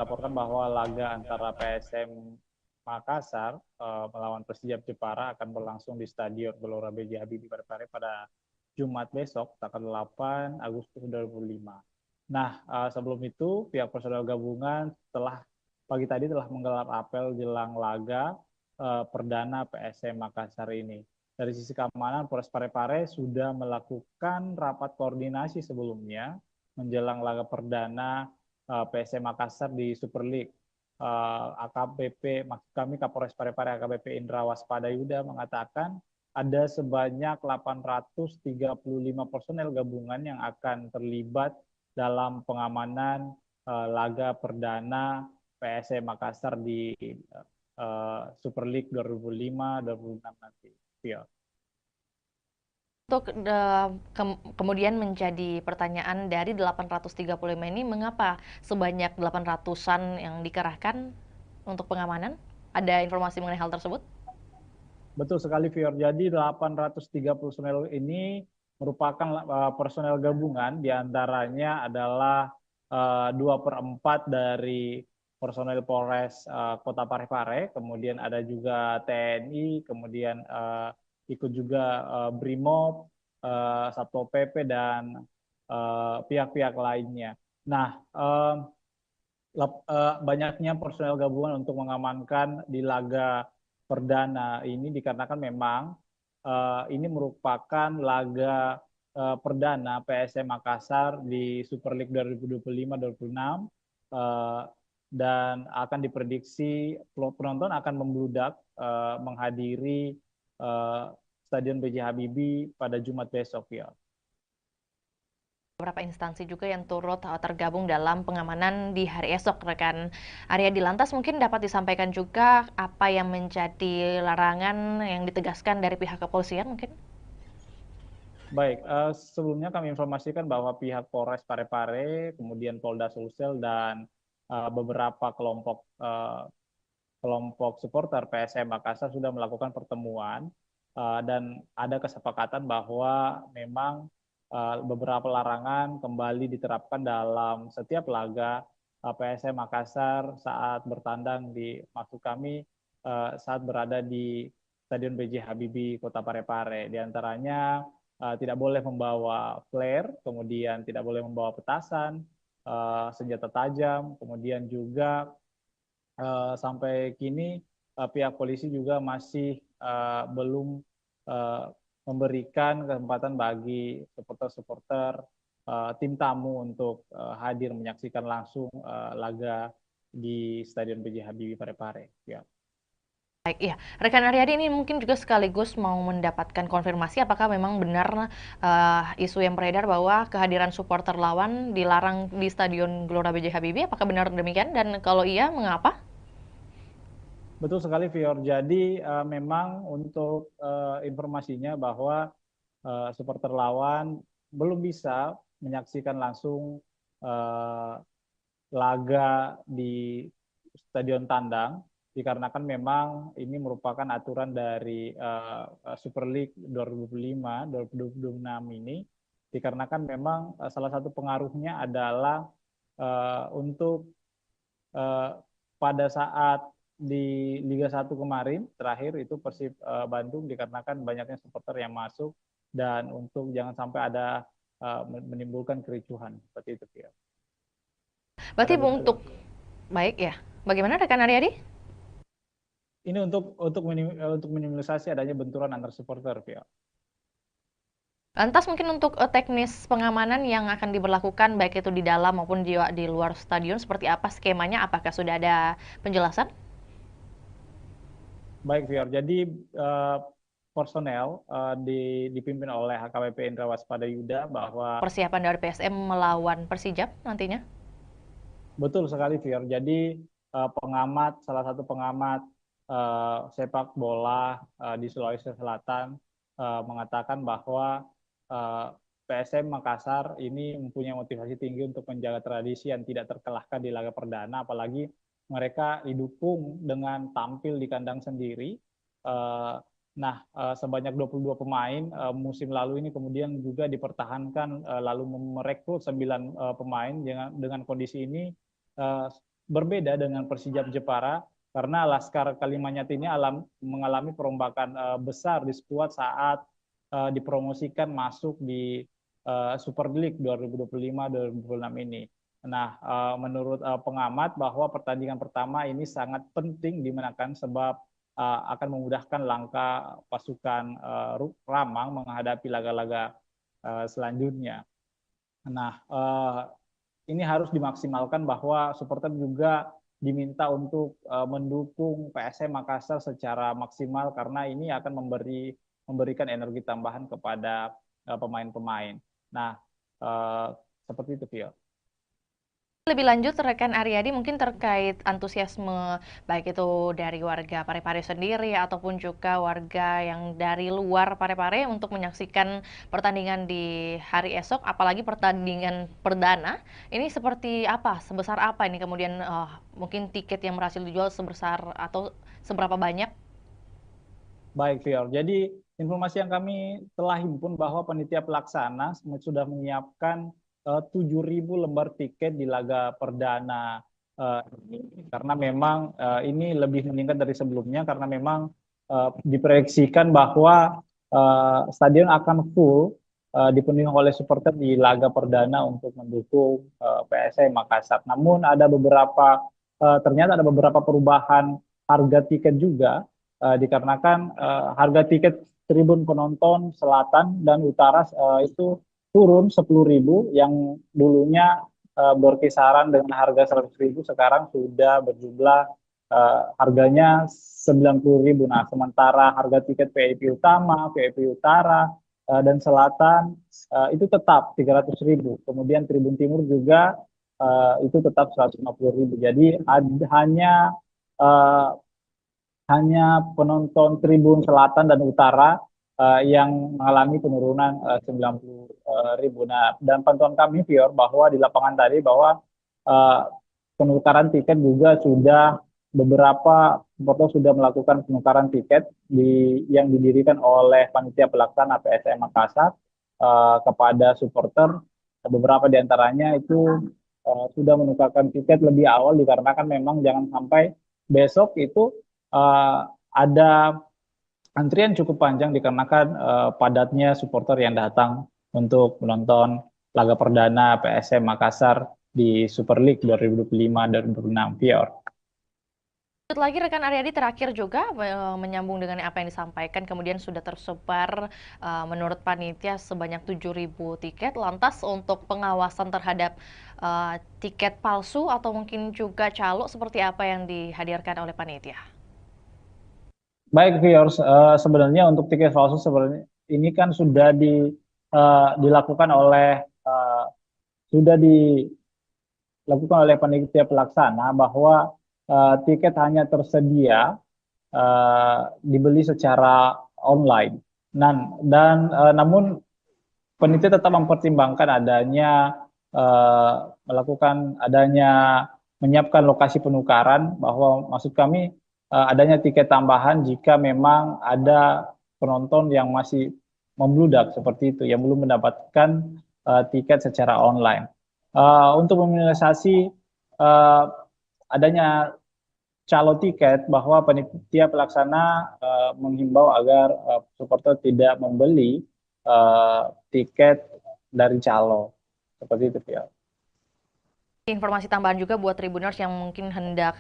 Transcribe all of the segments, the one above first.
laporkan bahwa laga antara PSM Makassar melawan Persijap Jepara akan berlangsung di Stadion Gelora B.J. Habibie Parepare pada Jumat besok, tanggal 8 Agustus 2005. Nah, sebelum itu pihak personel gabungan pagi tadi telah menggelar apel jelang laga perdana PSM Makassar ini. Dari sisi keamanan, Polres Parepare sudah melakukan rapat koordinasi sebelumnya menjelang laga perdana PSM Makassar di Super League. AKBP, maksud kami Kapolres Parepare AKBP Indra Waspada Yuda mengatakan ada sebanyak 835 personel gabungan yang akan terlibat dalam pengamanan laga perdana PSM Makassar di Super League 2005-2006 nanti. Ya. Untuk kemudian menjadi pertanyaan dari 835 ini, mengapa sebanyak 800-an yang dikerahkan untuk pengamanan? Ada informasi mengenai hal tersebut? Betul sekali, Fior. Jadi 830 personel ini merupakan personel gabungan, diantaranya adalah 2/4 dari personel Polres Kota Parepare, kemudian ada juga TNI, kemudian ikut juga BRIMOB, Satpol PP, dan pihak-pihak lainnya. Nah, banyaknya personel gabungan untuk mengamankan di laga perdana ini dikarenakan memang ini merupakan laga perdana PSM Makassar di Super League 2025-2026 dan akan diprediksi penonton akan membludak menghadiri Stadion B.J. Habibie pada Jumat besok, ya. Beberapa instansi juga yang turut tergabung dalam pengamanan di hari esok, rekan Aryadi. Lantas mungkin dapat disampaikan juga apa yang menjadi larangan yang ditegaskan dari pihak kepolisian mungkin? Baik, sebelumnya kami informasikan bahwa pihak Polres Parepare, kemudian Polda Sulsel, dan beberapa kelompok supporter PSM Makassar sudah melakukan pertemuan dan ada kesepakatan bahwa memang beberapa larangan kembali diterapkan dalam setiap laga PSM Makassar saat bertandang maksud kami saat berada di Stadion B.J. Habibie Kota Parepare. Di antaranya tidak boleh membawa flare, kemudian tidak boleh membawa petasan, senjata tajam, kemudian juga sampai kini pihak polisi juga masih belum memberikan kesempatan bagi supporter-supporter tim tamu untuk hadir menyaksikan langsung laga di Stadion B.J. Habibie Parepare. Ya. Baik, ya. Rekan Aryadi, ini mungkin juga sekaligus mau mendapatkan konfirmasi apakah memang benar isu yang beredar bahwa kehadiran supporter lawan dilarang di Stadion Gelora B.J. Habibie. Apakah benar demikian? Dan kalau iya, mengapa? Betul sekali, Fior. Jadi memang untuk informasinya bahwa supporter lawan belum bisa menyaksikan langsung laga di stadion tandang dikarenakan memang ini merupakan aturan dari Super League 2005-2026 ini dikarenakan memang salah satu pengaruhnya adalah untuk pada saat di Liga 1 kemarin terakhir itu Persib Bandung dikarenakan banyaknya supporter yang masuk dan untuk jangan sampai ada menimbulkan kericuhan seperti itu, ya. Berarti Ada bentuk untuk baik ya. Bagaimana rekan Aryadi? ini untuk minimalisasi adanya benturan antar supporter, ya. Lantas mungkin untuk teknis pengamanan yang akan diberlakukan baik itu di dalam maupun di luar stadion seperti apa skemanya? Apakah sudah ada penjelasan? Baik, Fior. Jadi personel dipimpin oleh HKBP Indra Waspada Yuda bahwa Persiapan dari PSM melawan Persijap nantinya? betul sekali, Fior. Jadi salah satu pengamat sepak bola di Sulawesi Selatan mengatakan bahwa PSM Makassar ini mempunyai motivasi tinggi untuk menjaga tradisi yang tidak terkalahkan di laga perdana, apalagi mereka didukung dengan tampil di kandang sendiri. Nah, sebanyak 22 pemain musim lalu ini kemudian juga dipertahankan lalu merekrut 9 pemain dengan kondisi ini berbeda dengan Persijap Jepara karena Laskar Kalimantan ini mengalami perombakan besar di skuad saat dipromosikan masuk di Super League 2025-2026 ini. Nah, menurut pengamat bahwa pertandingan pertama ini sangat penting dimenangkan sebab akan memudahkan langkah pasukan Ramang menghadapi laga-laga selanjutnya. Nah, ini harus dimaksimalkan bahwa supporter juga diminta untuk mendukung PSM Makassar secara maksimal karena ini akan memberikan energi tambahan kepada pemain-pemain. Nah, seperti itu, Vio. Lebih lanjut, rekan Aryadi mungkin terkait antusiasme baik itu dari warga Parepare sendiri ataupun juga warga yang dari luar Parepare untuk menyaksikan pertandingan di hari esok, apalagi pertandingan perdana. Ini seperti apa? Sebesar apa ini kemudian mungkin tiket yang berhasil dijual sebesar atau seberapa banyak? Baik, Vio. Jadi informasi yang kami telah himpun bahwa panitia pelaksana sudah menyiapkan 7.000 lembar tiket di laga perdana ini karena memang ini lebih meningkat dari sebelumnya karena memang diproyeksikan bahwa stadion akan full dipenuhi oleh supporter di laga perdana untuk mendukung PSM Makassar. Namun ternyata ada beberapa perubahan harga tiket juga dikarenakan harga tiket tribun penonton selatan dan utara itu turun 10.000 yang dulunya berkisaran dengan harga 100.000 sekarang sudah berjumlah harganya 90.000. Nah, sementara harga tiket VIP utama, VIP utara dan selatan itu tetap 300.000. Kemudian tribun timur juga itu tetap 150.000. Jadi hanya penonton tribun selatan dan utara yang mengalami penurunan 90.000. Nah, dan pantauan kami, Fior, bahwa di lapangan tadi bahwa penukaran tiket juga sudah beberapa supporter sudah melakukan penukaran tiket yang didirikan oleh panitia pelaksana PSM Makassar kepada supporter. Beberapa di antaranya itu sudah menukarkan tiket lebih awal dikarenakan memang jangan sampai besok itu ada antrian cukup panjang dikarenakan padatnya supporter yang datang untuk menonton laga perdana PSM Makassar di Super League 2025-2026, Pior. Lagi rekan Aryadi terakhir juga menyambung dengan apa yang disampaikan, kemudian sudah tersebar menurut panitia sebanyak 7.000 tiket. Lantas untuk pengawasan terhadap tiket palsu atau mungkin juga calo seperti apa yang dihadirkan oleh panitia? Baik, Viors, sebenarnya untuk tiket palsu sebenarnya ini kan sudah dilakukan oleh panitia pelaksana bahwa tiket hanya tersedia dibeli secara online. Namun panitia tetap mempertimbangkan menyiapkan lokasi penukaran, bahwa maksud kami adanya tiket tambahan jika memang ada penonton yang masih membludak seperti itu, yang belum mendapatkan tiket secara online. Untuk meminimalisasi adanya calo tiket, bahwa panitia pelaksana menghimbau agar supporter tidak membeli tiket dari calo, seperti itu, ya. Informasi tambahan juga buat Tribuners yang mungkin hendak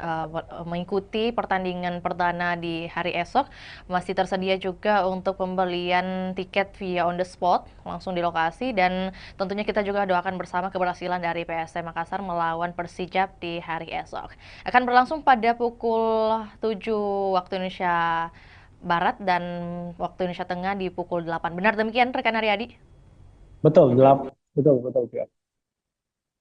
mengikuti pertandingan perdana di hari esok, masih tersedia juga untuk pembelian tiket via on the spot, langsung di lokasi, dan tentunya kita juga doakan bersama keberhasilan dari PSM Makassar melawan Persijap di hari esok. Akan berlangsung pada pukul 7 waktu Indonesia Barat dan waktu Indonesia Tengah di pukul 8. Benar demikian, rekan Aryadi? Betul, betul.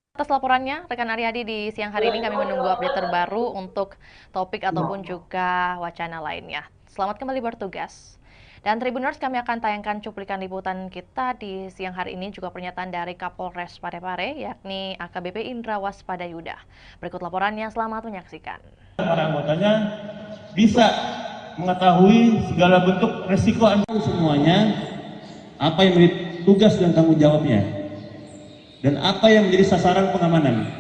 Atas laporannya, rekan Aryadi, di siang hari ini kami menunggu update terbaru untuk topik ataupun juga wacana lainnya. Selamat kembali bertugas. Dan Tribuners, kami akan tayangkan cuplikan liputan kita di siang hari ini, juga pernyataan dari Kapolres Parepare, yakni AKBP Indra Waspadayuda. Berikut laporannya, selamat menyaksikan. Para anggotanya bisa mengetahui segala bentuk resiko semuanya, apa yang menjadi tugas dan tanggung jawabnya, dan apa yang menjadi sasaran pengamanan.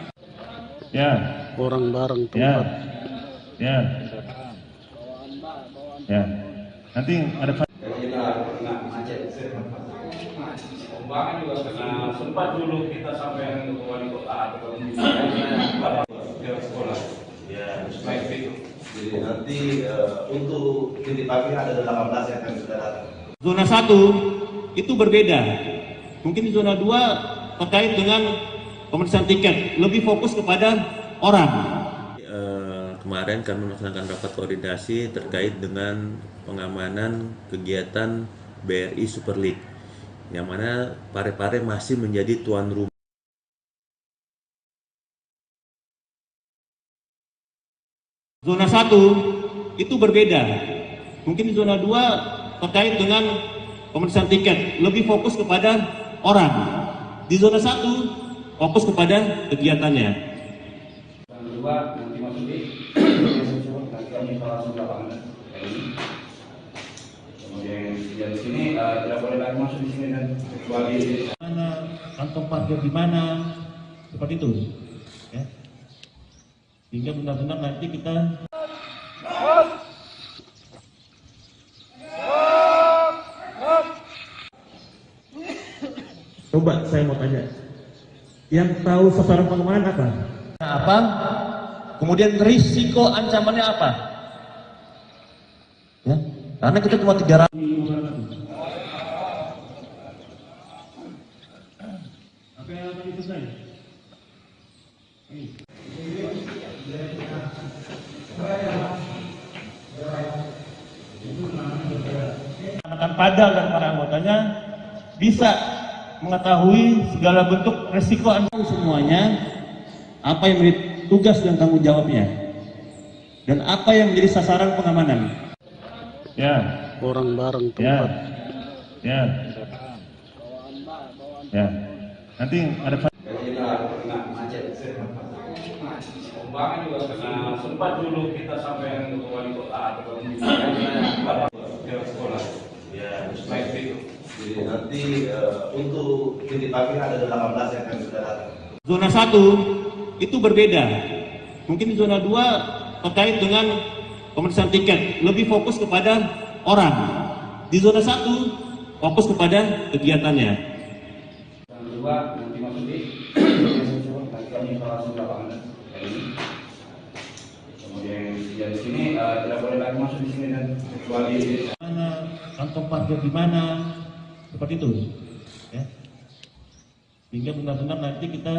Ya, orang bareng Ya, tempat. ya, ya. Nanti ada karena sempat dulu kita sampai ke wali kota atau sekolah. Ya, baik itu. Jadi nanti untuk titipannya ada 18 yang akan sudah datang. zona 1 itu berbeda. Mungkin di zona 2 terkait dengan pemeriksaan tiket, lebih fokus kepada orang. Kemarin kami melaksanakan rapat koordinasi terkait dengan pengamanan kegiatan BRI Super League, yang mana Parepare masih menjadi tuan rumah. Zona 1 itu berbeda. Mungkin di zona 2 terkait dengan pemeriksaan tiket, lebih fokus kepada orang. Di zona 1 fokus kepada kegiatannya. Yang kedua nanti masuk di nanti kami langsung ke lapangan ini. Kemudian yang di sini tidak boleh lagi masuk di sini dan kecuali Mana kantong parkir di mana, seperti itu. Ya. Sehingga benar-benar nanti kita coba saya mau tanya, yang tahu sasaran pengamanan apa? Kemudian risiko ancamannya apa? Ya, karena kita cuma 300. Apa yang tadi selesai? Akan padang dan para anggotanya bisa mengetahui segala bentuk resiko semuanya, apa yang menjadi tugas dan tanggung jawabnya, dan apa yang menjadi sasaran pengamanan. Ya, Orang bareng ya, tempat. ya, ya. Nanti ada kena macet. Pembangunan juga karena sempat dulu kita sampai ke wali kota atau sekolah. Ya, baik itu. Jadi nanti untuk titipannya ada 18 yang akan sudah datang. zona 1 itu berbeda. Mungkin di zona 2 terkait dengan pemeriksaan tiket, lebih fokus kepada orang. Di zona 1 fokus kepada kegiatannya. Yang kedua nanti masuk di nanti kami langsung ke lapangan ini. Kemudian yang di sini tidak boleh lagi masuk di sini dan kecuali Mana kantong parkir di mana, seperti itu. Ya. Sehingga benar-benar nanti kita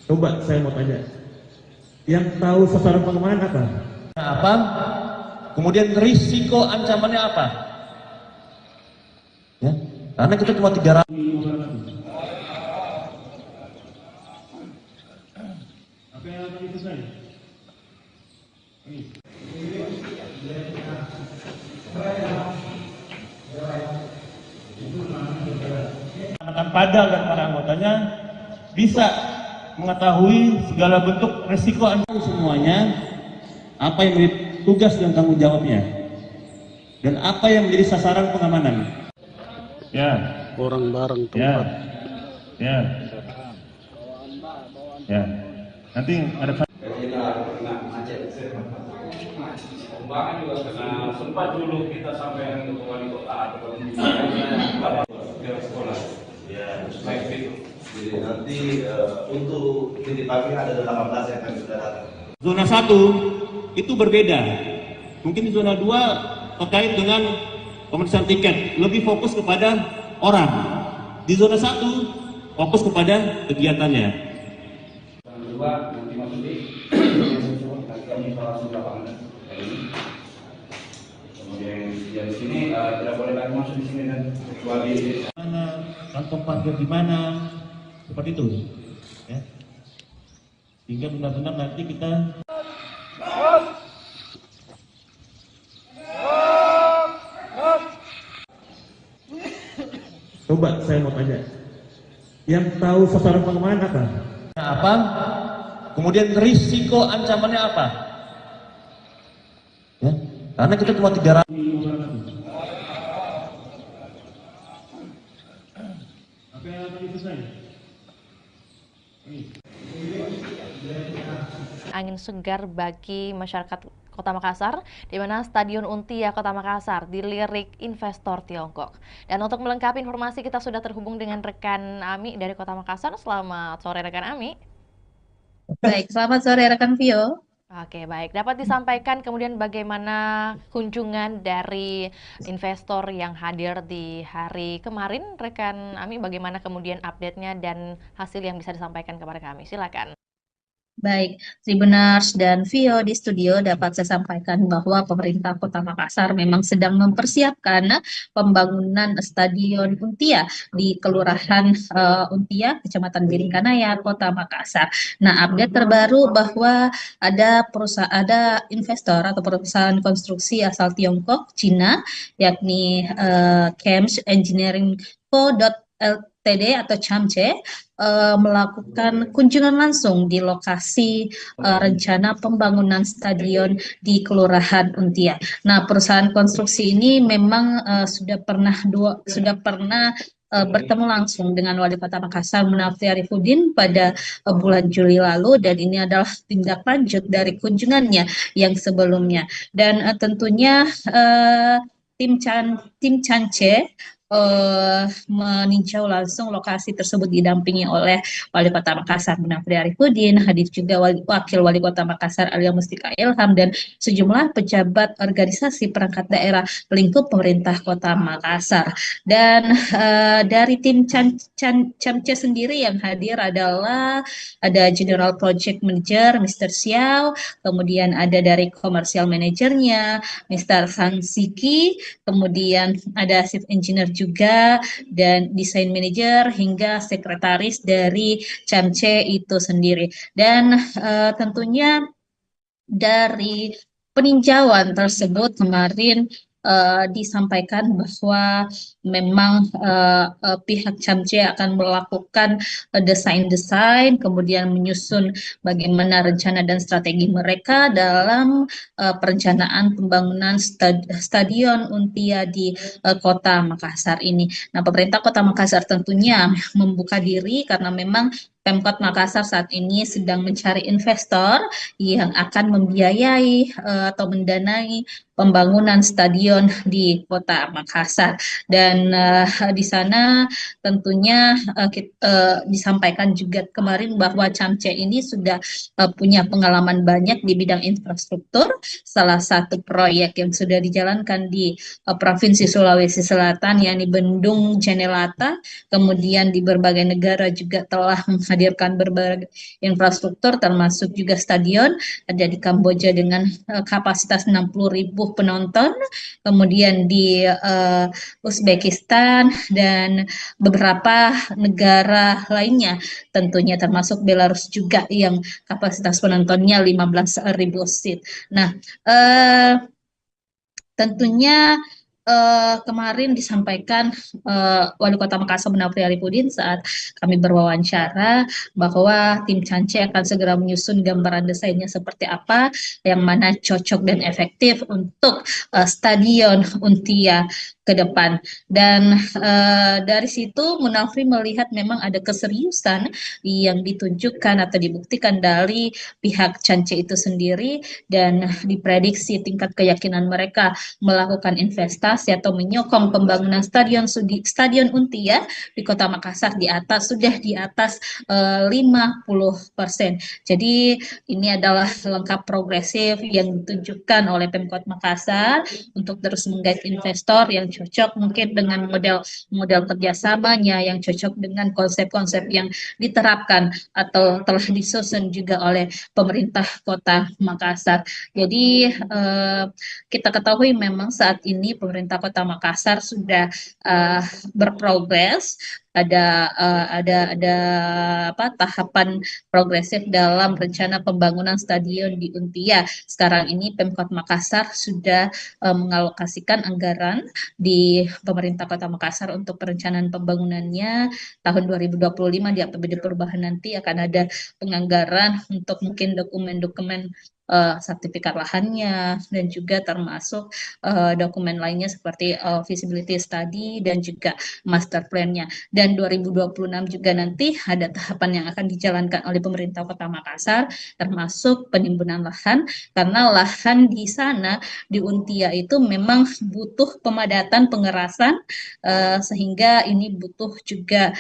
coba saya mau tanya, yang tahu sasaran pengamanan apa? Kemudian risiko ancamannya apa? Ya, karena kita cuma 300. Apa yang tadi selesai? Akan padang dan para anggotanya bisa mengetahui segala bentuk resiko semuanya, apa yang menjadi tugas dan tanggung jawabnya, dan apa yang menjadi sasaran pengamanan. Ya, Orang bareng ya, tempat. ya, ya. Nanti ada kena macet. Pembangunan juga karena sempat dulu kita sampai ke wali kota atau sekolah. Ya, baik itu. Jadi nanti untuk titipannya ada 18 yang akan sudah datang. zona 1 itu berbeda. Mungkin di zona 2 terkait dengan pemeriksaan tiket, lebih fokus kepada orang. Di zona 1 fokus kepada kegiatannya. Yang kedua nanti masuk di nanti kami langsung ke lapangan ini. Kemudian yang di sini tidak boleh lagi masuk di sini dan kecuali Mana kantong parkir di mana, seperti itu. Ya. Sehingga benar-benar nanti kita coba saya mau tanya, yang tahu sasaran pengamanan apa? Kemudian risiko ancamannya apa? Ya, karena kita cuma 300. Angin segar bagi masyarakat Kota Makassar, di mana Stadion Untia Kota Makassar dilirik investor Tiongkok. Dan untuk melengkapi informasi, kita sudah terhubung dengan rekan Ami dari Kota Makassar. Selamat sore rekan Ami. Baik, selamat sore rekan Vio. Oke, baik. Dapat disampaikan kemudian bagaimana kunjungan dari investor yang hadir di hari kemarin, rekan Ami, bagaimana kemudian update-nya dan hasil yang bisa disampaikan kepada kami. Silakan. Baik, Tribuners dan Vio di studio dapat saya sampaikan bahwa pemerintah Kota Makassar memang sedang mempersiapkan pembangunan Stadion Untia di Kelurahan Untia, Kecamatan Biringkanaya, Kota Makassar. Nah, update terbaru bahwa ada investor atau perusahaan konstruksi asal Tiongkok, Cina, yakni Chems Engineering Co. Ltd atau CHAMCE melakukan kunjungan langsung di lokasi rencana pembangunan stadion di Kelurahan Untia. Nah, perusahaan konstruksi ini memang sudah pernah bertemu langsung dengan Wali Kota Makassar Munafri Arifudin pada bulan Juli lalu, dan ini adalah tindak lanjut dari kunjungannya yang sebelumnya. Dan tentunya tim CHAMCE meninjau langsung lokasi tersebut didampingi oleh Wali Kota Makassar Munafri Arifudin, hadir juga Wakil Wali Kota Makassar Alia Mustika Ilham, dan sejumlah pejabat organisasi perangkat daerah lingkup pemerintah Kota Makassar. Dan dari tim CHAMCE sendiri yang hadir adalah ada General Project Manager Mr. Xiao, kemudian ada dari Commercial Managernya Mr. Sang Siki, kemudian ada Chief Engineer juga, dan desain manager hingga sekretaris dari CHAMCE itu sendiri. Dan tentunya dari peninjauan tersebut kemarin disampaikan bahwa memang pihak CHAMCE akan melakukan desain-desain, kemudian menyusun bagaimana rencana dan strategi mereka dalam perencanaan pembangunan Stadion Untia di Kota Makassar ini. Nah, pemerintah Kota Makassar tentunya membuka diri karena memang Pemkot Makassar saat ini sedang mencari investor yang akan membiayai atau mendanai pembangunan stadion di Kota Makassar. Dan di sana tentunya disampaikan juga kemarin bahwa CHAMCE ini sudah punya pengalaman banyak di bidang infrastruktur. Salah satu proyek yang sudah dijalankan di Provinsi Sulawesi Selatan, yakni Bendung Jenelata, kemudian di berbagai negara juga telah menghadirkan berbagai infrastruktur termasuk juga stadion, ada di Kamboja dengan kapasitas 60.000 penonton, kemudian di Uzbekistan dan beberapa negara lainnya tentunya termasuk Belarus juga yang kapasitas penontonnya 15.000 seat. Nah, tentunya kemarin disampaikan Wali Kota Makassar Munafri Arifudin saat kami berwawancara bahwa tim CHAMCE akan segera menyusun gambaran desainnya seperti apa, yang mana cocok dan efektif untuk Stadion Untia ke depan. Dan dari situ Munafri melihat memang ada keseriusan yang ditunjukkan atau dibuktikan dari pihak CHAMCE itu sendiri, dan diprediksi tingkat keyakinan mereka melakukan investasi atau menyokong pembangunan Stadion Untia di Kota Makassar sudah di atas 50%. Jadi ini adalah langkah progresif yang ditunjukkan oleh Pemkot Makassar untuk terus menggait investor yang cocok mungkin dengan model kerjasamanya, yang cocok dengan konsep-konsep yang diterapkan atau telah disusun juga oleh pemerintah Kota Makassar. Jadi kita ketahui memang saat ini pemerintah Kota Makassar sudah berprogres, ada tahapan progresif dalam rencana pembangunan stadion di Untia. Sekarang ini Pemkot Makassar sudah mengalokasikan anggaran di pemerintah Kota Makassar untuk perencanaan pembangunannya tahun 2025. Di APBD perubahan nanti akan ada penganggaran untuk mungkin dokumen-dokumen sertifikat lahannya, dan juga termasuk dokumen lainnya seperti feasibility study dan juga master plan-nya. Dan 2026 juga nanti ada tahapan yang akan dijalankan oleh pemerintah Kota Makassar, termasuk penimbunan lahan, karena lahan di sana di Untia itu memang butuh pemadatan pengerasan, sehingga ini butuh juga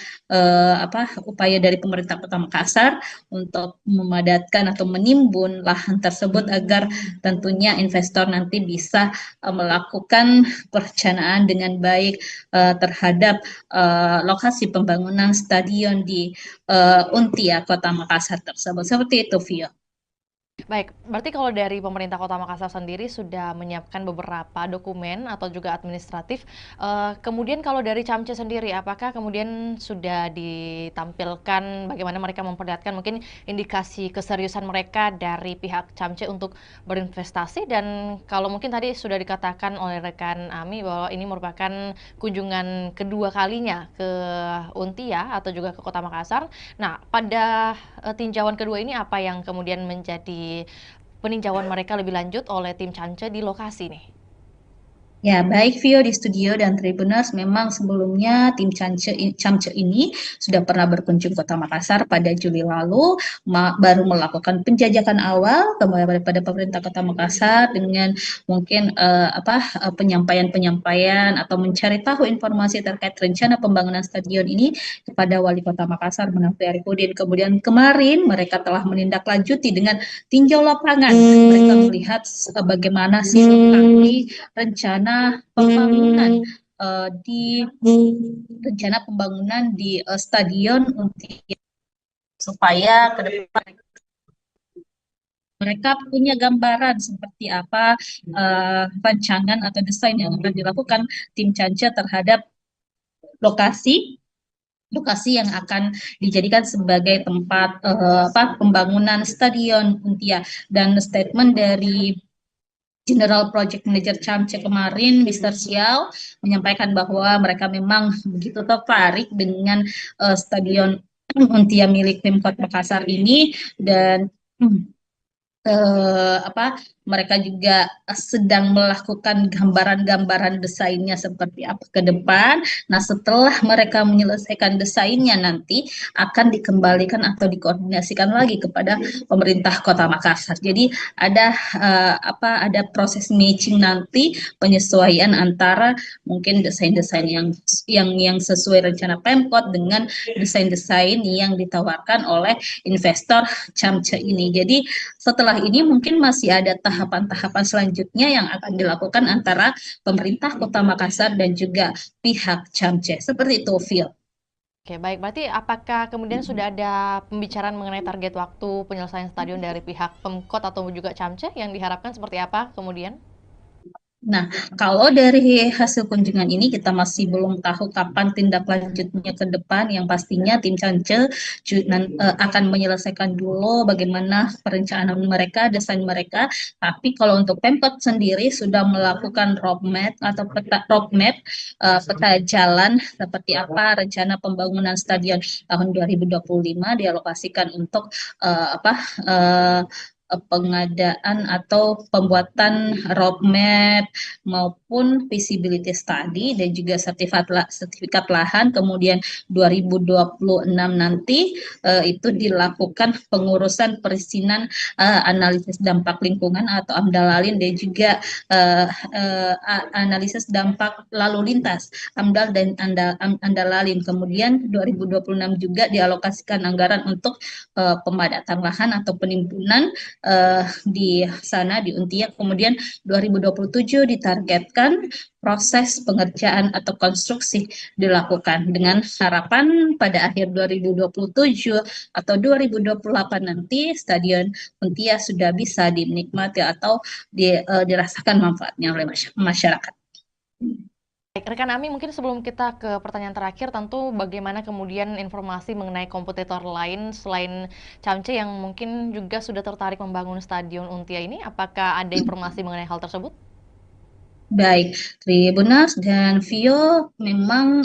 upaya dari pemerintah Kota Makassar untuk memadatkan atau menimbun lahan tersebut agar tentunya investor nanti bisa melakukan perencanaan dengan baik terhadap lokasi pembangunan stadion di Untia Kota Makassar tersebut. Seperti itu, Vio. Baik, berarti kalau dari pemerintah Kota Makassar sendiri sudah menyiapkan beberapa dokumen atau juga administratif. Kemudian kalau dari Camce sendiri, apakah kemudian sudah ditampilkan bagaimana mereka memperlihatkan mungkin indikasi keseriusan mereka dari pihak Camce untuk berinvestasi? Dan kalau mungkin tadi sudah dikatakan oleh rekan Ami bahwa ini merupakan kunjungan kedua kalinya ke Untia atau juga ke Kota Makassar. Nah, pada tinjauan kedua ini apa yang kemudian menjadi peninjauan mereka lebih lanjut oleh tim Camce di lokasi nih? Ya, baik Vio di studio dan Tribuners, memang sebelumnya tim Camce ini sudah pernah berkunjung Kota Makassar pada Juli lalu, baru melakukan penjajakan awal kepada pemerintah Kota Makassar dengan mungkin penyampaian-penyampaian atau mencari tahu informasi terkait rencana pembangunan stadion ini kepada Wali Kota Makassar Menafri Arifudin. Kemudian kemarin mereka telah menindaklanjuti dengan tinjau lapangan. Mereka melihat bagaimana sih lokasi rencana pembangunan di stadion supaya ke depan mereka punya gambaran seperti apa rancangan atau desain yang akan dilakukan tim Camce terhadap lokasi yang akan dijadikan sebagai tempat pembangunan stadion Untia. Dan statement dari General Project Manager Camce kemarin, Mr. Xiao, menyampaikan bahwa mereka memang begitu tertarik dengan stadion Untia milik Pemkot Makassar ini, dan mereka juga sedang melakukan gambaran-gambaran desainnya seperti apa ke depan. Nah, setelah mereka menyelesaikan desainnya nanti akan dikembalikan atau dikoordinasikan lagi kepada pemerintah Kota Makassar. Jadi ada proses matching nanti, penyesuaian antara mungkin desain-desain yang sesuai rencana Pemkot dengan desain-desain yang ditawarkan oleh investor Camce ini. Jadi setelah ini mungkin masih ada tahapan-tahapan selanjutnya yang akan dilakukan antara pemerintah Kota Makassar dan juga pihak Camce. Seperti itu, Phil. Oke, baik. Berarti apakah kemudian sudah ada pembicaraan mengenai target waktu penyelesaian stadion dari pihak Pemkot atau juga Camce yang diharapkan seperti apa kemudian? Nah, kalau dari hasil kunjungan ini kita masih belum tahu kapan tindak lanjutnya ke depan. Yang pastinya tim Camce akan menyelesaikan dulu bagaimana perencanaan mereka, desain mereka. Tapi kalau untuk Pemkot sendiri sudah melakukan roadmap atau peta jalan seperti apa rencana pembangunan stadion tahun 2025 dialokasikan untuk pengadaan atau pembuatan roadmap maupun feasibility study dan juga sertifikat lahan. Kemudian 2026 nanti itu dilakukan pengurusan perizinan analisis dampak lingkungan atau AMDALALIN, dan juga analisis dampak lalu lintas AMDAL dan AMDALALIN. Kemudian 2026 juga dialokasikan anggaran untuk pemadatan lahan atau penimbunan di sana di Untia. Kemudian 2027 ditargetkan proses pengerjaan atau konstruksi dilakukan dengan harapan pada akhir 2027 atau 2028 nanti stadion Untia sudah bisa dinikmati atau dirasakan manfaatnya oleh masyarakat. Baik, rekan Ami, mungkin sebelum kita ke pertanyaan terakhir, tentu bagaimana kemudian informasi mengenai kompetitor lain selain Camce yang mungkin juga sudah tertarik membangun stadion Untia ini, apakah ada informasi mengenai hal tersebut? Baik, Tribuners dan Vio, memang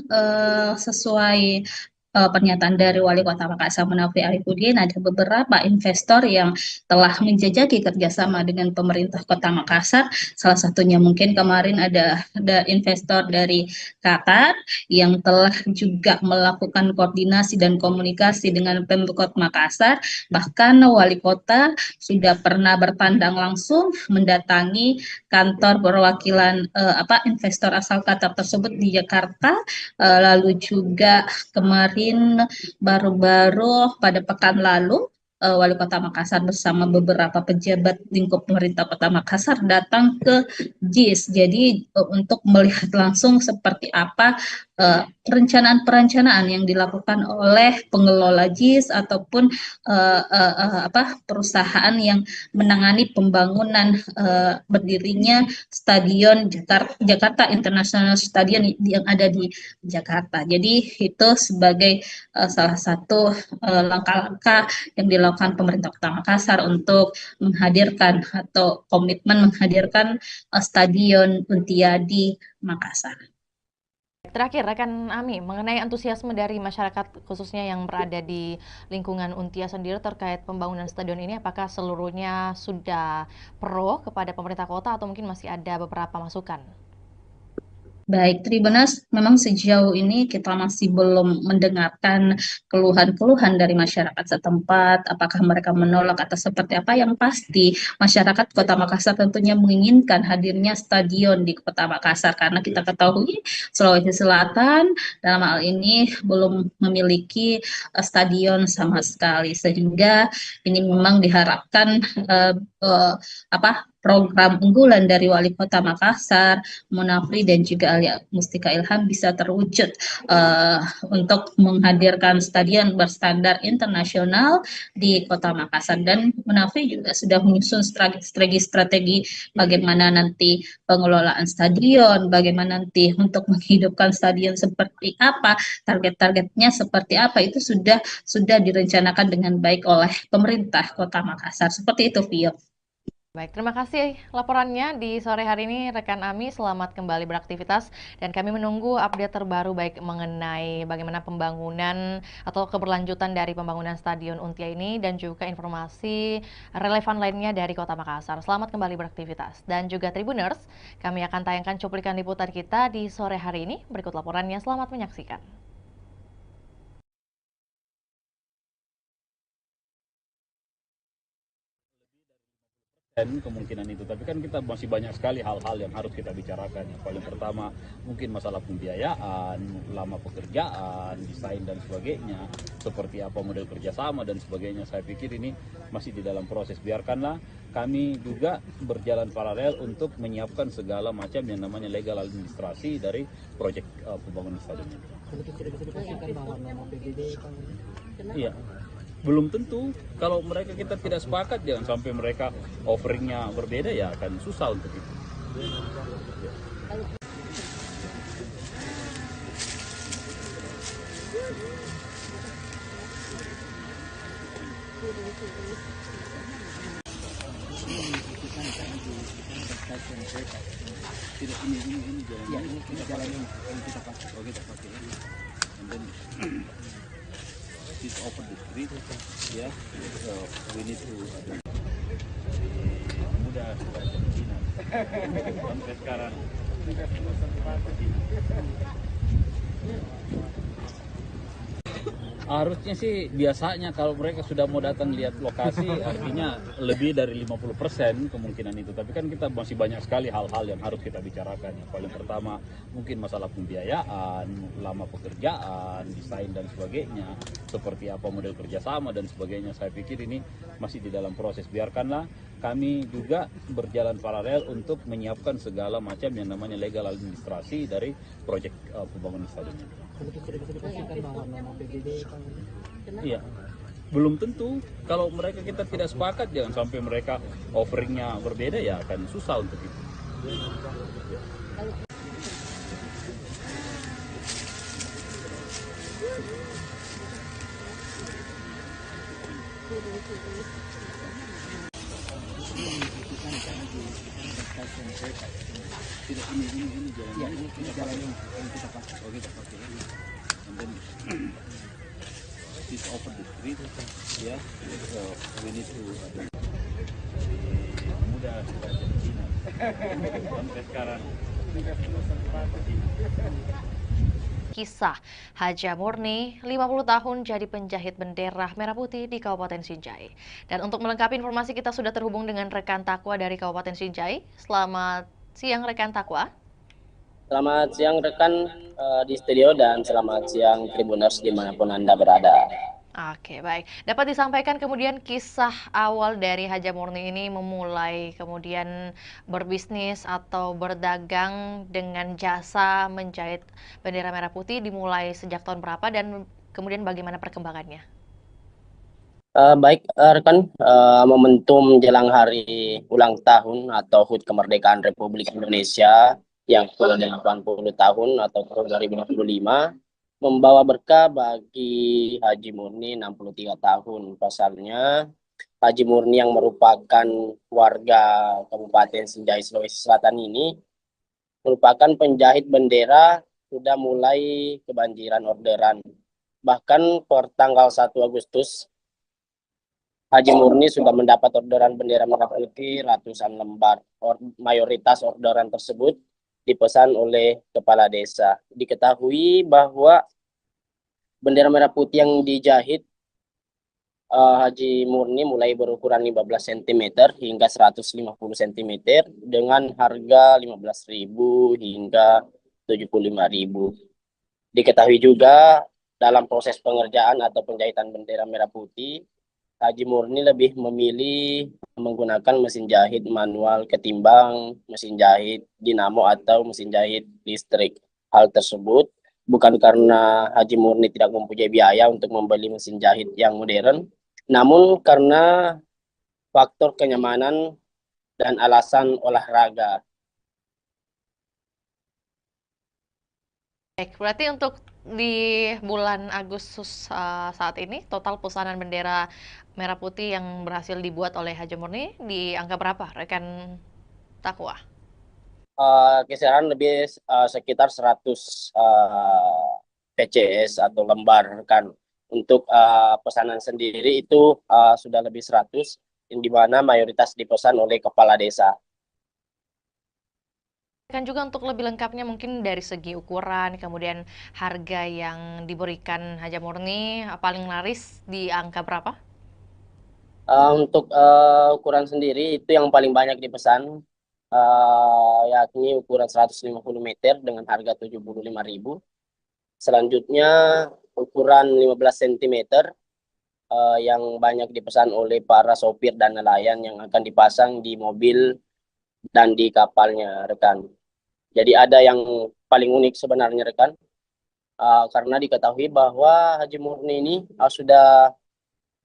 sesuai pernyataan dari Wali Kota Makassar Munafri Arifudin, ada beberapa investor yang telah menjajaki kerjasama dengan pemerintah Kota Makassar. Salah satunya mungkin kemarin ada investor dari Qatar yang telah juga melakukan koordinasi dan komunikasi dengan Pemkot Makassar. Bahkan Wali Kota sudah pernah bertandang langsung mendatangi kantor perwakilan investor asal Qatar tersebut di Jakarta. Lalu juga kemarin baru-baru pada pekan lalu Wali Kota Makassar bersama beberapa pejabat lingkup pemerintah Kota Makassar datang ke JIS. Jadi untuk melihat langsung seperti apa perencanaan-perencanaan yang dilakukan oleh pengelola JIS ataupun perusahaan yang menangani pembangunan berdirinya Stadion Jakarta International Stadium yang ada di Jakarta. Jadi itu sebagai salah satu langkah-langkah yang dilakukan pemerintah Kota Makassar untuk menghadirkan atau komitmen menghadirkan Stadion Untia di Makassar. Terakhir, rekan Ami, mengenai antusiasme dari masyarakat khususnya yang berada di lingkungan Untia sendiri terkait pembangunan stadion ini, apakah seluruhnya sudah pro kepada pemerintah kota atau mungkin masih ada beberapa masukan? Baik, Tribuners, memang sejauh ini kita masih belum mendengarkan keluhan-keluhan dari masyarakat setempat, apakah mereka menolak atau seperti apa. Yang pasti, masyarakat Kota Makassar tentunya menginginkan hadirnya stadion di Kota Makassar, karena kita ketahui Sulawesi Selatan dalam hal ini belum memiliki stadion sama sekali, sehingga ini memang diharapkan program unggulan dari Wali Kota Makassar, Munafri dan juga Alia Mustika Ilham bisa terwujud untuk menghadirkan stadion berstandar internasional di Kota Makassar. Dan Munafri juga sudah menyusun strategi bagaimana nanti pengelolaan stadion, bagaimana nanti untuk menghidupkan stadion seperti apa, target-targetnya seperti apa, itu sudah direncanakan dengan baik oleh pemerintah Kota Makassar. Seperti itu, Vio. Baik, terima kasih laporannya di sore hari ini rekan Ami. Selamat kembali beraktivitas dan kami menunggu update terbaru baik mengenai bagaimana pembangunan atau keberlanjutan dari pembangunan Stadion Untia ini dan juga informasi relevan lainnya dari Kota Makassar. Selamat kembali beraktivitas dan juga Tribuners, kami akan tayangkan cuplikan liputan kita di sore hari ini. Berikut laporannya, selamat menyaksikan. Dan kemungkinan itu, tapi kan kita masih banyak sekali hal-hal yang harus kita bicarakan. Yang paling pertama mungkin masalah pembiayaan, lama pekerjaan, desain dan sebagainya, seperti apa model kerjasama dan sebagainya. Saya pikir ini masih di dalam proses. Biarkanlah kami juga berjalan paralel untuk menyiapkan segala macam yang namanya legal administrasi dari proyek pembangunan stadion ini. Iya. Belum tentu, kalau mereka kita tidak sepakat, jangan sampai mereka offeringnya berbeda, ya akan susah untuk itu. Ini jalan yang kita pakai. Oh, kita pakai ini. And then this over the street, ya, so we need to mudah sampai sekarang. Harusnya sih biasanya kalau mereka sudah mau datang lihat lokasi artinya lebih dari 50% kemungkinan itu. Tapi kan kita masih banyak sekali hal-hal yang harus kita bicarakan. Yang paling pertama mungkin masalah pembiayaan, lama pekerjaan, desain dan sebagainya, seperti apa model kerjasama dan sebagainya. Saya pikir ini masih di dalam proses. Biarkanlah kami juga berjalan paralel untuk menyiapkan segala macam yang namanya legal administrasi dari proyek pembangunan stadion ini. Iya, belum tentu. Kalau mereka kita tidak sepakat, jangan sampai mereka offeringnya berbeda, ya akan susah untuk itu. Ini jalan yang kita pakai. Oh, kita pakai ini. And then is over the street, ya. So we need to dari muda sudah jadi dinas sampai sekarang. Kisah Haja Murni, 50 tahun jadi penjahit bendera merah putih di Kabupaten Sinjai. Dan untuk melengkapi informasi kita sudah terhubung dengan rekan Takwa dari Kabupaten Sinjai. Selamat siang rekan Takwa. Selamat siang rekan di studio dan selamat siang Tribuners dimanapun Anda berada. Oke, baik. Dapat disampaikan kemudian kisah awal dari Haja Murni ini memulai kemudian berbisnis atau berdagang dengan jasa menjahit bendera merah putih dimulai sejak tahun berapa dan kemudian bagaimana perkembangannya? Baik rekan, momentum jelang hari ulang tahun atau HUT kemerdekaan Republik Indonesia yang ke-80 tahun atau tahun 2025 membawa berkah bagi Haji Murni 63 tahun. Pasalnya Haji Murni yang merupakan warga Kabupaten Sinjai Sulawesi Selatan ini merupakan penjahit bendera sudah mulai kebanjiran orderan. Bahkan per tanggal 1 Agustus Haji Murni sudah mendapat orderan bendera merah putih ratusan lembar. Mayoritas orderan tersebut dipesan oleh kepala desa. Diketahui bahwa bendera merah putih yang dijahit Haji Murni mulai berukuran 15 cm hingga 150 cm dengan harga 15.000 hingga 75.000. Diketahui juga dalam proses pengerjaan atau penjahitan bendera merah putih, Haji Murni lebih memilih menggunakan mesin jahit manual ketimbang mesin jahit dinamo atau mesin jahit listrik. Hal tersebut bukan karena Haji Murni tidak mempunyai biaya untuk membeli mesin jahit yang modern, namun karena faktor kenyamanan dan alasan olahraga. Baik, berarti untuk di bulan Agustus saat ini total pesanan bendera merah putih yang berhasil dibuat oleh Haji Murni di angka berapa rekan Takwa? Kisaran lebih sekitar 100 PCS atau lembar kan. Untuk pesanan sendiri itu sudah lebih 100, di mana mayoritas dipesan oleh kepala desa. Kan juga untuk lebih lengkapnya mungkin dari segi ukuran, kemudian harga yang diberikan Haja Murni paling laris di angka berapa? Untuk ukuran sendiri itu yang paling banyak dipesan, yakni ukuran 150 meter dengan harga 75.000. Selanjutnya ukuran 15 cm yang banyak dipesan oleh para sopir dan nelayan yang akan dipasang di mobil dan di kapalnya rekan. Jadi ada yang paling unik sebenarnya rekan, karena diketahui bahwa Haji Murni ini sudah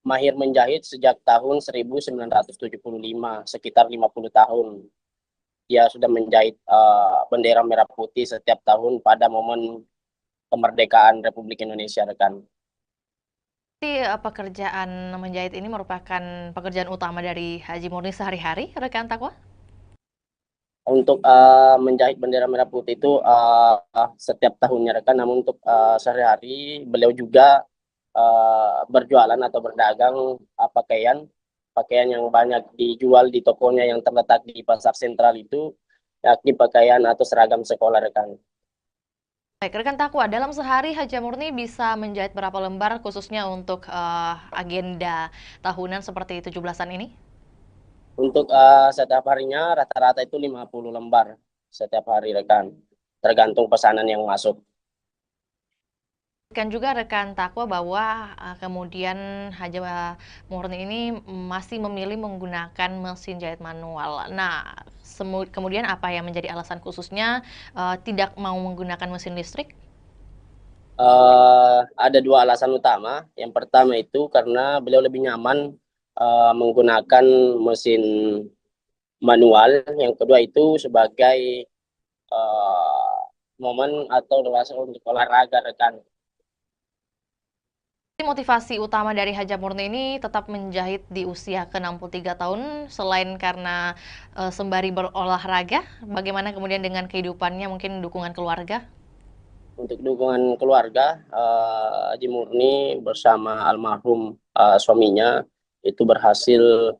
mahir menjahit sejak tahun 1975, sekitar 50 tahun. Dia sudah menjahit bendera merah putih setiap tahun pada momen kemerdekaan Republik Indonesia rekan. Jadi pekerjaan menjahit ini merupakan pekerjaan utama dari Haji Murni sehari-hari rekan Takwa? Untuk menjahit bendera merah putih itu setiap tahunnya rekan, namun untuk sehari-hari beliau juga berjualan atau berdagang pakaian yang banyak dijual di tokonya yang terletak di pasar sentral itu, yakni pakaian atau seragam sekolah rekan. Baik, rekan Takwa, dalam sehari Haja Murni bisa menjahit berapa lembar khususnya untuk agenda tahunan seperti 17-an ini? Untuk setiap harinya rata-rata itu 50 lembar setiap hari rekan, tergantung pesanan yang masuk. Kan juga rekan Takwa bahwa kemudian Haja Murni ini masih memilih menggunakan mesin jahit manual. Nah, kemudian apa yang menjadi alasan khususnya tidak mau menggunakan mesin listrik? Ada dua alasan utama. Yang pertama itu karena beliau lebih nyaman menggunakan mesin manual. Yang kedua itu sebagai momen atau luasa untuk olahraga rekan. Motivasi utama dari Haja Murni ini tetap menjahit di usia ke-63 tahun selain karena sembari berolahraga, bagaimana kemudian dengan kehidupannya, mungkin dukungan keluarga? untuk dukungan keluarga, Haji Murni bersama almarhum suaminya itu berhasil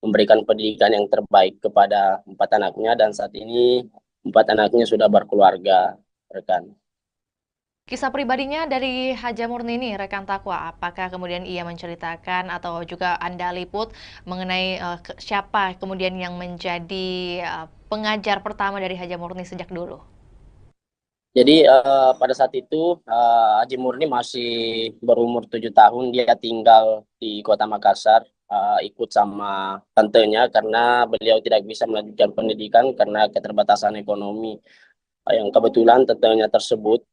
memberikan pendidikan yang terbaik kepada 4 anaknya, dan saat ini 4 anaknya sudah berkeluarga, rekan. Kisah pribadinya dari Haja Murni ini, rekan Takwa, apakah kemudian ia menceritakan atau juga Anda liput mengenai siapa kemudian yang menjadi pengajar pertama dari Haja Murni sejak dulu? Jadi pada saat itu Haji Murni masih berumur 7 tahun, dia tinggal di Kota Makassar, ikut sama tantenya karena beliau tidak bisa melanjutkan pendidikan karena keterbatasan ekonomi. Yang kebetulan tantenya tersebut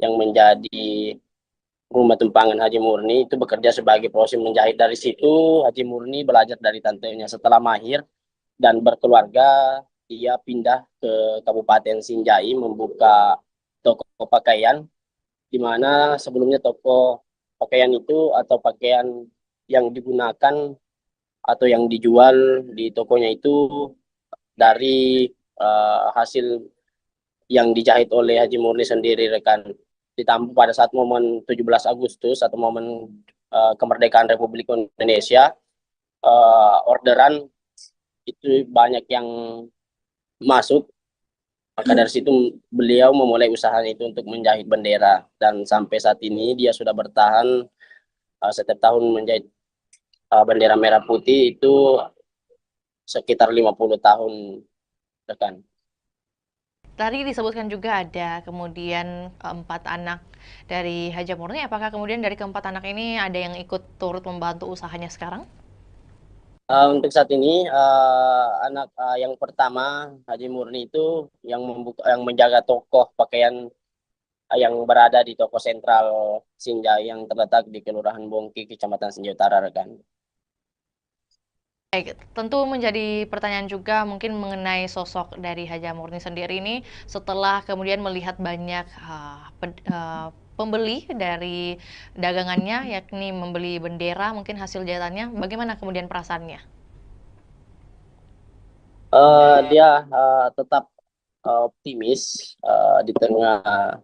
yang menjadi rumah tumpangan Haji Murni itu bekerja sebagai proses menjahit. Dari situ Haji Murni belajar dari tantenya. Setelah mahir dan berkeluarga, dia pindah ke Kabupaten Sinjai membuka toko pakaian, di mana sebelumnya toko pakaian itu atau pakaian yang digunakan atau yang dijual di tokonya itu dari hasil yang dijahit oleh Haji Murni sendiri, rekan. Ditambah pada saat momen 17 Agustus atau momen kemerdekaan Republik Indonesia, orderan itu banyak yang masuk, maka dari situ beliau memulai usahanya itu untuk menjahit bendera, dan sampai saat ini dia sudah bertahan setiap tahun menjahit bendera merah putih itu sekitar 50 tahun, rekan. Tadi disebutkan juga ada kemudian 4 anak dari Haja Murni. Apakah kemudian dari ke-4 anak ini ada yang ikut turut membantu usahanya sekarang? Untuk saat ini anak yang pertama Haji Murni itu yang menjaga toko pakaian yang berada di toko sentral Sinjai yang terletak di Kelurahan Bongki, Kecamatan Sinjai Utara, rekan. Baik, tentu menjadi pertanyaan juga mungkin mengenai sosok dari Haja Murni sendiri ini setelah kemudian melihat banyak pembeli dari dagangannya, yakni membeli bendera, mungkin hasil jahitannya, bagaimana kemudian perasaannya? Dia tetap optimis di tengah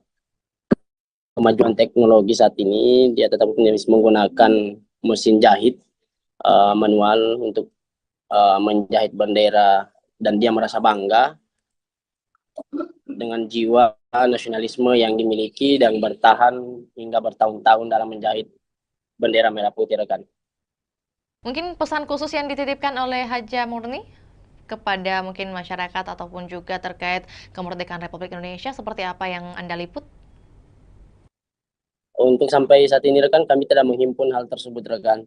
kemajuan teknologi saat ini. Dia tetap optimis menggunakan mesin jahit manual untuk menjahit bendera, dan dia merasa bangga dengan jiwa nasionalisme yang dimiliki dan bertahan hingga bertahun-tahun dalam menjahit bendera merah putih, rekan. Mungkin pesan khusus yang dititipkan oleh Haja Murni kepada mungkin masyarakat ataupun juga terkait kemerdekaan Republik Indonesia seperti apa yang Anda liput? Untuk sampai saat ini, rekan, kami tidak menghimpun hal tersebut, rekan.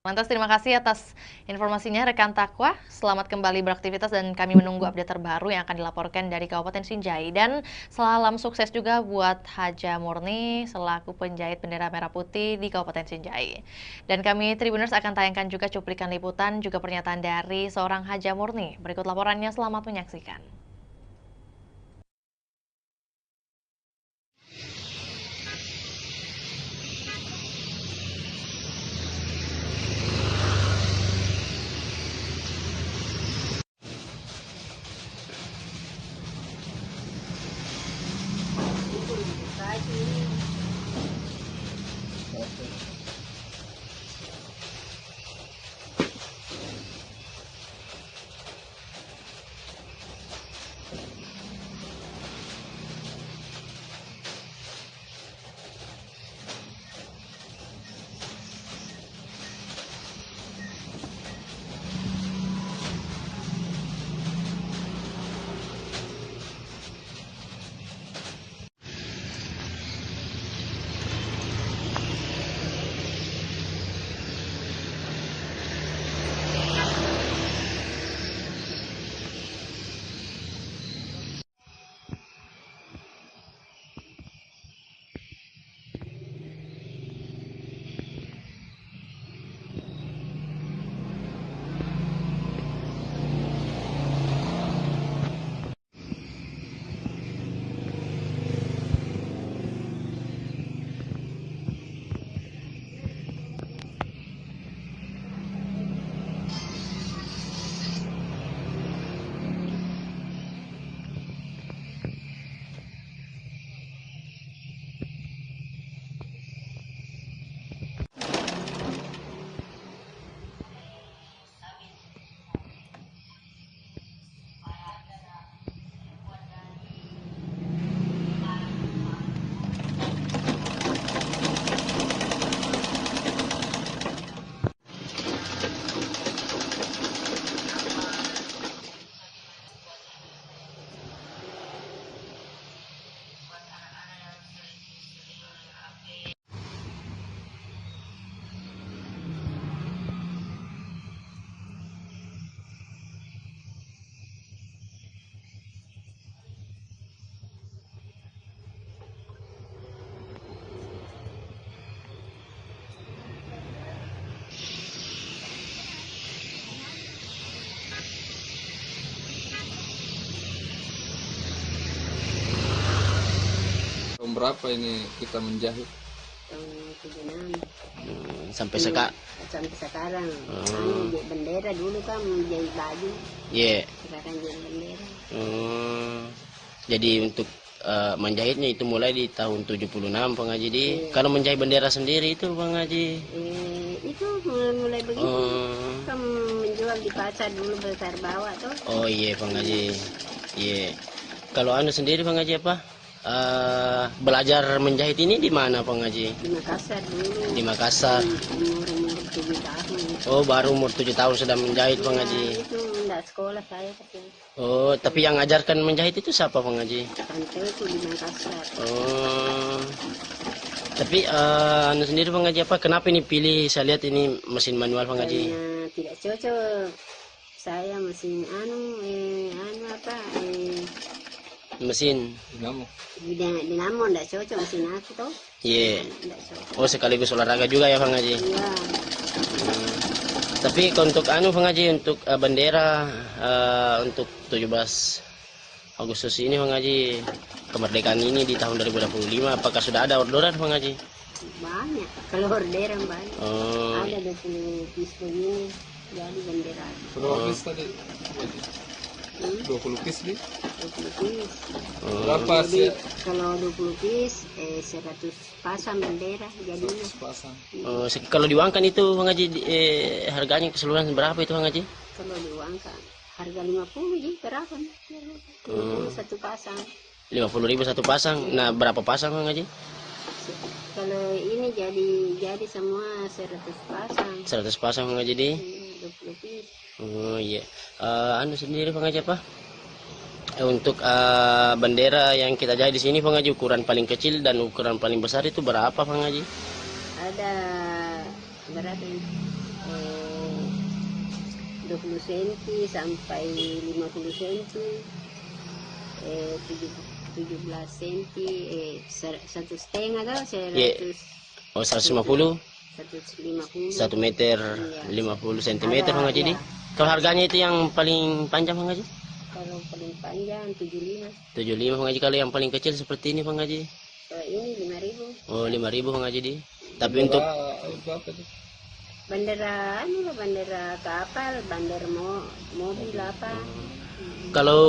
Lantas terima kasih atas informasinya rekan Takwa. Selamat kembali beraktivitas dan kami menunggu update terbaru yang akan dilaporkan dari Kabupaten Sinjai. Dan salam sukses juga buat Haja Murni selaku penjahit bendera merah putih di Kabupaten Sinjai. Dan kami Tribuners akan tayangkan juga cuplikan liputan juga pernyataan dari seorang Haja Murni. Berikut laporannya, selamat menyaksikan. berapa ini kita menjahit? Tahun 76. Sampai sekarang. Sampai sekarang. Bendera dulu kan menjahit baju. Iya. Sekarang jadi bendera. Jadi untuk menjahitnya itu mulai di tahun 76 Bang Haji. Kalau menjahit bendera sendiri itu Bang Haji? Itu mulai begitu. Kan menjual di pasar dulu besar bawah tuh. Oh iya Bang Haji. Iya. Kalau Anda sendiri Bang Haji apa? Belajar menjahit ini di mana Bang Haji? Di Makassar dulu. Di Makassar. Umur 7 tahun. Oh, baru umur 7 tahun sudah menjahit Bang Haji. Itu enggak sekolah saya tapi. Oh, tapi yang ngajarkan menjahit itu siapa Bang Haji? Tanteku di Makassar. Oh. Tapi Anda sendiri Bang Haji apa? Kenapa ini pilih? Saya lihat ini mesin manual Bang Haji. Karena tidak cocok. Saya mesin mesin dinamo enggak cocok mesin aku tuh. Iya. Oh, sekaligus olahraga juga ya Bang Haji. Iya. Tapi untuk Bang Haji, untuk bendera untuk 17 Agustus ini Bang Haji, kemerdekaan ini di tahun 2025, apakah sudah ada orderan Bang Haji? Banyak, kalau orderan banyak. Oh. Ada 20 piece begini, jadi bendera. Berapa piece tadi? 20 piece nih? 20 piece. Berapa sih? Kalau 20 piece 100 pasang bendera jadinya. 100 pasang. Kalau diuangkan itu Bang Haji, harganya keseluruhan berapa itu Bang Haji? Kalau diuangkan harga 50 jadi berapa nih? Satu pasang. 50.000 satu pasang. Nah, berapa pasang Bang Haji? Kalau ini jadi semua 100 pasang. 100 pasang Bang Haji di? 20 piece. Oh iya. Anu sendiri Bang Haji apa? Untuk bendera yang kita jahit di sini Bang Haji, ukuran paling kecil dan ukuran paling besar itu berapa Bang Haji? Ada berapa ini? 20 cm sampai 50 cm, 17 cm, 1,5 atau 100. Oh, 150? 150. 1 meter 50 cm Bang Haji di? Kalau harganya itu yang paling panjang Bang Haji? Kalau paling panjang 75. 75 Bang Haji. Kalau yang paling kecil seperti ini Bang Haji? Ini 5.000. Oh, 5.000 Bang Haji di. Tapi untuk bendera bendera kapal, bendera mobil apa. Kalau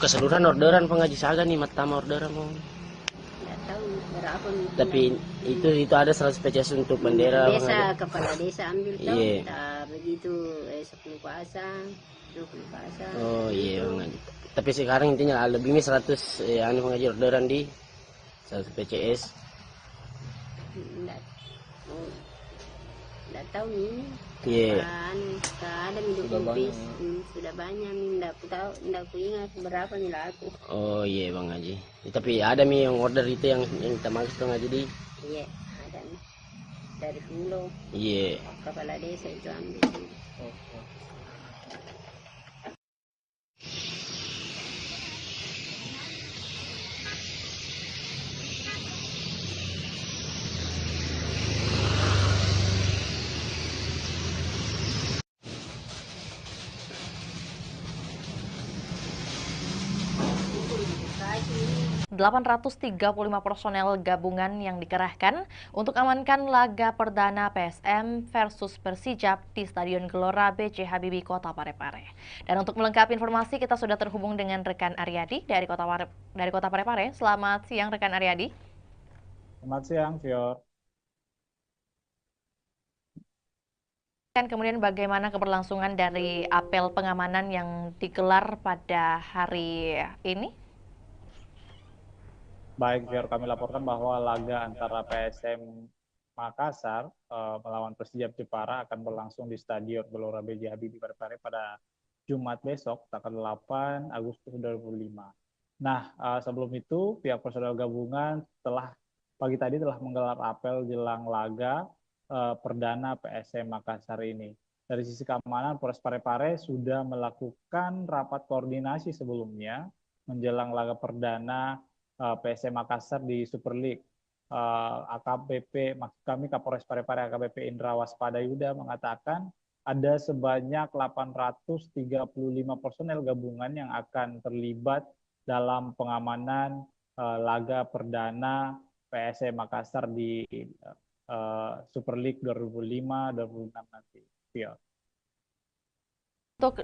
keseluruhan orderan Bang Haji Saga nih, matama orderan Bang. Enggak tahu berapa nih. Tapi itu ada 100 PCS untuk bendera Bang desa, Haji. kepala desa ambil tahu. Iya. Begitu 10 pasang, 20 pasang. Oh iya Bang Haji. Tapi sekarang intinya lebih 100 Bang Haji orderan di 100 PCS. Enggak tahu nih. Iya. Ada 20 piece. Sudah banyak nih, enggak aku ingat berapa nih laku. Oh iya Bang Haji. Tapi ada nih yang order itu yang kita maksud Bang Haji di. Iya, ada nih. Dari Pulau. Iya. Kepala desa itu ambil. lima personel gabungan yang dikerahkan untuk amankan laga perdana PSM versus Persijap di Stadion Gelora B.J. Habibie, Kota Parepare. Dan untuk melengkapi informasi, kita sudah terhubung dengan rekan Aryadi dari Kota Parepare. Selamat siang rekan Aryadi. Selamat siang, Fior. Kemudian bagaimana keberlangsungan dari apel pengamanan yang digelar pada hari ini? Baik, Fior, kami laporkan bahwa laga antara PSM Makassar melawan Persijap Jepara akan berlangsung di Stadion Gelora B.J. Habibie Parepare pada Jumat besok, tanggal 8 Agustus 2025. Nah, sebelum itu, pihak personel gabungan pagi tadi telah menggelar apel jelang laga perdana PSM Makassar ini. Dari sisi keamanan, Polres Parepare sudah melakukan rapat koordinasi sebelumnya menjelang laga perdana PSM Makassar di Super League. AKBP, maksud kami Kapolres Parepare AKBP Indra Waspadayuda mengatakan ada sebanyak 835 personel gabungan yang akan terlibat dalam pengamanan laga perdana PSM Makassar di Super League 2005-2006 nanti. Ya. Untuk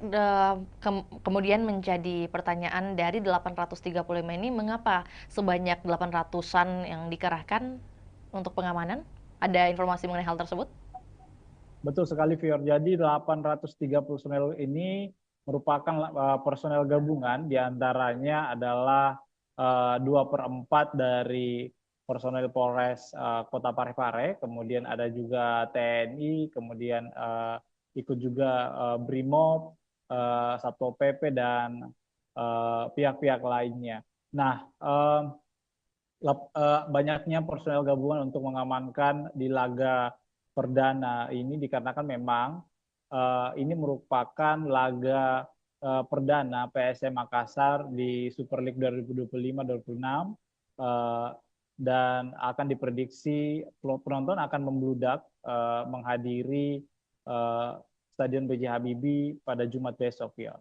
kemudian menjadi pertanyaan dari 835 ini, mengapa sebanyak 800-an yang dikerahkan untuk pengamanan? Ada informasi mengenai hal tersebut? Betul sekali, Fior. Jadi 830 personel ini merupakan personel gabungan, diantaranya adalah 2/4 dari personel Polres Kota Parepare, kemudian ada juga TNI, kemudian ikut juga Brimob, Satpol PP, dan pihak-pihak lainnya. Nah, banyaknya personel gabungan untuk mengamankan di laga perdana ini dikarenakan memang ini merupakan laga perdana PSM Makassar di Super League 2025-2026 dan akan diprediksi penonton akan membludak menghadiri Stadion B.J. Habibie pada Jumat besok, ya.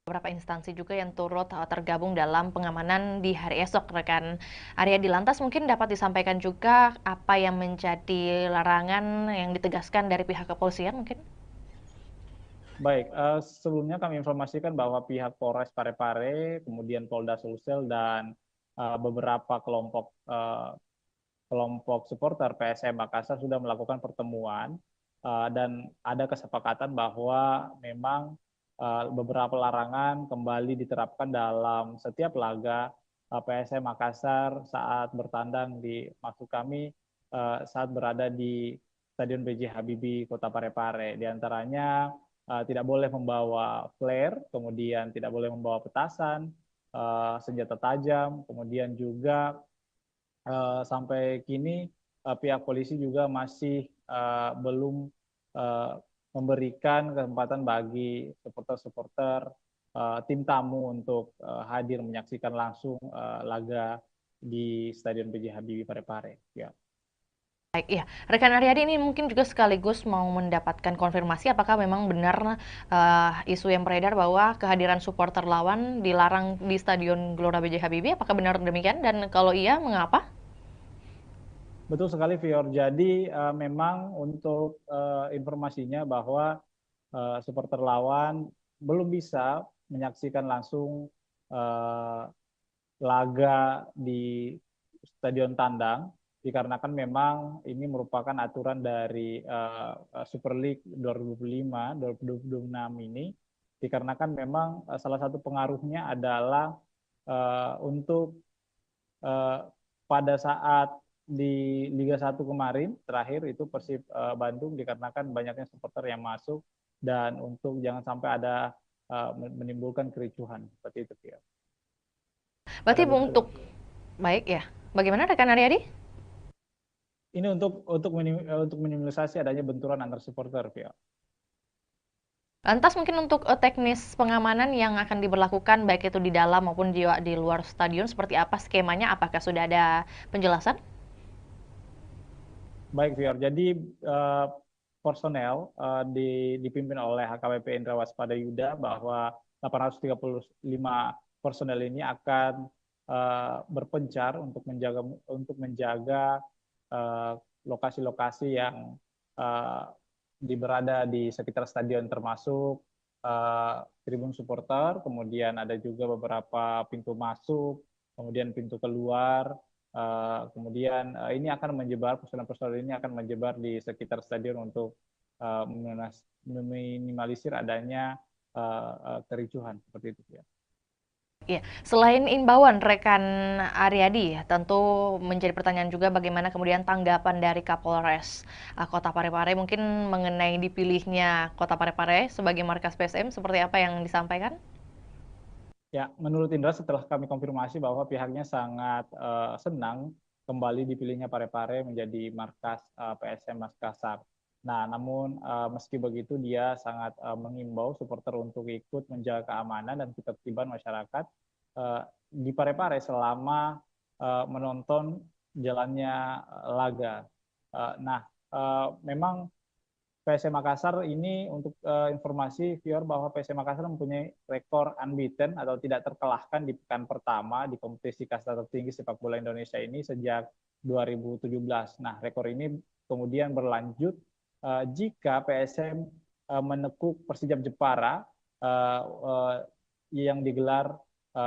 Beberapa instansi juga yang turut tergabung dalam pengamanan di hari esok, rekan Aryadi. Lantas mungkin dapat disampaikan juga apa yang menjadi larangan yang ditegaskan dari pihak kepolisian mungkin? Baik, sebelumnya kami informasikan bahwa pihak Polres Parepare, kemudian Polda Sulsel, dan beberapa kelompok supporter PSM Makassar sudah melakukan pertemuan dan ada kesepakatan bahwa memang beberapa larangan kembali diterapkan dalam setiap laga PSM Makassar saat bertandang maksud kami saat berada di Stadion B.J. Habibie Kota Parepare. Di antaranya tidak boleh membawa flare, kemudian tidak boleh membawa petasan, senjata tajam, kemudian juga sampai kini pihak polisi juga masih belum memberikan kesempatan bagi supporter-supporter tim tamu untuk hadir menyaksikan langsung laga di Stadion B.J. Habibie Parepare. Ya. Baik, ya. Rekan Aryadi ini mungkin juga sekaligus mau mendapatkan konfirmasi apakah memang benar isu yang beredar bahwa kehadiran supporter lawan dilarang di Stadion Gelora B.J. Habibie. Apakah benar demikian? Dan kalau iya, mengapa? Betul sekali, Fior. Jadi memang untuk informasinya bahwa supporter lawan belum bisa menyaksikan langsung laga di Stadion Tandang, dikarenakan memang ini merupakan aturan dari Super League 2005-2026 ini, dikarenakan memang salah satu pengaruhnya adalah untuk pada saat di Liga 1 kemarin terakhir itu Persib Bandung, dikarenakan banyaknya supporter yang masuk dan untuk jangan sampai ada menimbulkan kericuhan seperti itu, ya. Berarti untuk baik ya. Bagaimana rekan Aryadi? Ini untuk minimalisasi adanya benturan antar supporter, ya. Lantas mungkin untuk teknis pengamanan yang akan diberlakukan baik itu di dalam maupun di luar stadion seperti apa skemanya? Apakah sudah ada penjelasan? Baik, Fior. Jadi personel dipimpin oleh HKBP Indra Waspada Yuda bahwa 835 personel ini akan berpencar untuk menjaga lokasi-lokasi yang berada di sekitar stadion, termasuk tribun supporter, kemudian ada juga beberapa pintu masuk, kemudian pintu keluar. Kemudian ini akan menyebar, personel-personel ini akan menyebar di sekitar stadion untuk meminimalisir adanya kericuhan seperti itu, ya. Ya, selain imbauan rekan Aryadi, tentu menjadi pertanyaan juga bagaimana kemudian tanggapan dari Kapolres Kota Parepare mungkin mengenai dipilihnya Kota Parepare sebagai markas PSM, seperti apa yang disampaikan? Ya, menurut Indra setelah kami konfirmasi bahwa pihaknya sangat senang kembali dipilihnya Parepare menjadi markas PSM Makassar. Nah, namun meski begitu dia sangat mengimbau supporter untuk ikut menjaga keamanan dan ketertiban masyarakat di Parepare selama menonton jalannya laga. Nah, memang PSM Makassar ini untuk informasi viewer bahwa PSM Makassar mempunyai rekor unbeaten atau tidak terkalahkan di pekan pertama di kompetisi kasta tertinggi sepak bola Indonesia ini sejak 2017. Nah, rekor ini kemudian berlanjut jika PSM menekuk Persijap Jepara yang digelar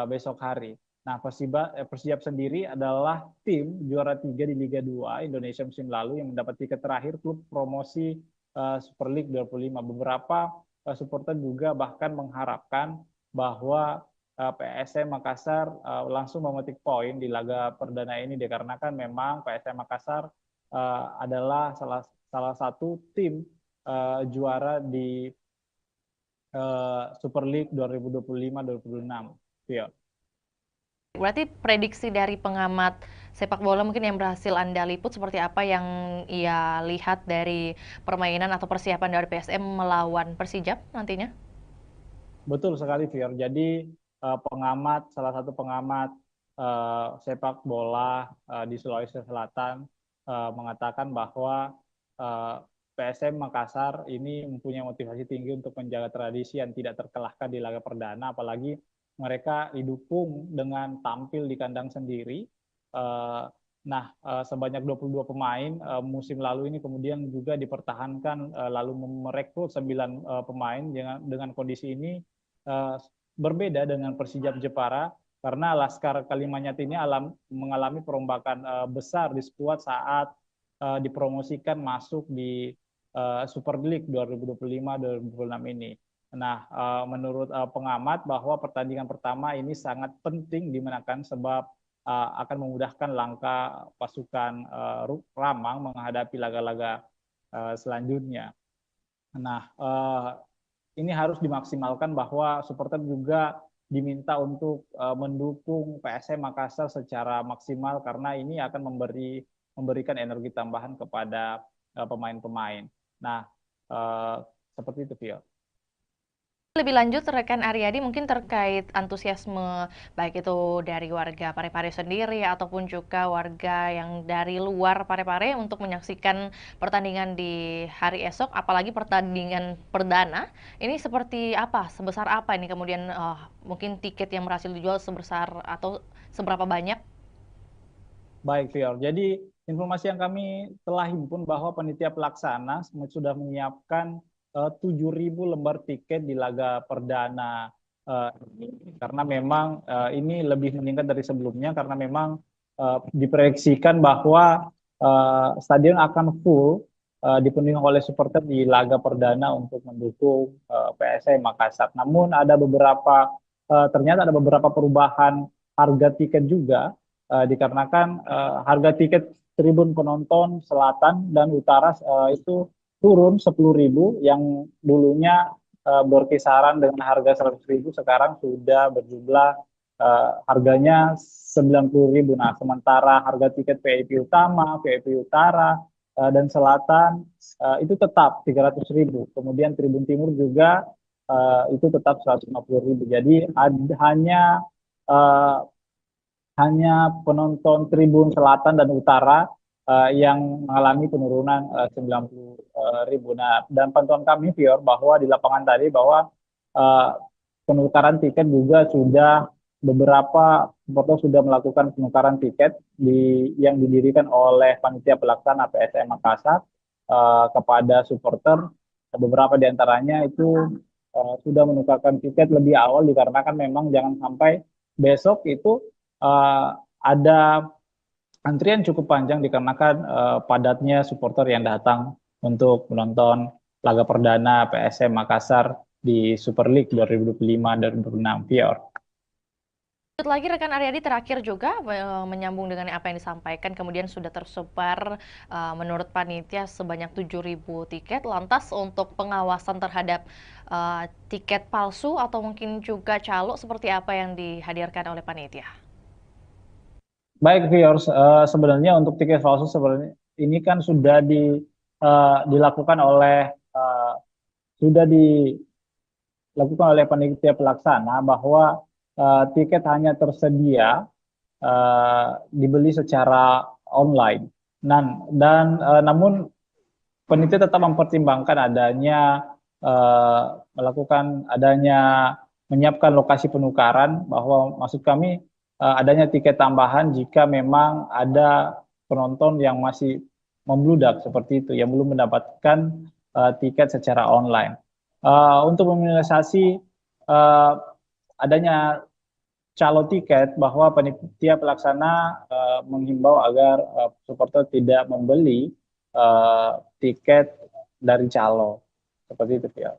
besok hari. Nah, Persijap sendiri adalah tim juara 3 di Liga 2 Indonesia musim lalu yang mendapat tiket terakhir klub promosi Super League 25. Beberapa supporter juga bahkan mengharapkan bahwa PSM Makassar langsung memetik poin di laga perdana ini dikarenakan memang PSM Makassar adalah salah satu tim juara di Super League 2025-2026. Iya. Berarti prediksi dari pengamat sepak bola mungkin yang berhasil Anda liput seperti apa yang ia lihat dari permainan atau persiapan dari PSM melawan Persijap nantinya? Betul sekali, Fior. Jadi salah satu pengamat sepak bola di Sulawesi Selatan mengatakan bahwa PSM Makassar ini mempunyai motivasi tinggi untuk menjaga tradisi yang tidak terkalahkan di laga perdana, apalagi mereka didukung dengan tampil di kandang sendiri. Sebanyak 22 pemain musim lalu ini kemudian juga dipertahankan lalu merekrut 9 pemain dengan kondisi ini berbeda dengan Persijap Jepara karena Laskar Kalimanyat ini mengalami perombakan besar di skuad saat dipromosikan masuk di Super League 2025-2026 ini. Nah, menurut pengamat bahwa pertandingan pertama ini sangat penting dimenangkan sebab akan memudahkan langkah pasukan Ramang menghadapi laga-laga selanjutnya. Nah, ini harus dimaksimalkan bahwa supporter juga diminta untuk mendukung PSM Makassar secara maksimal karena ini akan memberikan energi tambahan kepada pemain-pemain. Nah, seperti itu, Vio. Lebih lanjut, rekan Aryadi mungkin terkait antusiasme baik itu dari warga Parepare sendiri ataupun juga warga yang dari luar Parepare untuk menyaksikan pertandingan di hari esok, apalagi pertandingan perdana. Ini seperti apa? Sebesar apa ini kemudian mungkin tiket yang berhasil dijual sebesar atau seberapa banyak? Baik, Fior. Jadi informasi yang kami telah himpun bahwa panitia pelaksana sudah menyiapkan 7.000 lembar tiket di laga perdana karena memang ini lebih meningkat dari sebelumnya karena memang diproyeksikan bahwa stadion akan full dipenuhi oleh supporter di laga perdana untuk mendukung PSM Makassar. Namun ternyata ada beberapa perubahan harga tiket juga dikarenakan harga tiket tribun penonton selatan dan utara itu turun 10.000 yang dulunya berkisaran dengan harga 100.000 sekarang sudah berjumlah harganya 90.000. Nah, sementara harga tiket VIP utama, VIP utara dan selatan itu tetap 300.000. Kemudian tribun timur juga itu tetap 150.000. Jadi hanya penonton tribun selatan dan utara yang mengalami penurunan 90.000. Nah, dan pantauan kami, Fior, bahwa di lapangan tadi bahwa penukaran tiket juga sudah beberapa supporter sudah melakukan penukaran tiket yang didirikan oleh panitia pelaksana PSM Makassar kepada supporter. Beberapa di antaranya itu sudah menukarkan tiket lebih awal dikarenakan memang jangan sampai besok itu ada antrian cukup panjang dikarenakan padatnya supporter yang datang untuk menonton laga perdana PSM Makassar di Super League 2025-2026. Fior. Lagi rekan Aryadi terakhir juga menyambung dengan apa yang disampaikan, kemudian sudah tersebar menurut panitia sebanyak 7.000 tiket. Lantas untuk pengawasan terhadap tiket palsu atau mungkin juga calo seperti apa yang dihadirkan oleh panitia? Baik, Fior, sebenarnya untuk tiket palsu sebenarnya ini kan sudah dilakukan oleh panitia pelaksana bahwa tiket hanya tersedia dibeli secara online. Namun penitia tetap mempertimbangkan adanya menyiapkan lokasi penukaran, bahwa maksud kami adanya tiket tambahan jika memang ada penonton yang masih membludak seperti itu, yang belum mendapatkan tiket secara online. Untuk meminimalisasi adanya calo tiket, bahwa panitia pelaksana menghimbau agar supporter tidak membeli tiket dari calo, seperti itu ya.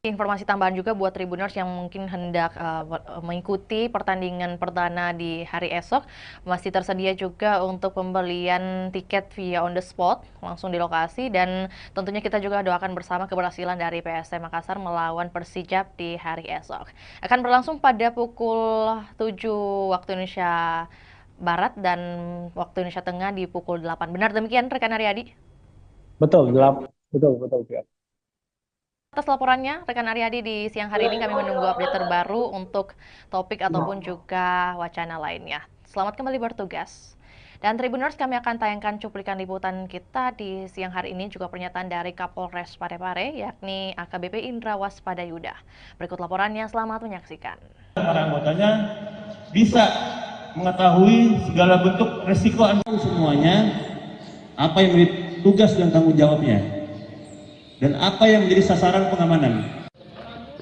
Informasi tambahan juga buat Tribuners yang mungkin hendak mengikuti pertandingan perdana di hari esok, masih tersedia juga untuk pembelian tiket via on the spot, langsung di lokasi, dan tentunya kita juga doakan bersama keberhasilan dari PSM Makassar melawan Persijap di hari esok. Akan berlangsung pada pukul 7 waktu Indonesia Barat dan waktu Indonesia Tengah di pukul 8. Benar demikian rekan Aryadi? Betul, betul. Atas laporannya, rekan Aryadi, di siang hari ini kami menunggu update terbaru untuk topik ataupun juga wacana lainnya. Selamat kembali bertugas. Dan Tribuners, kami akan tayangkan cuplikan liputan kita di siang hari ini, juga pernyataan dari Kapolres Parepare, yakni AKBP Indra Waspadayuda. Berikut laporannya, selamat menyaksikan. Para anggotanya bisa mengetahui segala bentuk resiko semuanya, apa yang menjadi tugas dan tanggung jawabnya, dan apa yang menjadi sasaran pengamanan.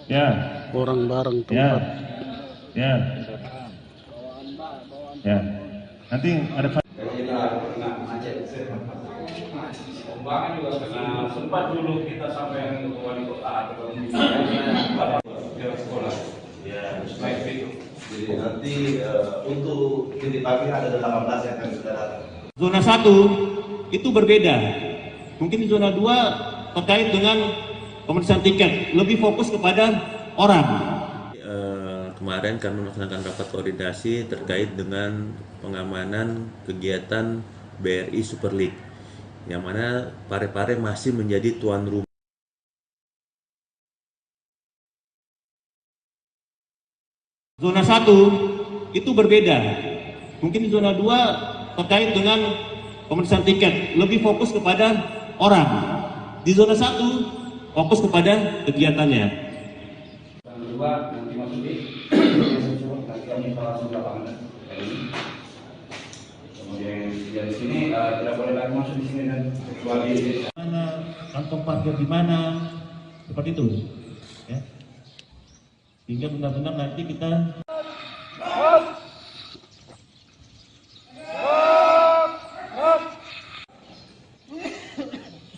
Ya. Orang bareng tempat. Ya. Nanti ada Pembangunan juga karena sempat dulu kita sampai ke wali kota atau sekolah. Ya, baik itu. Jadi nanti untuk titik parkir ada 18 yang akan sudah datang. Zona 1 itu berbeda. Mungkin di zona 2 terkait dengan pemeriksaan tiket, lebih fokus kepada orang. Kemarin kami melaksanakan rapat koordinasi terkait dengan pengamanan kegiatan BRI Super League, yang mana Parepare masih menjadi tuan rumah. Zona 1 itu berbeda. Mungkin di zona 2 terkait dengan pemeriksaan tiket, lebih fokus kepada orang. Di zona 1 fokus kepada kegiatannya. Yang kedua, nanti masuk di nanti kami langsung ke lapangan ini. Kemudian di sini tidak boleh lagi masuk di sini dan kecuali mana kantong parkir di mana, seperti itu. Ya. Sehingga benar-benar nanti kita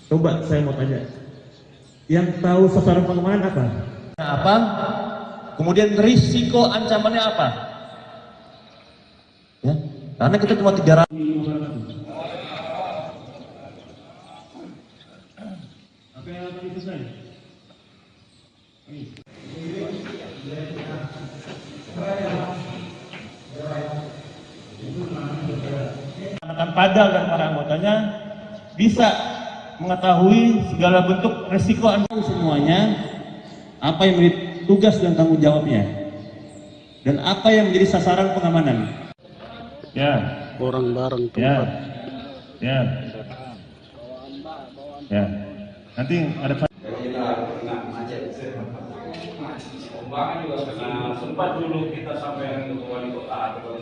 coba saya mau tanya, yang tahu sasaran pengamanan apa? Apa? Kemudian risiko ancamannya apa? Ya, karena kita cuma 300. Apa yang akan selesai? Akan padal dan para anggotanya bisa mengetahui segala bentuk resiko semuanya, apa yang menjadi tugas dan tanggung jawabnya, dan apa yang menjadi sasaran pengamanan. Ya. Orang bareng tempat. Ya. Nanti ada pembangunan juga karena sempat dulu kita sampai ke wali kota atau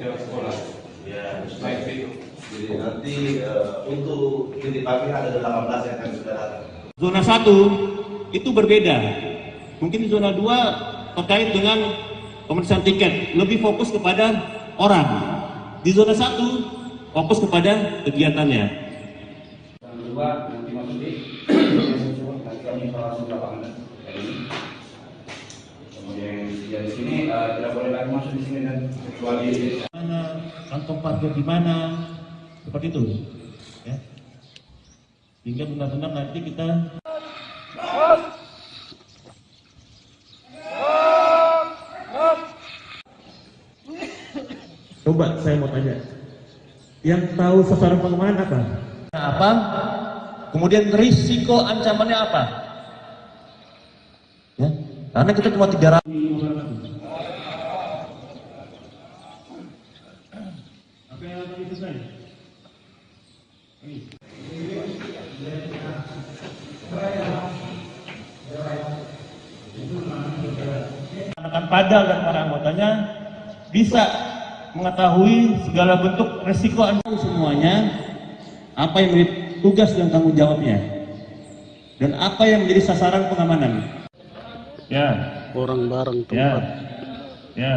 sekolah. Ya, baik itu. Jadi nanti untuk titik parkir ada 18 yang akan sudah datang. Zona 1 itu berbeda. Mungkin di zona 2 terkait dengan pemeriksaan tiket, lebih fokus kepada orang. Di zona 1 fokus kepada kegiatannya. Yang kedua, nanti masuk di nanti kami langsung ke lapangan ini. Kemudian di sini tidak boleh lagi masuk di sini dan kecuali mana kantong parkir di mana, seperti itu. Ya. Sehingga benar-benar nanti kita coba saya mau tanya, yang tahu sasaran pengamanan apa? Apa? Kemudian risiko ancamannya apa? Ya, karena kita cuma 300. Apa yang akan selesai? Padal dan para anggotanya bisa mengetahui segala bentuk resiko semuanya, apa yang menjadi tugas dan tanggung jawabnya, dan apa yang menjadi sasaran pengamanan. Ya. Orang barang Ya. tempat. Ya.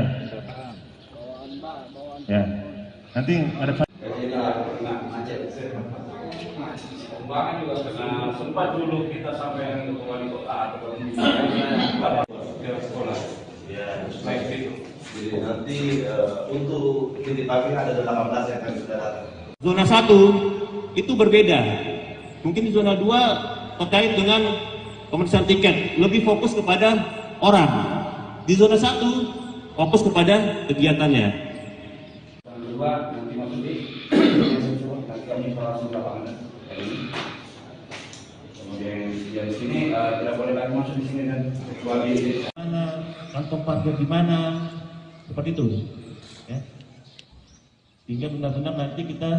Ya. Nanti ada Kembangan juga karena sempat dulu kita sampai ke wali kota atau ke sekolah. Ya, jadi nanti untuk titik pagi ada 18 yang akan sudah datang. Zona 1 itu berbeda. Mungkin zona 2 terkait dengan pemeriksaan tiket, lebih fokus kepada orang. Di zona 1 fokus kepada kegiatannya. Yang kedua nanti masuk di nanti kami langsung ke lapangan. Kemudian yang di sini tidak boleh lagi masuk di sini dan kecuali Mana kantong parkir di mana, seperti itu. Ya. Sehingga benar-benar nanti kita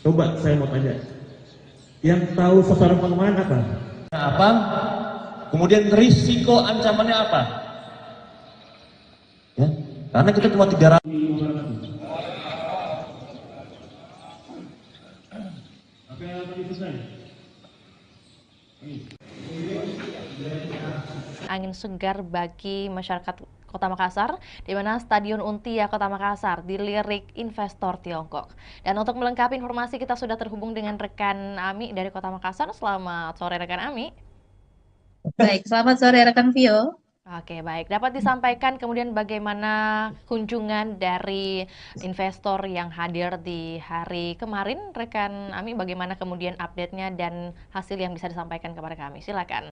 coba saya mau tanya, yang tahu sasaran pengamanan apa? Apa? Kemudian risiko ancamannya apa? Ya, karena kita cuma 300. Apa yang tadi selesai? Angin segar bagi masyarakat Kota Makassar, di mana Stadion Untia Kota Makassar dilirik investor Tiongkok. Dan untuk melengkapi informasi, kita sudah terhubung dengan rekan Ami dari Kota Makassar. Selamat sore rekan Ami. Baik, selamat sore rekan Vio. Oke, baik. Dapat disampaikan kemudian bagaimana kunjungan dari investor yang hadir di hari kemarin, rekan Ami, bagaimana kemudian update-nya dan hasil yang bisa disampaikan kepada kami. Silakan.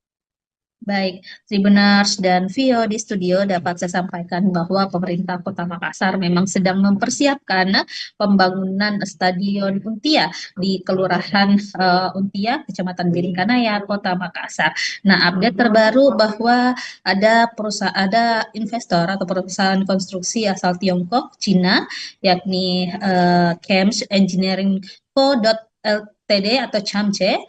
Baik, Tribuners dan Vio di studio dapat saya sampaikan bahwa pemerintah Kota Makassar memang sedang mempersiapkan pembangunan Stadion Untia di Kelurahan Untia, Kecamatan Biringkanaya, Kota Makassar. Nah, update terbaru bahwa ada investor atau perusahaan konstruksi asal Tiongkok, Cina, yakni Chems Engineering Co. Ltd atau CHAMCE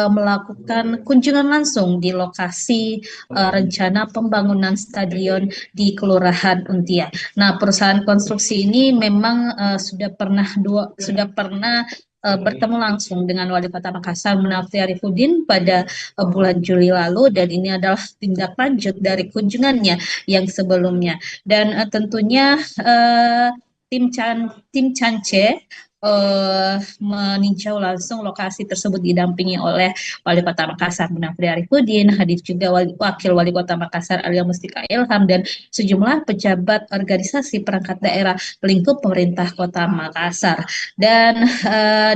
melakukan kunjungan langsung di lokasi rencana pembangunan stadion di Kelurahan Untia. Nah, perusahaan konstruksi ini memang sudah pernah bertemu langsung dengan Wali Kota Makassar Munafri Arifudin pada bulan Juli lalu, dan ini adalah tindak lanjut dari kunjungannya yang sebelumnya. Dan tentunya tim CHAMCE meninjau langsung lokasi tersebut didampingi oleh Wali Kota Makassar Munafri Arifudin, hadir juga Wakil Wali Kota Makassar Alia Mustika Ilham, dan sejumlah pejabat organisasi perangkat daerah lingkup pemerintah Kota Makassar. Dan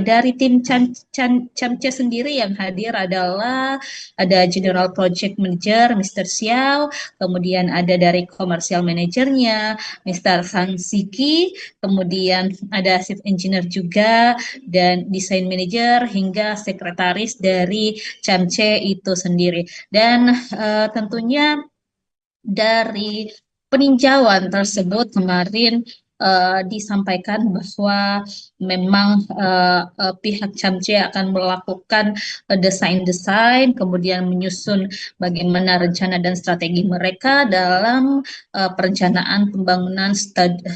dari tim CHAMCE sendiri yang hadir adalah ada General Project Manager Mr. Xiao, kemudian ada dari Commercial Managernya Mr. Sang Siki, kemudian ada Chief Engineer juga, dan desain manager hingga sekretaris dari CHAMCE itu sendiri. Dan tentunya dari peninjauan tersebut kemarin disampaikan bahwa memang pihak CHAMCE akan melakukan desain, kemudian menyusun bagaimana rencana dan strategi mereka dalam perencanaan pembangunan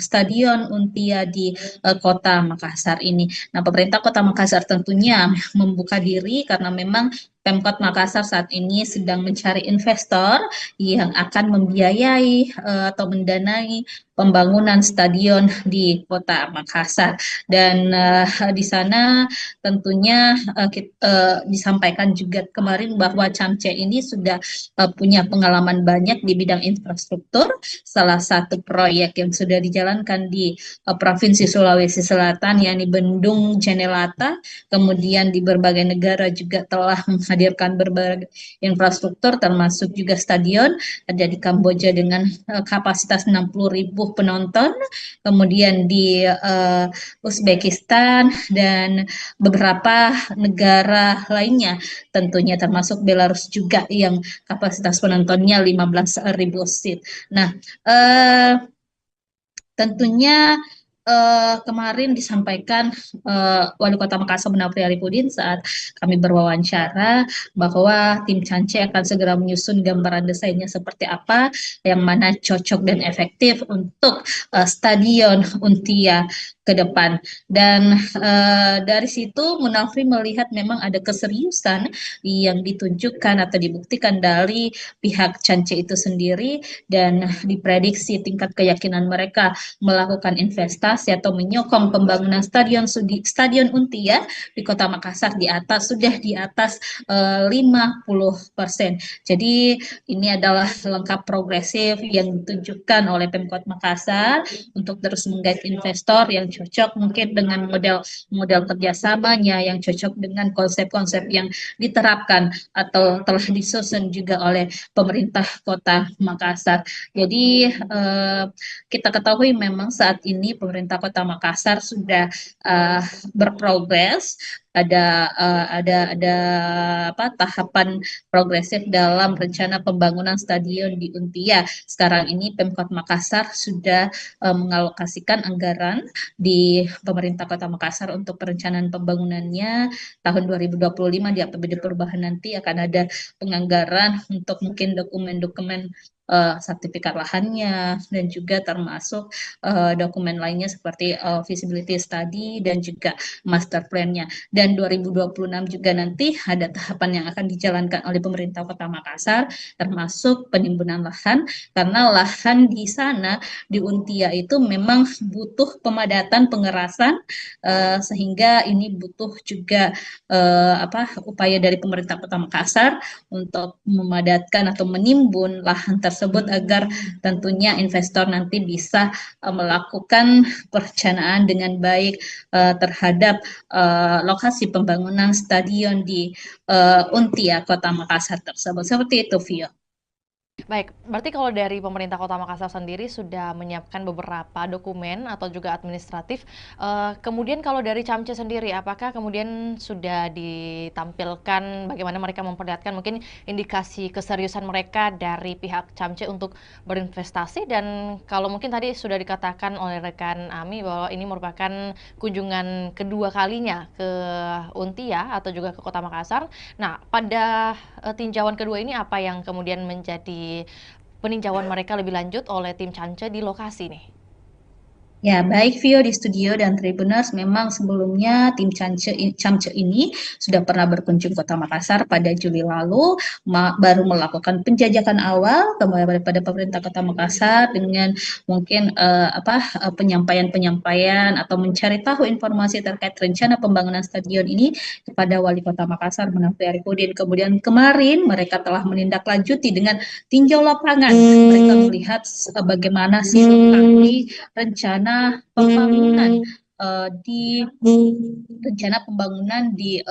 Stadion Untia di Kota Makassar ini. Nah, pemerintah Kota Makassar tentunya membuka diri karena memang Pemkot Makassar saat ini sedang mencari investor yang akan membiayai atau mendanai pembangunan stadion di Kota Makassar. Dan di sana tentunya disampaikan juga kemarin bahwa CHAMCE ini sudah punya pengalaman banyak di bidang infrastruktur. Salah satu proyek yang sudah dijalankan di Provinsi Sulawesi Selatan yakni Bendung Jenelata, kemudian di berbagai negara juga telah menghadirkan berbagai infrastruktur termasuk juga stadion. Ada di Kamboja dengan kapasitas 60.000 penonton, kemudian di Uzbekistan dan beberapa negara lainnya tentunya termasuk Belarus juga yang kapasitas penontonnya 15.000 seat. Nah, tentunya kemarin disampaikan Wali Kota Makassar Munafri Arifudin saat kami berwawancara bahwa tim Cance akan segera menyusun gambaran desainnya seperti apa yang mana cocok dan efektif untuk Stadion Untia ke depan. Dan dari situ Munafri melihat memang ada keseriusan yang ditunjukkan atau dibuktikan dari pihak Cance itu sendiri, dan diprediksi tingkat keyakinan mereka melakukan investasi atau menyokong pembangunan Stadion Untia di Kota Makassar sudah di atas 50%. Jadi ini adalah langkah progresif yang ditunjukkan oleh Pemkot Makassar untuk terus menggait investor yang cocok mungkin dengan model kerjasamanya, yang cocok dengan konsep-konsep yang diterapkan atau telah disusun juga oleh pemerintah Kota Makassar. Jadi kita ketahui memang saat ini pemerintah Kota Makassar sudah berprogres, ada tahapan progresif dalam rencana pembangunan stadion di Untia. Sekarang ini Pemkot Makassar sudah mengalokasikan anggaran di pemerintah Kota Makassar untuk perencanaan pembangunannya tahun 2025. Di APBD perubahan nanti akan ada penganggaran untuk mungkin dokumen-dokumen sertifikat lahannya, dan juga termasuk dokumen lainnya seperti feasibility study dan juga master plan-nya. Dan 2026 juga nanti ada tahapan yang akan dijalankan oleh pemerintah Kota Makassar, termasuk penimbunan lahan, karena lahan di sana di Untia itu memang butuh pemadatan, pengerasan, sehingga ini butuh juga upaya dari pemerintah Kota Makassar untuk memadatkan atau menimbun lahan tersebut agar tentunya investor nanti bisa melakukan perencanaan dengan baik terhadap lokasi pembangunan stadion di Untia Kota Makassar tersebut. Seperti itu, Vio. Baik, berarti kalau dari pemerintah Kota Makassar sendiri sudah menyiapkan beberapa dokumen atau juga administratif. Kemudian kalau dari Camce sendiri, apakah kemudian sudah ditampilkan bagaimana mereka memperlihatkan mungkin indikasi keseriusan mereka dari pihak Camce untuk berinvestasi? Dan kalau mungkin tadi sudah dikatakan oleh rekan Ami bahwa ini merupakan kunjungan kedua kalinya ke Untia atau juga ke Kota Makassar. Nah, pada tinjauan kedua ini apa yang kemudian menjadi peninjauan mereka lebih lanjut oleh tim Cance di lokasi nih? Ya, baik Vio di studio dan Tribuners, memang sebelumnya tim Camce ini sudah pernah berkunjung Kota Makassar pada Juli lalu, baru melakukan penjajakan awal kepada pemerintah Kota Makassar dengan mungkin penyampaian atau mencari tahu informasi terkait rencana pembangunan stadion ini kepada Wali Kota Makassar Munafri Arifudin. Kemudian kemarin mereka telah menindaklanjuti dengan tinjau lapangan. Mereka melihat bagaimana sih lokasi rencana pembangunan di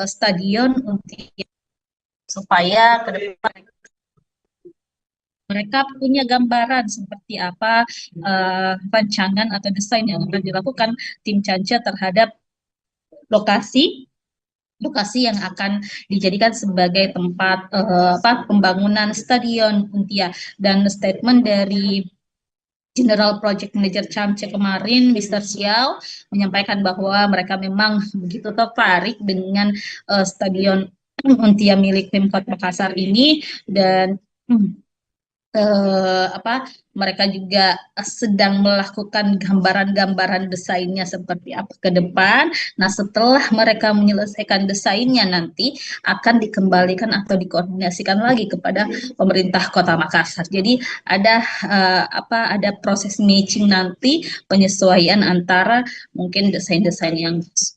stadion Untia, supaya ke depan mereka punya gambaran seperti apa rancangan atau desain yang akan dilakukan tim Cance terhadap lokasi yang akan dijadikan sebagai tempat pembangunan stadion Untia. Dan statement dari General Project Manager Camce kemarin, Mr. Xiao, menyampaikan bahwa mereka memang begitu tertarik dengan stadion Untia milik Pemkot Makassar ini, dan mereka juga sedang melakukan gambaran-gambaran desainnya seperti apa ke depan. Nah, setelah mereka menyelesaikan desainnya nanti akan dikembalikan atau dikoordinasikan lagi kepada pemerintah Kota Makassar. Jadi ada proses matching nanti, penyesuaian antara mungkin desain-desain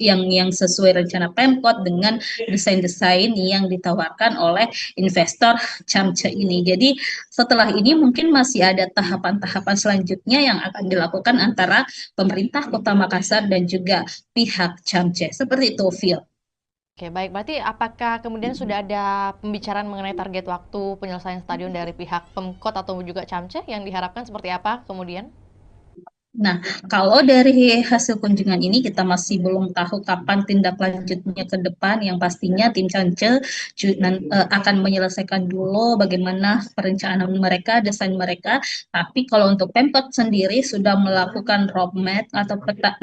yang sesuai rencana Pemkot dengan desain-desain yang ditawarkan oleh investor Camce ini. Jadi setelah ini mungkin masih ada tahapan-tahapan selanjutnya yang akan dilakukan antara pemerintah Kota Makassar dan juga pihak Camce. Seperti itu, Phil. Oke, baik. Berarti apakah kemudian sudah ada pembicaraan mengenai target waktu penyelesaian stadion dari pihak Pemkot atau juga Camce yang diharapkan seperti apa kemudian? Nah, kalau dari hasil kunjungan ini kita masih belum tahu kapan tindak lanjutnya ke depan. Yang pastinya tim Cance akan menyelesaikan dulu bagaimana perencanaan mereka, desain mereka. Tapi kalau untuk Pemkot sendiri sudah melakukan roadmap atau peta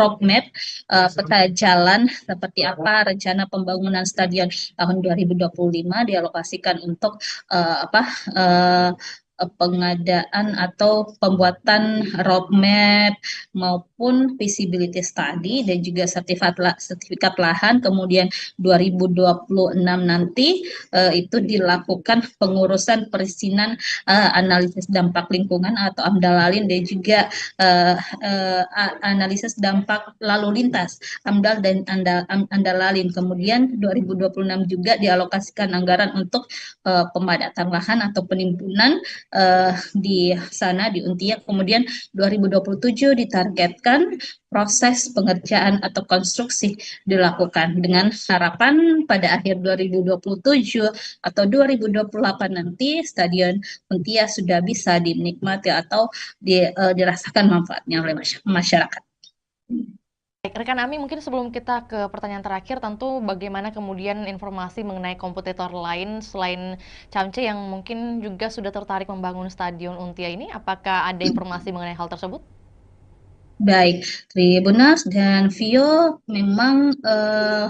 jalan seperti apa rencana pembangunan stadion tahun 2025 dialokasikan untuk pengadaan atau pembuatan roadmap maupun feasibility study dan juga sertifikat lahan. Kemudian 2026 nanti itu dilakukan pengurusan perizinan analisis dampak lingkungan atau AMDALALIN dan juga analisis dampak lalu lintas AMDAL dan AMDALALIN. Kemudian 2026 juga dialokasikan anggaran untuk pemadatan lahan atau penimbunan di sana di Untia. Kemudian 2027 ditargetkan proses pengerjaan atau konstruksi dilakukan dengan harapan pada akhir 2027 atau 2028 nanti Stadion Untia sudah bisa dinikmati atau dirasakan manfaatnya oleh masyarakat. Baik, rekan Ami, mungkin sebelum kita ke pertanyaan terakhir, tentu bagaimana kemudian informasi mengenai kompetitor lain selain Camce yang mungkin juga sudah tertarik membangun Stadion Untia ini, apakah ada informasi mengenai hal tersebut? Baik, Tribuners dan Vio memang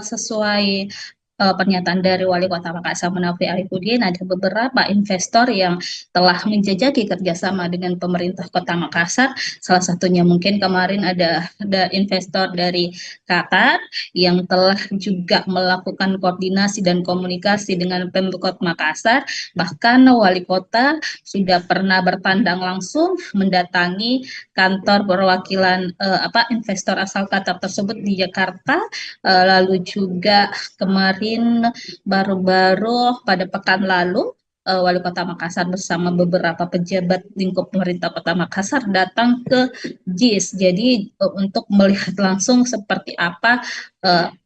sesuai pernyataan dari Wali Kota Makassar Munafri Arifudin, ada beberapa investor yang telah menjajaki kerjasama dengan pemerintah Kota Makassar. Salah satunya mungkin kemarin ada investor dari Qatar yang telah juga melakukan koordinasi dan komunikasi dengan Pemkot Makassar. Bahkan Wali Kota sudah pernah bertandang langsung mendatangi kantor perwakilan investor asal Qatar tersebut di Jakarta. Lalu juga kemarin baru-baru pada pekan lalu Wali Kota Makassar bersama beberapa pejabat lingkup pemerintah Kota Makassar datang ke JIS. Jadi untuk melihat langsung seperti apa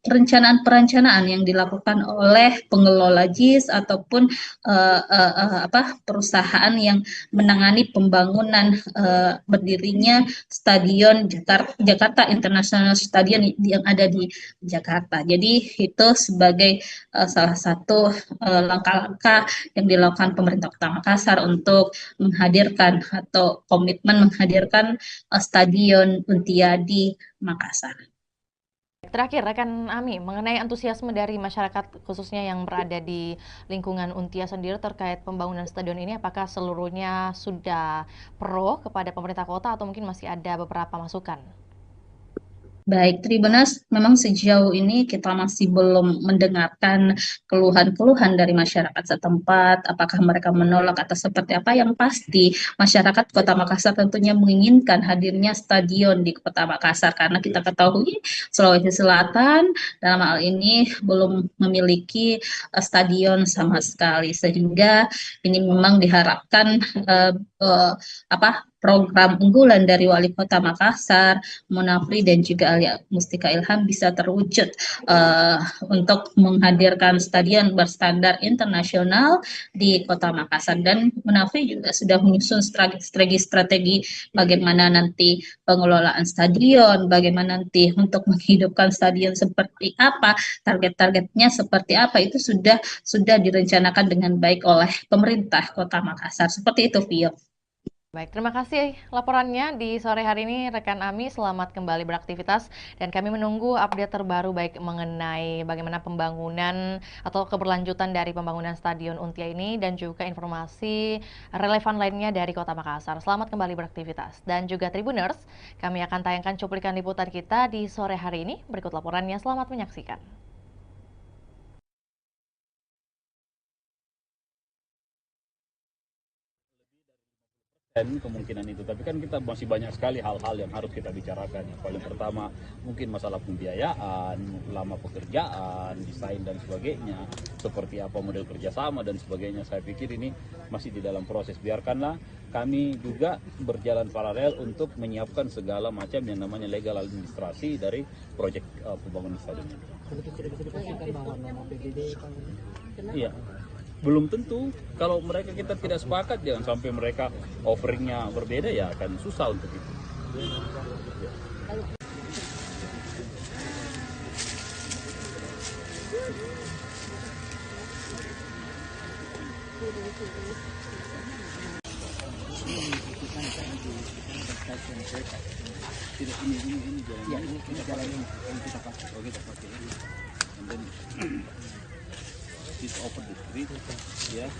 perencanaan yang dilakukan oleh pengelola JIS ataupun perusahaan yang menangani pembangunan berdirinya Stadion Jakarta International Stadion yang ada di Jakarta. Jadi itu sebagai salah satu langkah-langkah yang dilakukan pemerintah Kota Makassar untuk menghadirkan atau komitmen menghadirkan Stadion Untia di Makassar. Terakhir, rekan Ami, mengenai antusiasme dari masyarakat khususnya yang berada di lingkungan Untia sendiri terkait pembangunan stadion ini, apakah seluruhnya sudah pro kepada pemerintah kota atau mungkin masih ada beberapa masukan? Baik, Tribuners, memang sejauh ini kita masih belum mendengarkan keluhan-keluhan dari masyarakat setempat, apakah mereka menolak atau seperti apa. Yang pasti, masyarakat Kota Makassar tentunya menginginkan hadirnya stadion di Kota Makassar, karena kita ketahui Sulawesi Selatan dalam hal ini belum memiliki stadion sama sekali, sehingga ini memang diharapkan program unggulan dari Wali Kota Makassar, Munafri dan juga Alia Mustika Ilham bisa terwujud untuk menghadirkan stadion berstandar internasional di Kota Makassar. Dan Munafri juga sudah menyusun strategi bagaimana nanti pengelolaan stadion, bagaimana nanti untuk menghidupkan stadion seperti apa, target-targetnya seperti apa, itu sudah direncanakan dengan baik oleh pemerintah Kota Makassar. Seperti itu, Vio. Baik, terima kasih laporannya di sore hari ini rekan Ami. Selamat kembali beraktivitas dan kami menunggu update terbaru baik mengenai bagaimana pembangunan atau keberlanjutan dari pembangunan Stadion Untia ini dan juga informasi relevan lainnya dari Kota Makassar. Selamat kembali beraktivitas dan juga Tribuners, kami akan tayangkan cuplikan liputan kita di sore hari ini. Berikut laporannya, selamat menyaksikan. Dan kemungkinan itu, tapi kan kita masih banyak sekali hal-hal yang harus kita bicarakan. Yang paling pertama mungkin masalah pembiayaan, lama pekerjaan, desain dan sebagainya, seperti apa model kerjasama dan sebagainya. Saya pikir ini masih di dalam proses. Biarkanlah kami juga berjalan paralel untuk menyiapkan segala macam yang namanya legal administrasi dari proyek pembangunan stadion ini. Iya. Belum tentu, kalau mereka kita tidak sepakat, jangan sampai mereka offeringnya berbeda, ya akan susah untuk itu. Tidak, ini jalan. Ya, ini jalan yang kita pakai. Oh, kita pakai ini. And then this open the street. Ya,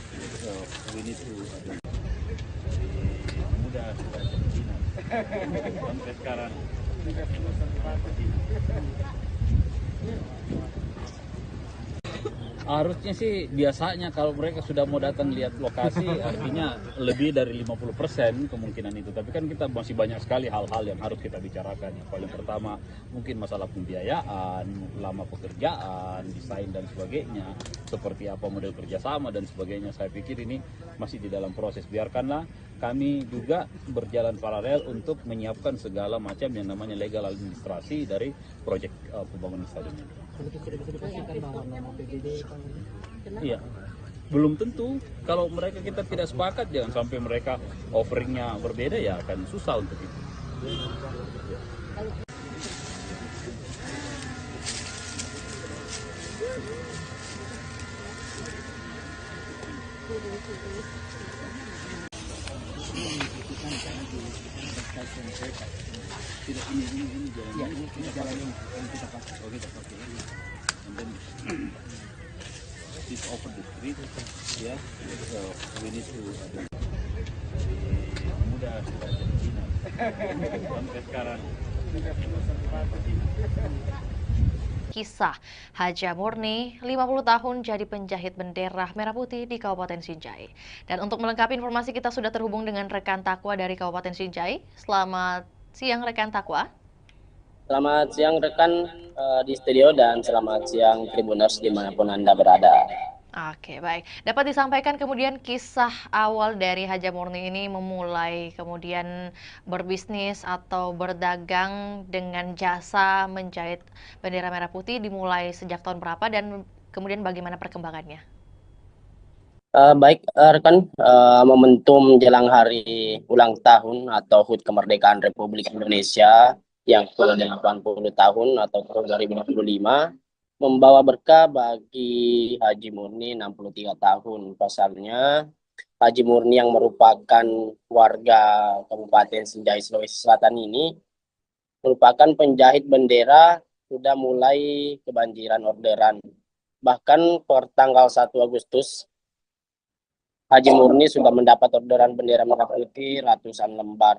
so we need to mudah sampai sekarang. Harusnya sih biasanya kalau mereka sudah mau datang lihat lokasi artinya lebih dari 50% kemungkinan itu. Tapi kan kita masih banyak sekali hal-hal yang harus kita bicarakan. Yang paling pertama mungkin masalah pembiayaan, lama pekerjaan, desain dan sebagainya. Seperti apa model kerjasama dan sebagainya. Saya pikir ini masih di dalam proses. Biarkanlah kami juga berjalan paralel untuk menyiapkan segala macam yang namanya legal administrasi dari proyek pembangunan stadion ini. Iya, belum tentu. Kalau mereka kita tidak sepakat, jangan sampai mereka offeringnya berbeda, ya akan susah untuk itu. Tidak, ini jalan. Ya, ini jalan yang kita pakai. Oh, kita pakai ini. And then this open the street. Ya, so we need to mudah sampai sekarang. Kisah Haja Murni, 50 tahun jadi penjahit bendera merah putih di Kabupaten Sinjai. Dan untuk melengkapi informasi kita sudah terhubung dengan rekan Takwa dari Kabupaten Sinjai. Selamat siang rekan Takwa. Selamat siang rekan di studio dan selamat siang Tribuners dimanapun Anda berada. Oke, baik. Dapat disampaikan kemudian kisah awal dari Haja Murni ini memulai kemudian berbisnis atau berdagang dengan jasa menjahit bendera merah putih dimulai sejak tahun berapa dan kemudian bagaimana perkembangannya? Baik rekan, momentum jelang hari ulang tahun atau HUT kemerdekaan Republik Indonesia yang ke-80 tahun atau tahun 2025 membawa berkah bagi Haji Murni 63 tahun. Pasalnya Haji Murni yang merupakan warga Kabupaten Sinjai Sulawesi Selatan ini merupakan penjahit bendera, sudah mulai kebanjiran orderan. Bahkan per tanggal 1 Agustus Haji Murni sudah mendapat orderan bendera merah putih ratusan lembar.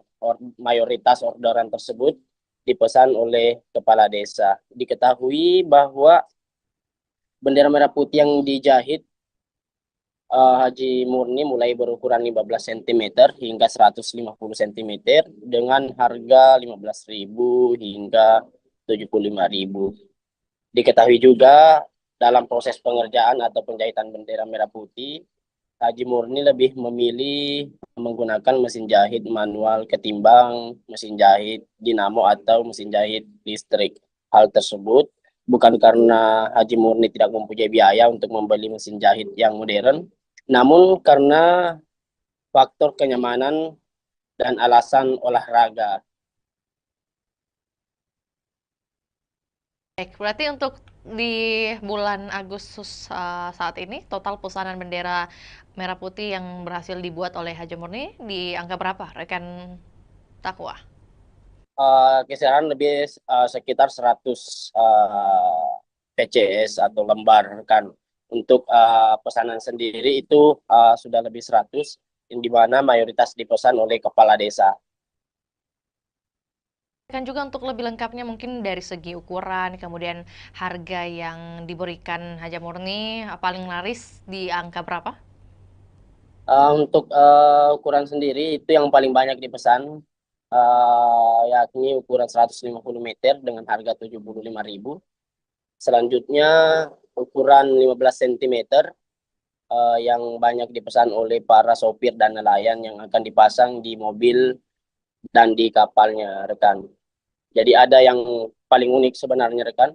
Mayoritas orderan tersebut dipesan oleh kepala desa. Diketahui bahwa bendera merah putih yang dijahit Haji Murni mulai berukuran 15 cm hingga 150 cm dengan harga 15.000 hingga 75.000. Diketahui juga dalam proses pengerjaan atau penjahitan bendera merah putih, Haji Murni lebih memilih menggunakan mesin jahit manual ketimbang mesin jahit dinamo atau mesin jahit listrik. Hal tersebut bukan karena Haji Murni tidak mempunyai biaya untuk membeli mesin jahit yang modern, namun karena faktor kenyamanan dan alasan olahraga. Baik, berarti untuk di bulan Agustus saat ini total pesanan bendera merah putih yang berhasil dibuat oleh Haji Murni di angka berapa rekan Takwa? Kisaran lebih sekitar 100 PCS atau lembar kan. Untuk pesanan sendiri itu sudah lebih 100, di mana mayoritas dipesan oleh kepala desa. Kan juga untuk lebih lengkapnya mungkin dari segi ukuran, kemudian harga yang diberikan Haja Murni paling laris di angka berapa? Untuk ukuran sendiri itu yang paling banyak dipesan, yakni ukuran 150 meter dengan harga 75.000. Selanjutnya ukuran 15 cm yang banyak dipesan oleh para sopir dan nelayan yang akan dipasang di mobil dan di kapalnya rekan. Jadi ada yang paling unik sebenarnya rekan,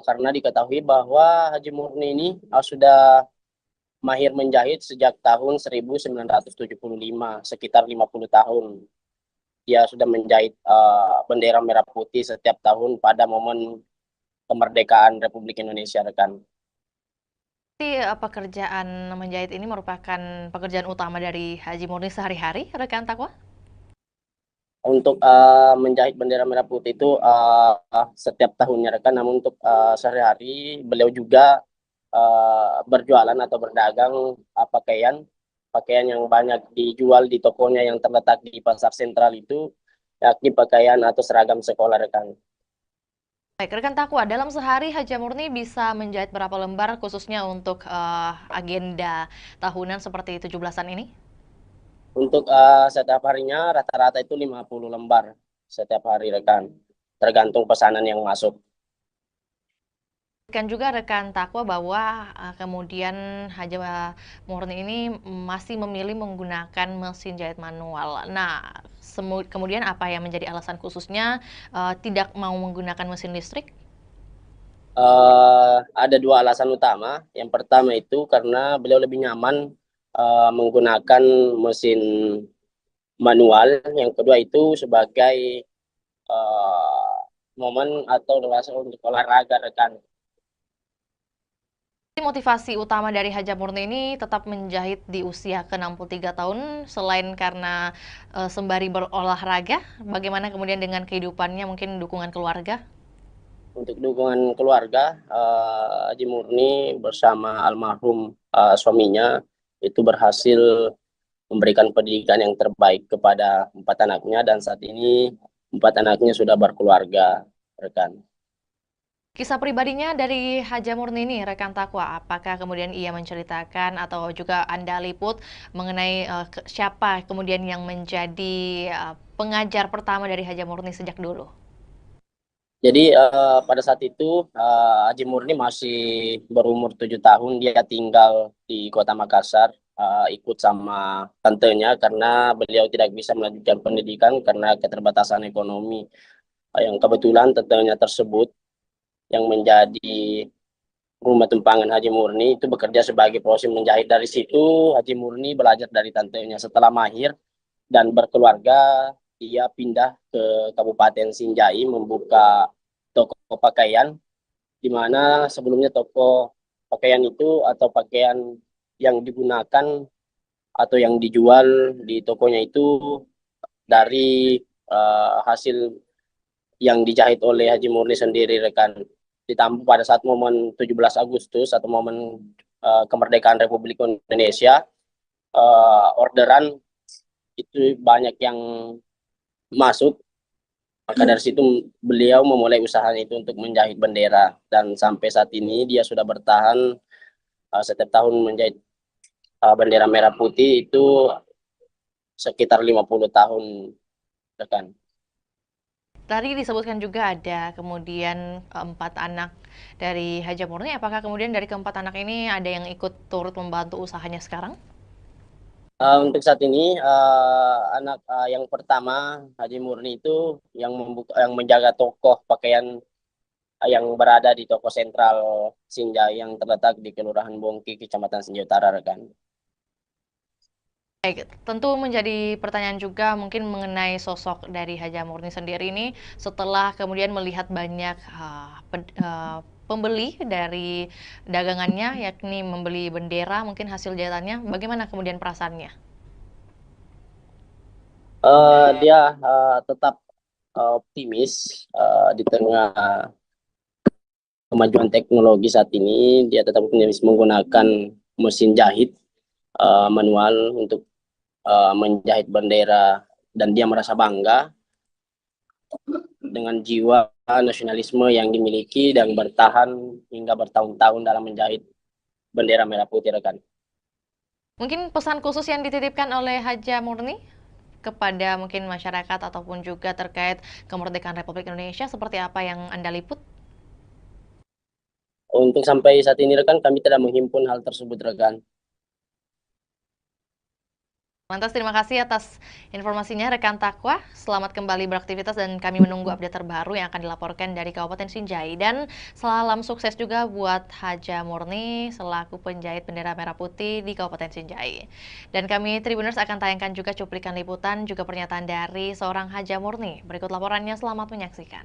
karena diketahui bahwa Haji Murni ini sudah mahir menjahit sejak tahun 1975, sekitar 50 tahun. dia sudah menjahit bendera merah putih setiap tahun pada momen kemerdekaan Republik Indonesia, rekan. Jadi pekerjaan menjahit ini merupakan pekerjaan utama dari Haji Murni sehari-hari, rekan Takwa? Untuk menjahit bendera merah putih itu setiap tahunnya, rekan. Namun untuk sehari-hari beliau juga berjualan atau berdagang pakaian yang banyak dijual di tokonya yang terletak di pasar sentral itu, yakni pakaian atau seragam sekolah, rekan. Baik, rekan Takwa, dalam sehari Haja Murni bisa menjahit berapa lembar khususnya untuk agenda tahunan seperti 17-an ini? Untuk setiap harinya rata-rata itu 50 lembar setiap hari, rekan. Tergantung pesanan yang masuk. Kan juga rekan Takwa bahwa kemudian Haja Murni ini masih memilih menggunakan mesin jahit manual. Nah, kemudian apa yang menjadi alasan khususnya tidak mau menggunakan mesin listrik? Ada dua alasan utama. Yang pertama itu karena beliau lebih nyaman menggunakan mesin manual. Yang kedua itu sebagai momen atau untuk olahraga, rekan. Motivasi utama dari Haja Murni ini tetap menjahit di usia ke-63 tahun, selain karena sembari berolahraga, bagaimana kemudian dengan kehidupannya, mungkin dukungan keluarga? Untuk dukungan keluarga, Haji Murni bersama almarhum suaminya itu berhasil memberikan pendidikan yang terbaik kepada 4 anaknya, dan saat ini 4 anaknya sudah berkeluarga, rekan. Kisah pribadinya dari Haja Murni ini, rekan Takwa, apakah kemudian ia menceritakan atau juga Anda liput mengenai siapa kemudian yang menjadi pengajar pertama dari Haja Murni sejak dulu? Jadi pada saat itu Haji Murni masih berumur 7 tahun, dia tinggal di Kota Makassar, ikut sama tantenya karena beliau tidak bisa melanjutkan pendidikan karena keterbatasan ekonomi. Yang kebetulan tantenya tersebut yang menjadi rumah tumpangan Haji Murni itu bekerja sebagai proses menjahit. Dari situ Haji Murni belajar dari tantenya. Setelah mahir dan berkeluarga, dia pindah ke Kabupaten Sinjai membuka toko pakaian, di mana sebelumnya toko pakaian itu atau pakaian yang digunakan atau yang dijual di tokonya itu dari hasil yang dijahit oleh Haji Murni sendiri, rekan. Ditambah pada saat momen 17 Agustus atau momen kemerdekaan Republik Indonesia, orderan itu banyak yang masuk. Maka dari situ beliau memulai usahanya itu untuk menjahit bendera, dan sampai saat ini dia sudah bertahan setiap tahun menjahit bendera merah putih itu sekitar 50 tahun, rekan. Tadi disebutkan juga ada kemudian 4 anak dari Haja Murni. Apakah kemudian dari ke-4 anak ini ada yang ikut turut membantu usahanya sekarang? Untuk saat ini anak yang pertama Haji Murni itu yang menjaga toko pakaian yang berada di toko sentral Sinjai yang terletak di Kelurahan Bongki, Kecamatan Sinjai Utara, rekan. Baik, tentu menjadi pertanyaan juga mungkin mengenai sosok dari Haja Murni sendiri ini setelah kemudian melihat banyak pembeli dari dagangannya, yakni membeli bendera mungkin hasil jahitannya, bagaimana kemudian perasaannya? Dia tetap optimis di tengah kemajuan teknologi saat ini. Dia tetap optimis menggunakan mesin jahit manual untuk menjahit bendera, dan dia merasa bangga dengan jiwa nasionalisme yang dimiliki dan bertahan hingga bertahun-tahun dalam menjahit bendera merah putih, rekan. Mungkin pesan khusus yang dititipkan oleh Haja Murni kepada mungkin masyarakat ataupun juga terkait kemerdekaan Republik Indonesia seperti apa yang Anda liput? Untuk sampai saat ini, rekan, kami tidak menghimpun hal tersebut, rekan. Lantas terima kasih atas informasinya rekan Takwa. Selamat kembali beraktivitas dan kami menunggu update terbaru yang akan dilaporkan dari Kabupaten Sinjai. Dan salam sukses juga buat Haja Murni selaku penjahit bendera merah putih di Kabupaten Sinjai. Dan kami Tribuners akan tayangkan juga cuplikan liputan juga pernyataan dari seorang Haja Murni. Berikut laporannya, selamat menyaksikan.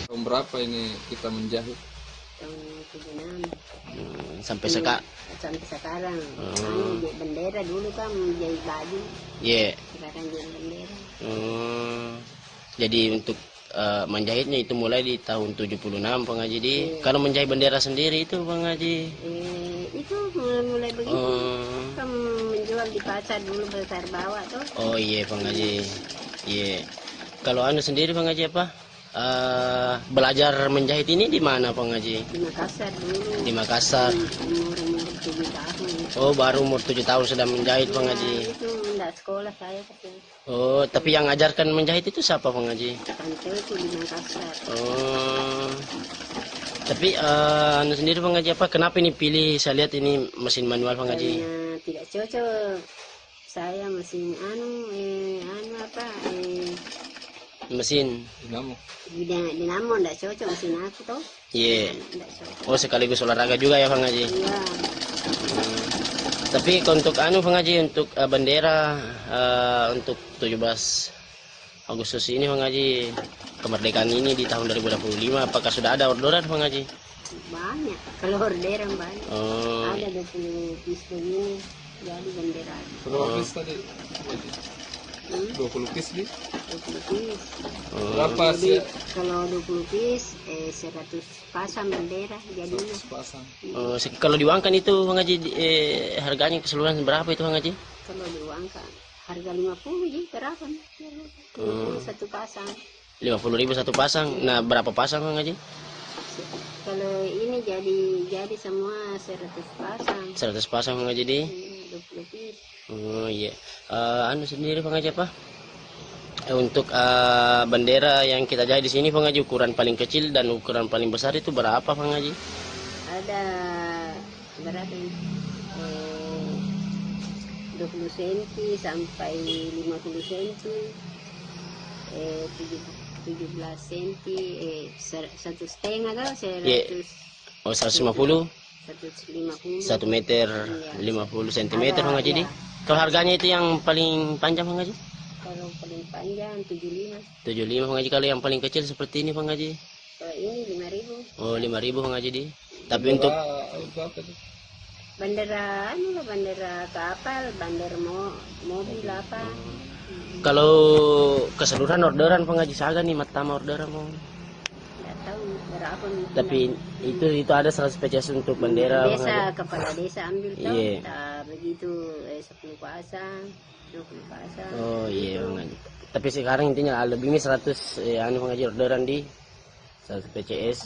Tahun berapa ini kita menjahit? Tahun 76. Sampai Sampai sekarang. Bendera dulu kan menjahit baju. Iya. Sekarang jadi bendera. Jadi untuk menjahitnya itu mulai di tahun 76 Bang Haji. Kalau menjahit bendera sendiri itu Bang Haji? Itu mulai begitu. Kan menjual di pasar dulu, pasar bawah tuh. Oh iya Bang Haji. Iya. Kalau anu sendiri Bang Haji apa? Belajar menjahit ini di mana Bang Haji? Di Makassar dulu. Di Makassar. Umur 7 tahun. Oh, baru umur 7 tahun sudah menjahit Bang Haji. Itu enggak sekolah saya tapi. Oh, tapi yang ngajarkan menjahit itu siapa Bang Haji? Tante itu di Makassar. Oh. Tapi anu sendiri Bang Haji apa? Kenapa ini pilih, saya lihat ini mesin manual Bang Haji? Karena tidak cocok. Saya mesin mesin dinamo enggak cocok mesin aku tuh. Iya. Oh, sekaligus olahraga juga ya Bang Haji? Iya. Tapi untuk anu Bang Haji, untuk bendera untuk 17 Agustus ini Bang Haji, kemerdekaan ini di tahun 2025, apakah sudah ada orderan Bang Haji? Banyak, kalau orderan banyak. Oh. Ada 20 piece begini, jadi bendera. Berapa piece tadi? 20 piece di? 20 piece. Berapa Jadi, sih? kalau 20 piece 100 pasang bendera jadinya. 100 pasang. Kalau diuangkan itu Bang Haji, harganya keseluruhan berapa itu Bang Haji? Kalau diuangkan harga 50 jadi berapa? Satu pasang. 50.000 satu pasang. Nah, berapa pasang Bang Haji? Kalau ini jadi semua 100 pasang. 100 pasang Bang Haji di? 20 piece. Oh iya. Anu sendiri Bang Haji apa? Untuk bendera yang kita jahit di sini Bang Haji, ukuran paling kecil dan ukuran paling besar itu berapa Bang Haji? Ada berapa ini? 20 cm sampai 50 cm, 17 cm, 1,5 atau 100. Oh, 150, 150. 1 meter Iya. 50 cm Bang Haji. Iya. Kalau harganya itu yang paling panjang Bang Haji? Kalau paling panjang 75. 75 Bang Haji. Kalau yang paling kecil seperti ini Bang Haji? Kalau ini 5.000. Oh, 5.000 Bang Haji. Tapi Bendera untuk itu apa tuh? Bandera, bandera kapal, bandera mobil apa. kalau keseluruhan orderan Bang Haji Saga nih, matama orderan Bang. Nggak tahu berapa nih. Tapi itu ada 100 PCS untuk bendera Bang Desa, Haji. kepala desa ambil tahu. Iya. Tak begitu 10 pasang, 20 pasang. Oh iya Bang Haji. Tapi sekarang intinya lebih ini 100 anu Bang Haji orderan di 100 PCS.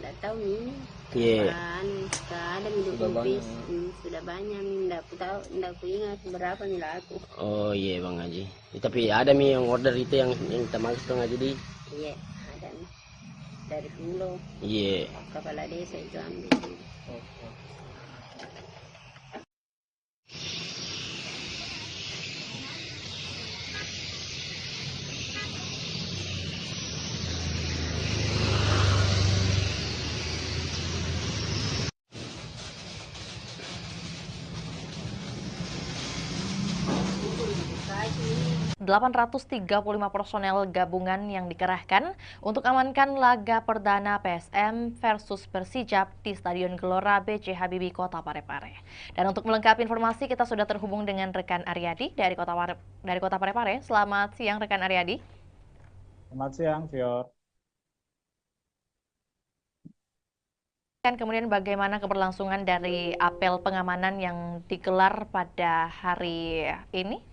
Nggak tahu nih. Iya. Ada hidup bis, sudah banyak. Nggak tahu, nggak ingat berapa nih laku. Oh iya Bang Haji. Tapi ada nih yang order itu yang kita maksud Bang Haji di. Iya, ada nih. Dari Pulau. Iya. Kepala desa itu ambil. Rp 835 personel gabungan yang dikerahkan untuk amankan laga perdana PSM versus Persijap di Stadion Gelora B.J. Habibie, Kota Parepare. Dan untuk melengkapi informasi, kita sudah terhubung dengan rekan Aryadi dari Kota Parepare. Selamat siang, rekan Aryadi. Selamat siang, Fior. Kemudian bagaimana keberlangsungan dari apel pengamanan yang digelar pada hari ini?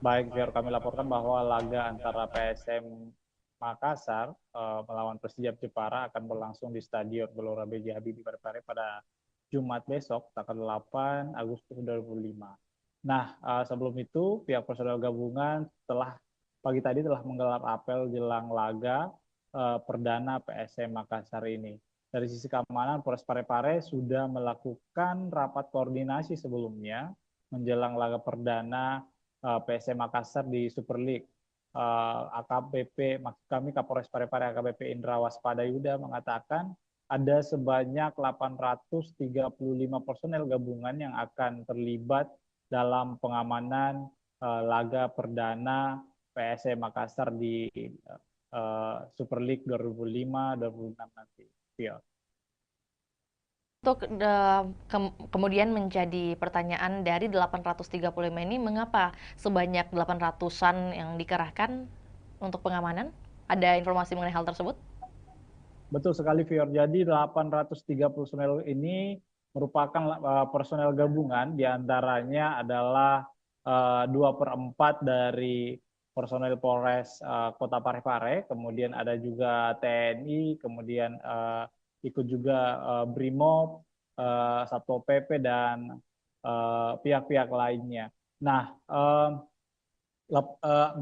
Baik, Fior, kami laporkan bahwa laga antara PSM Makassar melawan Persijap Jepara akan berlangsung di Stadion Gelora B.J. Habibie Parepare pada Jumat besok, tanggal 8 Agustus 2025. Nah, sebelum itu, pihak personel gabungan pagi tadi telah menggelar apel jelang laga perdana PSM Makassar ini. Dari sisi keamanan, Polres Parepare sudah melakukan rapat koordinasi sebelumnya menjelang laga perdana PSM Makassar di Super League. AKBP, maksud kami Kapolres Parepare AKBP Indra Waspada Yuda mengatakan ada sebanyak 835 personel gabungan yang akan terlibat dalam pengamanan laga perdana PSM Makassar di Super League 2005-2006 nanti. Ya. Untuk kemudian menjadi pertanyaan dari 835 ini, mengapa sebanyak 800-an yang dikerahkan untuk pengamanan? Ada informasi mengenai hal tersebut? Betul sekali, Fior. Jadi 830 personel ini merupakan personel gabungan, diantaranya adalah 2/4 dari personel Polres Kota Parepare, kemudian ada juga TNI, kemudian ikut juga BRIMOB, Satpol PP, dan pihak-pihak lainnya. Nah,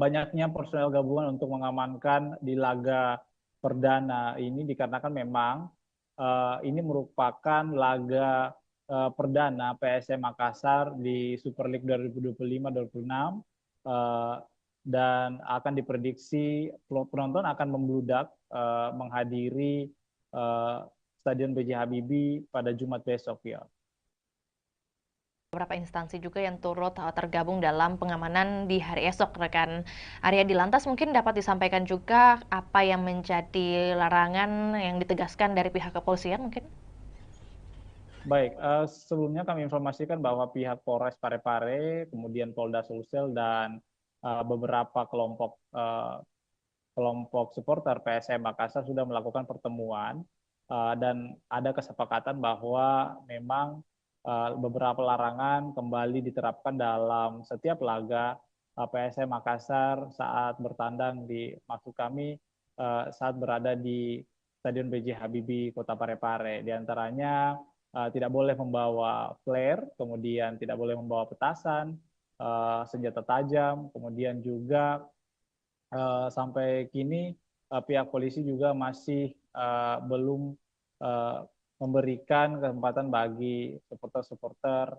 banyaknya personel gabungan untuk mengamankan di laga perdana ini dikarenakan memang ini merupakan laga perdana PSM Makassar di Super League 2025-2026 dan akan diprediksi penonton akan membludak menghadiri Stadion B.J. Habibie pada Jumat besok, ya. Beberapa instansi juga yang turut tergabung dalam pengamanan di hari esok, rekan Aryadi. Lantas mungkin dapat disampaikan juga apa yang menjadi larangan yang ditegaskan dari pihak kepolisian mungkin? Baik, sebelumnya kami informasikan bahwa pihak Polres Parepare, kemudian Polda Sulsel, dan beberapa kelompok supporter PSM Makassar sudah melakukan pertemuan dan ada kesepakatan bahwa memang beberapa larangan kembali diterapkan dalam setiap laga PSM Makassar saat bertandang maksud kami saat berada di Stadion B.J. Habibie, Kota Parepare. Di antaranya tidak boleh membawa flare, kemudian tidak boleh membawa petasan, senjata tajam, kemudian juga sampai kini pihak polisi juga masih belum memberikan kesempatan bagi supporter-supporter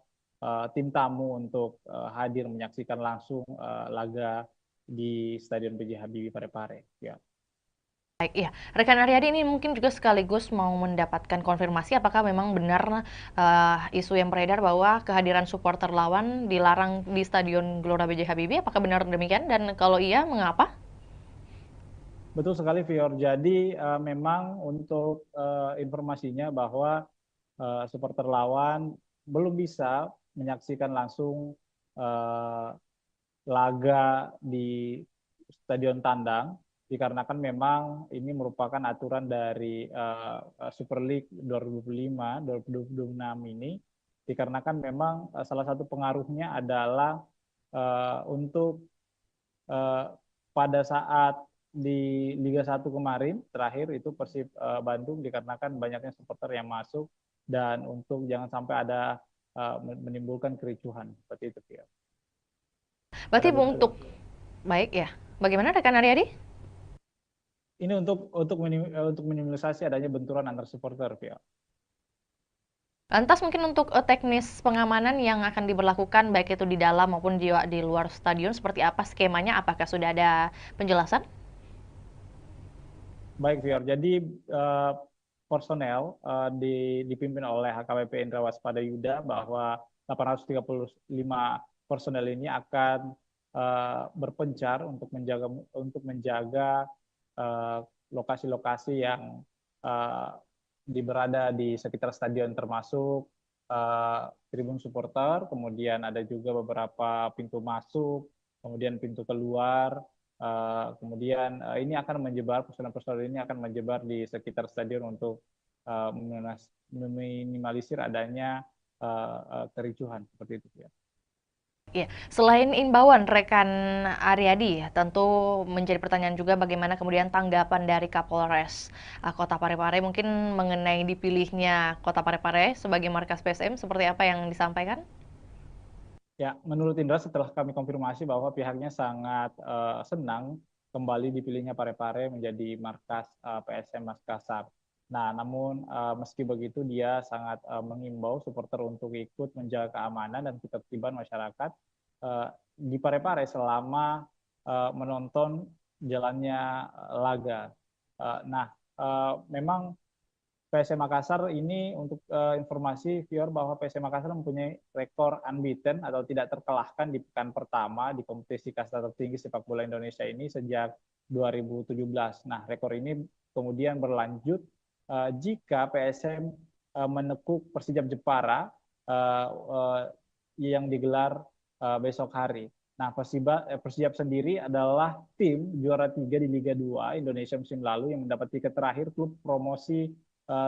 tim tamu untuk hadir menyaksikan langsung laga di Stadion B.J. Habibie Parepare. Ya. Baik, ya. Rekan Aryadi ini mungkin juga sekaligus mau mendapatkan konfirmasi apakah memang benar isu yang beredar bahwa kehadiran supporter lawan dilarang di Stadion Gelora B.J. Habibie. Apakah benar demikian? Dan kalau iya, mengapa? Betul sekali, Fior. Jadi memang untuk informasinya bahwa supporter lawan belum bisa menyaksikan langsung laga di Stadion Tandang, dikarenakan memang ini merupakan aturan dari Super League 2025-2026 ini, dikarenakan memang salah satu pengaruhnya adalah untuk pada saat di Liga 1 kemarin terakhir itu Persib Bandung, dikarenakan banyaknya supporter yang masuk dan untuk jangan sampai ada menimbulkan kericuhan seperti itu, ya. Berarti untuk baik ya. Bagaimana rekan Aryadi? Ini untuk minimalisasi adanya benturan antar supporter, ya. Lantas mungkin untuk teknis pengamanan yang akan diberlakukan baik itu di dalam maupun di luar stadion seperti apa skemanya? Apakah sudah ada penjelasan? Baik, Fior. Jadi personel dipimpin oleh HKBP Indra Waspada Yuda bahwa 835 personel ini akan berpencar untuk menjaga lokasi-lokasi yang berada di sekitar stadion, termasuk tribun supporter, kemudian ada juga beberapa pintu masuk, kemudian pintu keluar, kemudian ini akan menyebar, personel-personel ini akan menyebar di sekitar stadion untuk meminimalisir adanya kericuhan seperti itu, ya. Ya, selain imbauan rekan Aryadi, tentu menjadi pertanyaan juga bagaimana kemudian tanggapan dari Kapolres Kota Parepare mungkin mengenai dipilihnya Kota Parepare sebagai markas PSM, seperti apa yang disampaikan? Ya, menurut Indra setelah kami konfirmasi bahwa pihaknya sangat senang kembali dipilihnya Parepare menjadi markas PSM Makassar. Nah, namun meski begitu dia sangat mengimbau supporter untuk ikut menjaga keamanan dan ketertiban masyarakat di Parepare selama menonton jalannya laga. Memang PSM Makassar ini untuk informasi Fior bahwa PSM Makassar mempunyai rekor unbeaten atau tidak terkalahkan di pekan pertama di kompetisi kasta tertinggi sepak bola Indonesia ini sejak 2017. Nah, rekor ini kemudian berlanjut jika PSM menekuk Persijap Jepara yang digelar besok hari. Nah, Persijap sendiri adalah tim juara 3 di Liga 2 Indonesia musim lalu yang mendapat tiket terakhir klub promosi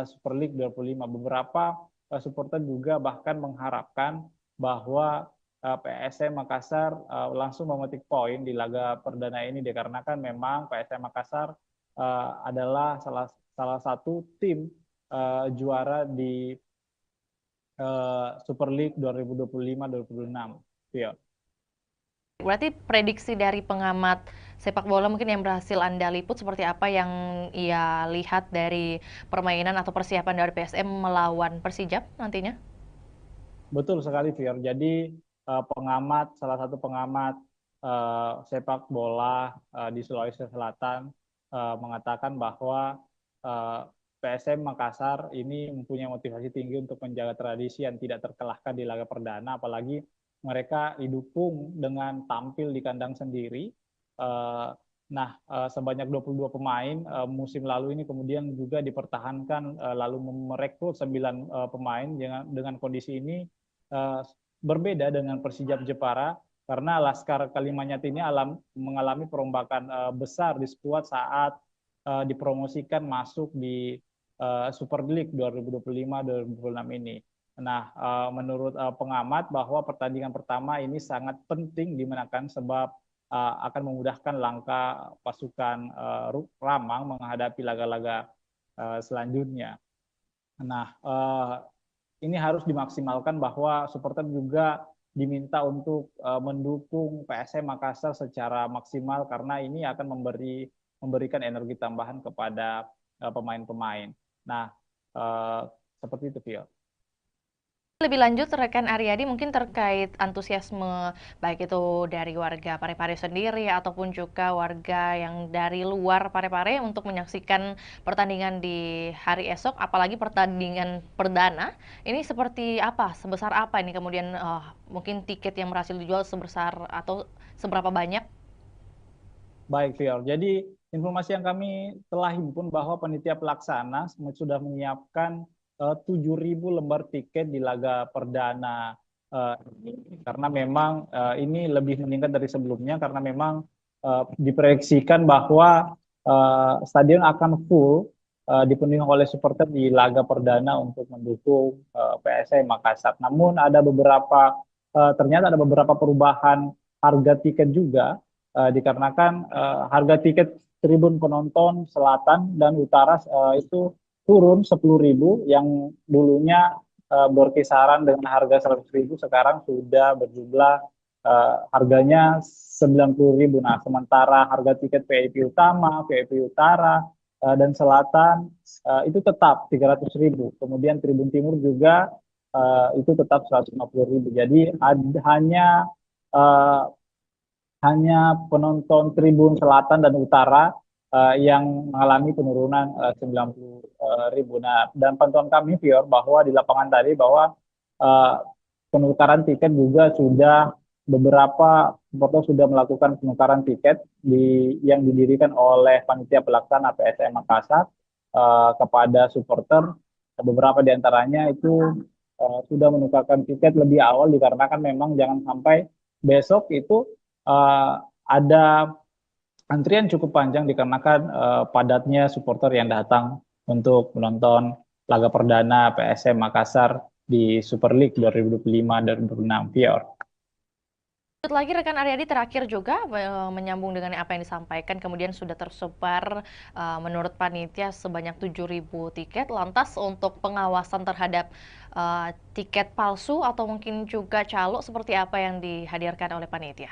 Super League 25. Beberapa supporter juga bahkan mengharapkan bahwa PSM Makassar langsung memetik poin di laga perdana ini, dikarenakan memang PSM Makassar adalah salah satu tim juara di Super League 2025-2026. Ya. Berarti prediksi dari pengamat sepak bola mungkin yang berhasil Anda liput seperti apa yang ia lihat dari permainan atau persiapan dari PSM melawan Persijap nantinya? Betul sekali, Fior. Jadi salah satu pengamat sepak bola di Sulawesi Selatan mengatakan bahwa PSM Makassar ini mempunyai motivasi tinggi untuk menjaga tradisi yang tidak terkalahkan di laga perdana, apalagi mereka didukung dengan tampil di kandang sendiri. Sebanyak 22 pemain musim lalu ini kemudian juga dipertahankan, lalu merekrut 9 pemain dengan kondisi ini berbeda dengan Persijap Jepara, karena Laskar Kalimantan ini mengalami perombakan besar di skuad saat dipromosikan masuk di Super League 2025-2026 ini. Nah, menurut pengamat bahwa pertandingan pertama ini sangat penting dimenangkan sebab akan memudahkan langkah pasukan Ramang menghadapi laga-laga selanjutnya. Nah, ini harus dimaksimalkan bahwa supporter juga diminta untuk mendukung PSM Makassar secara maksimal, karena ini akan memberikan energi tambahan kepada pemain-pemain. Nah, Seperti itu, Vio. Lebih lanjut, rekan Aryadi mungkin terkait antusiasme baik itu dari warga Parepare sendiri ataupun juga warga yang dari luar Parepare untuk menyaksikan pertandingan di hari esok, apalagi pertandingan perdana. Ini seperti apa? Sebesar apa ini kemudian mungkin tiket yang berhasil dijual sebesar atau seberapa banyak? Baik, Vio. Jadi informasi yang kami telah himpun bahwa panitia pelaksana sudah menyiapkan 7.000 lembar tiket di laga perdana ini, karena memang ini lebih meningkat dari sebelumnya karena memang diproyeksikan bahwa stadion akan full dipenuhi oleh supporter di laga perdana untuk mendukung PSM Makassar. Namun ternyata ada beberapa perubahan harga tiket juga dikarenakan harga tiket tribun penonton selatan dan utara itu turun 10.000, yang dulunya berkisaran dengan harga 100.000 sekarang sudah berjumlah harganya 90.000. Nah, sementara harga tiket VIP utama, VIP utara dan selatan itu tetap 300.000. Kemudian tribun timur juga itu tetap 150.000. Jadi hanya penonton tribun selatan dan utara yang mengalami penurunan 90.000. Nah, dan pantauan kami, Pior, bahwa di lapangan tadi bahwa penukaran tiket juga beberapa supporter sudah melakukan penukaran tiket yang didirikan oleh panitia pelaksana PSM Makassar kepada supporter. Beberapa di antaranya itu sudah menukarkan tiket lebih awal dikarenakan memang jangan sampai besok itu ada antrian cukup panjang dikarenakan padatnya supporter yang datang untuk menonton laga perdana PSM Makassar di Super League 2025-2026, Pior. Lagi rekan Aryadi terakhir juga menyambung dengan apa yang disampaikan, kemudian sudah tersebar menurut panitia sebanyak 7.000 tiket. Lantas untuk pengawasan terhadap tiket palsu atau mungkin juga calo seperti apa yang dihadirkan oleh panitia?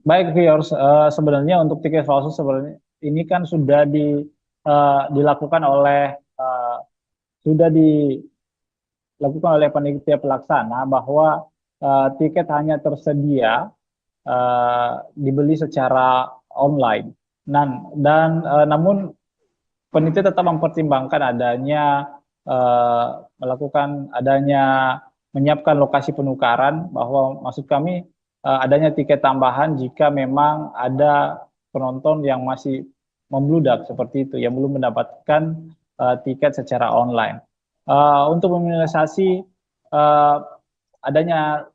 Baik, Viewers, sebenarnya untuk tiket palsu sebenarnya ini kan sudah dilakukan oleh panitia pelaksana bahwa tiket hanya tersedia dibeli secara online. Namun panitia tetap mempertimbangkan menyiapkan lokasi penukaran, bahwa maksud kami adanya tiket tambahan jika memang ada penonton yang masih membludak seperti itu, yang belum mendapatkan tiket secara online. Untuk meminimalisasi adanya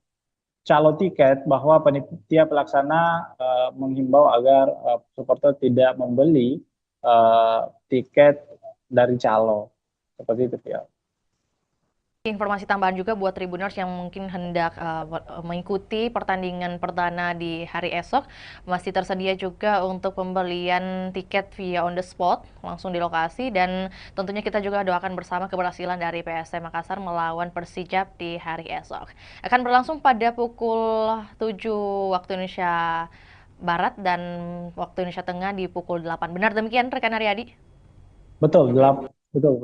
calo tiket, bahwa panitia pelaksana menghimbau agar supporter tidak membeli tiket dari calo seperti itu, ya. Informasi tambahan juga buat Tribuners yang mungkin hendak mengikuti pertandingan perdana di hari esok, masih tersedia juga untuk pembelian tiket via on the spot langsung di lokasi, dan tentunya kita juga doakan bersama keberhasilan dari PSM Makassar melawan Persijap di hari esok. Akan berlangsung pada pukul 7 waktu Indonesia Barat dan waktu Indonesia Tengah di pukul 8. Benar demikian rekan Aryadi? Betul, betul.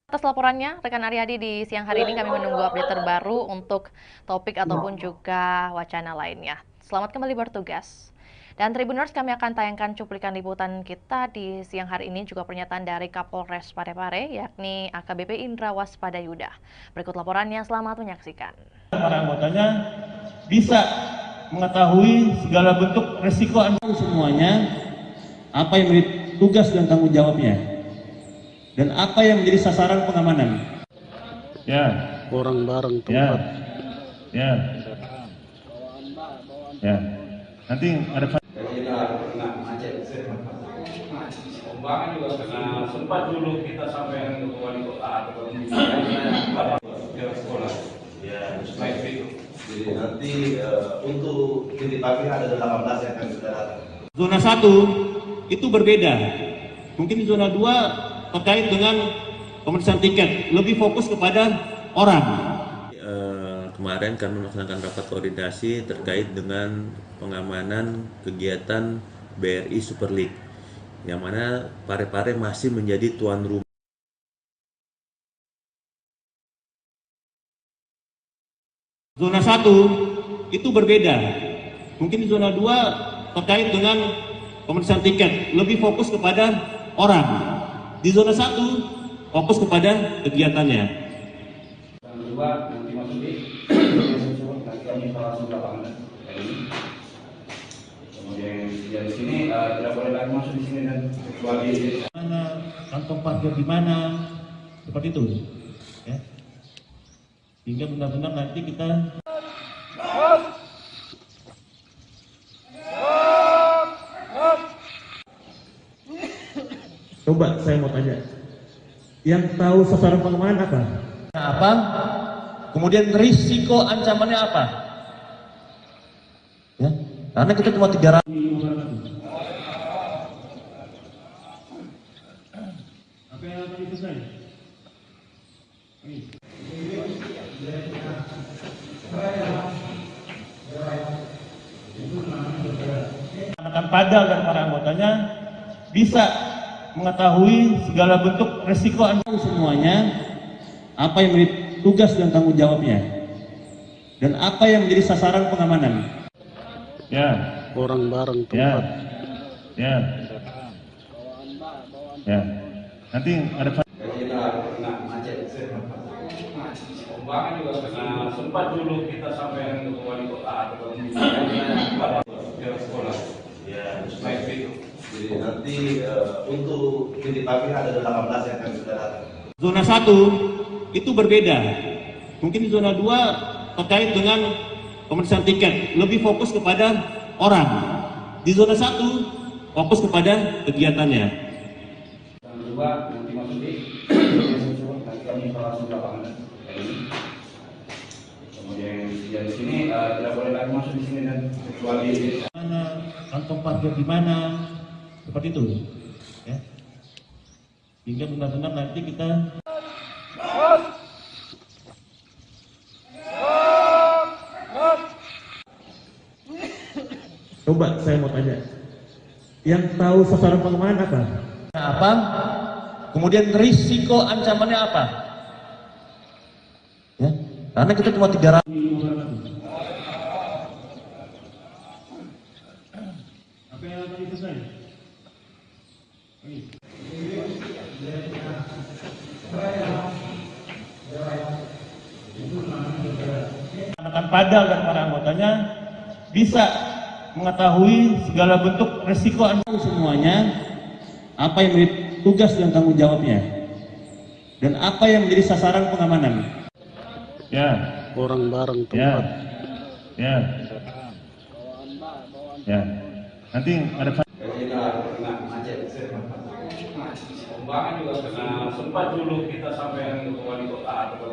Atas laporannya, rekan Aryadi, di siang hari ini kami menunggu update terbaru untuk topik ataupun juga wacana lainnya. Selamat kembali bertugas. Dan Tribuners, kami akan tayangkan cuplikan liputan kita di siang hari ini, juga pernyataan dari Kapolres Parepare, yakni AKBP Indra Waspadayuda. Berikut laporannya, selamat menyaksikan. Para anggotanya bisa mengetahui segala bentuk resiko semuanya, apa yang menjadi tugas dan tanggung jawabnya, dan apa yang menjadi sasaran pengamanan. Ya. Orang barang tempat. Ya. Nanti ada Pembangunan juga karena sempat dulu kita sampai ke wali kota atau sekolah. Ya. Jadi nanti untuk titik pagi ada 18 yang akan kita datang. Zona 1 itu berbeda. Mungkin zona 2 terkait dengan pemeriksaan tiket, lebih fokus kepada orang. Kemarin kami melaksanakan rapat koordinasi terkait dengan pengamanan kegiatan BRI Super League, yang mana Parepare masih menjadi tuan rumah. Zona 1 itu berbeda. Mungkin di zona 2 terkait dengan pemeriksaan tiket, lebih fokus kepada orang. Di zona 1 fokus kepada kegiatannya. Yang kedua, nanti masuk di nanti kami langsung lapangan ini. Kemudian yang di sini tidak boleh lagi masuk di sini dan kecuali mana kantong parkir di mana, seperti itu. Ya. Hingga benar-benar nanti kita coba saya mau tanya, yang tahu sasaran pengembangan apa? Apa? Kemudian risiko ancamannya apa? Ya, karena kita cuma 300. Apa yang tadi selesai? Akan padal dan para anggotanya bisa mengetahui segala bentuk resiko semuanya, apa yang menjadi tugas dan tanggung jawabnya, dan apa yang menjadi sasaran pengamanan. Ya. Orang bareng Ya. tempat. Ya. Ya. Nanti ada pembangunan juga sempat dulu kita sampai ke wali kota atau ke sekolah. Ya, jadi nanti untuk titik pagi ada 18 yang akan kita datang. Zona 1 itu berbeda. Mungkin di zona 2 terkait dengan pemeriksaan tiket, lebih fokus kepada orang. Di zona 1 fokus kepada kegiatannya. Yang kedua, nanti masuk di nanti kami langsung lapangan ini. Kemudian yang di sini tidak boleh lagi masuk di sini dan kecuali Mana kantong parkir di mana, seperti itu. Ya. Hingga benar-benar nanti kita coba saya mau tanya, yang tahu sasaran pengembangan apa? Apa? Kemudian risiko ancamannya apa? Ya, karena kita cuma 300. Apa yang tadi selesai? Akan padal dan para anggotanya bisa mengetahui segala bentuk resiko semuanya, apa yang menjadi tugas dan tanggung jawabnya, dan apa yang menjadi sasaran pengamanan. Ya. Orang bareng Ya. tempat. Ya. Ya. Nanti ada pembangunan juga sempat dulu kita sampai ke wali kota atau ke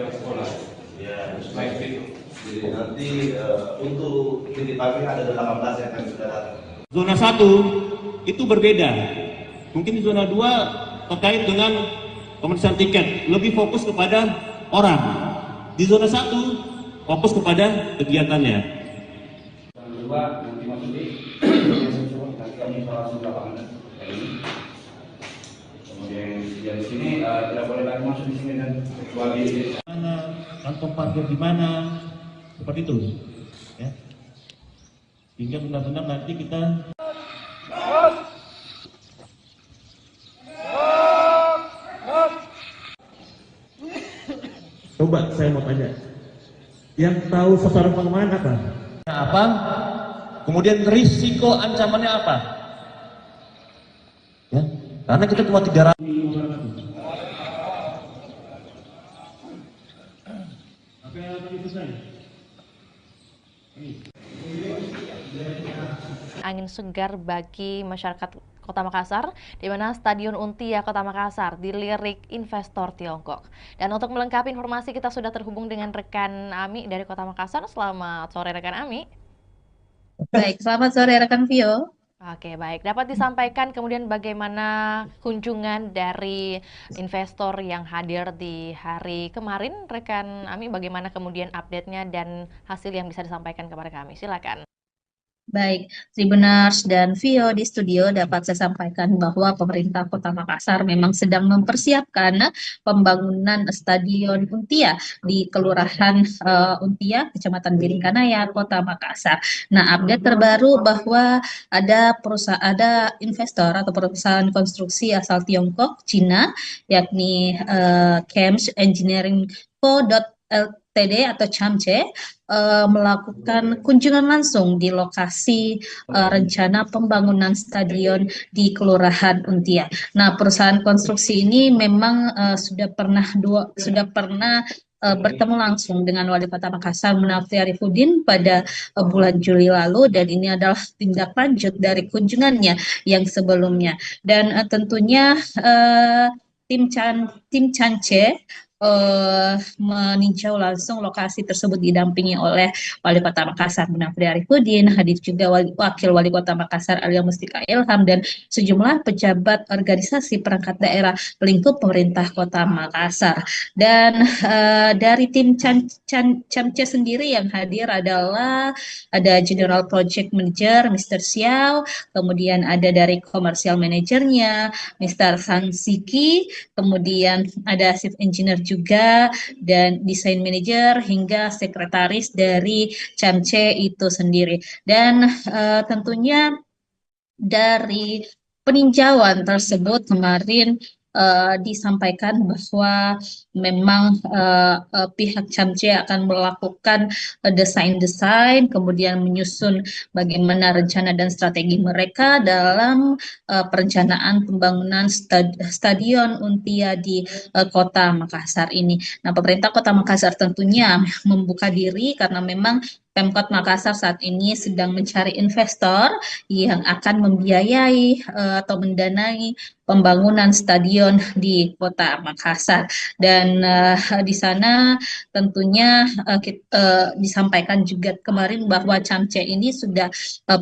sekolah. Ya, jadi nanti untuk titik pagi ada 18 yang akan kita datang. Zona 1 itu berbeda. Mungkin di zona 2 terkait dengan pemeriksaan tiket, lebih fokus kepada orang. Di zona 1 fokus kepada kegiatannya. Yang kedua, nanti masuk di nanti kami langsung lapangan ini. Kemudian yang di sini tidak boleh lagi masuk di sini dan kecuali Mana kantong parkir di mana, seperti itu. Ya. Hingga benar-benar nanti kita coba saya mau tanya, yang tahu sasaran pengembangan apa? Apa? Kemudian risiko ancamannya apa? Ya, karena kita cuma 300. Apa yang tadi selesai? Angin segar bagi masyarakat Kota Makassar, di mana Stadion Untia Kota Makassar dilirik investor Tiongkok. Dan untuk melengkapi informasi, kita sudah terhubung dengan rekan Ami dari Kota Makassar. Selamat sore rekan Ami. Baik, selamat sore rekan Vio. Oke, baik. Dapat disampaikan kemudian bagaimana kunjungan dari investor yang hadir di hari kemarin, rekan Ami, bagaimana kemudian update-nya dan hasil yang bisa disampaikan kepada kami? Silakan. Baik, Tribuners dan Vio di studio dapat saya sampaikan bahwa pemerintah Kota Makassar memang sedang mempersiapkan pembangunan Stadion Untia di Kelurahan Untia, Kecamatan Biringkanaya, Kota Makassar. Nah, update terbaru bahwa ada investor atau perusahaan konstruksi asal Tiongkok, Cina, yakni Chems Engineering Co. Ltd atau CAMCE melakukan kunjungan langsung di lokasi rencana pembangunan stadion di Kelurahan Untia. Nah, perusahaan konstruksi ini memang sudah pernah bertemu langsung dengan Wali Kota Makassar Munafri Arifudin pada bulan Juli lalu, dan ini adalah tindak lanjut dari kunjungannya yang sebelumnya. Dan tentunya tim Cance meninjau langsung lokasi tersebut didampingi oleh Wali Kota Makassar Munafri Arifudin, hadir juga Wakil Wali Kota Makassar Alia Mustika Ilham, dan sejumlah pejabat organisasi perangkat daerah lingkup pemerintah Kota Makassar. Dan dari tim Camce sendiri yang hadir adalah ada General Project Manager Mr. Xiao, kemudian ada dari Commercial Managernya Mr. Sang Siki, kemudian ada Chief Engineer juga, dan Desain Manager hingga sekretaris dari CAMCE itu sendiri. Dan tentunya dari peninjauan tersebut kemarin disampaikan bahwa memang pihak CAMCE akan melakukan desain-desain, kemudian menyusun bagaimana rencana dan strategi mereka dalam perencanaan pembangunan Stadion Untia di Kota Makassar ini. Nah, pemerintah Kota Makassar tentunya membuka diri karena memang Pemkot Makassar saat ini sedang mencari investor yang akan membiayai atau mendanai pembangunan stadion di Kota Makassar. Dan di sana tentunya disampaikan juga kemarin bahwa CAMCE ini sudah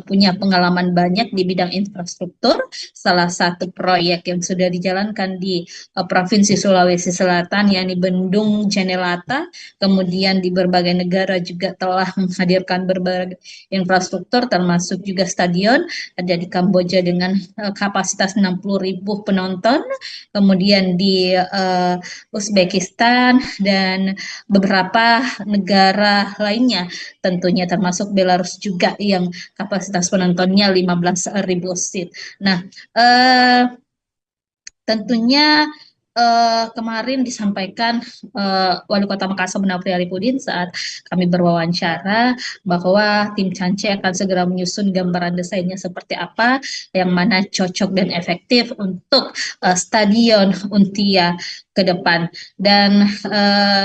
punya pengalaman banyak di bidang infrastruktur. Salah satu proyek yang sudah dijalankan di Provinsi Sulawesi Selatan yakni Bendung Jenelata, kemudian di berbagai negara juga telah menghadirkan berbagai infrastruktur termasuk juga stadion, ada di Kamboja dengan kapasitas 60.000 penonton, kemudian di Uzbekistan dan beberapa negara lainnya tentunya termasuk Belarus juga yang kapasitas penontonnya 15.000 seat. Nah, tentunya kemarin disampaikan Wali Kota Makassar Munafri Arifudin saat kami berwawancara bahwa tim Cance akan segera menyusun gambaran desainnya seperti apa yang mana cocok dan efektif untuk Stadion Untia ke depan. Dan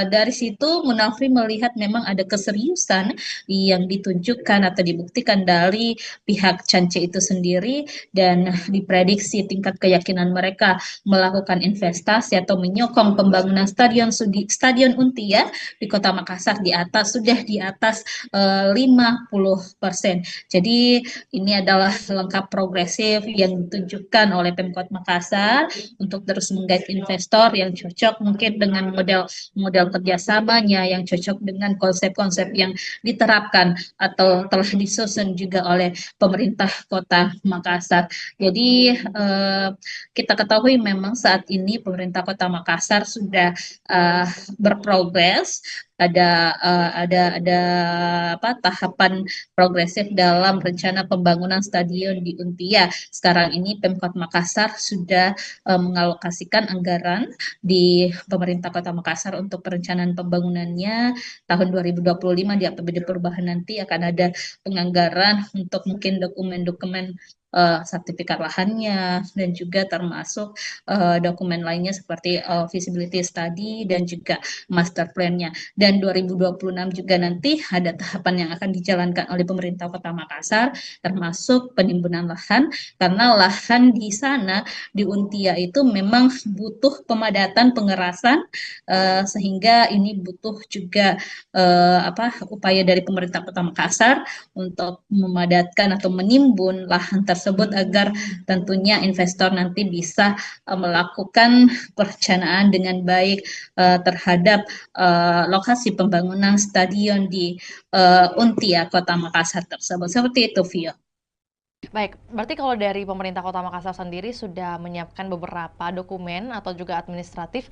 dari situ Munafri melihat memang ada keseriusan yang ditunjukkan atau dibuktikan dari pihak Cance itu sendiri, dan diprediksi tingkat keyakinan mereka melakukan investasi atau menyokong pembangunan Stadion Untia di Kota Makassar sudah di atas 50%. Jadi ini adalah langkah progresif yang ditunjukkan oleh Pemkot Makassar untuk terus menggait investor yang cocok mungkin dengan model kerjasamanya, yang cocok dengan konsep-konsep yang diterapkan atau telah disusun juga oleh pemerintah Kota Makassar. Jadi kita ketahui memang saat ini pemerintah Kota Makassar sudah berprogres, ada tahapan progresif dalam rencana pembangunan stadion di Untia. Sekarang ini Pemkot Makassar sudah mengalokasikan anggaran di pemerintah Kota Makassar untuk perencanaan pembangunannya tahun 2025 di APBD perubahan nanti akan ada penganggaran untuk mungkin dokumen-dokumen sertifikat lahannya dan juga termasuk dokumen lainnya seperti feasibility study dan juga master plan-nya. Dan 2026 juga nanti ada tahapan yang akan dijalankan oleh pemerintah Kota Makassar termasuk penimbunan lahan, karena lahan di sana di Untia itu memang butuh pemadatan pengerasan sehingga ini butuh juga upaya dari pemerintah Kota Makassar untuk memadatkan atau menimbun lahan tersebut tersebut agar tentunya investor nanti bisa melakukan perencanaan dengan baik terhadap lokasi pembangunan stadion di Untia Kota Makassar tersebut. Seperti itu, Vio. Baik, berarti kalau dari pemerintah Kota Makassar sendiri sudah menyiapkan beberapa dokumen atau juga administratif.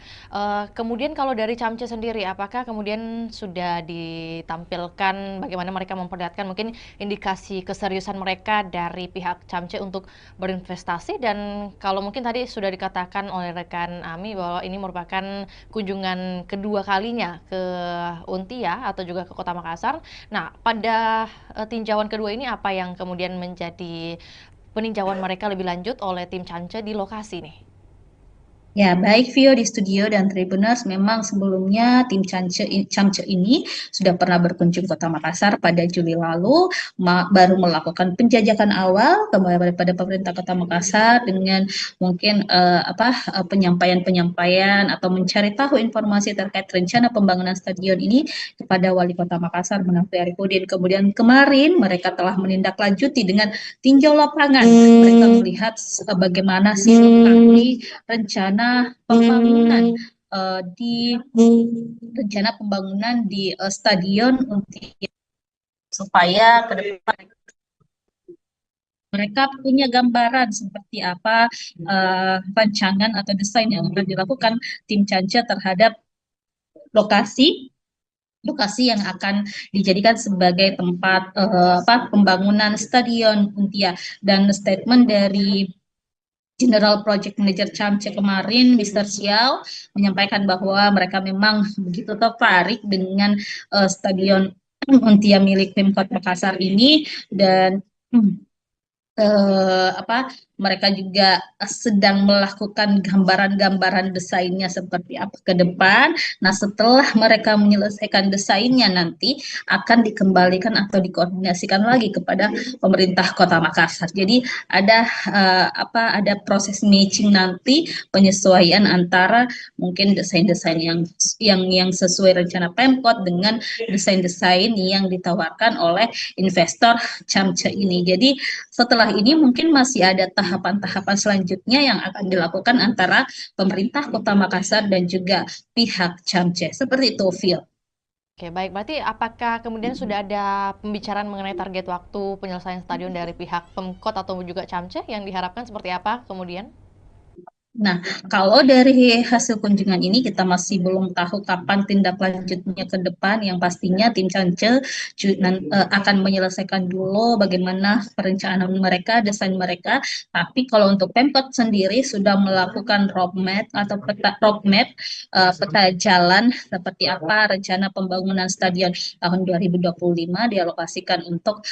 Kemudian kalau dari Camce sendiri, apakah kemudian sudah ditampilkan bagaimana mereka memperlihatkan mungkin indikasi keseriusan mereka dari pihak Camce untuk berinvestasi? Dan kalau mungkin tadi sudah dikatakan oleh rekan Ami bahwa ini merupakan kunjungan kedua kalinya ke Untia atau juga ke Kota Makassar. Nah, pada tinjauan kedua ini apa yang kemudian menjadi peninjauan mereka lebih lanjut oleh tim Camce di lokasi nih? Ya, baik Vio di studio dan Tribuners, memang sebelumnya tim Camce ini sudah pernah berkunjung Kota Makassar pada Juli lalu, baru melakukan penjajakan awal kepada pemerintah Kota Makassar dengan mungkin penyampaian atau mencari tahu informasi terkait rencana pembangunan stadion ini kepada Wali Kota Makassar Menafri Arifudin. Kemudian kemarin mereka telah menindaklanjuti dengan tinjau lapangan. Mereka melihat bagaimana sih lokasi rencana pembangunan di stadion supaya ke depan mereka punya gambaran seperti apa rancangan atau desain yang akan dilakukan tim Camce terhadap lokasi yang akan dijadikan sebagai tempat pembangunan stadion Untia. Dan statement dari General Project Manager Camce kemarin, Mr. Xiao, menyampaikan bahwa mereka memang begitu tertarik dengan stadion Untia milik Pemkot Makassar ini, dan mereka juga sedang melakukan gambaran-gambaran desainnya seperti apa ke depan. Nah, setelah mereka menyelesaikan desainnya nanti akan dikembalikan atau dikoordinasikan lagi kepada pemerintah Kota Makassar. Jadi ada proses matching nanti, penyesuaian antara mungkin desain-desain yang sesuai rencana Pemkot dengan desain-desain yang ditawarkan oleh investor Camce ini. Jadi setelah ini mungkin masih ada tahapan-tahapan selanjutnya yang akan dilakukan antara pemerintah Kota Makassar dan juga pihak Camce. Seperti itu, Phil. Oke, baik. Berarti apakah kemudian sudah ada pembicaraan mengenai target waktu penyelesaian stadion dari pihak Pemkot atau juga Camce yang diharapkan seperti apa kemudian? Nah, kalau dari hasil kunjungan ini kita masih belum tahu kapan tindak lanjutnya ke depan. Yang pastinya tim Camce akan menyelesaikan dulu bagaimana perencanaan mereka, desain mereka. Tapi kalau untuk Pemkot sendiri sudah melakukan roadmap atau peta jalan seperti apa rencana pembangunan stadion tahun 2025 dialokasikan untuk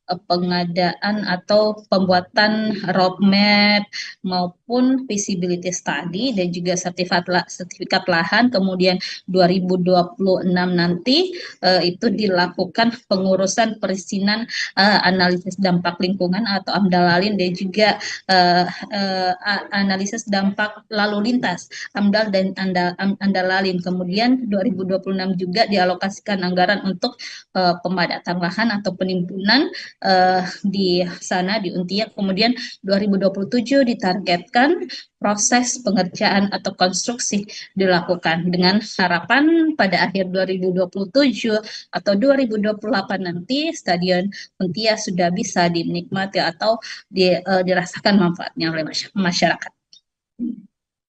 pengadaan atau pembuatan roadmap maupun feasibility study dan juga sertifikat lahan. Kemudian 2026 nanti itu dilakukan pengurusan perizinan analisis dampak lingkungan atau AMDALALIN dan juga analisis dampak lalu lintas AMDAL dan AMDALALIN. Kemudian 2026 juga dialokasikan anggaran untuk pemadatan lahan atau penimbunan di sana di Untia. Kemudian 2027 ditargetkan proses pengerjaan atau konstruksi dilakukan dengan harapan pada akhir 2027 atau 2028 nanti stadion Untia sudah bisa dinikmati atau dirasakan manfaatnya oleh masyarakat.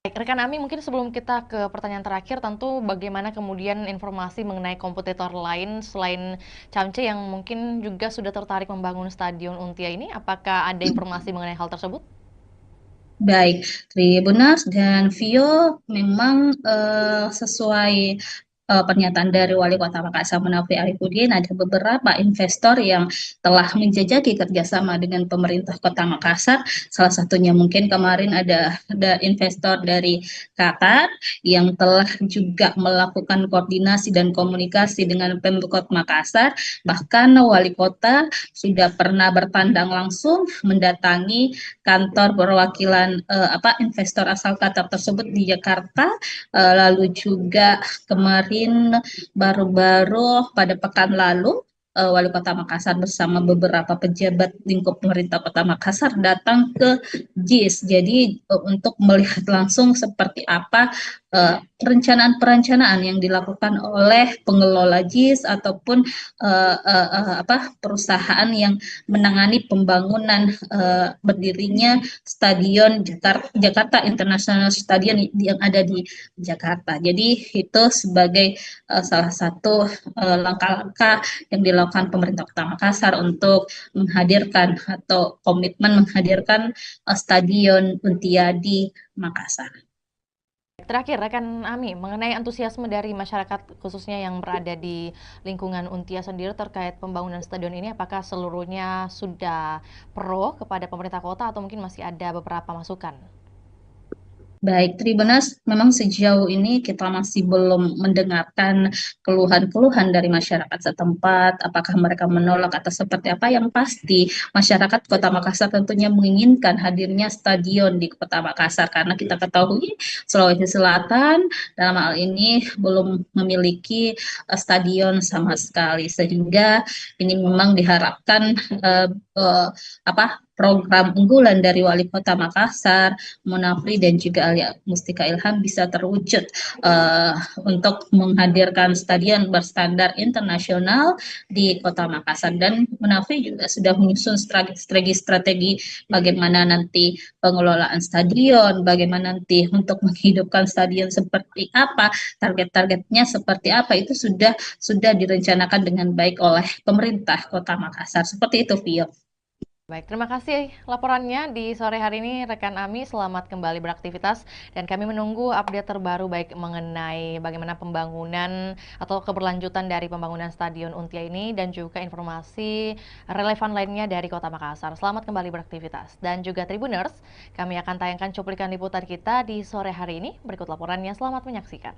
Rekan Ami, mungkin sebelum kita ke pertanyaan terakhir, tentu bagaimana kemudian informasi mengenai kompetitor lain selain Camce yang mungkin juga sudah tertarik membangun stadion Untia ini, apakah ada informasi mengenai hal tersebut? Baik, Tribuners dan Vio, memang sesuai pernyataan dari Wali Kota Makassar Menafri Arifudin, ada beberapa investor yang telah menjajaki kerjasama dengan pemerintah Kota Makassar. Salah satunya mungkin kemarin ada investor dari Qatar yang telah juga melakukan koordinasi dan komunikasi dengan Pemkot Makassar. Bahkan Wali Kota sudah pernah bertandang langsung mendatangi kantor perwakilan investor asal Qatar tersebut di Jakarta. Lalu juga kemarin baru-baru pada pekan lalu Wali Kota Makassar bersama beberapa pejabat lingkup pemerintah Kota Makassar datang ke JIS. Jadi untuk melihat langsung seperti apa perencanaan-perencanaan yang dilakukan oleh pengelola JIS ataupun perusahaan yang menangani pembangunan berdirinya Stadion Jakarta International Stadium yang ada di Jakarta. Jadi itu sebagai salah satu langkah-langkah yang dilakukan pemerintah Kota Makassar untuk menghadirkan atau komitmen menghadirkan Stadion Untia di Makassar. Terakhir, rekan Ami, mengenai antusiasme dari masyarakat khususnya yang berada di lingkungan Untia sendiri terkait pembangunan stadion ini, apakah seluruhnya sudah pro kepada pemerintah kota atau mungkin masih ada beberapa masukan? Baik, Tribuners, memang sejauh ini kita masih belum mendengarkan keluhan-keluhan dari masyarakat setempat, apakah mereka menolak atau seperti apa. Yang pasti, masyarakat Kota Makassar tentunya menginginkan hadirnya stadion di Kota Makassar, karena kita ketahui Sulawesi Selatan dalam hal ini belum memiliki stadion sama sekali, sehingga ini memang diharapkan program unggulan dari Wali Kota Makassar, Munafri dan juga Alia Mustika Ilham bisa terwujud untuk menghadirkan stadion berstandar internasional di Kota Makassar. Dan Munafri juga sudah menyusun strategi bagaimana nanti pengelolaan stadion, bagaimana nanti untuk menghidupkan stadion seperti apa, target-targetnya seperti apa, itu sudah direncanakan dengan baik oleh pemerintah Kota Makassar. Seperti itu, Vio. Baik, terima kasih laporannya di sore hari ini rekan Ami. Selamat kembali beraktivitas dan kami menunggu update terbaru baik mengenai bagaimana pembangunan atau keberlanjutan dari pembangunan Stadion Untia ini dan juga informasi relevan lainnya dari Kota Makassar. Selamat kembali beraktivitas. Dan juga Tribuners, kami akan tayangkan cuplikan liputan kita di sore hari ini. Berikut laporannya, selamat menyaksikan.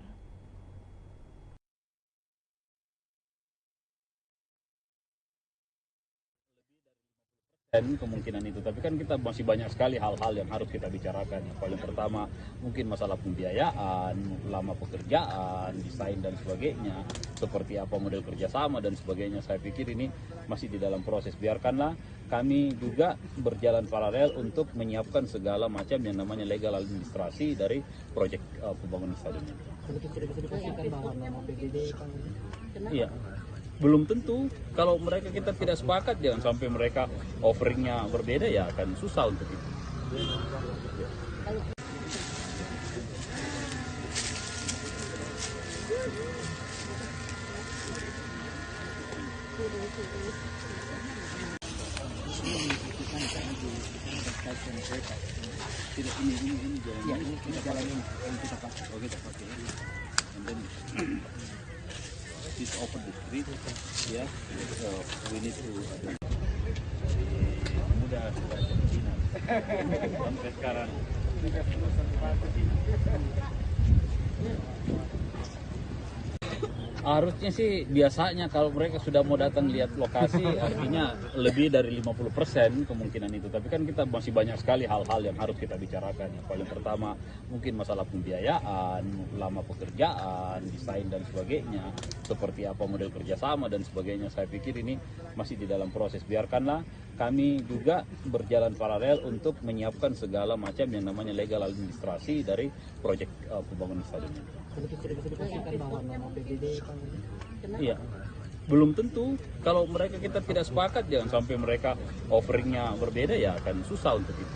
Dan kemungkinan itu, tapi kan kita masih banyak sekali hal-hal yang harus kita bicarakan. Yang paling pertama mungkin masalah pembiayaan, lama pekerjaan, desain dan sebagainya, seperti apa model kerjasama dan sebagainya. Saya pikir ini masih di dalam proses. Biarkanlah kami juga berjalan paralel untuk menyiapkan segala macam yang namanya legal administrasi dari proyek pembangunan stadion ini. Iya. Belum tentu, kalau mereka kita tidak sepakat, jangan sampai mereka offeringnya berbeda, ya akan susah untuk itu. Tidak, ini jalan yang kita pakai. Oh, kita pakai ini. And then is open the street, ya. We need to mudah sudah jadi Cina sampai sekarang. Harusnya sih biasanya kalau mereka sudah mau datang lihat lokasi, artinya lebih dari 50% kemungkinan itu. Tapi kan kita masih banyak sekali hal-hal yang harus kita bicarakan. Yang paling pertama mungkin masalah pembiayaan, lama pekerjaan, desain dan sebagainya, seperti apa model kerjasama dan sebagainya. Saya pikir ini masih di dalam proses. Biarkanlah kami juga berjalan paralel untuk menyiapkan segala macam yang namanya legal administrasi dari proyek pembangunan stadion ini. Iya, belum tentu. Kalau mereka kita tidak sepakat, jangan sampai mereka offeringnya berbeda, ya akan susah untuk itu.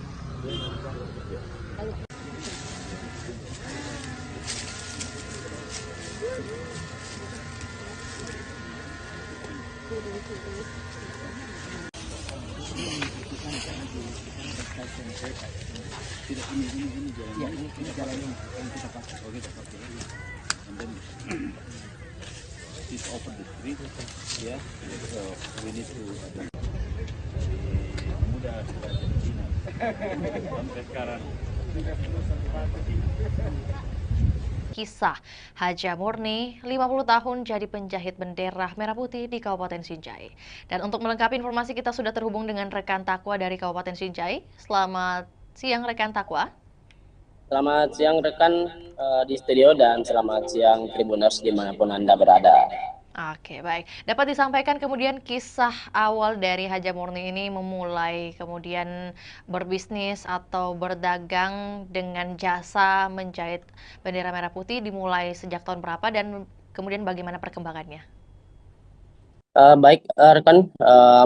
Tidak, ini jalan yang kita pakai. Oh, kita pakai ini. And then is open the street, ya. We need to mudah sudah jadi Cina sampai sekarang. Kisah Haja Murni, 50 tahun jadi penjahit bendera merah putih di Kabupaten Sinjai. Dan untuk melengkapi informasi kita sudah terhubung dengan rekan Takwa dari Kabupaten Sinjai. Selamat siang rekan Takwa. Selamat siang rekan di studio dan selamat siang Tribuners dimanapun Anda berada. Oke, baik. Dapat disampaikan kemudian kisah awal dari Haja Murni ini memulai kemudian berbisnis atau berdagang dengan jasa menjahit bendera merah putih dimulai sejak tahun berapa dan kemudian bagaimana perkembangannya? Baik, rekan,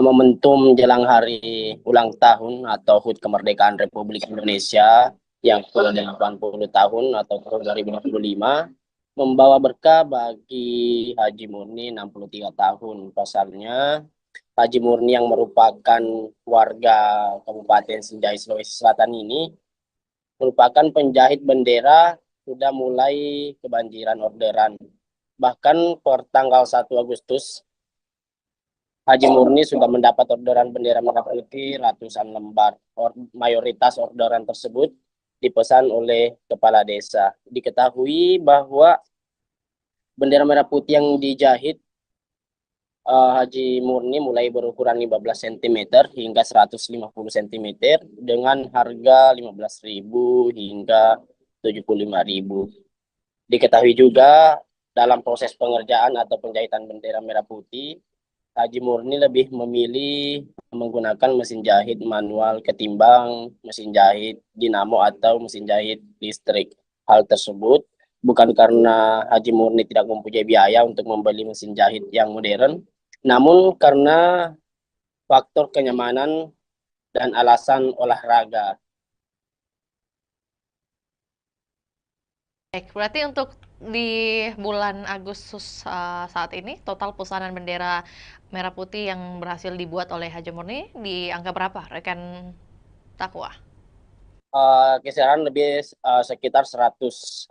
momentum jelang hari ulang tahun atau HUT kemerdekaan Republik Indonesia yang ke-80 tahun atau tahun 2025 membawa berkah bagi Haji Murni 63 tahun. Pasalnya, Haji Murni yang merupakan warga Kabupaten Sinjai, Sulawesi Selatan ini merupakan penjahit bendera sudah mulai kebanjiran orderan. Bahkan per tanggal 1 Agustus Haji Murni sudah mendapat orderan bendera merah putih ratusan lembar. Mayoritas orderan tersebut dipesan oleh kepala desa. Diketahui bahwa bendera merah putih yang dijahit Haji Murni mulai berukuran 15 cm hingga 150 cm dengan harga 15.000 hingga 75.000. Diketahui juga dalam proses pengerjaan atau penjahitan bendera merah putih, Haji Murni lebih memilih menggunakan mesin jahit manual ketimbang mesin jahit dinamo atau mesin jahit listrik. Hal tersebut bukan karena Haji Murni tidak mempunyai biaya untuk membeli mesin jahit yang modern, namun karena faktor kenyamanan dan alasan olahraga. Baik, berarti untuk di bulan Agustus saat ini total pesanan bendera merah putih yang berhasil dibuat oleh Haji Murni di angka berapa, rekan Takwa? Kisaran lebih sekitar 100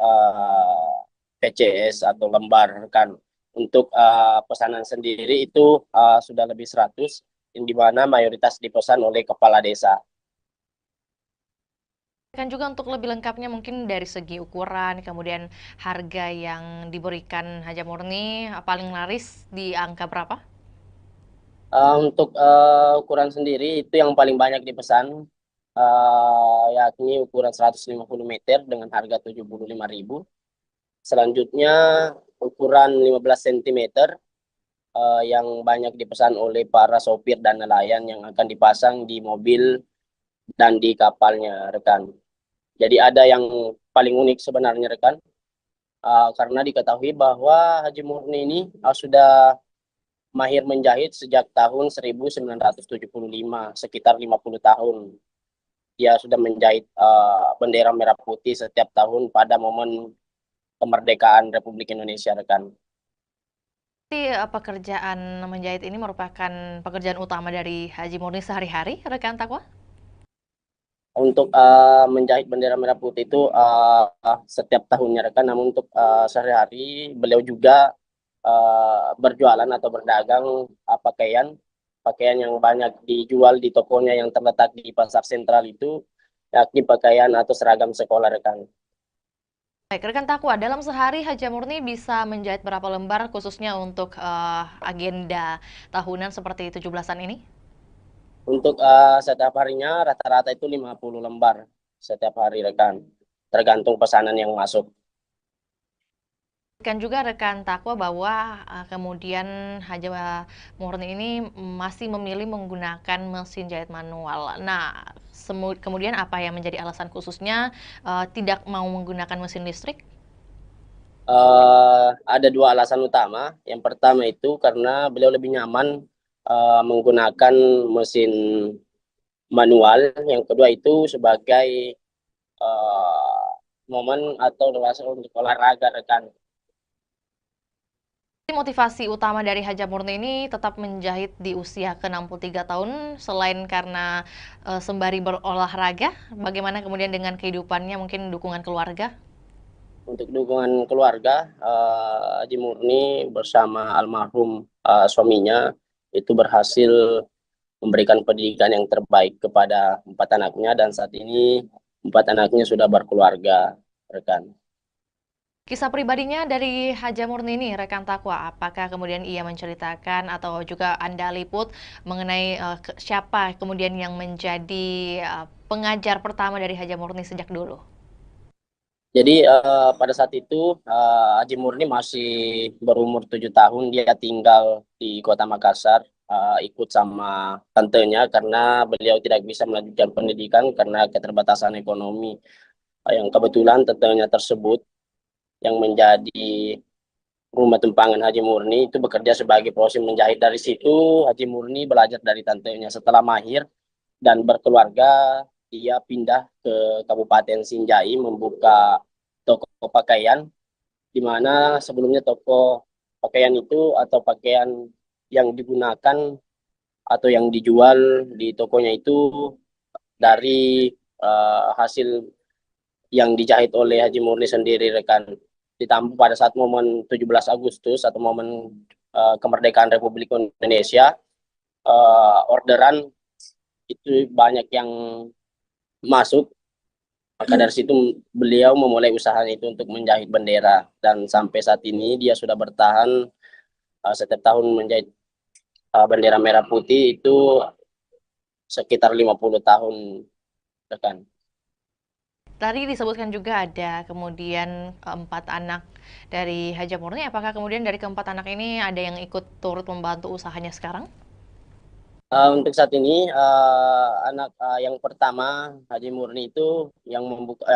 PCS atau lembar kan. Untuk pesanan sendiri itu sudah lebih 100, di mana mayoritas dipesan oleh kepala desa. Kan juga untuk lebih lengkapnya mungkin dari segi ukuran, kemudian harga yang diberikan Haja Murni paling laris di angka berapa? Untuk ukuran sendiri itu yang paling banyak dipesan, yakni ukuran 150 meter dengan harga 75.000. Selanjutnya ukuran 15 cm yang banyak dipesan oleh para sopir dan nelayan yang akan dipasang di mobil dan di kapalnya, rekan. Jadi ada yang paling unik sebenarnya, rekan, karena diketahui bahwa Haji Murni ini sudah mahir menjahit sejak tahun 1975, sekitar 50 tahun. Dia sudah menjahit bendera merah putih setiap tahun pada momen kemerdekaan Republik Indonesia, rekan. Jadi pekerjaan menjahit ini merupakan pekerjaan utama dari Haji Murni sehari-hari, rekan Takwa? Untuk menjahit bendera merah putih itu setiap tahunnya, rekan. Namun untuk sehari-hari beliau juga berjualan atau berdagang pakaian yang banyak dijual di tokonya yang terletak di pasar sentral itu, yakni pakaian atau seragam sekolah, rekan. Baik, rekan Takwa, dalam sehari Haja Murni bisa menjahit berapa lembar khususnya untuk agenda tahunan seperti 17-an ini? Untuk setiap harinya rata-rata itu 50 lembar setiap hari, rekan. Tergantung pesanan yang masuk. Kan juga rekan Takwa bahwa kemudian Haja Murni ini masih memilih menggunakan mesin jahit manual. Nah, kemudian apa yang menjadi alasan khususnya tidak mau menggunakan mesin listrik? Ada dua alasan utama. Yang pertama itu karena beliau lebih nyaman menggunakan mesin manual. Yang kedua itu sebagai momen atau luas untuk olahraga, rekan. Motivasi utama dari Haja Murni ini tetap menjahit di usia ke-63 tahun, selain karena sembari berolahraga, bagaimana kemudian dengan kehidupannya, mungkin dukungan keluarga? Untuk dukungan keluarga, Haji Murni bersama almarhum suaminya itu berhasil memberikan pendidikan yang terbaik kepada 4 anaknya, dan saat ini 4 anaknya sudah berkeluarga, rekan. Kisah pribadinya dari Haja Murni ini, rekan Takwa, apakah kemudian ia menceritakan atau juga Anda liput mengenai siapa kemudian yang menjadi pengajar pertama dari Haja Murni sejak dulu? Jadi pada saat itu Haji Murni masih berumur 7 tahun. Dia tinggal di Kota Makassar, ikut sama tantenya karena beliau tidak bisa melanjutkan pendidikan karena keterbatasan ekonomi. Yang kebetulan tantenya tersebut yang menjadi rumah tumpangan Haji Murni itu bekerja sebagai proses menjahit. Dari situ Haji Murni belajar dari tantenya. Setelah mahir dan berkeluarga, dia pindah ke Kabupaten Sinjai membuka toko pakaian, di mana sebelumnya toko pakaian itu atau pakaian yang digunakan atau yang dijual di tokonya itu dari hasil yang dijahit oleh Haji Murni sendiri, rekan. Ditambah pada saat momen 17 Agustus atau momen kemerdekaan Republik Indonesia, orderan itu banyak yang masuk. Maka dari situ beliau memulai usahanya itu untuk menjahit bendera, dan sampai saat ini dia sudah bertahan setiap tahun menjahit bendera merah putih itu sekitar 50 tahun, rekan. Tadi disebutkan juga ada kemudian 4 anak dari Haji Murni. Apakah kemudian dari keempat anak ini ada yang ikut turut membantu usahanya sekarang? Untuk saat ini anak yang pertama Haji Murni itu yang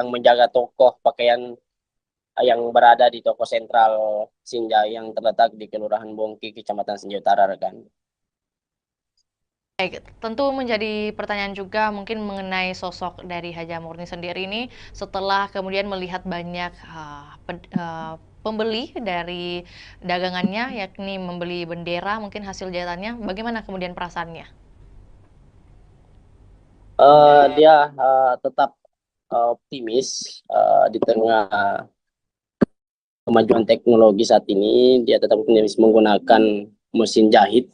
menjaga toko pakaian yang berada di toko sentral Sinjai yang terletak di Kelurahan Bongki, Kecamatan Sinjai Utara, rekan. Baik, tentu menjadi pertanyaan juga mungkin mengenai sosok dari Haji Murni sendiri ini setelah kemudian melihat banyak pembeli dari dagangannya, yakni membeli bendera, mungkin hasil jahitannya, bagaimana kemudian perasaannya? Dia tetap optimis di tengah kemajuan teknologi saat ini. Dia tetap optimis menggunakan mesin jahit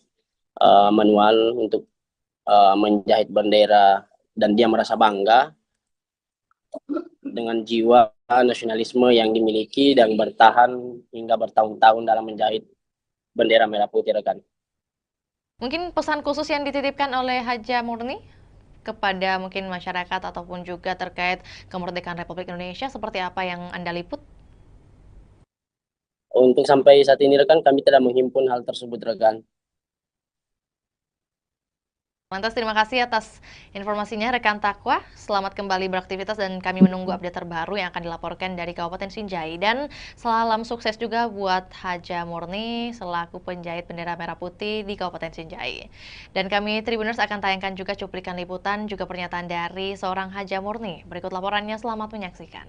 manual untuk menjahit bendera, dan dia merasa bangga dengan jiwa nasionalisme yang dimiliki dan bertahan hingga bertahun-tahun dalam menjahit bendera merah putih, rekan. Mungkin pesan khusus yang dititipkan oleh Haji Murni kepada mungkin masyarakat ataupun juga terkait kemerdekaan Republik Indonesia seperti apa yang Anda liput? Untuk sampai saat ini, rekan, kami tidak menghimpun hal tersebut, rekan. Lantas terima kasih atas informasinya rekan Takwa. Selamat kembali beraktivitas dan kami menunggu update terbaru yang akan dilaporkan dari Kabupaten Sinjai. Dan salam sukses juga buat Haji Murni selaku penjahit bendera merah putih di Kabupaten Sinjai. Dan kami Tribuners akan tayangkan juga cuplikan liputan juga pernyataan dari seorang Haji Murni. Berikut laporannya, selamat menyaksikan.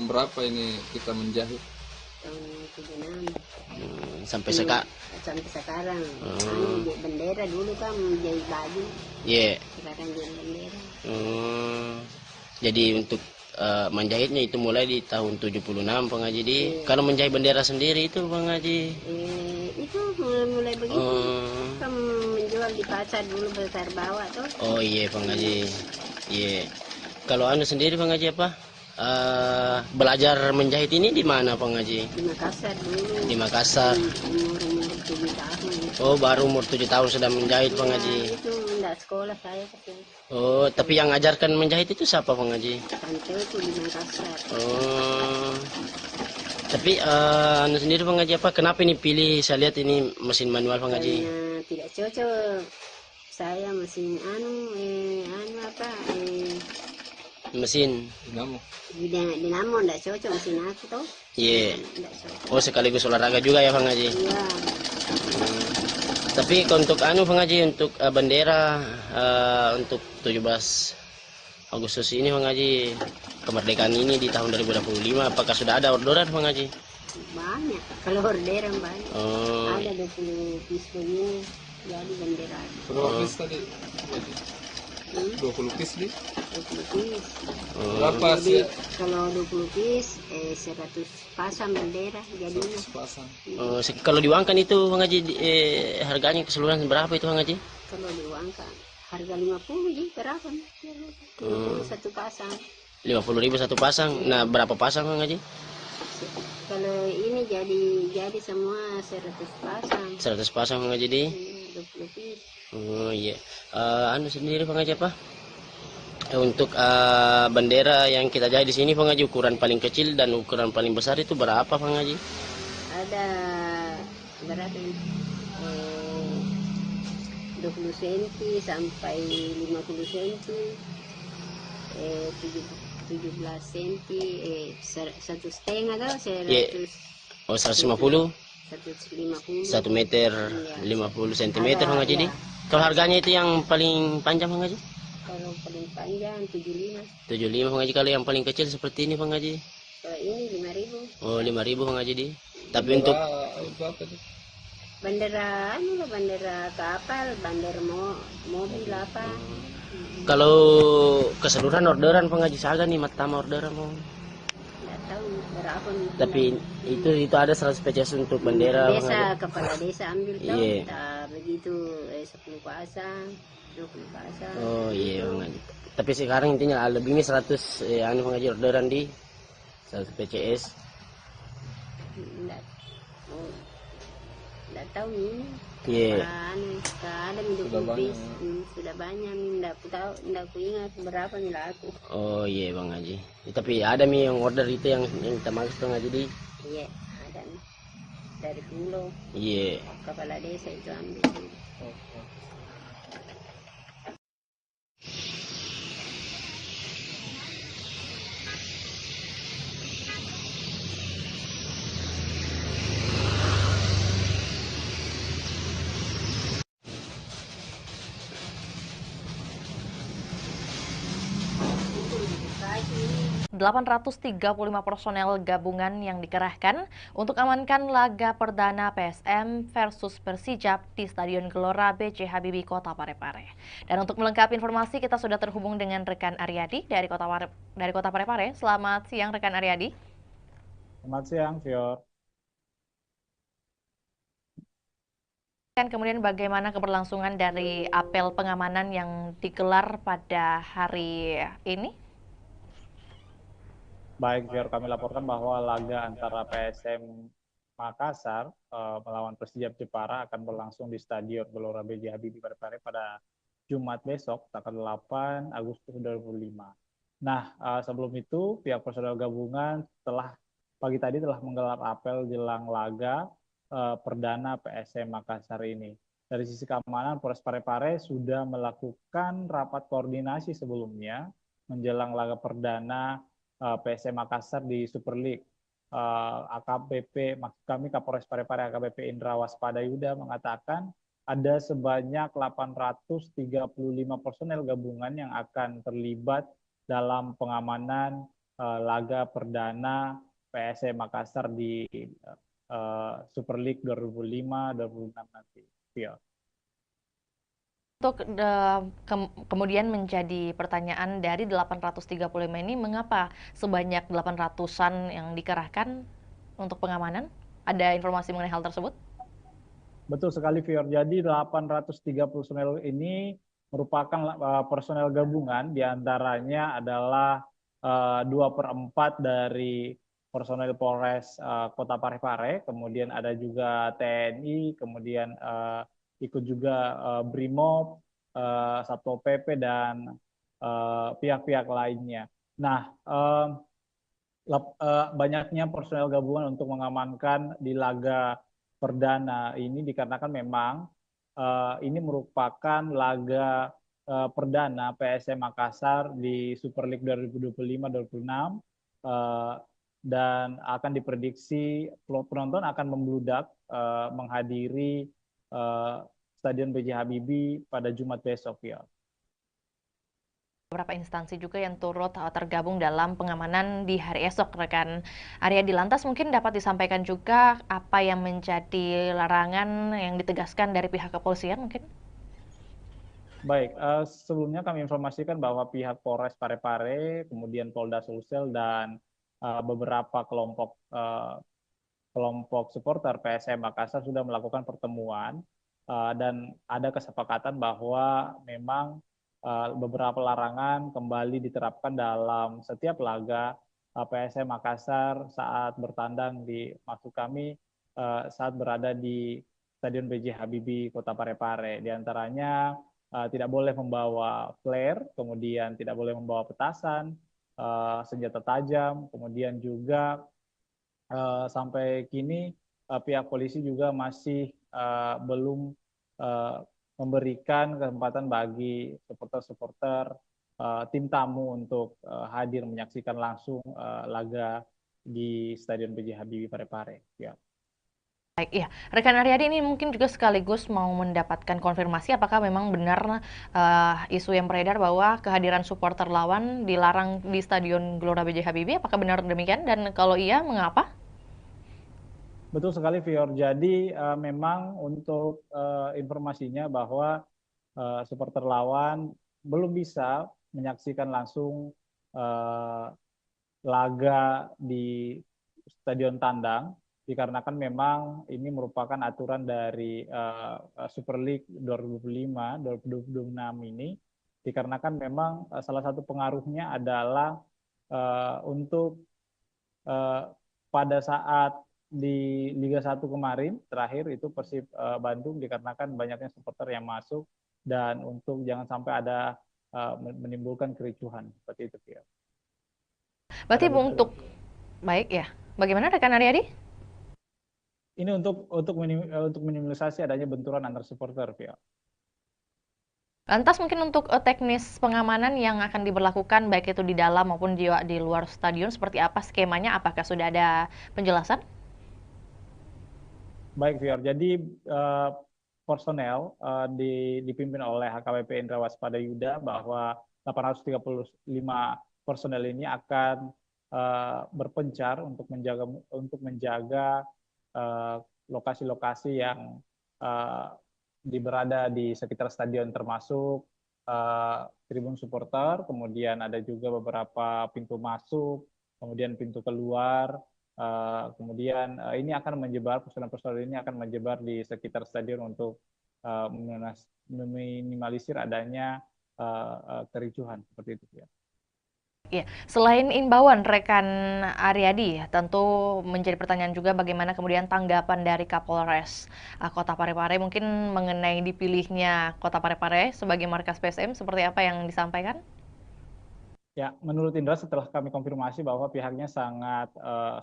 Tahun berapa ini kita menjahit? Tahun 76. Sampai sekarang. Sampai sekarang. Anu, bendera dulu kan menjahit baju. Iya. Sekarang jadi bendera. Jadi untuk menjahitnya itu mulai di tahun 76 Bang Haji. Kalau menjahit bendera sendiri itu Bang Haji? Itu mulai begitu. Kan menjual di pasar dulu besar bawah tuh. Oh iya Bang Haji. Iya. Kalau anu sendiri Bang Haji apa? Belajar menjahit ini di mana Bang Haji? Di Makassar dulu. Di Makassar. Umur 7 tahun. Oh, baru umur 7 tahun sudah menjahit Bang Haji. Itu enggak sekolah saya katanya. Oh, tapi yang ngajarkan menjahit itu siapa Bang Haji? Tante itu di Makassar. Oh. Tapi anu sendiri Bang Haji apa? Kenapa ini pilih saya lihat ini mesin manual Bang Haji? Karena tidak cocok. Saya mesin mesin dinamo. Dinamo enggak cocok mesin aku tuh. Iya. Yeah. Oh, sekaligus olahraga juga ya Bang Haji? Iya. Tapi untuk anu Bang Haji, untuk bendera untuk 17 Agustus ini Bang Haji, kemerdekaan ini di tahun 2025, apakah sudah ada orderan Bang Haji? Banyak, kalau orderan banyak. Oh. Ada 20 piece begini, jadi bendera. Berapa piece tadi? 20 piece di? 20 piece. Berapa Jadi, sih? kalau 20 piece 100 pasang bendera jadinya. 100 pasang. Kalau diuangkan itu Bang Haji, harganya keseluruhan berapa itu Bang Haji? Kalau diuangkan harga 50 ji berapa? 50 satu pasang. 50.000 satu pasang. Nah, berapa pasang Bang Haji? Kalau ini jadi semua 100 pasang. 100 pasang Bang Haji di? 20 piece. Oh iya. Anu sendiri Bang Haji apa? Untuk bendera yang kita jahit di sini Bang Haji, ukuran paling kecil dan ukuran paling besar itu berapa Bang Haji? Ada berapa ini? 20 cm sampai 50 cm, 17 cm, 1,5 atau 100. Oh, 150? 150. 1 meter 50 cm Bang Haji di? Kalau harganya itu yang paling panjang Bang Haji? Kalau paling panjang 75. 75 Bang Haji. Kalau yang paling kecil seperti ini Bang Haji? Kalau ini 5.000. Oh, 5.000 Bang Haji di. Tapi untuk bendera bendera kapal, bendera mobil apa. Kalau keseluruhan orderan Bang Haji Saga nih, matama orderan Bang. Enggak tahu berapa nih. Tapi itu ada 100 pcs untuk bendera Bang Desa, Haji. kepala desa ambil tahu. Iya. Begitu 10 pasang, 20 pasang. Oh iya Bang Haji. Tapi sekarang intinya lebih ini 100 anu Bang Haji orderan di 100 PCS. Enggak tahu ini. Iya. Ada 20 piece. Sudah banyak nih, enggak tahu, enggak ingat berapa nih laku. Oh iya Bang Haji. Tapi ada nih yang order itu yang kita maksud Bang Haji di. Iya, ada nih. Dari pulau. Iya. Kepala desa itu ambil. Lima 835 personel gabungan yang dikerahkan untuk amankan laga perdana PSM versus Persijap di Stadion Gelora B.J. Habibie, Kota Parepare. Dan untuk melengkapi informasi, kita sudah terhubung dengan rekan Aryadi dari Kota Parepare. Selamat siang rekan Aryadi. Selamat siang, Fior. Kemudian bagaimana keberlangsungan dari apel pengamanan yang digelar pada hari ini? Baik, Fior, kami laporkan bahwa laga antara PSM Makassar melawan Persijap Jepara akan berlangsung di Stadion Gelora B.J. Habibie Parepare pada Jumat besok, tanggal 8 Agustus 2025. Nah, sebelum itu, pihak personel gabungan pagi tadi telah menggelar apel jelang laga perdana PSM Makassar ini. Dari sisi keamanan, Polres Parepare sudah melakukan rapat koordinasi sebelumnya menjelang laga perdana PSM Makassar di Super League. AKBP, maksud kami Kapolres Parepare AKBP Indra Waspada Yuda mengatakan ada sebanyak 835 personel gabungan yang akan terlibat dalam pengamanan laga perdana PSM Makassar di Super League 2005-2006 nanti. Ya. Untuk kemudian menjadi pertanyaan dari 835 ini, mengapa sebanyak 800-an yang dikerahkan untuk pengamanan? Ada informasi mengenai hal tersebut? Betul sekali, Fior. Jadi 830 personel ini merupakan personel gabungan, diantaranya adalah 2/4 dari personel Polres Kota Parepare, kemudian ada juga TNI, kemudian ikut juga BRIMOB, Satpol PP, dan pihak-pihak lainnya. Nah, banyaknya personel gabungan untuk mengamankan di laga perdana ini dikarenakan memang ini merupakan laga perdana PSM Makassar di Super League 2025-2026 dan akan diprediksi penonton akan membludak menghadiri Stadion B.J. Habibie pada Jumat besok, ya. Beberapa instansi juga yang turut tergabung dalam pengamanan di hari esok, rekan Aryadi. Lantas mungkin dapat disampaikan juga apa yang menjadi larangan yang ditegaskan dari pihak kepolisian mungkin? Baik, sebelumnya kami informasikan bahwa pihak Polres Parepare, kemudian Polda Sulsel, dan beberapa kelompok supporter PSM Makassar sudah melakukan pertemuan dan ada kesepakatan bahwa memang beberapa larangan kembali diterapkan dalam setiap laga PSM Makassar saat bertandang maksud kami saat berada di Stadion B.J. Habibie Kota Parepare. Di antaranya tidak boleh membawa flare, kemudian tidak boleh membawa petasan, senjata tajam, kemudian juga sampai kini pihak polisi juga masih belum memberikan kesempatan bagi supporter-supporter tim tamu untuk hadir menyaksikan langsung laga di Stadion B.J. Habibie Parepare. Ya. Baik, ya. Rekan Aryadi ini mungkin juga sekaligus mau mendapatkan konfirmasi apakah memang benar isu yang beredar bahwa kehadiran supporter lawan dilarang di Stadion Gelora B.J. Habibie. Apakah benar demikian? Dan kalau iya, mengapa? Betul sekali, Fior. Jadi memang untuk informasinya bahwa supporter lawan belum bisa menyaksikan langsung laga di Stadion Tandang, dikarenakan memang ini merupakan aturan dari Super League 2005-2026 ini, dikarenakan memang salah satu pengaruhnya adalah untuk pada saat di Liga 1 kemarin terakhir itu Persib Bandung, dikarenakan banyaknya supporter yang masuk dan untuk jangan sampai ada menimbulkan kericuhan seperti itu, ya. Berarti untuk baik ya. Bagaimana rekan Aryadi? Ini untuk minimalisasi adanya benturan antar supporter, ya. Lantas mungkin untuk teknis pengamanan yang akan diberlakukan baik itu di dalam maupun di luar stadion seperti apa skemanya? Apakah sudah ada penjelasan? Baik, Fior. Jadi personel dipimpin oleh HKBP Indra Waspada Yuda bahwa 835 personel ini akan berpencar untuk menjaga lokasi-lokasi yang berada di sekitar stadion, termasuk tribun supporter, kemudian ada juga beberapa pintu masuk, kemudian pintu keluar, kemudian ini akan personel-personel ini akan menyebar di sekitar stadion untuk meminimalisir adanya kericuhan seperti itu, ya. Ya, selain imbauan rekan Aryadi, tentu menjadi pertanyaan juga bagaimana kemudian tanggapan dari Kapolres Kota Parepare mungkin mengenai dipilihnya Kota Parepare sebagai markas PSM, seperti apa yang disampaikan? Ya, menurut Indra setelah kami konfirmasi bahwa pihaknya sangat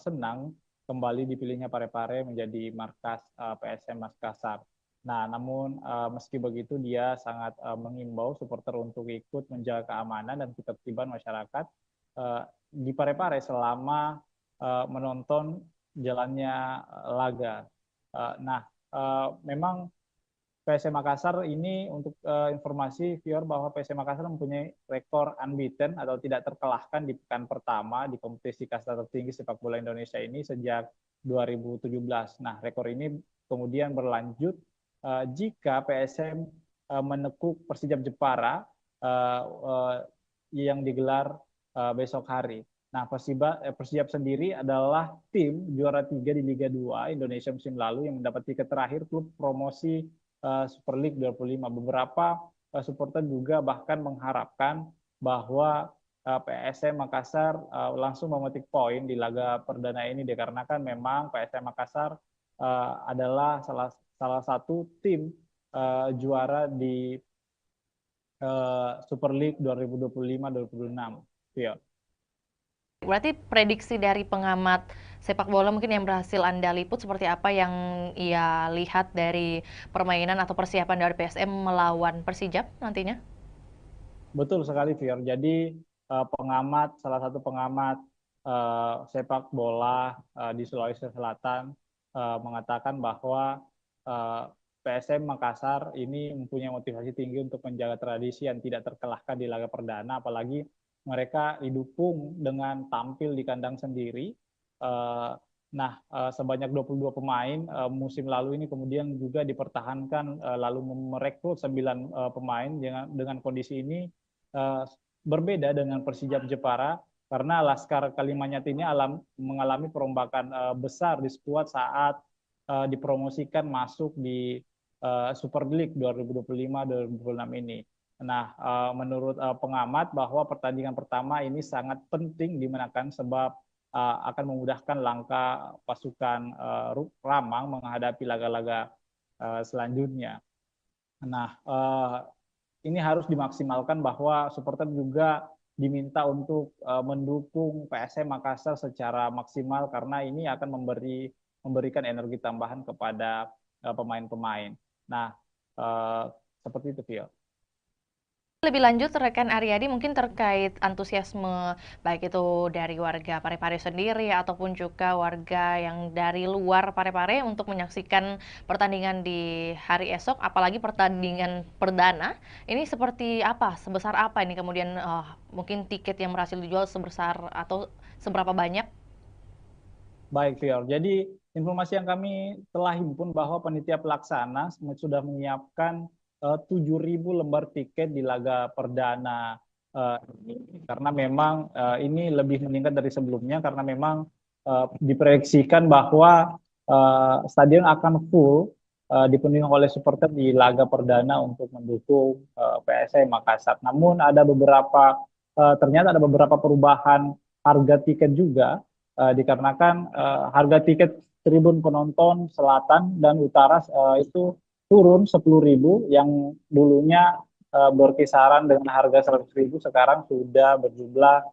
senang kembali dipilihnya Parepare menjadi markas PSM Makassar. Nah, namun meski begitu dia sangat mengimbau supporter untuk ikut menjaga keamanan dan ketertiban masyarakat di Parepare selama menonton jalannya laga. Nah, memang PSM Makassar ini untuk informasi Fior bahwa PSM Makassar mempunyai rekor unbeaten atau tidak terkalahkan di pekan pertama di kompetisi kasta tertinggi sepak bola Indonesia ini sejak 2017. Nah, rekor ini kemudian berlanjut jika PSM menekuk Persijap Jepara yang digelar besok hari. Nah, Persijap sendiri adalah tim juara 3 di Liga 2 Indonesia musim lalu yang mendapat tiket terakhir klub promosi Super League 25. Beberapa supporter juga bahkan mengharapkan bahwa PSM Makassar langsung memetik poin di laga perdana ini dikarenakan memang PSM Makassar adalah salah satu tim juara di Super League 2025-2026. Ya. Berarti prediksi dari pengamat sepak bola mungkin yang berhasil Anda liput seperti apa yang ia lihat dari permainan atau persiapan dari PSM melawan Persijap nantinya? Betul sekali, Fior. Jadi salah satu pengamat sepak bola di Sulawesi Selatan mengatakan bahwa PSM Makassar ini mempunyai motivasi tinggi untuk menjaga tradisi yang tidak terkalahkan di laga perdana, apalagi mereka didukung dengan tampil di kandang sendiri. Sebanyak 22 pemain musim lalu ini kemudian juga dipertahankan lalu merekrut 9 pemain dengan kondisi ini berbeda dengan Persijap Jepara karena Laskar Kalimantan ini mengalami perombakan besar di skuad saat dipromosikan masuk di Super League 2025-2026 ini. Nah, menurut pengamat bahwa pertandingan pertama ini sangat penting dimenangkan sebab akan memudahkan langkah pasukan Ramang menghadapi laga-laga selanjutnya. Nah, ini harus dimaksimalkan bahwa supporter juga diminta untuk mendukung PSM Makassar secara maksimal karena ini akan memberikan energi tambahan kepada pemain-pemain. Nah, seperti itu, Vio. Lebih lanjut, rekan Aryadi mungkin terkait antusiasme baik itu dari warga Parepare sendiri ataupun juga warga yang dari luar Parepare untuk menyaksikan pertandingan di hari esok, apalagi pertandingan perdana. Ini seperti apa, sebesar apa ini kemudian mungkin tiket yang berhasil dijual sebesar atau seberapa banyak? Baik, Fior. Jadi informasi yang kami telah himpun bahwa panitia pelaksana sudah menyiapkan 7.000 lembar tiket di laga perdana ini karena memang ini lebih meningkat dari sebelumnya karena memang diproyeksikan bahwa stadion akan full dipenuhi oleh supporter di laga perdana untuk mendukung PSM Makassar. Namun ternyata ada beberapa perubahan harga tiket juga dikarenakan harga tiket tribun penonton selatan dan utara itu turun 10.000 yang dulunya berkisaran dengan harga 100.000 sekarang sudah berjumlah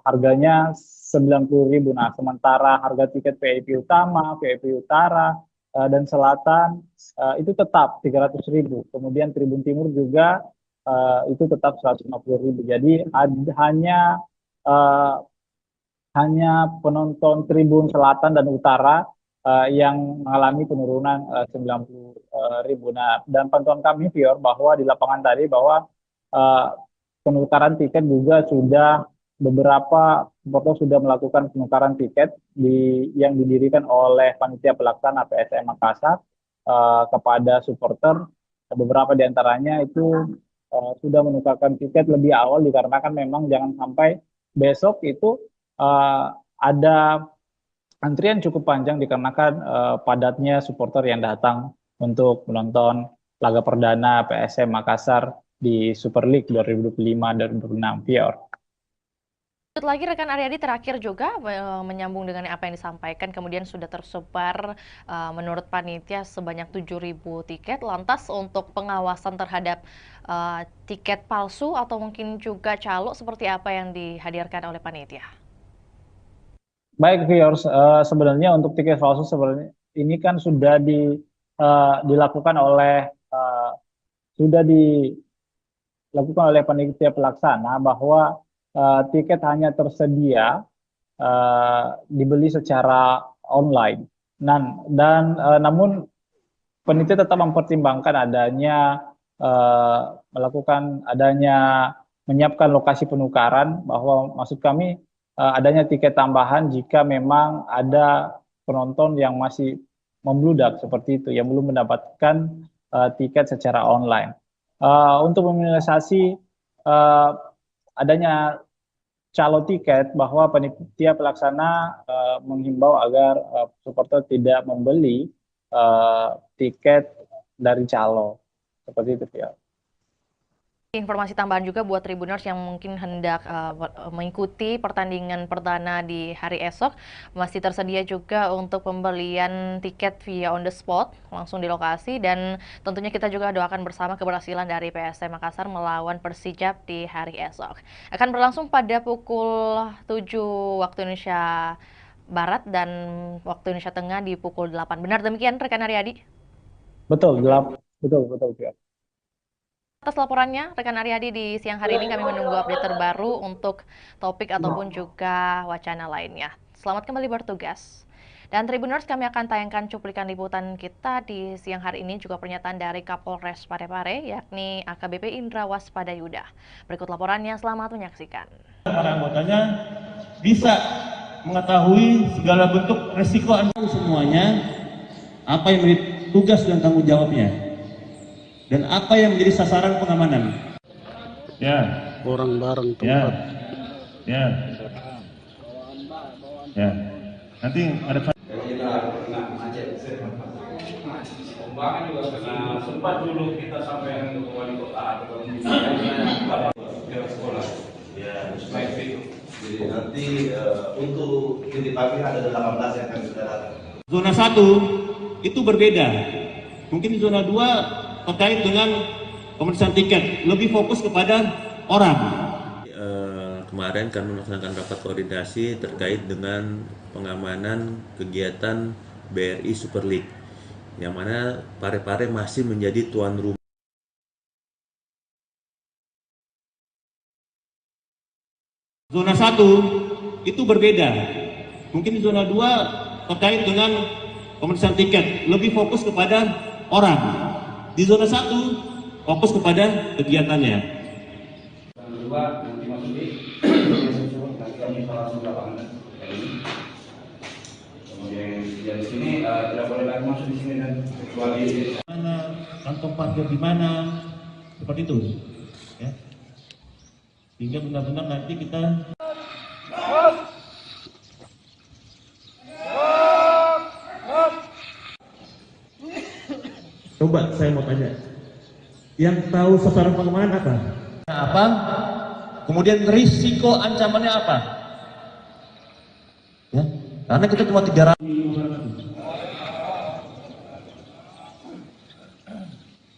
harganya 90.000. Nah, sementara harga tiket VIP utama, VIP utara dan selatan itu tetap 300.000. Kemudian tribun timur juga itu tetap 150.000. Jadi hanya penonton tribun selatan dan utara yang mengalami penurunan 90.000. Nah, dan pantauan kami, Fior, bahwa di lapangan tadi bahwa penukaran tiket juga beberapa supporter sudah melakukan penukaran tiket yang didirikan oleh panitia pelaksana PSM Makassar kepada supporter. Beberapa di antaranya itu sudah menukarkan tiket lebih awal dikarenakan memang jangan sampai besok itu ada antrian cukup panjang dikarenakan padatnya supporter yang datang untuk menonton laga perdana PSM Makassar di Super League 2025-2026, Fior. Lanjut lagi rekan Aryadi, terakhir juga menyambung dengan apa yang disampaikan, kemudian sudah tersebar menurut panitia sebanyak 7.000 tiket. Lantas untuk pengawasan terhadap tiket palsu atau mungkin juga calo seperti apa yang dihadirkan oleh panitia? Baik, viewers, sebenarnya untuk tiket palsu sebenarnya ini kan sudah dilakukan oleh panitia pelaksana bahwa tiket hanya tersedia dibeli secara online. Namun penitia tetap mempertimbangkan adanya menyiapkan lokasi penukaran, bahwa maksud kami adanya tiket tambahan jika memang ada penonton yang masih membludak seperti itu, yang belum mendapatkan tiket secara online. Untuk meminimalisasi adanya calo tiket, bahwa panitia pelaksana menghimbau agar supporter tidak membeli tiket dari calo seperti itu ya. Informasi tambahan juga buat Tribuners yang mungkin hendak mengikuti pertandingan perdana di hari esok, masih tersedia juga untuk pembelian tiket via on the spot langsung di lokasi, dan tentunya kita juga doakan bersama keberhasilan dari PSM Makassar melawan Persijap di hari esok. Akan berlangsung pada pukul 7 waktu Indonesia Barat dan waktu Indonesia Tengah di pukul 8. Benar demikian rekan Aryadi? Betul, betul. Atas laporannya, rekan Aryadi, di siang hari ini kami menunggu update terbaru untuk topik ataupun juga wacana lainnya. Selamat kembali bertugas. Dan Tribuners, kami akan tayangkan cuplikan liputan kita di siang hari ini, juga pernyataan dari Kapolres Parepare, yakni AKBP Indra Waspadayuda. Berikut laporannya, selamat menyaksikan. Para anggotanya bisa mengetahui segala bentuk resiko semuanya, apa yang menjadi tugas dan tanggung jawabnya, dan apa yang menjadi sasaran pengamanan. Ya. Barang-barang Ya. tempat. Ya. Ya. Nanti ada Pembangunan juga karena sempat dulu kita sampai ke wali kota atau ke sekolah. Ya, Baik itu. jadi nanti untuk titik pagi ada 18 yang akan sudah datang. zona 1 itu berbeda. Mungkin zona 2 terkait dengan pemeriksaan tiket, lebih fokus kepada orang. Kemarin kami melaksanakan rapat koordinasi terkait dengan pengamanan kegiatan BRI Super League, yang mana Parepare masih menjadi tuan rumah. Zona 1 itu berbeda. Mungkin zona 2 terkait dengan pemeriksaan tiket, lebih fokus kepada orang. Di zona 1 fokus kepada kegiatannya. Yang kedua nanti masuki nanti kami langsung lapangan ini. Kemudian di sini tidak boleh lagi masuk di sini dan kecuali Mana kantong parkir di mana, seperti itu. Ya. Sehingga benar-benar nanti kita coba saya mau tanya, yang tahu sasaran pengamanan apa? Apa? Kemudian risiko ancamannya apa? Ya, karena kita cuma 300.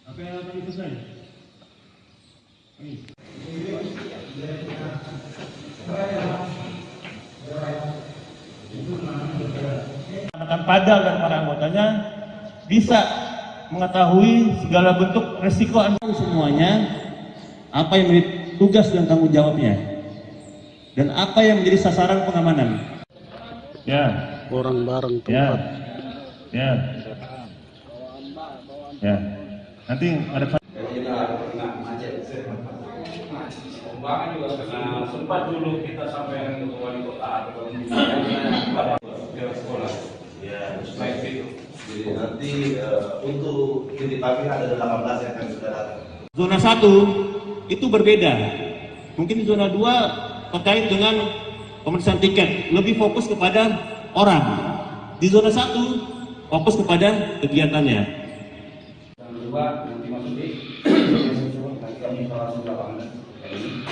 Apa yang tadi selesai? Akan padal dan para anggotanya bisa mengetahui segala bentuk resiko semuanya, apa yang menjadi tugas dan tanggung jawabnya, dan apa yang menjadi sasaran pengamanan. Ya. Barang-barang Ya. tempat. Ya. Ya. Nanti ada pembangunan juga karena sempat dulu kita sampai ke wali kota atau ke sekolah. Ya, Baik itu. jadi nanti untuk titik pagi ada 18 yang akan sudah datang. zona 1 itu berbeda. Mungkin zona 2 terkait dengan pemeriksaan tiket, lebih fokus kepada orang. Di zona 1 fokus kepada kegiatannya. Yang kedua nanti masuki nanti kami langsung lapangan ini.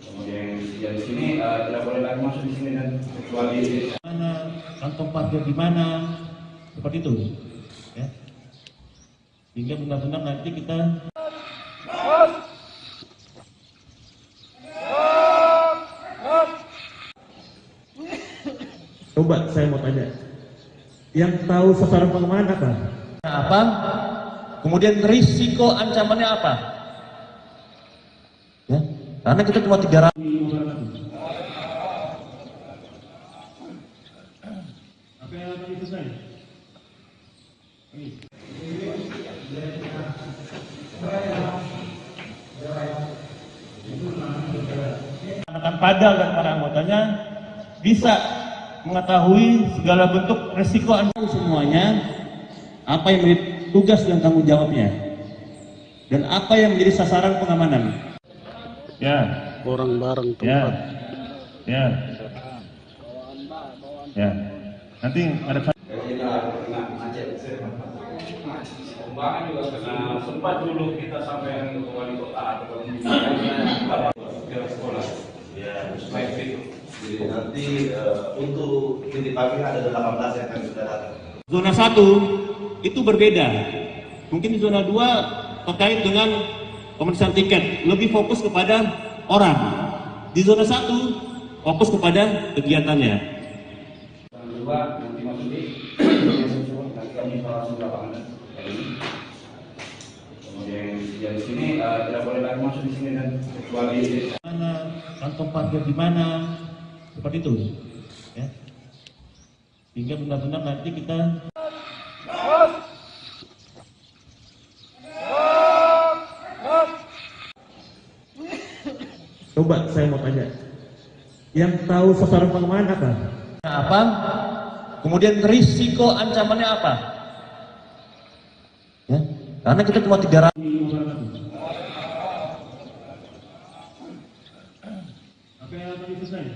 Kemudian di sini tidak boleh lagi masuk di sini dan kecuali Mana kantong parkir di mana, seperti itu. Ya. Sehingga benar-benar nanti kita coba saya mau tanya, yang tahu sasaran pengamanan apa? Apa? Kemudian risiko ancamannya apa? Ya, karena kita cuma 300. Apa yang tadi selesai? akan padal dan para anggotanya bisa mengetahui segala bentuk resiko semuanya, apa yang menjadi tugas dan tanggung jawabnya, dan apa yang menjadi sasaran pengamanan. Ya. Orang bareng Ya. tempat. Ya. Ya. Nanti ada Pembangunan juga karena sempat dulu kita sampai ke wali kota atau ke sekolah. Ya, baik. Jadi nanti untuk titipannya ada 18 yang akan sudah datang. Zona 1 itu berbeda. Mungkin di zona 2 terkait dengan pemeriksaan tiket, lebih fokus kepada orang. Di zona 1 fokus kepada kegiatannya. Yang kedua nanti masuki nanti kami langsung lapangan ini. Kemudian di sini tidak boleh lagi masuk di sini dan kecuali Mana kantong parkir di mana, seperti itu. Ya. Sehingga benar-benar nanti kita coba saya mau tanya, yang tahu sasaran pengamanan apa? Apa? Kemudian risiko ancamannya apa? Ya, karena kita cuma 300. Apa yang tadi selesai?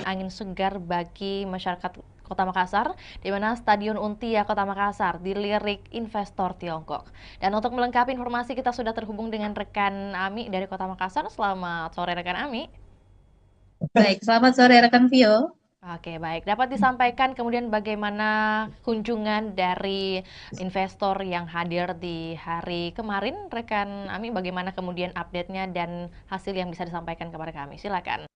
Angin segar bagi masyarakat Kota Makassar, di mana Stadion Untia Kota Makassar dilirik investor Tiongkok. Dan untuk melengkapi informasi, kita sudah terhubung dengan rekan Ami dari Kota Makassar. Selamat sore rekan Ami. Baik, selamat sore rekan Vio. Oke, baik. Dapat disampaikan kemudian bagaimana kunjungan dari investor yang hadir di hari kemarin, rekan Ami, bagaimana kemudian update-nya dan hasil yang bisa disampaikan kepada kami. Silakan.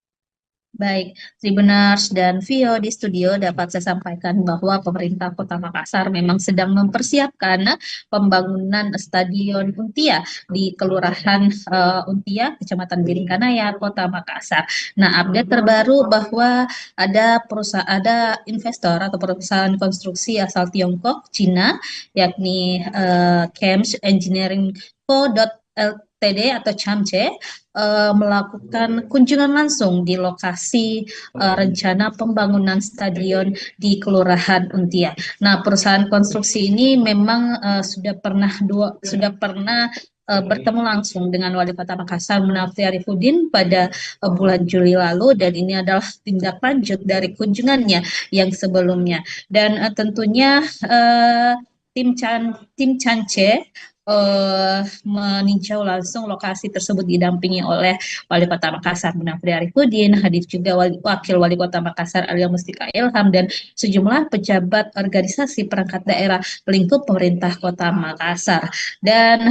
Baik, Tribuners dan Vio di studio dapat saya sampaikan bahwa pemerintah Kota Makassar memang sedang mempersiapkan pembangunan Stadion Untia di Kelurahan Untia, Kecamatan Biringkanaya, Kota Makassar. Nah, update terbaru bahwa ada investor atau perusahaan konstruksi asal Tiongkok, Cina, yakni Chems Engineering Co. Ltd atau CHAMCE melakukan kunjungan langsung di lokasi rencana pembangunan stadion di Kelurahan Untia. Nah, perusahaan konstruksi ini memang sudah pernah bertemu langsung dengan Wali Kota Makassar Munafri Arifudin pada bulan Juli lalu, dan ini adalah tindak lanjut dari kunjungannya yang sebelumnya. Dan tentunya tim CHAMCE meninjau langsung lokasi tersebut didampingi oleh Wali Kota Makassar Munafri Arifudin, hadir juga Wakil Wali Kota Makassar Alia Mustika Ilham, dan sejumlah pejabat organisasi perangkat daerah lingkup pemerintah Kota Makassar. Dan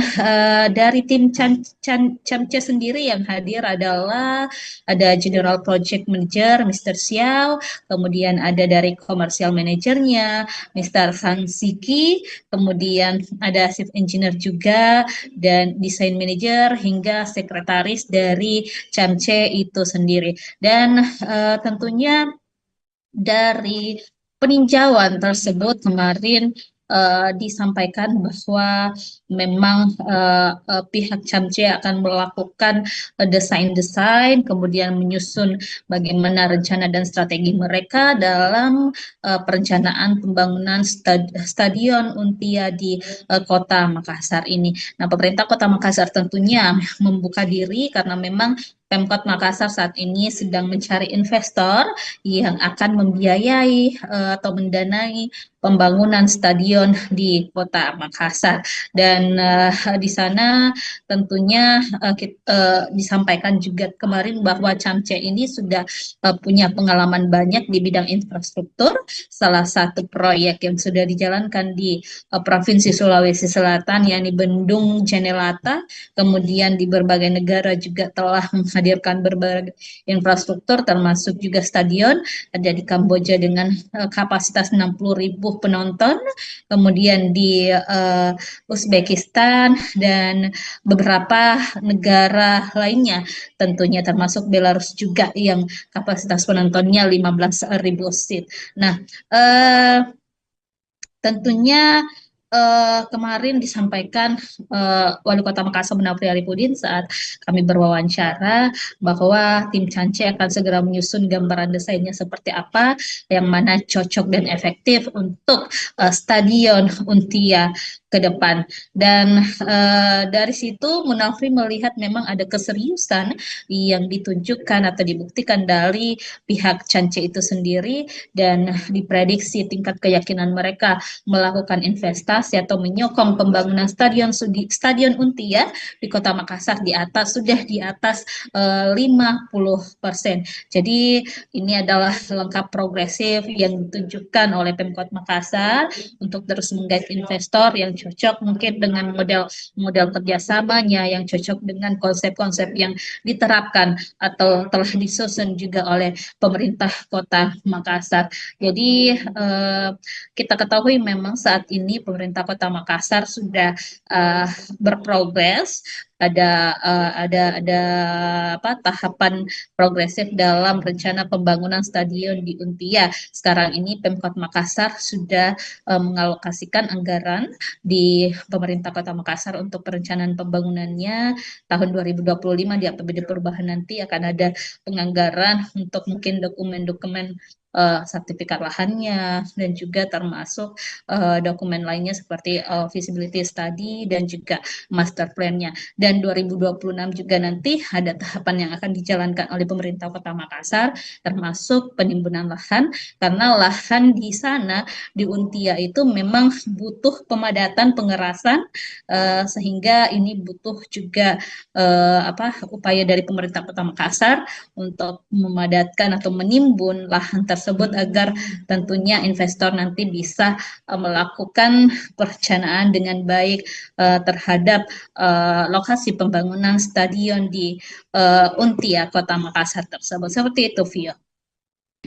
dari tim CHAMCE sendiri yang hadir adalah ada General Project Manager Mr. Xiao, kemudian ada dari Commercial Managernya Mr. Sang Siki, kemudian ada Chief Engineer juga, dan desain manager hingga sekretaris dari CHAMCE itu sendiri. Dan tentunya dari peninjauan tersebut kemarin disampaikan bahwa memang pihak CHAMCE akan melakukan desain-desain, kemudian menyusun bagaimana rencana dan strategi mereka dalam perencanaan pembangunan Stadion Untia di Kota Makassar ini. Nah, pemerintah Kota Makassar tentunya membuka diri karena memang Pemkot Makassar saat ini sedang mencari investor yang akan membiayai atau mendanai pembangunan stadion di Kota Makassar. Dan di sana tentunya disampaikan juga kemarin bahwa CHAMCE ini sudah punya pengalaman banyak di bidang infrastruktur. Salah satu proyek yang sudah dijalankan di Provinsi Sulawesi Selatan, yakni Bendung Jenelata, kemudian di berbagai negara juga telah menghadirkan berbagai infrastruktur termasuk juga stadion, ada di Kamboja dengan kapasitas 60.000 penonton, kemudian di Uzbekistan dan beberapa negara lainnya tentunya termasuk Belarus juga yang kapasitas penontonnya 15.000 seat. Nah, tentunya kemarin disampaikan Wali Kota Makassar Munafri Arifudin saat kami berwawancara bahwa tim Cance akan segera menyusun gambaran desainnya seperti apa yang mana cocok dan efektif untuk Stadion Untia ke depan. Dan dari situ Munafri melihat memang ada keseriusan yang ditunjukkan atau dibuktikan dari pihak Cance itu sendiri, dan diprediksi tingkat keyakinan mereka melakukan investasi atau menyokong pembangunan Stadion Untia di Kota Makassar sudah di atas 50%. Jadi ini adalah langkah progresif yang ditunjukkan oleh Pemkot Makassar untuk terus menggait investor yang cocok mungkin dengan model kerjasamanya, yang cocok dengan konsep-konsep yang diterapkan atau telah disusun juga oleh pemerintah Kota Makassar. Jadi kita ketahui memang saat ini pemerintah Kota Makassar sudah berprogres, ada tahapan progresif dalam rencana pembangunan stadion di Untia. Sekarang ini Pemkot Makassar sudah mengalokasikan anggaran di pemerintah Kota Makassar untuk perencanaan pembangunannya tahun 2025. Di APBD perubahan nanti akan ada penganggaran untuk mungkin dokumen-dokumen sertifikat lahannya, dan juga termasuk dokumen lainnya seperti feasibility study dan juga master plan-nya. Dan 2026 juga nanti ada tahapan yang akan dijalankan oleh pemerintah Kota Makassar, termasuk penimbunan lahan, karena lahan di sana di Untia itu memang butuh pemadatan pengerasan, sehingga ini butuh juga upaya dari pemerintah Kota Makassar untuk memadatkan atau menimbun lahan tersebut agar tentunya investor nanti bisa melakukan perencanaan dengan baik terhadap lokasi pembangunan stadion di Untia Kota Makassar tersebut. Seperti itu, Vio.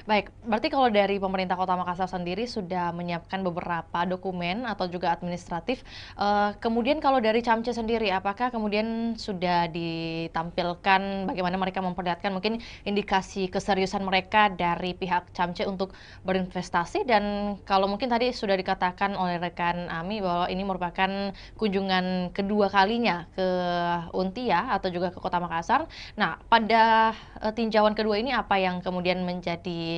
Baik, berarti kalau dari pemerintah Kota Makassar sendiri sudah menyiapkan beberapa dokumen atau juga administratif. Kemudian kalau dari Camce sendiri, apakah kemudian sudah ditampilkan bagaimana mereka memperlihatkan mungkin indikasi keseriusan mereka dari pihak Camce untuk berinvestasi? Dan kalau mungkin tadi sudah dikatakan oleh rekan Ami bahwa ini merupakan kunjungan kedua kalinya ke Untia atau juga ke Kota Makassar. Nah, pada tinjauan kedua ini apa yang kemudian menjadi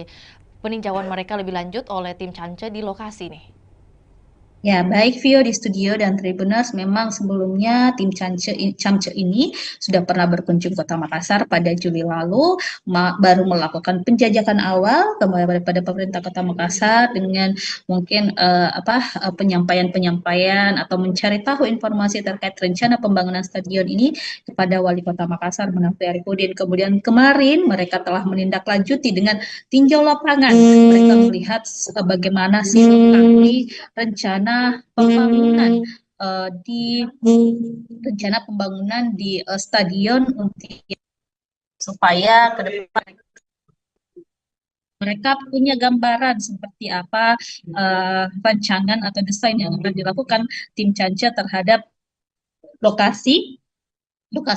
peninjauan mereka lebih lanjut oleh tim Cance di lokasi nih? Ya, baik Vio di studio dan Tribuners, memang sebelumnya tim Camce ini sudah pernah berkunjung Kota Makassar pada Juli lalu, baru melakukan penjajakan awal kepada pemerintah Kota Makassar dengan mungkin penyampaian atau mencari tahu informasi terkait rencana pembangunan stadion ini kepada Wali Kota Makassar Munafri Arifudin. Kemudian kemarin mereka telah menindaklanjuti dengan tinjau lapangan. Mereka melihat bagaimana sih lokasi rencana pembangunan di stadion Untia, supaya ke depan mereka punya gambaran seperti apa rancangan atau desain yang akan dilakukan tim Cance terhadap lokasi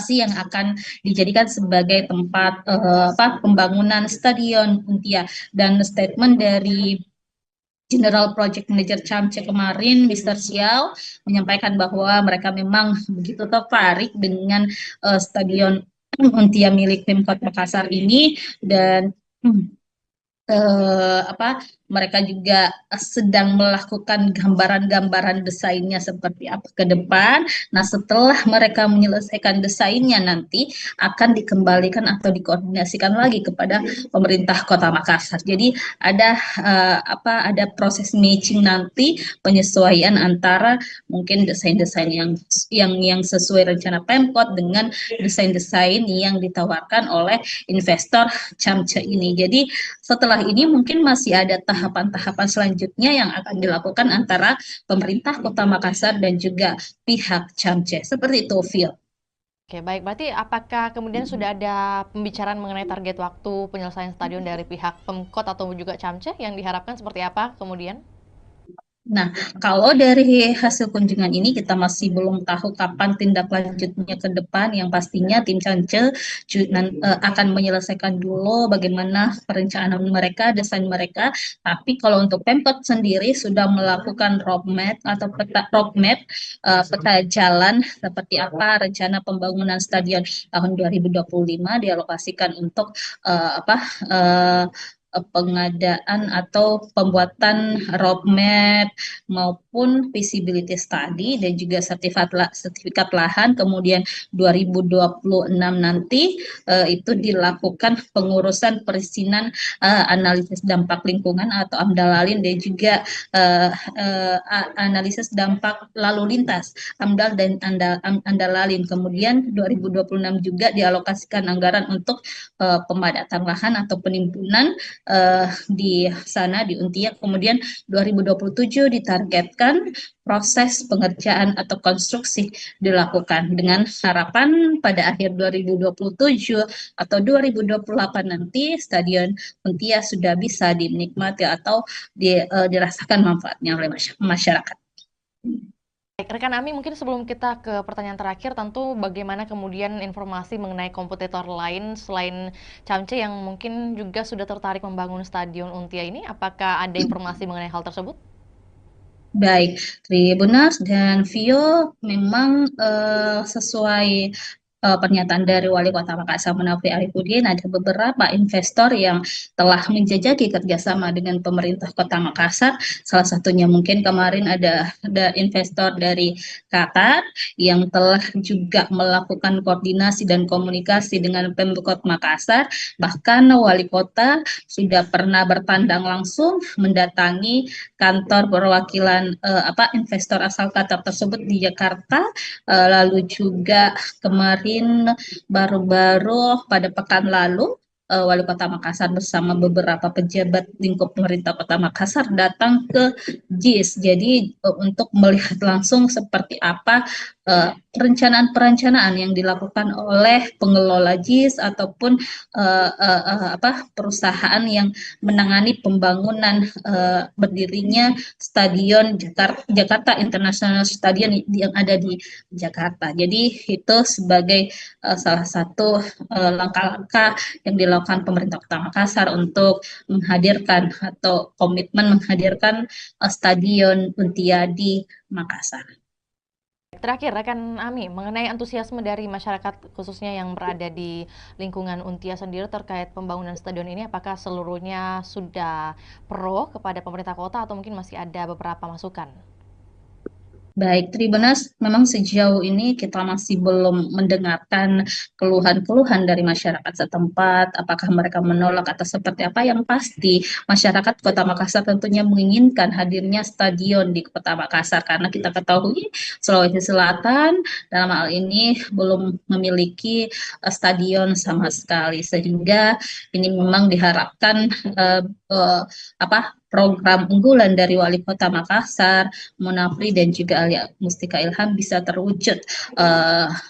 yang akan dijadikan sebagai tempat pembangunan stadion Untia. Dan statement dari General Project Manager Camce kemarin, Mr. Xiao, menyampaikan bahwa mereka memang begitu tertarik dengan stadion Untia milik Pemkot Makassar ini, dan mereka juga sedang melakukan gambaran-gambaran desainnya seperti apa ke depan. Nah, setelah mereka menyelesaikan desainnya nanti akan dikembalikan atau dikoordinasikan lagi kepada pemerintah Kota Makassar. Jadi ada proses matching nanti, penyesuaian antara mungkin desain-desain yang sesuai rencana Pemkot dengan desain-desain yang ditawarkan oleh investor Camce ini. Jadi setelah ini mungkin masih ada tahapan-tahapan selanjutnya yang akan dilakukan antara pemerintah Kota Makassar dan juga pihak Camce. Seperti itu, Phil. Oke, baik. Berarti apakah kemudian sudah ada pembicaraan mengenai target waktu penyelesaian stadion dari pihak Pemkot atau juga Camce yang diharapkan seperti apa kemudian? Nah, kalau dari hasil kunjungan ini kita masih belum tahu kapan tindak lanjutnya ke depan. Yang pastinya tim Cance akan menyelesaikan dulu bagaimana perencanaan mereka, desain mereka. Tapi kalau untuk Pemkot sendiri sudah melakukan roadmap atau peta jalan seperti apa rencana pembangunan stadion tahun 2025 dialokasikan untuk pengadaan atau pembuatan roadmap maupun feasibility study dan juga sertifikat lahan. Kemudian 2026 nanti itu dilakukan pengurusan perizinan analisis dampak lingkungan atau AMDALALIN dan juga analisis dampak lalu lintas AMDAL dan AMDALALIN. Kemudian 2026 juga dialokasikan anggaran untuk pemadatan lahan atau penimbunan di sana di Untia. Kemudian 2027 ditargetkan proses pengerjaan atau konstruksi dilakukan dengan harapan pada akhir 2027 atau 2028 nanti Stadion Untia sudah bisa dinikmati atau dirasakan manfaatnya oleh masyarakat. Baik, rekan Ami, mungkin sebelum kita ke pertanyaan terakhir, tentu bagaimana kemudian informasi mengenai kompetitor lain selain Camce yang mungkin juga sudah tertarik membangun Stadion Untia ini, apakah ada informasi mengenai hal tersebut? Baik, Tribunas dan Vio memang sesuai pernyataan dari Wali Kota Makassar Munafri Arifudin, ada beberapa investor yang telah menjajaki kerjasama dengan pemerintah Kota Makassar. Salah satunya mungkin kemarin ada investor dari Qatar yang telah juga melakukan koordinasi dan komunikasi dengan Pemkot Makassar. Bahkan Wali Kota sudah pernah bertandang langsung mendatangi kantor perwakilan investor asal Qatar tersebut di Jakarta. Lalu juga kemarin baru-baru pada pekan lalu Wali Kota Makassar bersama beberapa pejabat lingkup pemerintah Kota Makassar datang ke JIS. Jadi untuk melihat langsung seperti apa perencanaan-perencanaan yang dilakukan oleh pengelola JIS ataupun perusahaan yang menangani pembangunan berdirinya Stadion Jakarta International Stadion yang ada di Jakarta. Jadi itu sebagai salah satu langkah-langkah yang dilakukan pemerintah Kota Makassar untuk menghadirkan atau komitmen menghadirkan Stadion Untia di Makassar. Terakhir, rekan Ami, mengenai antusiasme dari masyarakat khususnya yang berada di lingkungan Untia sendiri terkait pembangunan stadion ini, apakah seluruhnya sudah pro kepada pemerintah kota atau mungkin masih ada beberapa masukan? Baik, Tribunas, memang sejauh ini kita masih belum mendengarkan keluhan-keluhan dari masyarakat setempat, apakah mereka menolak atau seperti apa. Yang pasti, masyarakat Kota Makassar tentunya menginginkan hadirnya stadion di Kota Makassar, karena kita ketahui Sulawesi Selatan dalam hal ini belum memiliki stadion sama sekali, sehingga ini memang diharapkan program unggulan dari Wali Kota Makassar, Munafri dan juga Alia Mustika Ilham bisa terwujud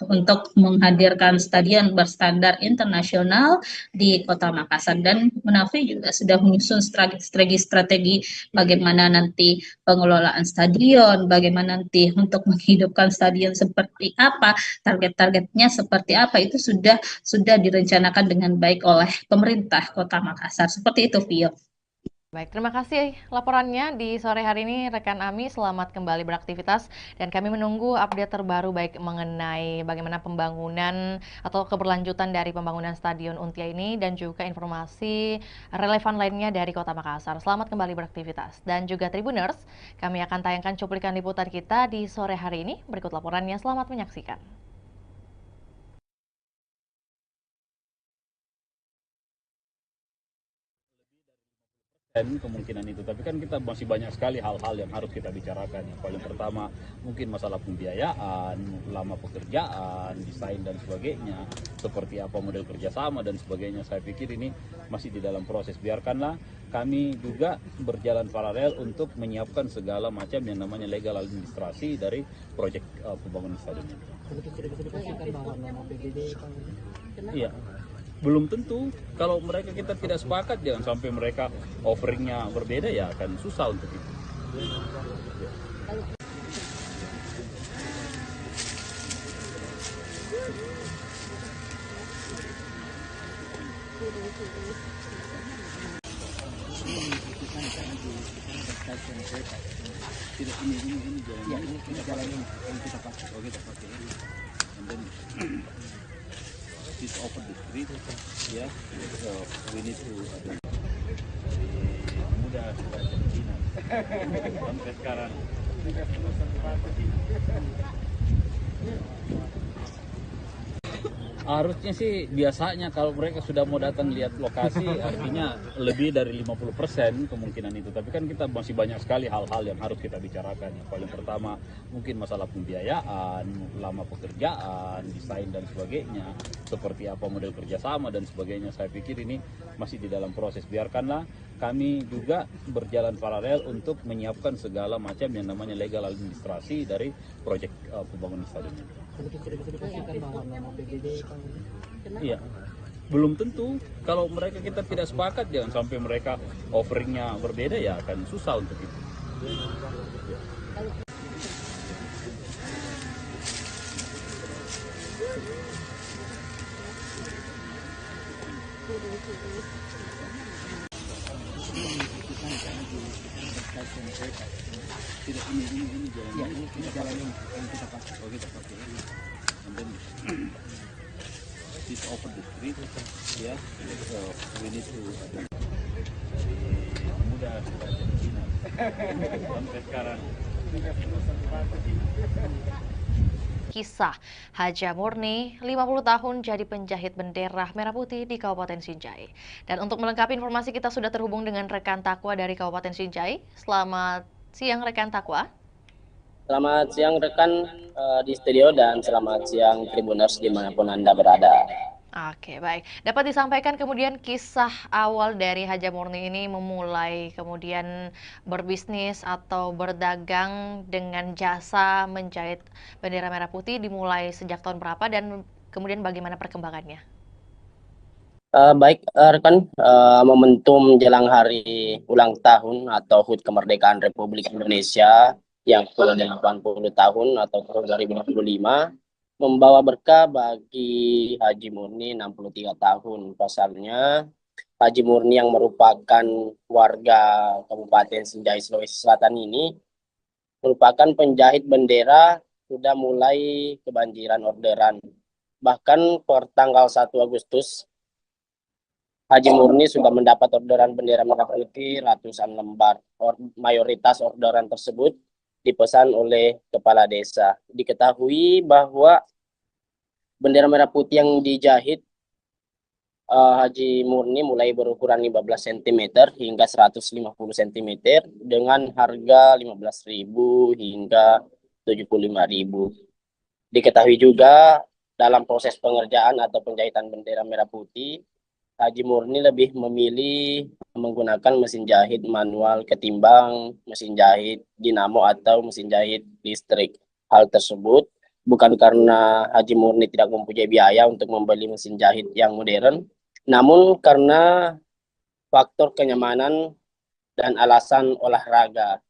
untuk menghadirkan stadion berstandar internasional di Kota Makassar. Dan Munafri juga sudah menyusun strategi bagaimana nanti pengelolaan stadion, bagaimana nanti untuk menghidupkan stadion seperti apa, target-targetnya seperti apa, itu sudah direncanakan dengan baik oleh pemerintah Kota Makassar. Seperti itu, Vio. Baik, terima kasih laporannya di sore hari ini rekan Ami. Selamat kembali beraktivitas dan kami menunggu update terbaru baik mengenai bagaimana pembangunan atau keberlanjutan dari pembangunan Stadion Untia ini dan juga informasi relevan lainnya dari Kota Makassar. Selamat kembali beraktivitas. Dan juga Tribuners, kami akan tayangkan cuplikan liputan kita di sore hari ini. Berikut laporannya, selamat menyaksikan. Dan kemungkinan itu, tapi kan kita masih banyak sekali hal-hal yang harus kita bicarakan. Yang paling pertama mungkin masalah pembiayaan, lama pekerjaan, desain dan sebagainya, seperti apa model kerjasama dan sebagainya. Saya pikir ini masih di dalam proses. Biarkanlah kami juga berjalan paralel untuk menyiapkan segala macam yang namanya legal administrasi dari proyek pembangunan stadion ini. Iya. Belum tentu, kalau mereka kita tidak sepakat, jangan sampai mereka offeringnya berbeda, ya akan susah untuk itu. Tidak, ini jalan ya, ini jalan yang kita pakai. Oh, kita pakai ini. And then this open the street, ya. So we need to mudah Cina sampai sekarang. Harusnya sih biasanya kalau mereka sudah mau datang lihat lokasi artinya lebih dari 50% kemungkinan itu. Tapi kan kita masih banyak sekali hal-hal yang harus kita bicarakan. Yang paling pertama mungkin masalah pembiayaan, lama pekerjaan, desain dan sebagainya. Seperti apa model kerjasama dan sebagainya. Saya pikir ini masih di dalam proses. Biarkanlah kami juga berjalan paralel untuk menyiapkan segala macam yang namanya legal administrasi dari proyek pembangunan stadion. Iya, belum tentu. Kalau mereka kita tidak sepakat, jangan sampai mereka offeringnya berbeda, ya akan susah untuk itu. Tidak, ini jalan ya, ini jalan yang kita pakai. Oh, kita pakai ini. And then this open the street, ya. So we need to mudah Cina sampai sekarang. Kisah Haja Murni, 50 tahun jadi penjahit bendera merah putih di Kabupaten Sinjai. Dan untuk melengkapi informasi kita sudah terhubung dengan rekan Takwa dari Kabupaten Sinjai. Selamat siang rekan Takwa. Selamat siang rekan di studio dan selamat siang Tribuners dimanapun Anda berada. Oke, baik. Dapat disampaikan kemudian kisah awal dari Haja Murni ini memulai kemudian berbisnis atau berdagang dengan jasa menjahit bendera merah putih dimulai sejak tahun berapa dan kemudian bagaimana perkembangannya? Baik rekan, momentum jelang hari ulang tahun atau HUT kemerdekaan Republik Indonesia yang ke-80 tahun atau tahun 2025 membawa berkah bagi Haji Murni 63 tahun. Pasalnya Haji Murni yang merupakan warga Kabupaten Sinjai Sulawesi Selatan ini merupakan penjahit bendera, sudah mulai kebanjiran orderan. Bahkan per tanggal 1 Agustus Haji Murni sudah mendapat orderan bendera merah putih ratusan lembar. Mayoritas orderan tersebut dipesan oleh kepala desa. Diketahui bahwa bendera merah putih yang dijahit Haji Murni mulai berukuran 15 cm hingga 150 cm dengan harga 15.000 hingga 75.000. Diketahui juga dalam proses pengerjaan atau penjahitan bendera merah putih, Haji Murni lebih memilih menggunakan mesin jahit manual ketimbang mesin jahit dinamo atau mesin jahit listrik. Hal tersebut bukan karena Haji Murni tidak mempunyai biaya untuk membeli mesin jahit yang modern, namun karena faktor kenyamanan dan alasan olahraga.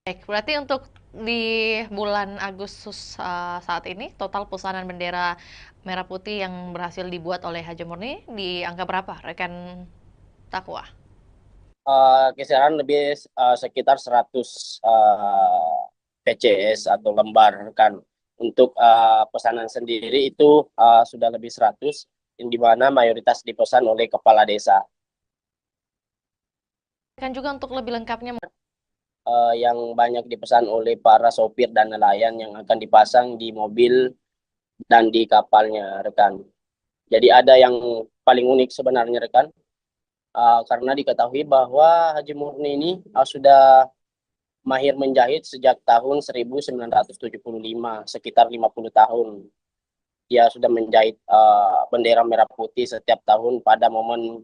Baik, berarti untuk di bulan Agustus saat ini total pesanan bendera merah putih yang berhasil dibuat oleh Haji Murni di angka berapa rekan Takwa? Kisaran lebih sekitar 100 PCS atau lembar kan. Untuk pesanan sendiri itu sudah lebih 100, di mana mayoritas dipesan oleh kepala desa. Kan juga untuk lebih lengkapnya yang banyak dipesan oleh para sopir dan nelayan yang akan dipasang di mobil dan di kapalnya rekan. Jadi ada yang paling unik sebenarnya rekan, karena diketahui bahwa Haji Murni ini sudah mahir menjahit sejak tahun 1975, sekitar 50 tahun. Dia sudah menjahit bendera merah putih setiap tahun pada momen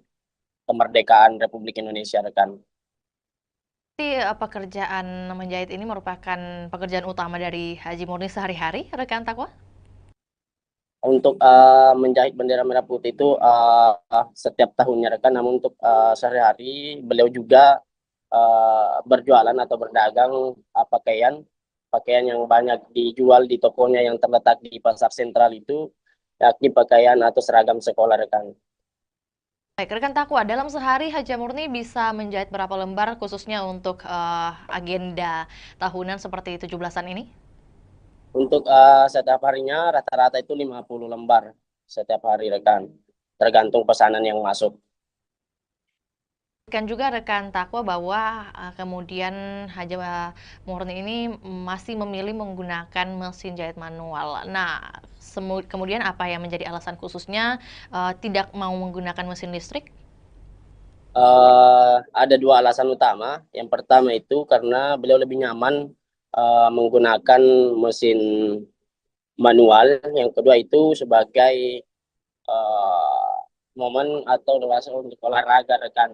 kemerdekaan Republik Indonesia rekan. Pekerjaan menjahit ini merupakan pekerjaan utama dari Haji Murni sehari-hari, rekan Takwa? Untuk menjahit bendera merah putih itu setiap tahunnya rekan, namun untuk sehari-hari beliau juga berjualan atau berdagang pakaian pakaian yang banyak dijual di tokonya yang terletak di pasar sentral itu, yakni pakaian atau seragam sekolah rekan. Baik, rekan Takwa, dalam sehari Haja Murni bisa menjahit berapa lembar khususnya untuk agenda tahunan seperti 17-an ini? Untuk setiap harinya rata-rata itu 50 lembar setiap hari rekan, tergantung pesanan yang masuk. Kan juga rekan Takwa bahwa kemudian Haja Murni ini masih memilih menggunakan mesin jahit manual. Nah, kemudian apa yang menjadi alasan khususnya tidak mau menggunakan mesin listrik? Ada dua alasan utama. Yang pertama itu karena beliau lebih nyaman menggunakan mesin manual. Yang kedua itu sebagai momen atau luas untuk olahraga rekan.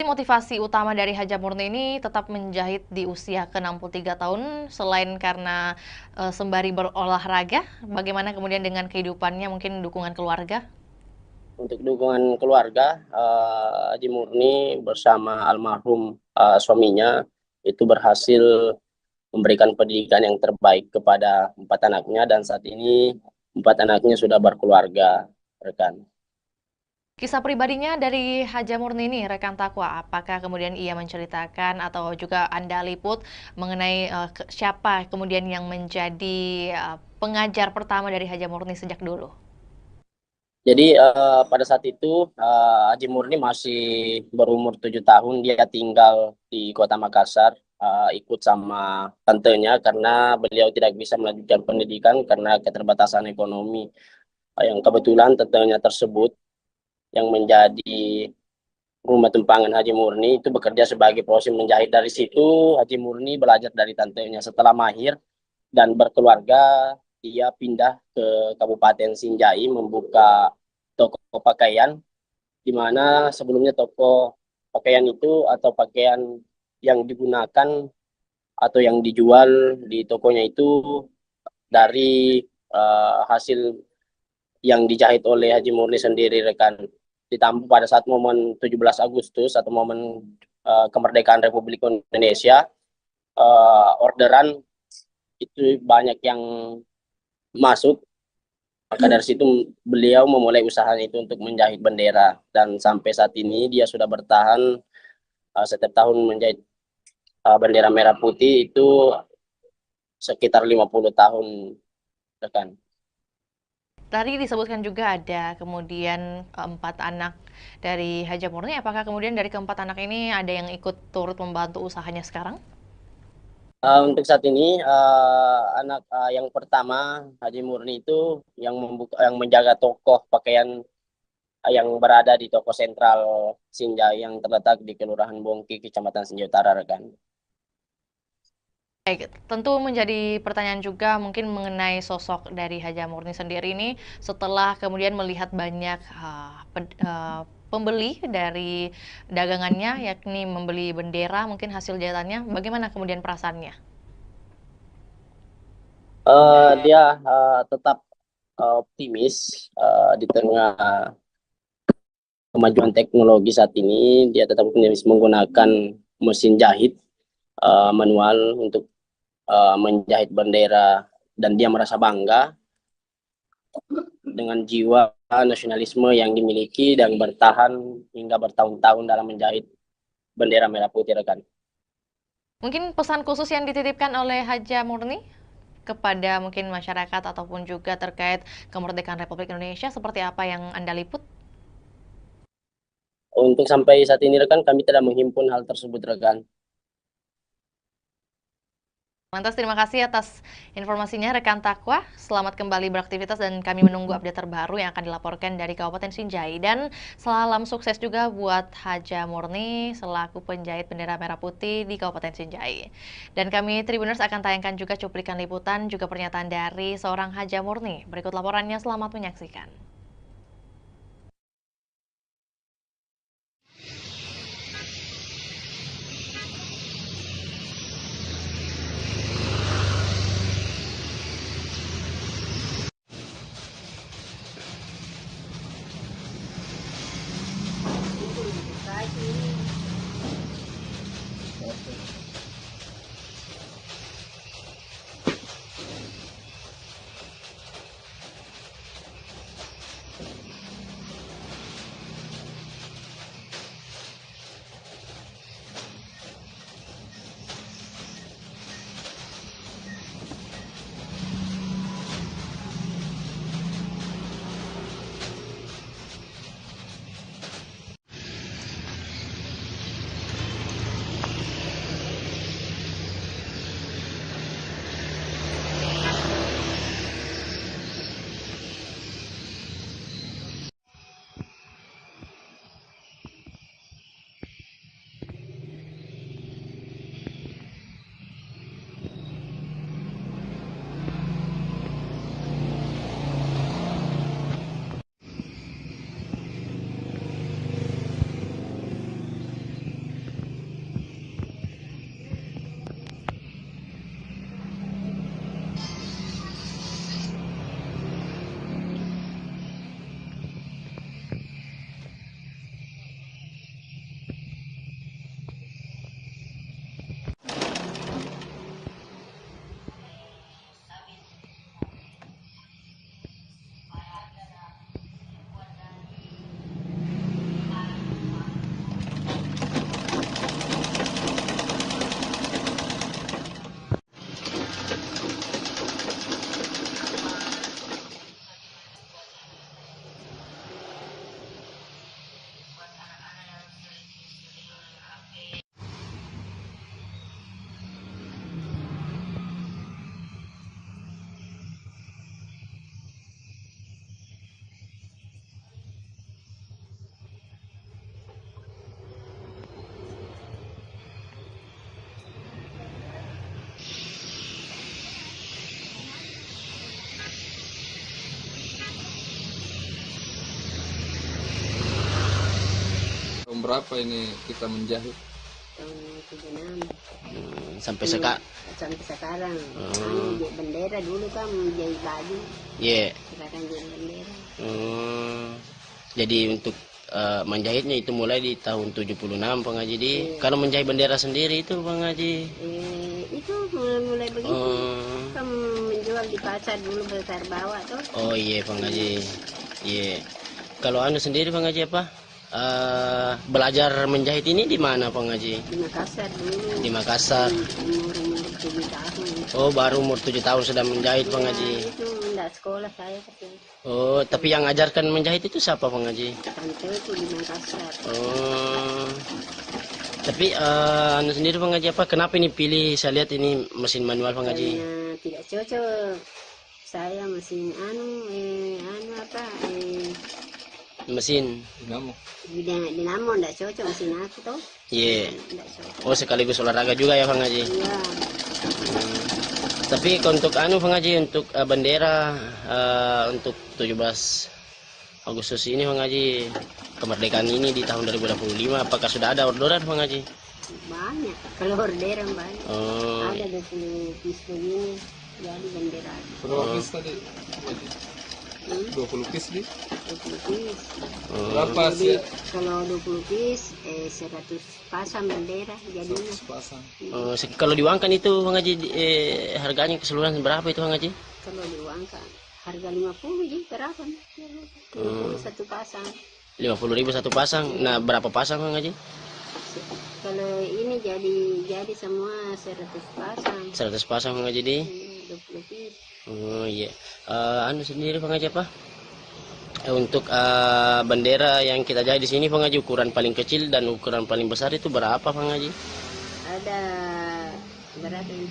Motivasi utama dari Haja Murni ini tetap menjahit di usia ke-63 tahun, selain karena sembari berolahraga, bagaimana kemudian dengan kehidupannya, mungkin dukungan keluarga? Untuk dukungan keluarga, Haji Murni bersama almarhum suaminya itu berhasil memberikan pendidikan yang terbaik kepada 4 anaknya, dan saat ini 4 anaknya sudah berkeluarga, rekan. Kisah pribadinya dari Haja Murni ini, rekan Takwa, apakah kemudian ia menceritakan atau juga Anda liput mengenai siapa kemudian yang menjadi pengajar pertama dari Haja Murni sejak dulu? Jadi pada saat itu Haji Murni masih berumur 7 tahun, dia tinggal di Kota Makassar, ikut sama tantenya karena beliau tidak bisa melanjutkan pendidikan karena keterbatasan ekonomi. Yang kebetulan tantenya tersebut yang menjadi rumah tumpangan Haji Murni itu bekerja sebagai proses menjahit. Dari situ Haji Murni belajar dari tantenya. Setelah mahir dan berkeluarga, dia pindah ke Kabupaten Sinjai membuka toko pakaian, di mana sebelumnya toko pakaian itu atau pakaian yang digunakan atau yang dijual di tokonya itu dari hasil yang dijahit oleh Haji Murni sendiri rekan. Ditambah pada saat momen 17 Agustus atau momen kemerdekaan Republik Indonesia, orderan itu banyak yang masuk. Maka dari situ beliau memulai usaha itu untuk menjahit bendera, dan sampai saat ini dia sudah bertahan setiap tahun menjahit bendera merah putih itu sekitar 50 tahun rekan. Tadi disebutkan juga ada kemudian 4 anak dari Haja Murni. Apakah kemudian dari keempat anak ini ada yang ikut turut membantu usahanya sekarang? Untuk saat ini anak yang pertama Haji Murni itu yang menjaga toko pakaian yang berada di toko sentral Sinjai yang terletak di Kelurahan Bongki, Kecamatan Sinjai Utara rekan. Baik, tentu menjadi pertanyaan juga mungkin mengenai sosok dari Haja Murni sendiri ini setelah kemudian melihat banyak pembeli dari dagangannya, yakni membeli bendera, mungkin hasil jahitannya, bagaimana kemudian perasaannya? Dia tetap optimis di tengah kemajuan teknologi saat ini. Dia tetap optimis menggunakan mesin jahit manual untuk menjahit bendera, dan dia merasa bangga dengan jiwa nasionalisme yang dimiliki dan bertahan hingga bertahun-tahun dalam menjahit bendera merah putih rekan. Mungkin pesan khusus yang dititipkan oleh Haja Murni kepada mungkin masyarakat ataupun juga terkait kemerdekaan Republik Indonesia seperti apa yang Anda liput? Untuk sampai saat ini rekan, kami tidak menghimpun hal tersebut rekan. Lantas terima kasih atas informasinya rekan Takwa. Selamat kembali beraktivitas dan kami menunggu update terbaru yang akan dilaporkan dari Kabupaten Sinjai. Dan salam sukses juga buat Haja Murni selaku penjahit bendera merah putih di Kabupaten Sinjai. Dan kami Tribuners akan tayangkan juga cuplikan liputan juga pernyataan dari seorang Haja Murni. Berikut laporannya, selamat menyaksikan. berapa ini kita menjahit? Tahun 76. Sampai Sampai sekarang. Anu, bendera dulu kan menjahit baju. Iya. Sekarang jadi bendera. Jadi untuk menjahitnya itu mulai di tahun 76 Bang Haji di. Kalau menjahit bendera sendiri itu Bang Haji. Itu mulai begitu. Kan menjual di pasar dulu besar bawah tuh. Oh iya Bang Haji. Iya. Kalau anu sendiri Bang Haji apa? Belajar menjahit ini di mana Bang Haji? Di Makassar dulu. Di Makassar. Umur 7 tahun. Oh, baru umur 7 tahun sudah menjahit Bang Haji. Itu enggak sekolah saya tapi. Oh, tapi yang ajarkan menjahit itu siapa Bang Haji? Tanteku di Makassar. Oh. Tapi anu sendiri Bang Haji apa? Kenapa ini pilih? Saya lihat ini mesin manual Bang Haji. Karena tidak cocok. Saya mesin mesin dinamo enggak cocok mesin aku tuh. Iya. Yeah. Oh, sekaligus olahraga juga ya Bang Haji. Iya. Tapi untuk anu Bang Haji, untuk bendera untuk 17 Agustus ini Bang Haji, kemerdekaan ini di tahun 2025, apakah sudah ada orderan Bang Haji? Banyak, kalau orderan banyak. Oh. Ada 20 piece begini, jadi bendera. Berapa piece tadi? 20 piece di? 20 piece. Berapa Jadi, sih? kalau 20 piece 100 pasang bendera jadinya. 100 pasang. Kalau diuangkan itu Bang Haji, harganya keseluruhan berapa itu Bang Haji? Kalau diuangkan harga 50 jadi berapa? 50 satu pasang. 50.000 satu pasang. Nah, berapa pasang Bang Haji? Kalau ini jadi semua 100 pasang. 100 pasang Bang Haji di? 20 piece. Oh iya. Anu sendiri Bang Haji apa? Untuk bendera yang kita jahit di sini Bang Haji, ukuran paling kecil dan ukuran paling besar itu berapa Bang Haji? Ada berapa ini?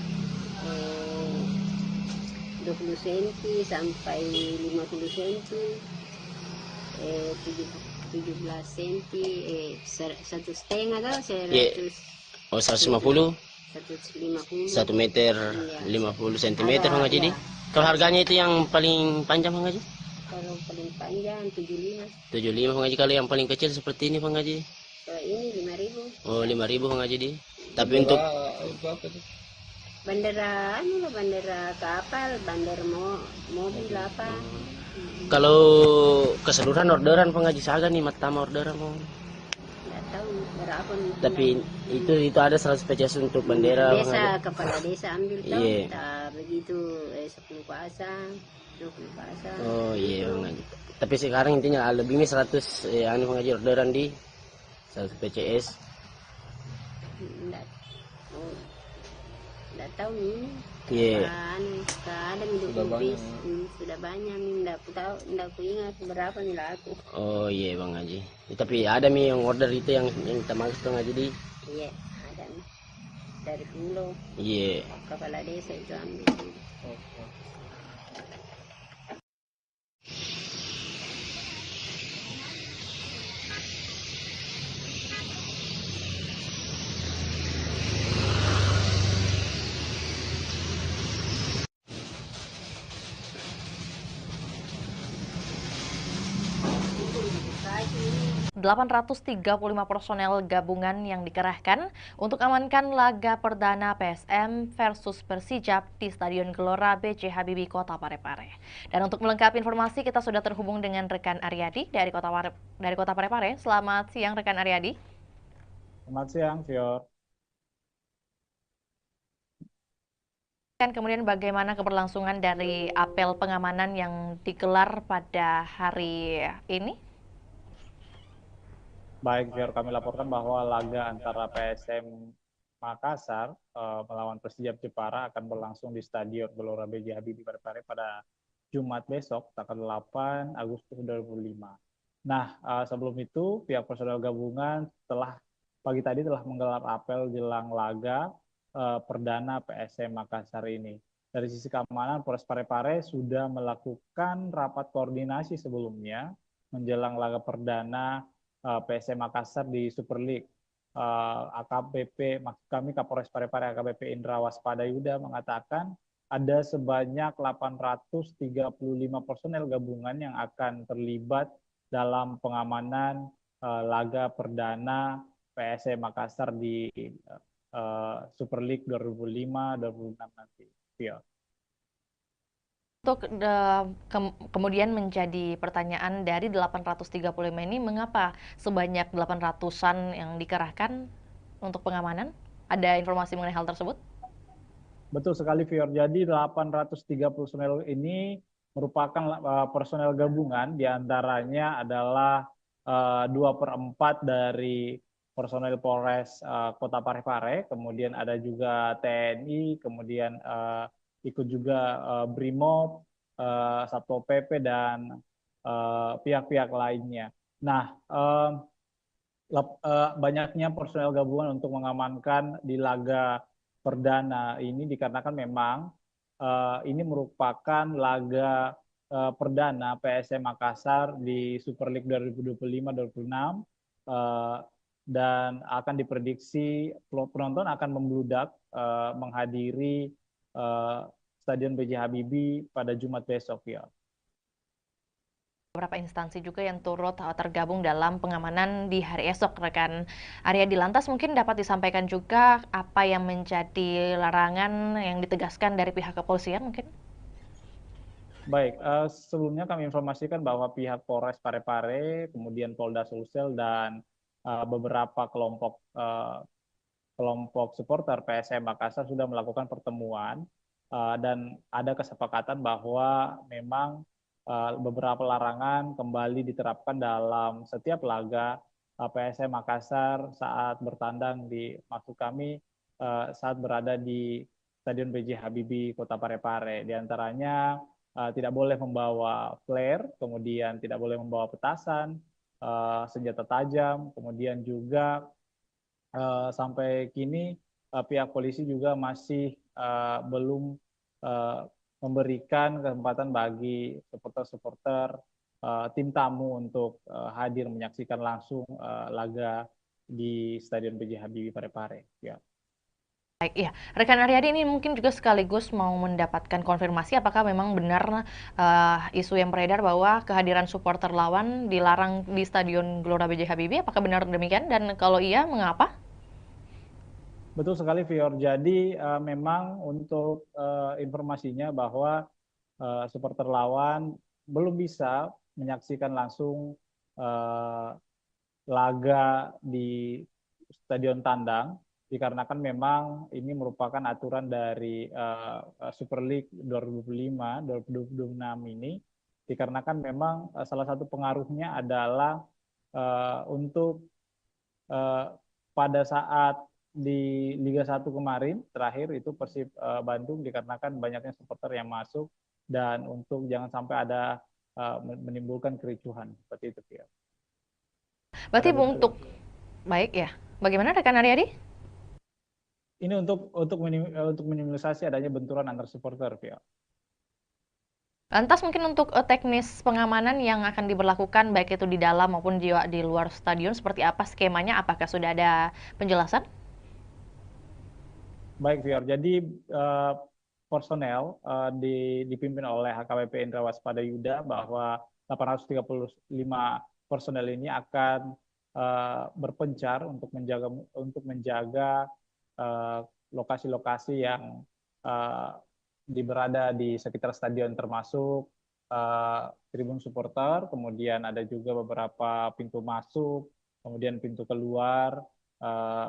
20 cm sampai 50 cm, 17 cm, 1,5 atau 100. Yeah. Oh, 150? 150. 1 meter 50 cm Bang Haji di? Kalau harganya itu yang paling panjang Bang Haji? Kalau paling panjang 75. 75 Bang Haji. Kalau yang paling kecil seperti ini Bang Haji? Kalau ini 5.000. Oh, 5.000 Bang Haji di. Tapi untuk bendera bendera kapal, bendera mobil apa. Kalau keseluruhan orderan Bang Haji Saga nih, matama orderan mau. Enggak tahu berapa. Tapi itu ada 100 PCS untuk bendera Bang Desa, Haji. kepala desa ambil tahu. Iya. Tak begitu 10 pasang, 20 pasang. Oh iya Bang Haji. Tapi sekarang intinya lebihnya 100 anu Bang Haji orderan di 100 PCS. Enggak tahu ini. Iya. Kadang 20 piece. Sudah banyak nih, enggak aku ingat berapa nih laku. Oh iya Bang Haji. Tapi ada nih yang order itu yang kita maksud Bang Haji di. Iya, ada nih. Dari Pulau. Iya. Kepala desa itu ambil. Lima 835 personel gabungan yang dikerahkan untuk amankan laga perdana PSM versus Persijap di Stadion Gelora B.J. Habibie, Kota Parepare. Dan untuk melengkapi informasi, kita sudah terhubung dengan rekan Aryadi dari Kota Parepare. Selamat siang rekan Aryadi. Selamat siang, Fior. Kemudian bagaimana keberlangsungan dari apel pengamanan yang digelar pada hari ini? Baik, Fior, kami laporkan bahwa laga antara PSM Makassar melawan Persijap Jepara akan berlangsung di Stadion Gelora B.J. Habibie Parepare pada Jumat besok, tanggal 8 Agustus 2025. Nah, sebelum itu, pihak personel gabungan pagi tadi telah menggelar apel jelang laga perdana PSM Makassar ini. Dari sisi keamanan, Polres Parepare sudah melakukan rapat koordinasi sebelumnya menjelang laga perdana PSM Makassar di Super League. AKBP, maksud kami Kapolres Parepare AKBP Indra Waspada Yuda mengatakan ada sebanyak 835 personel gabungan yang akan terlibat dalam pengamanan laga perdana PSM Makassar di Super League 2005-2006 nanti. Ya. Untuk kemudian menjadi pertanyaan dari 835 ini, mengapa sebanyak 800-an yang dikerahkan untuk pengamanan? Ada informasi mengenai hal tersebut? Betul sekali, Fior. Jadi 830 personel ini merupakan personel gabungan, diantaranya adalah 2/4 dari personel Polres Kota Parepare, kemudian ada juga TNI, kemudian ikut juga BRIMOB, Satpol PP, dan pihak-pihak lainnya. Nah, banyaknya personel gabungan untuk mengamankan di laga perdana ini dikarenakan memang ini merupakan laga perdana PSM Makassar di Super League 2025-2026 dan akan diprediksi penonton akan membludak menghadiri Stadion B.J. Habibie pada Jumat besok, ya. Beberapa instansi juga yang turut tergabung dalam pengamanan di hari esok, rekan Aryadi. Lantas mungkin dapat disampaikan juga apa yang menjadi larangan yang ditegaskan dari pihak kepolisian mungkin? Baik, sebelumnya kami informasikan bahwa pihak Polres Parepare, kemudian Polda Sulsel, dan beberapa kelompok supporter PSM Makassar sudah melakukan pertemuan dan ada kesepakatan bahwa memang beberapa larangan kembali diterapkan dalam setiap laga PSM Makassar saat bertandang di, maksud kami, saat berada di Stadion B.J. Habibie Kota Parepare. Di antaranya tidak boleh membawa flare, kemudian tidak boleh membawa petasan, senjata tajam, kemudian juga sampai kini pihak polisi juga masih belum memberikan kesempatan bagi supporter-supporter tim tamu untuk hadir menyaksikan langsung laga di Stadion B.J. Habibie Parepare. Ya. Baik, ya. Rekan Aryadi ini mungkin juga sekaligus mau mendapatkan konfirmasi apakah memang benar isu yang beredar bahwa kehadiran supporter lawan dilarang di Stadion Gelora B.J. Habibie. Apakah benar demikian? Dan kalau iya, mengapa? Betul sekali, Fior. Jadi memang untuk informasinya bahwa supporter lawan belum bisa menyaksikan langsung laga di Stadion Tandang, dikarenakan memang ini merupakan aturan dari Super League 2005-2026 ini, dikarenakan memang salah satu pengaruhnya adalah untuk pada saat di Liga 1 kemarin terakhir itu Persib Bandung, dikarenakan banyaknya supporter yang masuk dan untuk jangan sampai ada menimbulkan kericuhan seperti itu, ya. Berarti untuk baik ya. Bagaimana rekan Aryadi? Ini untuk minimalisasi adanya benturan antar supporter, ya. Lantas mungkin untuk teknis pengamanan yang akan diberlakukan baik itu di dalam maupun di luar stadion seperti apa skemanya? Apakah sudah ada penjelasan? Baik, Fior. Jadi personel dipimpin oleh HKBP Indra Waspada Yuda bahwa 835 personel ini akan berpencar untuk menjaga lokasi-lokasi yang berada di sekitar stadion, termasuk tribun supporter, kemudian ada juga beberapa pintu masuk, kemudian pintu keluar,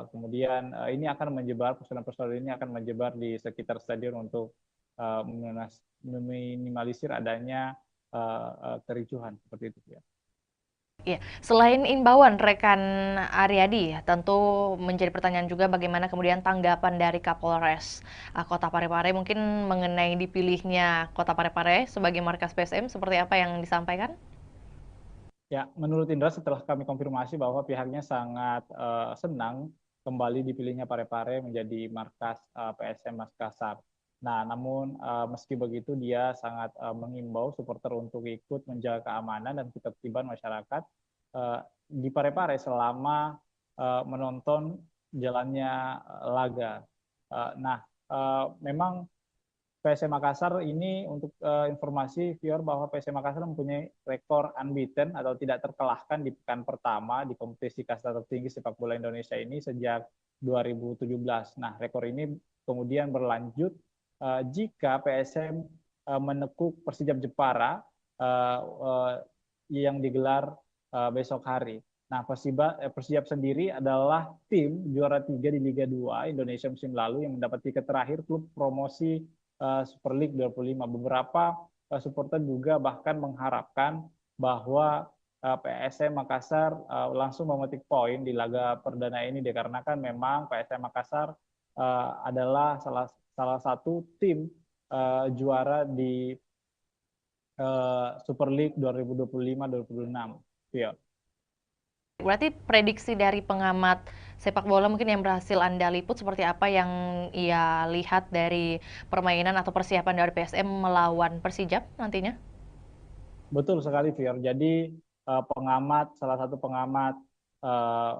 kemudian ini akan menyebar, personel-personel ini akan menyebar di sekitar stadion untuk meminimalisir adanya kericuhan seperti itu, ya. Ya, selain imbauan rekan Aryadi, tentu menjadi pertanyaan juga bagaimana kemudian tanggapan dari Kapolres Kota Parepare mungkin mengenai dipilihnya Kota Parepare sebagai markas PSM, seperti apa yang disampaikan? Ya, menurut Indra setelah kami konfirmasi bahwa pihaknya sangat senang kembali dipilihnya Parepare menjadi markas PSM Makassar. Nah, namun meski begitu dia sangat mengimbau supporter untuk ikut menjaga keamanan dan ketertiban masyarakat di Parepare selama menonton jalannya laga. Nah, memang PSM Makassar ini untuk informasi viewer bahwa PSM Makassar mempunyai rekor unbeaten atau tidak terkalahkan di pekan pertama di kompetisi kasta tertinggi sepak bola Indonesia ini sejak 2017. Nah, rekor ini kemudian berlanjut jika PSM menekuk Persijap Jepara yang digelar besok hari. Nah, Persijap sendiri adalah tim juara 3 di Liga 2 Indonesia musim lalu yang mendapat tiket terakhir klub promosi Super League 25. Beberapa supporter juga bahkan mengharapkan bahwa PSM Makassar langsung memetik poin di laga perdana ini dikarenakan memang PSM Makassar adalah salah satu tim juara di Super League 2025-2026. Ya. Berarti prediksi dari pengamat sepak bola mungkin yang berhasil Anda liput seperti apa yang ia lihat dari permainan atau persiapan dari PSM melawan Persijap nantinya? Betul sekali, Fior. Jadi salah satu pengamat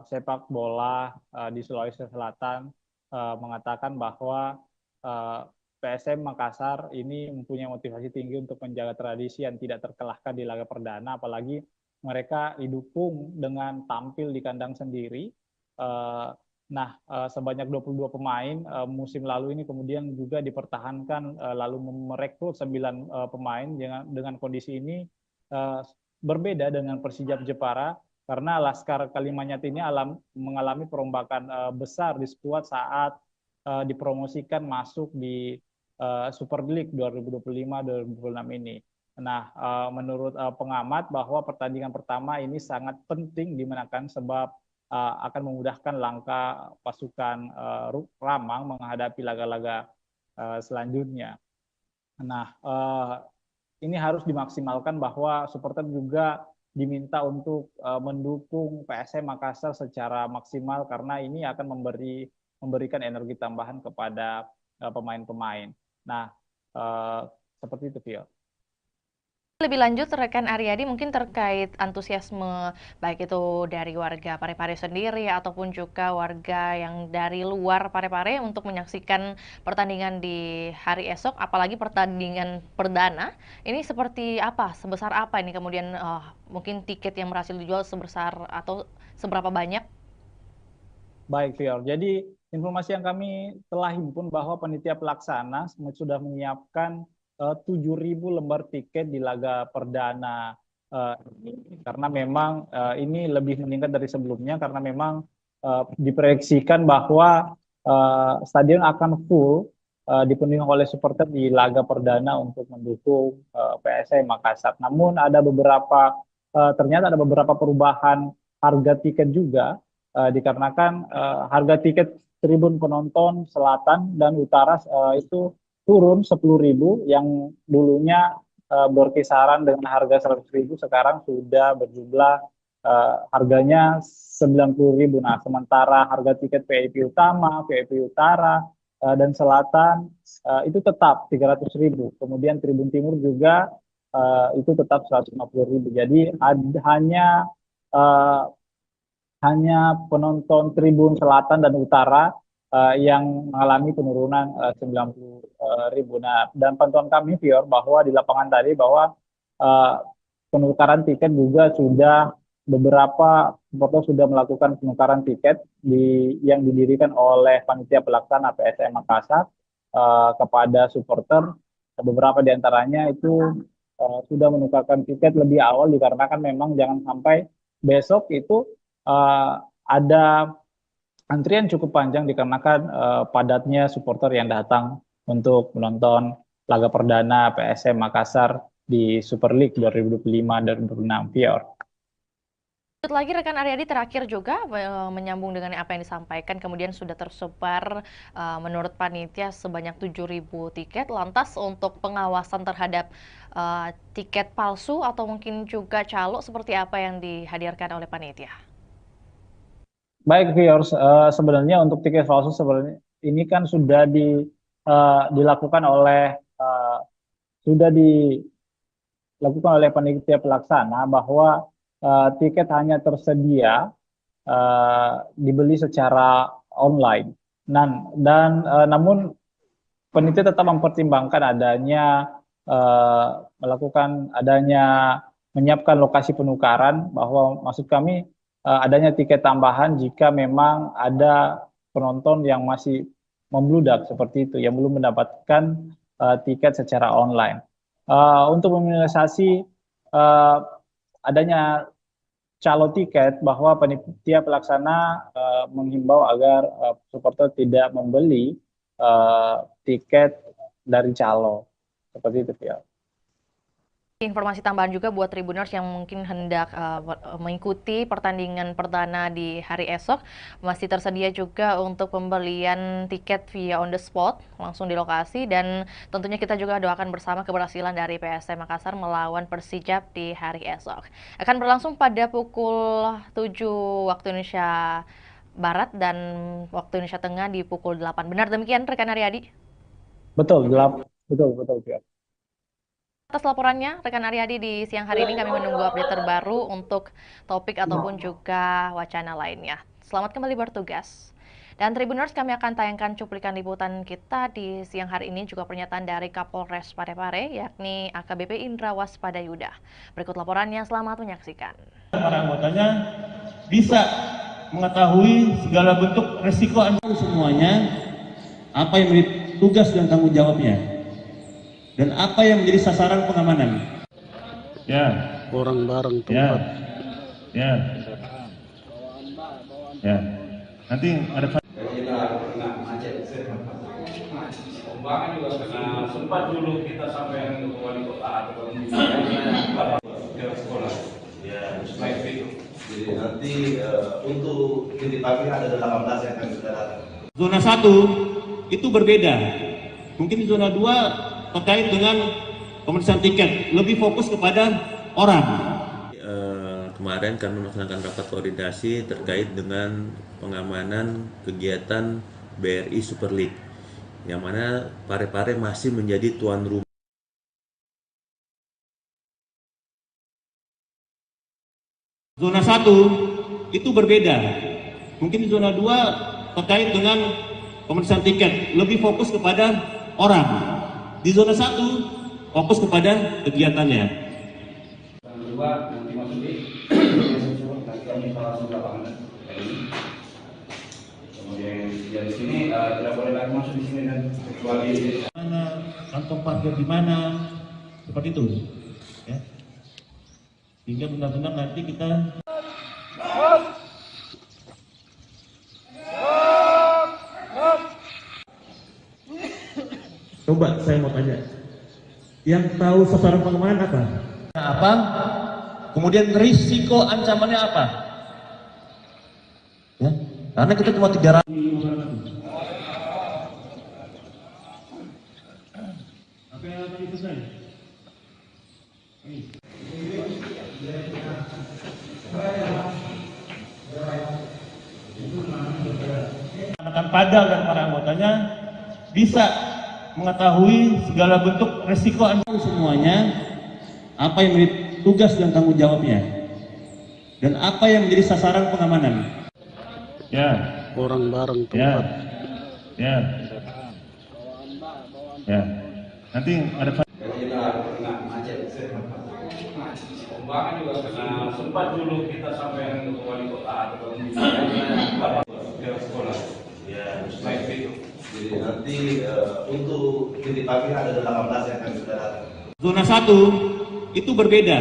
sepak bola di Sulawesi Selatan mengatakan bahwa PSM Makassar ini mempunyai motivasi tinggi untuk menjaga tradisi yang tidak terkalahkan di laga perdana, apalagi mereka didukung dengan tampil di kandang sendiri. Sebanyak 22 pemain musim lalu ini kemudian juga dipertahankan lalu merekrut 9 pemain dengan kondisi ini berbeda dengan Persijap Jepara karena Laskar Kalimanyat ini mengalami perombakan besar di skuad saat dipromosikan masuk di Super League 2025-2026 ini. Nah, menurut pengamat bahwa pertandingan pertama ini sangat penting dimenangkan sebab akan memudahkan langkah pasukan Ramang menghadapi laga-laga selanjutnya. Nah, ini harus dimaksimalkan bahwa supporter juga diminta untuk mendukung PSM Makassar secara maksimal karena ini akan memberikan energi tambahan kepada pemain-pemain. Nah, seperti itu, Vio. Lebih lanjut, rekan Aryadi mungkin terkait antusiasme baik itu dari warga Parepare sendiri ataupun juga warga yang dari luar Parepare untuk menyaksikan pertandingan di hari esok, apalagi pertandingan perdana. Ini seperti apa? Sebesar apa ini kemudian mungkin tiket yang berhasil dijual sebesar atau seberapa banyak? Baik, Fior. Jadi informasi yang kami telah himpun bahwa panitia pelaksana sudah menyiapkan 7.000 lembar tiket di laga perdana karena memang ini lebih meningkat dari sebelumnya karena memang diproyeksikan bahwa stadion akan full dipenuhi oleh supporter di laga perdana untuk mendukung PSM Makassar. Namun ternyata ada beberapa perubahan harga tiket juga dikarenakan harga tiket tribun penonton selatan dan utara itu turun 10.000 yang dulunya berkisaran dengan harga 100.000 sekarang sudah berjumlah harganya 90.000. Nah, sementara harga tiket VIP utama, VIP utara dan selatan itu tetap 300.000. Kemudian tribun timur juga itu tetap 150.000. Jadi hanya penonton tribun selatan dan utara yang mengalami penurunan 90.000. Nah, dan pantauan kami, Fior, bahwa di lapangan tadi bahwa penukaran tiket juga sudah beberapa supporter sudah melakukan penukaran tiket yang didirikan oleh panitia pelaksana PSM Makassar kepada supporter. Beberapa di antaranya itu sudah menukarkan tiket lebih awal dikarenakan memang jangan sampai besok itu ada antrian cukup panjang dikarenakan padatnya supporter yang datang untuk menonton laga perdana PSM Makassar di Super League 2025-2026, Pior. Lagi rekan Aryadi terakhir juga menyambung dengan apa yang disampaikan, kemudian sudah tersebar menurut panitia sebanyak 7.000 tiket. Lantas untuk pengawasan terhadap tiket palsu atau mungkin juga calo seperti apa yang dihadirkan oleh panitia? Baik, Fior, sebenarnya untuk tiket palsu sebenarnya ini kan sudah dilakukan oleh panitia pelaksana bahwa tiket hanya tersedia dibeli secara online. Namun penitia tetap mempertimbangkan menyiapkan lokasi penukaran, bahwa maksud kami adanya tiket tambahan jika memang ada penonton yang masih membludak seperti itu, yang belum mendapatkan tiket secara online. Untuk meminimalisasi adanya calo tiket, bahwa panitia pelaksana menghimbau agar supporter tidak membeli tiket dari calo seperti itu ya. Informasi tambahan juga buat Tribuners yang mungkin hendak mengikuti pertandingan perdana di hari esok, masih tersedia juga untuk pembelian tiket via on the spot langsung di lokasi, dan tentunya kita juga doakan bersama keberhasilan dari PSM Makassar melawan Persijap di hari esok. Akan berlangsung pada pukul 7 waktu Indonesia Barat dan waktu Indonesia Tengah di pukul 8. Benar demikian rekan Aryadi? Betul, betul. Atas laporannya, rekan Aryadi, di siang hari ini kami menunggu update terbaru untuk topik ataupun juga wacana lainnya. Selamat kembali bertugas. Dan Tribuners, kami akan tayangkan cuplikan liputan kita di siang hari ini, juga pernyataan dari Kapolres Parepare, yakni AKBP Indra Waspadayuda. Berikut laporannya, selamat menyaksikan. Para anggotanya bisa mengetahui segala bentuk resiko semuanya, apa yang menjadi tugas dan tanggung jawabnya, dan apa yang menjadi sasaran pengamanan. Ya. Orang bareng tempat. Ya. Nanti ada. Pembangunan juga karena sempat dulu kita sampai ke wali kota atau sekolah. Ya, jadi nanti untuk titik pagi ada 18 yang akan sudah datang. Zona 1 itu berbeda. Mungkin di zona 2 terkait dengan pemeriksaan tiket, lebih fokus kepada orang. Kemarin kami melaksanakan rapat koordinasi terkait dengan pengamanan kegiatan BRI Super League, yang mana Parepare masih menjadi tuan rumah. Zona 1 itu berbeda. Mungkin di zona 2 terkait dengan pemeriksaan tiket, lebih fokus kepada orang. Di zona 1 fokus kepada kegiatannya. Yang kedua, nanti masuk di nanti kami langsung ke lapangan ini. Kemudian di sini tidak boleh lagi masuk di sini dan kecuali mana kantong parkir di mana, seperti itu. Ya. Sehingga benar-benar nanti kita coba saya mau tanya, yang tahu sasaran pengamanan apa? Kemudian risiko ancamannya apa? Ya, karena kita cuma 300. Apa yang tadi selesai? Akan padang dan para anggotanya bisa mengetahui segala bentuk resiko semuanya, apa yang menjadi tugas dan tanggung jawabnya, dan apa yang menjadi sasaran pengamanan. Ya. Orang bareng tempat. Ya. Nanti ada. pembangunan juga karena sempat dulu kita sampai ke wali kota atau sekolah. Ya, jadi nanti untuk titik pagi ada 18 yang akan sudah datang. Zona 1 itu berbeda.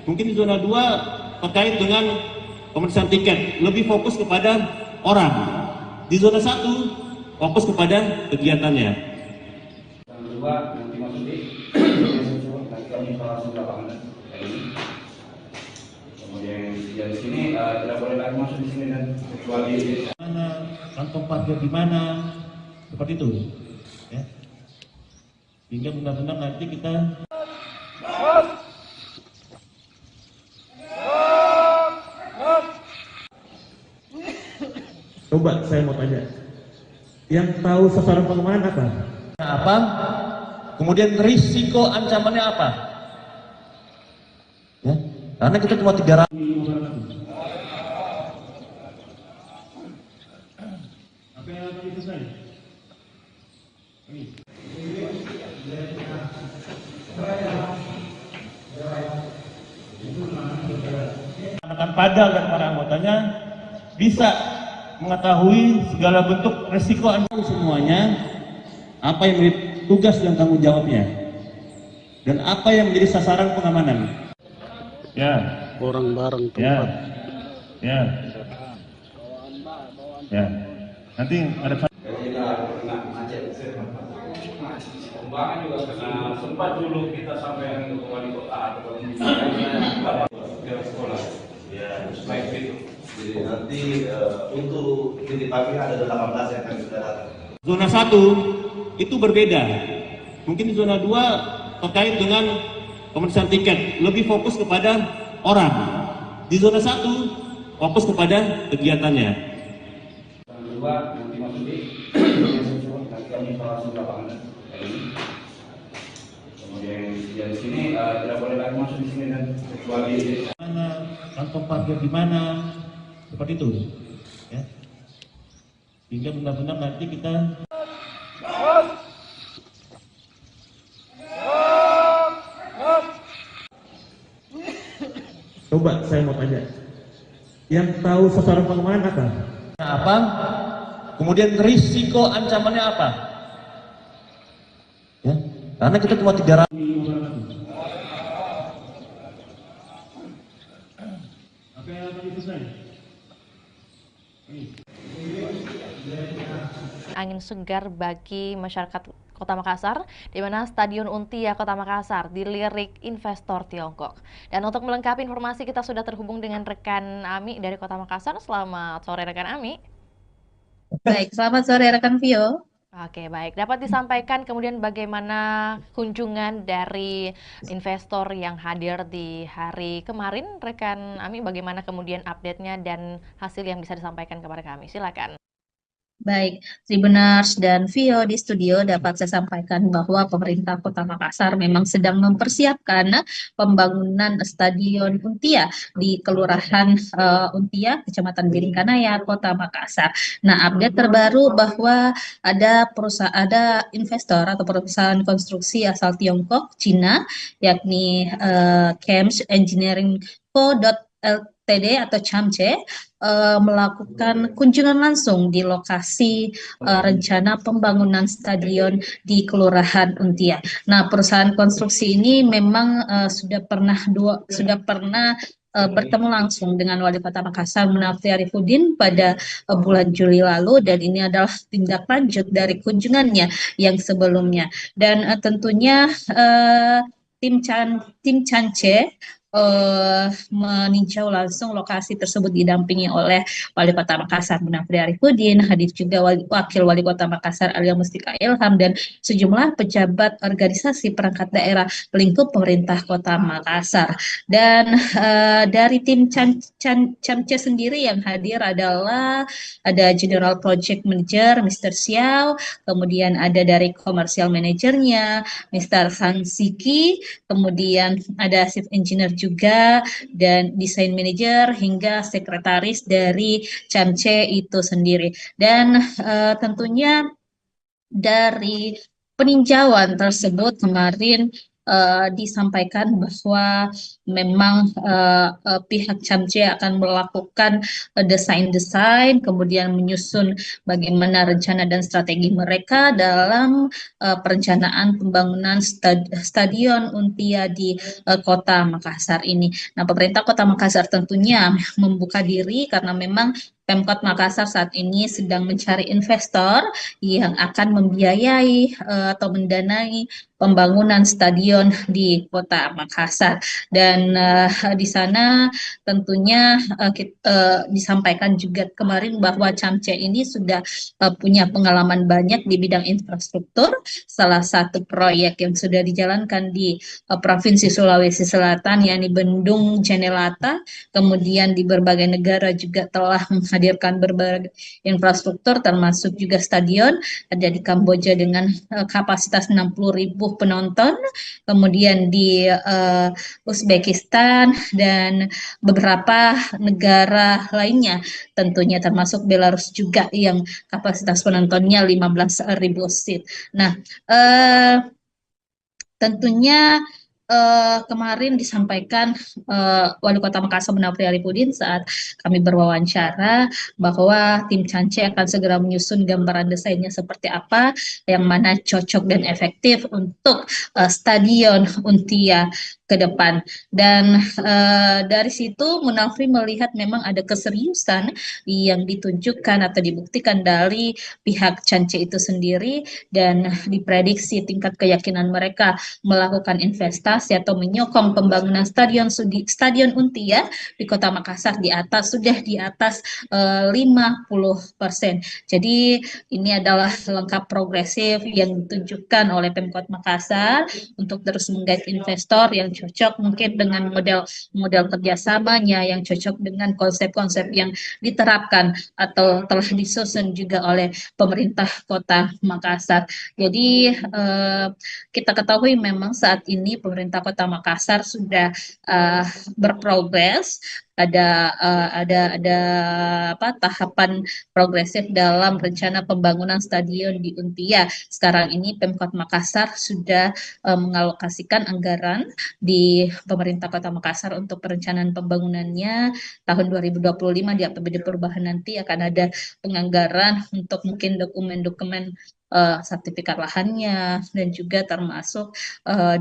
Mungkin di zona 2 terkait dengan pemeriksaan tiket, lebih fokus kepada orang. Di zona 1 fokus kepada kegiatannya. Yang kedua, nanti masuk di nanti kami langsung ke lapangan ini. Kemudian di sini tidak boleh lagi masuk di sini dan kecuali mana kantong parkir di mana, seperti itu. Ya. Sehingga benar-benar nanti kita coba saya mau tanya, yang tahu sasaran pengamanan apa? Kemudian risiko ancamannya apa? Ya, karena kita cuma 300. Apa yang tadi selesai? Akan pada agar para anggotanya bisa mengetahui segala bentuk resiko semuanya, apa yang menjadi tugas dan tanggung jawabnya, dan apa yang menjadi sasaran pengamanan. Ya. Orang barang Ya. tempat. Ya. Ya. Nanti ada Kembangan juga karena sempat dulu kita sampai ke wali kota atau sekolah. Ya, Baik itu. jadi nanti untuk titik apinya ada 18 yang akan sudah datang. Zona 1 itu berbeda. Mungkin zona 2 terkait dengan pemeriksaan tiket, lebih fokus kepada orang. Di zona 1 fokus kepada kegiatannya. Yang kedua nanti masuk di nanti kami langsung ke lapangan. Kemudian yang di sini tidak boleh lagi masuk di sini dan kecuali Mana, kantong parkir di mana, seperti itu. Ya. Sehingga benar-benar nanti kita coba saya mau tanya, yang tahu sasaran pengamanan apa? Kemudian risiko ancamannya apa? Ya, karena kita cuma 300. Angin segar bagi masyarakat Kota Makassar, di mana Stadion Untia Kota Makassar dilirik investor Tiongkok. Dan untuk melengkapi informasi, kita sudah terhubung dengan rekan Ami dari Kota Makassar. Selamat sore rekan Ami. Baik, selamat sore rekan Vio. Oke, baik. Dapat disampaikan kemudian bagaimana kunjungan dari investor yang hadir di hari kemarin, rekan Ami, bagaimana kemudian update-nya dan hasil yang bisa disampaikan kepada kami. Silakan. Baik, Tribuners dan Vio di studio dapat saya sampaikan bahwa pemerintah Kota Makassar memang sedang mempersiapkan pembangunan Stadion Untia di Kelurahan Untia, Kecamatan Biringkanaya, Kota Makassar. Nah, update terbaru bahwa ada investor atau perusahaan konstruksi asal Tiongkok, Cina, yakni Chems Engineering Co. Ltd atau CHAMCE melakukan kunjungan langsung di lokasi rencana pembangunan stadion di Kelurahan Untia. Nah, perusahaan konstruksi ini memang sudah pernah bertemu langsung dengan Wali Kota Makassar Munafri Arifudin pada bulan Juli lalu, dan ini adalah tindak lanjut dari kunjungannya yang sebelumnya. Dan tentunya tim CHAMCE meninjau langsung lokasi tersebut didampingi oleh Wali Kota Makassar Munafri Arifudin, hadir juga Wakil Wali Kota Makassar Alia Mustika Ilham, dan sejumlah pejabat organisasi perangkat daerah lingkup pemerintah Kota Makassar. Dan dari tim CHAMCE sendiri yang hadir adalah ada General Project Manager Mr. Xiao, kemudian ada dari Commercial Managernya Mr. Sang Siki, kemudian ada Chief Engineer juga, dan desain manager hingga sekretaris dari CHAMCE itu sendiri. Dan tentunya dari peninjauan tersebut kemarin disampaikan bahwa memang pihak CHAMCE akan melakukan desain, kemudian menyusun bagaimana rencana dan strategi mereka dalam perencanaan pembangunan Stadion Untia di Kota Makassar ini. Nah, pemerintah Kota Makassar tentunya membuka diri karena memang Pemkot Makassar saat ini sedang mencari investor yang akan membiayai atau mendanai pembangunan stadion di Kota Makassar. Dan di sana tentunya disampaikan juga kemarin bahwa CHAMCE ini sudah punya pengalaman banyak di bidang infrastruktur. Salah satu proyek yang sudah dijalankan di Provinsi Sulawesi Selatan yakni Bendung Jenelata, kemudian di berbagai negara juga telah menghadirkan berbagai infrastruktur termasuk juga stadion. Ada di Kamboja dengan kapasitas 60.000 penonton, kemudian di Uzbekistan dan beberapa negara lainnya tentunya termasuk Belarus juga yang kapasitas penontonnya 15.000 seat. Nah, tentunya kemarin disampaikan Wali Kota Makassar Munafri Arifudin saat kami berwawancara bahwa tim Cance akan segera menyusun gambaran desainnya seperti apa yang mana cocok dan efektif untuk Stadion Untia ke depan. Dan dari situ Munafri melihat memang ada keseriusan yang ditunjukkan atau dibuktikan dari pihak Cance itu sendiri, dan diprediksi tingkat keyakinan mereka melakukan investasi atau menyokong pembangunan Stadion Untia di Kota Makassar sudah di atas 50%. Jadi ini adalah langkah progresif yang ditunjukkan oleh Pemkot Makassar untuk terus menggait investor yang cocok mungkin dengan model kerjasamanya, yang cocok dengan konsep-konsep yang diterapkan atau telah disusun juga oleh pemerintah Kota Makassar. Jadi kita ketahui memang saat ini pemerintah Kota Makassar sudah berprogres, ada tahapan progresif dalam rencana pembangunan stadion di Untia. Sekarang ini Pemkot Makassar sudah mengalokasikan anggaran di pemerintah Kota Makassar untuk perencanaan pembangunannya tahun 2025. Di APBD perubahan nanti akan ada penganggaran untuk mungkin dokumen-dokumen sertifikat lahannya, dan juga termasuk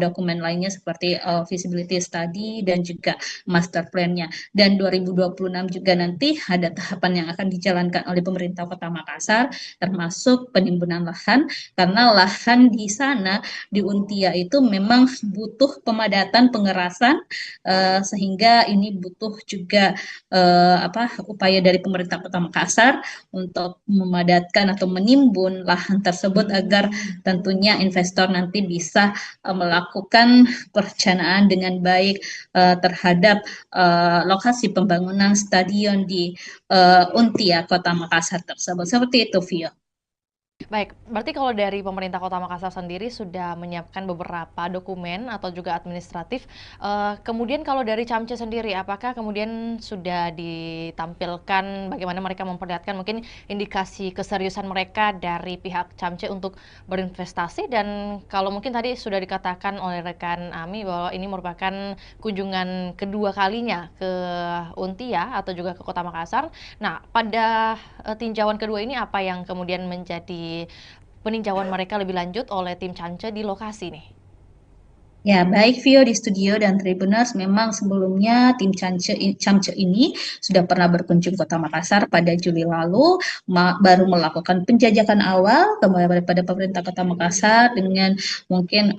dokumen lainnya seperti feasibility study dan juga master plan-nya. Dan 2026 juga nanti ada tahapan yang akan dijalankan oleh pemerintah Kota Makassar, termasuk penimbunan lahan, karena lahan di sana di Untia itu memang butuh pemadatan pengerasan, sehingga ini butuh juga upaya dari pemerintah Kota Makassar untuk memadatkan atau menimbun lahan tersebut agar tentunya investor nanti bisa melakukan perencanaan dengan baik terhadap lokasi pembangunan stadion di Untia Kota Makassar tersebut. Seperti itu, Vio. Baik, berarti kalau dari pemerintah Kota Makassar sendiri sudah menyiapkan beberapa dokumen atau juga administratif. Kemudian kalau dari Camce sendiri, apakah kemudian sudah ditampilkan bagaimana mereka memperlihatkan mungkin indikasi keseriusan mereka dari pihak Camce untuk berinvestasi? Dan kalau mungkin tadi sudah dikatakan oleh rekan Ami bahwa ini merupakan kunjungan kedua kalinya ke Untia atau juga ke Kota Makassar. Nah, pada tinjauan kedua ini apa yang kemudian menjadi peninjauan mereka lebih lanjut oleh tim Cance di lokasi nih? Ya, baik Vio di studio dan Tribuners, memang sebelumnya tim Camce ini sudah pernah berkunjung Kota Makassar pada Juli lalu, baru melakukan penjajakan awal kepada pemerintah Kota Makassar dengan mungkin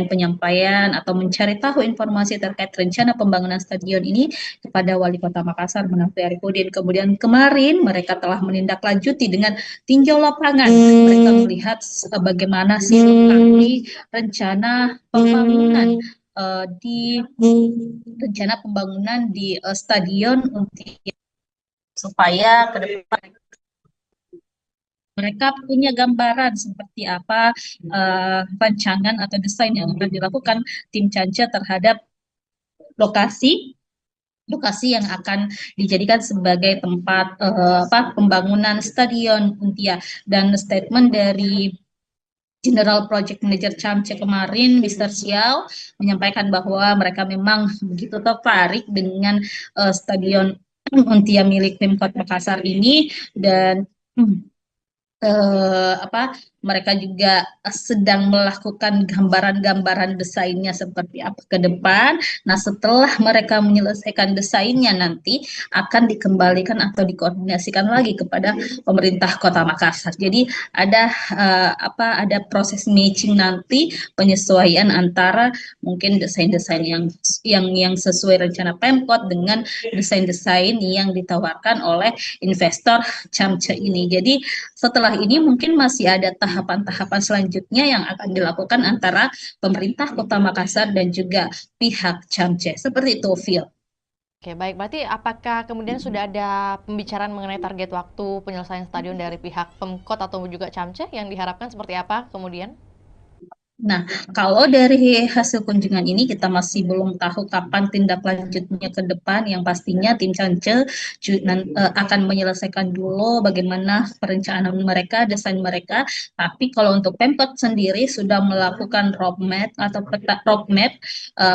penyampaian atau mencari tahu informasi terkait rencana pembangunan stadion ini kepada Wali Kota Makassar Munafri Arifudin. Kemudian kemarin mereka telah menindaklanjuti dengan tinjau lapangan. Mereka melihat bagaimana sih lokasi rencana pembangunan di stadion Untia, supaya ke depan mereka punya gambaran seperti apa rancangan atau desain yang akan dilakukan tim Cance terhadap lokasi yang akan dijadikan sebagai tempat pembangunan stadion Untia. Dan statement dari General Project Manager Camce kemarin, Mr. Xiao, menyampaikan bahwa mereka memang begitu tertarik dengan stadion Untia milik Pemkot Makassar ini, dan mereka juga sedang melakukan gambaran-gambaran desainnya seperti apa ke depan. Nah, setelah mereka menyelesaikan desainnya nanti akan dikembalikan atau dikoordinasikan lagi kepada pemerintah Kota Makassar. Jadi ada proses matching nanti, penyesuaian antara mungkin desain-desain yang sesuai rencana Pemkot dengan desain-desain yang ditawarkan oleh investor Camce ini. Jadi setelah ini mungkin masih ada tahapan-tahapan selanjutnya yang akan dilakukan antara pemerintah Kota Makassar dan juga pihak Camce. Seperti itu, Phil. Oke, baik. Berarti apakah kemudian sudah ada pembicaraan mengenai target waktu penyelesaian stadion dari pihak Pemkot atau juga Camce yang diharapkan seperti apa kemudian? Nah, kalau dari hasil kunjungan ini kita masih belum tahu kapan tindak lanjutnya ke depan. Yang pastinya tim Cance akan menyelesaikan dulu bagaimana perencanaan mereka, desain mereka. Tapi kalau untuk Pemkot sendiri sudah melakukan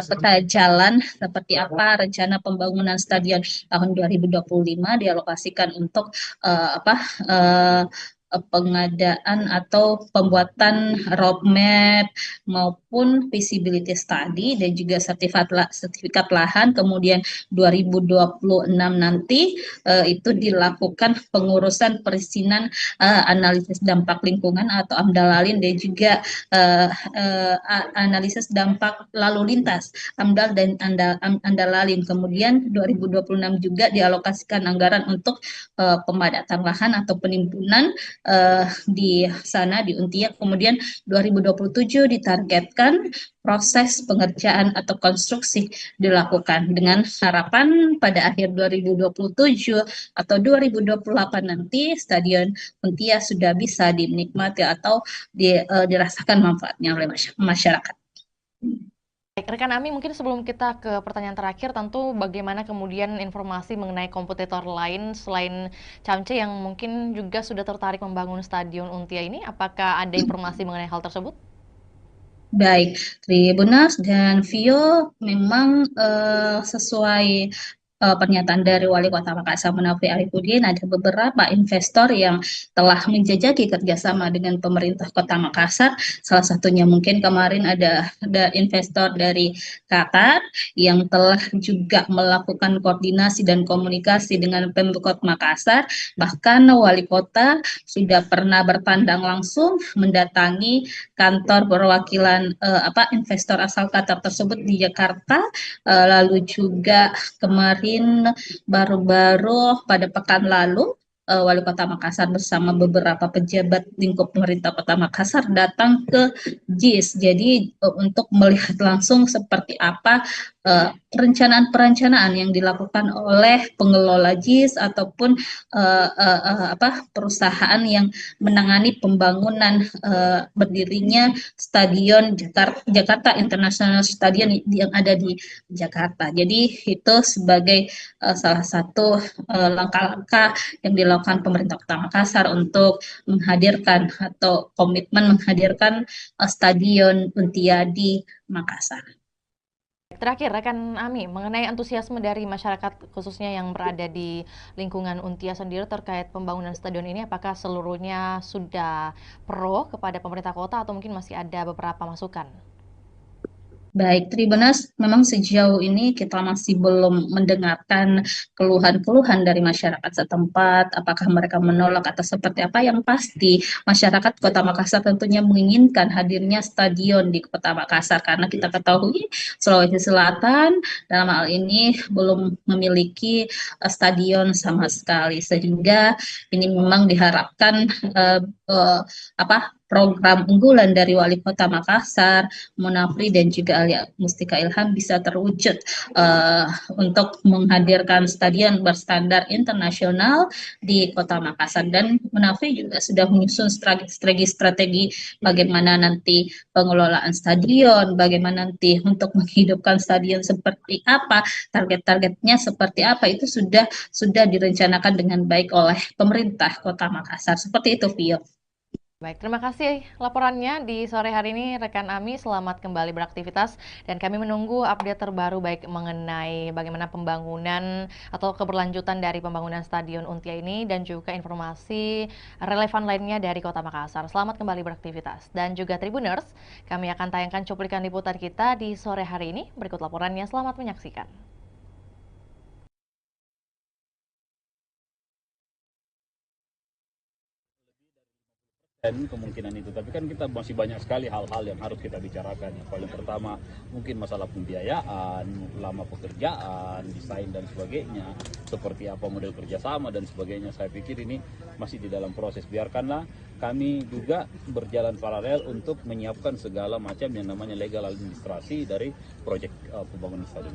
peta jalan seperti apa rencana pembangunan stadion tahun 2025 dialokasikan untuk pengadaan atau pembuatan roadmap maupun feasibility study dan juga sertifikat lahan. Kemudian 2026 nanti itu dilakukan pengurusan perizinan analisis dampak lingkungan atau AMDALALIN dan juga analisis dampak lalu lintas AMDAL dan AMDALALIN. Kemudian 2026 juga dialokasikan anggaran untuk pemadatan lahan atau penimbunan di sana di Untia. Kemudian 2027 ditargetkan proses pengerjaan atau konstruksi dilakukan dengan harapan pada akhir 2027 atau 2028 nanti Stadion Untia sudah bisa dinikmati atau dirasakan manfaatnya oleh masyarakat. Baik, rekan Ami, mungkin sebelum kita ke pertanyaan terakhir, tentu bagaimana kemudian informasi mengenai kompetitor lain selain Camce yang mungkin juga sudah tertarik membangun Stadion Untia ini, apakah ada informasi mengenai hal tersebut? Baik, Tribuners dan Vio, memang sesuai pernyataan dari Wali Kota Makassar Munafri Arifudin, ada beberapa investor yang telah menjajaki kerjasama dengan pemerintah Kota Makassar. Salah satunya mungkin kemarin ada investor dari Qatar yang telah juga melakukan koordinasi dan komunikasi dengan Pemkot Makassar. Bahkan Wali Kota sudah pernah bertandang langsung mendatangi kantor perwakilan investor asal Qatar tersebut di Jakarta. Lalu juga kemarin baru-baru pada pekan lalu Wali Kota Makassar bersama beberapa pejabat lingkup pemerintah Kota Makassar datang ke JIS. Jadi untuk melihat langsung seperti apa perencanaan yang dilakukan oleh pengelola JIS ataupun perusahaan yang menangani pembangunan berdirinya Stadion Jakarta International Stadion yang ada di Jakarta. Jadi itu sebagai salah satu langkah-langkah yang dilakukan pemerintah Kota Makassar untuk menghadirkan atau komitmen menghadirkan Stadion Untia di Makassar. Terakhir, rekan Ami, mengenai antusiasme dari masyarakat khususnya yang berada di lingkungan Untia sendiri terkait pembangunan stadion ini, apakah seluruhnya sudah pro kepada pemerintah kota atau mungkin masih ada beberapa masukan? Baik, Tribuners, memang sejauh ini kita masih belum mendengarkan keluhan-keluhan dari masyarakat setempat, apakah mereka menolak atau seperti apa. Yang pasti, masyarakat Kota Makassar tentunya menginginkan hadirnya stadion di Kota Makassar, karena kita ketahui Sulawesi Selatan dalam hal ini belum memiliki stadion sama sekali, sehingga ini memang diharapkan program unggulan dari Wali Kota Makassar, Munafri dan juga Alia Mustika Ilham bisa terwujud untuk menghadirkan stadion berstandar internasional di Kota Makassar. Dan Munafri juga sudah menyusun strategi bagaimana nanti pengelolaan stadion, bagaimana nanti untuk menghidupkan stadion seperti apa, target-targetnya seperti apa, itu sudah direncanakan dengan baik oleh pemerintah Kota Makassar. Seperti itu, Vio. Baik, terima kasih laporannya di sore hari ini rekan Ami. Selamat kembali beraktivitas dan kami menunggu update terbaru baik mengenai bagaimana pembangunan atau keberlanjutan dari pembangunan Stadion Untia ini dan juga informasi relevan lainnya dari Kota Makassar. Selamat kembali beraktivitas dan juga Tribuners, kami akan tayangkan cuplikan liputan kita di sore hari ini. Berikut laporannya, selamat menyaksikan. Kemungkinan itu, tapi kan kita masih banyak sekali hal-hal yang harus kita bicarakan. Yang paling pertama mungkin masalah pembiayaan, lama pekerjaan, desain dan sebagainya, seperti apa model kerjasama dan sebagainya. Saya pikir ini masih di dalam proses. Biarkanlah kami juga berjalan paralel untuk menyiapkan segala macam yang namanya legal administrasi dari proyek pembangunan stadion.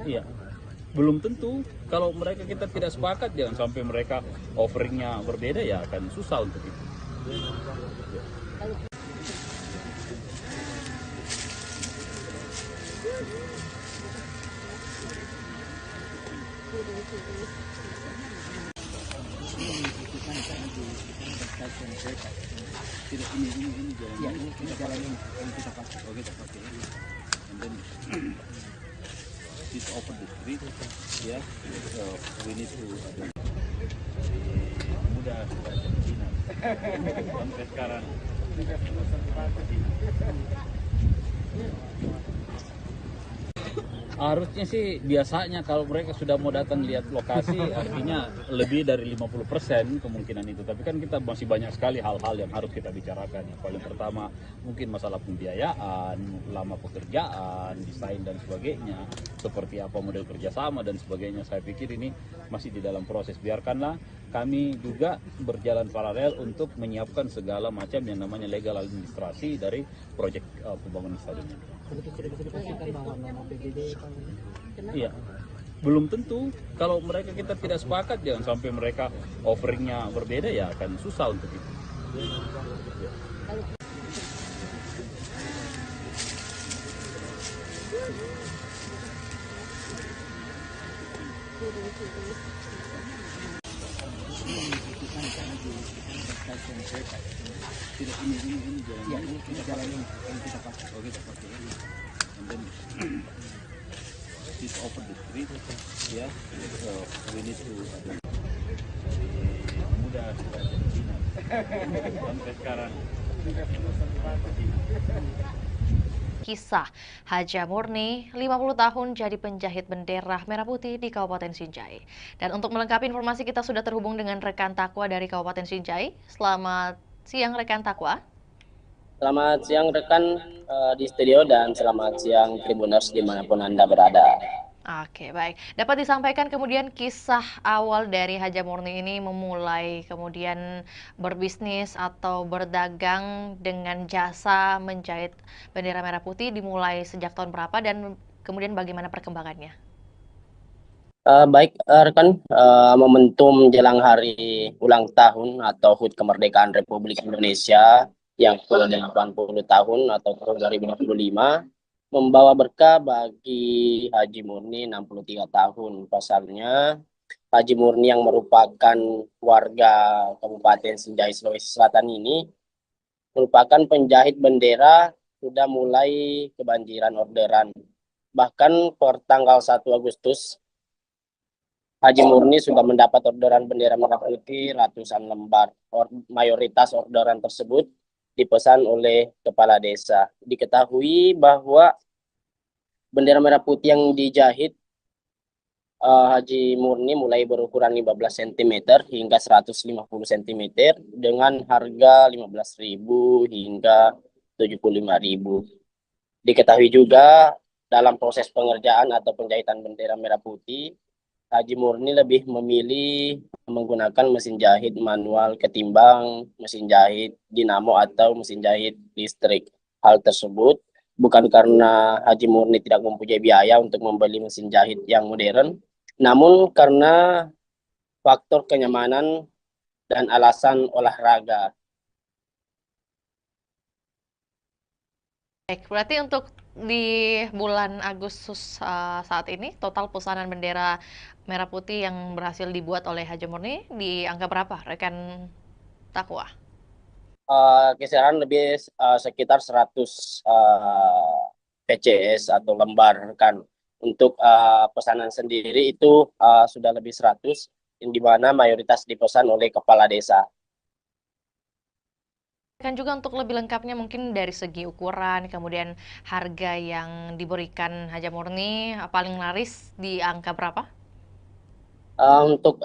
Iya. Belum tentu, kalau mereka kita tidak sepakat, jangan sampai mereka offeringnya berbeda, ya akan susah untuk itu. This open the street, ya, we need to mudah sampai sekarang. Harusnya sih biasanya kalau mereka sudah mau datang lihat lokasi artinya lebih dari 50% kemungkinan itu. Tapi kan kita masih banyak sekali hal-hal yang harus kita bicarakan. Yang paling pertama mungkin masalah pembiayaan, lama pekerjaan, desain dan sebagainya. Seperti apa model kerjasama dan sebagainya. Saya pikir ini masih di dalam proses. Biarkanlah kami juga berjalan paralel untuk menyiapkan segala macam yang namanya legal administrasi dari proyek pembangunan stadion ini. Iya, belum tentu. Kalau mereka kita tidak sepakat, jangan sampai mereka offeringnya berbeda, ya akan susah untuk itu. This open the street, ya, we need to mudah sampai sekarang. Kisah Haja Murni, 50 tahun jadi penjahit bendera merah putih di Kabupaten Sinjai. Dan untuk melengkapi informasi kita sudah terhubung dengan rekan Takwa dari Kabupaten Sinjai. Selamat siang rekan Takwa. Selamat siang rekan di studio dan selamat siang Tribuners dimanapun Anda berada. Oke, baik. Dapat disampaikan kemudian kisah awal dari Haja Murni ini memulai kemudian berbisnis atau berdagang dengan jasa menjahit bendera merah putih dimulai sejak tahun berapa dan kemudian bagaimana perkembangannya? Baik rekan, momentum jelang hari ulang tahun atau HUT kemerdekaan Republik Indonesia yang ke-80 tahun atau tahun 2025 membawa berkah bagi Haji Murni 63 tahun. Pasalnya Haji Murni yang merupakan warga Kabupaten Sinjai Sulawesi Selatan ini merupakan penjahit bendera, sudah mulai kebanjiran orderan. Bahkan per tanggal 1 Agustus Haji Murni sudah mendapat orderan bendera merah putih ratusan lembar. Mayoritas orderan tersebut dipesan oleh kepala desa. Diketahui bahwa bendera merah putih yang dijahit Haji Murni mulai berukuran 15 cm hingga 150 cm dengan harga 15.000 hingga 75.000. Diketahui juga dalam proses pengerjaan atau penjahitan bendera merah putih, Haji Murni lebih memilih menggunakan mesin jahit manual ketimbang mesin jahit dinamo atau mesin jahit listrik. Hal tersebut bukan karena Haji Murni tidak mempunyai biaya untuk membeli mesin jahit yang modern, namun karena faktor kenyamanan dan alasan olahraga. Baik, berarti untuk di bulan Agustus saat ini total pesanan bendera merah putih yang berhasil dibuat oleh Haji Murni di angka berapa rekan Takwa? Kisaran lebih sekitar 100 PCS atau lembar kan. Untuk pesanan sendiri itu sudah lebih 100, di mana mayoritas dipesan oleh kepala desa. Kan juga untuk lebih lengkapnya mungkin dari segi ukuran, kemudian harga yang diberikan Haja Murni paling laris di angka berapa? Untuk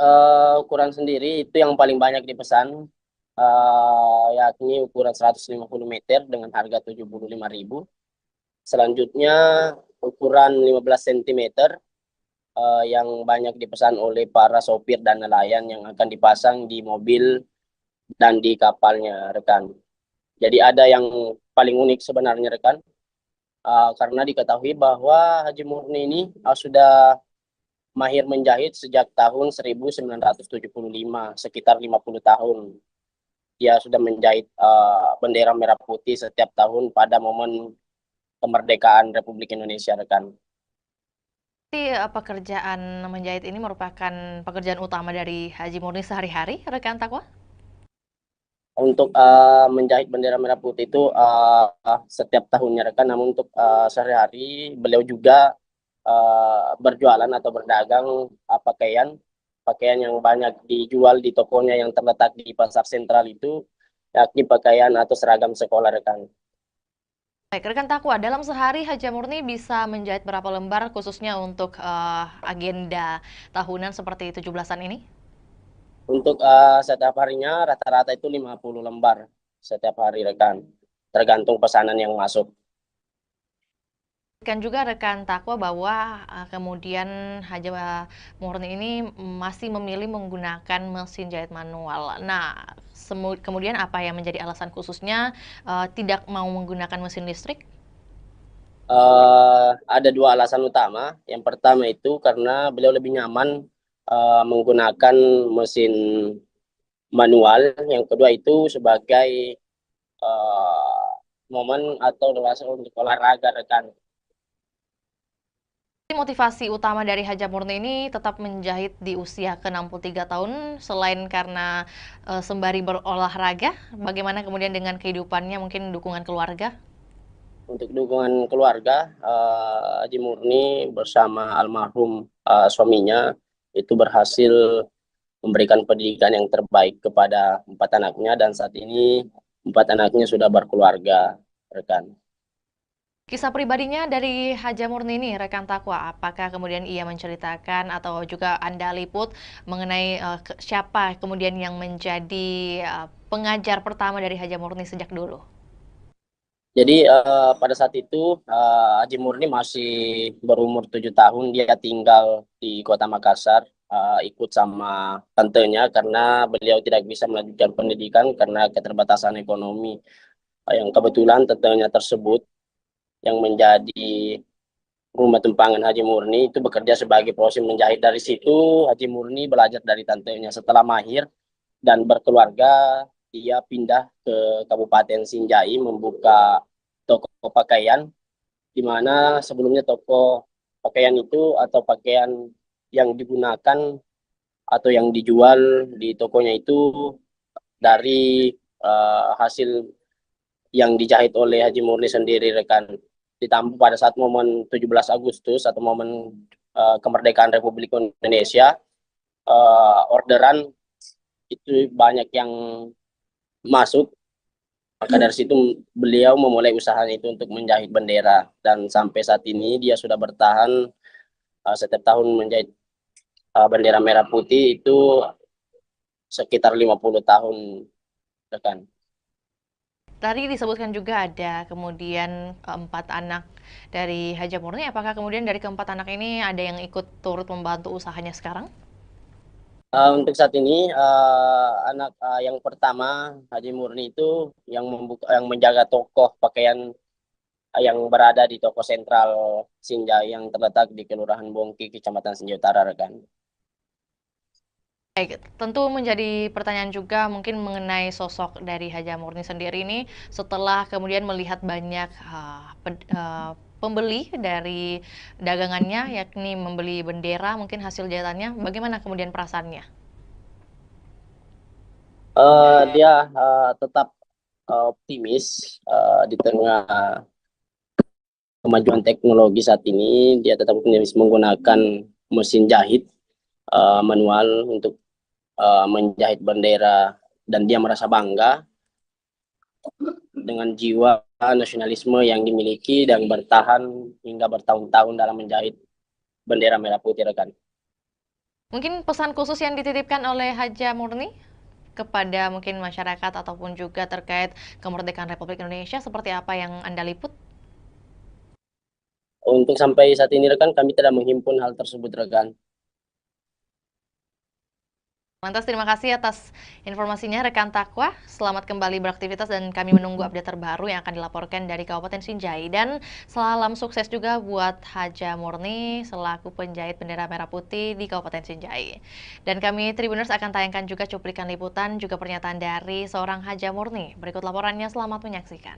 ukuran sendiri itu yang paling banyak dipesan, yakni ukuran 150 meter dengan harga 75.000. Selanjutnya ukuran 15 cm yang banyak dipesan oleh para sopir dan nelayan yang akan dipasang di mobil dan di kapalnya rekan. Jadi ada yang paling unik sebenarnya rekan, karena diketahui bahwa Haji Murni ini sudah mahir menjahit sejak tahun 1975, sekitar 50 tahun. Dia sudah menjahit bendera merah putih setiap tahun pada momen kemerdekaan Republik Indonesia rekan. Pekerjaan menjahit ini merupakan pekerjaan utama dari Haji Murni sehari-hari, rekan Takwa? Untuk menjahit bendera merah putih itu setiap tahunnya rekan, namun untuk sehari-hari beliau juga berjualan atau berdagang pakaian yang banyak dijual di tokonya yang terletak di pasar sentral itu, yakni pakaian atau seragam sekolah rekan. Baik, rekan Takwa, dalam sehari Haji Murni bisa menjahit berapa lembar khususnya untuk agenda tahunan seperti 17-an ini? Untuk setiap harinya rata-rata itu 50 lembar setiap hari rekan, tergantung pesanan yang masuk. Kan juga rekan Takwa bahwa kemudian Haji Murni ini masih memilih menggunakan mesin jahit manual. Nah, kemudian apa yang menjadi alasan khususnya tidak mau menggunakan mesin listrik? Ada dua alasan utama. Yang pertama itu karena beliau lebih nyaman menggunakan mesin manual. Yang kedua itu sebagai momen atau leluasa untuk olahraga rekan. Motivasi utama dari Haji Murni ini tetap menjahit di usia ke-63 tahun, selain karena sembari berolahraga, bagaimana kemudian dengan kehidupannya, mungkin dukungan keluarga? Untuk dukungan keluarga, Haji Murni bersama almarhum suaminya itu berhasil memberikan pendidikan yang terbaik kepada 4 anaknya, dan saat ini 4 anaknya sudah berkeluarga, rekan. Kisah pribadinya dari Haji Murni ini, rekan Takwa, apakah kemudian ia menceritakan atau juga Anda liput mengenai siapa kemudian yang menjadi pengajar pertama dari Haji Murni sejak dulu? Jadi pada saat itu Haji Murni masih berumur 7 tahun, dia tinggal di Kota Makassar, ikut sama tantenya karena beliau tidak bisa melanjutkan pendidikan karena keterbatasan ekonomi. Yang kebetulan tantenya tersebut yang menjadi rumah tumpangan Haji Murni itu bekerja sebagai proses menjahit. Dari situ Haji Murni belajar dari tantenya. Setelah mahir dan berkeluarga, dia pindah ke Kabupaten Sinjai membuka toko pakaian, di mana sebelumnya toko pakaian itu atau pakaian yang digunakan atau yang dijual di tokonya itu dari hasil yang dijahit oleh Haji Murni sendiri rekan. Ditambah pada saat momen 17 Agustus atau momen kemerdekaan Republik Indonesia, orderan itu banyak yang masuk, maka dari situ beliau memulai usahanya itu untuk menjahit bendera, dan sampai saat ini dia sudah bertahan setiap tahun menjahit bendera merah putih itu sekitar 50 tahun rekan. Tadi disebutkan juga ada kemudian 4 anak dari Haji Murni, apakah kemudian dari ke-4 anak ini ada yang ikut turut membantu usahanya sekarang? Untuk saat ini anak yang pertama Haji Murni itu yang menjaga toko pakaian yang berada di toko sentral Sinjai yang terletak di Kelurahan Bongki, Kecamatan Sinjai Utara rekan. Baik, tentu menjadi pertanyaan juga mungkin mengenai sosok dari Haji Murni sendiri ini setelah kemudian melihat banyak pembeli dari dagangannya, yakni membeli bendera mungkin hasil jahitannya, bagaimana kemudian perasaannya? Dia tetap optimis di tengah kemajuan teknologi saat ini. Dia tetap optimis menggunakan mesin jahit manual untuk menjahit bendera, dan dia merasa bangga dengan jiwa nasionalisme yang dimiliki dan bertahan hingga bertahun-tahun dalam menjahit bendera merah putih rekan. Mungkin pesan khusus yang dititipkan oleh Haji Murni kepada mungkin masyarakat ataupun juga terkait kemerdekaan Republik Indonesia seperti apa yang Anda liput? Untuk sampai saat ini rekan, kami tidak menghimpun hal tersebut rekan. Lantas terima kasih atas informasinya rekan Takwa. Selamat kembali beraktivitas dan kami menunggu update terbaru yang akan dilaporkan dari Kabupaten Sinjai. Dan salam sukses juga buat Haji Murni selaku penjahit bendera merah putih di Kabupaten Sinjai. Dan kami Tribuners akan tayangkan juga cuplikan liputan juga pernyataan dari seorang Haji Murni. Berikut laporannya, selamat menyaksikan.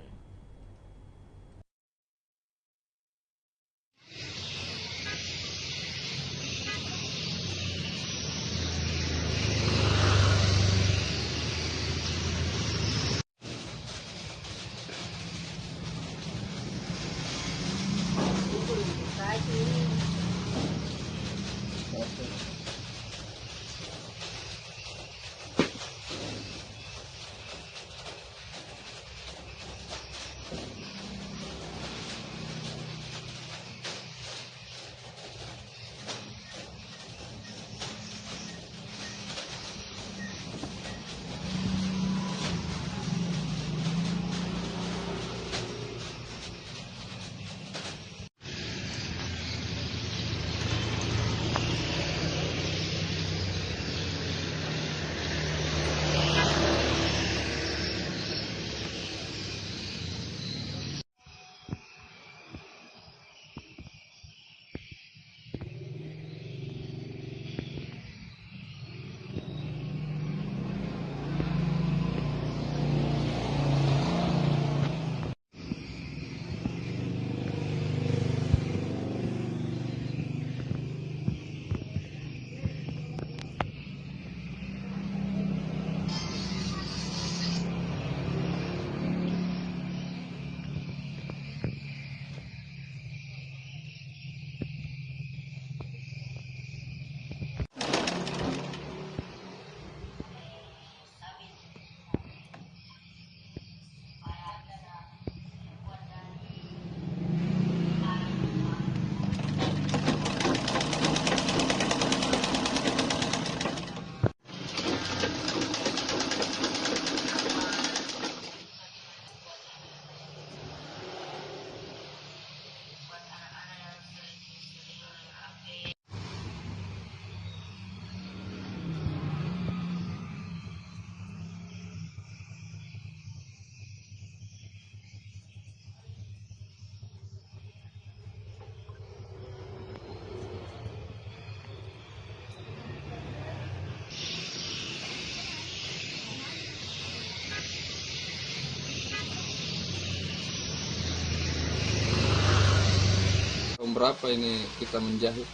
Tahun berapa ini kita menjahit?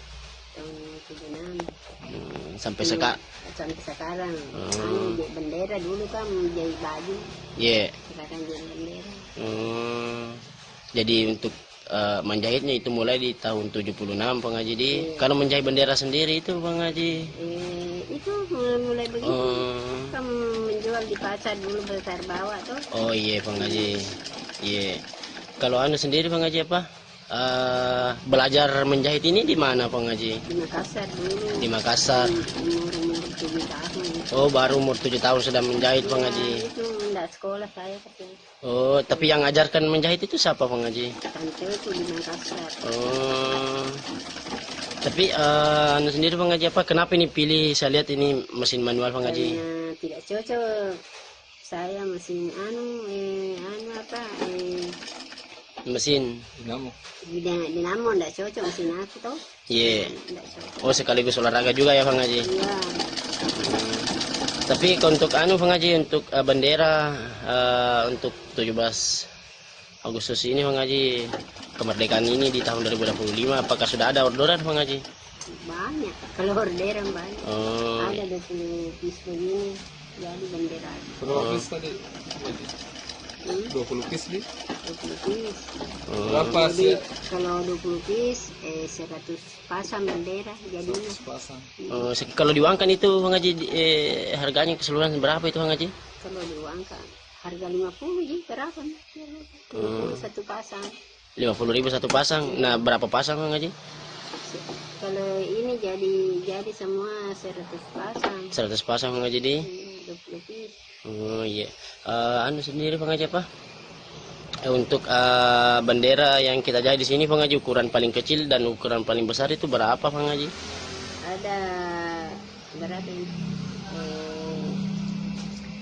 Tahun 76. Sampai Sampai sekarang. Bendera dulu kan menjahit baju. Iya. Sekarang jadi bendera. Jadi untuk menjahitnya itu mulai di tahun 76 Bang Haji di. Kalau menjahit bendera sendiri itu Bang Haji? Itu mulai begitu. Kamu menjual di pasar dulu besar bawah tuh. Oh iya Bang Haji. Iya. Kalau anu sendiri Bang Haji apa? Belajar menjahit ini di mana Bang Haji? Di Makassar dulu. Di Makassar. Umur 7 tahun. Oh baru umur 7 tahun sudah menjahit Bang Haji. Itu enggak sekolah saya tapi. Oh tapi yang ajarkan menjahit itu siapa Bang Haji? Tanteku di Makassar. Oh. Tapi anu sendiri Bang Haji apa? Kenapa ini pilih? Saya lihat ini mesin manual Bang Haji. Karena tidak cocok. Saya mesin mesin dinamo enggak cocok mesin aku toh. Iya. Oh sekaligus olahraga juga ya Bang Haji. Iya. Tapi untuk anu Bang Haji untuk bendera untuk 17 Agustus ini Bang Haji kemerdekaan ini di tahun 2025 apakah sudah ada orderan Bang Haji? Banyak. Kalau orderan banyak. Oh. Ada 20 piece begini jadi bendera. Berapa piece tadi? 20 piece di? 20 piece. Berapa jadi, sih? kalau 20 piece 100 pasang bendera jadinya. 100 pasang. Kalau diuangkan itu Bang Haji harganya keseluruhan berapa itu Bang Haji? Kalau diuangkan harga 50 ji berapa? 50 satu pasang. 50.000 satu pasang. Nah, berapa pasang Bang Haji? Kalau ini jadi semua 100 pasang. 100 pasang Bang Haji di? 20 piece. Oh iya. Anu sendiri Bang Haji apa? Untuk bendera yang kita jahit di sini Bang Haji ukuran paling kecil dan ukuran paling besar itu berapa Bang Haji? Ada berapa ini?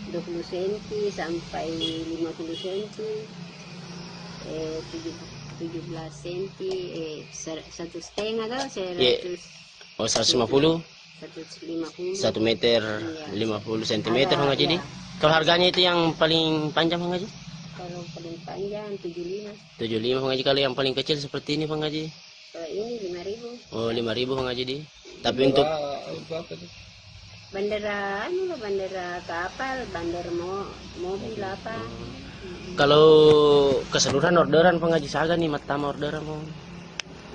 20 cm sampai 50 cm. 17 cm, 1,5 atau 100. Oh 150? 150. 1 meter 50 cm Bang Haji di? Kalau harganya itu yang paling panjang Bang Haji? Kalau paling panjang 75. 75 Bang Haji. Kalau yang paling kecil seperti ini Bang Haji? Ini 5.000. Oh 5.000 Bang Haji di. Tapi untuk bendera bendera kapal, bendera mobil apa? Kalau keseluruhan orderan Bang Haji Saga nih matama orderan Bang?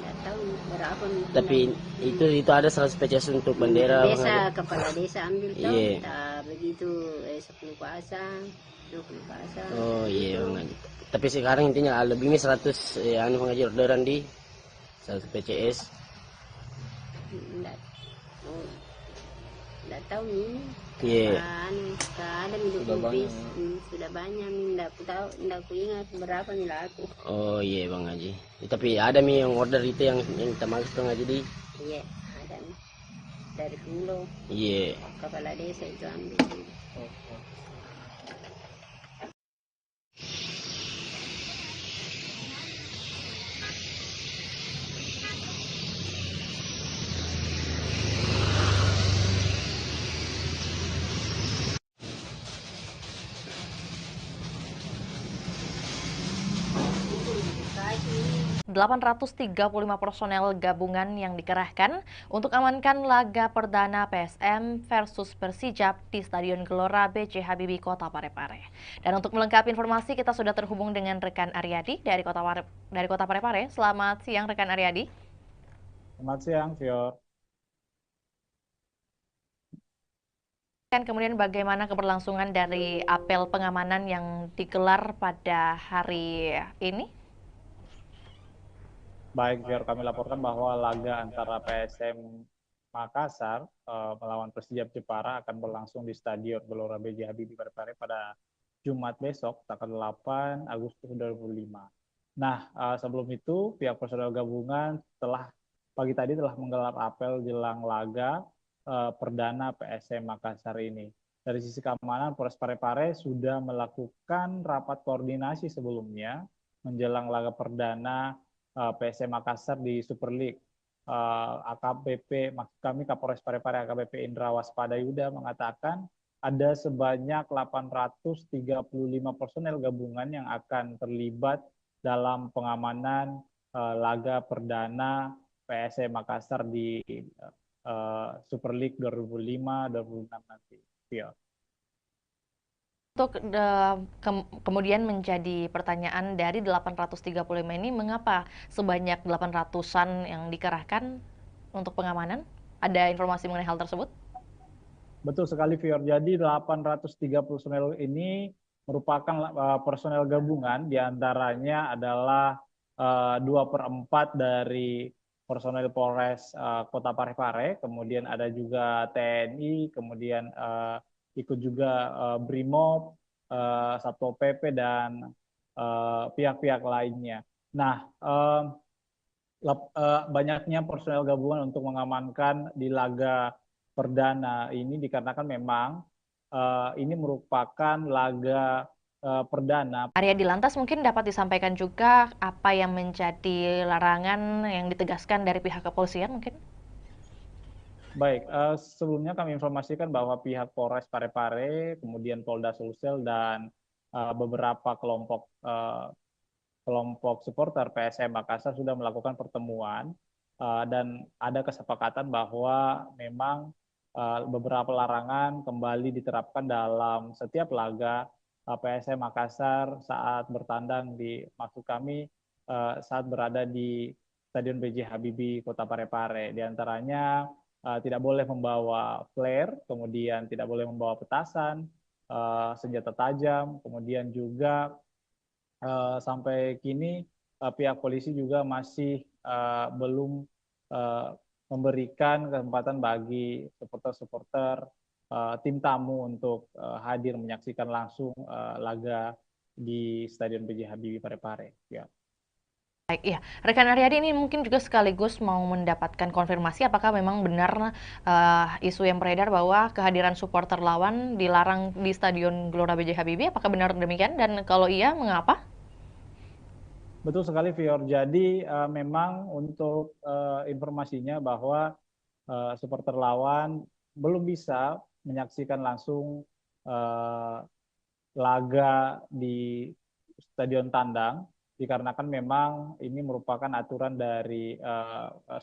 Enggak tahu berapa nih? Tapi itu ada 100 PCS untuk bendera Bang Desa, Haji. kepala desa ambil tahu, Iya. tak begitu 10 pasang, 20 pasang. Oh iya Bang Haji. Tapi sekarang intinya lebih ini 100 anu Bang Haji orderan di 100 PCS. Enggak, oh, enggak tahu nih. Iya. Ada minum bis, sudah banyak nih, enggak aku ingat berapa nih laku. Oh iya Bang Haji. Tapi ada nih yang order itu yang kita maksud Bang Haji di. Iya, ada nih. Dari Pulau. Iya. Kepala desa itu ambil. Kasih. 835 personel gabungan yang dikerahkan untuk amankan laga perdana PSM versus Persijap di Stadion Gelora B.J. Habibie, Kota Parepare. Dan untuk melengkapi informasi, kita sudah terhubung dengan rekan Aryadi dari Kota Parepare. Selamat siang, rekan Aryadi. Selamat siang, Fior. Kemudian bagaimana keberlangsungan dari apel pengamanan yang digelar pada hari ini? Baik, Fior, kami laporkan bahwa laga antara PSM Makassar melawan Persijap Jepara akan berlangsung di Stadion Gelora B.J. Habibie Parepare pada Jumat besok, tanggal 8 Agustus 2025. Nah, sebelum itu, pihak personel gabungan pagi tadi telah menggelar apel jelang laga perdana PSM Makassar ini. Dari sisi keamanan, Polres Parepare sudah melakukan rapat koordinasi sebelumnya menjelang laga perdana PSM Makassar di Super League. AKBP, maksud kami Kapolres Parepare AKBP Indra Waspadayuda mengatakan ada sebanyak 835 personel gabungan yang akan terlibat dalam pengamanan laga perdana PSM Makassar di Super League 2005-2006 nanti. Ya. Untuk kemudian menjadi pertanyaan dari 835 ini, mengapa sebanyak 800-an yang dikerahkan untuk pengamanan? Ada informasi mengenai hal tersebut? Betul sekali, Fior. Jadi 830 personel ini merupakan personel gabungan, diantaranya adalah 2/4 dari personel Polres Kota Parepare, kemudian ada juga TNI, kemudian ikut juga BRIMOB, Satpol PP, dan pihak-pihak lainnya. Nah, banyaknya personel gabungan untuk mengamankan di laga perdana ini dikarenakan memang ini merupakan laga perdana. Aryadi, lantas mungkin dapat disampaikan juga apa yang menjadi larangan yang ditegaskan dari pihak kepolisian mungkin? Baik, sebelumnya kami informasikan bahwa pihak Polres Parepare, kemudian Polda Sulsel, dan beberapa kelompok supporter PSM Makassar sudah melakukan pertemuan dan ada kesepakatan bahwa memang beberapa larangan kembali diterapkan dalam setiap laga PSM Makassar saat bertandang maksud kami saat berada di Stadion B.J. Habibie, Kota Parepare. Di antaranya tidak boleh membawa flare, kemudian tidak boleh membawa petasan, senjata tajam, kemudian juga sampai kini pihak polisi juga masih belum memberikan kesempatan bagi supporter-supporter tim tamu untuk hadir menyaksikan langsung laga di Stadion B.J. Habibie Parepare. Ya. Baik, ya. Rekan Aryadi, ini mungkin juga sekaligus mau mendapatkan konfirmasi apakah memang benar isu yang beredar bahwa kehadiran supporter lawan dilarang di Stadion Gelora B.J. Habibie. Apakah benar demikian? Dan kalau iya, mengapa? Betul sekali, Fior. Jadi memang untuk informasinya bahwa supporter lawan belum bisa menyaksikan langsung laga di Stadion Tandang, dikarenakan memang ini merupakan aturan dari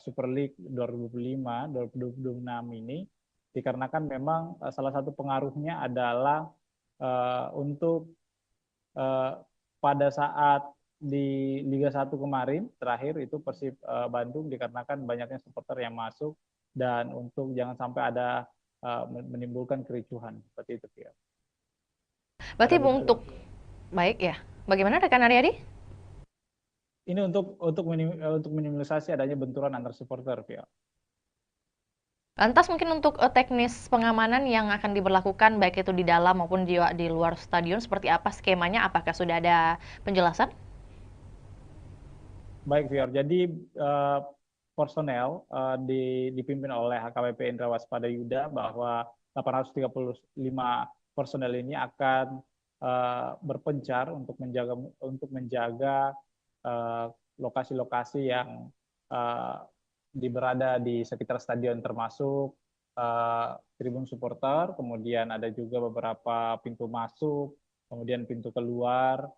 Super League 2005-2026 ini, dikarenakan memang salah satu pengaruhnya adalah untuk pada saat di Liga 1 kemarin terakhir itu Persib Bandung dikarenakan banyaknya supporter yang masuk dan untuk jangan sampai ada menimbulkan kericuhan seperti itu ya. Berarti untuk baik ya. Bagaimana rekan Aryadi? Ini untuk minimalisasi adanya benturan antar supporter ya. Lantas mungkin untuk teknis pengamanan yang akan diberlakukan baik itu di dalam maupun di luar stadion seperti apa skemanya? Apakah sudah ada penjelasan? Baik, Fior. Jadi personel dipimpin oleh HKBP Indra Waspada Yuda bahwa 835 personel ini akan berpencar untuk menjaga lokasi-lokasi yang berada di sekitar stadion termasuk tribun supporter, kemudian ada juga beberapa pintu masuk, kemudian pintu keluar.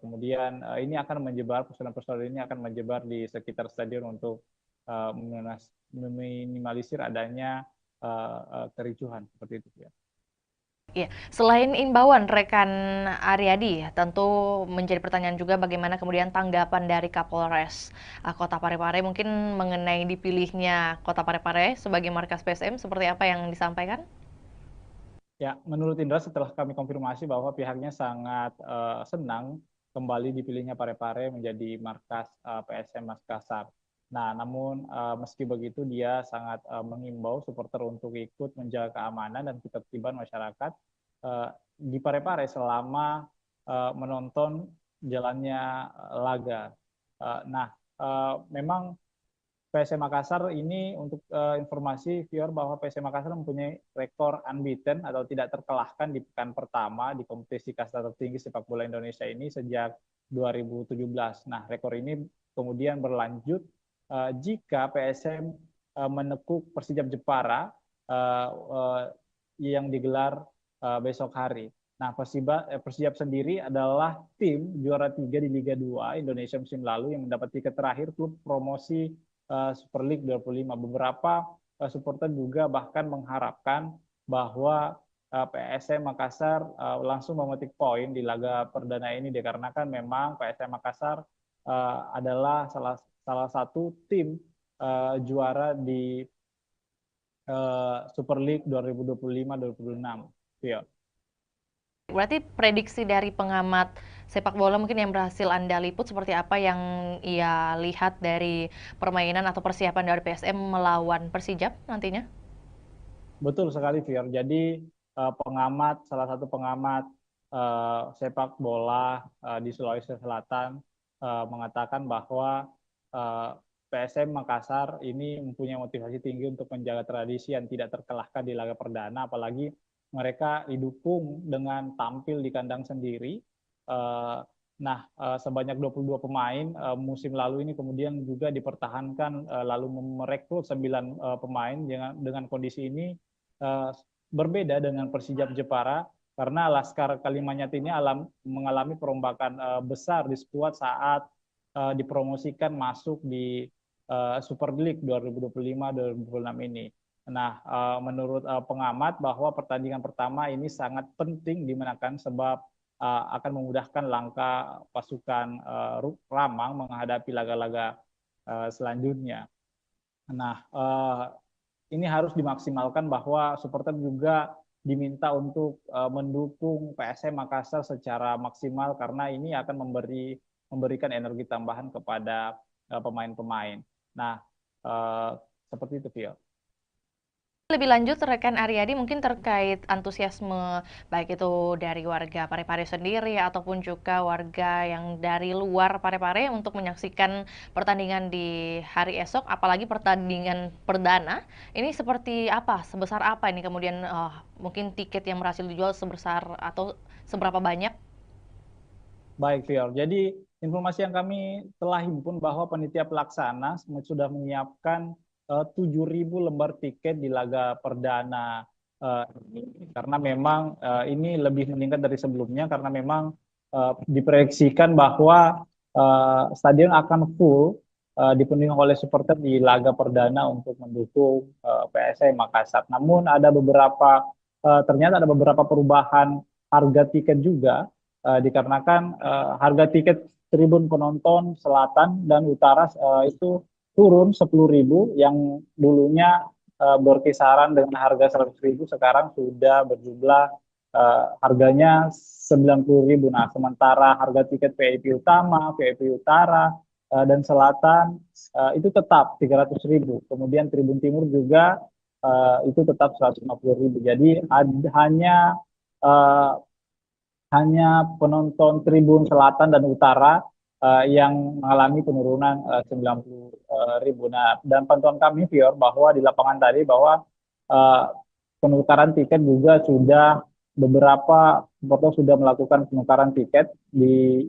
Kemudian ini akan menyebar, personel-personel ini akan menyebar di sekitar stadion untuk meminimalisir adanya kericuhan seperti itu ya. Ya, selain imbauan rekan Aryadi, tentu menjadi pertanyaan juga bagaimana kemudian tanggapan dari Kapolres Kota Parepare mungkin mengenai dipilihnya Kota Parepare sebagai markas PSM, seperti apa yang disampaikan? Ya, menurut Indra setelah kami konfirmasi bahwa pihaknya sangat senang kembali dipilihnya Parepare menjadi markas PSM Makassar. Nah, namun meski begitu dia sangat mengimbau supporter untuk ikut menjaga keamanan dan ketertiban masyarakat di Parepare selama menonton jalannya laga. Memang PSM Makassar ini untuk informasi Fior bahwa PSM Makassar mempunyai rekor unbeaten atau tidak terkalahkan di pekan pertama di kompetisi kasta tertinggi sepak bola Indonesia ini sejak 2017. Nah, rekor ini kemudian berlanjut jika PSM menekuk Persijap Jepara yang digelar besok hari. Nah, Persijap sendiri adalah tim juara 3 di Liga 2 Indonesia musim lalu yang mendapat tiket terakhir klub promosi Super League 25. Beberapa supporter juga bahkan mengharapkan bahwa PSM Makassar langsung memetik poin di laga perdana ini dikarenakan memang PSM Makassar adalah salah satu tim juara di Super League 2025-2026. Ya. Berarti prediksi dari pengamat sepak bola mungkin yang berhasil Anda liput seperti apa yang ia lihat dari permainan atau persiapan dari PSM melawan Persijap nantinya? Betul sekali, Fior. Jadi salah satu pengamat sepak bola di Sulawesi Selatan mengatakan bahwa PSM Makassar ini mempunyai motivasi tinggi untuk menjaga tradisi yang tidak terkalahkan di laga perdana, apalagi mereka didukung dengan tampil di kandang sendiri. Sebanyak 22 pemain musim lalu ini kemudian juga dipertahankan lalu merekrut 9 pemain dengan kondisi ini berbeda dengan Persijap Jepara karena Laskar Kalimanyat ini mengalami perombakan besar di skuad saat dipromosikan masuk di Super League 2025-2026 ini. Nah, menurut pengamat bahwa pertandingan pertama ini sangat penting dimenangkan sebab akan memudahkan langkah pasukan Ramang menghadapi laga-laga selanjutnya. Nah, ini harus dimaksimalkan bahwa supporter juga diminta untuk mendukung PSM Makassar secara maksimal karena ini akan memberikan energi tambahan kepada pemain-pemain. Nah, seperti itu, Vio. Lebih lanjut, rekan Aryadi mungkin terkait antusiasme baik itu dari warga Parepare sendiri ataupun juga warga yang dari luar Parepare untuk menyaksikan pertandingan di hari esok, apalagi pertandingan perdana. Ini seperti apa? Sebesar apa ini kemudian mungkin tiket yang berhasil dijual sebesar atau seberapa banyak? Baik, Fior. Jadi informasi yang kami telah himpun bahwa panitia pelaksana sudah menyiapkan 7.000 lembar tiket di laga perdana ini karena memang ini lebih meningkat dari sebelumnya karena memang diproyeksikan bahwa stadion akan full dipenuhi oleh supporter di laga perdana untuk mendukung PSM Makassar. Namun ternyata ada beberapa perubahan harga tiket juga dikarenakan harga tiket tribun penonton selatan dan utara itu turun 10.000, yang dulunya berkisaran dengan harga 100.000 sekarang sudah berjumlah harganya 90.000. Nah, sementara harga tiket VIP utama, VIP utara dan selatan itu tetap 300.000. Kemudian tribun timur juga itu tetap 150.000. Jadi hanya penonton tribun selatan dan utara yang mengalami penurunan 90.000. Nah, dan pantauan kami, Fior, bahwa di lapangan tadi bahwa penukaran tiket juga sudah beberapa supporter sudah melakukan penukaran tiket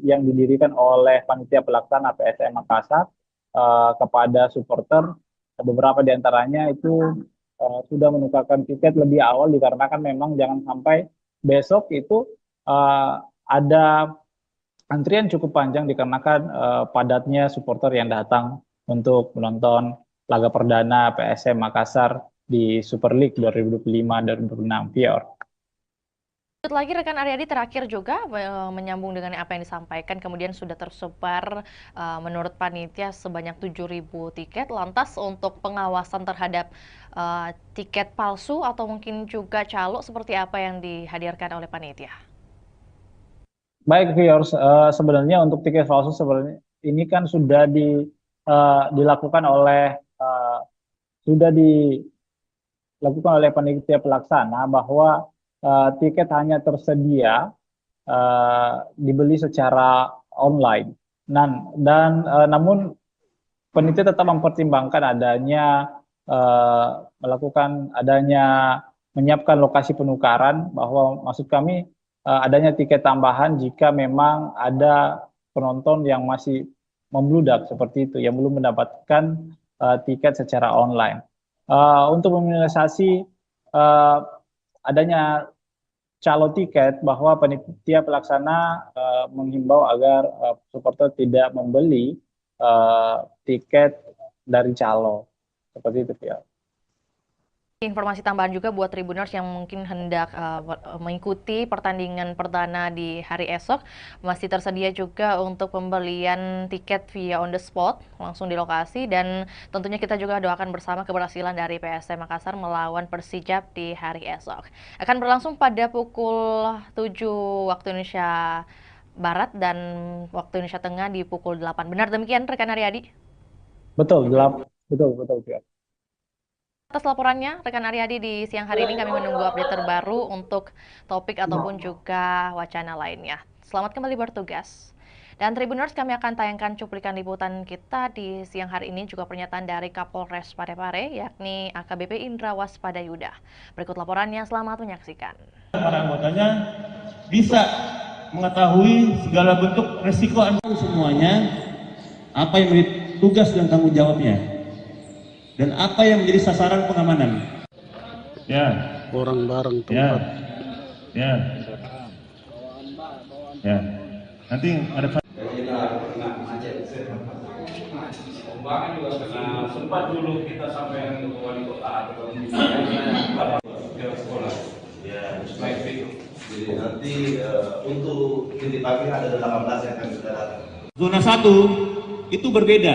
yang didirikan oleh panitia pelaksana PSM Makassar kepada supporter. Beberapa di antaranya itu sudah menukarkan tiket lebih awal dikarenakan memang jangan sampai besok itu ada antrian cukup panjang dikarenakan padatnya supporter yang datang untuk menonton laga perdana PSM Makassar di Super League 2025-2026, Pior. Lanjut lagi rekan Aryadi, terakhir juga menyambung dengan apa yang disampaikan, kemudian sudah tersebar menurut panitia sebanyak 7.000 tiket. Lantas untuk pengawasan terhadap tiket palsu atau mungkin juga calo seperti apa yang dihadirkan oleh panitia? Baik, Fior, sebenarnya untuk tiket palsu sebenarnya ini kan sudah dilakukan oleh panitia pelaksana bahwa tiket hanya tersedia dibeli secara online. Namun panitia tetap mempertimbangkan menyiapkan lokasi penukaran, bahwa maksud kami adanya tiket tambahan jika memang ada penonton yang masih membludak seperti itu, yang belum mendapatkan tiket secara online. Untuk meminimalisasi adanya calo tiket, bahwa panitia pelaksana menghimbau agar supporter tidak membeli tiket dari calo seperti itu, ya. Informasi tambahan juga buat Tribuners yang mungkin hendak mengikuti pertandingan perdana di hari esok, masih tersedia juga untuk pembelian tiket via on the spot langsung di lokasi, dan tentunya kita juga doakan bersama keberhasilan dari PSM Makassar melawan Persijap di hari esok. Akan berlangsung pada pukul 7 waktu Indonesia Barat dan waktu Indonesia Tengah di pukul 8. Benar demikian rekan Aryadi? Betul, betul. Atas laporannya rekan Aryadi di siang hari ini, kami menunggu update terbaru untuk topik ataupun juga wacana lainnya. Selamat kembali bertugas. Dan Tribuners, kami akan tayangkan cuplikan liputan kita di siang hari ini, juga pernyataan dari Kapolres Parepare, yakni AKBP Indra Waspadayuda. Berikut laporannya, selamat menyaksikan. Para anggotanya bisa mengetahui segala bentuk resiko semuanya, apa yang menjadi tugas dan tanggung jawabnya, dan apa yang menjadi sasaran pengamanan. Ya. Orang bareng tempat. Ya. Nanti ada Pembangunan juga sempat dulu kita sampai ke wali kota atau sekolah. Ya, jadi nanti untuk titik pagi ada 18 yang akan sudah datang. Zona 1 itu berbeda.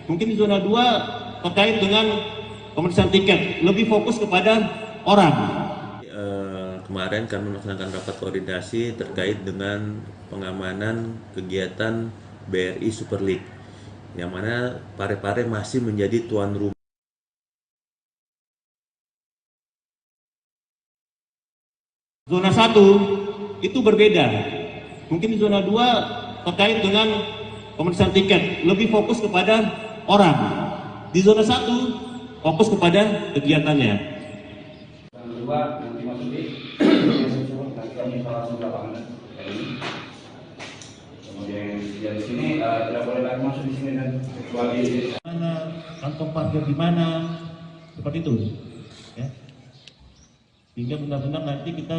Mungkin zona 2 terkait dengan pemeriksaan tiket, lebih fokus kepada orang. Kemarin kami melaksanakan rapat koordinasi terkait dengan pengamanan kegiatan BRI Super League, yang mana Parepare masih menjadi tuan rumah. Zona 1 itu berbeda. Mungkin zona 2 terkait dengan pemeriksaan tiket, lebih fokus kepada orang. Di zona 1 fokus kepada kegiatannya. Yang kedua, nanti masuk di kami langsung lapangan ini. Kemudian di sini tidak boleh lagi masuk di sini dan kecuali mana, kantong parkir di mana, seperti itu. Ya. Sehingga benar-benar nanti kita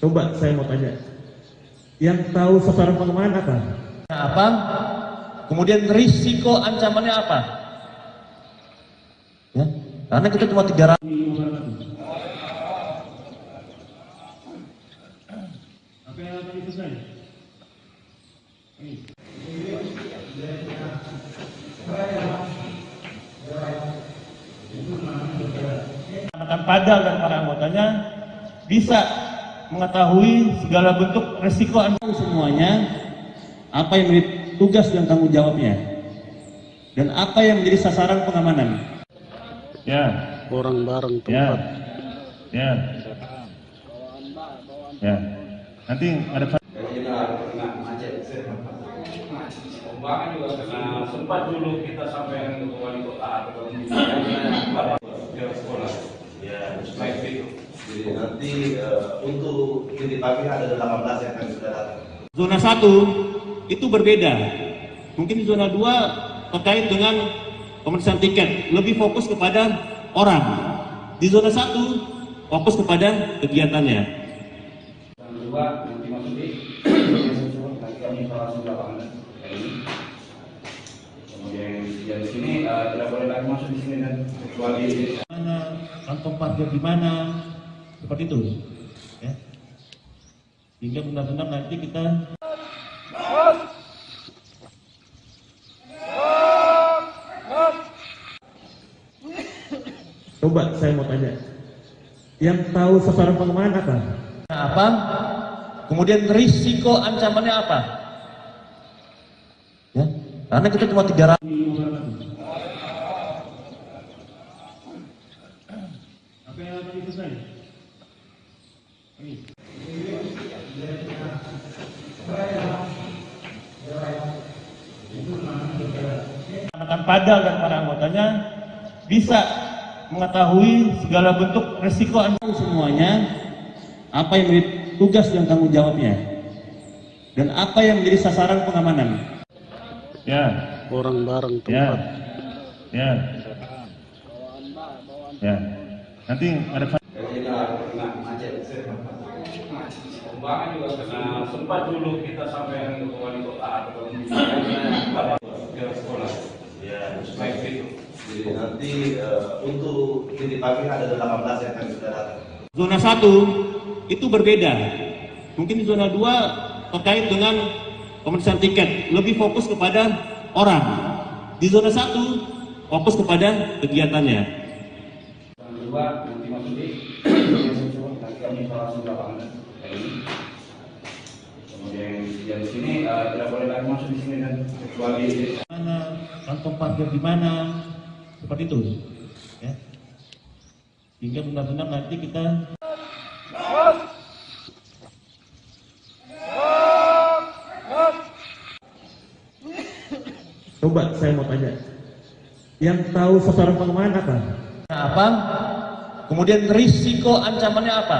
coba saya mau tanya, yang tahu sasaran pengamanan apa? Kemudian risiko ancamannya apa? Ya, karena kita cuma 300. Akan padal dan para anggotanya bisa mengetahui segala bentuk resiko semuanya, apa yang menjadi tugas dan tanggung jawabnya, dan apa yang menjadi sasaran pengamanan. Ya. Orang bareng tempat. Ya. Ya. Nanti ada. Pembangunan juga kena sempat dulu kita sampaikan ke wali kota atau sekolah. Ya, baik itu. Jadi nanti untuk titik pagi ada 18 yang akan sudah datang. Zona 1 itu berbeda. Mungkin di zona 2 terkait dengan pemeriksaan tiket, lebih fokus kepada orang. Di zona 1 fokus kepada kegiatannya. Yang kedua nanti masuki nanti kami langsung lapangan ini. Kemudian di sini tidak boleh lagi masuk di sini dan kecuali mana kantong parkir di mana, seperti itu. Ya. Sehingga benar-benar nanti kita coba saya mau tanya, yang tahu sasaran pengamanan apa? Apa? Kemudian risiko ancamannya apa? Ya, karena kita cuma 300. Apa yang tadi selesai? Akan padal dan para anggotanya bisa mengetahui segala bentuk resiko semuanya, apa yang menjadi tugas dan tanggung jawabnya, dan apa yang menjadi sasaran pengamanan. Ya. Orang bareng tempat. Ya. Ya. Nanti ada. pembangunan juga kena sempat dulu kita sampaikan ke wali kota atau sekolah. Ya, baik itu. Jadi nanti untuk titik pagi ada 18 yang akan sudah datang. Zona 1 itu berbeda. Mungkin di zona 2 terkait dengan pemeriksaan tiket, lebih fokus kepada orang. Di zona 1 fokus kepada kegiatannya. Yang kedua nanti masuki nanti kami langsung lapangan ini. Kemudian di sini tidak boleh lagi masuk di sini dan kecuali mana kantong parkir di mana, seperti itu. Ya. Sehingga benar-benar nanti kita coba saya mau tanya, yang tahu sasaran pengamanan apa? Apa? Kemudian risiko ancamannya apa?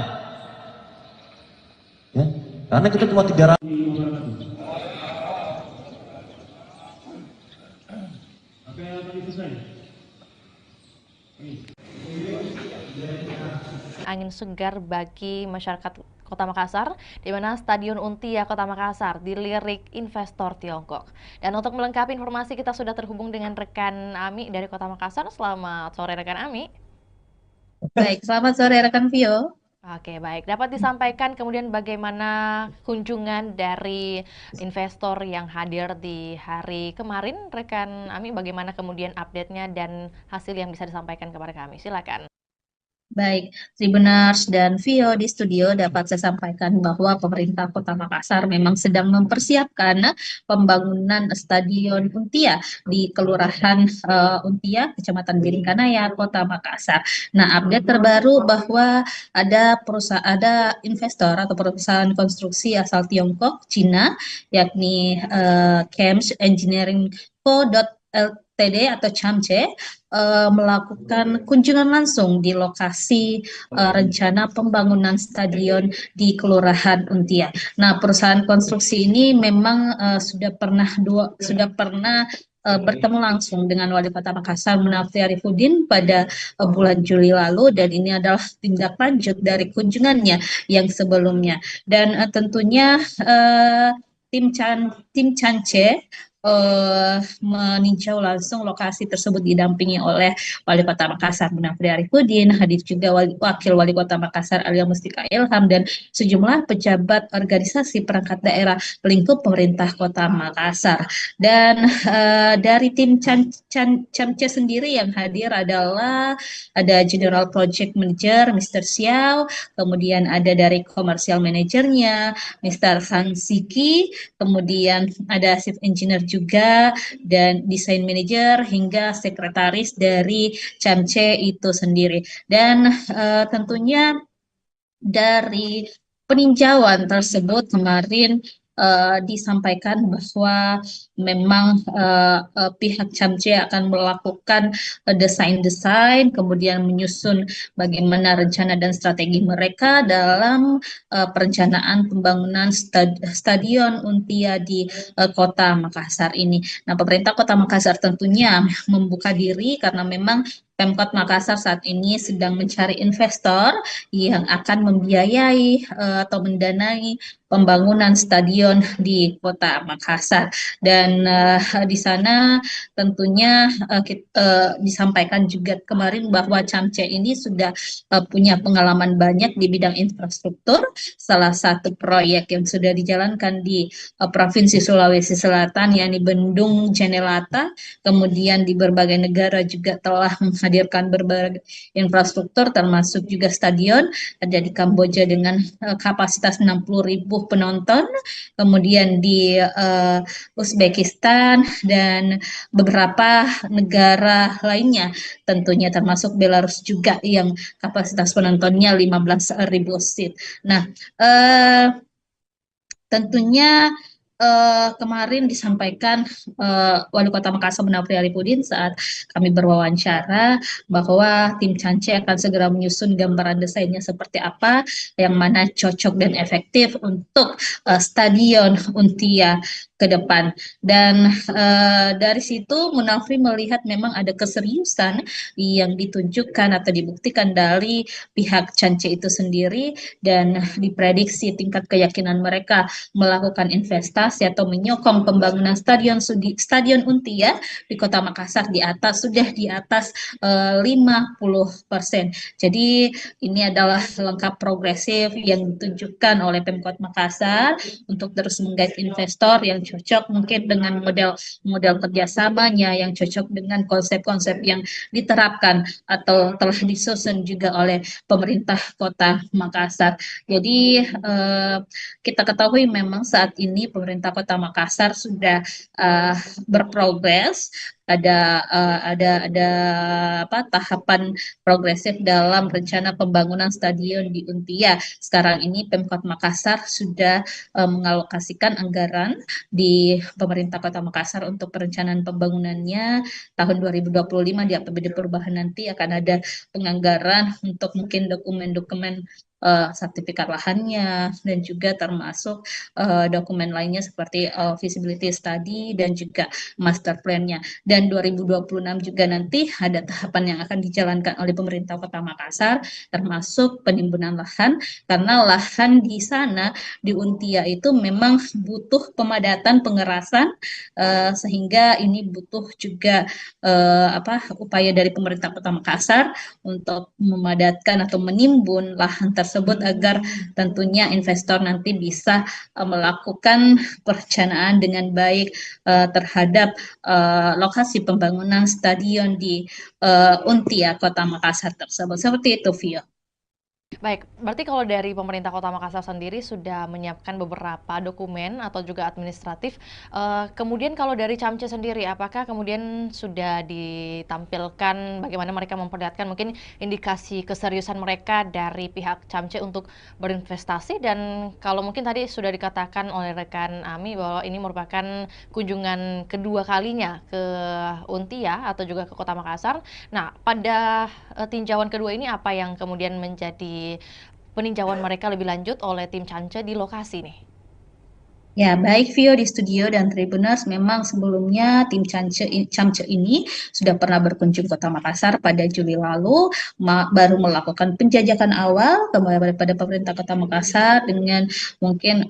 Ya, karena kita cuma 300. Apa yang tadi selesai? Angin segar bagi masyarakat Kota Makassar, di mana Stadion Untia Kota Makassar dilirik investor Tiongkok. Dan untuk melengkapi informasi, kita sudah terhubung dengan rekan Ami dari Kota Makassar. Selamat sore rekan Ami. Baik, selamat sore rekan Vio. Oke, baik. Dapat disampaikan kemudian bagaimana kunjungan dari investor yang hadir di hari kemarin, rekan Ami, bagaimana kemudian update-nya dan hasil yang bisa disampaikan kepada kami. Silakan. Baik, Tribuners dan Vio di studio dapat saya sampaikan bahwa pemerintah Kota Makassar memang sedang mempersiapkan pembangunan Stadion Untia di Kelurahan Untia, Kecamatan Biringkanaya, Kota Makassar. Nah, update terbaru bahwa ada investor atau perusahaan konstruksi asal Tiongkok, Cina, yakni Chems Engineering Co. Ltd atau CHAMCE melakukan kunjungan langsung di lokasi rencana pembangunan stadion di Kelurahan Untia. Nah, perusahaan konstruksi ini memang sudah pernah bertemu langsung dengan Wali Kota Makassar Munafri Arifudin pada bulan Juli lalu, dan ini adalah tindak lanjut dari kunjungannya yang sebelumnya. Dan tentunya tim CHAMCE meninjau langsung lokasi tersebut didampingi oleh Wali Kota Makassar Munafri Arifudin, hadir juga Wakil Wali Kota Makassar Alia Mustika Ilham dan sejumlah pejabat organisasi perangkat daerah lingkup pemerintah Kota Makassar. Dan dari tim Camce sendiri yang hadir adalah ada General Project Manager Mr. Xiao, kemudian ada dari Commercial Managernya Mr. Sang Siki, kemudian ada Chief Engineer juga, dan Desain Manager hingga sekretaris dari Camce itu sendiri. Dan tentunya dari peninjauan tersebut kemarin disampaikan bahwa memang pihak Camce akan melakukan desain-desain, kemudian menyusun bagaimana rencana dan strategi mereka dalam perencanaan pembangunan Stadion Untia di Kota Makassar ini. Nah, pemerintah Kota Makassar tentunya membuka diri karena memang Pemkot Makassar saat ini sedang mencari investor yang akan membiayai atau mendanai pembangunan stadion di Kota Makassar. Dan di sana tentunya disampaikan juga kemarin bahwa Camce ini sudah punya pengalaman banyak di bidang infrastruktur. Salah satu proyek yang sudah dijalankan di Provinsi Sulawesi Selatan yakni Bendung Jenelata, kemudian di berbagai negara juga telah menghadirkan berbagai infrastruktur termasuk juga stadion, ada di Kamboja dengan kapasitas 60.000 penonton, kemudian di Uzbekistan dan beberapa negara lainnya tentunya termasuk Belarus juga yang kapasitas penontonnya 15.000 seat. Nah, tentunya kemarin disampaikan Wali Kota Makassar Munafri Arifudin saat kami berwawancara bahwa tim Camce akan segera menyusun gambaran desainnya seperti apa yang mana cocok dan efektif untuk Stadion Untia ke depan. Dan dari situ Munafri melihat memang ada keseriusan yang ditunjukkan atau dibuktikan dari pihak Camce itu sendiri, dan diprediksi tingkat keyakinan mereka melakukan investasi atau menyokong pembangunan Stadion Untia di Kota Makassar sudah di atas 50%. Jadi ini adalah langkah progresif yang ditunjukkan oleh Pemkot Makassar untuk terus menggait investor yang cocok mungkin dengan model kerjasamanya, yang cocok dengan konsep-konsep yang diterapkan atau telah disusun juga oleh pemerintah Kota Makassar. Jadi kita ketahui memang saat ini pemerintah Kota Makassar sudah berprogres, ada tahapan progresif dalam rencana pembangunan stadion di Untia. Sekarang ini Pemkot Makassar sudah mengalokasikan anggaran di pemerintah Kota Makassar untuk perencanaan pembangunannya tahun 2025. Di APBD perubahan nanti akan ada penganggaran untuk mungkin dokumen-dokumen sertifikat lahannya dan juga termasuk dokumen lainnya seperti feasibility study dan juga master plan-nya. Dan 2026 juga nanti ada tahapan yang akan dijalankan oleh pemerintah Kota Makassar termasuk penimbunan lahan, karena lahan di sana di Untia itu memang butuh pemadatan pengerasan, sehingga ini butuh juga upaya dari pemerintah Kota Makassar untuk memadatkan atau menimbun lahan tersebut agar tentunya investor nanti bisa melakukan perencanaan dengan baik terhadap lokasi pembangunan stadion di Untia Kota Makassar tersebut. Seperti itu, Vio. Baik, berarti kalau dari pemerintah Kota Makassar sendiri sudah menyiapkan beberapa dokumen atau juga administratif. Kemudian kalau dari Camce sendiri, apakah kemudian sudah ditampilkan bagaimana mereka memperlihatkan mungkin indikasi keseriusan mereka dari pihak Camce untuk berinvestasi? Dan kalau mungkin tadi sudah dikatakan oleh rekan Ami bahwa ini merupakan kunjungan kedua kalinya ke Untia atau juga ke Kota Makassar. Nah, pada tinjauan kedua ini apa yang kemudian menjadi peninjauan mereka lebih lanjut oleh tim Camce di lokasi nih? Ya, baik Vio di studio dan Tribuners, memang sebelumnya tim Camce ini sudah pernah berkunjung Kota Makassar pada Juli lalu, baru melakukan penjajakan awal kepada pemerintah Kota Makassar dengan mungkin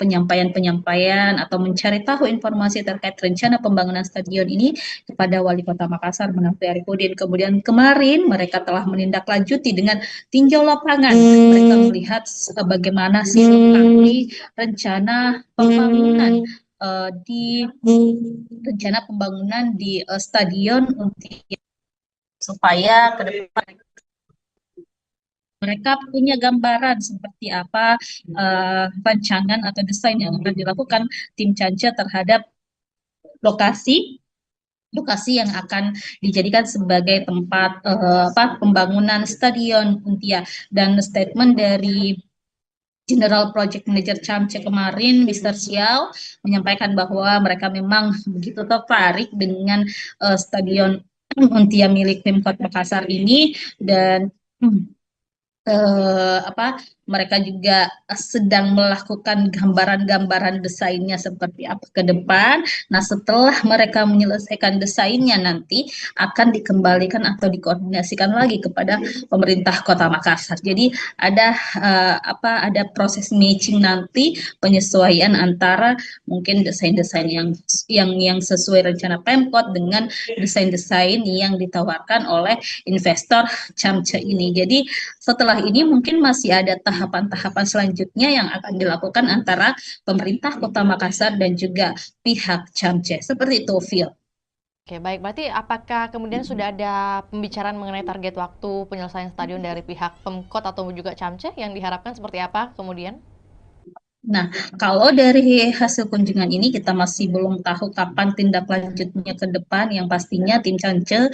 penyampaian-penyampaian atau mencari tahu informasi terkait rencana pembangunan stadion ini kepada Wali Kota Makassar Menafri Arifudin. Kemudian kemarin mereka telah menindaklanjuti dengan tinjau lapangan. Mereka melihat bagaimana sih lokasi rencana pembangunan di stadion supaya ke depan mereka punya gambaran seperti apa rancangan atau desain yang akan dilakukan tim Canca terhadap lokasi yang akan dijadikan sebagai tempat pembangunan stadion Untia. Dan statement dari General Project Manager Camce kemarin, Mr. Xiao, menyampaikan bahwa mereka memang begitu tertarik dengan stadion Untia milik Pemkot Makassar ini, dan mereka juga sedang melakukan gambaran-gambaran desainnya seperti apa ke depan. Nah, setelah mereka menyelesaikan desainnya nanti akan dikembalikan atau dikoordinasikan lagi kepada pemerintah Kota Makassar. Jadi ada proses matching nanti, penyesuaian antara mungkin desain-desain yang sesuai rencana Pemkot dengan desain-desain yang ditawarkan oleh investor Camce ini. Jadi setelah ini mungkin masih ada tahapan-tahapan selanjutnya yang akan dilakukan antara pemerintah Kota Makassar dan juga pihak Camce. Seperti itu, Phil. Oke, baik. Berarti apakah kemudian sudah ada pembicaraan mengenai target waktu penyelesaian stadion dari pihak Pemkot atau juga Camce yang diharapkan seperti apa kemudian? Nah, kalau dari hasil kunjungan ini kita masih belum tahu kapan tindak lanjutnya ke depan. Yang pastinya tim Camce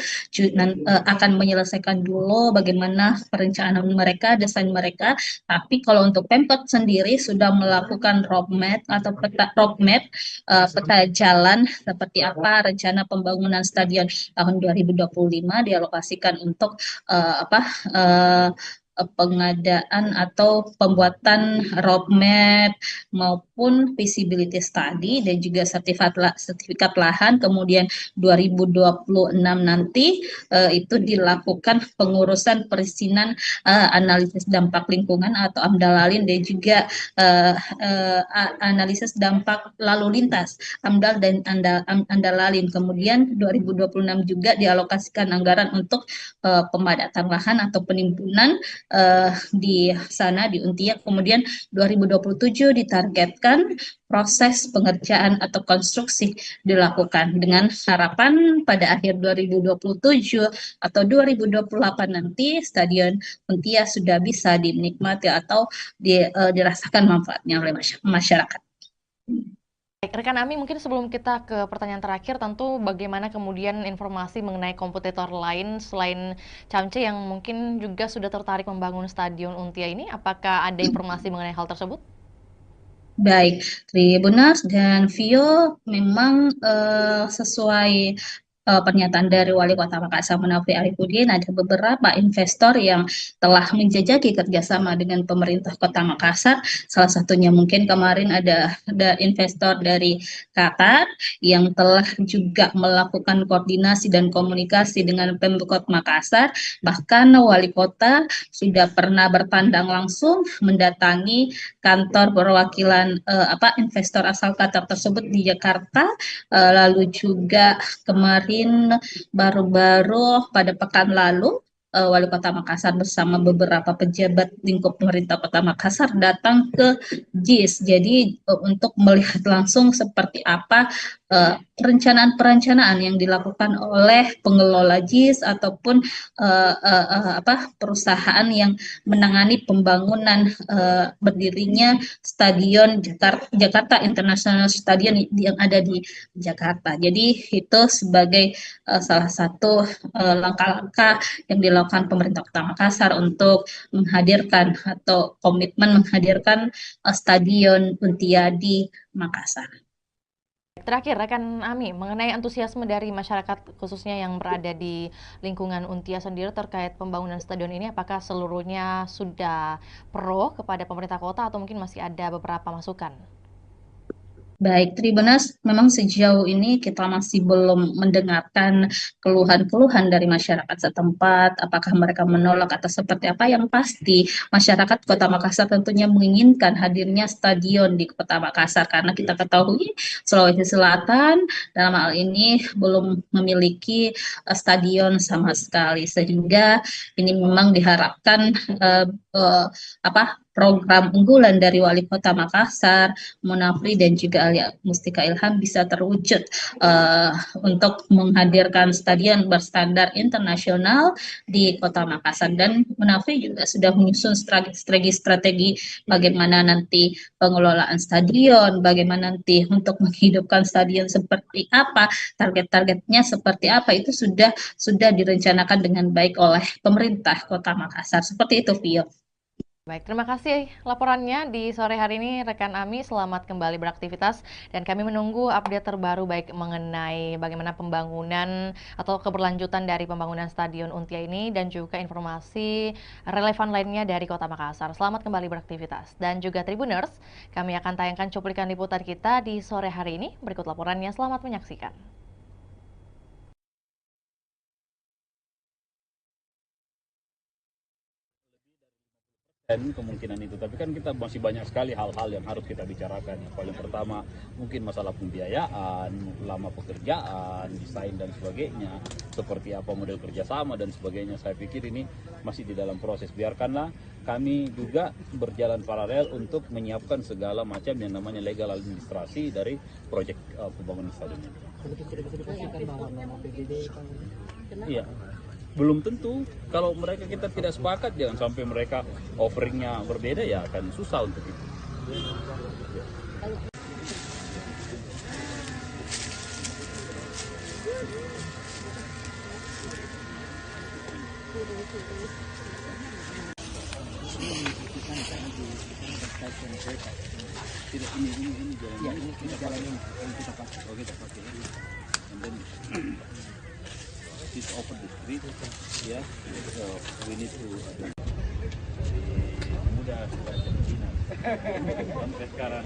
akan menyelesaikan dulu bagaimana perencanaan mereka, desain mereka. Tapi kalau untuk Pemkot sendiri sudah melakukan roadmap atau peta jalan seperti apa rencana pembangunan stadion tahun 2025 dialokasikan untuk pengadaan atau pembuatan roadmap maupun feasibility study dan juga sertifikat lahan. Kemudian 2026 nanti itu dilakukan pengurusan perizinan analisis dampak lingkungan atau AMDALALIN dan juga analisis dampak lalu lintas AMDAL dan AMDALALIN. Kemudian 2026 juga dialokasikan anggaran untuk pemadatan lahan atau penimbunan di sana di Untia. Kemudian 2027 ditargetkan proses pengerjaan atau konstruksi dilakukan dengan harapan pada akhir 2027 atau 2028 nanti Stadion Untia sudah bisa dinikmati atau dirasakan manfaatnya oleh masyarakat. Baik, rekan Ami, mungkin sebelum kita ke pertanyaan terakhir, tentu bagaimana kemudian informasi mengenai kompetitor lain selain Camce yang mungkin juga sudah tertarik membangun Stadion Untia ini, apakah ada informasi mengenai hal tersebut? Baik, Tribuners dan Vio, memang sesuai pernyataan dari Wali Kota Makassar Menafri Arifudin, ada beberapa investor yang telah menjajaki kerjasama dengan pemerintah Kota Makassar. Salah satunya mungkin kemarin ada investor dari Qatar yang telah juga melakukan koordinasi dan komunikasi dengan Pemkot Makassar. Bahkan Wali Kota sudah pernah bertandang langsung mendatangi kantor perwakilan investor asal Qatar tersebut di Jakarta. Lalu juga kemarin baru-baru pada pekan lalu Wali Kota Makassar bersama beberapa pejabat lingkup pemerintah Kota Makassar datang ke JIS. Jadi untuk melihat langsung seperti apa perencanaan-perencanaan yang dilakukan oleh pengelola JIS ataupun perusahaan yang menangani pembangunan berdirinya Stadion Jakarta International Stadion yang ada di Jakarta. Jadi itu sebagai salah satu langkah-langkah yang dilakukan pemerintah Kota Makassar untuk menghadirkan atau komitmen menghadirkan Stadion Untia di Makassar. Terakhir, rekan Ami, mengenai antusiasme dari masyarakat khususnya yang berada di lingkungan Untia sendiri terkait pembangunan stadion ini, apakah seluruhnya sudah pro kepada pemerintah kota atau mungkin masih ada beberapa masukan? Baik, Tribuners, memang sejauh ini kita masih belum mendengarkan keluhan-keluhan dari masyarakat setempat, apakah mereka menolak atau seperti apa. Yang pasti, masyarakat Kota Makassar tentunya menginginkan hadirnya stadion di Kota Makassar, karena kita ketahui Sulawesi Selatan dalam hal ini belum memiliki stadion sama sekali, sehingga ini memang diharapkan program unggulan dari Wali Kota Makassar, Munafri dan juga Alia Mustika Ilham bisa terwujud untuk menghadirkan stadion berstandar internasional di Kota Makassar. Dan Munafri juga sudah menyusun strategi bagaimana nanti pengelolaan stadion, bagaimana nanti untuk menghidupkan stadion seperti apa, target-targetnya seperti apa, itu sudah direncanakan dengan baik oleh pemerintah Kota Makassar. Seperti itu, Vio. Baik, terima kasih laporannya di sore hari ini rekan Ami. Selamat kembali beraktivitas dan kami menunggu update terbaru baik mengenai bagaimana pembangunan atau keberlanjutan dari pembangunan Stadion Untia ini dan juga informasi relevan lainnya dari Kota Makassar. Selamat kembali beraktivitas. Dan juga Tribuners, kami akan tayangkan cuplikan liputan kita di sore hari ini. Berikut laporannya, selamat menyaksikan. Dan kemungkinan itu, tapi kan kita masih banyak sekali hal-hal yang harus kita bicarakan. Yang paling pertama mungkin masalah pembiayaan, lama pekerjaan, desain dan sebagainya, seperti apa model kerjasama dan sebagainya. Saya pikir ini masih di dalam proses. Biarkanlah kami juga berjalan paralel untuk menyiapkan segala macam yang namanya legal administrasi dari proyek pembangunan stadion ini. Iya. Belum tentu, kalau mereka kita tidak sepakat, jangan sampai mereka offeringnya berbeda, ya akan susah untuk itu. Tidak, ini jalan yang kita pakai. Oh, kita pakai ini. And then this open the street, ya. So we need to mudah Cina sampai sekarang.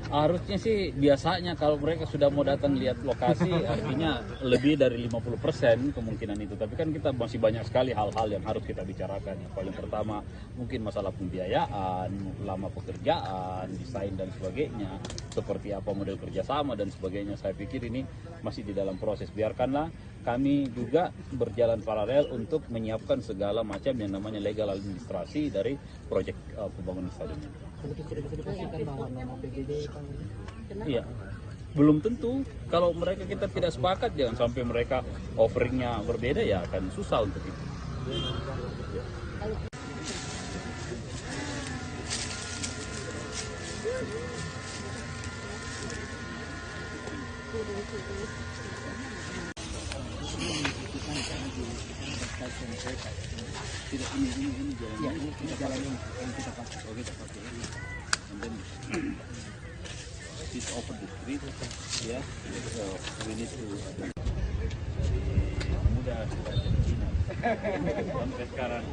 Harusnya sih biasanya kalau mereka sudah mau datang lihat lokasi artinya lebih dari 50% kemungkinan itu, tapi kan kita masih banyak sekali hal-hal yang harus kita bicarakan. Yang paling pertama mungkin masalah pembiayaan, lama pekerjaan, desain dan sebagainya, seperti apa model kerjasama dan sebagainya. Saya pikir ini masih di dalam proses. Biarkanlah kami juga berjalan paralel untuk menyiapkan segala macam yang namanya legal administrasi dari proyek pembangunan stadion ini. Iya, belum tentu. Kalau mereka kita tidak sepakat, jangan sampai mereka offeringnya berbeda, ya akan susah untuk itu. Tidak, ini jalan yang kita pakai. Oh, kita pakai ini. And then this open the street, ya. So we need to mudah Cina sampai sekarang.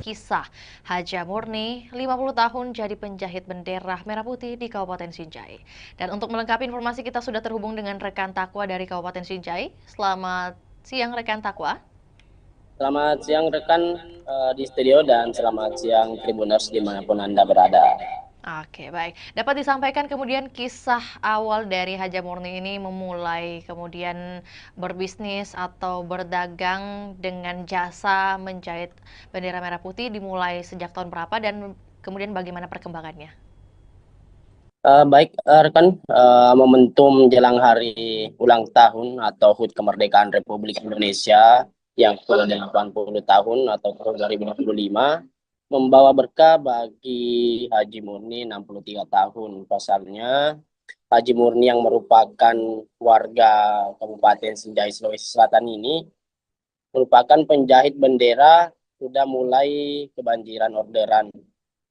Kisah Haja Murni, 50 tahun jadi penjahit bendera merah putih di Kabupaten Sinjai. Dan untuk melengkapi informasi, kita sudah terhubung dengan rekan Takwa dari Kabupaten Sinjai. Selamat siang rekan Takwa. Selamat siang rekan di studio dan selamat siang Tribuners dimanapun Anda berada. Oke, baik. Dapat disampaikan kemudian kisah awal dari Haja Murni ini memulai kemudian berbisnis atau berdagang dengan jasa menjahit bendera merah putih dimulai sejak tahun berapa dan kemudian bagaimana perkembangannya? Baik rekan, momentum jelang hari ulang tahun atau HUT kemerdekaan Republik Indonesia yang ke-80 tahun atau tahun 2025 membawa berkah bagi Haji Murni 63 tahun. Pasalnya Haji Murni yang merupakan warga Kabupaten Sinjai Sulawesi Selatan ini merupakan penjahit bendera, sudah mulai kebanjiran orderan.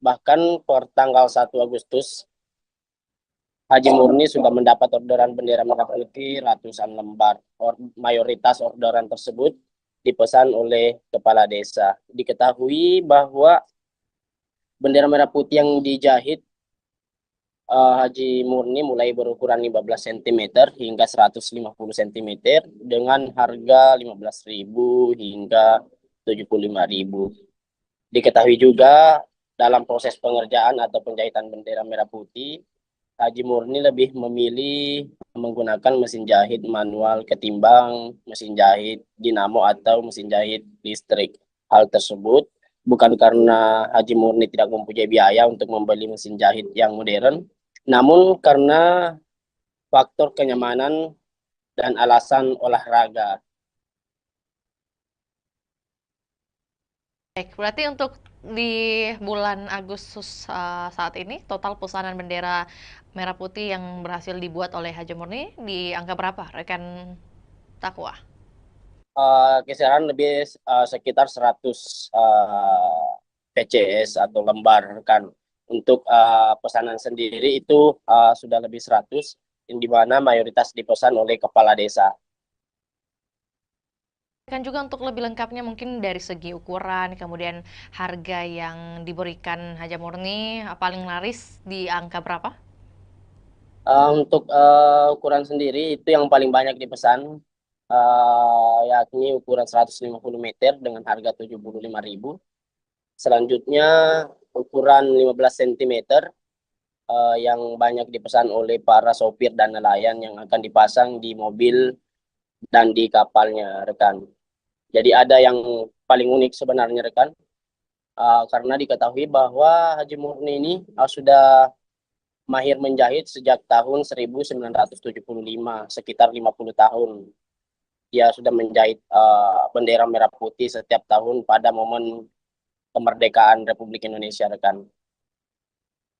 Bahkan per tanggal 1 Agustus Haji Murni sudah mendapat orderan bendera merah putih ratusan lembar. Mayoritas orderan tersebut dipesan oleh kepala desa. Diketahui bahwa bendera merah putih yang dijahit Haji Murni mulai berukuran 15 cm hingga 150 cm dengan harga 15.000 hingga 75.000. Diketahui juga dalam proses pengerjaan atau penjahitan bendera merah putih, Haji Murni lebih memilih menggunakan mesin jahit manual ketimbang mesin jahit dinamo atau mesin jahit listrik. Hal tersebut bukan karena Haji Murni tidak mempunyai biaya untuk membeli mesin jahit yang modern, namun karena faktor kenyamanan dan alasan olahraga. Baik, berarti untuk di bulan Agustus saat ini total pesanan bendera merah putih yang berhasil dibuat oleh Haji Murni di angka berapa, rekan Takwa? Kisaran lebih sekitar 100 PCS atau lembar kan. Untuk pesanan sendiri itu sudah lebih 100, di mana mayoritas dipesan oleh kepala desa. Kan juga untuk lebih lengkapnya mungkin dari segi ukuran, kemudian harga yang diberikan Haji Murni paling laris di angka berapa? Untuk ukuran sendiri itu yang paling banyak dipesan, yakni ukuran 150 meter dengan harga 75.000. Selanjutnya ukuran 15 cm yang banyak dipesan oleh para sopir dan nelayan yang akan dipasang di mobil dan di kapalnya, rekan. Jadi ada yang paling unik sebenarnya, rekan, karena diketahui bahwa Haji Murni ini sudah mahir menjahit sejak tahun 1975, sekitar 50 tahun. Dia sudah menjahit bendera merah putih setiap tahun pada momen kemerdekaan Republik Indonesia, rekan.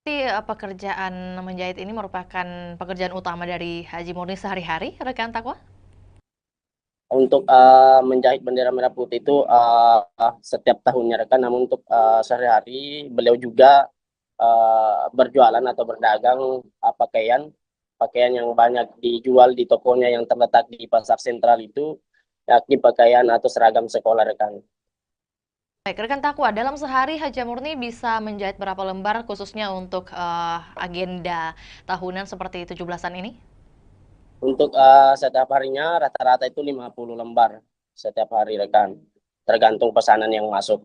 Jadi pekerjaan menjahit ini merupakan pekerjaan utama dari Haji Murni sehari-hari, rekan Takwa? Untuk menjahit bendera merah putih itu setiap tahunnya, rekan. Namun untuk sehari-hari beliau juga berjualan atau berdagang pakaian yang banyak dijual di tokonya yang terletak di pasar sentral itu, yakni pakaian atau seragam sekolah, rekan. Baik, rekan Takwa, dalam sehari Haji Murni bisa menjahit berapa lembar khususnya untuk agenda tahunan seperti 17-an ini? Untuk setiap harinya rata-rata itu 50 lembar setiap hari, rekan. Tergantung pesanan yang masuk.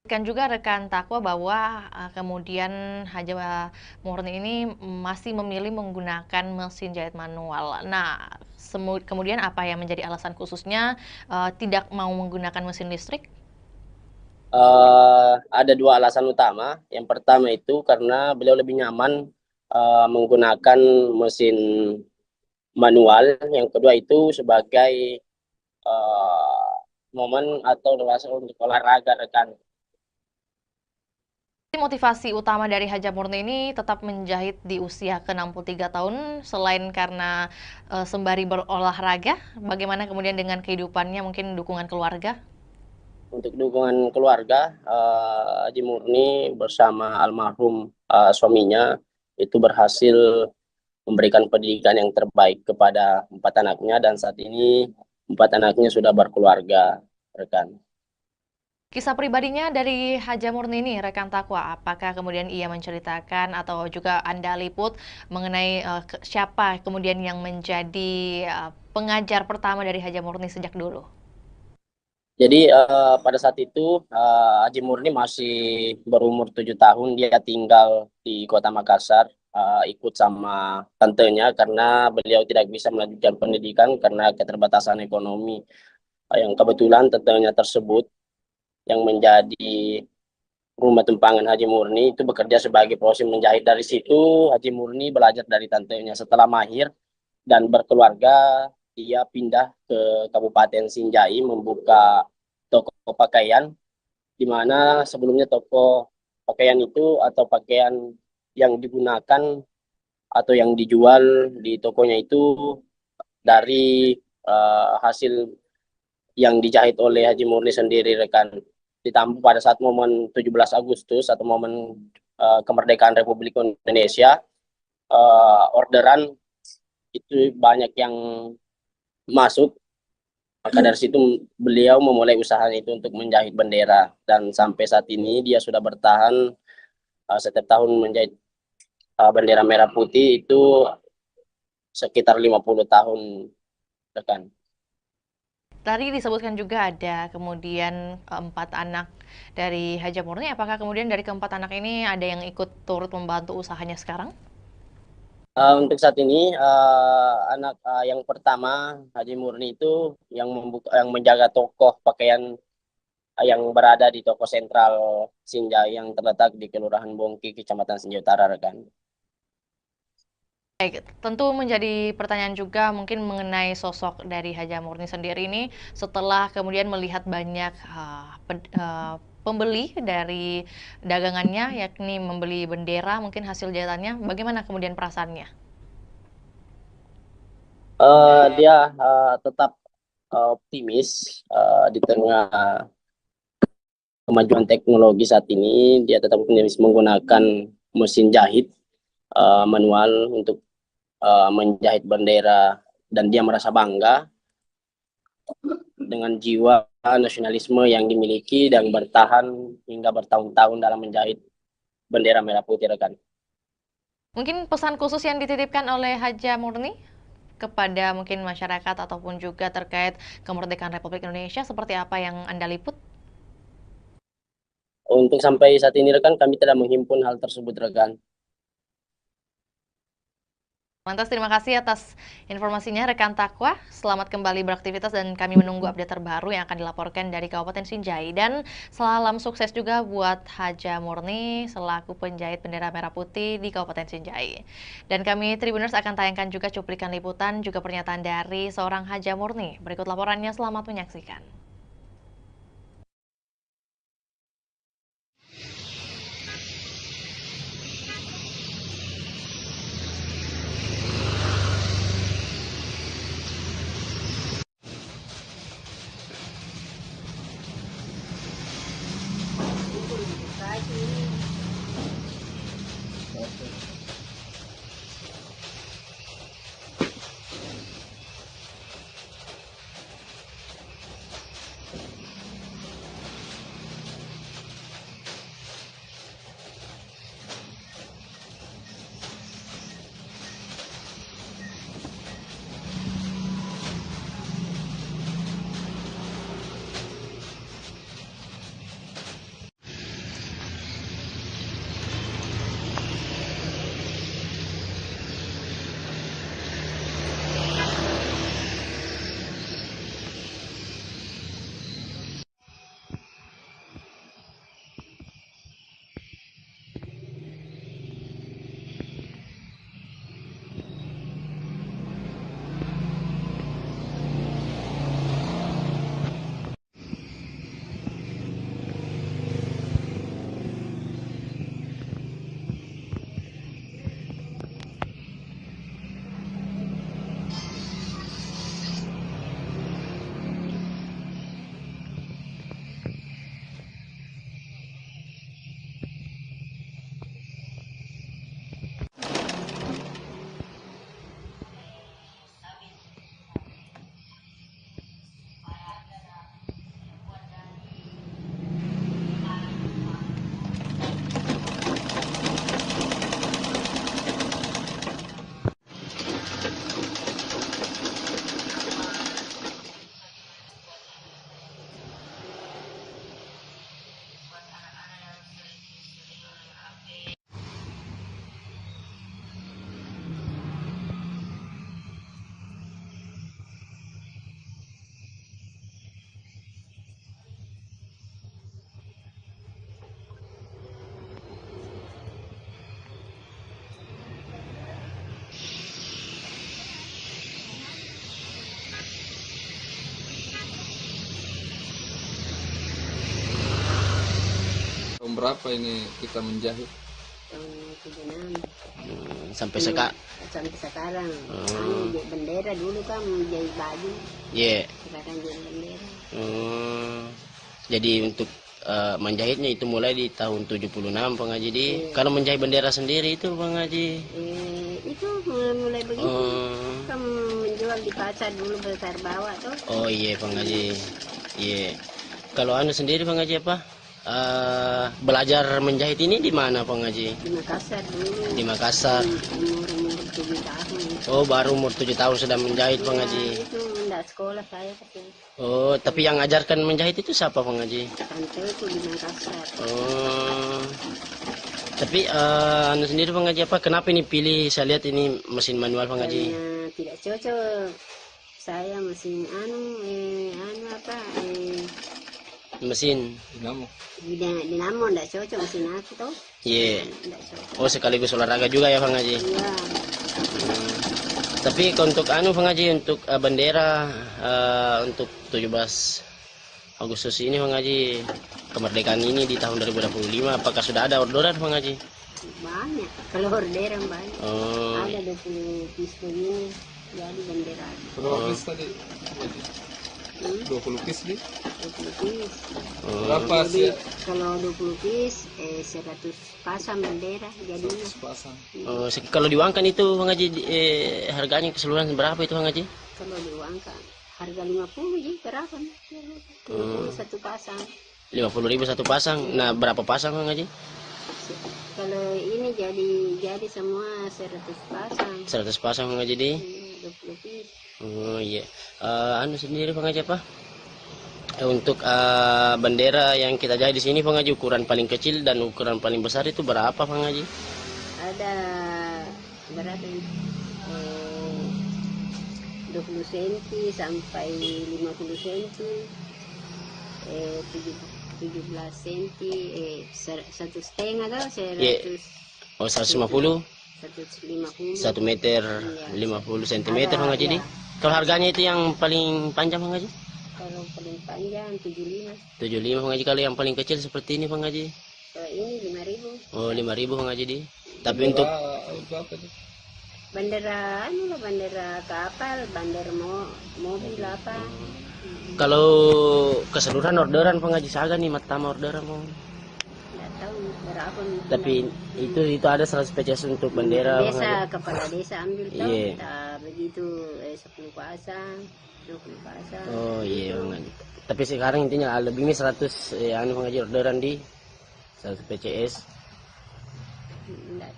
Kan juga rekan Takwa bahwa kemudian Haji Murni ini masih memilih menggunakan mesin jahit manual. Nah, kemudian apa yang menjadi alasan khususnya tidak mau menggunakan mesin listrik? Ada dua alasan utama. Yang pertama itu karena beliau lebih nyaman menggunakan mesin manual. Yang kedua itu sebagai momen atau dewasa untuk olahraga, rekan. Motivasi utama dari Haji Murni ini tetap menjahit di usia ke-63 tahun, selain karena sembari berolahraga, bagaimana kemudian dengan kehidupannya, mungkin dukungan keluarga? Untuk dukungan keluarga, Haji Murni bersama almarhum suaminya itu berhasil memberikan pendidikan yang terbaik kepada 4 anaknya, dan saat ini 4 anaknya sudah berkeluarga, rekan. Kisah pribadinya dari Haji Murni ini, rekan Takwa, apakah kemudian ia menceritakan atau juga Anda liput mengenai siapa kemudian yang menjadi pengajar pertama dari Haji Murni sejak dulu? Jadi pada saat itu Haji Murni masih berumur 7 tahun, dia tinggal di Kota Makassar, ikut sama tantenya karena beliau tidak bisa melanjutkan pendidikan karena keterbatasan ekonomi. Yang kebetulan tantenya tersebut yang menjadi rumah tumpangan Haji Murni itu bekerja sebagai proses menjahit. Dari situ Haji Murni belajar dari tantenya. Setelah mahir dan berkeluarga, dia pindah ke Kabupaten Sinjai membuka toko pakaian, di mana sebelumnya toko pakaian itu atau pakaian yang digunakan atau yang dijual di tokonya itu dari hasil yang dijahit oleh Haji Murni sendiri, rekan. Ditambah pada saat momen 17 Agustus atau momen kemerdekaan Republik Indonesia, orderan itu banyak yang masuk, Maka dari situ beliau memulai usaha itu untuk menjahit bendera, dan sampai saat ini dia sudah bertahan setiap tahun menjahit bendera merah putih itu sekitar 50 tahun, rekan. Tadi disebutkan juga ada kemudian 4 anak dari Haja Murni. Apakah kemudian dari keempat anak ini ada yang ikut turut membantu usahanya sekarang? Untuk saat ini anak yang pertama Haji Murni itu yang menjaga toko pakaian yang berada di toko sentral Sinjai yang terletak di Kelurahan Bongki, Kecamatan Sinjai Utara, rekan. Baik, tentu menjadi pertanyaan juga mungkin mengenai sosok dari Haja Murni sendiri ini setelah kemudian melihat banyak pembeli dari dagangannya, yakni membeli bendera mungkin hasil jahitannya, bagaimana kemudian perasaannya? Dia tetap optimis di tengah kemajuan teknologi saat ini. Dia tetap optimis menggunakan mesin jahit manual untuk menjahit bendera, dan dia merasa bangga dengan jiwa nasionalisme yang dimiliki dan bertahan hingga bertahun-tahun dalam menjahit bendera merah putih, rekan. Mungkin pesan khusus yang dititipkan oleh Haja Murni kepada mungkin masyarakat ataupun juga terkait kemerdekaan Republik Indonesia seperti apa yang Anda liput? Untuk sampai saat ini, rekan, kami tidak menghimpun hal tersebut, rekan. Lantas terima kasih atas informasinya rekan Takwa. Selamat kembali beraktivitas dan kami menunggu update terbaru yang akan dilaporkan dari Kabupaten Sinjai. Dan salam sukses juga buat Haja Murni selaku penjahit bendera merah putih di Kabupaten Sinjai. Dan kami Tribuners akan tayangkan juga cuplikan liputan juga pernyataan dari seorang Haja Murni. Berikut laporannya, selamat menyaksikan. Berapa ini kita menjahit? Tahun 76. Sampai Sampai sekarang. Bendera dulu kan menjahit baju. Iya. Sekarang jadi bendera. Jadi untuk menjahitnya itu mulai di tahun 76, Bang Haji. Kalau menjahit bendera sendiri itu, Bang Haji? Itu mulai begitu. Kamu menjual di pasar dulu besar bawah tuh. Oh iya Bang Haji. Iya. Kalau anu sendiri Bang Haji apa? Belajar menjahit ini di mana Bang Haji? Di Makassar dulu. Di Makassar. Umur 7 tahun. Oh baru umur 7 tahun sudah menjahit Bang Haji. Itu enggak sekolah saya tapi. Oh tapi yang ajarkan menjahit itu siapa Bang Haji? Tante itu di Makassar. Oh. Tapi anu sendiri Bang Haji apa? Kenapa ini pilih? Saya lihat ini mesin manual Bang Haji. Karena tidak cocok. Saya mesin Mesin dinamo enggak cocok mesin aku tuh. iya Enggak cocok. Oh sekaligus olahraga juga ya Bang Haji. Iya. Tapi untuk anu Bang Haji untuk bendera untuk 17 Agustus ini Bang Haji kemerdekaan ini di tahun 2025 apakah sudah ada orderan Bang Haji? Banyak. Kalau orderan banyak. Oh. Ada 20 piece begini jadi bendera. Berapa piece tadi? 20 piece nih? 20 piece. Berapa sih? Kalau 20 piece 100 pasang bendera jadinya. 100 pasang. Oh, kalau diuangkan itu Bang Haji harganya keseluruhan berapa itu Bang Haji? Kalau diuangkan harga 50 ji berapa nih? 50 satu pasang. 50.000 satu pasang. Nah, berapa pasang Bang Haji? Kalau ini jadi semua 100 pasang. 100 pasang Bang Haji di 20 piece. Oh iya. Anu sendiri Bang Haji apa? Untuk bendera yang kita jahit di sini Bang Haji ukuran paling kecil dan ukuran paling besar itu berapa Bang Haji? Ada berapa ini? 20 cm sampai 50 cm. 17 cm, 1,5 atau 100. Yeah. Oh 150? 150. 1 meter 50 cm Bang Haji di. Kalau harganya itu yang paling panjang Bang Haji? Kalau paling panjang 75. 75 Bang Haji. Kalau yang paling kecil seperti ini Bang Haji? Ini 5.000. Oh 5.000 Bang Haji di. Tapi untuk bendera bendera kapal, bendera mobil apa. Kalau keseluruhan orderan Bang Haji Saga nih matama orderan Bang. Enggak tahu berapa. Tapi itu ada 100 PCS untuk bendera Bang desa, Haji. kepala desa ambil tahu. Iya. Begitu 10 pasang, 20 pasang. Oh iya Bang Haji. Tapi sekarang intinya lebih ini 100 anu Bang Haji orderan di 100 PCS. Enggak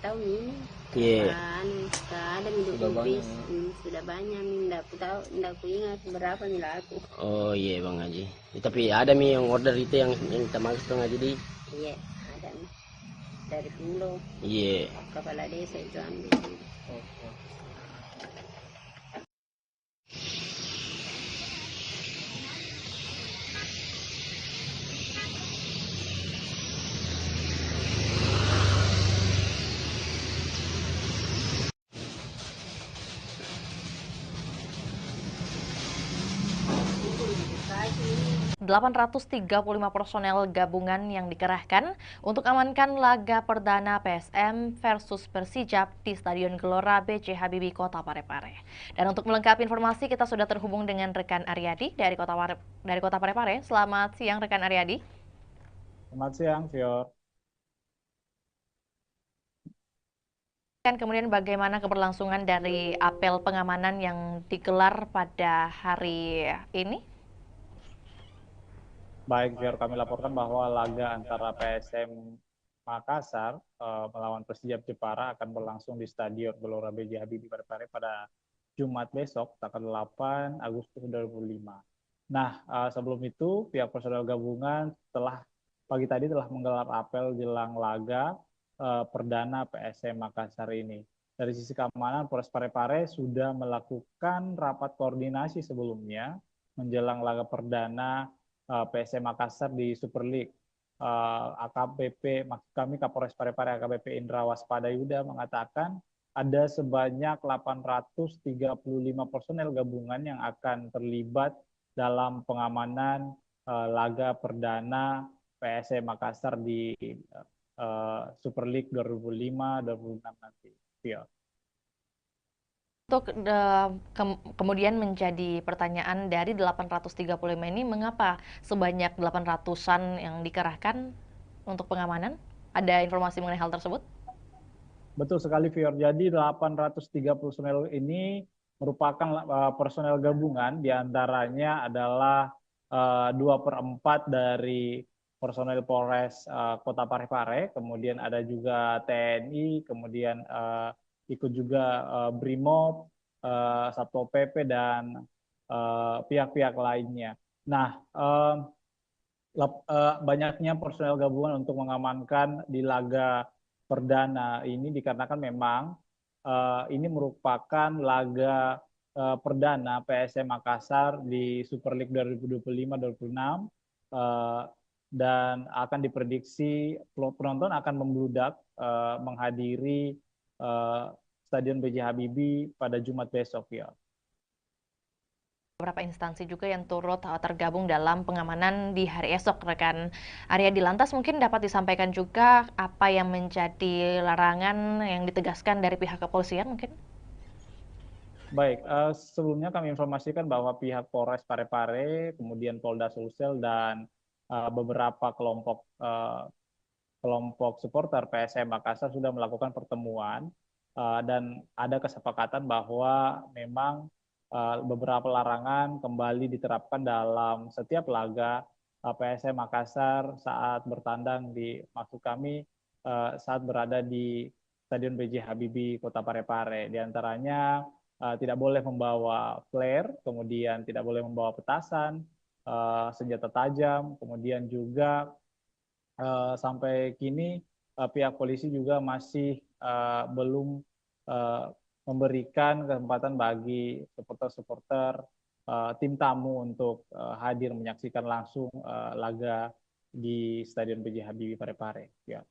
tahu ini. Iya. Ada minum bis, sudah banyak enggak tahu, enggak ingat berapa nih laku. Oh iya Bang Haji. Tapi ada nih yang order itu yang kita maksud Bang Haji di. Iya, ada nih. Dari Pulau. Iya. Kepala desa itu ambil. Rp 835 personel gabungan yang dikerahkan untuk amankan laga perdana PSM versus Persijap di Stadion Gelora B.J. Habibie, Kota Parepare. Dan untuk melengkapi informasi, kita sudah terhubung dengan rekan Aryadi dari Kota Parepare. Selamat siang rekan Aryadi. Selamat siang, Fior. Kemudian bagaimana keberlangsungan dari apel pengamanan yang digelar pada hari ini? Baik, Fior, kami laporkan bahwa laga antara PSM Makassar melawan Persijap Jepara akan berlangsung di Stadion Gelora B.J. Habibie Parepare pada Jumat besok, tanggal 8 Agustus 2025. Nah, sebelum itu, pihak personel gabungan pagi tadi telah menggelar apel jelang laga perdana PSM Makassar ini. Dari sisi keamanan, Polres Parepare sudah melakukan rapat koordinasi sebelumnya menjelang laga perdana PSM Makassar di Super League. AKBP, maksud kami Kapolres Parepare AKBP Indra Waspada Yuda mengatakan ada sebanyak 835 personel gabungan yang akan terlibat dalam pengamanan laga perdana PSM Makassar di Super League 2005-2006 nanti. Ya. Untuk kemudian menjadi pertanyaan dari 835 ini, mengapa sebanyak 800-an yang dikerahkan untuk pengamanan? Ada informasi mengenai hal tersebut? Betul sekali, Fior. Jadi 830 personel ini merupakan personel gabungan, diantaranya adalah 2/4 dari personel Polres Kota Parepare, kemudian ada juga TNI, kemudian ikut juga BRIMOB, Satpol PP, dan pihak-pihak lainnya. Nah, banyaknya personel gabungan untuk mengamankan di laga perdana ini dikarenakan memang ini merupakan laga perdana PSM Makassar di Super League 2025-2026 dan akan diprediksi penonton akan membludak menghadiri Stadion B.J. Habibie pada Jumat besok, ya. Beberapa instansi juga yang turut tergabung dalam pengamanan di hari esok, rekan Aryadi. Lantas mungkin dapat disampaikan juga apa yang menjadi larangan yang ditegaskan dari pihak kepolisian mungkin? Baik, sebelumnya kami informasikan bahwa pihak Polres Parepare, kemudian Polda Sulsel, dan beberapa kelompok supporter PSM Makassar sudah melakukan pertemuan dan ada kesepakatan bahwa memang beberapa larangan kembali diterapkan dalam setiap laga PSM Makassar saat bertandang maksud kami saat berada di Stadion B.J. Habibie Kota Parepare. Di antaranya tidak boleh membawa flare, kemudian tidak boleh membawa petasan, senjata tajam, kemudian juga sampai kini pihak polisi juga masih belum memberikan kesempatan bagi supporter-supporter tim tamu untuk hadir menyaksikan langsung laga di Stadion B.J. Habibie Parepare. Ya.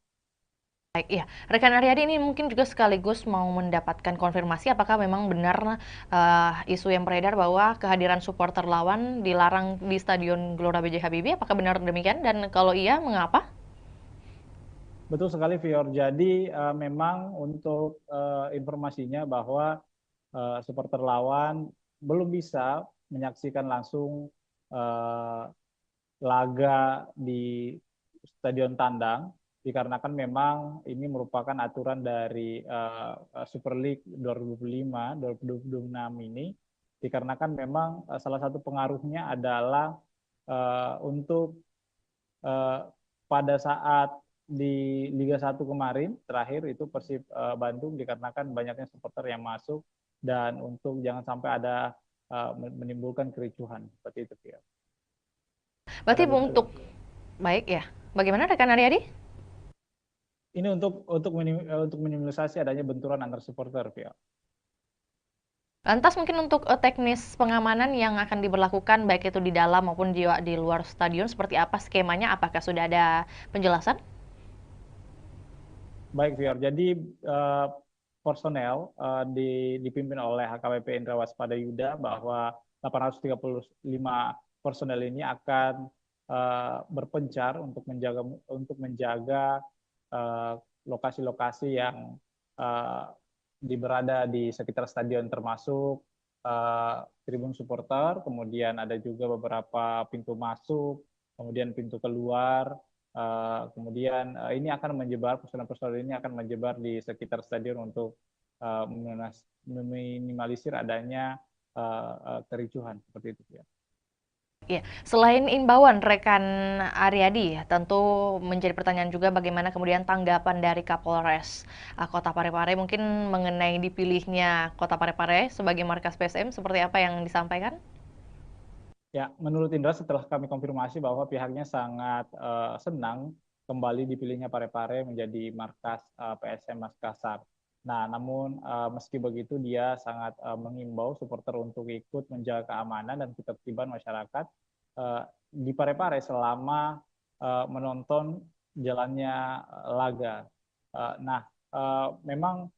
Baik, ya. Rekan Aryadi, ini mungkin juga sekaligus mau mendapatkan konfirmasi apakah memang benar isu yang beredar bahwa kehadiran supporter lawan dilarang di Stadion Gelora B.J. Habibie. Apakah benar demikian? Dan kalau iya, mengapa? Betul sekali, Fior. Jadi memang untuk informasinya bahwa supporter lawan belum bisa menyaksikan langsung laga di stadion tandang dikarenakan memang ini merupakan aturan dari Super League 2025-2026 ini, dikarenakan memang salah satu pengaruhnya adalah untuk pada saat di Liga 1 kemarin terakhir itu Persib Bandung, dikarenakan banyaknya supporter yang masuk dan untuk jangan sampai ada menimbulkan kericuhan seperti itu, ya. Berarti untuk baik ya. Bagaimana rekan Aryadi? Ini untuk minimalisasi adanya benturan antar supporter, ya. Lantas mungkin untuk teknis pengamanan yang akan diberlakukan baik itu di dalam maupun di luar stadion seperti apa skemanya? Apakah sudah ada penjelasan? Baik, Fior. Jadi personel dipimpin oleh HKBP Indra Waspada Yuda bahwa 835 personel ini akan berpencar untuk menjaga lokasi-lokasi yang berada di sekitar stadion, termasuk tribun supporter, kemudian ada juga beberapa pintu masuk, kemudian pintu keluar. Kemudian ini akan menyebar, personel-personel ini akan menyebar di sekitar stadion untuk meminimalisir adanya kericuhan seperti itu, ya. Ya, selain imbauan rekan Aryadi, tentu menjadi pertanyaan juga bagaimana kemudian tanggapan dari Kapolres Kota Parepare mungkin mengenai dipilihnya Kota Parepare sebagai markas PSM, seperti apa yang disampaikan? Ya, menurut Indra setelah kami konfirmasi bahwa pihaknya sangat senang kembali dipilihnya Parepare menjadi markas PSM Makassar. Nah, namun meski begitu dia sangat mengimbau supporter untuk ikut menjaga keamanan dan ketertiban masyarakat di Parepare selama menonton jalannya laga. Memang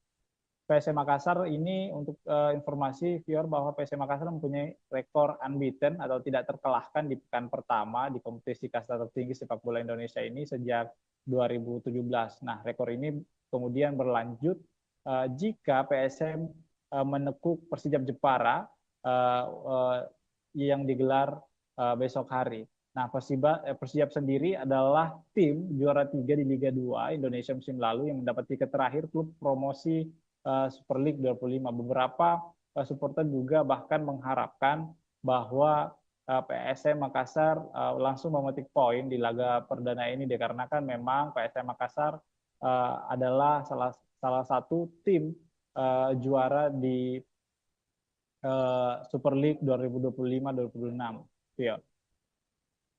PSM Makassar ini untuk informasi, Fior, bahwa PSM Makassar mempunyai rekor unbeaten atau tidak terkalahkan di pekan pertama di kompetisi kasta tertinggi sepak bola Indonesia ini sejak 2017. Nah, rekor ini kemudian berlanjut jika PSM menekuk Persijap Jepara yang digelar besok hari. Nah, Persijap sendiri adalah tim juara 3 di Liga 2 Indonesia musim lalu yang mendapat tiket terakhir klub promosi Super League 25. Beberapa supporter juga bahkan mengharapkan bahwa PSM Makassar langsung memetik poin di laga perdana ini dikarenakan memang PSM Makassar adalah salah satu tim juara di Super League 2025-2026. Iya.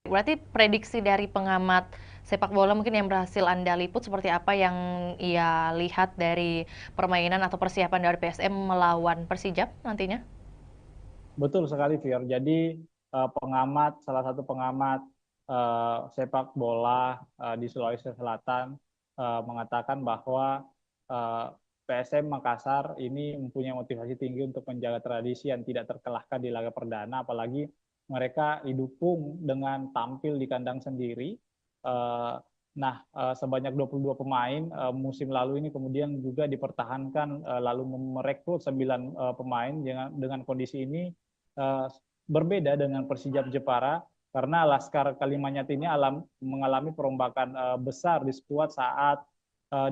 Berarti prediksi dari pengamat sepak bola mungkin yang berhasil Anda liput seperti apa yang ia lihat dari permainan atau persiapan dari PSM melawan Persijap nantinya? Betul sekali, Fior. Jadi salah satu pengamat sepak bola di Sulawesi Selatan mengatakan bahwa PSM Makassar ini mempunyai motivasi tinggi untuk menjaga tradisi yang tidak terkalahkan di laga perdana, apalagi mereka didukung dengan tampil di kandang sendiri. Nah, sebanyak 22 pemain musim lalu ini kemudian juga dipertahankan lalu merekrut 9 pemain dengan kondisi ini berbeda dengan Persijap Jepara karena Laskar Kalimantan ini mengalami perombakan besar di skuad saat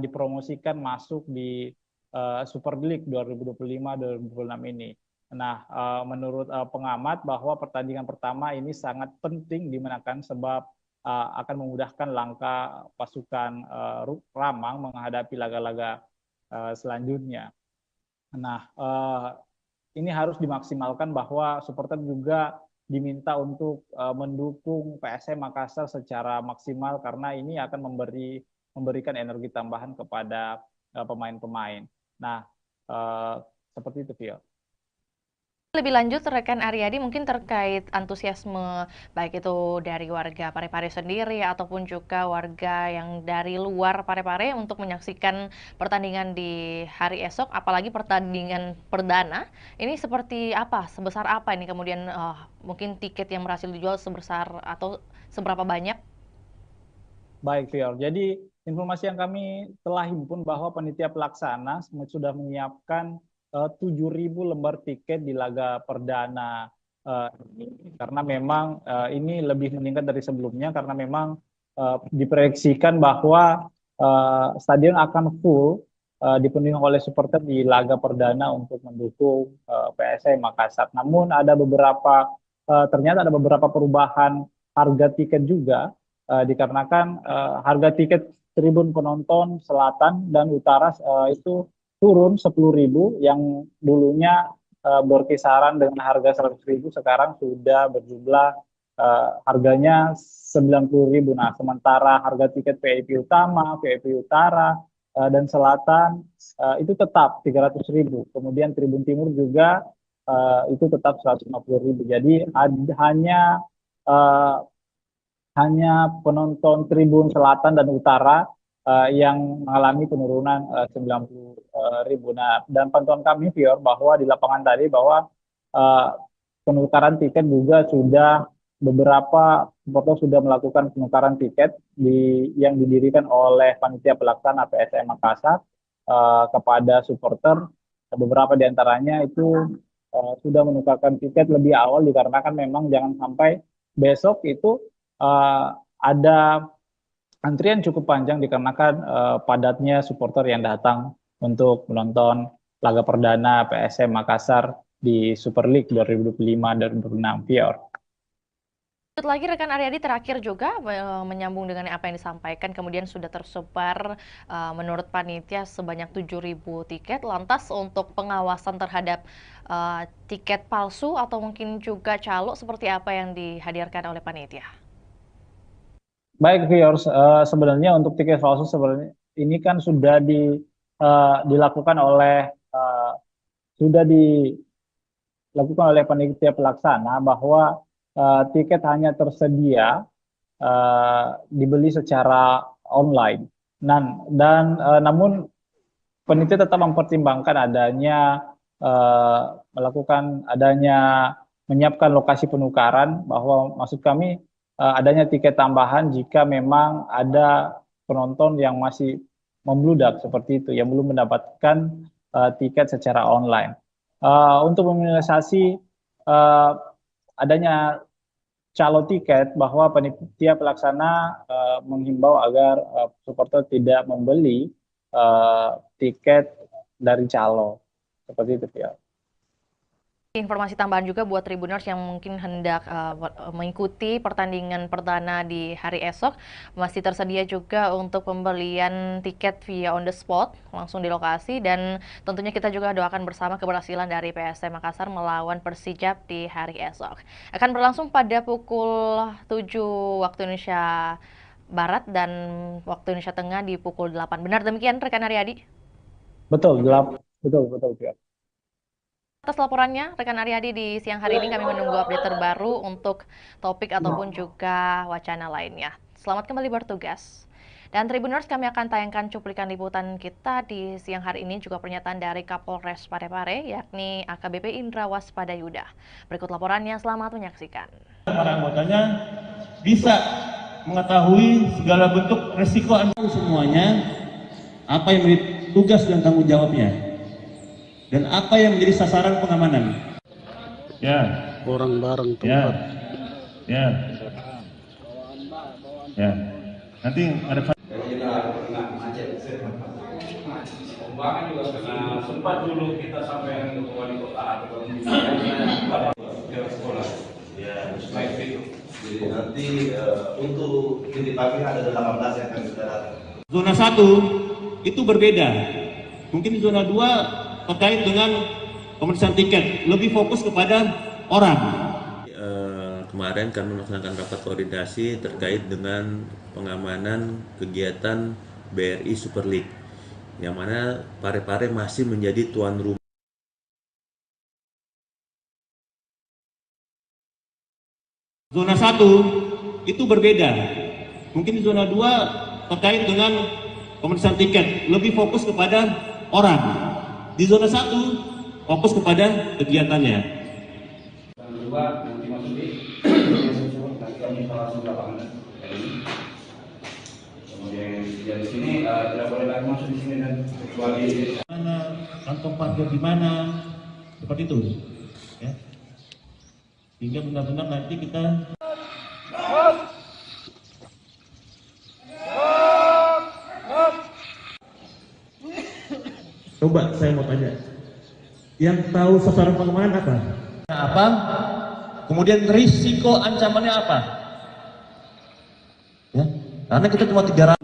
dipromosikan masuk di Super League 2025-2026 ini. Nah, menurut pengamat bahwa pertandingan pertama ini sangat penting dimenangkan sebab akan memudahkan langkah pasukan Ramang menghadapi laga-laga selanjutnya. Nah, ini harus dimaksimalkan bahwa supporter juga diminta untuk mendukung PSM Makassar secara maksimal karena ini akan memberikan energi tambahan kepada pemain-pemain. Nah, seperti itu, Vio. Lebih lanjut, rekan Aryadi mungkin terkait antusiasme baik itu dari warga Parepare sendiri ataupun juga warga yang dari luar Parepare untuk menyaksikan pertandingan di hari esok, apalagi pertandingan perdana. Ini seperti apa? Sebesar apa ini kemudian mungkin tiket yang berhasil dijual sebesar atau seberapa banyak? Baik, Fior. Jadi informasi yang kami telah himpun bahwa panitia pelaksana sudah menyiapkan 7.000 lembar tiket di laga perdana karena memang ini lebih meningkat dari sebelumnya karena memang diproyeksikan bahwa stadion akan full dipenuhi oleh supporter di laga perdana untuk mendukung PSM Makassar. Namun ternyata ada beberapa perubahan harga tiket juga dikarenakan harga tiket tribun penonton selatan dan utara itu turun 10.000 yang dulunya berkisaran dengan harga 100.000 sekarang sudah berjumlah harganya 90.000. Nah, sementara harga tiket VIP utama, VIP utara dan selatan itu tetap 300.000. Kemudian tribun timur juga itu tetap 150.000. Jadi hanya penonton tribun selatan dan utara yang mengalami penurunan 90.000. Nah, dan pantauan kami, Fior, bahwa di lapangan tadi bahwa penukaran tiket juga beberapa supporter sudah melakukan penukaran tiket yang didirikan oleh panitia pelaksana PSM Makassar kepada supporter. Beberapa di antaranya itu sudah menukarkan tiket lebih awal dikarenakan memang jangan sampai besok itu ada antrian cukup panjang dikarenakan padatnya supporter yang datang untuk menonton laga perdana PSM Makassar di Super League 2025-2026, Fior. Lagi rekan Aryadi terakhir juga menyambung dengan apa yang disampaikan, kemudian sudah tersebar menurut panitia sebanyak 7.000 tiket. Lantas untuk pengawasan terhadap tiket palsu atau mungkin juga calo seperti apa yang dihadirkan oleh panitia? Baik, viewers, sebenarnya untuk tiket palsu sebenarnya ini kan sudah dilakukan oleh panitia pelaksana bahwa tiket hanya tersedia dibeli secara online. Namun panitia tetap mempertimbangkan menyiapkan lokasi penukaran, bahwa maksud kami adanya tiket tambahan jika memang ada penonton yang masih membludak seperti itu, yang belum mendapatkan tiket secara online. Untuk meminimalisasi adanya calo tiket bahwa panitia pelaksana menghimbau agar supporter tidak membeli tiket dari calo. Seperti itu ya. Informasi tambahan juga buat Tribuners yang mungkin hendak mengikuti pertandingan perdana di hari esok, masih tersedia juga untuk pembelian tiket via on the spot langsung di lokasi, dan tentunya kita juga doakan bersama keberhasilan dari PSM Makassar melawan Persijap di hari esok. Akan berlangsung pada pukul 7 waktu Indonesia Barat dan waktu Indonesia Tengah di pukul 8. Benar demikian rekan Aryadi? Betul, betul ya. Atas laporannya, rekan Aryadi, di siang hari ini kami menunggu update terbaru untuk topik ataupun juga wacana lainnya. Selamat kembali bertugas. Dan Tribuners, kami akan tayangkan cuplikan liputan kita di siang hari ini, juga pernyataan dari Kapolres Parepare, yakni AKBP Indra Waspadayuda. Berikut laporannya, selamat menyaksikan. Para anggotanya bisa mengetahui segala bentuk resiko semuanya, apa yang menjadi tugas dan tanggung jawabnya, dan apa yang menjadi sasaran pengamanan. Ya. Orang bareng tempat. Ya. Nanti ada. Pembangunan juga karena sempat dulu kita sampai ke wali kota atau ke sekolah. Ya. Jadi nanti untuk titik pagi ada 18 yang akan kita datang. Zona 1 itu berbeda. Mungkin zona 2 terkait dengan pemeriksaan tiket, lebih fokus kepada orang. Kemarin kami melaksanakan rapat koordinasi terkait dengan pengamanan kegiatan BRI Super League, yang mana Parepare masih menjadi tuan rumah. Zona 1 itu berbeda. Mungkin zona 2 terkait dengan pemeriksaan tiket, lebih fokus kepada orang. Di zona 1 fokus kepada kegiatannya. Yang kedua nanti masuk di nanti kami langsung lapangan ini. Kemudian di sini tidak boleh lagi masuk di sini dan kecuali mana kantong parkir di mana, seperti itu. Ya. Hingga benar-benar nanti kita coba saya mau tanya, yang tahu sasaran pengamanan apa? Apa? Kemudian risiko ancamannya apa? Ya, karena kita cuma 300.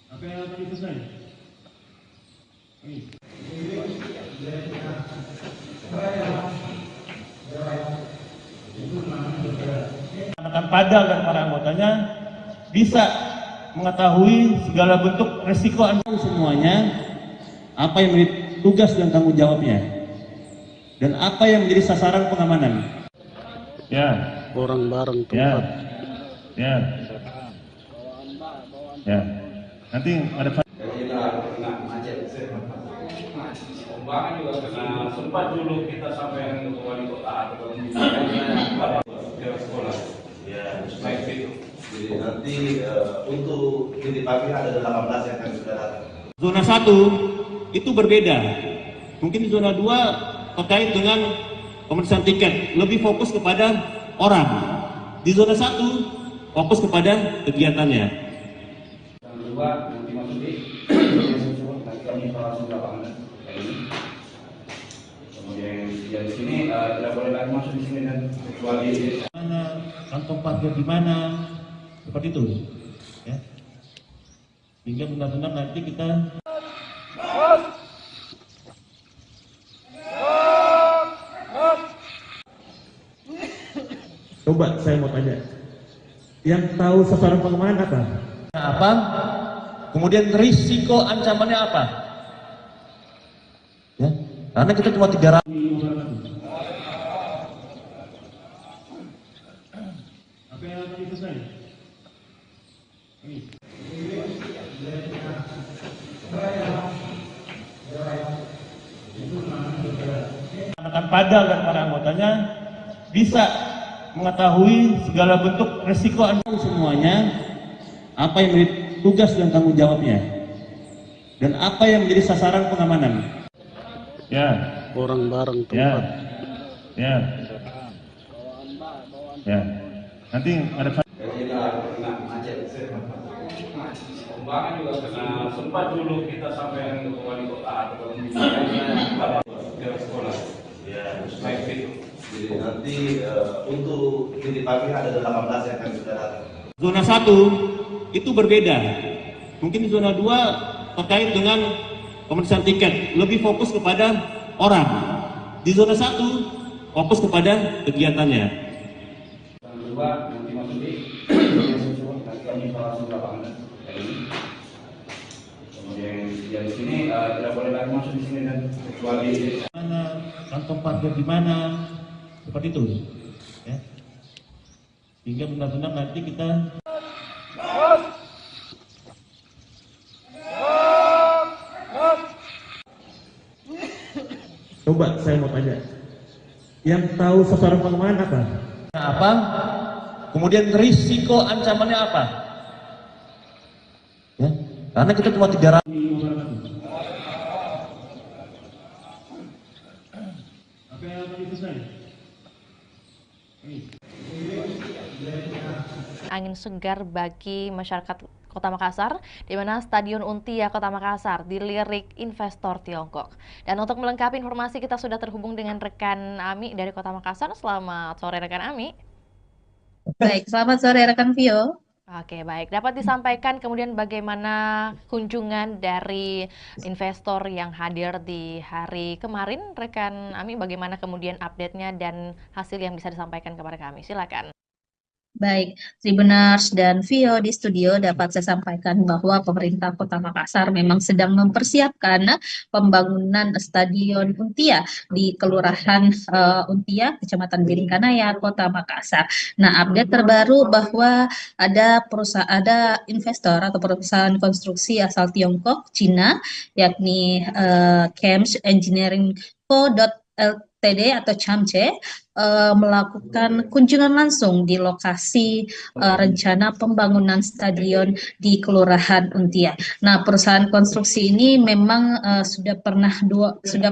Apa yang tadi selesai? Akan padang dan para anggotanya bisa mengetahui segala bentuk resiko semuanya, apa yang menjadi tugas dan tanggung jawabnya, dan apa yang menjadi sasaran pengamanan. Ya. Orang bareng tempat. Ya. Nanti ada. pembangunan juga karena sempat dulu kita sampai ke wali kota atau ke sekolah. Ya. Jadi nanti untuk titik pagi ada 18 yang akan kita datang. Zona 1 itu berbeda. Mungkin zona 2 terkait dengan pemeriksaan tiket, lebih fokus kepada orang. Di zona 1 fokus kepada kegiatannya. Yang kedua nanti masuk di nanti kami langsung lapangan ini. Kemudian di sini tidak boleh lagi masuk di sini dan kecuali mana kantong parkir di mana, seperti itu. Ya. Hingga benar-benar nanti kita coba saya mau tanya, yang tahu sasaran pengamanan apa? Apa? Kemudian risiko ancamannya apa? Ya, karena kita cuma 300. Apa yang tadi selesai? Akan padang dan para anggotanya bisa mengetahui segala bentuk resiko semuanya, apa yang menjadi tugas dan tanggung jawabnya, dan apa yang menjadi sasaran pengamanan. Ya. Orang bareng Ya, tempat. ya, ya. Nanti ada Pembangunan juga kena sempat dulu kita sampai ke wali kota atau ke sekolah. Ya, Baik itu. jadi nanti untuk titik pagi ada 18 yang akan sudah datang. zona 1 itu berbeda. Mungkin di zona 2 terkait dengan pemeriksaan tiket, lebih fokus kepada orang. Di zona 1 fokus kepada kegiatannya. Yang kedua nanti masuk di nanti kami langsung lapangan kayak ini. Kemudian di sini tidak boleh lagi masuk di sini dan kecuali Mana kantong parkir di mana, seperti itu. Ya. Sehingga benar-benar nanti kita coba saya mau tanya, yang tahu sasaran pengembangan apa? Apa? Kemudian risiko ancamannya apa? Ya, karena kita cuma 300. Angin segar bagi masyarakat Kota Makassar, di mana Stadion Untia Kota Makassar dilirik investor Tiongkok. Dan untuk melengkapi informasi, kita sudah terhubung dengan rekan Ami dari Kota Makassar. Selamat sore rekan Ami. Baik, selamat sore rekan Vio. Oke, baik. Dapat disampaikan kemudian bagaimana kunjungan dari investor yang hadir di hari kemarin, rekan Ami, bagaimana kemudian update-nya dan hasil yang bisa disampaikan kepada kami. Silakan. Baik, Tribuners dan Vio di studio dapat saya sampaikan bahwa pemerintah Kota Makassar memang sedang mempersiapkan pembangunan Stadion Untia di Kelurahan Untia, Kecamatan Biringkanaya, Kota Makassar. Nah, update terbaru bahwa ada investor atau perusahaan konstruksi asal Tiongkok, Cina, yakni Chems Engineering Co. Ltd atau CHAMCE melakukan kunjungan langsung di lokasi rencana pembangunan stadion di Kelurahan Untia. Nah, perusahaan konstruksi ini memang sudah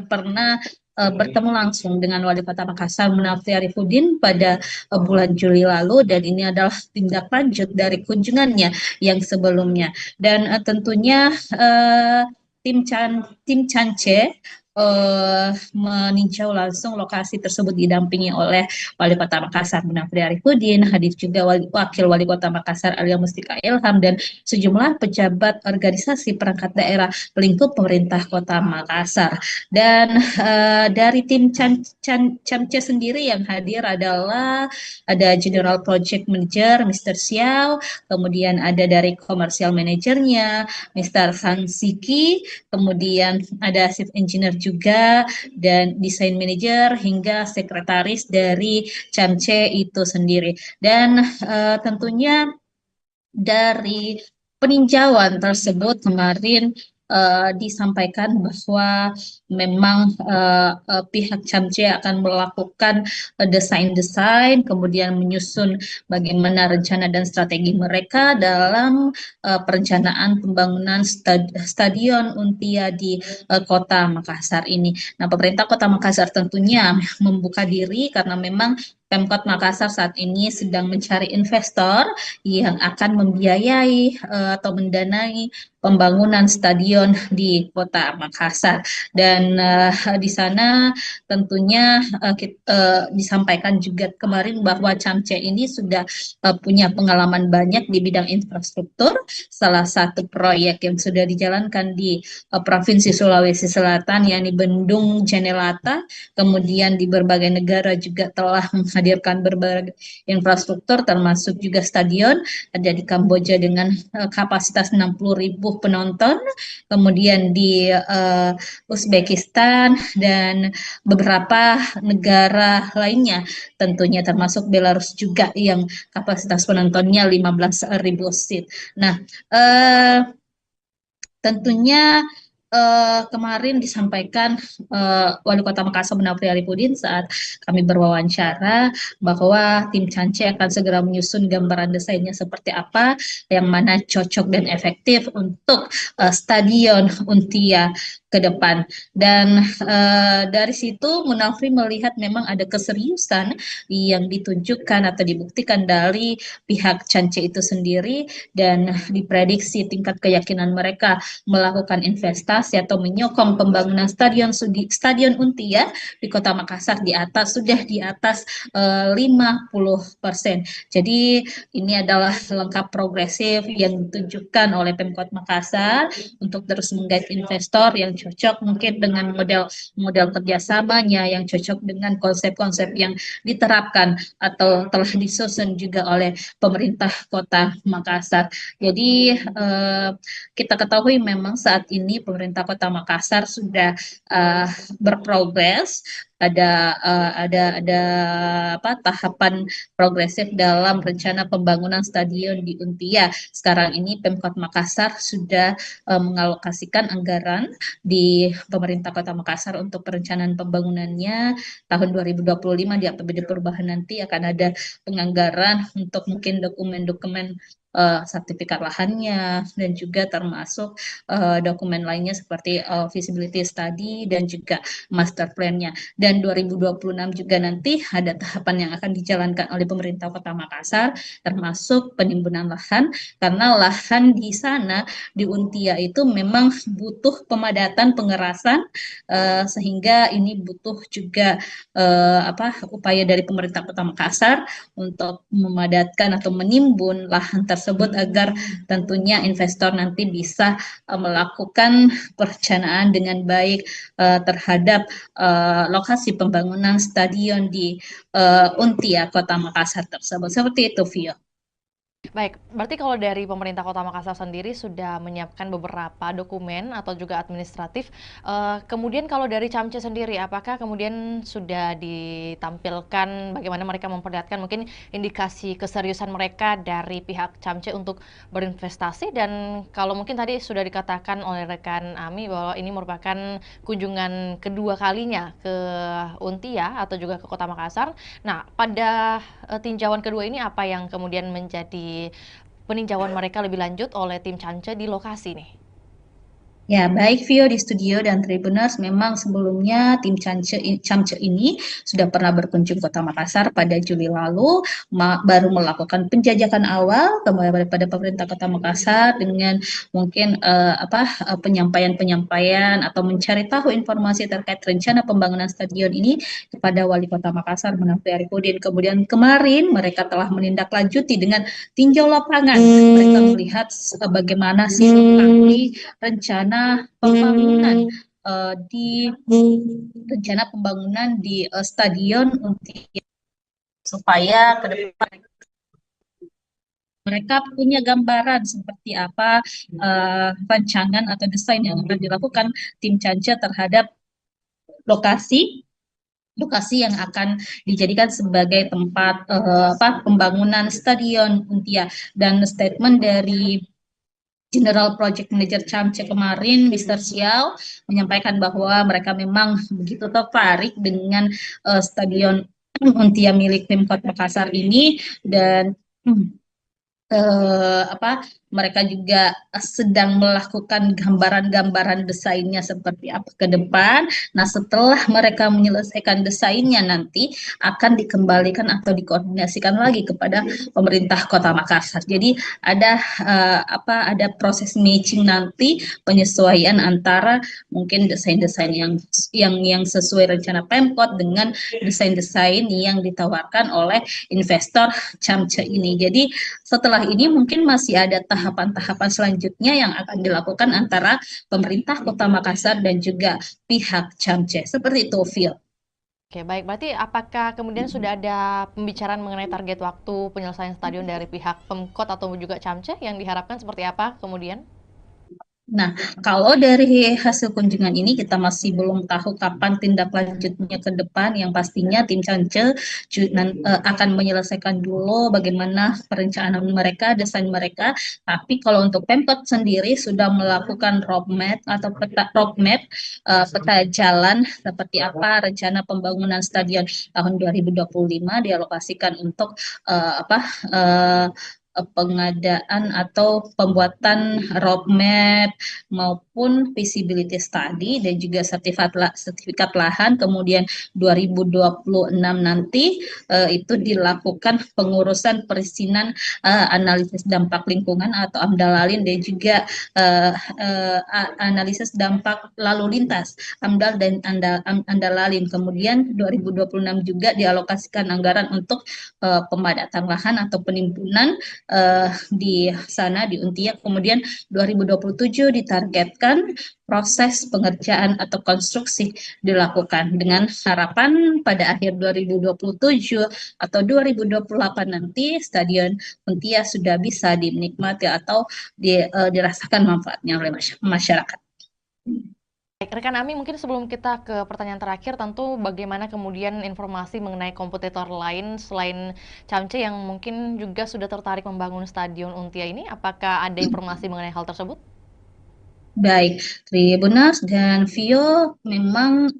pernah bertemu langsung dengan Wali Kota Makassar Munafri Arifudin pada bulan Juli lalu, dan ini adalah tindak lanjut dari kunjungannya yang sebelumnya. Dan tentunya tim CHAMCE meninjau langsung lokasi tersebut didampingi oleh Wali Kota Makassar Munafri Arifudin, hadir juga Wakil Wali Kota Makassar Alia Mustika Ilham, dan sejumlah pejabat organisasi perangkat daerah pelingkup pemerintah Kota Makassar. Dan dari tim CHAMCE sendiri yang hadir adalah ada General Project Manager Mr. Xiao, kemudian ada dari Commercial Managernya Mr. Sang Siki, kemudian ada Chief Engineer juga, dan desain manager hingga sekretaris dari CHAMCE itu sendiri. Dan tentunya dari peninjauan tersebut kemarin disampaikan bahwa memang pihak CHAMCE akan melakukan desain-desain, kemudian menyusun bagaimana rencana dan strategi mereka dalam perencanaan pembangunan Stadion Untia di Kota Makassar ini. Nah, pemerintah Kota Makassar tentunya membuka diri karena memang Pemkot Makassar saat ini sedang mencari investor yang akan membiayai atau mendanai pembangunan stadion di Kota Makassar. Dan di sana tentunya disampaikan juga kemarin bahwa CHAMCE ini sudah punya pengalaman banyak di bidang infrastruktur. Salah satu proyek yang sudah dijalankan di Provinsi Sulawesi Selatan yakni Bendung Jenelata, kemudian di berbagai negara juga telah menghadirkan berbagai infrastruktur termasuk juga stadion, ada di Kamboja dengan kapasitas 60.000 penonton, kemudian di Uzbekistan dan beberapa negara lainnya tentunya termasuk Belarus juga yang kapasitas penontonnya 15.000 seat. Nah, tentunya kemarin disampaikan Wali Kota Makassar Munafri Arifudin saat kami berwawancara bahwa tim CHAMCE akan segera menyusun gambaran desainnya seperti apa yang mana cocok dan efektif untuk Stadion Untia ke depan. Dan dari situ Munafri melihat memang ada keseriusan yang ditunjukkan atau dibuktikan dari pihak Chance itu sendiri, dan diprediksi tingkat keyakinan mereka melakukan investasi atau menyokong pembangunan stadion Untia di Kota Makassar sudah di atas 50%. Jadi ini adalah langkah progresif yang ditunjukkan oleh Pemkot Makassar untuk terus menggait investor yang cocok mungkin dengan model kerjasamanya, yang cocok dengan konsep-konsep yang diterapkan atau telah disusun juga oleh pemerintah Kota Makassar. Jadi kita ketahui memang saat ini pemerintah Kota Makassar sudah berprogres, ada tahapan progresif dalam rencana pembangunan stadion di Untia. Sekarang ini Pemkot Makassar sudah mengalokasikan anggaran di pemerintah Kota Makassar untuk perencanaan pembangunannya tahun 2025. Di APBD perubahan nanti akan ada penganggaran untuk mungkin dokumen-dokumen sertifikat lahannya, dan juga termasuk dokumen lainnya seperti feasibility study dan juga master plan-nya. Dan 2026 juga nanti ada tahapan yang akan dijalankan oleh pemerintah Kota Makassar, termasuk penimbunan lahan, karena lahan di sana di Untia itu memang butuh pemadatan pengerasan, sehingga ini butuh juga upaya dari pemerintah Kota Makassar untuk memadatkan atau menimbun lahan tersebut agar tentunya investor nanti bisa melakukan perencanaan dengan baik terhadap lokasi pembangunan stadion di Untia Kota Makassar tersebut. Seperti itu, Vio. Baik, berarti kalau dari pemerintah Kota Makassar sendiri sudah menyiapkan beberapa dokumen atau juga administratif. Kemudian kalau dari Camce sendiri, apakah kemudian sudah ditampilkan bagaimana mereka memperlihatkan mungkin indikasi keseriusan mereka dari pihak Camce untuk berinvestasi? Dan kalau mungkin tadi sudah dikatakan oleh rekan Ami bahwa ini merupakan kunjungan kedua kalinya ke Untia atau juga ke Kota Makassar. Nah, pada tinjauan kedua ini apa yang kemudian menjadi peninjauan mereka lebih lanjut oleh tim Camce di lokasi nih? Ya, baik Vio di studio dan Tribuners, memang sebelumnya tim Camce ini sudah pernah berkunjung Kota Makassar pada Juli lalu, baru melakukan penjajakan awal kepada pemerintah Kota Makassar dengan mungkin penyampaian atau mencari tahu informasi terkait rencana pembangunan stadion ini kepada Wali Kota Makassar Munafri Arifudin. Kemudian kemarin mereka telah menindaklanjuti dengan tinjau lapangan. Mereka melihat bagaimana sih lokasi rencana pembangunan di stadion Untia, supaya ke depan mereka punya gambaran seperti apa rancangan atau desain yang akan dilakukan tim Camce terhadap lokasi yang akan dijadikan sebagai tempat pembangunan stadion Untia. Dan statement dari General Project Manager Camce kemarin, Mr. Xiao, menyampaikan bahwa mereka memang begitu tertarik dengan stadion Untia milik Pemkot Makassar ini, dan mereka juga sedang melakukan gambaran-gambaran desainnya seperti apa ke depan. Nah, setelah mereka menyelesaikan desainnya nanti akan dikembalikan atau dikoordinasikan lagi kepada pemerintah Kota Makassar. Jadi ada proses matching nanti, penyesuaian antara mungkin desain-desain yang sesuai rencana Pemkot dengan desain-desain yang ditawarkan oleh investor Camce ini. Jadi setelah ini mungkin masih ada tahapan-tahapan selanjutnya yang akan dilakukan antara pemerintah Kota Makassar dan juga pihak Camce. Seperti itu, Phil. Oke, baik. Berarti apakah kemudian sudah ada pembicaraan mengenai target waktu penyelesaian stadion dari pihak Pemkot atau juga Camce yang diharapkan seperti apa kemudian? Nah, kalau dari hasil kunjungan ini kita masih belum tahu kapan tindak lanjutnya ke depan. Yang pastinya tim Camce akan menyelesaikan dulu bagaimana perencanaan mereka, desain mereka. Tapi kalau untuk Pemkot sendiri sudah melakukan roadmap atau peta jalan seperti apa rencana pembangunan stadion tahun 2025 dialokasikan untuk pengadaan atau pembuatan roadmap maupun feasibility study dan juga sertifikat lahan. Kemudian 2026 nanti itu dilakukan pengurusan perizinan analisis dampak lingkungan atau AMDALALIN dan juga analisis dampak lalu lintas AMDAL dan AMDALALIN. Kemudian 2026 juga dialokasikan anggaran untuk pemadatan lahan atau penimbunan di sana di Untia. Kemudian 2027 ditargetkan proses pengerjaan atau konstruksi dilakukan dengan harapan pada akhir 2027 atau 2028 nanti Stadion Untia sudah bisa dinikmati atau dirasakan manfaatnya oleh masyarakat. Baik, rekan Ami, mungkin sebelum kita ke pertanyaan terakhir, tentu bagaimana kemudian informasi mengenai kompetitor lain selain Camce yang mungkin juga sudah tertarik membangun Stadion Untia ini, apakah ada informasi mengenai hal tersebut? Baik, Tribuners dan Vio, memang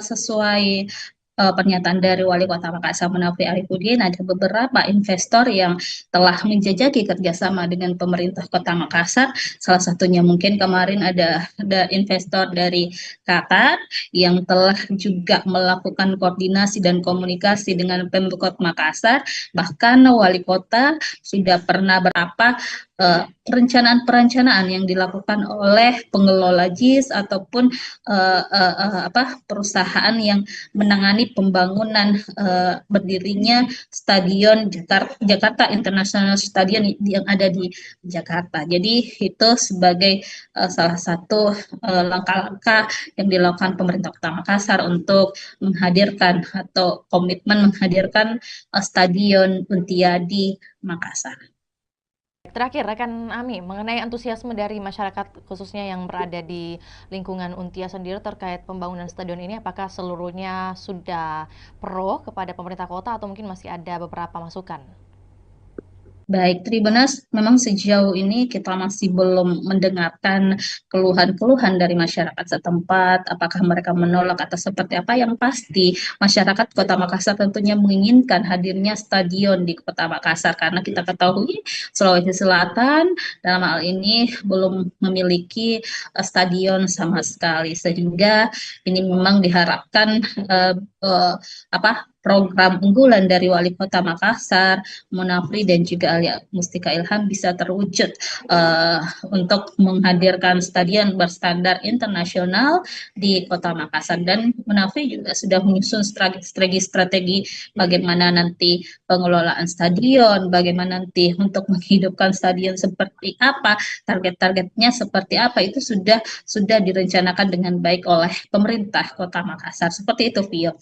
sesuai pernyataan dari Wali Kota Makassar Munafri Arifudin, ada beberapa investor yang telah menjajaki kerjasama dengan pemerintah Kota Makassar. Salah satunya mungkin kemarin ada investor dari Qatar yang telah juga melakukan koordinasi dan komunikasi dengan Pemkot Makassar. Bahkan Wali Kota sudah pernah berapa perencanaan yang dilakukan oleh pengelola JIS ataupun perusahaan yang menangani pembangunan berdirinya Stadion Jakarta International Stadium yang ada di Jakarta. Jadi itu sebagai salah satu langkah-langkah yang dilakukan pemerintah Kota Makassar untuk menghadirkan atau komitmen menghadirkan Stadion Untia di Makassar. Terakhir, rekan Ami, mengenai antusiasme dari masyarakat khususnya yang berada di lingkungan Untia sendiri terkait pembangunan stadion ini, apakah seluruhnya sudah pro kepada pemerintah kota atau mungkin masih ada beberapa masukan? Baik, Tribuners, memang sejauh ini kita masih belum mendengarkan keluhan-keluhan dari masyarakat setempat, apakah mereka menolak atau seperti apa. Yang pasti, masyarakat Kota Makassar tentunya menginginkan hadirnya stadion di Kota Makassar, karena kita ketahui Sulawesi Selatan dalam hal ini belum memiliki stadion sama sekali, sehingga ini memang diharapkan program unggulan dari Wali Kota Makassar, Munafri dan juga Alia Mustika Ilham bisa terwujud untuk menghadirkan stadion berstandar internasional di Kota Makassar. Dan Munafri juga sudah menyusun strategi bagaimana nanti pengelolaan stadion, bagaimana nanti untuk menghidupkan stadion seperti apa, target-targetnya seperti apa, itu sudah direncanakan dengan baik oleh pemerintah Kota Makassar. Seperti itu, Vio.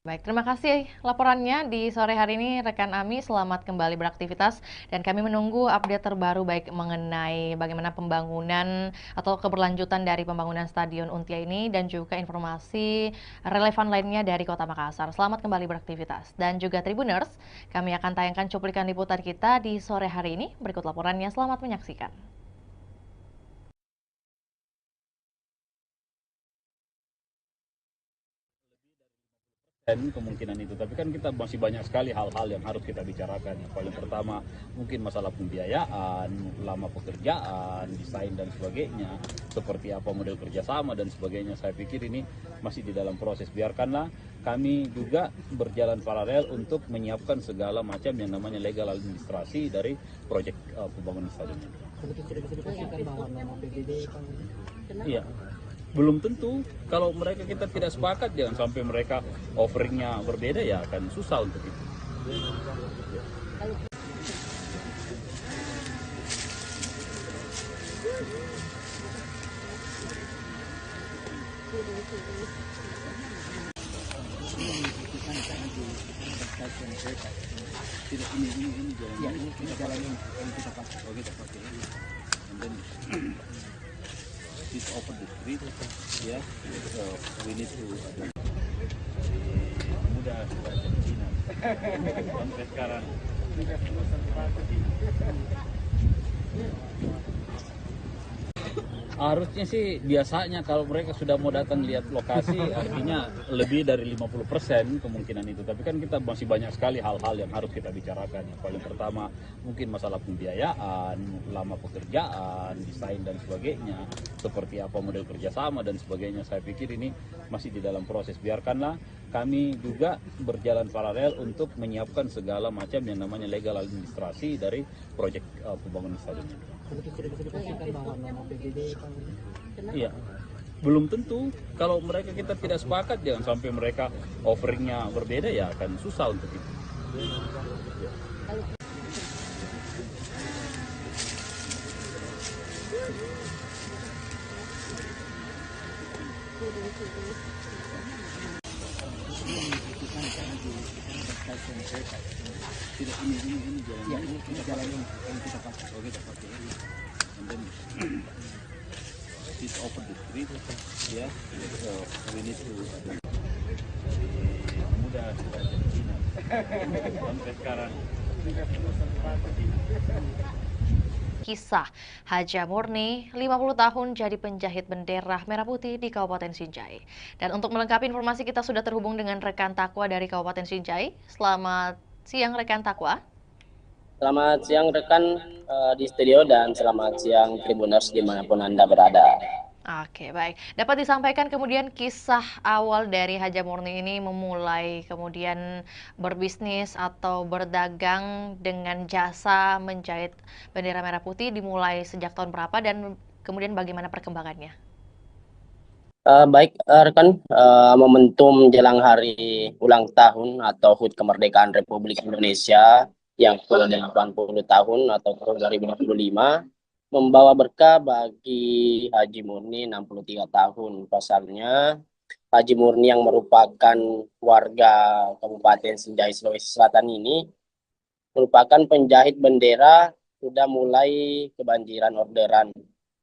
Baik, terima kasih laporannya di sore hari ini rekan Ami. Selamat kembali beraktivitas dan kami menunggu update terbaru baik mengenai bagaimana pembangunan atau keberlanjutan dari pembangunan Stadion Untia ini dan juga informasi relevan lainnya dari Kota Makassar. Selamat kembali beraktivitas. Dan juga Tribuners, kami akan tayangkan cuplikan liputan kita di sore hari ini. Berikut laporannya, selamat menyaksikan. Kemungkinan itu, tapi kan kita masih banyak sekali hal-hal yang harus kita bicarakan. Yang paling pertama mungkin masalah pembiayaan, lama pekerjaan, desain dan sebagainya, seperti apa model kerjasama dan sebagainya. Saya pikir ini masih di dalam proses. Biarkanlah kami juga berjalan paralel untuk menyiapkan segala macam yang namanya legal administrasi dari proyek pembangunan stadion. Iya. Belum tentu, kalau mereka kita tidak sepakat, jangan sampai mereka offeringnya berbeda, ya akan susah untuk itu. Ini jalan yang kita pakai. Oh, kita pakai ini. And then this open the street, yeah. So we need to. Mudah jadi Cina. Sampai sekarang. Harusnya sih biasanya kalau mereka sudah mau datang lihat lokasi artinya lebih dari 50% kemungkinan itu. Tapi kan kita masih banyak sekali hal-hal yang harus kita bicarakan. Yang paling pertama mungkin masalah pembiayaan, lama pekerjaan, desain dan sebagainya. Seperti apa model kerjasama dan sebagainya. Saya pikir ini masih di dalam proses. Biarkanlah kami juga berjalan paralel untuk menyiapkan segala macam yang namanya legal administrasi dari proyek pembangunan stadion. Iya, belum tentu. Kalau mereka kita tidak sepakat, jangan sampai mereka offeringnya berbeda, ya akan susah untuk itu. Tidak, ini jalan yang kita pakai. Oh, kita pakai ini. And then this over the street, ya. We need to mudah sampai sekarang. Kisah Haja Murni, 50 tahun jadi penjahit bendera merah putih di Kabupaten Sinjai. Dan untuk melengkapi informasi kita sudah terhubung dengan rekan Takwa dari Kabupaten Sinjai. Selamat siang rekan Takwa. Selamat siang rekan di studio dan selamat siang Tribuners dimanapun Anda berada. Oke, baik. Dapat disampaikan kemudian kisah awal dari Haja Murni ini memulai kemudian berbisnis atau berdagang dengan jasa menjahit bendera merah putih dimulai sejak tahun berapa dan kemudian bagaimana perkembangannya? Baik rekan, momentum jelang hari ulang tahun atau HUT kemerdekaan Republik Indonesia yang ke-80 tahun atau tahun 2025 membawa berkah bagi Haji Murni 63 tahun. Pasalnya Haji Murni yang merupakan warga Kabupaten Sinjai Sulawesi Selatan ini merupakan penjahit bendera, sudah mulai kebanjiran orderan.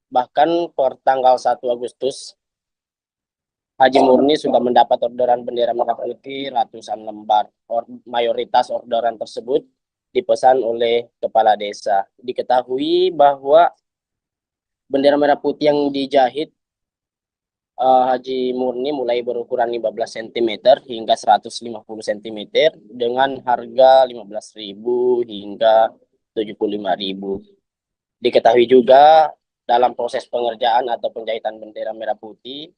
Bahkan per tanggal 1 Agustus Haji Murni sudah mendapat orderan bendera merah putih ratusan lembar. Mayoritas orderan tersebut dipesan oleh kepala desa. Diketahui bahwa bendera merah putih yang dijahit Haji Murni mulai berukuran 15 cm hingga 150 cm dengan harga 15.000 hingga 75.000. Diketahui juga dalam proses pengerjaan atau penjahitan bendera merah putih,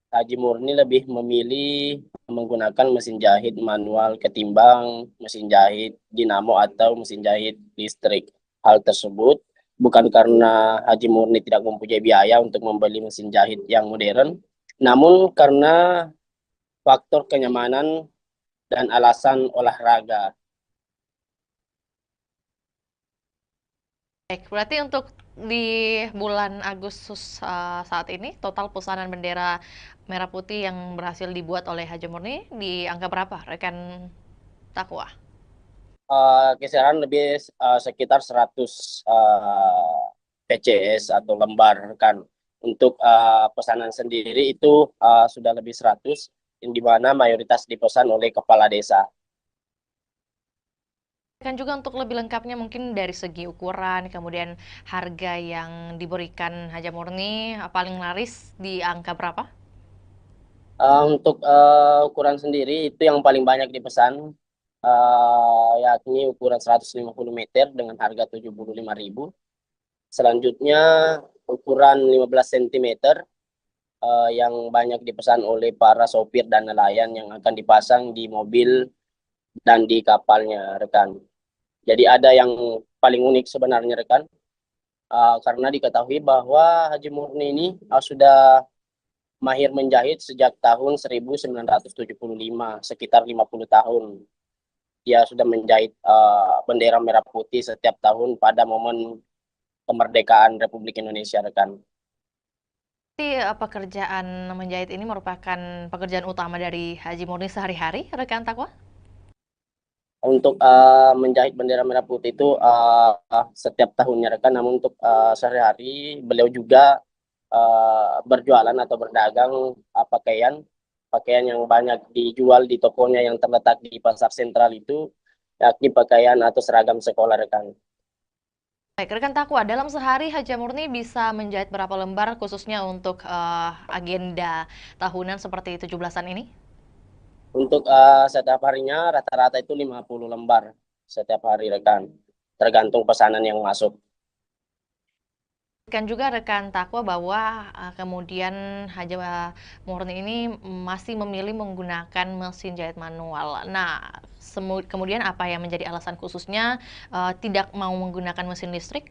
Haji Murni lebih memilih menggunakan mesin jahit manual ketimbang mesin jahit dinamo atau mesin jahit listrik. Hal tersebut bukan karena Haji Murni tidak mempunyai biaya untuk membeli mesin jahit yang modern, namun karena faktor kenyamanan dan alasan olahraga. Baik, berarti untuk di bulan Agustus saat ini total pesanan bendera merah putih yang berhasil dibuat oleh Haji Murni di angka berapa rekan Takwa? Kisaran lebih sekitar 100 PCS atau lembar kan. Untuk pesanan sendiri itu sudah lebih 100, di mana mayoritas dipesan oleh kepala desa. Kan juga untuk lebih lengkapnya mungkin dari segi ukuran, kemudian harga yang diberikan Haja Murni paling laris di angka berapa? Untuk ukuran sendiri itu yang paling banyak dipesan, yakni ukuran 150 meter dengan harga 75.000. Selanjutnya ukuran 15 cm yang banyak dipesan oleh para sopir dan nelayan yang akan dipasang di mobil dan di kapalnya rekan. Jadi ada yang paling unik sebenarnya rekan, karena diketahui bahwa Haji Murni ini sudah mahir menjahit sejak tahun 1975, sekitar 50 tahun. Dia sudah menjahit bendera merah putih setiap tahun pada momen kemerdekaan Republik Indonesia rekan. Pekerjaan menjahit ini merupakan pekerjaan utama dari Haji Murni sehari-hari rekan Takwa? Untuk menjahit bendera merah putih itu setiap tahunnya rekan, namun untuk sehari-hari beliau juga berjualan atau berdagang pakaian yang banyak dijual di tokonya yang terletak di pasar sentral itu, yakni pakaian atau seragam sekolah rekan. Baik, rekan Takwa, dalam sehari Haja Murni bisa menjahit berapa lembar khususnya untuk agenda tahunan seperti 17-an ini? Untuk setiap harinya rata-rata itu 50 lembar setiap hari rekan, tergantung pesanan yang masuk. Kan juga rekan Takwa bahwa kemudian Haja Murni ini masih memilih menggunakan mesin jahit manual. Nah, kemudian apa yang menjadi alasan khususnya tidak mau menggunakan mesin listrik?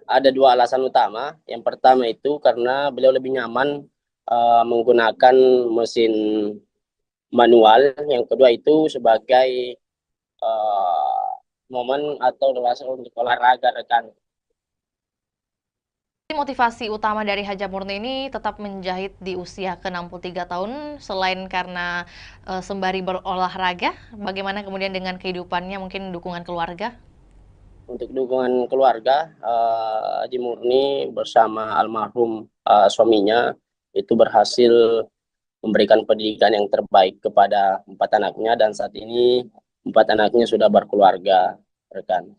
Ada dua alasan utama. Yang pertama itu karena beliau lebih nyaman menggunakan mesin manual. Yang kedua itu sebagai momen atau dewasa untuk olahraga rekan. Motivasi utama dari Haja Murni ini tetap menjahit di usia ke-63 tahun, selain karena sembari berolahraga, bagaimana kemudian dengan kehidupannya, mungkin dukungan keluarga? Untuk dukungan keluarga, Haji Murni bersama almarhum suaminya itu berhasil memberikan pendidikan yang terbaik kepada 4 anaknya, dan saat ini 4 anaknya sudah berkeluarga, rekan.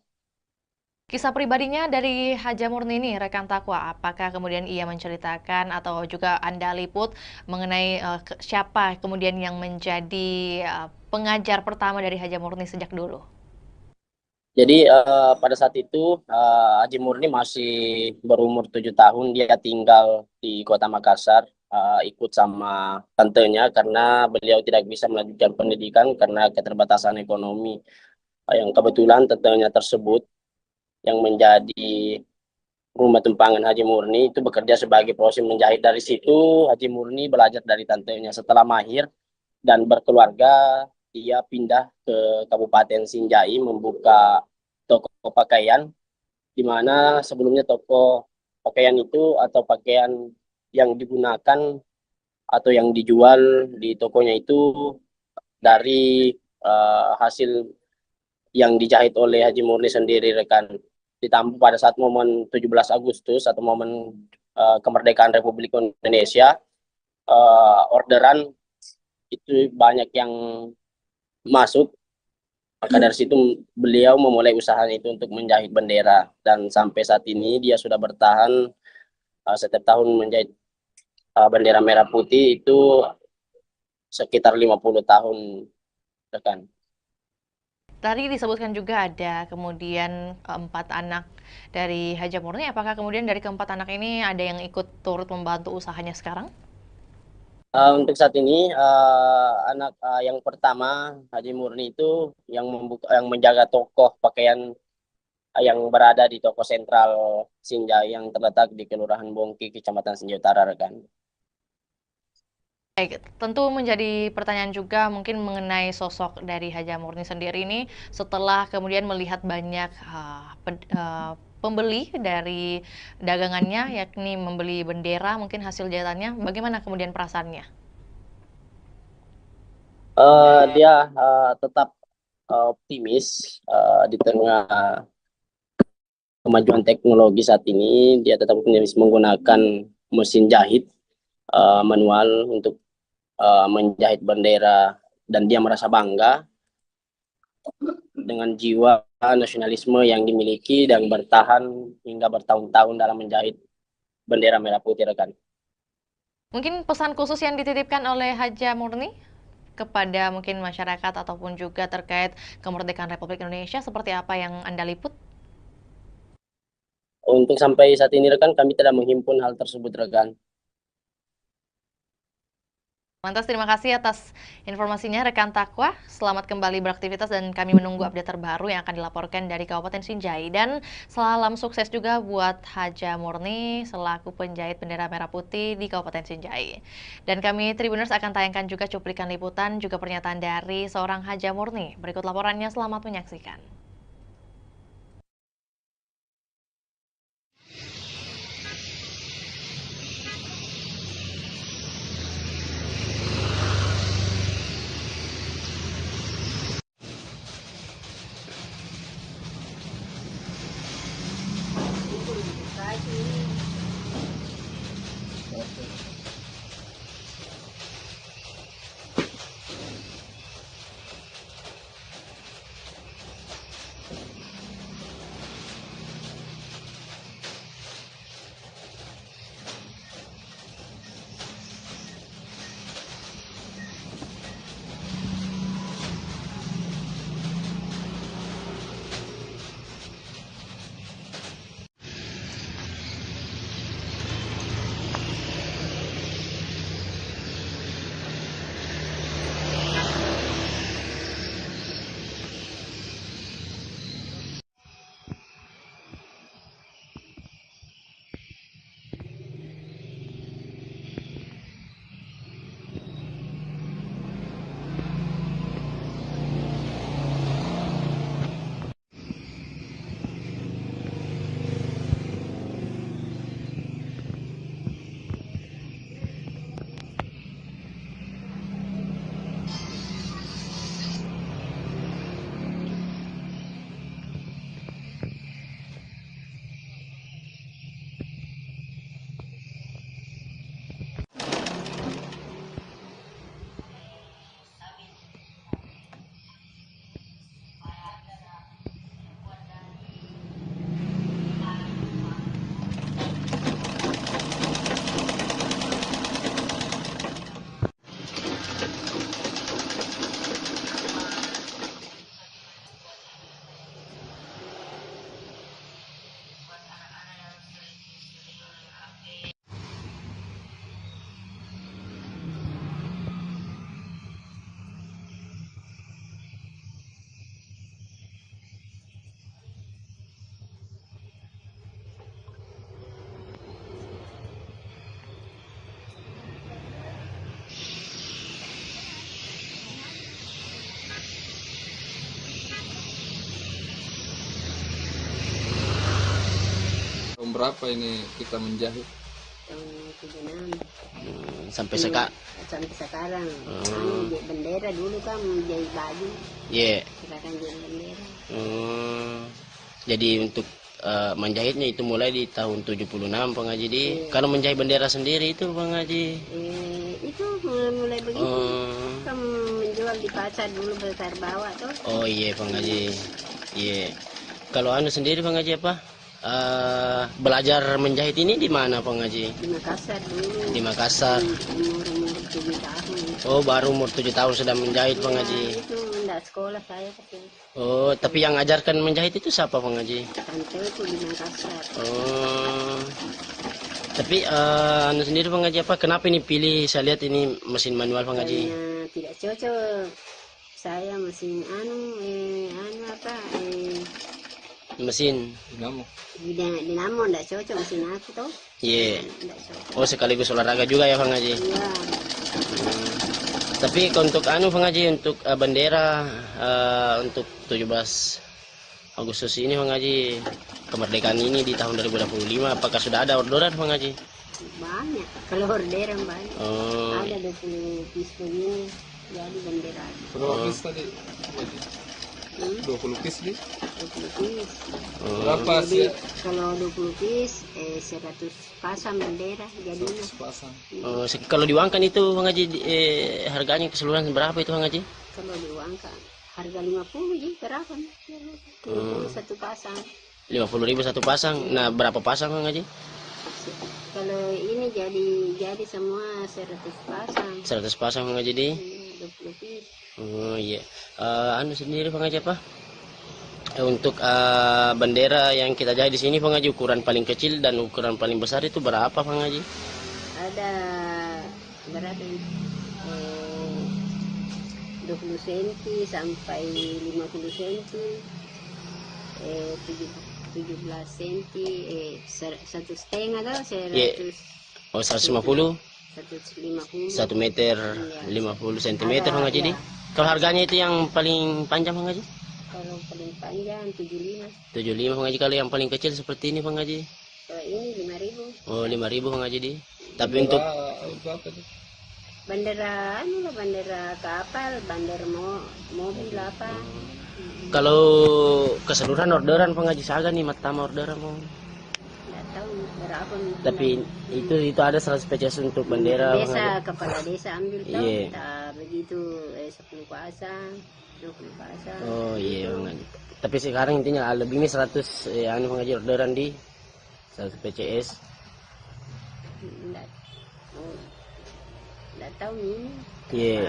Kisah pribadinya dari Haja Murni ini, rekan Takwa, apakah kemudian ia menceritakan atau juga Anda liput mengenai siapa kemudian yang menjadi pengajar pertama dari Haja Murni sejak dulu? Jadi pada saat itu Haji Murni masih berumur 7 tahun, dia tinggal di Kota Makassar, ikut sama tantenya karena beliau tidak bisa melanjutkan pendidikan karena keterbatasan ekonomi. Yang kebetulan tantenya tersebut yang menjadi rumah tumpangan Haji Murni itu bekerja sebagai proses menjahit. Dari situ Haji Murni belajar dari tantenya. Setelah mahir dan berkeluarga, dia pindah ke Kabupaten Sinjai membuka toko pakaian, di mana sebelumnya toko pakaian itu atau pakaian yang digunakan atau yang dijual di tokonya itu dari hasil yang dijahit oleh Haji Murni sendiri, rekan. Ditambah pada saat momen 17 Agustus atau momen kemerdekaan Republik Indonesia, orderan itu banyak yang masuk, maka dari situ beliau memulai usaha itu untuk menjahit bendera, dan sampai saat ini dia sudah bertahan setiap tahun menjahit bendera merah putih itu sekitar 50 tahun, rekan. Tadi disebutkan juga ada kemudian 4 anak dari Haja Murni. Apakah kemudian dari ke-4 anak ini ada yang ikut turut membantu usahanya sekarang? Untuk saat ini anak yang pertama Haji Murni itu yang menjaga toko pakaian yang berada di toko sentral Sinjai yang terletak di Kelurahan Bongki, Kecamatan Sinjai Utara, rekan. Baik, tentu menjadi pertanyaan juga mungkin mengenai sosok dari Haja Murni sendiri ini setelah kemudian melihat banyak pembeli dari dagangannya, yakni membeli bendera mungkin hasil jahitannya, bagaimana kemudian perasaannya? Dia tetap optimis di tengah kemajuan teknologi saat ini. Dia tetap optimis menggunakan mesin jahit manual untuk menjahit bendera, dan dia merasa bangga dengan jiwa nasionalisme yang dimiliki dan bertahan hingga bertahun-tahun dalam menjahit bendera merah putih, rekan. Mungkin pesan khusus yang dititipkan oleh Haja Murni kepada mungkin masyarakat ataupun juga terkait kemerdekaan Republik Indonesia seperti apa yang Anda liput? Untuk sampai saat ini, rekan, kami tidak menghimpun hal tersebut, rekan. Lantas terima kasih atas informasinya rekan Takwa. Selamat kembali beraktivitas dan kami menunggu update terbaru yang akan dilaporkan dari Kabupaten Sinjai. Dan salam sukses juga buat Haja Murni selaku penjahit bendera merah putih di Kabupaten Sinjai. Dan kami Tribuners akan tayangkan juga cuplikan liputan juga pernyataan dari seorang Haja Murni. Berikut laporannya, selamat menyaksikan. berapa ini kita menjahit? Tahun 76. Sampai sekarang. Sampai sekarang. Anu, bendera dulu kan menjahit baju. Iya. Sekarang jadi bendera. Jadi untuk menjahitnya itu mulai di tahun 76 Bang Haji di. Kalau menjahit bendera sendiri itu Bang Haji. Itu mulai begitu. Kan menjual di pasar dulu besar bawah tuh. Oh iya Bang Haji. Iya. Kalau anu sendiri Bang Haji apa? Belajar menjahit ini di mana Bang Haji? Di Makassar dulu. Di Makassar. Umur 7 tahun. Oh, baru umur 7 tahun sudah menjahit Bang Haji. Itu enggak sekolah saya tapi. Oh, tapi yang ajarkan menjahit itu siapa Bang Haji? Tante itu di Makassar. Oh. Tapi anu sendiri Bang Haji apa? Kenapa ini pilih saya lihat ini mesin manual Bang Haji? Karena tidak cocok. Saya mesin mesin dinamo enggak cocok mesin aku tuh. Iya. Oh, sekaligus olahraga juga ya Bang Haji? Iya. Tapi untuk anu Bang Haji, untuk bendera untuk 17 Agustus ini Bang Haji, kemerdekaan ini di tahun 2025, apakah sudah ada orderan Bang Haji? Banyak, kalau orderan banyak. Oh. Ada 20 piece begini, jadi bendera. Berapa piece tadi? 20 piece nih? 20 piece. Berapa Jadi, sih? kalau 20 piece 100 pasang bendera jadinya. 100 pasang. Kalau diuangkan itu Bang Haji, harganya keseluruhan berapa itu Bang Haji? Kalau diuangkan harga 50 jadi berapa? 50 satu pasang. 50.000 satu pasang. Nah, berapa pasang Bang Haji? Kalau ini jadi semua 100 pasang. 100 pasang Bang Haji di. 20 piece. Oh iya. Anu sendiri Bang Haji apa? Untuk bendera yang kita jahit di sini Bang Haji, ukuran paling kecil dan ukuran paling besar itu berapa Bang Haji? Ada berapa ini? 20 cm sampai 50 cm, 17 cm, 1,5 atau 100. Yeah. Oh, 150? 150. 1 meter 50 cm Bang Haji di. Kalau harganya itu yang paling panjang Bang Haji? Kalau paling panjang 75. 75 Bang Haji. Kalau yang paling kecil seperti ini Bang Haji? Kalau ini 5.000. Oh, 5.000 Bang Haji di. Tapi untuk bendera bendera kapal, bendera mobil apa. Kalau keseluruhan orderan Bang Haji Saga nih, matama orderan mau. Enggak tahu berapa nih. Tapi itu ada 100 peces untuk bendera desa, kepala desa ambil tahu. Iya. Kita begitu 10 pasang, 20 pasang. Oh iya Bang Haji. Tapi sekarang intinya lebih ini 100 anu Bang Haji orderan di 100 PCS. Enggak tahu ini. Iya.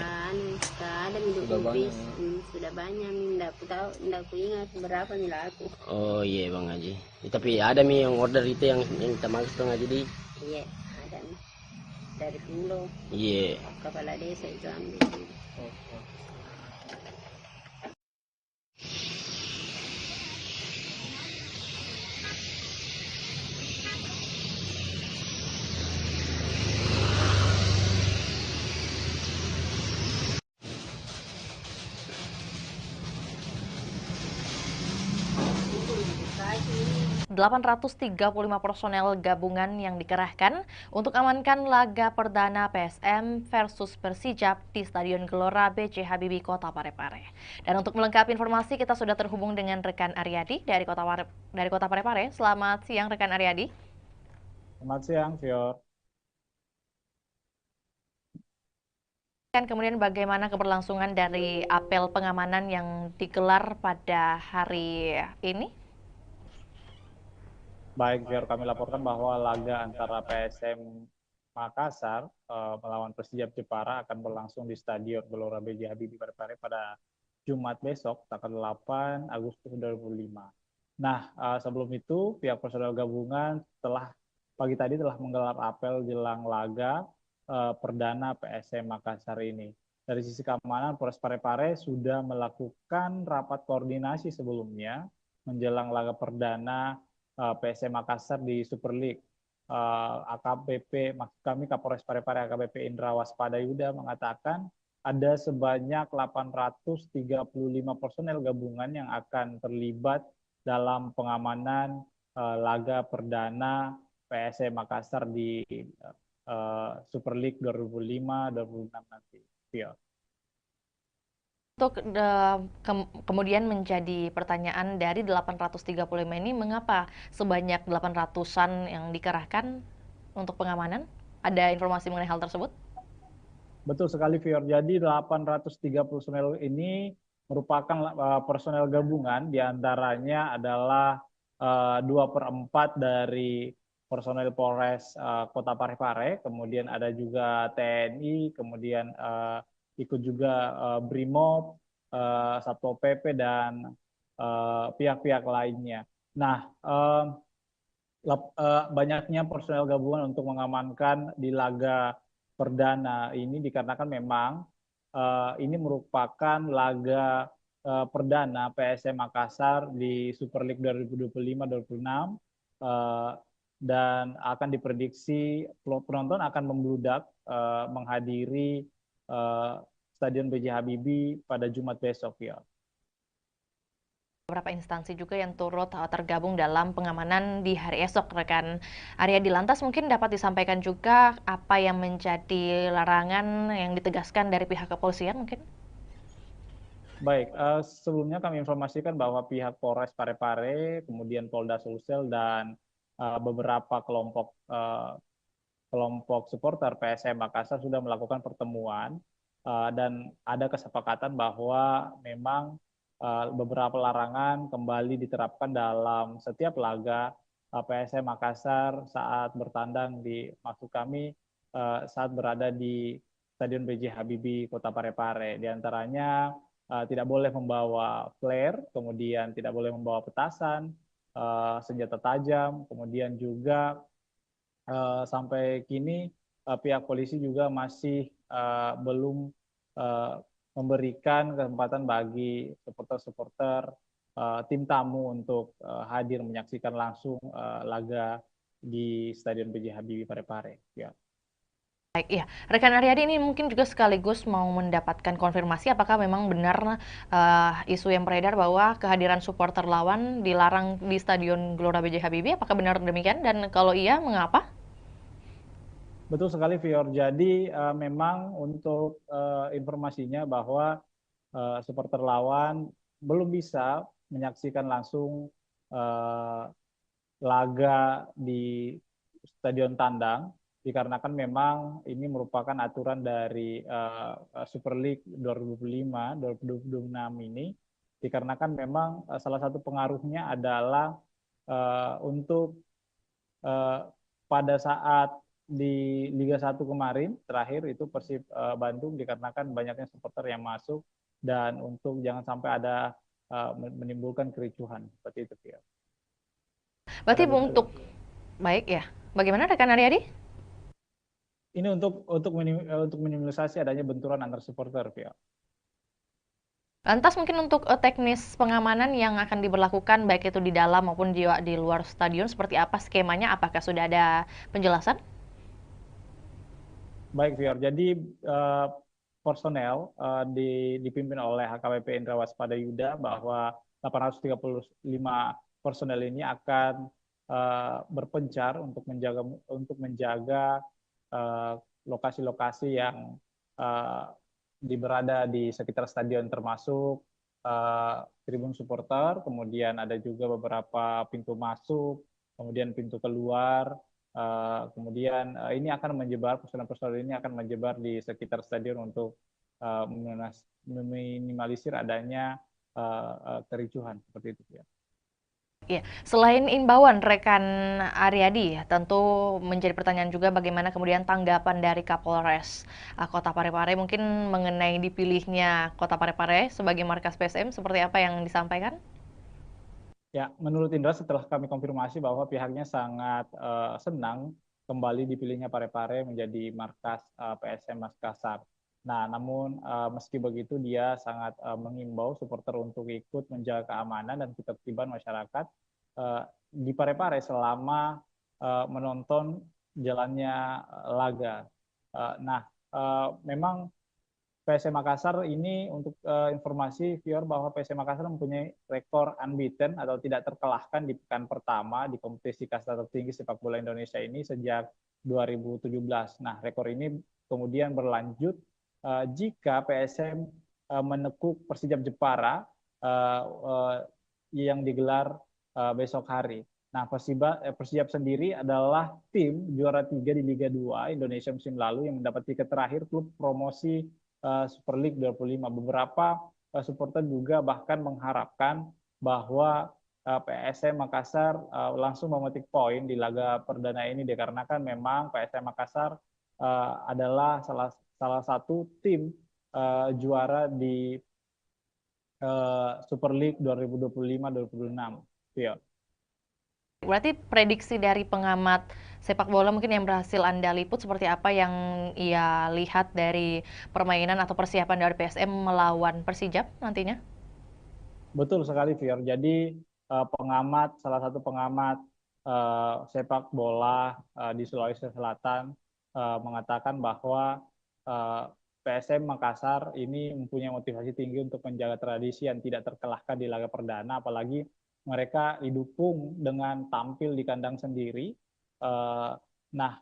Ada sudah banyak nih, enggak aku ingat berapa nih laku. Oh iya Bang Haji. Tapi ada nih yang order itu yang kita maksud Bang Haji di. Iya, ada nih. Dari Pulau. Iya. Kepala desa itu ambil. Rp 835 personel gabungan yang dikerahkan untuk amankan laga perdana PSM versus Persijap di Stadion Gelora B.J. Habibie, Kota Parepare. Dan untuk melengkapi informasi, kita sudah terhubung dengan rekan Aryadi dari Kota Parepare. Selamat siang rekan Aryadi. Selamat siang, Fior. Kemudian bagaimana keberlangsungan dari apel pengamanan yang digelar pada hari ini? Baik, Fior, kami laporkan bahwa laga antara PSM Makassar melawan Persijap Jepara akan berlangsung di Stadion Gelora B.J. Habibie Parepare pada Jumat besok, tanggal 8 Agustus 2025. Nah, sebelum itu, pihak personel gabungan pagi tadi telah menggelar apel jelang laga perdana PSM Makassar ini. Dari sisi keamanan, Polres Parepare sudah melakukan rapat koordinasi sebelumnya menjelang laga perdana PSM Makassar di Super League. AKBP, maksud kami Kapolres Parepare AKBP Indra Waspada Yuda mengatakan ada sebanyak 835 personel gabungan yang akan terlibat dalam pengamanan laga perdana PSM Makassar di Super League 2005-2006 nanti. Ya. Untuk kemudian menjadi pertanyaan dari 835 ini, mengapa sebanyak 800-an yang dikerahkan untuk pengamanan? Ada informasi mengenai hal tersebut? Betul sekali, Fior. Jadi 830 personel ini merupakan personel gabungan, diantaranya adalah 2/4 dari personel Polres Kota Parepare, kemudian ada juga TNI, kemudian ikut juga BRIMOB, Satpol PP, dan pihak-pihak lainnya. Nah, banyaknya personel gabungan untuk mengamankan di laga perdana ini dikarenakan memang ini merupakan laga perdana PSM Makassar di Super League 2025-2026 dan akan diprediksi penonton akan membludak menghadiri Stadion B.J. Habibie pada Jumat besok, ya. Beberapa instansi juga yang turut tergabung dalam pengamanan di hari esok, rekan Aryadi. Lantas mungkin dapat disampaikan juga apa yang menjadi larangan yang ditegaskan dari pihak kepolisian mungkin? Baik, sebelumnya kami informasikan bahwa pihak Polres Parepare, kemudian Polda Sulsel, dan beberapa kelompok supporter PSM Makassar sudah melakukan pertemuan dan ada kesepakatan bahwa memang beberapa larangan kembali diterapkan dalam setiap laga PSM Makassar saat bertandang di, maksud kami, saat berada di Stadion B.J. Habibie Kota Parepare. Di antaranya tidak boleh membawa flare, kemudian tidak boleh membawa petasan, senjata tajam, kemudian juga sampai kini pihak polisi juga masih belum memberikan kesempatan bagi supporter-supporter tim tamu untuk hadir menyaksikan langsung laga di Stadion B.J. Habibie Parepare. Ya. Baik, ya. Rekan Aryadi ini mungkin juga sekaligus mau mendapatkan konfirmasi apakah memang benar isu yang beredar bahwa kehadiran supporter lawan dilarang di Stadion Gelora B.J. Habibie. Apakah benar demikian? Dan kalau iya, mengapa? Betul sekali, Fior. Jadi memang untuk informasinya bahwa supporter lawan belum bisa menyaksikan langsung laga di Stadion Tandang, dikarenakan memang ini merupakan aturan dari Super League 2005-2026 ini, dikarenakan memang salah satu pengaruhnya adalah untuk pada saat di Liga 1 kemarin terakhir itu Persib Bandung, dikarenakan banyaknya supporter yang masuk dan untuk jangan sampai ada menimbulkan kericuhan seperti itu, ya. Berarti untuk baik ya. Bagaimana rekan Aryadi? Ini untuk minimalisasi adanya benturan antar supporter, ya. Lantas mungkin untuk teknis pengamanan yang akan diberlakukan baik itu di dalam maupun di luar stadion seperti apa skemanya? Apakah sudah ada penjelasan? Baik, Fior. Jadi personel dipimpin oleh HKBP Indra Waspada Yuda bahwa 835 personel ini akan berpencar untuk menjaga lokasi-lokasi yang berada di sekitar stadion, termasuk tribun supporter, kemudian ada juga beberapa pintu masuk, kemudian pintu keluar, kemudian ini akan menyebar, personel-personel ini akan menyebar di sekitar stadion untuk meminimalisir adanya kericuhan seperti itu, ya. Ya, selain imbauan rekan Aryadi, tentu menjadi pertanyaan juga bagaimana kemudian tanggapan dari Kapolres Kota Parepare mungkin mengenai dipilihnya Kota Parepare sebagai markas PSM, seperti apa yang disampaikan? Ya, menurut Indra setelah kami konfirmasi bahwa pihaknya sangat senang kembali dipilihnya Parepare menjadi markas PSM Makassar. Nah, namun meski begitu dia sangat mengimbau supporter untuk ikut menjaga keamanan dan ketertiban masyarakat di Parepare selama menonton jalannya laga. Nah, memang PSM Makassar ini untuk informasi Fior bahwa PSM Makassar mempunyai rekor unbeaten atau tidak terkalahkan di pekan pertama di kompetisi kasta tertinggi sepak bola Indonesia ini sejak 2017. Nah, rekor ini kemudian berlanjut jika PSM menekuk Persijap Jepara yang digelar besok hari. Nah, Persijap sendiri adalah tim juara 3 di Liga 2 Indonesia musim lalu yang mendapat tiket terakhir klub promosi Super League 25. Beberapa supporter juga bahkan mengharapkan bahwa PSM Makassar langsung memetik poin di laga perdana ini dikarenakan memang PSM Makassar adalah salah satu tim juara di Super League 2025-2026. Ya. Berarti prediksi dari pengamat sepak bola mungkin yang berhasil Anda liput seperti apa yang ia lihat dari permainan atau persiapan dari PSM melawan Persijap nantinya? Betul sekali, Fior. Jadi salah satu pengamat sepak bola di Sulawesi Selatan mengatakan bahwa PSM Makassar ini mempunyai motivasi tinggi untuk menjaga tradisi yang tidak terkalahkan di laga perdana, apalagi mereka didukung dengan tampil di kandang sendiri.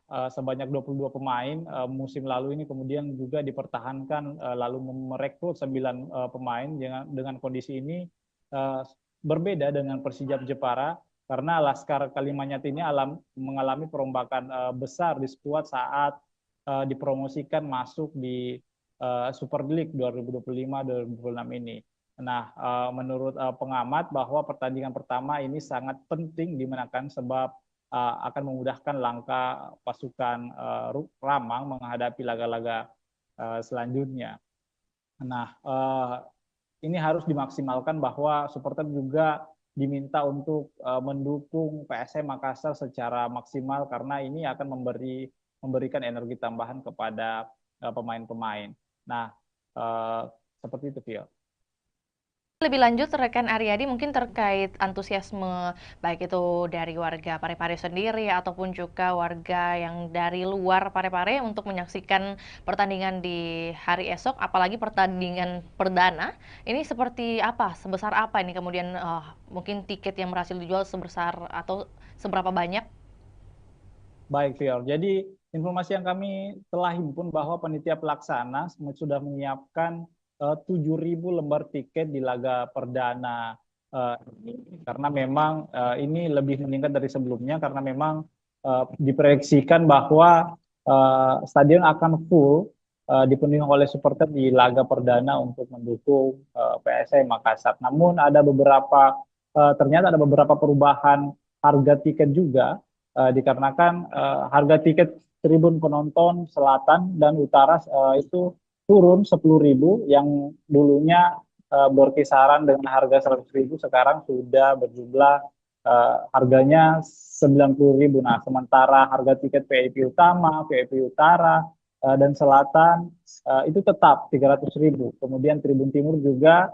Sebanyak 22 pemain musim lalu ini kemudian juga dipertahankan lalu merekrut 9 pemain dengan kondisi ini berbeda dengan Persijap Jepara karena Laskar Kalimanyat ini mengalami perombakan besar di skuad saat dipromosikan masuk di Super League 2025-2026 ini. Nah, menurut pengamat bahwa pertandingan pertama ini sangat penting dimenangkan sebab akan memudahkan langkah pasukan Ramang menghadapi laga-laga selanjutnya. Nah, ini harus dimaksimalkan bahwa supporter juga diminta untuk mendukung PSM Makassar secara maksimal karena ini akan memberikan energi tambahan kepada pemain-pemain. Nah, seperti itu, Vio. Lebih lanjut, rekan Aryadi mungkin terkait antusiasme baik itu dari warga Parepare sendiri ataupun juga warga yang dari luar Parepare untuk menyaksikan pertandingan di hari esok, apalagi pertandingan perdana. Ini seperti apa? Sebesar apa ini kemudian mungkin tiket yang berhasil dijual sebesar atau seberapa banyak? Baik, Fior. Jadi informasi yang kami telah himpun bahwa panitia pelaksana sudah menyiapkan 7.000 lembar tiket di laga perdana karena memang ini lebih meningkat dari sebelumnya karena memang diproyeksikan bahwa stadion akan full dipenuhi oleh supporter di laga perdana untuk mendukung PSM Makassar. Namun ternyata ada beberapa perubahan harga tiket juga dikarenakan harga tiket tribun penonton selatan dan utara itu turun 10.000 yang dulunya berkisaran dengan harga 100.000 sekarang sudah berjumlah harganya 90.000. Nah, sementara harga tiket VIP utama, VIP utara dan selatan itu tetap 300.000. Kemudian tribun timur juga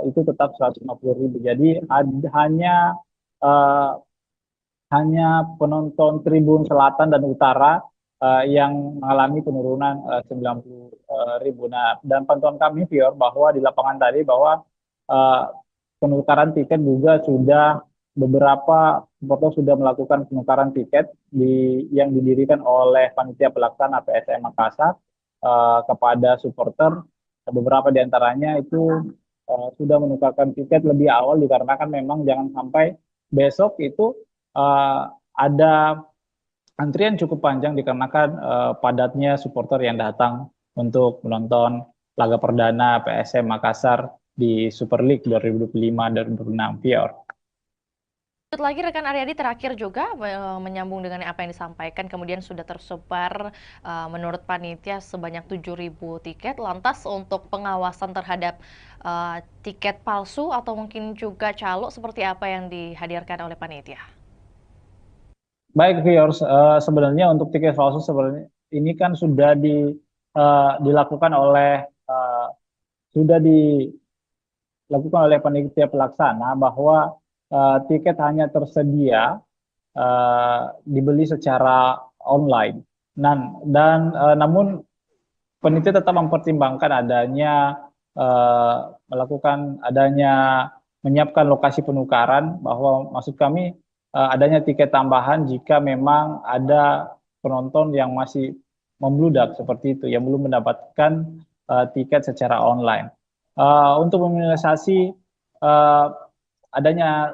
itu tetap 150.000. Jadi hanya penonton tribun selatan dan utara yang mengalami penurunan 90.000. Nah, dan pantauan kami, Fior, bahwa di lapangan tadi bahwa penukaran tiket juga sudah beberapa supporter sudah melakukan penukaran tiket yang didirikan oleh panitia pelaksana PSM Makassar kepada supporter. Beberapa di antaranya itu sudah menukarkan tiket lebih awal dikarenakan memang jangan sampai besok itu ada antrian cukup panjang dikarenakan padatnya supporter yang datang untuk menonton laga perdana PSM Makassar di Super League 2025-2026, Fior. Lagi rekan Aryadi terakhir juga menyambung dengan apa yang disampaikan, kemudian sudah tersebar menurut panitia sebanyak 7.000 tiket. Lantas untuk pengawasan terhadap tiket palsu atau mungkin juga calo seperti apa yang dihadirkan oleh panitia? Baik, Fior, sebenarnya untuk tiket palsu sebenarnya ini kan sudah dilakukan oleh panitia pelaksana bahwa tiket hanya tersedia dibeli secara online. Namun penitia tetap mempertimbangkan menyiapkan lokasi penukaran, bahwa maksud kami adanya tiket tambahan jika memang ada penonton yang masih membludak seperti itu, yang belum mendapatkan tiket secara online. Untuk meminimalisasi adanya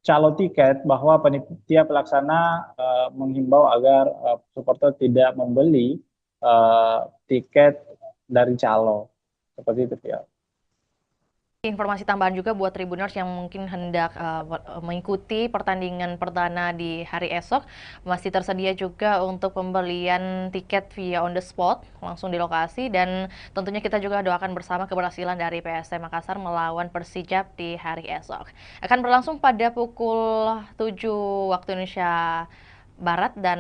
calo tiket, bahwa panitia pelaksana menghimbau agar supporter tidak membeli tiket dari calo seperti itu ya. Informasi tambahan juga buat Tribuners yang mungkin hendak mengikuti pertandingan perdana di hari esok, masih tersedia juga untuk pembelian tiket via on the spot langsung di lokasi, dan tentunya kita juga doakan bersama keberhasilan dari PSM Makassar melawan Persijap di hari esok. Akan berlangsung pada pukul 7 waktu Indonesia Barat dan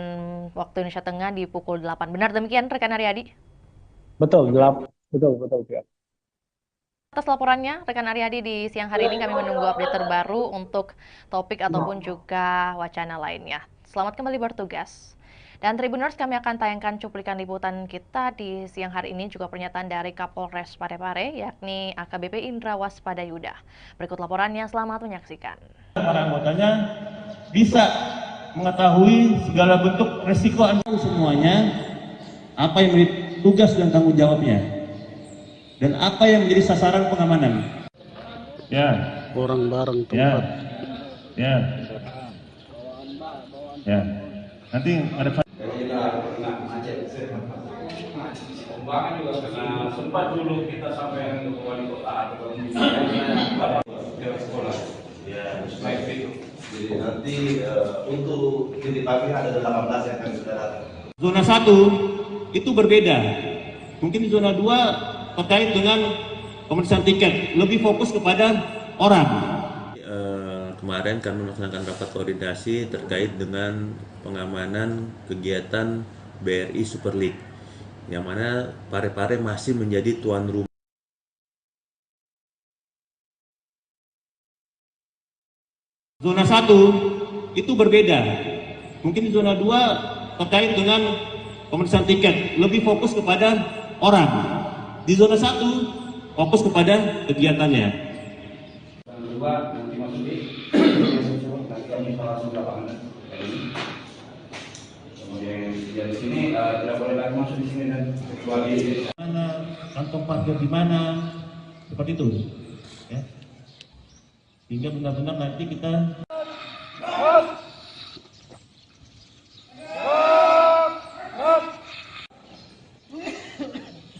waktu Indonesia Tengah di pukul 8. Benar demikian rekan Aryadi? Betul, betul. Atas laporannya, rekan Aryadi, di siang hari ini kami menunggu update terbaru untuk topik ataupun juga wacana lainnya. Selamat kembali bertugas. Dan Tribuners, kami akan tayangkan cuplikan liputan kita di siang hari ini, juga pernyataan dari Kapolres Parepare, yakni AKBP Indra Waspadayuda. Berikut laporannya, selamat menyaksikan. Para anggotanya bisa mengetahui segala bentuk resiko semuanya, apa yang menjadi tugas dan tanggung jawabnya, dan apa yang menjadi sasaran pengamanan. Ya. Orang bareng tempat. Ya. Nanti ada Pembangunan juga karena sempat dulu kita sampai ke wali kota atau ke sekolah. Ya, jadi nanti untuk titik pagi ada 18 yang akan sudah datang. Zona 1 itu berbeda. Mungkin di zona 2 terkait dengan pemeriksaan tiket, lebih fokus kepada orang. Kemarin kami melaksanakan rapat koordinasi terkait dengan pengamanan kegiatan BRI Super League, yang mana Parepare masih menjadi tuan rumah. Zona 1 itu berbeda. Mungkin di zona 2 terkait dengan pemeriksaan tiket, lebih fokus kepada orang. Di zona 1 fokus kepada kegiatannya. Dan kedua, nanti masuk di nanti kami langsung ke lapangan ini. Kemudian di sini tidak boleh lagi masuk di sini dan kecuali mana, kantong parkir di mana, seperti itu. Ya. Hingga benar-benar nanti kita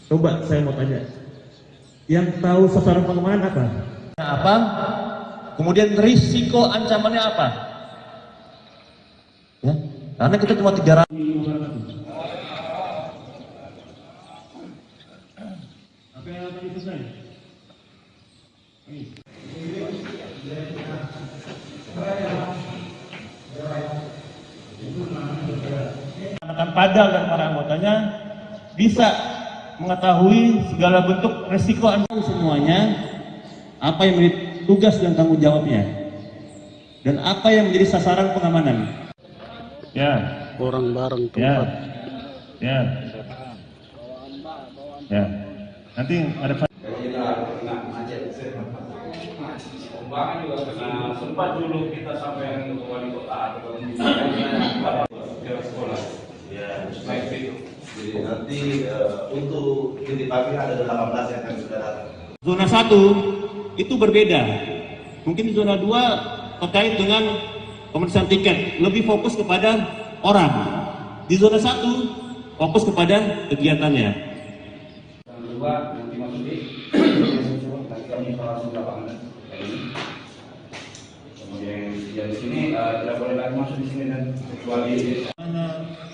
coba saya mau tanya, yang tahu sasaran pengamanan apa? Kemudian risiko ancamannya apa? Ya, karena kita cuma 300. Apa yang tadi selesai? Akan padang dan para anggotanya bisa mengetahui segala bentuk resiko semuanya, apa yang menjadi tugas dan tanggung jawabnya, dan apa yang menjadi sasaran pengamanan. Ya. Orang bareng tempat. Ya. Nanti ada pembangunan juga karena sempat dulu kita sampai ke wali kota atau ke sekolah. Ya, jadi nanti untuk titik pagi ada 18 yang akan sudah datang. Zona 1 itu berbeda. Mungkin di zona 2 terkait dengan pemeriksaan tiket, lebih fokus kepada orang. Di zona 1 fokus kepada kegiatannya. Dan kedua, nanti masuk di nanti kami langsung ke lapangan ini. Kemudian di sini tidak boleh lagi masuk di sini dan kecuali mana,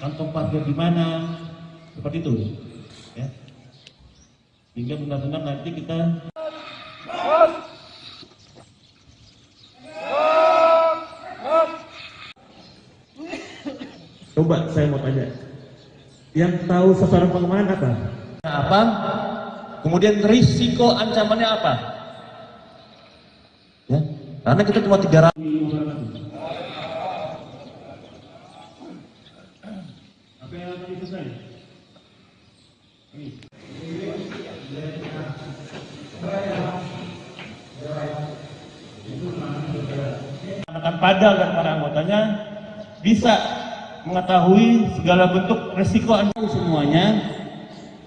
kantong parkir di mana, seperti itu. Ya. Hingga benar-benar nanti kita coba saya mau tanya, yang tahu sasaran pengamanan apa? Kemudian risiko ancamannya apa? Ya, karena kita cuma 300. Apa yang tadi selesai? Akan pada agar para anggotanya bisa mengetahui segala bentuk resiko semuanya,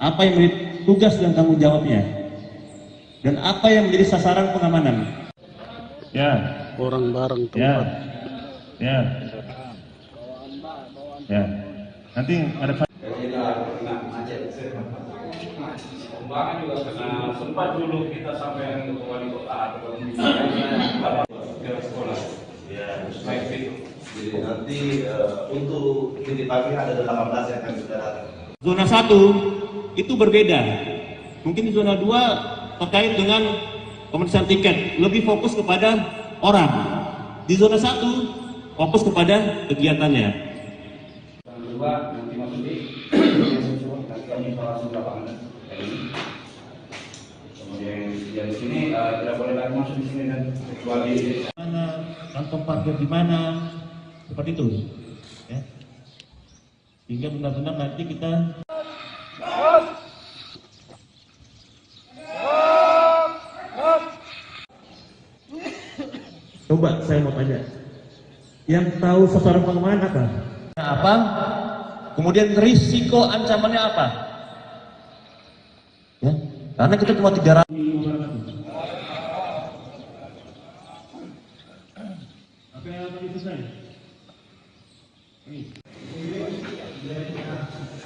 apa yang menjadi tugas dan tanggung jawabnya, dan apa yang menjadi sasaran pengamanan. Ya. Orang bareng Ya. tempat. Ya. Ya. Nanti ada Pembangunan juga karena sempat dulu kita sampai ke wali kota atau ke sekolah. Ya, Baik itu. jadi nanti untuk titik pagi ada 18 yang akan sudah datang. Zona 1 itu berbeda. Mungkin zona 2 terkait dengan pemeriksaan tiket, lebih fokus kepada orang. Di zona 1 fokus kepada kegiatannya. Yang kedua nanti masuk di nanti kami langsung ke lapangan. Kemudian yang di sini tidak boleh lagi masuk di sini dan kecuali Mana kantong parkir di mana, seperti itu. Ya. Sehingga benar-benar nanti kita coba saya mau tanya, yang tahu sasaran pengamanan apa? Apa? Kemudian risiko ancamannya apa? Ya, karena kita cuma 300.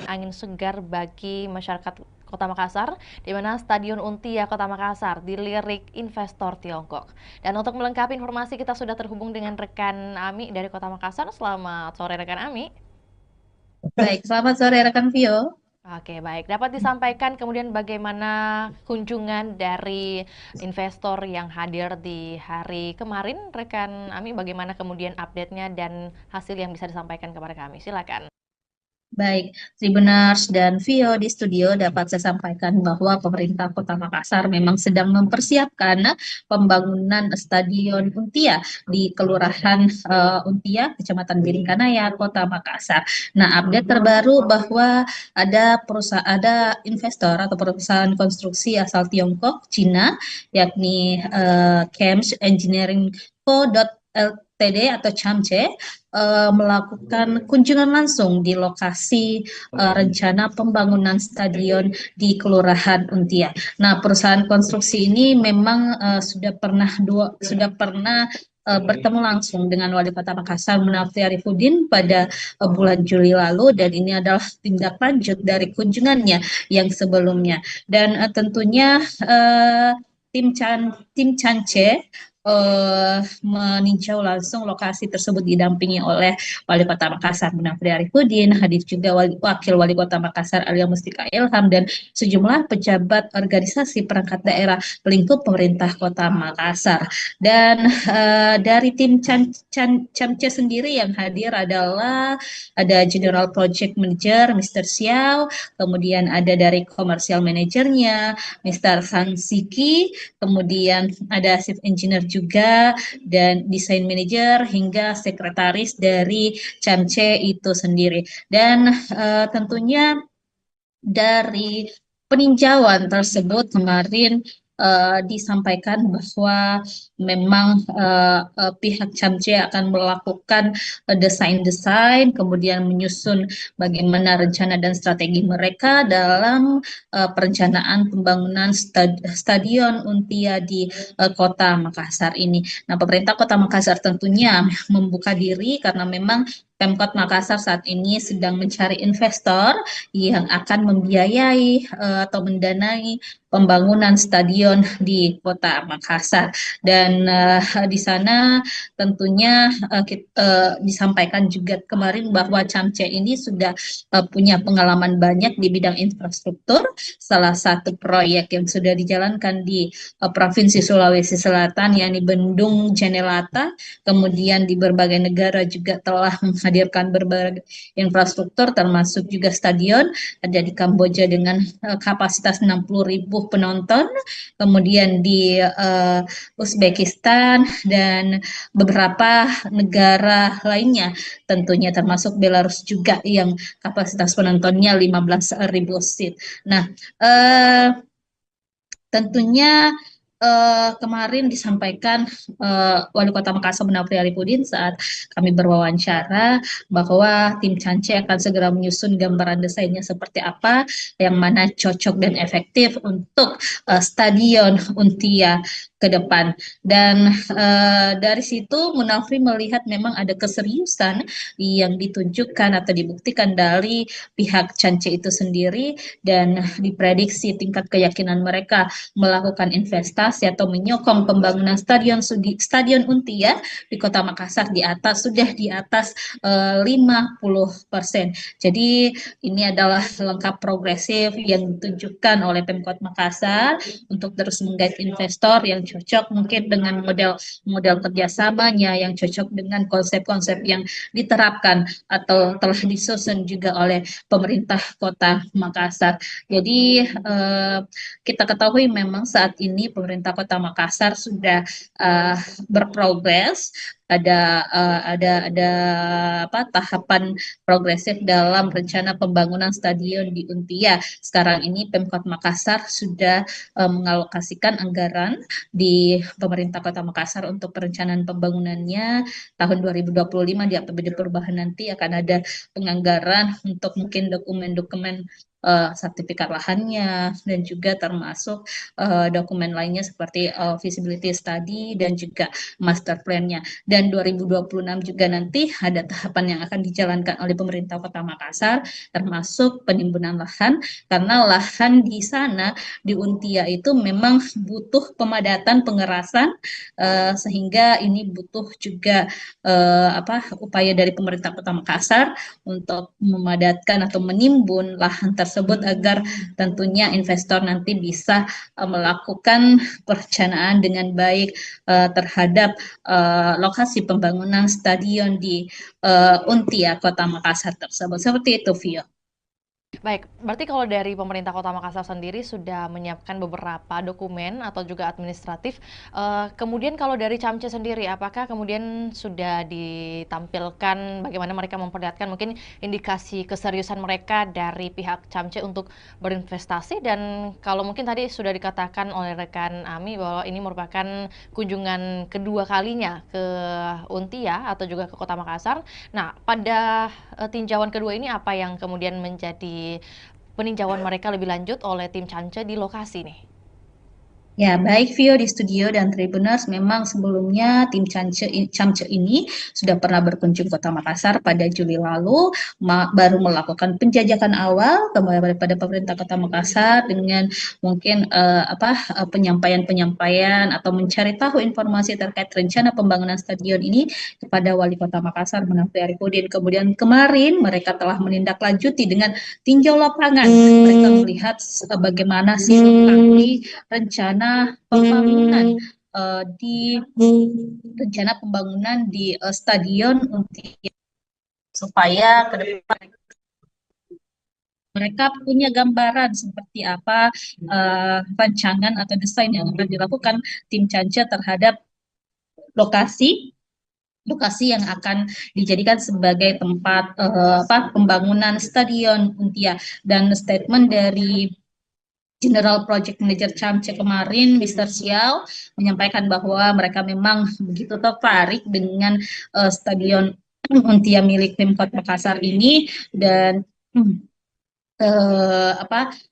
Angin segar bagi masyarakat Kota Makassar, di mana Stadion Untia Kota Makassar dilirik investor Tiongkok. Dan untuk melengkapi informasi, kita sudah terhubung dengan rekan Ami dari Kota Makassar. Selamat sore rekan Ami. Baik, selamat sore rekan Vio. Oke, baik. Dapat disampaikan kemudian bagaimana kunjungan dari investor yang hadir di hari kemarin, rekan Ami, bagaimana kemudian update-nya dan hasil yang bisa disampaikan kepada kami. Silakan. Baik, Tribuners dan Vio di studio dapat saya sampaikan bahwa pemerintah Kota Makassar memang sedang mempersiapkan pembangunan Stadion Untia di Kelurahan Untia, Kecamatan Biringkanaya, Kota Makassar. Nah, update terbaru bahwa ada investor atau perusahaan konstruksi asal Tiongkok, Cina, yakni Chems Engineering Co. Ltd atau CHAMCE melakukan kunjungan langsung di lokasi rencana pembangunan stadion di Kelurahan Untia. Nah, perusahaan konstruksi ini memang sudah pernah bertemu langsung dengan Wali Kota Makassar Munafri Arifudin pada bulan Juli lalu, dan ini adalah tindak lanjut dari kunjungannya yang sebelumnya. Dan tentunya tim CHAMCE meninjau langsung lokasi tersebut didampingi oleh Wali Kota Makassar Munafri Arifudin, hadir juga Wakil Wali Kota Makassar Alia Mustika Ilham, dan sejumlah pejabat organisasi perangkat daerah lingkup pemerintah Kota Makassar. Dan dari tim CHAMCE sendiri yang hadir adalah ada General Project Manager Mr. Xiao, kemudian ada dari Commercial Managernya Mr. Sang Siki, kemudian ada Chief Engineer juga, dan desain manager hingga sekretaris dari CHAMCE itu sendiri. Dan tentunya dari peninjauan tersebut kemarin disampaikan bahwa memang pihak CHAMCE akan melakukan desain, kemudian menyusun bagaimana rencana dan strategi mereka dalam perencanaan pembangunan Stadion Untia di Kota Makassar ini. Nah, pemerintah Kota Makassar tentunya membuka diri karena memang Pemkot Makassar saat ini sedang mencari investor yang akan membiayai atau mendanai pembangunan stadion di Kota Makassar. Dan di sana tentunya disampaikan juga kemarin bahwa CHAMCE ini sudah punya pengalaman banyak di bidang infrastruktur. Salah satu proyek yang sudah dijalankan di Provinsi Sulawesi Selatan yakni Bendung Jenelata, kemudian di berbagai negara juga telah menghadirkan berbagai infrastruktur termasuk juga stadion. Ada di Kamboja dengan kapasitas 60.000 penonton, kemudian di Uzbekistan dan beberapa negara lainnya tentunya termasuk Belarus juga yang kapasitas penontonnya 15.000 seat. Nah, tentunya kemarin disampaikan Wali Kota Makassar Munafri Arifudin saat kami berwawancara bahwa tim Cance akan segera menyusun gambaran desainnya seperti apa yang mana cocok dan efektif untuk Stadion Untia ke depan. Dan dari situ Munafri melihat memang ada keseriusan yang ditunjukkan atau dibuktikan dari pihak Cance itu sendiri, dan diprediksi tingkat keyakinan mereka melakukan investasi atau menyokong pembangunan Stadion Untia di Kota Makassar sudah di atas 50%. Jadi ini adalah langkah progresif yang ditunjukkan oleh Pemkot Makassar untuk terus menggait investor yang cocok mungkin dengan model kerjasamanya, yang cocok dengan konsep-konsep yang diterapkan atau telah disusun juga oleh pemerintah Kota Makassar. Jadi kita ketahui memang saat ini pemerintah Kota Makassar sudah berprogres, ada tahapan progresif dalam rencana pembangunan stadion di Untia. Sekarang ini Pemkot Makassar sudah mengalokasikan anggaran di pemerintah Kota Makassar untuk perencanaan pembangunannya tahun 2025. Di APBD perubahan nanti akan ada penganggaran untuk mungkin dokumen-dokumen sertifikat lahannya dan juga termasuk dokumen lainnya seperti feasibility study dan juga master plan-nya. Dan 2026 juga nanti ada tahapan yang akan dijalankan oleh pemerintah Kota Makassar termasuk penimbunan lahan, karena lahan di sana di Untia itu memang butuh pemadatan pengerasan, sehingga ini butuh juga upaya dari pemerintah Kota Makassar untuk memadatkan atau menimbun lahan tersebut agar tentunya investor nanti bisa melakukan perencanaan dengan baik terhadap lokasi pembangunan stadion di Untia Kota Makassar tersebut. Seperti itu, Vio. Baik, berarti kalau dari pemerintah Kota Makassar sendiri sudah menyiapkan beberapa dokumen atau juga administratif. Kemudian kalau dari Camce sendiri, apakah kemudian sudah ditampilkan bagaimana mereka memperlihatkan mungkin indikasi keseriusan mereka dari pihak Camce untuk berinvestasi? Dan kalau mungkin tadi sudah dikatakan oleh rekan Ami bahwa ini merupakan kunjungan kedua kalinya ke Untia atau juga ke Kota Makassar. Nah, pada tinjauan kedua ini apa yang kemudian menjadi peninjauan mereka lebih lanjut oleh tim Cance di lokasi nih? Ya, baik Vio di studio dan Tribuners, memang sebelumnya tim Camce ini sudah pernah berkunjung Kota Makassar pada Juli lalu, baru melakukan penjajakan awal kepada pemerintah Kota Makassar dengan mungkin penyampaian atau mencari tahu informasi terkait rencana pembangunan stadion ini kepada Wali Kota Makassar Munafri Arifudin. Kemudian kemarin mereka telah menindaklanjuti dengan tinjau lapangan. Mereka melihat bagaimana sih rencana pembangunan di stadion Untia, supaya ke depan mereka punya gambaran seperti apa rancangan atau desain yang akan dilakukan tim Cance terhadap lokasi yang akan dijadikan sebagai tempat pembangunan stadion Untia. Dan statement dari General Project Manager Camce kemarin, Mr. Xiao, menyampaikan bahwa mereka memang begitu tertarik dengan stadion Untia milik Pemkot Makassar ini, dan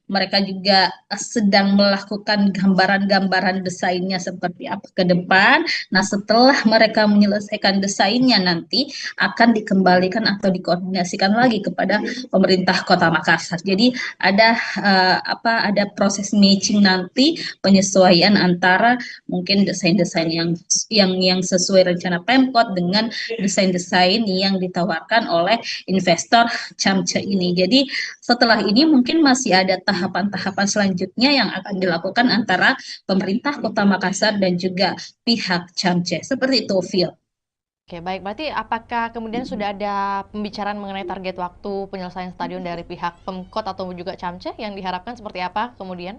mereka juga sedang melakukan gambaran-gambaran desainnya seperti apa ke depan. Nah, setelah mereka menyelesaikan desainnya nanti akan dikembalikan atau dikoordinasikan lagi kepada pemerintah Kota Makassar. Jadi ada proses matching nanti, penyesuaian antara mungkin desain-desain yang sesuai rencana Pemkot dengan desain-desain yang ditawarkan oleh investor Camce ini. Jadi setelah ini mungkin masih ada tahapan-tahapan selanjutnya yang akan dilakukan antara pemerintah Kota Makassar dan juga pihak Camce. Seperti itu, Phil. Oke, baik. Berarti apakah kemudian sudah ada pembicaraan mengenai target waktu penyelesaian stadion dari pihak Pemkot atau juga Camce yang diharapkan seperti apa kemudian?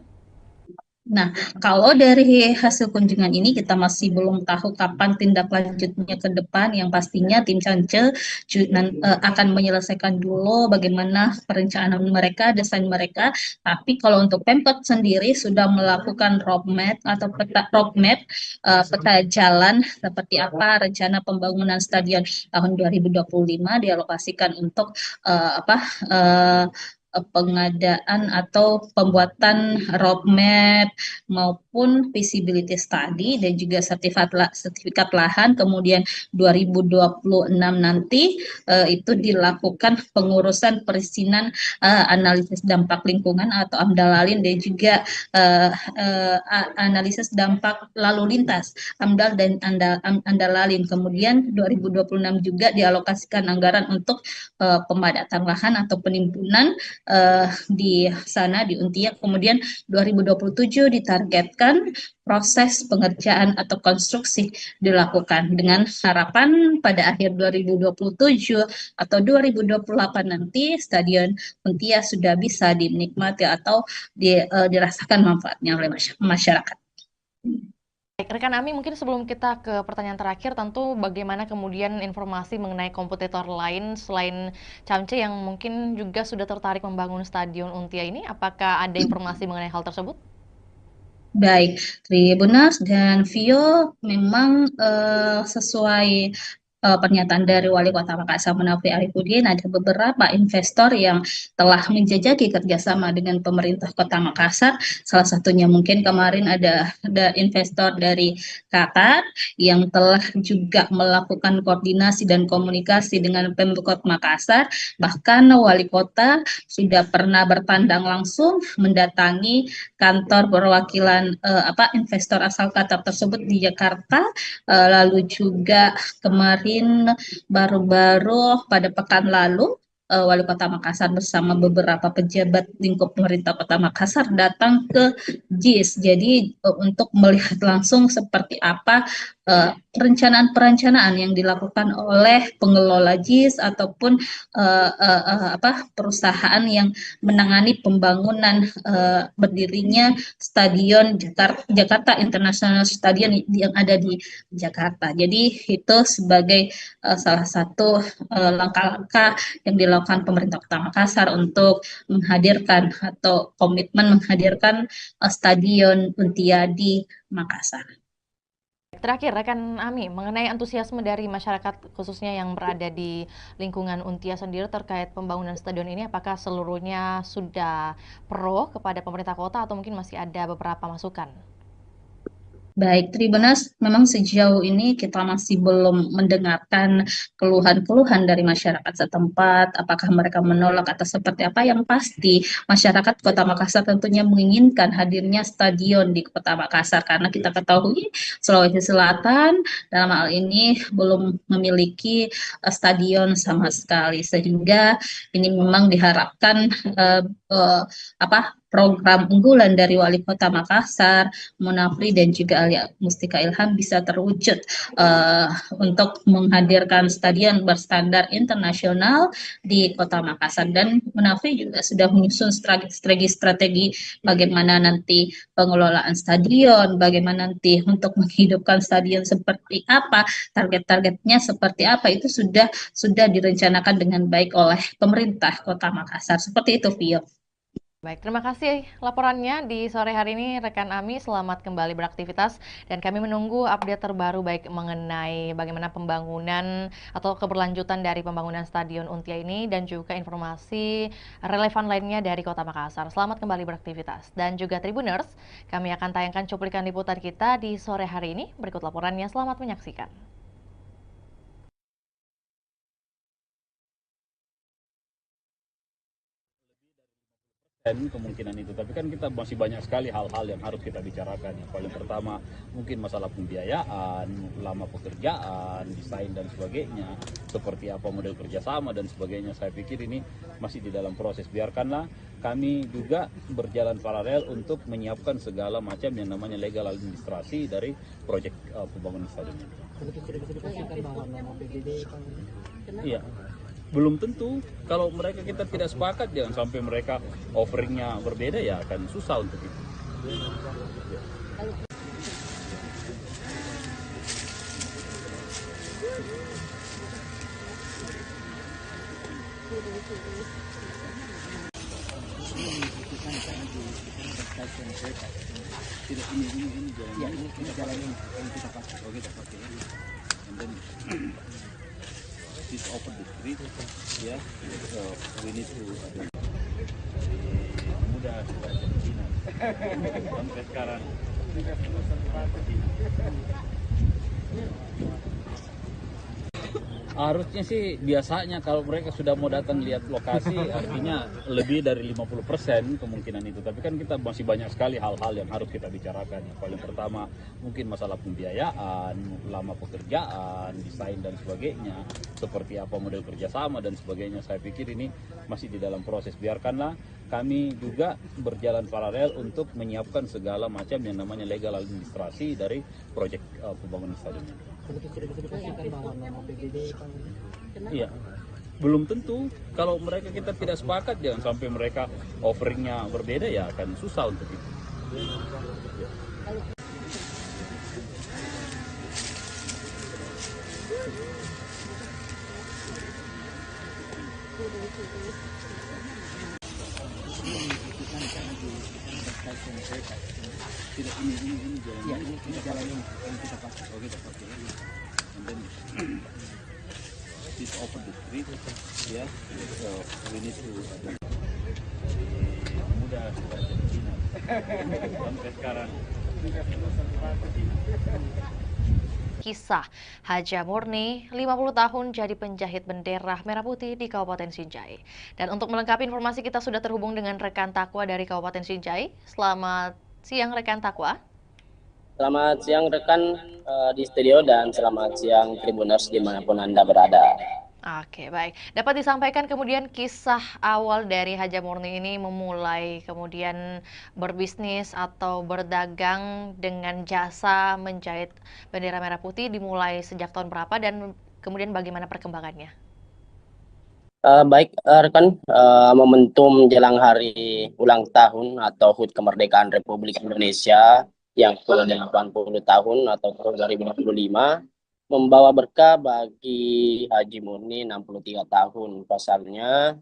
Nah, kalau dari hasil kunjungan ini kita masih belum tahu kapan tindak lanjutnya ke depan. Yang pastinya tim Cance akan menyelesaikan dulu bagaimana perencanaan mereka, desain mereka. Tapi kalau untuk Pemkot sendiri sudah melakukan peta jalan seperti apa rencana pembangunan stadion tahun 2025 dialokasikan untuk pengadaan atau pembuatan roadmap maupun feasibility study dan juga sertifikat lahan. Kemudian 2026 nanti itu dilakukan pengurusan perizinan analisis dampak lingkungan atau AMDAL-LALIN dan juga analisis dampak lalu lintas AMDAL dan AMDAL-LALIN. Kemudian 2026 juga dialokasikan anggaran untuk pemadatan lahan atau penimbunan di sana di Untia. Kemudian 2027 ditargetkan proses pengerjaan atau konstruksi dilakukan dengan harapan pada akhir 2027 atau 2028 nanti Stadion Untia sudah bisa dinikmati atau dirasakan manfaatnya oleh masyarakat. Baik, rekan Ami, mungkin sebelum kita ke pertanyaan terakhir, tentu bagaimana kemudian informasi mengenai kompetitor lain selain Camce yang mungkin juga sudah tertarik membangun Stadion Untia ini, apakah ada informasi mengenai hal tersebut? Baik, Tribuners dan Vio memang sesuai pernyataan dari Wali Kota Makassar Munafri Arifudin, ada beberapa investor yang telah menjajaki kerjasama dengan pemerintah Kota Makassar. Salah satunya mungkin kemarin ada investor dari Qatar yang telah juga melakukan koordinasi dan komunikasi dengan Pemkot Makassar. Bahkan Wali Kota sudah pernah bertandang langsung mendatangi kantor perwakilan investor asal Qatar tersebut di Jakarta. Lalu juga kemarin baru-baru pada pekan lalu Wali Kota Makassar bersama beberapa pejabat lingkup pemerintah Kota Makassar datang ke JIS. Jadi untuk melihat langsung seperti apa perencanaan yang dilakukan oleh pengelola JIS ataupun perusahaan yang menangani pembangunan berdirinya Stadion Jakarta International Stadion yang ada di Jakarta. Jadi itu sebagai salah satu langkah-langkah yang dilakukan pemerintah Kota Makassar untuk menghadirkan atau komitmen menghadirkan Stadion Untia di Makassar. Terakhir, rekan Ami, mengenai antusiasme dari masyarakat khususnya yang berada di lingkungan Untia sendiri terkait pembangunan stadion ini, apakah seluruhnya sudah pro kepada pemerintah kota atau mungkin masih ada beberapa masukan? Baik, Tribuners, memang sejauh ini kita masih belum mendengarkan keluhan-keluhan dari masyarakat setempat, apakah mereka menolak atau seperti apa. Yang pasti, masyarakat Kota Makassar tentunya menginginkan hadirnya stadion di Kota Makassar, karena kita ketahui Sulawesi Selatan dalam hal ini belum memiliki stadion sama sekali, sehingga ini memang diharapkan program unggulan dari Wali Kota Makassar, Munafri dan juga Alia Mustika Ilham bisa terwujud untuk menghadirkan stadion berstandar internasional di Kota Makassar. Dan Munafri juga sudah menyusun strategi bagaimana nanti pengelolaan stadion, bagaimana nanti untuk menghidupkan stadion seperti apa, target-targetnya seperti apa, itu sudah direncanakan dengan baik oleh pemerintah Kota Makassar. Seperti itu, Vio. Baik, terima kasih laporannya di sore hari ini rekan Ami. Selamat kembali beraktivitas dan kami menunggu update terbaru baik mengenai bagaimana pembangunan atau keberlanjutan dari pembangunan Stadion Untia ini dan juga informasi relevan lainnya dari Kota Makassar. Selamat kembali beraktivitas dan juga Tribuners, kami akan tayangkan cuplikan liputan kita di sore hari ini. Berikut laporannya, selamat menyaksikan. Kemungkinan itu, tapi kan kita masih banyak sekali hal-hal yang harus kita bicarakan. Yang paling pertama mungkin masalah pembiayaan, lama pekerjaan, desain dan sebagainya, seperti apa model kerjasama dan sebagainya. Saya pikir ini masih di dalam proses. Biarkanlah kami juga berjalan paralel untuk menyiapkan segala macam yang namanya legal administrasi dari proyek pembangunan stadion. Iya, belum tentu. Kalau mereka kita tidak sepakat, jangan sampai mereka offeringnya berbeda, ya akan susah untuk itu. Ini jalan yang kita pakai. Oh, kita pakai. And then this open the street, ya. We need to mudah sampai sekarang. Harusnya sih biasanya kalau mereka sudah mau datang lihat lokasi artinya lebih dari 50% kemungkinan itu. Tapi kan kita masih banyak sekali hal-hal yang harus kita bicarakan. Yang paling pertama mungkin masalah pembiayaan, lama pekerjaan, desain dan sebagainya. Seperti apa model kerjasama dan sebagainya. Saya pikir ini masih di dalam proses. Biarkanlah kami juga berjalan paralel untuk menyiapkan segala macam yang namanya legal administrasi dari proyek pembangunan stadion. Iya, belum tentu. Kalau mereka kita tidak sepakat, jangan sampai mereka offeringnya berbeda, ya akan susah untuk itu. Ini jalan yang kita pakai. Oh, kita pakai. And then this open the street, ya. We need to mudah sampai sekarang. Kisah Haja Murni, 50 tahun jadi penjahit bendera merah putih di Kabupaten Sinjai. Dan untuk melengkapi informasi, kita sudah terhubung dengan rekan Takwa dari Kabupaten Sinjai. Selamat siang rekan Takwa. Selamat siang rekan di studio dan selamat siang Tribuners dimanapun Anda berada. Oke, baik. Dapat disampaikan kemudian kisah awal dari Haja Murni ini memulai kemudian berbisnis atau berdagang dengan jasa menjahit bendera merah putih dimulai sejak tahun berapa dan kemudian bagaimana perkembangannya? Baik rekan, momentum jelang hari ulang tahun atau HUT kemerdekaan Republik Indonesia yang ke-80 tahun atau tahun 2025 membawa berkah bagi Haji Murni 63 tahun. Pasalnya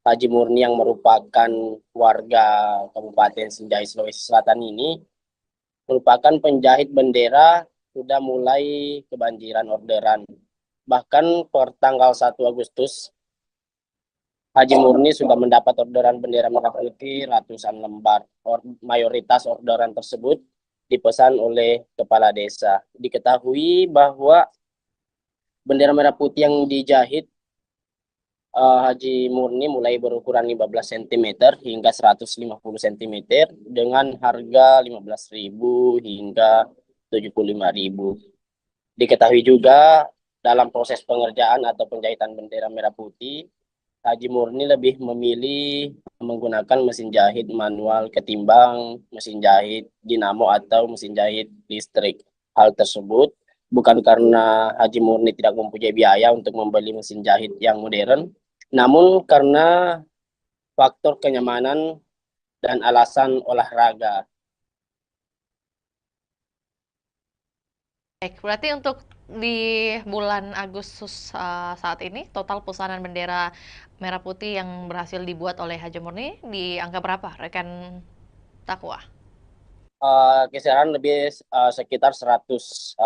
Haji Murni yang merupakan warga Kabupaten Sinjai Sulawesi Selatan ini merupakan penjahit bendera, sudah mulai kebanjiran orderan. Bahkan per tanggal 1 Agustus Haji Murni sudah mendapat orderan bendera merah putih ratusan lembar. Mayoritas orderan tersebut dipesan oleh kepala desa. Diketahui bahwa bendera merah putih yang dijahit Haji Murni mulai berukuran 15 cm hingga 150 cm dengan harga 15.000 hingga 75.000. Diketahui juga dalam proses pengerjaan atau penjahitan bendera merah putih, Haji Murni lebih memilih menggunakan mesin jahit manual ketimbang mesin jahit dinamo atau mesin jahit listrik. Hal tersebut bukan karena Haji Murni tidak mempunyai biaya untuk membeli mesin jahit yang modern, namun karena faktor kenyamanan dan alasan olahraga. Baik, berarti untuk di bulan Agustus saat ini total pesanan bendera merah putih yang berhasil dibuat oleh Haji Murni di angka berapa, rekan Takwa? Kisaran lebih sekitar 100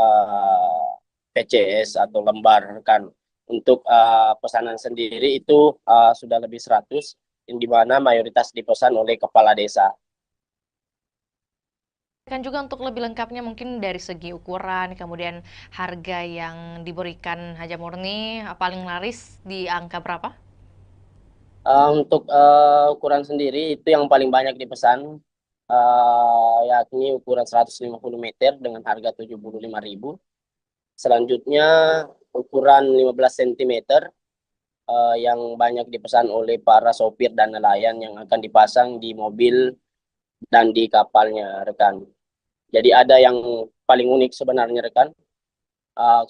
PCS atau lembar kan. Untuk pesanan sendiri itu sudah lebih 100, di mana mayoritas dipesan oleh kepala desa. Kan juga untuk lebih lengkapnya mungkin dari segi ukuran, kemudian harga yang diberikan Haja Murni paling laris di angka berapa? Untuk ukuran sendiri itu yang paling banyak dipesan, yakni ukuran 150 meter dengan harga 75.000. Selanjutnya ukuran 15 cm yang banyak dipesan oleh para sopir dan nelayan yang akan dipasang di mobil dan di kapalnya, rekan. Jadi ada yang paling unik sebenarnya, rekan,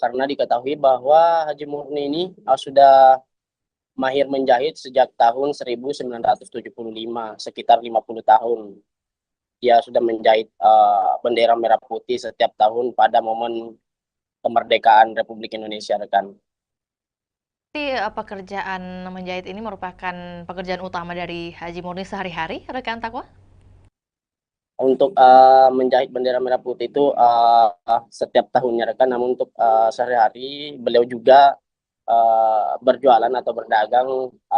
karena diketahui bahwa Haji Murni ini sudah mahir menjahit sejak tahun 1975, sekitar 50 tahun. Dia sudah menjahit bendera merah putih setiap tahun pada momen kemerdekaan Republik Indonesia, rekan. Jadi pekerjaan menjahit ini merupakan pekerjaan utama dari Haji Murni sehari-hari, rekan Takwa? Untuk menjahit bendera merah putih itu setiap tahunnya, rekan. Namun untuk sehari-hari beliau juga berjualan atau berdagang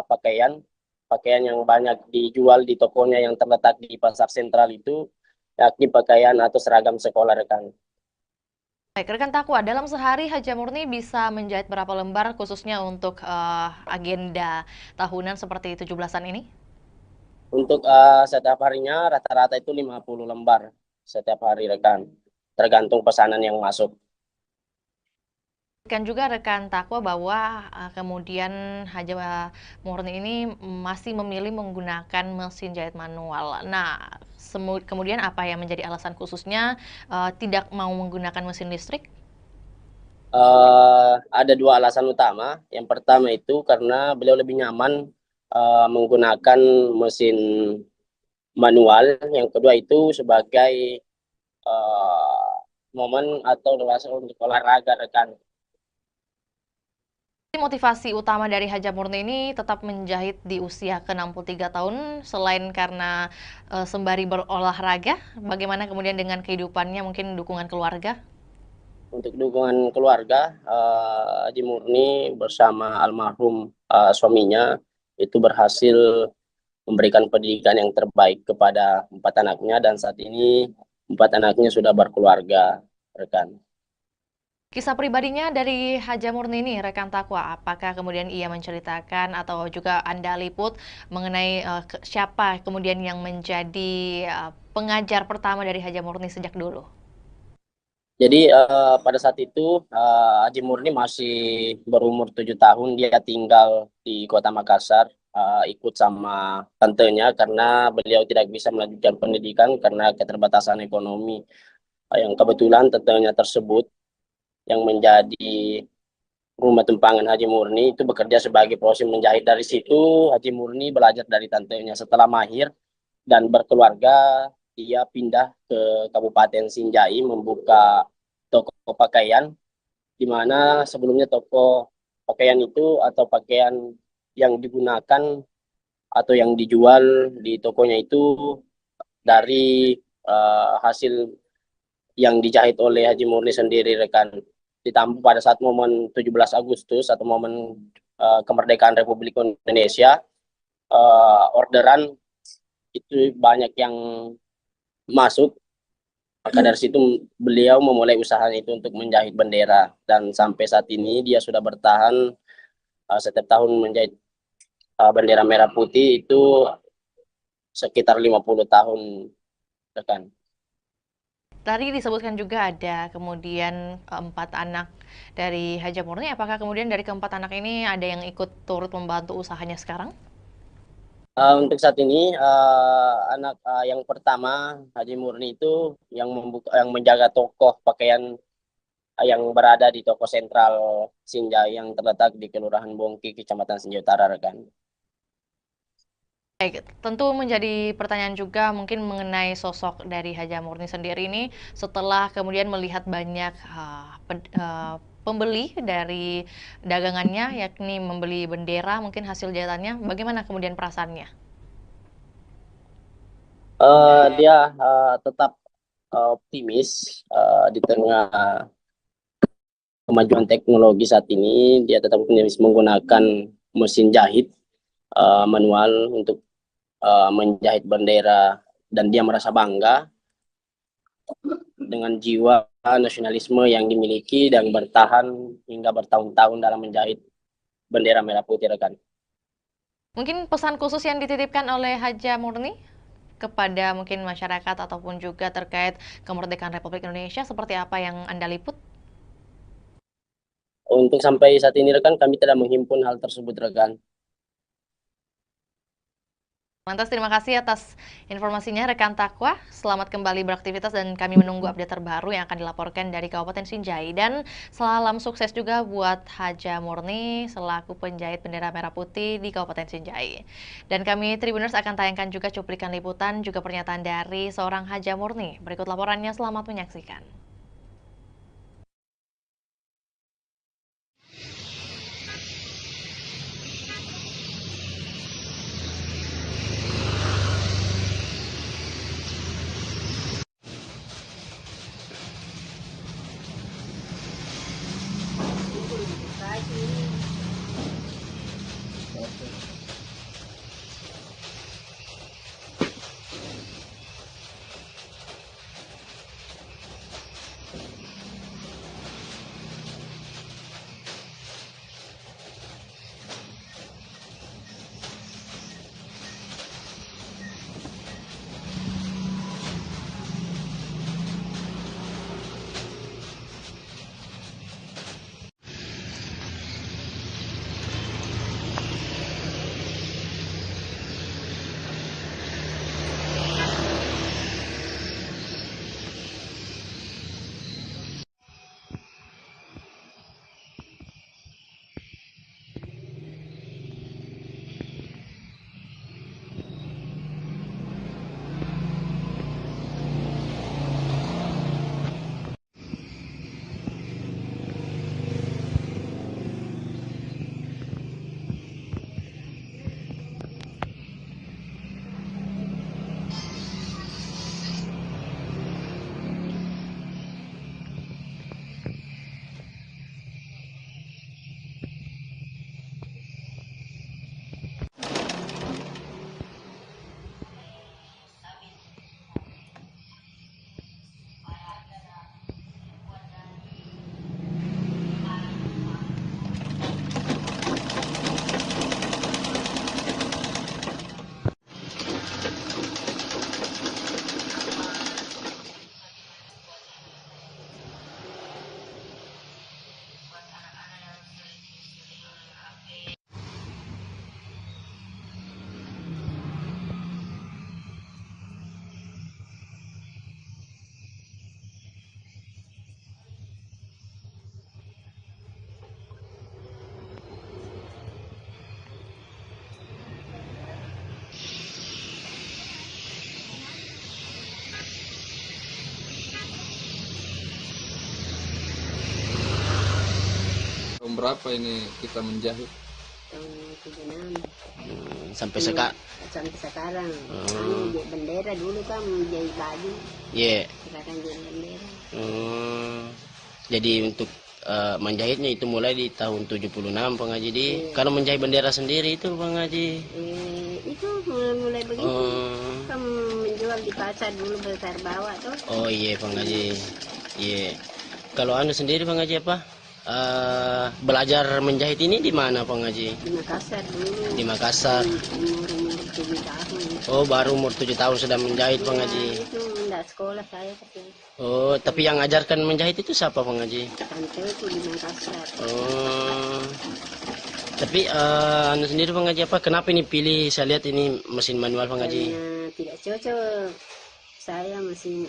pakaian yang banyak dijual di tokonya yang terletak di pasar sentral itu, yakni pakaian atau seragam sekolah, rekan. Baik, rekan Takwa, dalam sehari Haji Murni bisa menjahit berapa lembar khususnya untuk agenda tahunan seperti 17-an ini? Untuk setiap harinya rata-rata itu 50 lembar setiap hari, rekan. Tergantung pesanan yang masuk. Kan juga rekan Takwa bahwa kemudian Haji Murni ini masih memilih menggunakan mesin jahit manual. Nah, kemudian apa yang menjadi alasan khususnya tidak mau menggunakan mesin listrik? Ada dua alasan utama. Yang pertama itu karena beliau lebih nyaman menggunakan mesin manual. Yang kedua itu sebagai momen atau leluasa untuk olahraga, rekan. Motivasi utama dari Haji Murni ini tetap menjahit di usia ke-63 tahun, selain karena sembari berolahraga, bagaimana kemudian dengan kehidupannya, mungkin dukungan keluarga? Untuk dukungan keluarga, Haji Murni bersama almarhum suaminya itu berhasil memberikan pendidikan yang terbaik kepada 4 anaknya, dan saat ini 4 anaknya sudah berkeluarga, rekan. Kisah pribadinya dari Haji Murni ini, rekan Takwa, apakah kemudian ia menceritakan atau juga Anda liput mengenai siapa kemudian yang menjadi pengajar pertama dari Haji Murni sejak dulu? Jadi pada saat itu Haji Murni masih berumur 7 tahun. Dia tinggal di Kota Makassar, ikut sama tantenya karena beliau tidak bisa melanjutkan pendidikan karena keterbatasan ekonomi. Yang kebetulan tantenya tersebut yang menjadi rumah tumpangan Haji Murni itu bekerja sebagai proses menjahit. Dari situ Haji Murni belajar dari tantenya. Setelah mahir dan berkeluarga, dia pindah ke Kabupaten Sinjai membuka toko pakaian, di mana sebelumnya toko pakaian itu atau pakaian yang digunakan atau yang dijual di tokonya itu dari hasil yang dijahit oleh Haji Murni sendiri, rekan. Ditambah pada saat momen 17 Agustus atau momen kemerdekaan Republik Indonesia, orderan itu banyak yang masuk. Maka dari situ beliau memulai usaha itu untuk menjahit bendera, dan sampai saat ini dia sudah bertahan setiap tahun menjahit bendera merah putih itu sekitar 50 tahun, rekan. Tadi disebutkan juga ada kemudian 4 anak dari Haji Murni. Apakah kemudian dari ke-4 anak ini ada yang ikut turut membantu usahanya sekarang? Untuk saat ini anak yang pertama Haji Murni itu yang menjaga toko pakaian yang berada di toko sentral Sinjai yang terletak di Kelurahan Bongki, Kecamatan Sinjai Utara, rekan. Baik, tentu menjadi pertanyaan juga mungkin mengenai sosok dari Haji Murni sendiri ini setelah kemudian melihat banyak pembeli dari dagangannya, yakni membeli bendera, mungkin hasil jahitannya, bagaimana kemudian perasaannya? Dia tetap optimis di tengah kemajuan teknologi saat ini. Dia tetap optimis menggunakan mesin jahit manual untuk menjahit bendera, dan dia merasa bangga dengan jiwa nasionalisme yang dimiliki dan bertahan hingga bertahun-tahun dalam menjahit bendera merah putih, rekan. Mungkin pesan khusus yang dititipkan oleh Haji Murni kepada mungkin masyarakat ataupun juga terkait kemerdekaan Republik Indonesia seperti apa yang Anda liput? Untuk sampai saat ini rekan, kami tidak menghimpun hal tersebut rekan. Lantas terima kasih atas informasinya rekan Takwa. Selamat kembali beraktivitas dan kami menunggu update terbaru yang akan dilaporkan dari Kabupaten Sinjai. Dan salam sukses juga buat Haja Murni selaku penjahit bendera merah putih di Kabupaten Sinjai. Dan kami Tribuners akan tayangkan juga cuplikan liputan juga pernyataan dari seorang Haja Murni. Berikut laporannya, selamat menyaksikan. Tahun berapa ini kita menjahit? Tahun 76. Sampai sekarang. Sampai sekarang. Bendera dulu kan menjahit baju. Iya. Sekarang jadi bendera. Jadi untuk menjahitnya itu mulai di tahun 76 Bang Haji. Kalau menjahit bendera sendiri itu Bang Haji? Itu mulai begitu. Kan menjual di pasar dulu besar bawah tuh. Oh iya Bang Haji. Iya. Kalau anu sendiri Bang Haji apa? Belajar menjahit ini di mana Bang Haji? Di Makassar dulu. Di Makassar. Umur 7 tahun. Oh baru umur 7 tahun sudah menjahit Bang Haji. Itu enggak sekolah saya tapi. Oh tapi yang ajarkan menjahit itu siapa Bang Haji? Tanteku di Makassar. Oh. Tapi anu sendiri Bang Haji apa? Kenapa ini pilih? Saya lihat ini mesin manual Bang Haji. Karena tidak cocok. Saya mesin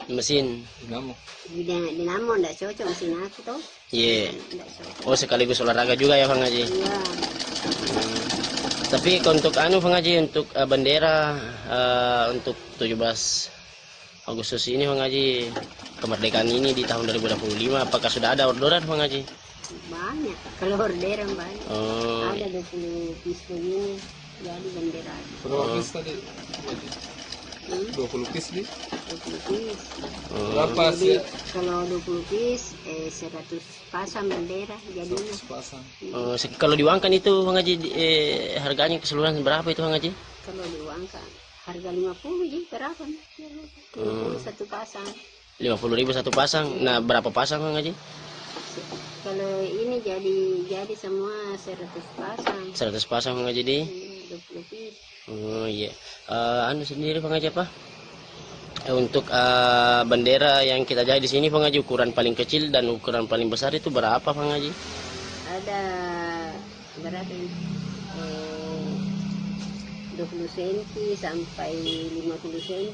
mesin dinamo enggak cocok mesin aku tuh. Iya. Oh sekaligus olahraga juga ya Bang Haji. Iya. Tapi untuk anu Bang Haji untuk bendera untuk 17 Agustus ini Bang Haji, kemerdekaan ini di tahun 2025, apakah sudah ada orderan Bang Haji? Banyak, kalau orderan banyak. Oh. Ada 20 piece begini, jadi bendera. Berapa piece tadi? 20 piece di? 20 piece. Berapa jadi, sih? kalau 20 piece 100 pasang bendera jadinya. 100 pasang. Kalau diuangkan itu Bang Haji harganya keseluruhan berapa itu Bang Haji? Kalau diuangkan harga 50 jadi berapa? 50 satu pasang. 50.000 satu pasang. Nah, berapa pasang Bang Haji? Kalau ini jadi semua 100 pasang. 100 pasang Bang Haji di? 20 piece. Oh iya. Anu sendiri Bang Haji apa? Untuk bendera yang kita jahit di sini Bang Haji, ukuran paling kecil dan ukuran paling besar itu berapa Bang Haji? Ada berapa ini? 20 cm sampai 50 cm,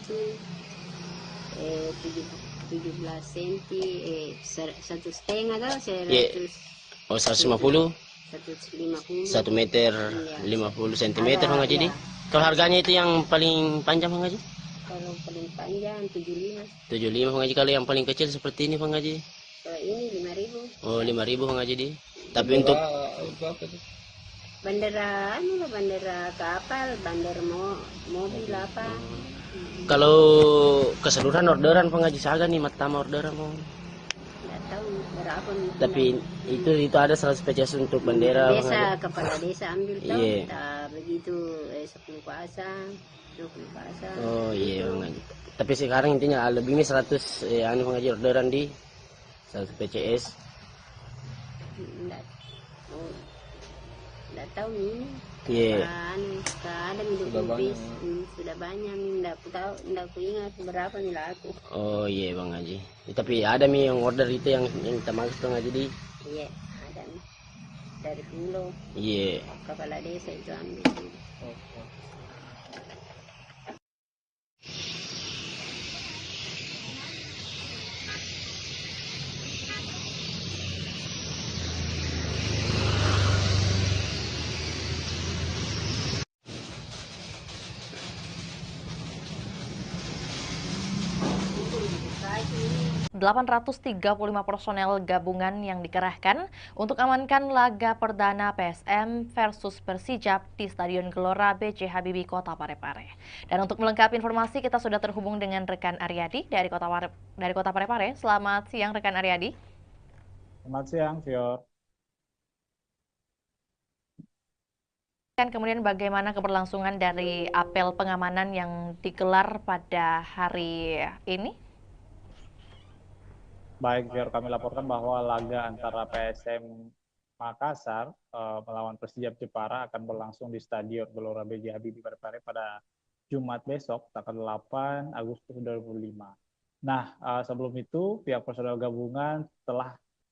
17 cm, 1,5 atau 100. Oh, 150? 150. 1 meter 50 cm Bang Haji di. Kalau harganya itu yang paling panjang Bang Haji? Kalau paling panjang 75. 75 Bang Haji. Kalau yang paling kecil seperti ini Bang Haji? Kalau ini 5.000. Oh, 5.000 Bang Haji di. Tapi untuk bendera bendera kapal, bendera mobil apa. kalau keseluruhan orderan Bang Haji Saga nih matama orderan Bang. Nggak tahu berapa nih. Tapi itu ada 100 PCS untuk bendera Bang Desa, Haji. kepala desa ambil tahu. Iya. Tak begitu 10 pasang, 20 pasang. Oh iya Bang Haji. Tapi sekarang intinya lebih ini 100 Bang Haji orderan di 100 PCS. Nggak tahu nih. Iya. Kadang hidup bis sudah banyak nih, nggak aku ingat berapa nih laku. Oh iya Bang Haji. Tapi ada nih yang order itu yang kita maksud Bang Haji di. Iya, ada nih. Dari Pulau. Iya. Kepala desa itu ambil. Delapan 835 personel gabungan yang dikerahkan untuk amankan laga perdana PSM versus Persijap di Stadion Gelora B.J. Habibie, Kota Parepare. Dan untuk melengkapi informasi, kita sudah terhubung dengan rekan Aryadi dari Kota Parepare. Selamat siang rekan Aryadi. Selamat siang, Fior. Kemudian bagaimana keberlangsungan dari apel pengamanan yang digelar pada hari ini? Baik, Fior, kami laporkan bahwa laga antara PSM Makassar melawan Persijap Jepara akan berlangsung di Stadion Gelora B.J. Habibie Parepare pada Jumat besok, tanggal 8 Agustus 2025. Nah, sebelum itu, pihak personel gabungan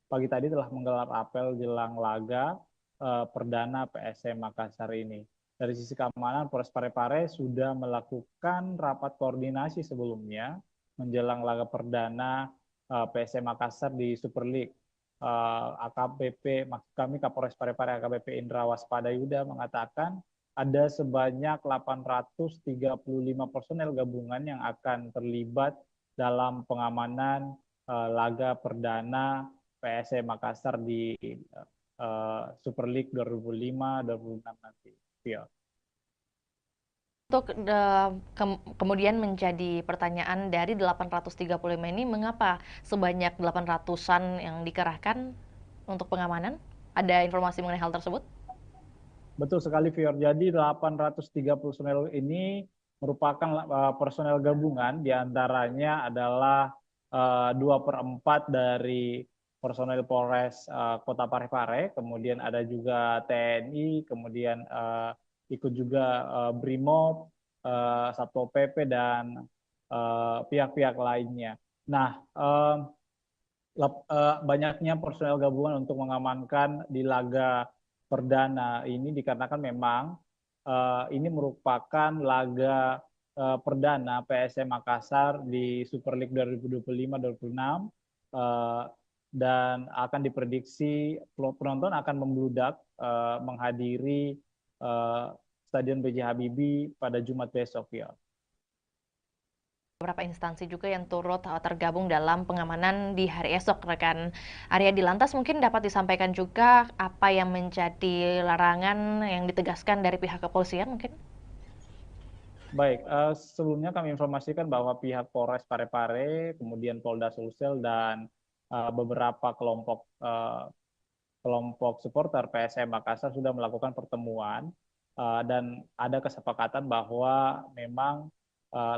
pagi tadi telah menggelar apel jelang laga perdana PSM Makassar ini. Dari sisi keamanan, Polres Parepare sudah melakukan rapat koordinasi sebelumnya menjelang laga perdana PSM Makassar di Super League. AKBP, maksud kami Kapolres Parepare AKBP Indra Waspada Yuda mengatakan ada sebanyak 835 personel gabungan yang akan terlibat dalam pengamanan laga perdana PSM Makassar di Super League 2005-2006 nanti. Ya. Untuk kemudian menjadi pertanyaan dari 835 ini, mengapa sebanyak 800-an yang dikerahkan untuk pengamanan? Ada informasi mengenai hal tersebut? Betul sekali, Fior. Jadi 830 personel ini merupakan personel gabungan, diantaranya adalah 2/4 dari personel Polres Kota Parepare, kemudian ada juga TNI, kemudian ikut juga BRIMOB, Satpol PP, dan pihak-pihak lainnya. Nah, banyaknya personel gabungan untuk mengamankan di laga perdana ini dikarenakan memang ini merupakan laga perdana PSM Makassar di Super League 2025-2026 dan akan diprediksi penonton akan membludak menghadiri Stadion B.J. Habibie pada Jumat besok, ya. Beberapa instansi juga yang turut tergabung dalam pengamanan di hari esok, rekan Aryadi. Lantas mungkin dapat disampaikan juga apa yang menjadi larangan yang ditegaskan dari pihak kepolisian mungkin? Baik, sebelumnya kami informasikan bahwa pihak Polres Parepare, kemudian Polda Sulsel, dan beberapa kelompok supporter PSM Makassar sudah melakukan pertemuan dan ada kesepakatan bahwa memang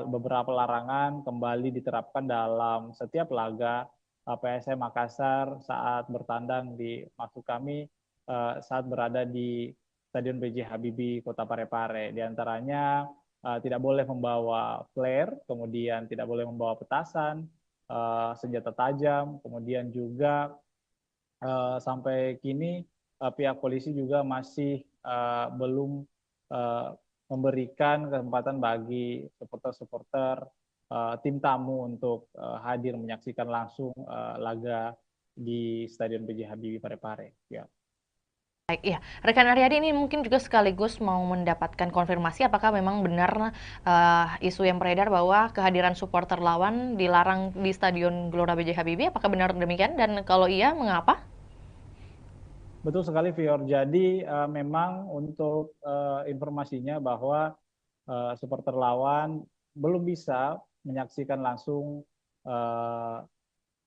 beberapa larangan kembali diterapkan dalam setiap laga PSM Makassar saat bertandang maksud kami saat berada di Stadion B.J. Habibie Kota Parepare. Di antaranya tidak boleh membawa flare, kemudian tidak boleh membawa petasan, senjata tajam, kemudian juga sampai kini pihak polisi juga masih belum memberikan kesempatan bagi supporter-supporter tim tamu untuk hadir menyaksikan langsung laga di Stadion B.J. Habibie Parepare. Ya. Baik, ya. Rekan Aryadi ini mungkin juga sekaligus mau mendapatkan konfirmasi apakah memang benar isu yang beredar bahwa kehadiran supporter lawan dilarang di Stadion Gelora B.J. Habibie. Apakah benar demikian? Dan kalau iya, mengapa? Betul sekali, Vior. Jadi memang untuk informasinya bahwa supporter lawan belum bisa menyaksikan langsung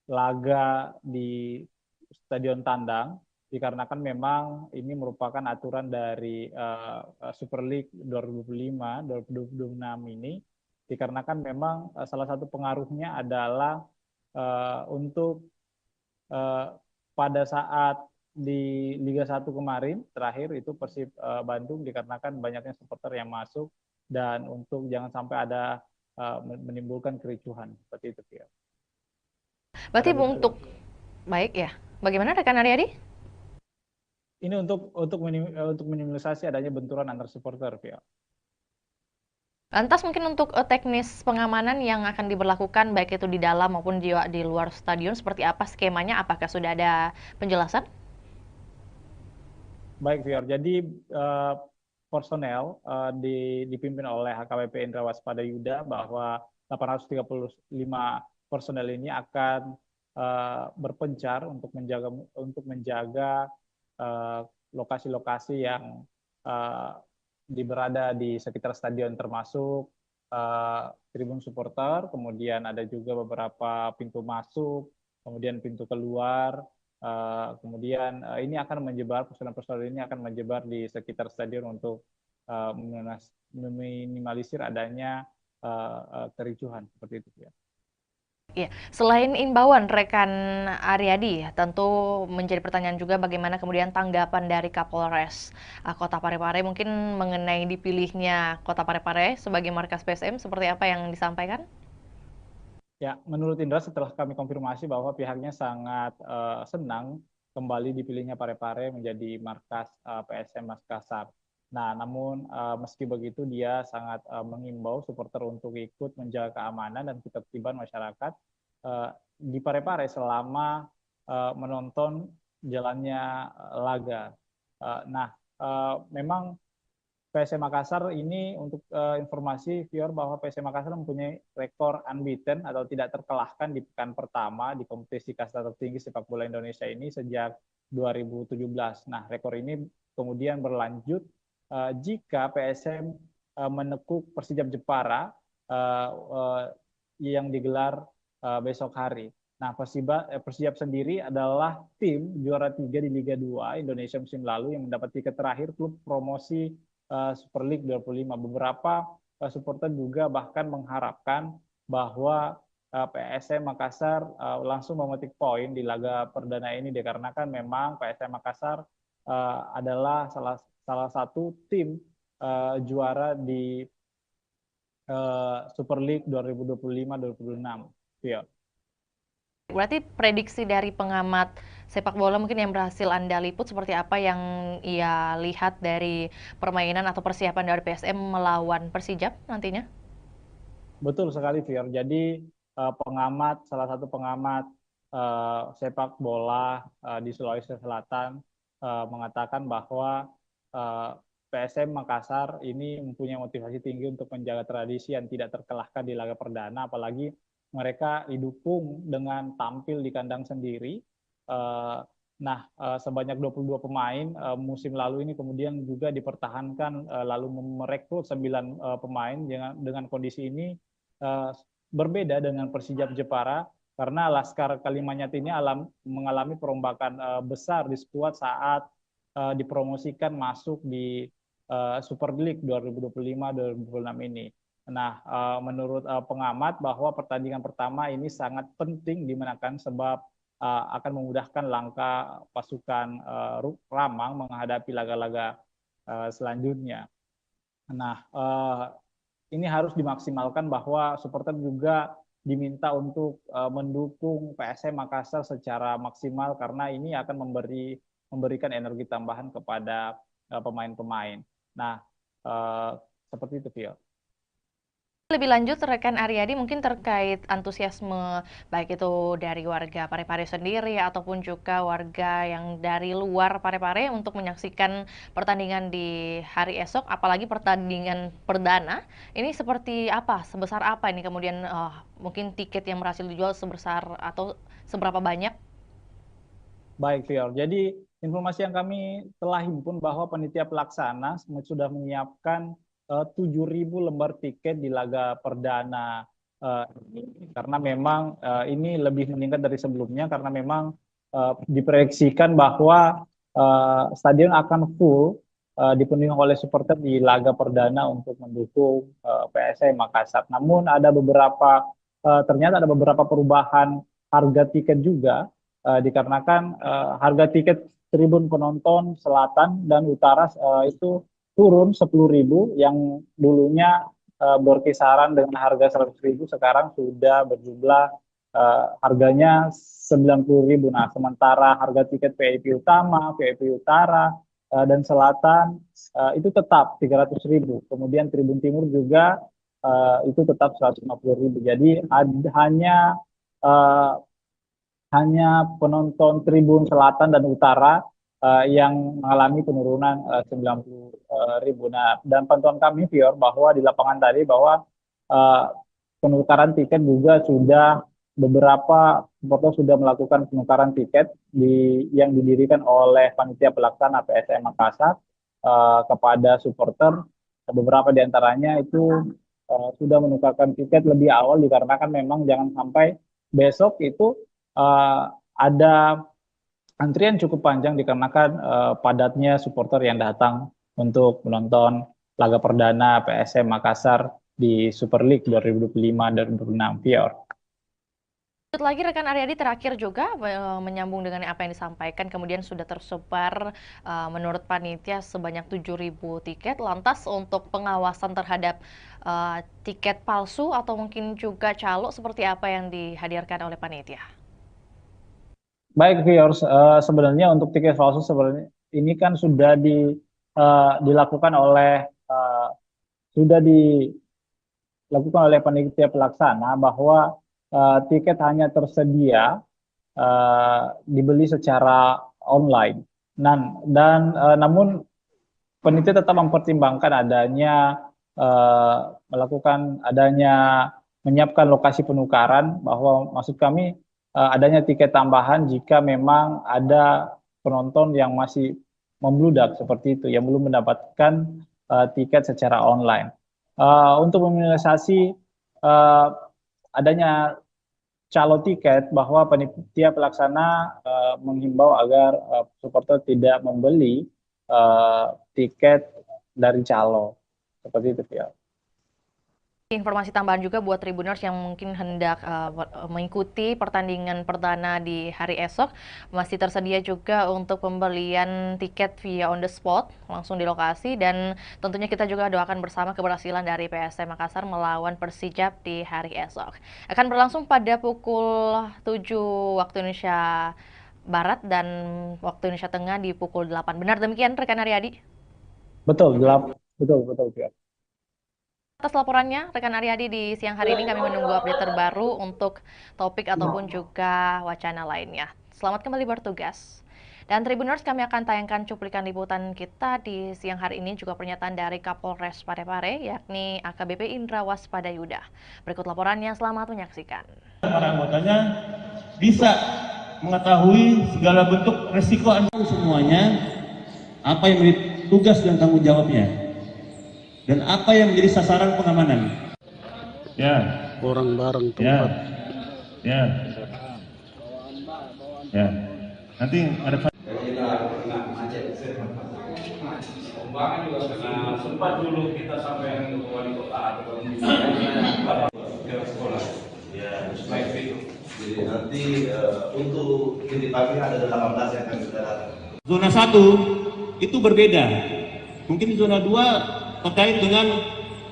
laga di Stadion Tandang dikarenakan memang ini merupakan aturan dari Super League 2025-2026 ini dikarenakan memang salah satu pengaruhnya adalah untuk pada saat di Liga 1 kemarin terakhir itu Persib Bandung dikarenakan banyaknya supporter yang masuk dan untuk jangan sampai ada menimbulkan kericuhan seperti itu ya. Berarti untuk baik ya. Bagaimana rekan Aryadi? Ini untuk minimalisasi adanya benturan antar supporter ya. Lantas mungkin untuk teknis pengamanan yang akan diberlakukan baik itu di dalam maupun di luar stadion seperti apa skemanya? Apakah sudah ada penjelasan? Baik, Fior. Jadi personel dipimpin oleh HKBP Indra Waspada Yuda bahwa 835 personel ini akan berpencar untuk menjaga lokasi-lokasi yang berada di sekitar stadion termasuk tribun supporter, kemudian ada juga beberapa pintu masuk, kemudian pintu keluar. Kemudian ini akan menyebar, personel-personel ini akan menyebar di sekitar stadion untuk meminimalisir adanya kericuhan seperti itu ya. Ya, selain imbauan rekan Aryadi, tentu menjadi pertanyaan juga bagaimana kemudian tanggapan dari Kapolres Kota Parepare mungkin mengenai dipilihnya Kota Parepare sebagai markas PSM seperti apa yang disampaikan? Ya, menurut Indra setelah kami konfirmasi bahwa pihaknya sangat senang kembali dipilihnya Parepare menjadi markas PSM Makassar. Nah, namun meski begitu dia sangat mengimbau supporter untuk ikut menjaga keamanan dan ketertiban masyarakat di Parepare selama menonton jalannya laga. Memang PSM Makassar ini untuk informasi Fior bahwa PSM Makassar mempunyai rekor unbeaten atau tidak terkalahkan di pekan pertama di kompetisi kasta tertinggi sepak bola Indonesia ini sejak 2017. Nah, rekor ini kemudian berlanjut jika PSM menekuk Persijap Jepara yang digelar besok hari. Nah, Persijap sendiri adalah tim juara 3 di Liga 2 Indonesia musim lalu yang mendapat tiket terakhir klub promosi Super League 25. Beberapa supporter juga bahkan mengharapkan bahwa PSM Makassar langsung memetik poin di laga perdana ini dikarenakan memang PSM Makassar adalah salah satu tim juara di Super League 2025-2026. Ya. Berarti prediksi dari pengamat sepak bola mungkin yang berhasil Anda liput seperti apa yang ia lihat dari permainan atau persiapan dari PSM melawan Persijap nantinya? Betul sekali, Fior. Jadi salah satu pengamat sepak bola di Sulawesi Selatan mengatakan bahwa PSM Makassar ini mempunyai motivasi tinggi untuk menjaga tradisi yang tidak terkalahkan di laga perdana, apalagi mereka didukung dengan tampil di kandang sendiri. Sebanyak 22 pemain musim lalu ini kemudian juga dipertahankan lalu merekrut 9 pemain dengan kondisi ini berbeda dengan Persijap Jepara karena Laskar Kalimanyat ini mengalami perombakan besar di skuad saat dipromosikan masuk di Super League 2025-2026 ini. Nah, menurut pengamat bahwa pertandingan pertama ini sangat penting dimenangkan sebab akan memudahkan langkah pasukan Ramang menghadapi laga-laga selanjutnya. Nah, ini harus dimaksimalkan bahwa supporter juga diminta untuk mendukung PSM Makassar secara maksimal karena ini akan memberikan energi tambahan kepada pemain-pemain. Nah, seperti itu, Vio. Lebih lanjut, rekan Aryadi mungkin terkait antusiasme baik itu dari warga Parepare sendiri ataupun juga warga yang dari luar Parepare untuk menyaksikan pertandingan di hari esok, apalagi pertandingan perdana. Ini seperti apa? Sebesar apa ini kemudian mungkin tiket yang berhasil dijual sebesar atau seberapa banyak? Baik, Vio. Jadi informasi yang kami telah himpun bahwa panitia pelaksana sudah menyiapkan 7.000 lembar tiket di laga perdana karena memang ini lebih meningkat dari sebelumnya karena memang diproyeksikan bahwa stadion akan full dipenuhi oleh supporter di laga perdana untuk mendukung PSM Makassar. Namun ada ternyata ada beberapa perubahan harga tiket juga dikarenakan harga tiket tribun penonton selatan dan utara itu turun 10.000 yang dulunya berkisaran dengan harga 100.000 sekarang sudah berjumlah harganya 90.000. Nah, sementara harga tiket VIP utama, VIP utara dan selatan itu tetap 300.000. Kemudian tribun timur juga itu tetap 150.000. Jadi hanya penonton tribun selatan dan utara yang mengalami penurunan 90.000. Nah, dan pantauan kami, Fior, bahwa di lapangan tadi bahwa penukaran tiket juga sudah beberapa supporter sudah melakukan penukaran tiket yang didirikan oleh panitia pelaksana PSM Makassar kepada supporter. Beberapa di antaranya itu sudah menukarkan tiket lebih awal dikarenakan memang jangan sampai besok itu ada antrian cukup panjang dikarenakan padatnya supporter yang datang untuk menonton laga perdana PSM Makassar di Super League 2025-2026, Pior. Lagi rekan Aryadi terakhir juga menyambung dengan apa yang disampaikan, kemudian sudah tersebar menurut panitia sebanyak 7.000 tiket. Lantas untuk pengawasan terhadap tiket palsu atau mungkin juga calo seperti apa yang dihadirkan oleh panitia? Baik, Viors, sebenarnya untuk tiket palsu sebenarnya ini kan sudah dilakukan oleh panitia pelaksana bahwa tiket hanya tersedia dibeli secara online. Namun panitia tetap mempertimbangkan menyiapkan lokasi penukaran, bahwa maksud kami adanya tiket tambahan jika memang ada penonton yang masih membludak seperti itu, yang belum mendapatkan tiket secara online. Untuk meminimalisasi adanya calo tiket, bahwa panitia pelaksana menghimbau agar supporter tidak membeli tiket dari calo, seperti itu, ya. Informasi tambahan juga buat Tribuners yang mungkin hendak mengikuti pertandingan perdana di hari esok, masih tersedia juga untuk pembelian tiket via on the spot langsung di lokasi, dan tentunya kita juga doakan bersama keberhasilan dari PSM Makassar melawan Persijap di hari esok. Akan berlangsung pada pukul 7 waktu Indonesia Barat dan waktu Indonesia Tengah di pukul 8. Benar demikian rekan Aryadi? Betul, betul. Atas laporannya rekan Aryadi di siang hari ini, kami menunggu update terbaru untuk topik ataupun juga wacana lainnya. Selamat kembali bertugas. Dan Tribuners, kami akan tayangkan cuplikan liputan kita di siang hari ini, juga pernyataan dari Kapolres Parepare yakni AKBP Indra Waspadayuda. Berikut laporannya, selamat menyaksikan. Para anggotanya bisa mengetahui segala bentuk resiko semuanya, apa yang menjadi tugas dan tanggung jawabnya, dan apa yang menjadi sasaran pengamanan. Ya. Orang bareng tempat. Ya. Nanti ada. Sempat dulu kita sampai ke wali kota atau ke sekolah. Ya, baik itu. Jadi nanti untuk titik pagi ada 18 yang akan sudah datang. Zona 1 itu berbeda. Mungkin zona 2 terkait dengan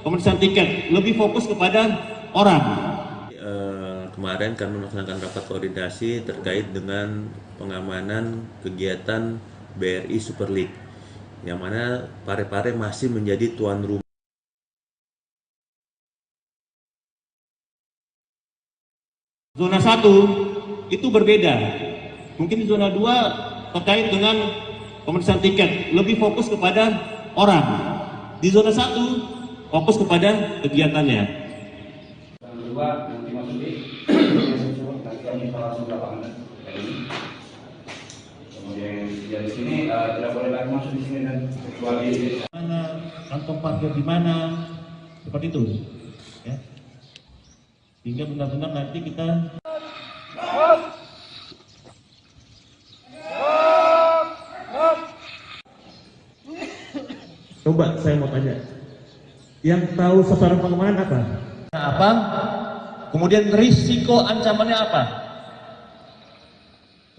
pemesanan tiket, lebih fokus kepada orang. Kemarin kami melaksanakan rapat koordinasi terkait dengan pengamanan kegiatan BRI Super League, yang mana Parepare masih menjadi tuan rumah. Zona 1 itu berbeda. Mungkin di zona 2 terkait dengan pemesanan tiket, lebih fokus kepada orang. Di zona 1 fokus kepada kegiatannya. Yang kedua, nanti masuk di nanti kami langsung ke lapangan kayak ini. Kemudian yang di sini tidak boleh lagi masuk di sini dan kecuali Mana kantong parkir di mana, seperti itu, ya. Sehingga benar-benar nanti kita coba saya mau tanya, yang tahu sasaran pengamanan apa? Apa? Kemudian risiko ancamannya apa?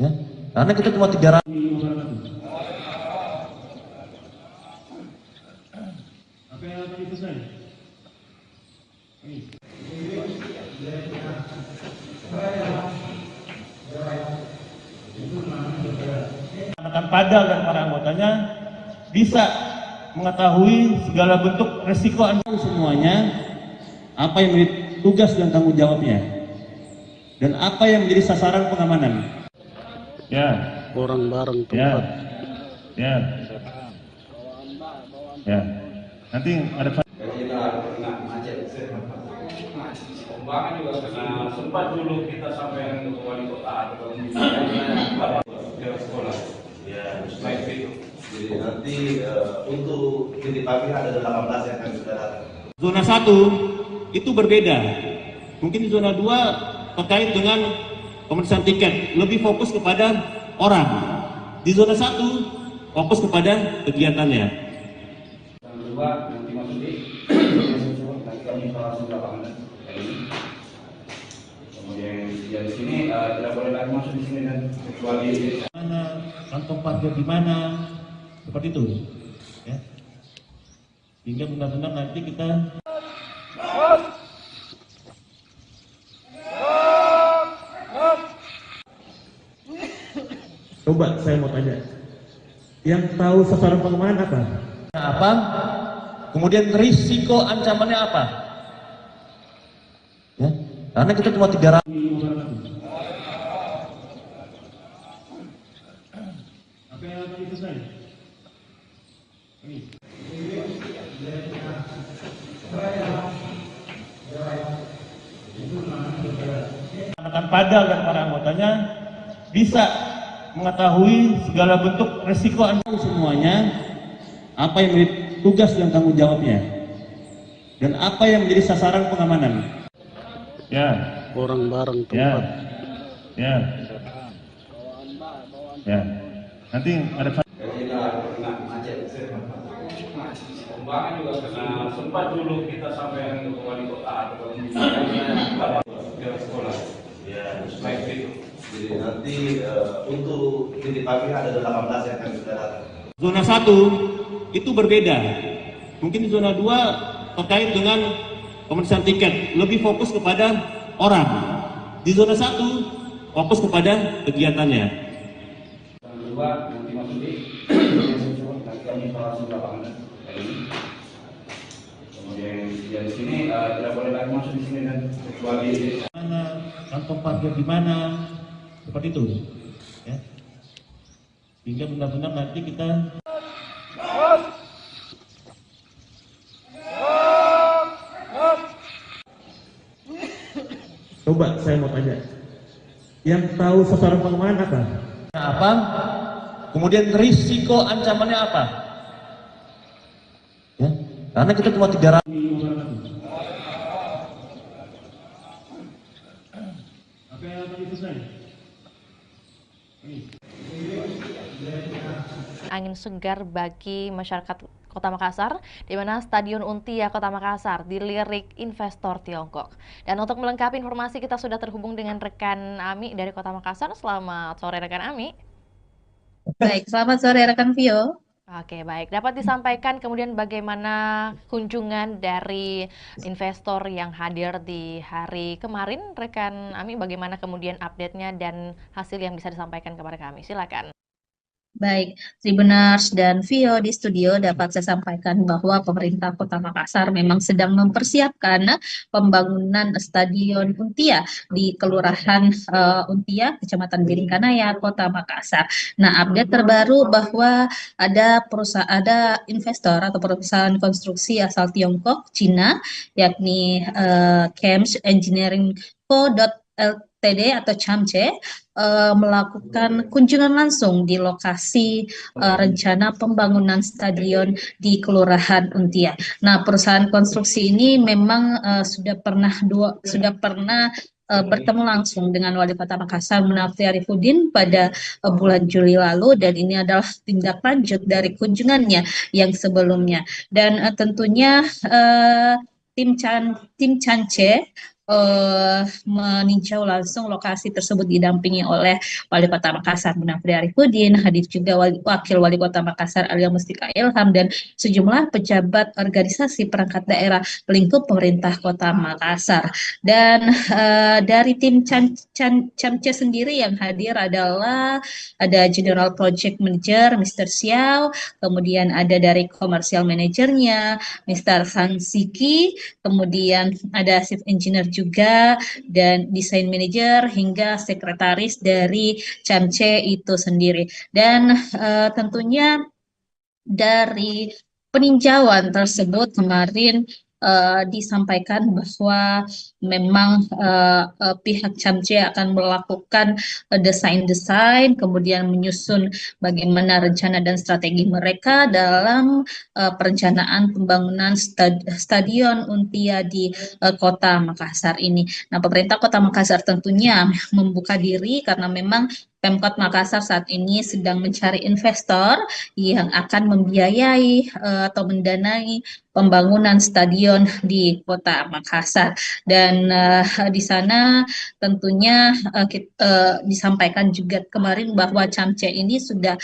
Ya, karena kita cuma 300. Apa yang tadi pesan? Akan padang dan para anggotanya bisa mengetahui segala bentuk resiko semuanya, apa yang menjadi tugas dan tanggung jawabnya, dan apa yang menjadi sasaran pengamanan. Ya, orang bareng ya, tempat. ya, ya. Nanti ada kalau kita kena macet, pembangunan juga kena sempat dulu kita sampai ke wali kota atau ke sekolah. Ya, Setelah itu. jadi nanti untuk titik parkir ada 18 yang akan sudah datang. Zona 1 itu berbeda. Mungkin di zona 2 terkait dengan pemesanan tiket, lebih fokus kepada orang. Di zona 1 fokus kepada kegiatannya. Yang kedua, nanti masuk di nanti kami langsung ke lapangan kayak ini. Kemudian yang di sini tidak boleh lagi masuk di sini dan kecuali Mana kantong parkir di mana, seperti itu, ya. Sehingga benar-benar nanti kita coba saya mau tanya, yang tahu sasaran pengamanan apa? Apa? Kemudian risiko ancamannya apa? Ya, karena kita cuma 300. Apa yang tadi pesan? Akan padang dan para anggotanya bisa mengetahui segala bentuk resiko semuanya, apa yang menjadi tugas dan tanggung jawabnya, dan apa yang menjadi sasaran pengamanan. Ya, Orang bareng ya, tempat. ya, ya. Nanti ada kalau kita kena macet, pembangunan juga kena sempat dulu kita sampai ke wali kota atau ke sekolah. Ya, Setelah itu. jadi nanti untuk titik parkir ada 18 yang akan sudah datang. Zona 1 itu berbeda. Mungkin di zona 2 terkait dengan pemesanan tiket, lebih fokus kepada orang. Di zona 1 fokus kepada kegiatannya. Yang kedua, nanti masuk di nanti kami langsung ke lapangan kayak ini. Kemudian yang di sini tidak boleh lagi masuk di sini dan kecuali Mana kantong parkir di mana, seperti itu, ya. Sehingga benar-benar nanti kita coba saya mau tanya, yang tahu sasaran pengamanan apa? Apa? Kemudian risiko ancamannya apa? Ya, karena kita cuma 300. Apa yang tadi pesan? Angin segar bagi masyarakat Kota Makassar, di mana Stadion Untia Kota Makassar dilirik investor Tiongkok. Dan untuk melengkapi informasi, kita sudah terhubung dengan rekan Ami dari Kota Makassar. Selamat sore rekan Ami. Baik, selamat sore rekan Vio. Oke, baik. Dapat disampaikan kemudian bagaimana kunjungan dari investor yang hadir di hari kemarin, rekan Ami, bagaimana kemudian update-nya dan hasil yang bisa disampaikan kepada kami? Silakan. Baik, Tribuners dan Vio di studio dapat saya sampaikan bahwa pemerintah Kota Makassar memang sedang mempersiapkan pembangunan Stadion Untia di Kelurahan Untia, Kecamatan Biringkanaya, Kota Makassar. Nah, update terbaru bahwa ada investor atau perusahaan konstruksi asal Tiongkok, Cina, yakni Chems Engineering Co. Ltd atau CAMCE melakukan kunjungan langsung di lokasi rencana pembangunan stadion di Kelurahan Untia. Nah, perusahaan konstruksi ini memang sudah pernah bertemu langsung dengan Wali Kota Makassar Munafri Arifudin pada bulan Juli lalu, dan ini adalah tindak lanjut dari kunjungannya yang sebelumnya. Dan tentunya tim Cance meninjau langsung lokasi tersebut didampingi oleh Wali Kota Makassar Munafri Arifudin, hadir juga Wakil Wali Kota Makassar Alia Mustika Ilham, dan sejumlah pejabat organisasi perangkat daerah lingkup pemerintah Kota Makassar. Dan dari tim Camce sendiri yang hadir adalah ada General Project Manager Mr. Xiao, kemudian ada dari Commercial Managernya Mr. Sang Siki, kemudian ada Chief Engineer juga, dan desain manager hingga sekretaris dari CAMCE itu sendiri. Dan tentunya dari peninjauan tersebut kemarin disampaikan bahwa memang pihak CAMCE akan melakukan desain-desain, kemudian menyusun bagaimana rencana dan strategi mereka dalam perencanaan pembangunan Stadion Untia di Kota Makassar ini. Nah, pemerintah Kota Makassar tentunya membuka diri karena memang Pemkot Makassar saat ini sedang mencari investor yang akan membiayai atau mendanai pembangunan stadion di Kota Makassar. Dan di sana tentunya disampaikan juga kemarin bahwa CAMCE ini sudah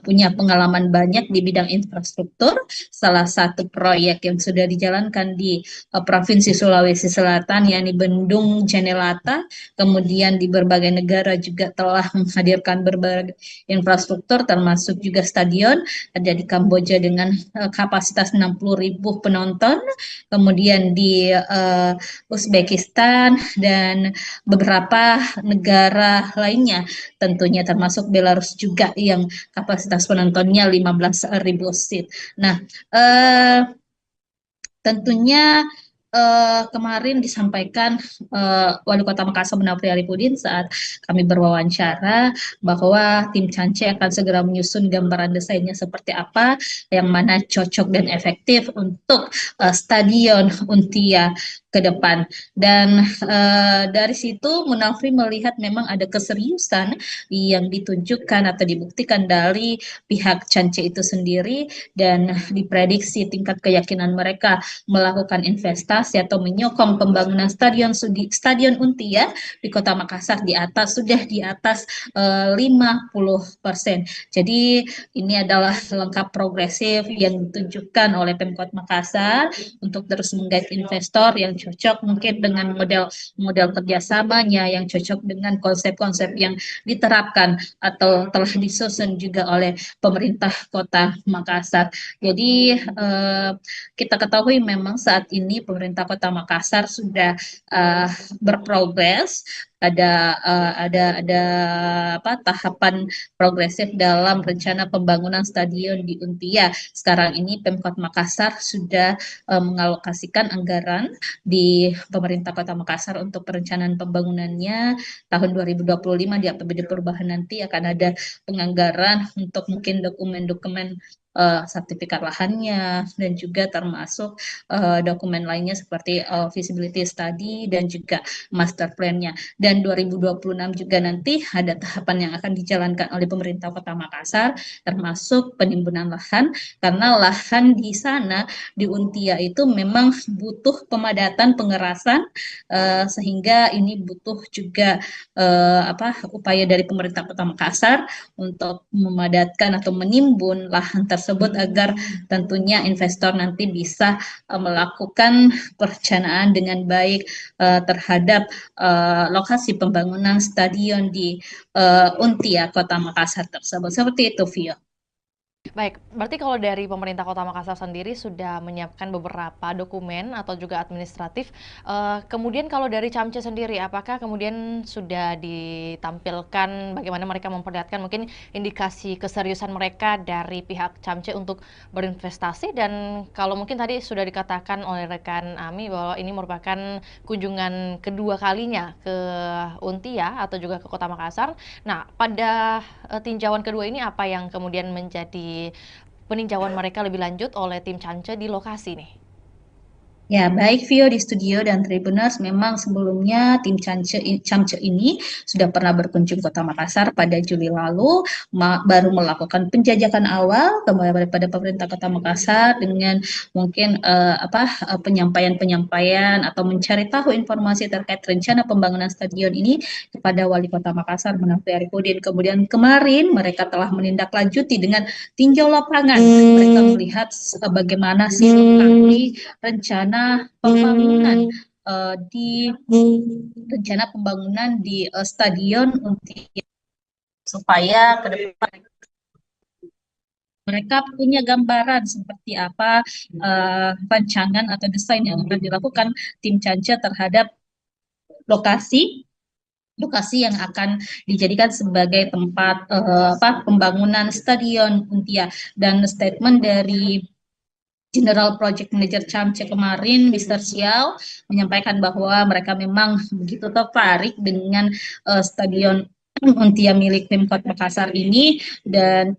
punya pengalaman banyak di bidang infrastruktur. Salah satu proyek yang sudah dijalankan di Provinsi Sulawesi Selatan yakni Bendung Jenelata, kemudian di berbagai negara juga telah menghadirkan berbagai infrastruktur termasuk juga stadion, ada di Kamboja dengan kapasitas 60.000 penonton, kemudian di Uzbekistan dan beberapa negara lainnya tentunya termasuk Belarus juga yang kapasitas penontonnya 15.000 seat. Nah, tentunya kemarin disampaikan Wali Kota Makassar Munafri Arifudin saat kami berwawancara bahwa tim CAMCE akan segera menyusun gambaran desainnya seperti apa yang mana cocok dan efektif untuk Stadion Untia ke depan. Dan dari situ Munafri melihat memang ada keseriusan yang ditunjukkan atau dibuktikan dari pihak CAMCE itu sendiri, dan diprediksi tingkat keyakinan mereka melakukan investasi atau menyokong pembangunan Stadion Untia di Kota Makassar sudah di atas 50%. Jadi ini adalah langkah progresif yang ditunjukkan oleh Pemkot Makassar untuk terus menggait investor yang cocok mungkin dengan model kerjasamanya, yang cocok dengan konsep-konsep yang diterapkan atau telah disusun juga oleh pemerintah Kota Makassar. Jadi kita ketahui memang saat ini pemerintah Kota Makassar sudah berprogres, ada tahapan progresif dalam rencana pembangunan stadion di Untia. Sekarang ini Pemkot Makassar sudah mengalokasikan anggaran di pemerintah Kota Makassar untuk perencanaan pembangunannya tahun 2025 di APBD perubahan nanti akan ada penganggaran untuk mungkin dokumen-dokumen sertifikat lahannya dan juga termasuk dokumen lainnya seperti feasibility study dan juga master plan-nya. Dan 2026 juga nanti ada tahapan yang akan dijalankan oleh pemerintah Kota Makassar termasuk penimbunan lahan, karena lahan di sana di Untia itu memang butuh pemadatan pengerasan sehingga ini butuh juga upaya dari pemerintah Kota Makassar untuk memadatkan atau menimbun lahan tersebut tersebut agar tentunya investor nanti bisa melakukan perencanaan dengan baik terhadap lokasi pembangunan stadion di Untia Kota Makassar tersebut. Seperti itu, Vio. Baik, berarti kalau dari pemerintah Kota Makassar sendiri sudah menyiapkan beberapa dokumen atau juga administratif. Kemudian kalau dari Camce sendiri, apakah kemudian sudah ditampilkan bagaimana mereka memperlihatkan mungkin indikasi keseriusan mereka dari pihak Camce untuk berinvestasi? Dan kalau mungkin tadi sudah dikatakan oleh rekan Ami bahwa ini merupakan kunjungan kedua kalinya ke Untia atau juga ke Kota Makassar. Nah, pada tinjauan kedua ini apa yang kemudian menjadi peninjauan mereka lebih lanjut oleh tim Camce di lokasi nih? Ya, baik Vio di studio dan Tribuners, memang sebelumnya tim Camce ini sudah pernah berkunjung Kota Makassar pada Juli lalu, baru melakukan penjajakan awal kepada pemerintah Kota Makassar dengan mungkin penyampaian atau mencari tahu informasi terkait rencana pembangunan stadion ini kepada Wali Kota Makassar Munafri Arifudin. Kemudian kemarin mereka telah menindaklanjuti dengan tinjau lapangan. Mereka melihat bagaimana sih lokasi rencana pembangunan di stadion Untia supaya ke depan mereka punya gambaran seperti apa rancangan atau desain yang akan dilakukan tim Camce terhadap lokasi yang akan dijadikan sebagai tempat pembangunan stadion Untia. Dan statement dari General Project Manager Camce kemarin, Mr. Xiao, menyampaikan bahwa mereka memang begitu tertarik dengan stadion Untia milik Pemkot Makassar ini, dan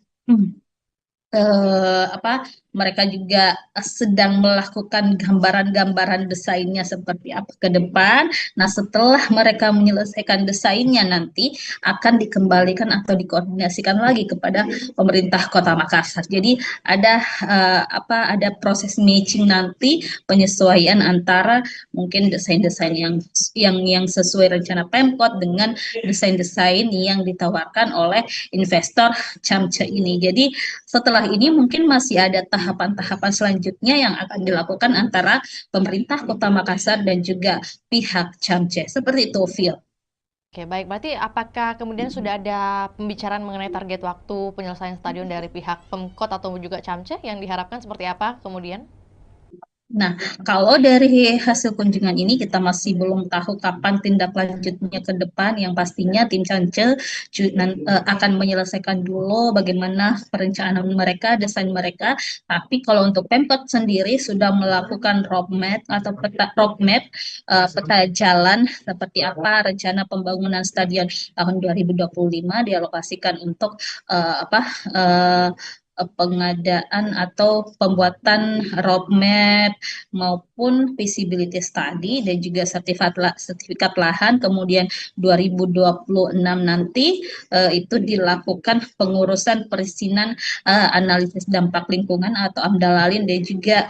mereka juga sedang melakukan gambaran-gambaran desainnya seperti apa ke depan. Nah, setelah mereka menyelesaikan desainnya nanti akan dikembalikan atau dikoordinasikan lagi kepada pemerintah Kota Makassar. Jadi ada proses matching nanti, penyesuaian antara mungkin desain-desain yang sesuai rencana Pemkot dengan desain-desain yang ditawarkan oleh investor Camce ini. Jadi setelah ini mungkin masih ada tahapan-tahapan selanjutnya yang akan dilakukan antara pemerintah Kota Makassar dan juga pihak Camce. Seperti itu, Phil. Oke, baik. Berarti apakah kemudian sudah ada pembicaraan mengenai target waktu penyelesaian stadion dari pihak Pemkot atau juga Camce yang diharapkan seperti apa kemudian? Nah, kalau dari hasil kunjungan ini kita masih belum tahu kapan tindak lanjutnya ke depan. Yang pastinya tim Camce akan menyelesaikan dulu bagaimana perencanaan mereka, desain mereka. Tapi kalau untuk Pemkot sendiri sudah melakukan roadmap peta jalan seperti apa rencana pembangunan stadion tahun 2025 dialokasikan untuk pengadaan atau pembuatan roadmap maupun feasibility study dan juga sertifikat lahan. Kemudian 2026 nanti itu dilakukan pengurusan perizinan analisis dampak lingkungan atau AMDALALIN dan juga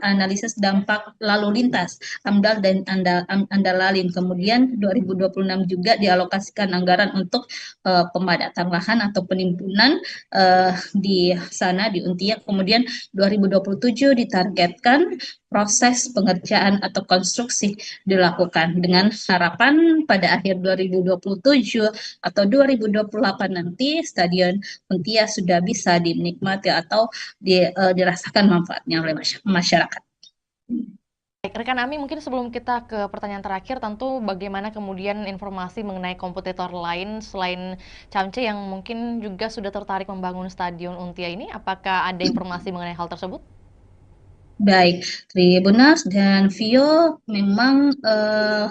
analisis dampak lalu lintas AMDAL dan AMDALALIN. Kemudian 2026 juga dialokasikan anggaran untuk pemadatan lahan atau penimbunan di sana di Untia. Kemudian 2027 ditargetkan proses pengerjaan atau konstruksi dilakukan dengan harapan pada akhir 2027 atau 2028 nanti stadion Untia sudah bisa dinikmati atau dirasakan manfaatnya oleh masyarakat. Baik, rekan Ami, mungkin sebelum kita ke pertanyaan terakhir, tentu bagaimana kemudian informasi mengenai kompetitor lain selain Camce yang mungkin juga sudah tertarik membangun stadion Untia ini, apakah ada informasi mengenai hal tersebut? Baik, Tribuners dan Vio, memang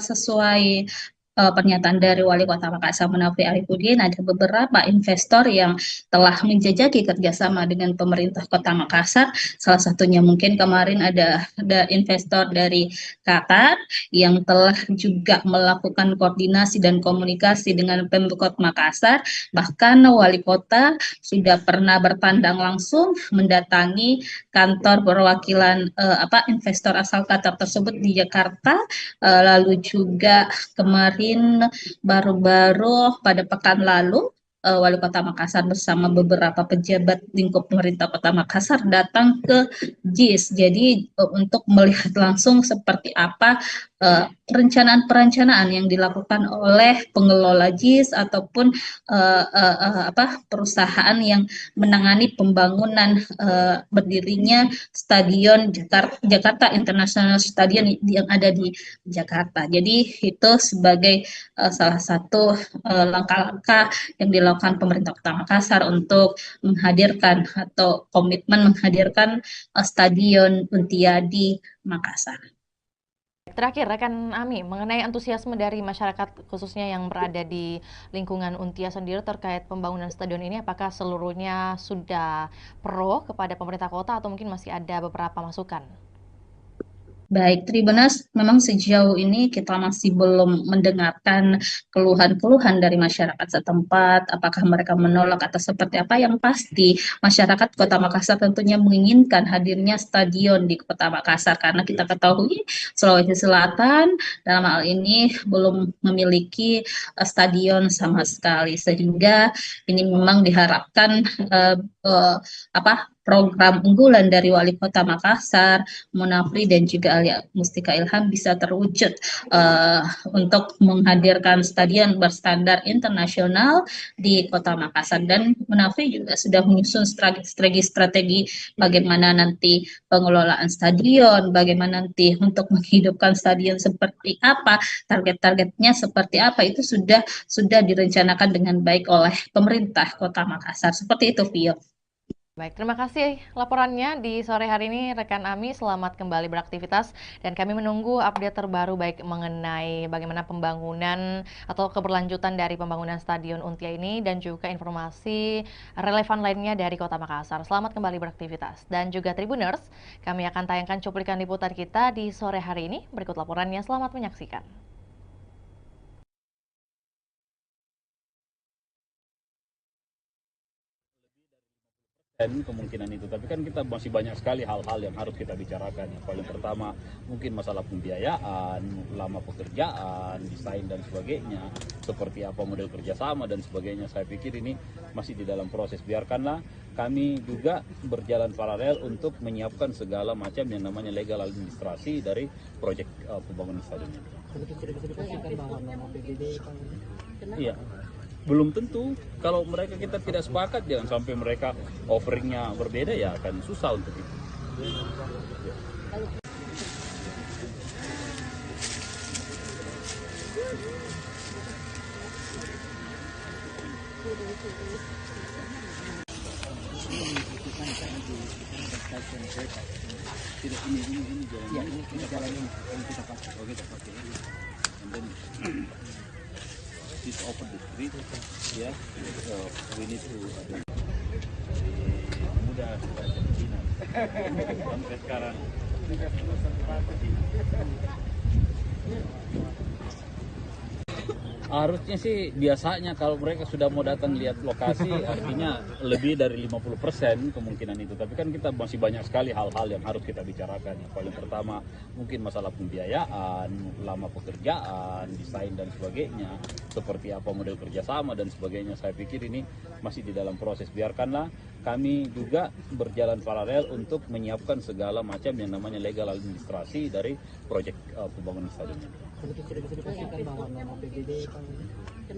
sesuai pernyataan dari Wali Kota Makassar Munafri Arifudin, ada beberapa investor yang telah menjajaki kerjasama dengan pemerintah Kota Makassar. Salah satunya mungkin kemarin ada investor dari Qatar yang telah juga melakukan koordinasi dan komunikasi dengan Pemkot Makassar. Bahkan Wali Kota sudah pernah bertandang langsung mendatangi kantor perwakilan investor asal Qatar tersebut di Jakarta. Lalu juga kemarin baru-baru pada pekan lalu Wali Kota Makassar bersama beberapa pejabat lingkup pemerintah Kota Makassar datang ke JIS. Jadi untuk melihat langsung seperti apa perencanaan-perencanaan yang dilakukan oleh pengelola JIS ataupun perusahaan yang menangani pembangunan berdirinya Stadion Jakarta International Stadium yang ada di Jakarta. Jadi itu sebagai salah satu langkah-langkah yang dilakukan pemerintah Kota Makassar untuk menghadirkan atau komitmen menghadirkan Stadion Untia di Makassar. Terakhir, rekan Ami, mengenai antusiasme dari masyarakat khususnya yang berada di lingkungan Untia sendiri terkait pembangunan stadion ini, apakah seluruhnya sudah pro kepada pemerintah kota atau mungkin masih ada beberapa masukan? Baik, Tribuners, memang sejauh ini kita masih belum mendengarkan keluhan-keluhan dari masyarakat setempat, apakah mereka menolak atau seperti apa. Yang pasti, masyarakat Kota Makassar tentunya menginginkan hadirnya stadion di Kota Makassar, karena kita ketahui Sulawesi Selatan dalam hal ini belum memiliki stadion sama sekali, sehingga ini memang diharapkan program unggulan dari Wali Kota Makassar, Munafri dan juga Alia Mustika Ilham bisa terwujud untuk menghadirkan stadion berstandar internasional di Kota Makassar. Dan Munafri juga sudah menyusun strategi bagaimana nanti pengelolaan stadion, bagaimana nanti untuk menghidupkan stadion seperti apa, target-targetnya seperti apa, itu sudah direncanakan dengan baik oleh pemerintah Kota Makassar. Seperti itu, Vio. Baik, terima kasih laporannya di sore hari ini rekan Ami. Selamat kembali beraktivitas dan kami menunggu update terbaru baik mengenai bagaimana pembangunan atau keberlanjutan dari pembangunan Stadion Untia ini dan juga informasi relevan lainnya dari Kota Makassar. Selamat kembali beraktivitas dan juga Tribuners, kami akan tayangkan cuplikan liputan kita di sore hari ini. Berikut laporannya, selamat menyaksikan. Dan kemungkinan itu, tapi kan kita masih banyak sekali hal-hal yang harus kita bicarakan. Yang paling pertama mungkin masalah pembiayaan, lama pekerjaan, desain dan sebagainya, seperti apa model kerjasama dan sebagainya. Saya pikir ini masih di dalam proses. Biarkanlah kami juga berjalan paralel untuk menyiapkan segala macam yang namanya legal administrasi dari proyek pembangunan stadion ini. Iya. Belum tentu, kalau mereka kita tidak sepakat, jangan sampai mereka offeringnya berbeda, ya akan susah untuk itu. Ini jalan yang kita pakai. Oh, kita pakai. And then this open the street, ya, we need to mudah sampai sekarang. Harusnya sih biasanya kalau mereka sudah mau datang lihat lokasi, artinya lebih dari 50% kemungkinan itu. Tapi kan kita masih banyak sekali hal-hal yang harus kita bicarakan. Yang paling pertama mungkin masalah pembiayaan, lama pekerjaan, desain dan sebagainya, seperti apa model kerjasama dan sebagainya. Saya pikir ini masih di dalam proses. Biarkanlah kami juga berjalan paralel untuk menyiapkan segala macam yang namanya legal administrasi dari proyek pembangunan stadion ini.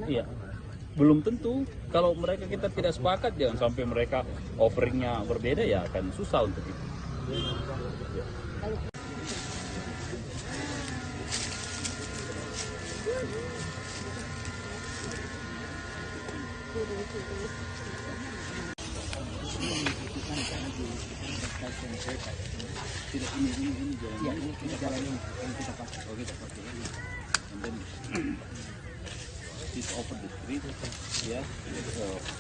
Iya, belum tentu. Kalau mereka kita tidak sepakat, jangan sampai mereka offeringnya berbeda, ya akan susah untuk itu. Ini jalan yang kita pakai. Oh, kita pakai. And then this open the street, ya,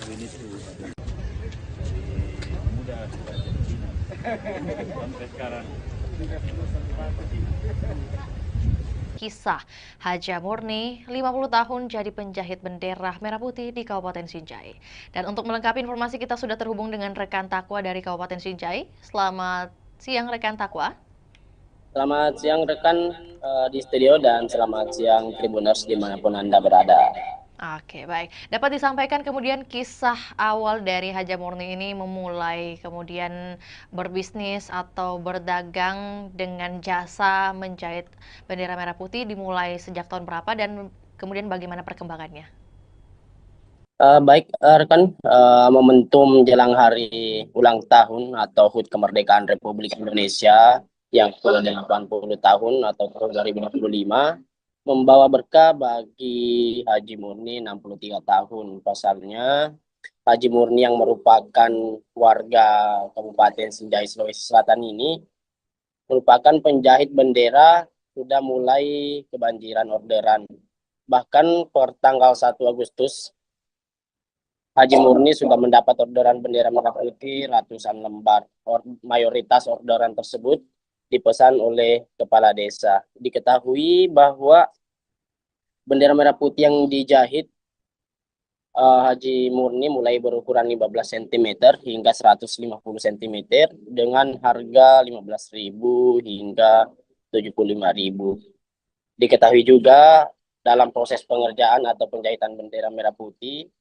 we need to mudah sampai sekarang. Kisah Haja Murni, 50 tahun jadi penjahit bendera merah putih di Kabupaten Sinjai. Dan untuk melengkapi informasi kita sudah terhubung dengan rekan Takwa dari Kabupaten Sinjai. Selamat siang rekan Takwa. Selamat siang rekan di studio dan selamat siang Tribuners dimanapun Anda berada. Oke, baik. Dapat disampaikan kemudian kisah awal dari Haja Murni ini memulai kemudian berbisnis atau berdagang dengan jasa menjahit bendera merah putih dimulai sejak tahun berapa dan kemudian bagaimana perkembangannya? Baik, rekan, momentum jelang hari ulang tahun atau HUT kemerdekaan Republik Indonesia yang ke-80 tahun atau tahun 2025 membawa berkah bagi Haji Murni 63 tahun. Pasalnya, Haji Murni yang merupakan warga Kabupaten Sinjai, Sulawesi Selatan ini merupakan penjahit bendera sudah mulai kebanjiran orderan. Bahkan per tanggal 1 Agustus Haji Murni sudah mendapat orderan bendera merah putih ratusan lembar. Mayoritas orderan tersebut dipesan oleh kepala desa. Diketahui bahwa bendera merah putih yang dijahit Haji Murni mulai berukuran 15 cm hingga 150 cm dengan harga 15.000 hingga 75.000. Diketahui juga dalam proses pengerjaan atau penjahitan bendera merah putih,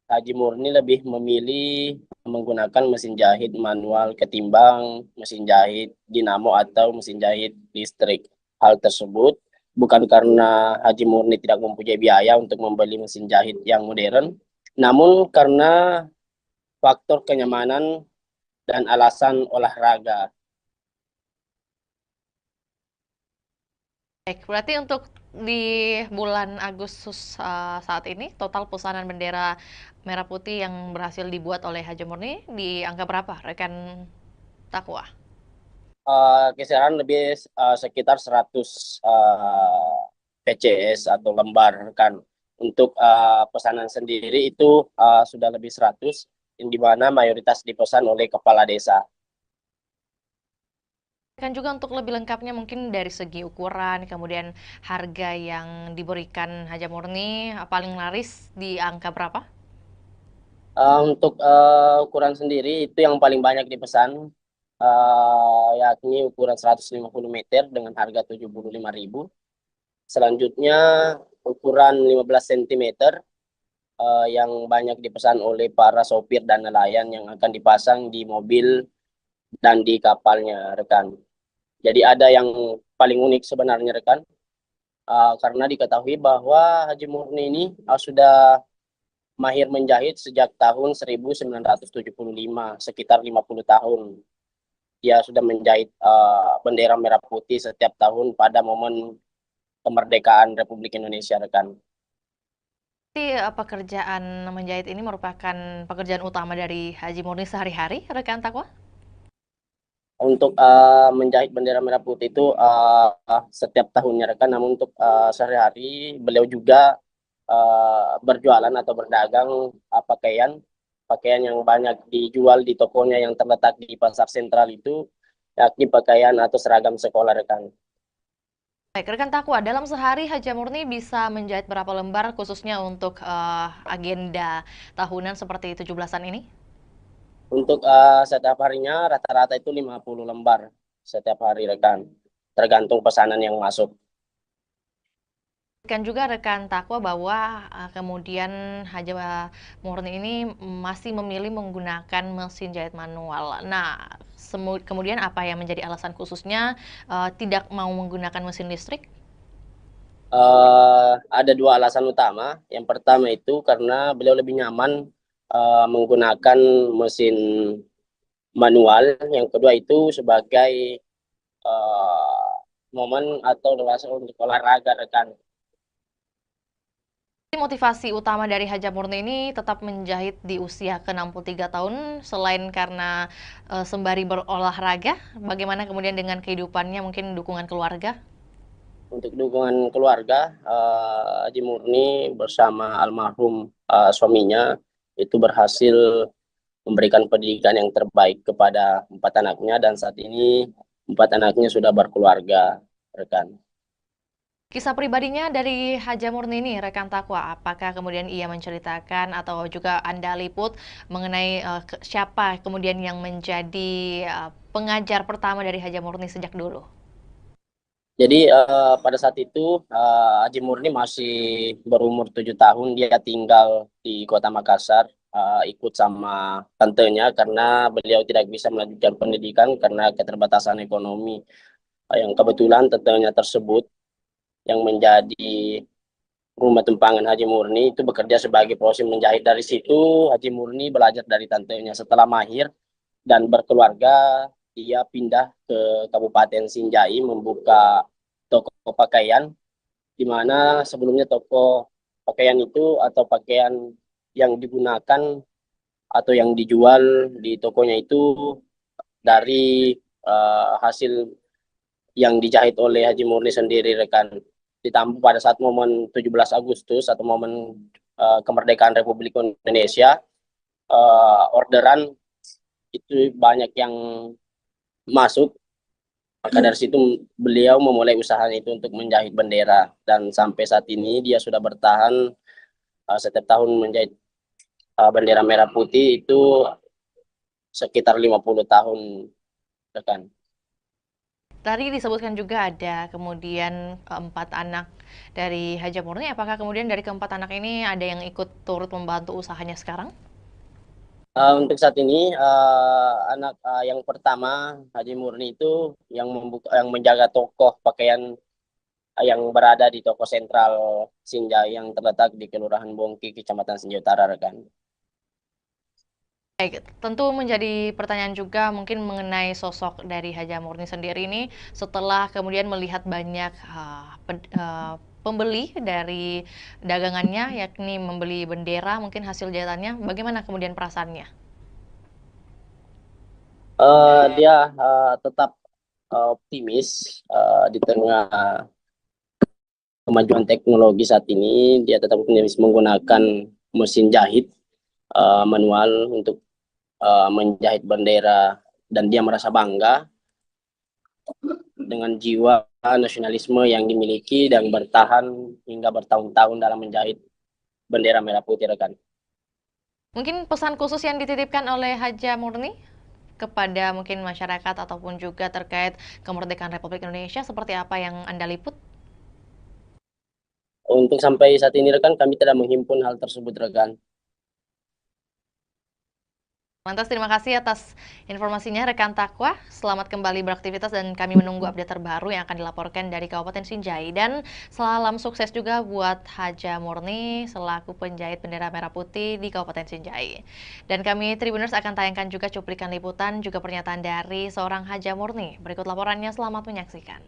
Haji Murni lebih memilih menggunakan mesin jahit manual ketimbang mesin jahit dinamo atau mesin jahit listrik. Hal tersebut bukan karena Haji Murni tidak mempunyai biaya untuk membeli mesin jahit yang modern, namun karena faktor kenyamanan dan alasan olahraga. Baik, berarti untuk di bulan Agustus saat ini total pesanan bendera merah putih yang berhasil dibuat oleh Haji Murni di angka berapa, rekan Takwa? Kisaran lebih sekitar 100 PCS atau lembar kan. Untuk pesanan sendiri itu sudah lebih 100, di mana mayoritas dipesan oleh kepala desa. Kan juga untuk lebih lengkapnya mungkin dari segi ukuran, kemudian harga yang diberikan Haja Murni paling laris di angka berapa? Untuk ukuran sendiri itu yang paling banyak dipesan, yakni ukuran 150 meter dengan harga 75.000. Selanjutnya ukuran 15 cm yang banyak dipesan oleh para sopir dan nelayan yang akan dipasang di mobil dan di kapalnya, rekan. Jadi ada yang paling unik sebenarnya, rekan, karena diketahui bahwa Haji Murni ini sudah mahir menjahit sejak tahun 1975, sekitar 50 tahun. Dia sudah menjahit bendera merah putih setiap tahun pada momen kemerdekaan Republik Indonesia, rekan. Jadi pekerjaan menjahit ini merupakan pekerjaan utama dari Haji Murni sehari-hari, rekan Takwa? Untuk menjahit bendera merah putih itu setiap tahunnya, rekan. Namun untuk sehari-hari beliau juga berjualan atau berdagang pakaian yang banyak dijual di tokonya yang terletak di pasar sentral itu, yakni pakaian atau seragam sekolah, rekan. Baik, rekan Takwa, dalam sehari Haja Murni bisa menjahit berapa lembar khususnya untuk agenda tahunan seperti 17-an ini? Untuk setiap harinya rata-rata itu 50 lembar setiap hari, rekan. Tergantung pesanan yang masuk. Kan juga rekan Takwa bahwa kemudian Haja Murni ini masih memilih menggunakan mesin jahit manual. Nah, kemudian apa yang menjadi alasan khususnya tidak mau menggunakan mesin listrik? Ada dua alasan utama. Yang pertama itu karena beliau lebih nyaman menggunakan mesin manual. Yang kedua itu sebagai momen atau luas untuk olahraga, rekan. Motivasi utama dari Haja Murni ini tetap menjahit di usia ke-63 tahun, selain karena sembari berolahraga, bagaimana kemudian dengan kehidupannya, mungkin dukungan keluarga? Untuk dukungan keluarga, Haji Murni bersama almarhum suaminya itu berhasil memberikan pendidikan yang terbaik kepada 4 anaknya, dan saat ini 4 anaknya sudah berkeluarga, rekan. Kisah pribadinya dari Haja Murni ini, rekan Takwa, apakah kemudian ia menceritakan atau juga Anda liput mengenai siapa kemudian yang menjadi pengajar pertama dari Haja Murni sejak dulu? Jadi pada saat itu Haji Murni masih berumur 7 tahun. Dia tinggal di Kota Makassar, ikut sama tantenya karena beliau tidak bisa melanjutkan pendidikan karena keterbatasan ekonomi. Yang kebetulan tantenya tersebut yang menjadi rumah tumpangan Haji Murni itu bekerja sebagai proses menjahit. Dari situ Haji Murni belajar dari tantenya. Setelah mahir dan berkeluarga, dia pindah ke Kabupaten Sinjai membuka toko pakaian, di mana sebelumnya toko pakaian itu atau pakaian yang digunakan atau yang dijual di tokonya itu dari hasil yang dijahit oleh Haji Murni sendiri, rekan. Ditambah pada saat momen 17 Agustus atau momen kemerdekaan Republik Indonesia, orderan itu banyak yang masuk. Maka dari situ beliau memulai usahanya itu untuk menjahit bendera, dan sampai saat ini dia sudah bertahan setiap tahun menjahit bendera merah putih itu sekitar 50 tahun, rekan. Tadi disebutkan juga ada kemudian 4 anak dari Haji Murni. Apakah kemudian dari keempat anak ini ada yang ikut turut membantu usahanya sekarang? Untuk saat ini anak yang pertama Haji Murni itu yang menjaga toko pakaian yang berada di toko sentral Sinjai yang terletak di Kelurahan Bongki, Kecamatan Sinjai Utara, rekan. Baik, tentu menjadi pertanyaan juga mungkin mengenai sosok dari Haji Murni sendiri ini setelah kemudian melihat banyak pembeli dari dagangannya, yakni membeli bendera mungkin hasil jahitannya, bagaimana kemudian perasaannya? Dia tetap optimis di tengah kemajuan teknologi saat ini. Dia tetap optimis menggunakan mesin jahit manual untuk menjahit bendera, dan dia merasa bangga dengan jiwa nasionalisme yang dimiliki dan bertahan hingga bertahun-tahun dalam menjahit bendera merah putih, rekan. Mungkin pesan khusus yang dititipkan oleh Haji Murni kepada mungkin masyarakat ataupun juga terkait kemerdekaan Republik Indonesia seperti apa yang Anda liput? Untuk sampai saat ini, rekan, kami tidak menghimpun hal tersebut, rekan. Lantas terima kasih atas informasinya rekan Takwa. Selamat kembali beraktivitas dan kami menunggu update terbaru yang akan dilaporkan dari Kabupaten Sinjai. Dan salam sukses juga buat Haji Murni selaku penjahit bendera merah putih di Kabupaten Sinjai. Dan kami Tribuners akan tayangkan juga cuplikan liputan juga pernyataan dari seorang Haji Murni. Berikut laporannya, selamat menyaksikan.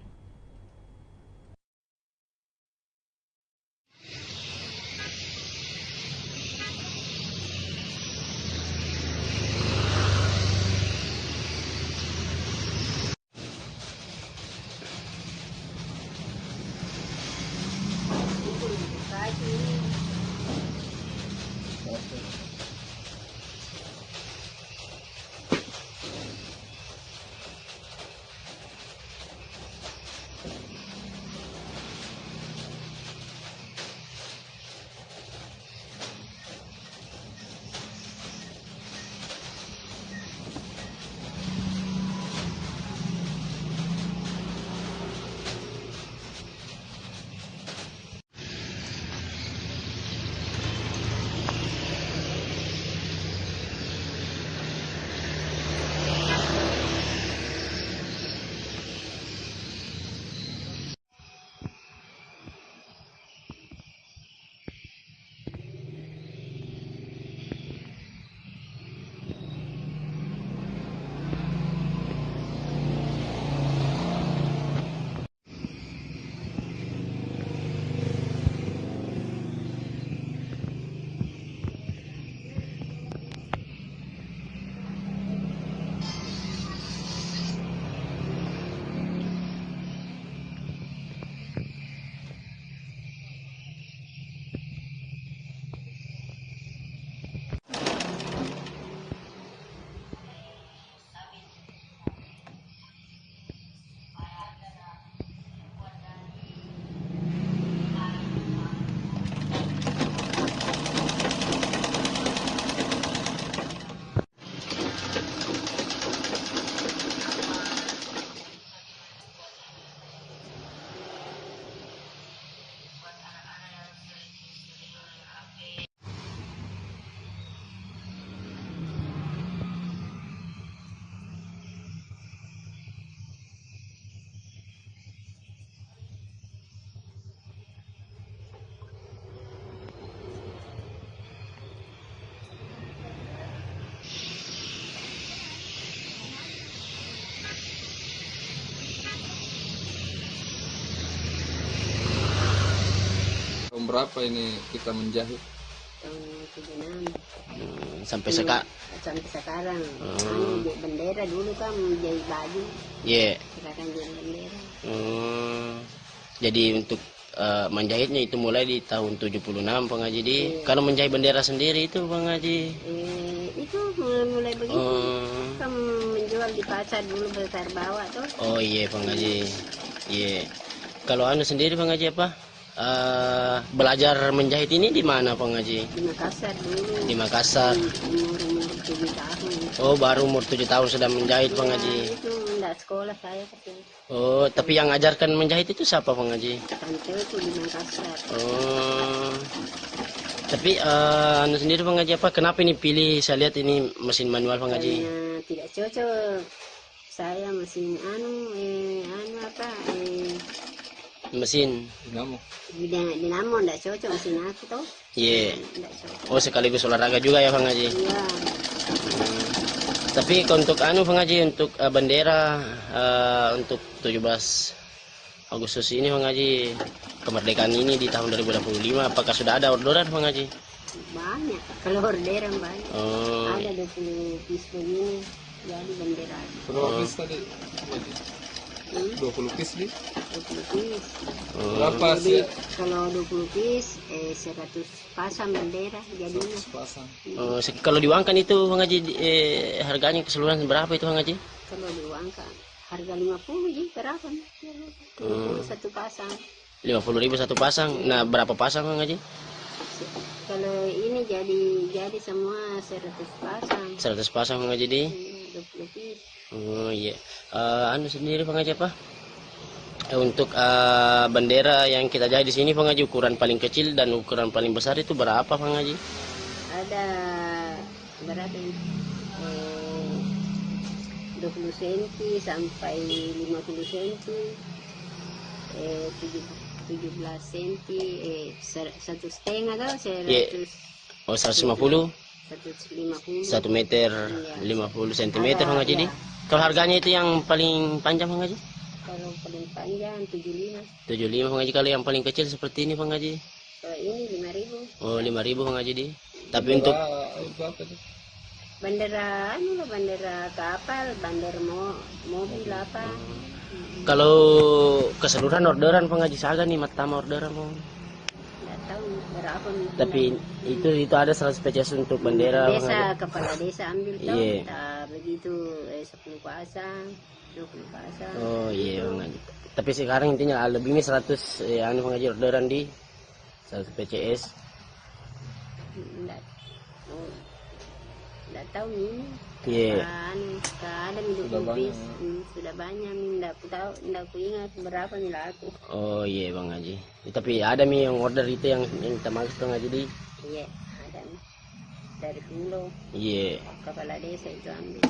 Tahun berapa ini kita menjahit? Tahun 76. Sampai Sampai sekarang. Bendera dulu kan menjahit baju. Iya. Sekarang jadi bendera. Jadi untuk menjahitnya itu mulai di tahun 76 Bang Haji di. Kalau menjahit bendera sendiri itu Bang Haji. Itu mulai begitu. Kan menjual di pasar dulu besar bawah tuh. Oh iya Bang Haji. Iya. Kalau anu sendiri Bang Haji apa? Belajar menjahit ini di mana Bang Haji? Di Makassar dulu. Di Makassar. Umur 7 tahun. Oh, baru umur 7 tahun sudah menjahit Bang Haji. Itu enggak sekolah saya tapi. Oh, tapi yang ajarkan menjahit itu siapa Bang Haji? Tanteku di Makassar. Oh. Tapi anu sendiri Bang Haji apa? Kenapa ini pilih saya lihat ini mesin manual Bang Haji? Karena tidak cocok. Saya mesin mesin dinamo enggak cocok mesin aku tuh. Iya. Oh, sekaligus olahraga juga ya Bang Haji. Iya. Tapi untuk anu Bang Haji untuk bendera untuk 17 Agustus ini Bang Haji, kemerdekaan ini di tahun 2025, apakah sudah ada orderan Bang Haji? Banyak, kalau orderan banyak. Ada 20 piece begini, jadi bendera. Berapa piece tadi? 20 piece di? 20 piece. Berapa jadi, sih? kalau 20 piece 100 pasang bendera jadinya. 100 pasang. Kalau diuangkan itu Bang Haji harganya keseluruhan berapa itu Bang Haji? Kalau diuangkan harga 50 ji berapa? 50 satu pasang. 50.000 satu pasang. Nah, berapa pasang Bang Haji? Kalau ini jadi semua 100 pasang. 100 pasang Bang Haji di? 20 piece. Oh iya. Anu sendiri Bang Haji apa? Untuk bendera yang kita jahit di sini Bang Haji, ukuran paling kecil dan ukuran paling besar itu berapa Bang Haji? Ada berapa ini? 20 cm sampai 50 cm, 17 cm, 1,5 atau 100. Oh, 150? 150. 1 meter 50 cm Bang Haji di? Kalau harganya itu yang paling panjang Bang Haji? Kalau paling panjang 75. 75 Bang Haji. Kalau yang paling kecil seperti ini Bang Haji? Ini 5.000. Oh, 5.000 Bang Haji di. Tapi untuk bendera bendera kapal, bendera mobil apa. Kalau keseluruhan orderan Bang Haji Saga nih matama orderan Bang. Enggak tahu berapa nih. Tapi itu ada 100 pcs untuk bendera desa, kepala desa ambil tahu. Iya. Begitu 10 pasang, 20 pasang. Oh iya Bang Haji. Tapi sekarang intinya lebih ini 100 anu Bang Haji orderan di 100 pcs. Enggak tahu ini. Iya. Ada bis sudah banyak enggak tahu, enggak ingat berapa nih laku. Oh iya Bang Haji. Tapi ada nih yang order itu yang kita maksud Bang Haji di. Iya, ada nih. Dari Pulau. Iya. Kepala desa itu ambil.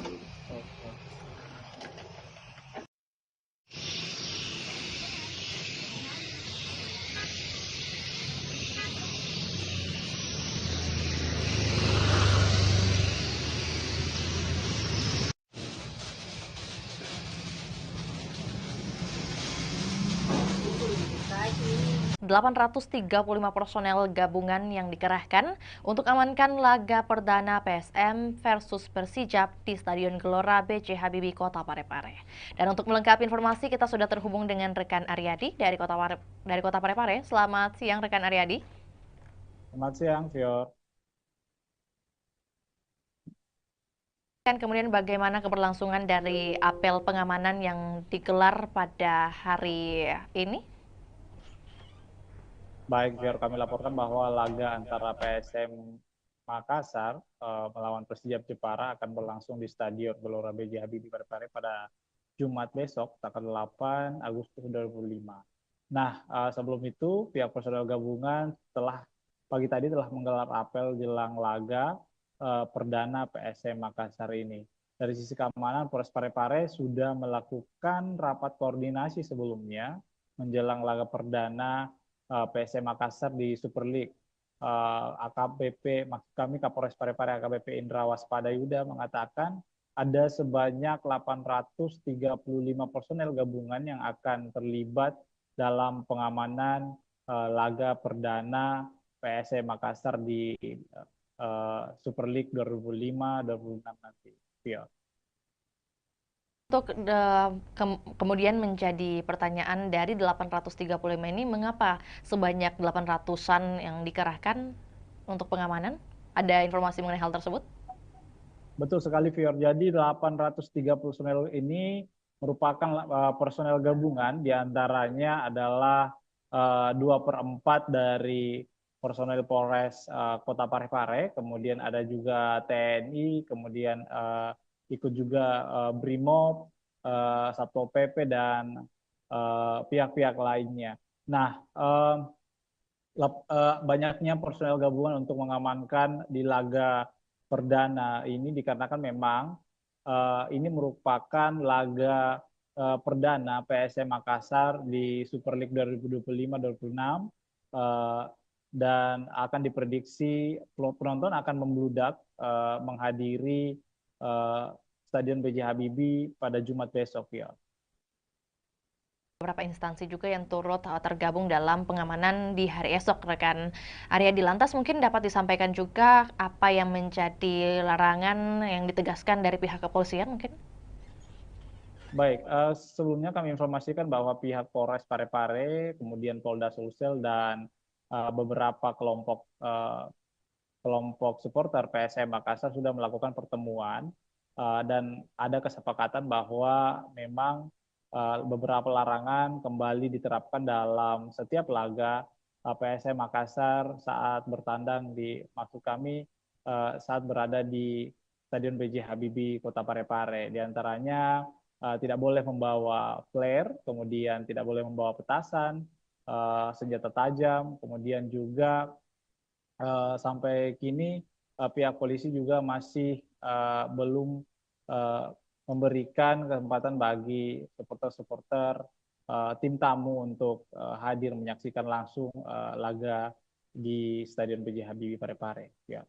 lima personel gabungan yang dikerahkan untuk amankan laga perdana PSM versus Persijap di Stadion Gelora B.J. Habibie, Kota Parepare. Dan untuk melengkapi informasi, kita sudah terhubung dengan rekan Aryadi dari Kota Parepare. Selamat siang rekan Aryadi. Selamat siang, Fior. Kemudian bagaimana keberlangsungan dari apel pengamanan yang digelar pada hari ini? Baik, biar kami laporkan bahwa laga antara PSM Makassar melawan Persijap Jepara akan berlangsung di Stadion Gelora B.J. Habibie Parepare pada Jumat besok, tanggal 8 Agustus 2025. Nah, sebelum itu, pihak personel gabungan pagi tadi telah menggelar apel jelang laga perdana PSM Makassar ini. Dari sisi keamanan, Polres Parepare sudah melakukan rapat koordinasi sebelumnya menjelang laga perdana PSM Makassar di Super League. AKBP, maksud kami Kapolres Parepare AKBP Indra Waspadayuda mengatakan ada sebanyak 835 personel gabungan yang akan terlibat dalam pengamanan laga perdana PSM Makassar di Super League 2005-2006 nanti. Ya. Untuk kemudian menjadi pertanyaan dari 835 ini, mengapa sebanyak 800-an yang dikerahkan untuk pengamanan? Ada informasi mengenai hal tersebut? Betul sekali, Fior. Jadi 830 personel ini merupakan personel gabungan, diantaranya adalah 2/4 dari personel Polres Kota Parepare, kemudian ada juga TNI, kemudian ikut juga Brimob, Satpol PP, dan pihak-pihak lainnya. Nah, banyaknya personel gabungan untuk mengamankan di laga perdana ini dikarenakan memang ini merupakan laga perdana PSM Makassar di Super League 2025-2026 dan akan diprediksi penonton akan membludak menghadiri Stadion B.J. Habibie pada Jumat besok, ya. Beberapa instansi juga yang turut tergabung dalam pengamanan di hari esok, rekan Aryadi. Lantas mungkin dapat disampaikan juga apa yang menjadi larangan yang ditegaskan dari pihak kepolisian mungkin? Baik, sebelumnya kami informasikan bahwa pihak Polres Parepare, kemudian Polda Sulsel, dan beberapa kelompok supporter PSM Makassar sudah melakukan pertemuan dan ada kesepakatan bahwa memang beberapa larangan kembali diterapkan dalam setiap laga PSM Makassar saat bertandang maksud kami saat berada di Stadion B.J. Habibie Kota Parepare. Di antaranya tidak boleh membawa flare, kemudian tidak boleh membawa petasan, senjata tajam, kemudian juga sampai kini pihak polisi juga masih belum memberikan kesempatan bagi supporter-supporter tim tamu untuk hadir menyaksikan langsung laga di Stadion B.J. Habibie Parepare. Ya.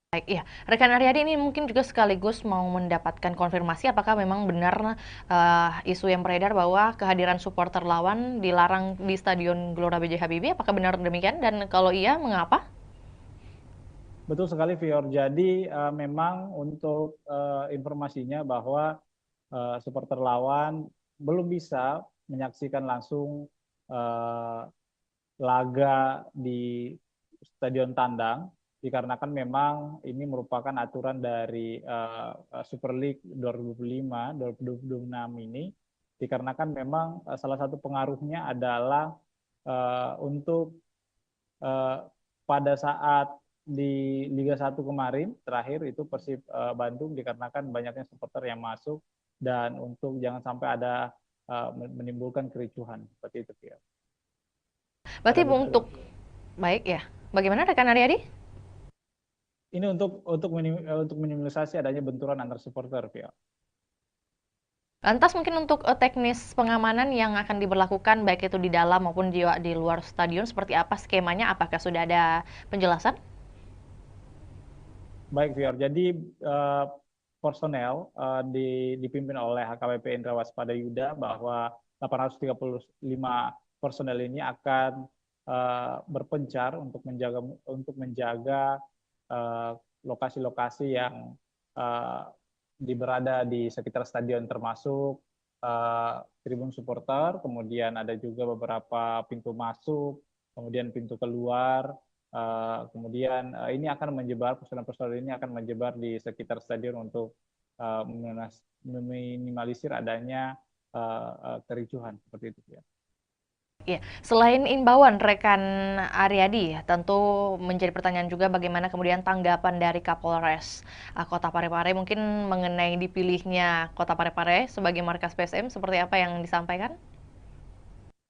Baik, ya. Rekan Aryadi ini mungkin juga sekaligus mau mendapatkan konfirmasi apakah memang benar isu yang beredar bahwa kehadiran supporter lawan dilarang di Stadion Gelora B.J. Habibie. Apakah benar demikian? Dan kalau iya, mengapa? Betul sekali, Fior. Jadi memang untuk informasinya bahwa supporter lawan belum bisa menyaksikan langsung laga di Stadion Tandang dikarenakan memang ini merupakan aturan dari Super League 2005-2026 ini, dikarenakan memang salah satu pengaruhnya adalah untuk pada saat di Liga 1 kemarin terakhir itu Persib Bandung, dikarenakan banyaknya supporter yang masuk dan untuk jangan sampai ada menimbulkan kericuhan seperti itu, ya. Berarti untuk baik ya. Bagaimana rekan Aryadi? Ini untuk minimalisasi adanya benturan antar supporter, ya. Lantas mungkin untuk teknis pengamanan yang akan diberlakukan baik itu di dalam maupun di luar stadion seperti apa skemanya? Apakah sudah ada penjelasan? Baik, Fior. Jadi personel dipimpin oleh HKBP Indra Waspada Yuda bahwa 835 personel ini akan berpencar untuk menjaga lokasi-lokasi yang berada di sekitar stadion, termasuk tribun supporter, kemudian ada juga beberapa pintu masuk, kemudian pintu keluar, kemudian ini akan menyebar, personel-personel ini akan menyebar di sekitar stadion untuk meminimalisir adanya kericuhan seperti itu, ya. Ya, selain imbauan rekan Aryadi, tentu menjadi pertanyaan juga bagaimana kemudian tanggapan dari Kapolres Kota Parepare mungkin mengenai dipilihnya Kota Parepare sebagai markas PSM, seperti apa yang disampaikan?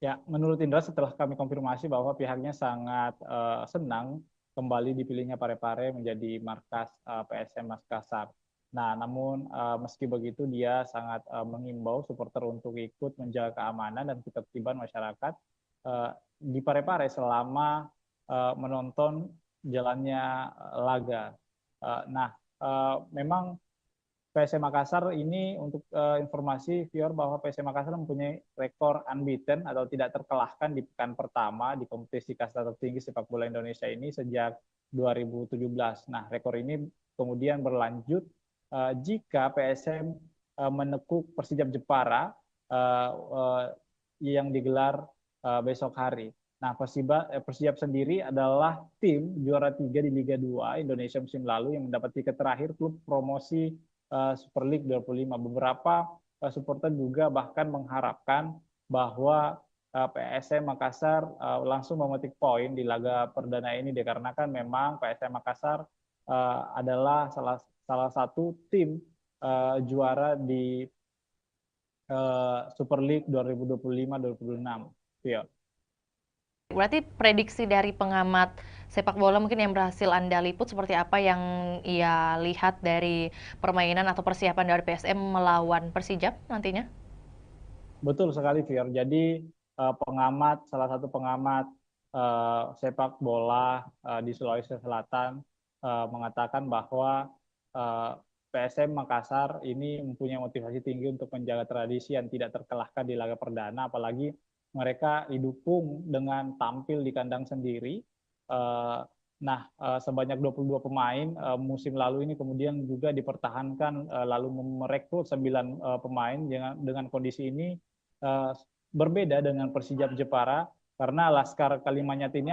Ya, menurut Indra setelah kami konfirmasi bahwa pihaknya sangat senang kembali dipilihnya Parepare menjadi markas PSM Makassar. Nah, namun meski begitu dia sangat mengimbau supporter untuk ikut menjaga keamanan dan ketertiban masyarakat di Parepare selama menonton jalannya laga. Nah, memang PSM Makassar ini untuk informasi viewer bahwa PSM Makassar mempunyai rekor unbeaten atau tidak terkalahkan di pekan pertama di kompetisi kasta tertinggi sepak bola Indonesia ini sejak 2017. Nah, rekor ini kemudian berlanjut jika PSM menekuk Persijap Jepara yang digelar besok hari. Nah, Persijap sendiri adalah tim juara 3 di Liga 2 Indonesia musim lalu yang mendapat tiket terakhir klub promosi Super League 25. Beberapa supporter juga bahkan mengharapkan bahwa PSM Makassar langsung memetik poin di laga perdana ini dikarenakan memang PSM Makassar adalah salah satu tim juara di Super League 2025-2026. Iya. Berarti prediksi dari pengamat sepak bola mungkin yang berhasil Anda liput seperti apa yang ia lihat dari permainan atau persiapan dari PSM melawan Persijap nantinya? Betul sekali, Fior. Jadi salah satu pengamat sepak bola di Sulawesi Selatan mengatakan bahwa PSM Makassar ini mempunyai motivasi tinggi untuk menjaga tradisi yang tidak terkalahkan di laga perdana, apalagi mereka didukung dengan tampil di kandang sendiri. Nah, sebanyak 22 pemain musim lalu ini kemudian juga dipertahankan lalu merekrut 9 pemain dengan kondisi ini berbeda dengan Persijap Jepara karena Laskar Kalimantan ini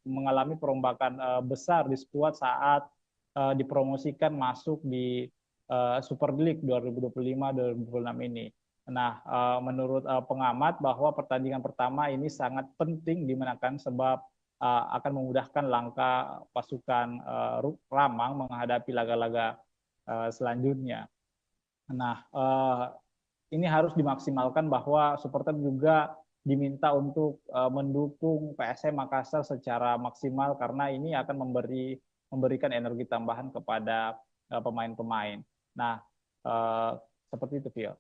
mengalami perombakan besar di skuad saat dipromosikan masuk di Super League 2025-2026 ini. Nah, menurut pengamat bahwa pertandingan pertama ini sangat penting dimenangkan sebab akan memudahkan langkah pasukan Ramang menghadapi laga-laga selanjutnya. Nah, ini harus dimaksimalkan bahwa supporter juga diminta untuk mendukung PSM Makassar secara maksimal karena ini akan memberikan energi tambahan kepada pemain-pemain. Nah, seperti itu, Vio.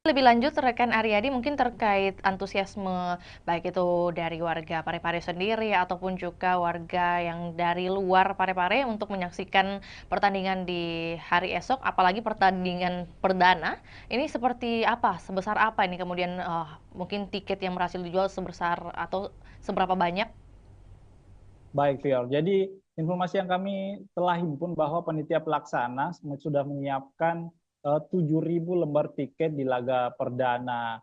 Lebih lanjut, rekan Aryadi mungkin terkait antusiasme baik itu dari warga Parepare sendiri ataupun juga warga yang dari luar Parepare untuk menyaksikan pertandingan di hari esok, apalagi pertandingan perdana. Ini seperti apa? Sebesar apa ini kemudian mungkin tiket yang berhasil dijual sebesar atau seberapa banyak? Baik, Fior. Jadi informasi yang kami telah himpun bahwa panitia pelaksana sudah menyiapkan 7.000 lembar tiket di laga perdana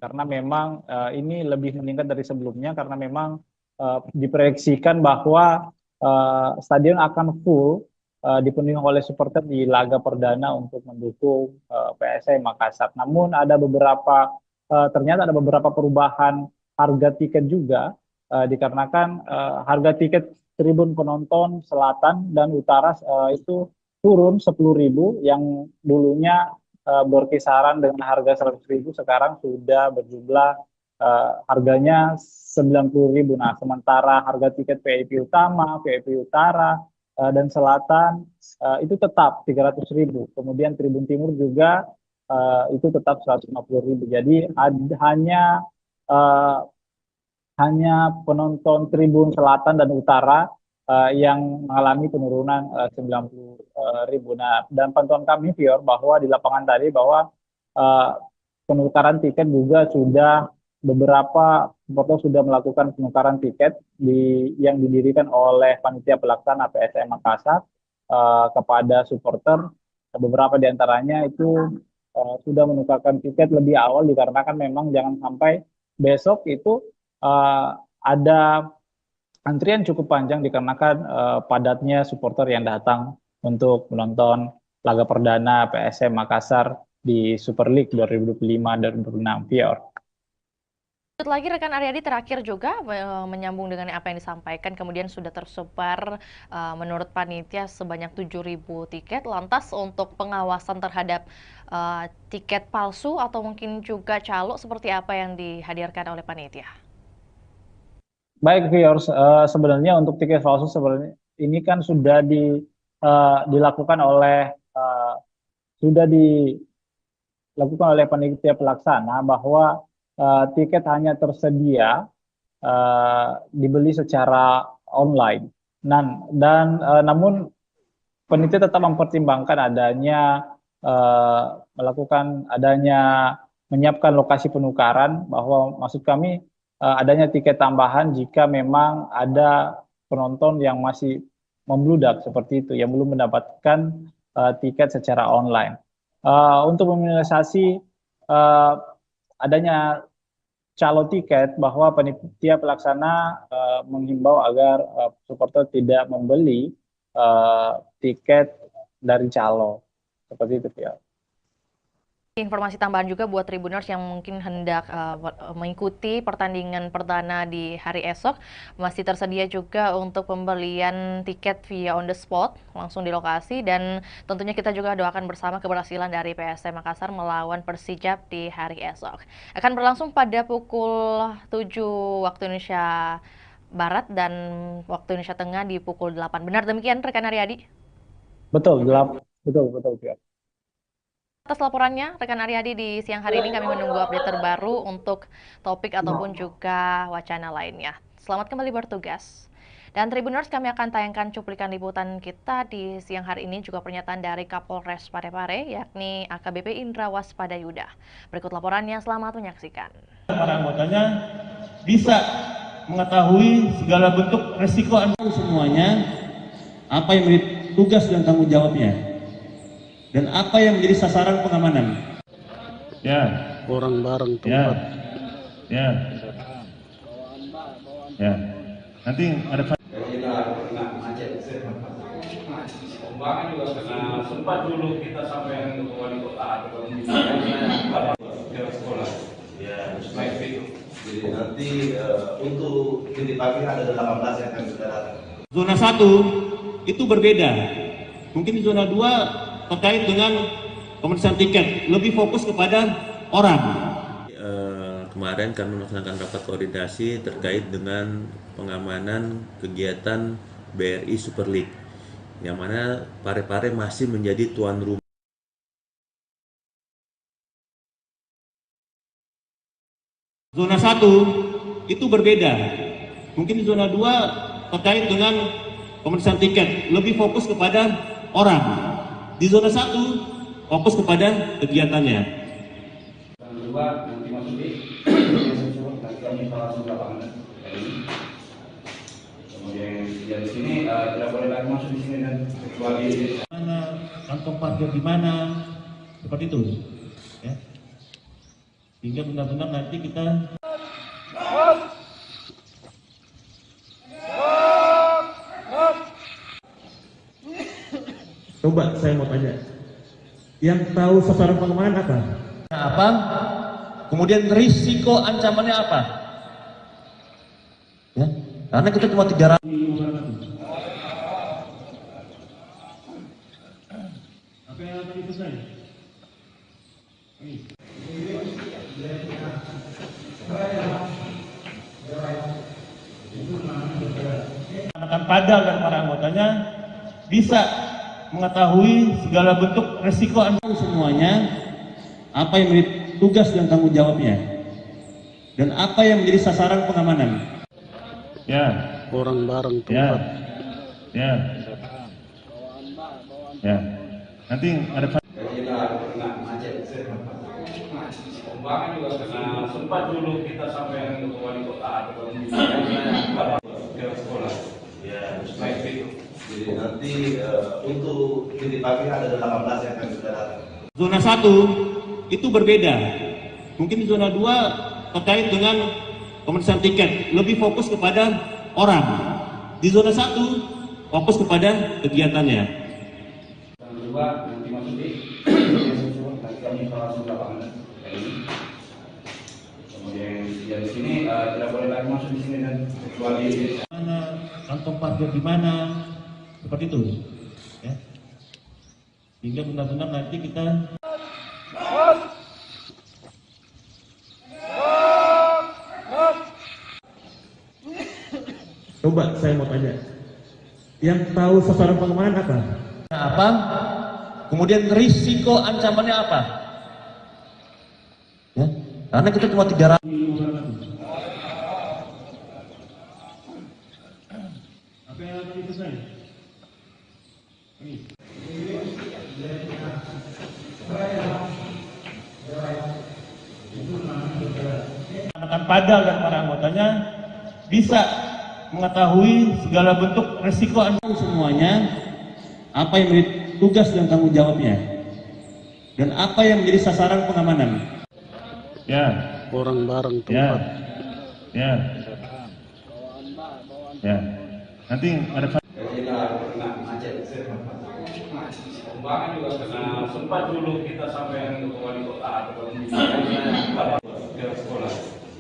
karena memang ini lebih meningkat dari sebelumnya karena memang diproyeksikan bahwa stadion akan full dipenuhi oleh supporter di laga perdana untuk mendukung PSM Makassar. Namun ternyata ada beberapa perubahan harga tiket juga dikarenakan harga tiket tribun penonton selatan dan utara itu turun 10.000 yang dulunya berkisaran dengan harga 100.000 sekarang sudah berjumlah harganya 90.000. Nah, sementara harga tiket VIP utama, VIP utara dan selatan itu tetap 300.000. Kemudian tribun timur juga itu tetap 150.000. Jadi hanya penonton tribun selatan dan utara yang mengalami penurunan 90.000. Nah, dan pantauan kami, Fior, bahwa di lapangan tadi bahwa penukaran tiket juga beberapa supporter sudah melakukan penukaran tiket yang didirikan oleh panitia pelaksana PSM Makassar kepada supporter. Beberapa di antaranya itu sudah menukarkan tiket lebih awal dikarenakan memang jangan sampai besok itu ada antrian cukup panjang dikarenakan padatnya supporter yang datang untuk menonton laga perdana PSM Makassar di Super League 2025-2026. Fior. Lagi rekan Aryadi terakhir juga menyambung dengan apa yang disampaikan, kemudian sudah tersebar menurut panitia sebanyak 7.000 tiket. Lantas untuk pengawasan terhadap tiket palsu atau mungkin juga calo seperti apa yang dihadirkan oleh panitia? Baik, Fior, sebenarnya untuk tiket palsu sebenarnya ini kan sudah dilakukan oleh panitia pelaksana bahwa tiket hanya tersedia dibeli secara online. Namun penitia tetap mempertimbangkan adanya menyiapkan lokasi penukaran, bahwa maksud kami adanya tiket tambahan jika memang ada penonton yang masih membludak seperti itu, yang belum mendapatkan tiket secara online. Untuk meminimalisasi adanya calo tiket, bahwa panitia pelaksana menghimbau agar supporter tidak membeli tiket dari calo seperti itu ya. Informasi tambahan juga buat Tribuners yang mungkin hendak mengikuti pertandingan perdana di hari esok, masih tersedia juga untuk pembelian tiket via on the spot langsung di lokasi, dan tentunya kita juga doakan bersama keberhasilan dari PSM Makassar melawan Persijap di hari esok. Akan berlangsung pada pukul 7 waktu Indonesia Barat dan waktu Indonesia Tengah di pukul 8. Benar demikian rekan Aryadi? Betul, betul. Atas laporannya, rekan Aryadi, di siang hari ini kami menunggu update terbaru untuk topik ataupun juga wacana lainnya. Selamat kembali bertugas. Dan Tribuners, kami akan tayangkan cuplikan liputan kita di siang hari ini, juga pernyataan dari Kapolres Parepare, yakni AKBP Indra Waspadayuda. Berikut laporannya, selamat menyaksikan. Para anggotanya bisa mengetahui segala bentuk resiko semuanya, apa yang menjadi tugas dan tanggung jawabnya, dan apa yang menjadi sasaran pengamanan. Ya. Orang bareng tempat. Ya. Nanti ada Pembangunan juga karena sempat dulu kita sampai ke wali kota atau sekolah. Ya, jadi nanti untuk titik parkir ada 18 yang akan kita datang. Zona 1 itu berbeda. Mungkin di zona 2 terkait dengan pemeriksaan tiket, lebih fokus kepada orang. Kemarin kami melaksanakan rapat koordinasi terkait dengan pengamanan kegiatan BRI Super League, yang mana Parepare masih menjadi tuan rumah. Zona 1 itu berbeda. Mungkin di zona 2 terkait dengan pemeriksaan tiket, lebih fokus kepada orang. Di zona 1 fokus kepada kegiatannya. Yang kedua, nanti masuk di nanti kami langsung lapangan. Kemudian di sini tidak boleh lagi masuk di sini dan kecuali mana kantong parkir di mana, seperti itu. Ya. Hingga benar-benar nanti kita coba saya mau tanya, yang tahu sasaran pengamanan apa? Apa? Kemudian risiko ancamannya apa? Ya, karena kita cuma 300. Apa yang tadi pesan? Akan padal dan para anggotanya bisa mengetahui segala bentuk resiko semuanya, apa yang menjadi tugas dan tanggung jawabnya, dan apa yang menjadi sasaran pengamanan. Ya. Orang bareng tempat. Ya. Nanti ada pembangunan juga karena sempat dulu kita sampai ke wali kota atau sekolah. Ya. Jadi nanti untuk titik parkir ada 18 yang akan kita datang. Zona 1 itu berbeda. Mungkin di zona 2 terkait dengan pemeriksaan tiket, lebih fokus kepada orang. Di zona 1 fokus kepada kegiatannya. Yang kedua, nanti masuk di nanti kami langsung lapangan. Kemudian di sini tidak boleh lagi masuk di sini dan kecuali mana kantong parkir di mana, seperti itu. Ya. Hingga benar-benar nanti kita coba saya mau tanya, yang tahu sasaran pengamanan apa? Apa? Kemudian risiko ancamannya apa? Ya, karena kita cuma 300. Apa yang tadi pesan? Padal dan para anggotanya bisa mengetahui segala bentuk resiko semuanya, apa yang menjadi tugas dan tanggung jawabnya, dan apa yang menjadi sasaran pengamanan. Ya. Orang bareng Ya. tempat. Ya. Ya. Nanti ada Pembangunan juga karena sempat dulu kita sampai ke wali kota atau ke sekolah.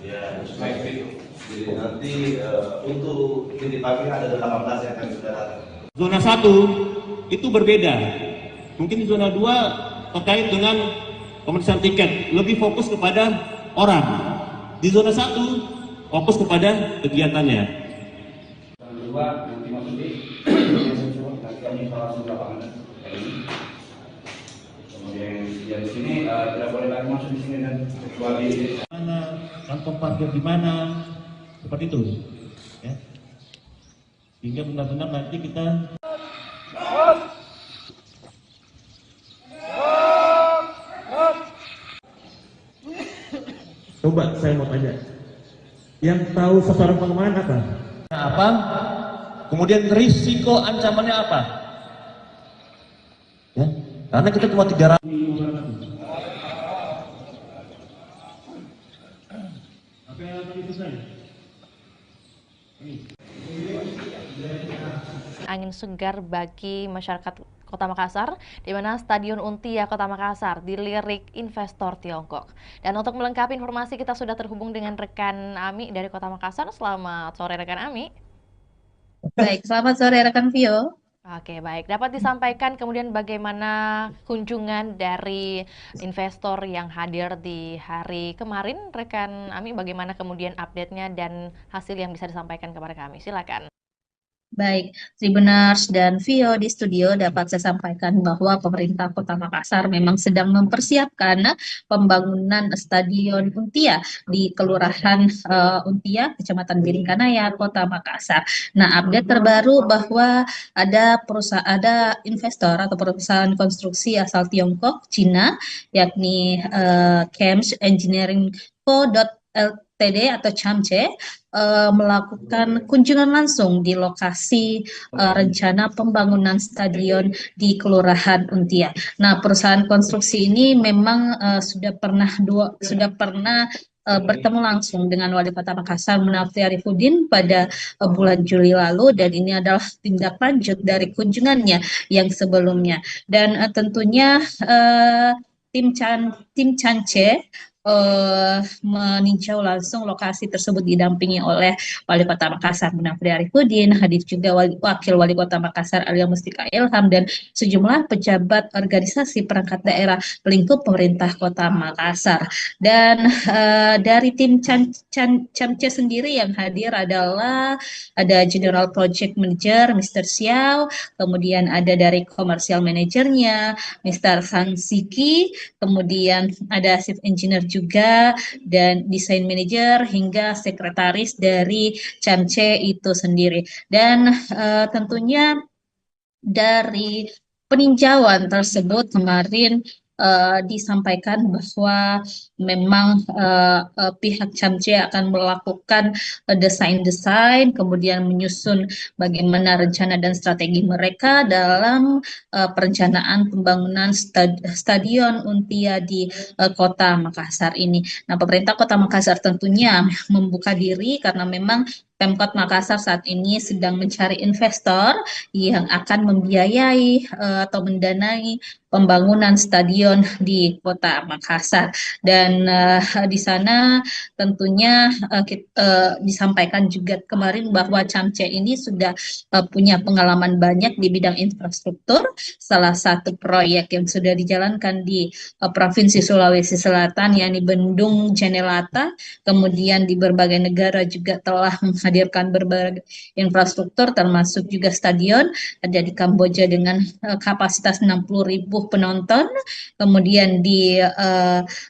Ya, Baik itu. jadi nanti untuk titik pagi ada 18 yang akan sudah datang. Zona 1 itu berbeda. Mungkin di zona 2 terkait dengan pemeriksaan tiket, lebih fokus kepada orang. Di zona 1 fokus kepada kegiatannya. Yang kedua nanti masuk di nanti kami langsung lapangan. Kemudian yang di sini tidak boleh lagi masuk di sini dan kecuali Mana kantong parkir di mana, seperti itu. Ya. Sehingga benar-benar nanti kita coba saya mau tanya, yang tahu sasaran pengamanan apa? Apa? Kemudian risiko ancamannya apa? Ya, karena kita cuma 300. Angin segar bagi masyarakat Kota Makassar, di mana Stadion Untia Kota Makassar dilirik investor Tiongkok. Dan untuk melengkapi informasi, kita sudah terhubung dengan rekan Ami dari Kota Makassar. Selamat sore rekan Ami. Baik, selamat sore rekan Vio. Oke, baik. Dapat disampaikan kemudian bagaimana kunjungan dari investor yang hadir di hari kemarin, rekan Ami, bagaimana kemudian update-nya dan hasil yang bisa disampaikan kepada kami. Silakan. Baik, Tribuners dan Vio di studio dapat saya sampaikan bahwa pemerintah Kota Makassar memang sedang mempersiapkan pembangunan Stadion Untia di Kelurahan Untia, Kecamatan Biringkanaya, Kota Makassar. Nah, update terbaru bahwa ada investor atau perusahaan konstruksi asal Tiongkok, Cina, yakni Chems Engineering Co. Ltd atau CHAMCE melakukan kunjungan langsung di lokasi rencana pembangunan stadion di Kelurahan Untia. Nah, perusahaan konstruksi ini memang sudah pernah bertemu langsung dengan Wali Kota Makassar Munafri Arifudin pada bulan Juli lalu, dan ini adalah tindak lanjut dari kunjungannya yang sebelumnya. Dan tentunya tim CHAMCE meninjau langsung lokasi tersebut didampingi oleh Wali Kota Makassar Munafri Arifudin, hadir juga Wakil Wali Kota Makassar Alia Mustika Ilham, dan sejumlah pejabat organisasi perangkat daerah lingkup pemerintah Kota Makassar. Dan dari tim CHAMCE sendiri yang hadir adalah ada General Project Manager Mr. Xiao, kemudian ada dari Commercial Managernya Mr. Sang Siki, kemudian ada Chief Engineer juga, dan Desain Manager hingga sekretaris dari CHAMCE itu sendiri. Dan tentunya dari peninjauan tersebut kemarin disampaikan bahwa memang pihak CHAMCE akan melakukan desain-desain, kemudian menyusun bagaimana rencana dan strategi mereka dalam perencanaan pembangunan Stadion Untia di Kota Makassar ini. Nah, pemerintah Kota Makassar tentunya membuka diri karena memang Pemkot Makassar saat ini sedang mencari investor yang akan membiayai atau mendanai pembangunan stadion di Kota Makassar. Dan di sana tentunya disampaikan juga kemarin bahwa CHAMCE ini sudah punya pengalaman banyak di bidang infrastruktur. Salah satu proyek yang sudah dijalankan di Provinsi Sulawesi Selatan yakni Bendung Jenelata, kemudian di berbagai negara juga telah menghadirkan berbagai infrastruktur termasuk juga stadion, ada di Kamboja dengan kapasitas 60.000 penonton, kemudian di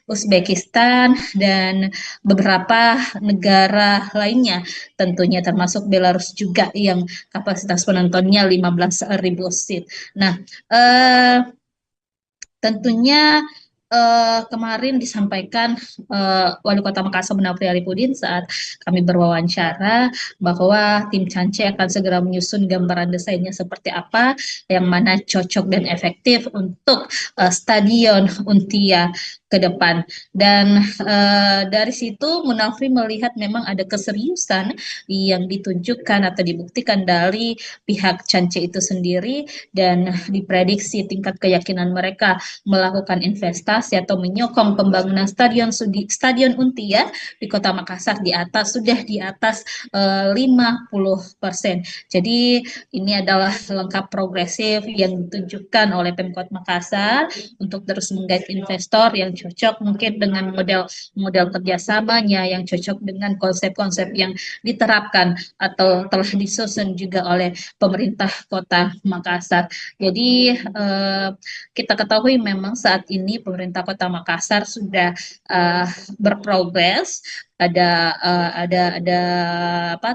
Uzbekistan dan beberapa negara lainnya tentunya termasuk Belarus juga yang kapasitas penontonnya 15.000 seat. Nah, tentunya kemarin disampaikan Wali Kota Makassar Munafri Arifudin saat kami berwawancara bahwa tim Cance akan segera menyusun gambaran desainnya seperti apa, yang mana cocok dan efektif untuk Stadion Untia ke depan. Dan dari situ Munafri melihat memang ada keseriusan yang ditunjukkan atau dibuktikan dari pihak Cance itu sendiri, dan diprediksi tingkat keyakinan mereka melakukan investasi atau menyokong pembangunan Stadion Untia di Kota Makassar sudah di atas 50%. Jadi ini adalah langkah progresif yang ditunjukkan oleh Pemkot Makassar untuk terus menggait investor yang cocok mungkin dengan model kerjasamanya, yang cocok dengan konsep-konsep yang diterapkan atau telah disusun juga oleh pemerintah Kota Makassar. Jadi kita ketahui memang saat ini pemerintah Kota Makassar sudah berprogres, ada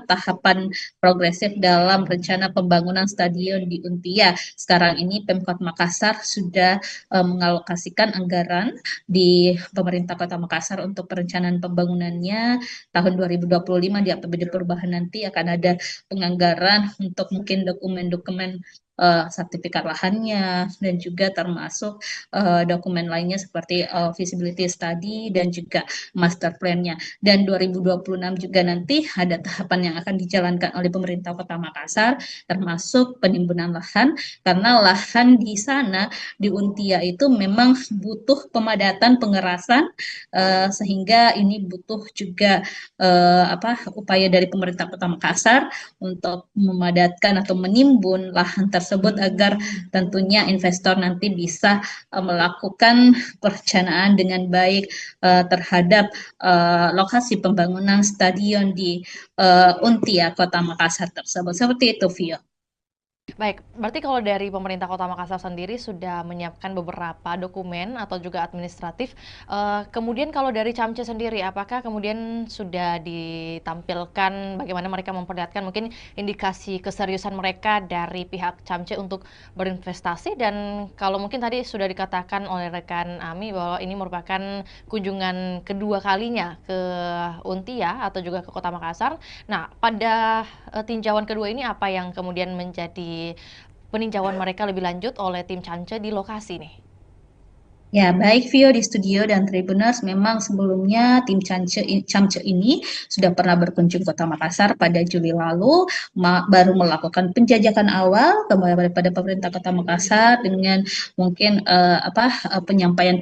tahapan progresif dalam rencana pembangunan stadion di Untia. Sekarang ini Pemkot Makassar sudah mengalokasikan anggaran di pemerintah Kota Makassar untuk perencanaan pembangunannya tahun 2025. Di APBD perubahan nanti akan ada penganggaran untuk mungkin dokumen-dokumen sertifikat lahannya, dan juga termasuk dokumen lainnya seperti feasibility study dan juga master plan-nya. Dan 2026 juga nanti ada tahapan yang akan dijalankan oleh pemerintah Kota Makassar, termasuk penimbunan lahan, karena lahan di sana di Untia itu memang butuh pemadatan pengerasan, sehingga ini butuh juga upaya dari pemerintah Kota Makassar untuk memadatkan atau menimbun lahan tersebut agar tentunya investor nanti bisa melakukan perencanaan dengan baik terhadap lokasi pembangunan stadion di Untia Kota Makassar tersebut. Seperti itu, Vio. Baik, berarti kalau dari pemerintah Kota Makassar sendiri sudah menyiapkan beberapa dokumen atau juga administratif. Kemudian kalau dari Camce sendiri, apakah kemudian sudah ditampilkan bagaimana mereka memperlihatkan mungkin indikasi keseriusan mereka dari pihak Camce untuk berinvestasi? Dan kalau mungkin tadi sudah dikatakan oleh rekan Ami bahwa ini merupakan kunjungan kedua kalinya ke Untia atau juga ke Kota Makassar. Nah, pada tinjauan kedua ini apa yang kemudian menjadi peninjauan mereka lebih lanjut oleh tim Cance di lokasi nih? Ya, baik Vio di studio dan Tribuners, memang sebelumnya tim Camce ini sudah pernah berkunjung Kota Makassar pada Juli lalu, baru melakukan penjajakan awal kepada pemerintah Kota Makassar dengan mungkin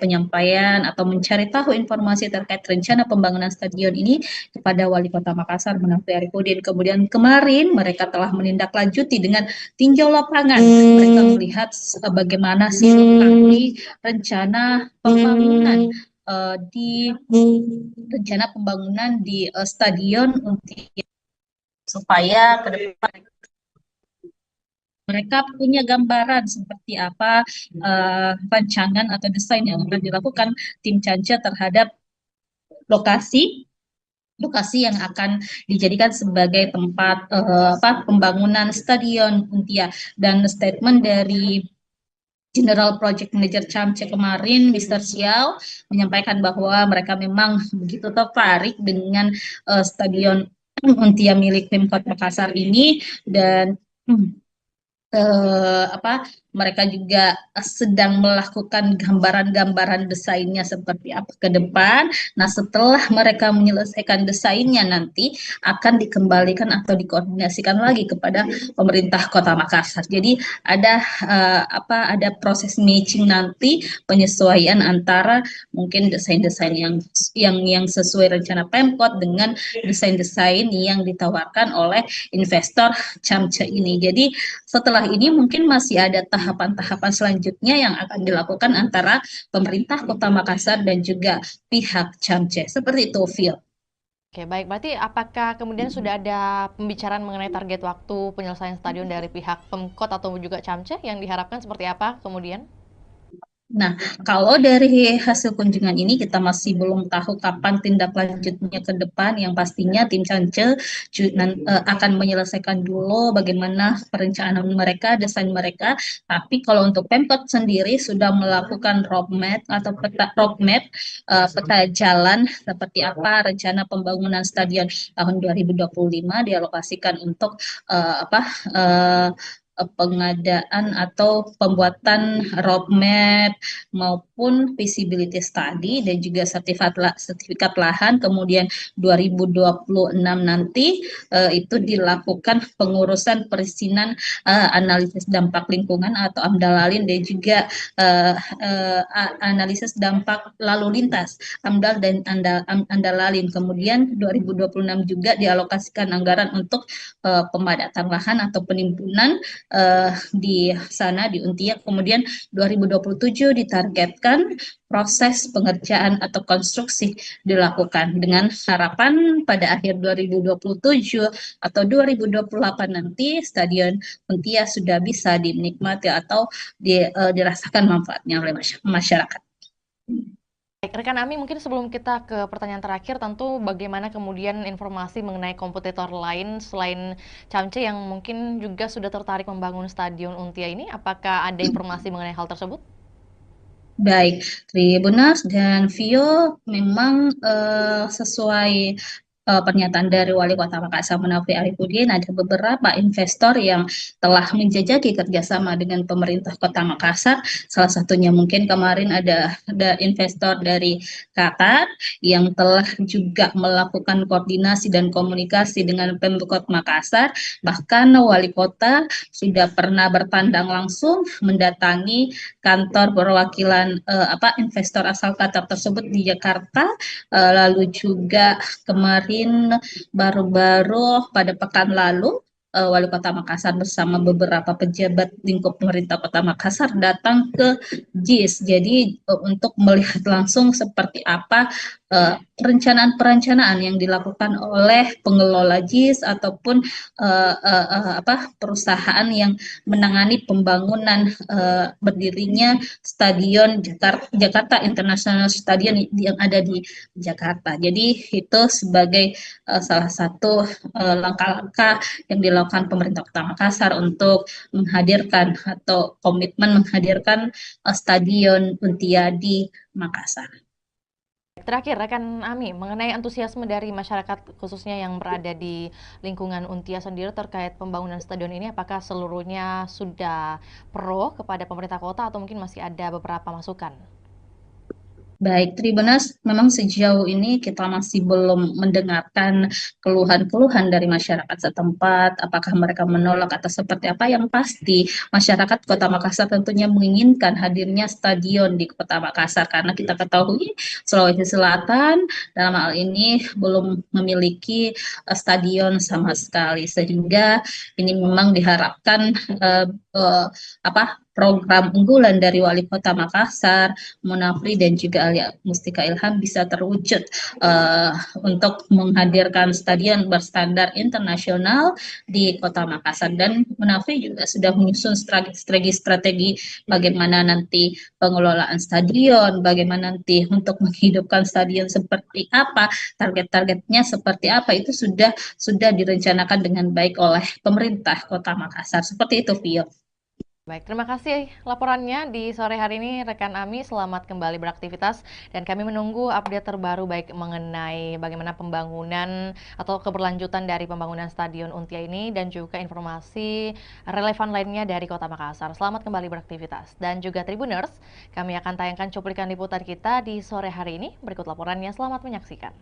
penyampaian atau mencari tahu informasi terkait rencana pembangunan stadion ini kepada Wali Kota Makassar Munafri Arifudin. Kemudian kemarin mereka telah menindaklanjuti dengan tinjau lapangan. Mereka melihat bagaimana sih lokasi rencana pembangunan di stadion Untia, supaya ke depan mereka punya gambaran seperti apa rancangan atau desain yang akan dilakukan tim Cance terhadap lokasi yang akan dijadikan sebagai tempat pembangunan stadion Untia. Dan statement dari General Project Manager Camce kemarin, Mr. Xiao, menyampaikan bahwa mereka memang begitu tertarik dengan stadion Untia milik Pemkot Makassar ini, dan mereka juga sedang melakukan gambaran-gambaran desainnya seperti apa ke depan. Nah, setelah mereka menyelesaikan desainnya nanti akan dikembalikan atau dikoordinasikan lagi kepada pemerintah Kota Makassar. Jadi ada proses matching nanti, penyesuaian antara mungkin desain-desain yang sesuai rencana Pemkot dengan desain-desain yang ditawarkan oleh investor Camce ini. Jadi setelah ini mungkin masih ada tahapan-tahapan selanjutnya yang akan dilakukan antara pemerintah Kota Makassar dan juga pihak Camce. Seperti itu, Phil. Oke, baik. Berarti apakah kemudian sudah ada pembicaraan mengenai target waktu penyelesaian stadion dari pihak Pemkot atau juga Camce yang diharapkan seperti apa kemudian? Nah, kalau dari hasil kunjungan ini kita masih belum tahu kapan tindak lanjutnya ke depan. Yang pastinya tim Cance akan menyelesaikan dulu bagaimana perencanaan mereka, desain mereka. Tapi kalau untuk Pemkot sendiri sudah melakukan roadmap atau peta jalan seperti apa rencana pembangunan stadion tahun 2025 dialokasikan untuk pengadaan atau pembuatan roadmap maupun feasibility study dan juga sertifikat lahan. Kemudian 2026 nanti itu dilakukan pengurusan perizinan analisis dampak lingkungan atau AMDALALIN dan juga analisis dampak lalu lintas AMDAL dan AMDALALIN. Kemudian 2026 juga dialokasikan anggaran untuk pemadatan lahan atau penimbunan di sana di Untia. Kemudian 2027 ditargetkan proses pengerjaan atau konstruksi dilakukan dengan harapan pada akhir 2027 atau 2028 nanti Stadion Untia sudah bisa dinikmati atau dirasakan manfaatnya oleh masyarakat. Baik, rekan Ami, mungkin sebelum kita ke pertanyaan terakhir, tentu bagaimana kemudian informasi mengenai kompetitor lain selain Camce yang mungkin juga sudah tertarik membangun Stadion Untia ini, apakah ada informasi mengenai hal tersebut? Baik, Tribunas dan Vio memang sesuai pernyataan dari Wali Kota Makassar Munafri Arifudin, ada beberapa investor yang telah menjajaki kerjasama dengan pemerintah Kota Makassar. Salah satunya mungkin kemarin ada investor dari Qatar yang telah juga melakukan koordinasi dan komunikasi dengan Pemkot Makassar. Bahkan Wali Kota sudah pernah bertandang langsung mendatangi kantor perwakilan investor asal Qatar tersebut di Jakarta. Lalu juga kemarin baru-baru pada pekan lalu Wali Kota Makassar bersama beberapa pejabat lingkup pemerintah Kota Makassar datang ke JIS. Jadi untuk melihat langsung seperti apa perencanaan yang dilakukan oleh pengelola JIS ataupun perusahaan yang menangani pembangunan berdirinya Stadion Jakarta International Stadion yang ada di Jakarta. Jadi itu sebagai salah satu langkah-langkah yang dilakukan pemerintah Kota Makassar untuk menghadirkan atau komitmen menghadirkan Stadion Untia di Makassar. Terakhir, rekan Ami, mengenai antusiasme dari masyarakat khususnya yang berada di lingkungan Untia sendiri terkait pembangunan stadion ini, apakah seluruhnya sudah pro kepada pemerintah kota atau mungkin masih ada beberapa masukan? Baik, Tribunas, memang sejauh ini kita masih belum mendengarkan keluhan-keluhan dari masyarakat setempat, apakah mereka menolak atau seperti apa. Yang pasti, masyarakat Kota Makassar tentunya menginginkan hadirnya stadion di Kota Makassar, karena kita ketahui Sulawesi Selatan dalam hal ini belum memiliki stadion sama sekali, sehingga ini memang diharapkan program unggulan dari Wali Kota Makassar, Munafri dan juga Alia Mustika Ilham bisa terwujud untuk menghadirkan stadion berstandar internasional di Kota Makassar. Dan Munafri juga sudah menyusun strategi bagaimana nanti pengelolaan stadion, bagaimana nanti untuk menghidupkan stadion seperti apa, target-targetnya seperti apa, itu sudah direncanakan dengan baik oleh pemerintah Kota Makassar. Seperti itu, Vio. Baik, terima kasih laporannya di sore hari ini rekan Ami. Selamat kembali beraktivitas dan kami menunggu update terbaru baik mengenai bagaimana pembangunan atau keberlanjutan dari pembangunan Stadion Untia ini dan juga informasi relevan lainnya dari Kota Makassar. Selamat kembali beraktivitas dan juga Tribuners, kami akan tayangkan cuplikan liputan kita di sore hari ini. Berikut laporannya, selamat menyaksikan.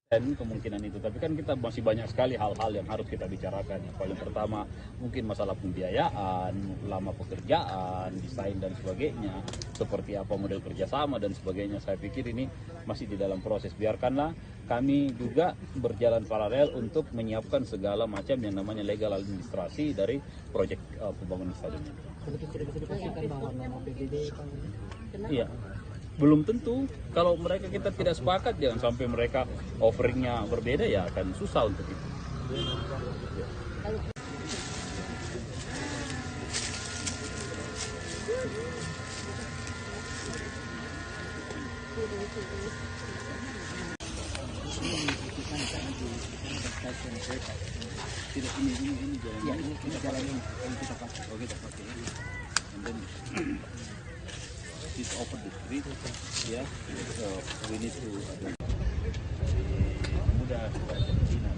Dan kemungkinan itu, tapi kan kita masih banyak sekali hal-hal yang harus kita bicarakan. Yang paling pertama mungkin masalah pembiayaan, lama pekerjaan, desain dan sebagainya, seperti apa model kerjasama dan sebagainya. Saya pikir ini masih di dalam proses. Biarkanlah kami juga berjalan paralel untuk menyiapkan segala macam yang namanya legal administrasi dari proyek pembangunan stadion ini. Iya. Belum tentu, kalau mereka kita tidak sepakat, jangan sampai mereka offeringnya berbeda, ya akan susah untuk itu. Tidak, ini jalan ya, ini jalan ini kita pakai. Oh, kita pakai ini. And then it's open the street. Ya, we need to mudah Cina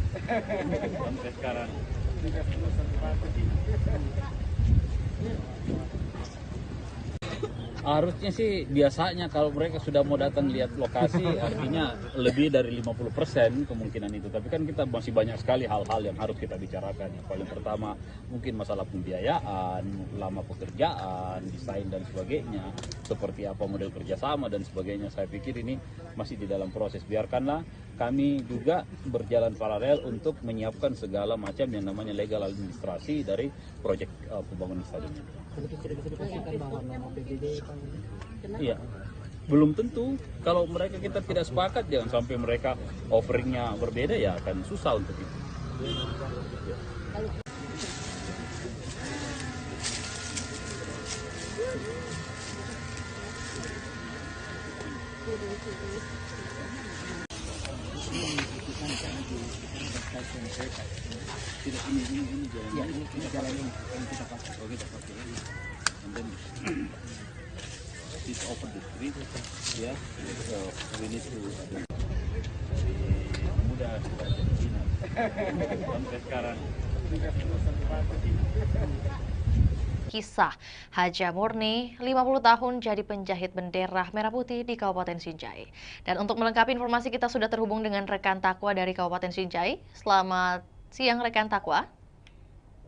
sampai sekarang. Harusnya sih biasanya kalau mereka sudah mau datang lihat lokasi artinya lebih dari 50% kemungkinan itu. Tapi kan kita masih banyak sekali hal-hal yang harus kita bicarakan. Yang paling pertama mungkin masalah pembiayaan, lama pekerjaan, desain dan sebagainya. Seperti apa model kerjasama dan sebagainya. Saya pikir ini masih di dalam proses. Biarkanlah kami juga berjalan paralel untuk menyiapkan segala macam yang namanya legal administrasi dari proyek pembangunan stadion. Iya, belum tentu. Kalau mereka kita tidak sepakat, jangan sampai mereka offeringnya berbeda, ya akan susah untuk itu. Tidak, ini jalan ya, ini jalan ini kita pakai. Oh, kita pakai ini. And then it's open the street. Ya, we need to mudah Cina sampai sekarang. Kisah Haja Murni, 50 tahun jadi penjahit bendera merah putih di Kabupaten Sinjai. Dan untuk melengkapi informasi kita sudah terhubung dengan rekan Takwa dari Kabupaten Sinjai. Selamat siang rekan Takwa.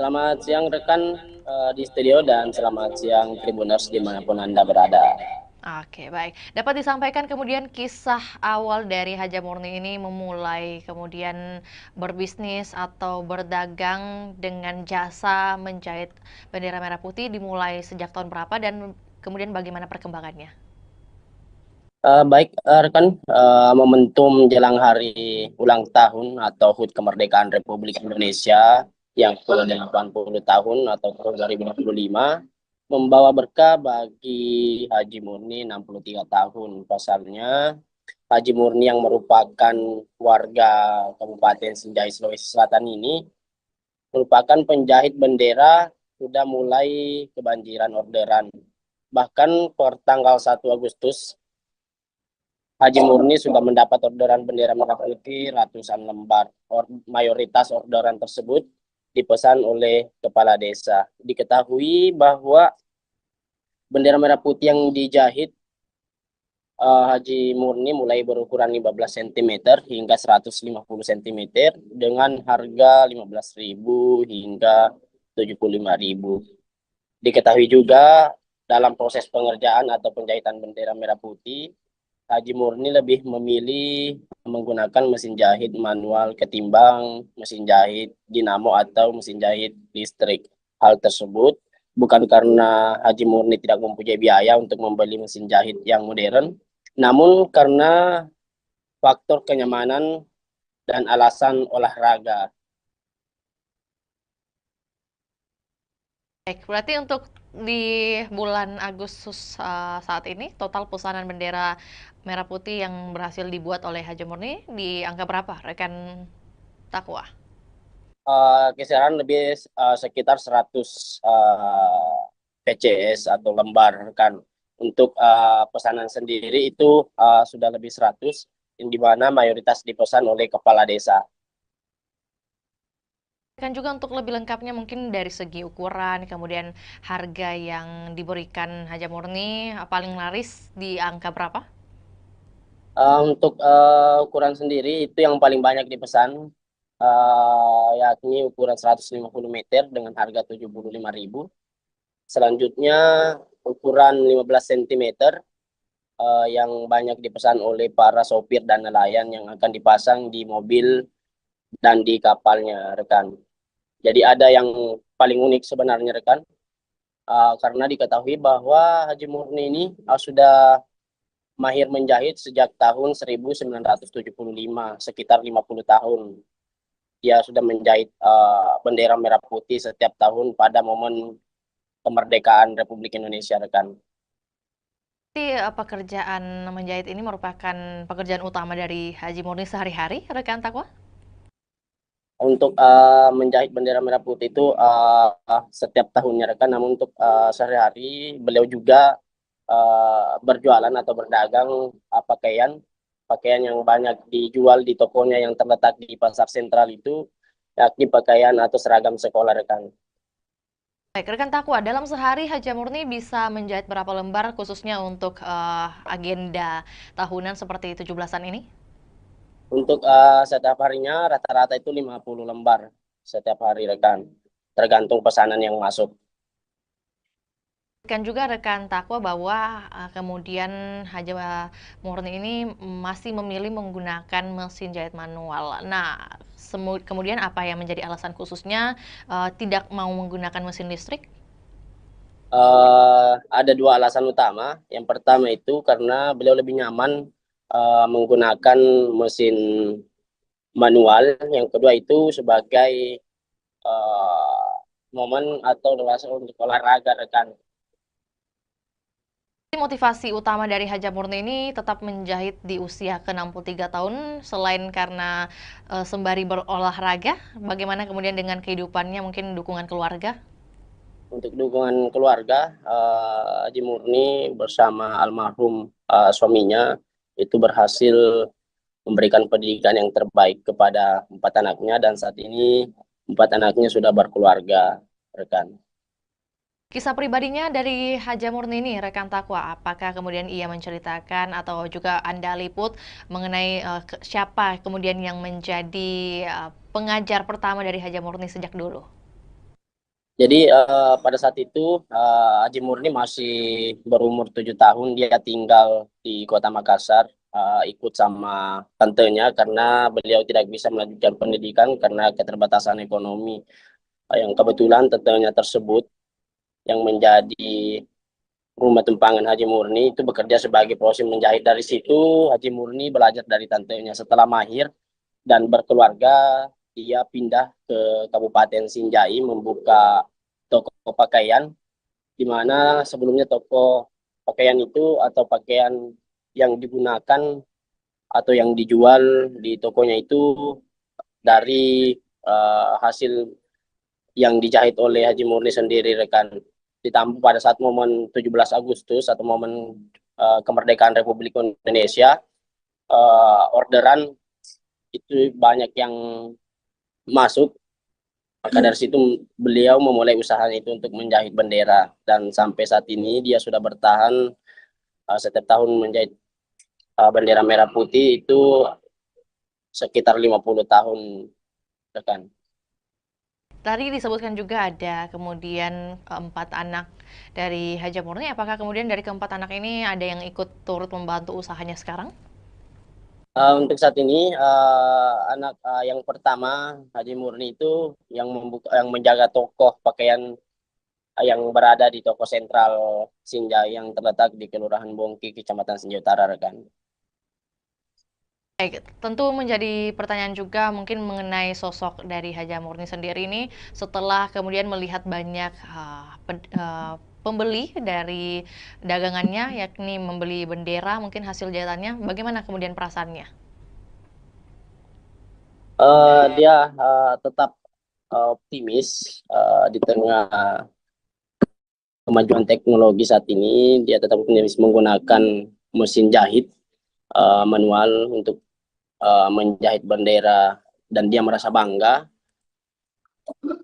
Selamat siang rekan di studio dan selamat siang Tribuners dimanapun Anda berada. Oke, baik. Dapat disampaikan kemudian kisah awal dari Haja Murni ini memulai kemudian berbisnis atau berdagang dengan jasa menjahit bendera merah putih dimulai sejak tahun berapa dan kemudian bagaimana perkembangannya? Baik rekan, momentum jelang hari ulang tahun atau HUT kemerdekaan Republik Indonesia yang ke-80 tahun atau tahun 2025 membawa berkah bagi Haji Murni 63 tahun. Pasalnya Haji Murni yang merupakan warga Kabupaten Sinjai Sulawesi Selatan ini merupakan penjahit bendera, sudah mulai kebanjiran orderan. Bahkan per tanggal 1 Agustus Haji Murni sudah mendapat orderan bendera merah putih ratusan lembar. Mayoritas orderan tersebut dipesan oleh kepala desa. Diketahui bahwa bendera merah putih yang dijahit Haji Murni mulai berukuran 15 cm hingga 150 cm dengan harga 15.000 hingga 75.000. Diketahui juga dalam proses pengerjaan atau penjahitan bendera merah putih, Haji Murni lebih memilih menggunakan mesin jahit manual ketimbang mesin jahit dinamo atau mesin jahit listrik. Hal tersebut bukan karena Haji Murni tidak mempunyai biaya untuk membeli mesin jahit yang modern, namun karena faktor kenyamanan dan alasan olahraga. Baik, berarti untuk di bulan Agustus saat ini total pesanan bendera merah putih yang berhasil dibuat oleh Haji Murni di angka berapa rekan Takwa? Kisaran lebih sekitar 100 PCS atau lembar kan. Untuk pesanan sendiri itu sudah lebih 100, di mana mayoritas dipesan oleh kepala desa. Kan juga untuk lebih lengkapnya mungkin dari segi ukuran, kemudian harga yang diberikan Haja Murni paling laris di angka berapa? Untuk ukuran sendiri itu yang paling banyak dipesan, yakni ukuran 150 meter dengan harga 75.000. Selanjutnya ukuran 15 cm yang banyak dipesan oleh para sopir dan nelayan yang akan dipasang di mobil dan di kapalnya rekan. Jadi ada yang paling unik sebenarnya rekan, karena diketahui bahwa Haji Murni ini sudah mahir menjahit sejak tahun 1975, sekitar 50 tahun. dia sudah menjahit bendera merah putih setiap tahun pada momen kemerdekaan Republik Indonesia, rekan. Jadi pekerjaan menjahit ini merupakan pekerjaan utama dari Haji Murni sehari-hari, rekan Takwa? Untuk menjahit bendera merah putih itu setiap tahunnya, rekan. Namun untuk sehari-hari beliau juga berjualan atau berdagang pakaian yang banyak dijual di tokonya yang terletak di pasar sentral itu, yakni pakaian atau seragam sekolah, rekan. Baik, rekan Takwa, dalam sehari Haja Murni bisa menjahit berapa lembar khususnya untuk agenda tahunan seperti 17-an ini? Untuk setiap harinya rata-rata itu 50 lembar setiap hari, rekan. Tergantung pesanan yang masuk. Kan juga rekan Takwa bahwa kemudian Haja Murni ini masih memilih menggunakan mesin jahit manual. Nah, kemudian apa yang menjadi alasan khususnya tidak mau menggunakan mesin listrik? Ada dua alasan utama. Yang pertama itu karena beliau lebih nyaman menggunakan mesin manual. Yang kedua itu sebagai momen atau luas untuk olahraga, rekan. Motivasi utama dari Haja Murni ini tetap menjahit di usia ke-63 tahun, selain karena sembari berolahraga, bagaimana kemudian dengan kehidupannya, mungkin dukungan keluarga? Untuk dukungan keluarga, Haji Murni bersama almarhum suaminya itu berhasil memberikan pendidikan yang terbaik kepada 4 anaknya, dan saat ini 4 anaknya sudah berkeluarga, rekan. Kisah pribadinya dari Haja Murni ini, rekan Takwa, apakah kemudian ia menceritakan atau juga Anda liput mengenai siapa kemudian yang menjadi pengajar pertama dari Haja Murni sejak dulu? Jadi pada saat itu Haji Murni masih berumur 7 tahun, dia tinggal di Kota Makassar, ikut sama tantenya karena beliau tidak bisa melanjutkan pendidikan karena keterbatasan ekonomi. Yang kebetulan tantenya tersebut yang menjadi rumah tumpangan Haji Murni itu bekerja sebagai proses menjahit. Dari situ Haji Murni belajar dari tantenya. Setelah mahir dan berkeluarga, dia pindah ke Kabupaten Sinjai membuka toko pakaian, di mana sebelumnya toko pakaian itu atau pakaian yang digunakan atau yang dijual di tokonya itu dari hasil yang dijahit oleh Haji Murni sendiri, rekan. Ditambah pada saat momen 17 Agustus atau momen kemerdekaan Republik Indonesia, orderan itu banyak yang masuk. Maka dari situ beliau memulai usahanya itu untuk menjahit bendera, dan sampai saat ini dia sudah bertahan setiap tahun menjahit bendera merah putih itu sekitar 50 tahun, rekan. Tadi disebutkan juga ada kemudian 4 anak dari Haja Murni. Apakah kemudian dari keempat anak ini ada yang ikut turut membantu usahanya sekarang? Untuk saat ini anak yang pertama Haji Murni itu yang menjaga toko pakaian yang berada di toko sentral Sinjai yang terletak di Kelurahan Bongki, Kecamatan Sinjai Utara, rekan. Baik, tentu menjadi pertanyaan juga mungkin mengenai sosok dari Haja Murni sendiri ini setelah kemudian melihat banyak pembeli dari dagangannya, yakni membeli bendera mungkin hasil jahitannya, bagaimana kemudian perasaannya? Dia tetap optimis di tengah kemajuan teknologi saat ini. Dia tetap optimis menggunakan mesin jahit manual untuk menjahit bendera, dan dia merasa bangga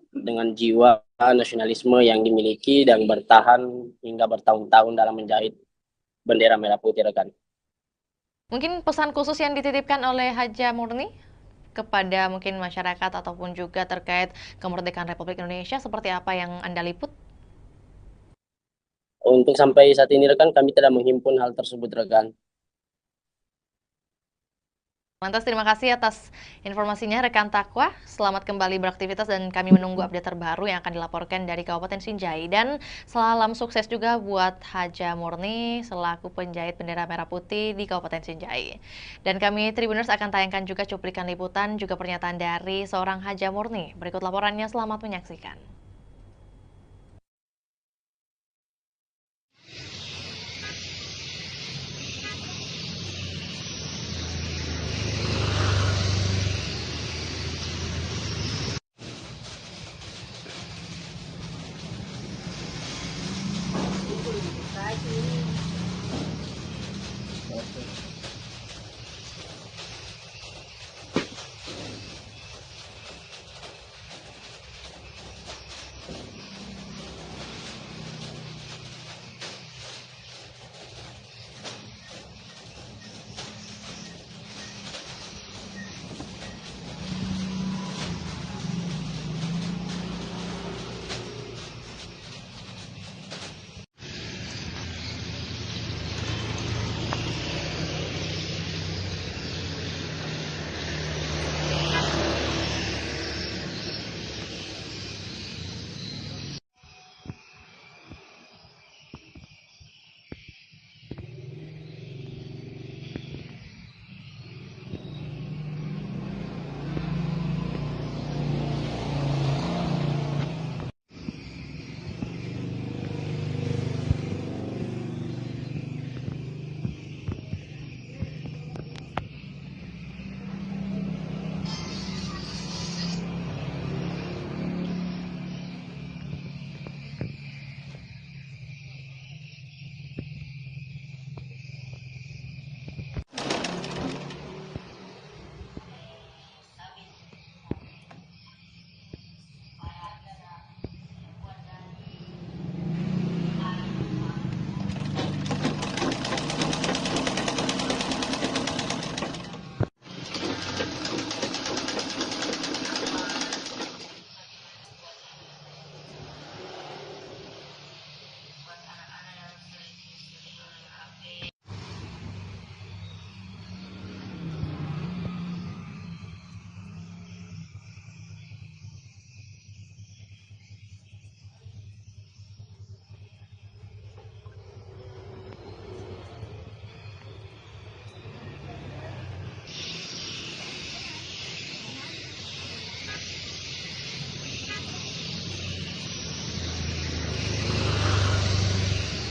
dengan jiwa nasionalisme yang dimiliki dan bertahan hingga bertahun-tahun dalam menjahit bendera merah putih, rekan. Mungkin pesan khusus yang dititipkan oleh Haja Murni kepada mungkin masyarakat ataupun juga terkait kemerdekaan Republik Indonesia seperti apa yang Anda liput? Untuk sampai saat ini, rekan, kami tidak menghimpun hal tersebut, rekan. Lantas terima kasih atas informasinya rekan Takwa. Selamat kembali beraktivitas dan kami menunggu update terbaru yang akan dilaporkan dari Kabupaten Sinjai. Dan salam sukses juga buat Haja Murni selaku penjahit bendera merah putih di Kabupaten Sinjai. Dan kami Tribuners akan tayangkan juga cuplikan liputan juga pernyataan dari seorang Haja Murni. Berikut laporannya, selamat menyaksikan.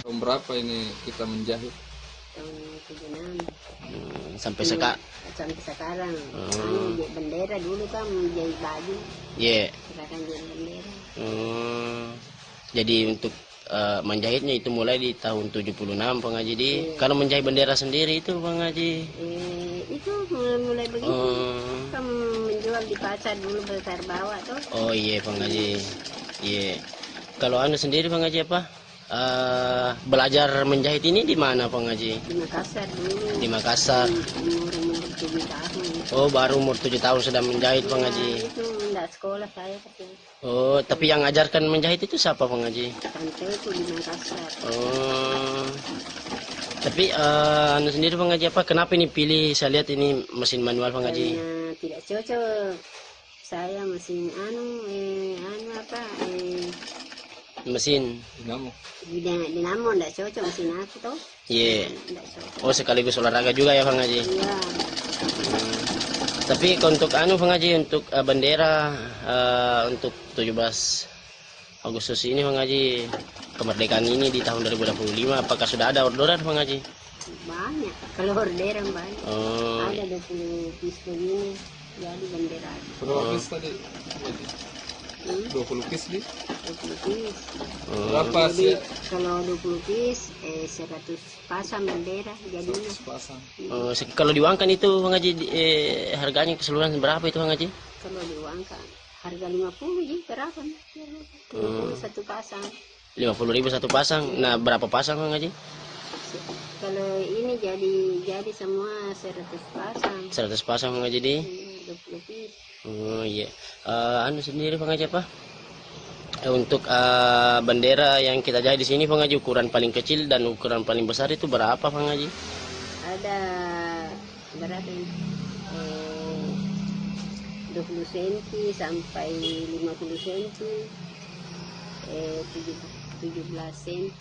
Tahun berapa ini kita menjahit? Tahun 76. Sampai Sampai sekarang. Bendera dulu kan menjahit baju. Iya. Sekarang jadi bendera. Jadi untuk menjahitnya itu mulai di tahun 76 Bang Haji. Kalau menjahit bendera sendiri itu Bang Haji? Itu mulai begitu. Kan menjual di pasar dulu besar bawah tuh. Oh iya Bang Haji. Iya. Kalau anu sendiri Bang Haji apa? Belajar menjahit ini di mana Bang Haji? Di Makassar dulu. Di Makassar. Umur 7 tahun. Oh, baru umur 7 tahun sudah menjahit Bang Haji. Itu enggak sekolah saya katanya. Oh, tapi yang ajarkan menjahit itu siapa Bang Haji? Tanteku di Makassar. Oh. Tapi anu sendiri Bang Haji apa? Kenapa ini pilih? Saya lihat ini mesin manual Bang Haji. Karena tidak cocok. Saya mesin mesin dinamo enggak cocok mesin aku tuh. Iya. Oh, sekaligus olahraga juga ya Bang Haji. Iya. Tapi untuk anu Bang Haji, untuk bendera untuk 17 Agustus ini Bang Haji, kemerdekaan ini di tahun 2025, apakah sudah ada orderan Bang Haji? Banyak, kalau orderan banyak. Ada 20 piece begini jadi bendera. Berapa piece tadi? 20 piece di? 20 piece. Berapa jadi, sih? kalau 20 piece 100 pasang bendera jadinya. 100 pasang. Kalau diuangkan itu Bang Haji harganya keseluruhan berapa itu Bang Haji? Kalau diuangkan harga 50 ji berapa? 50 satu pasang. 50.000 satu pasang. Nah, berapa pasang Bang Haji? Kalau ini jadi semua 100 pasang. 100 pasang Bang Haji di? 20 piece. Oh iya. Anu sendiri Bang Haji apa? Untuk bendera yang kita jahit di sini Bang Haji, ukuran paling kecil dan ukuran paling besar itu berapa Bang Haji? Ada berapa ini? 20 cm sampai 50 cm, 17 cm,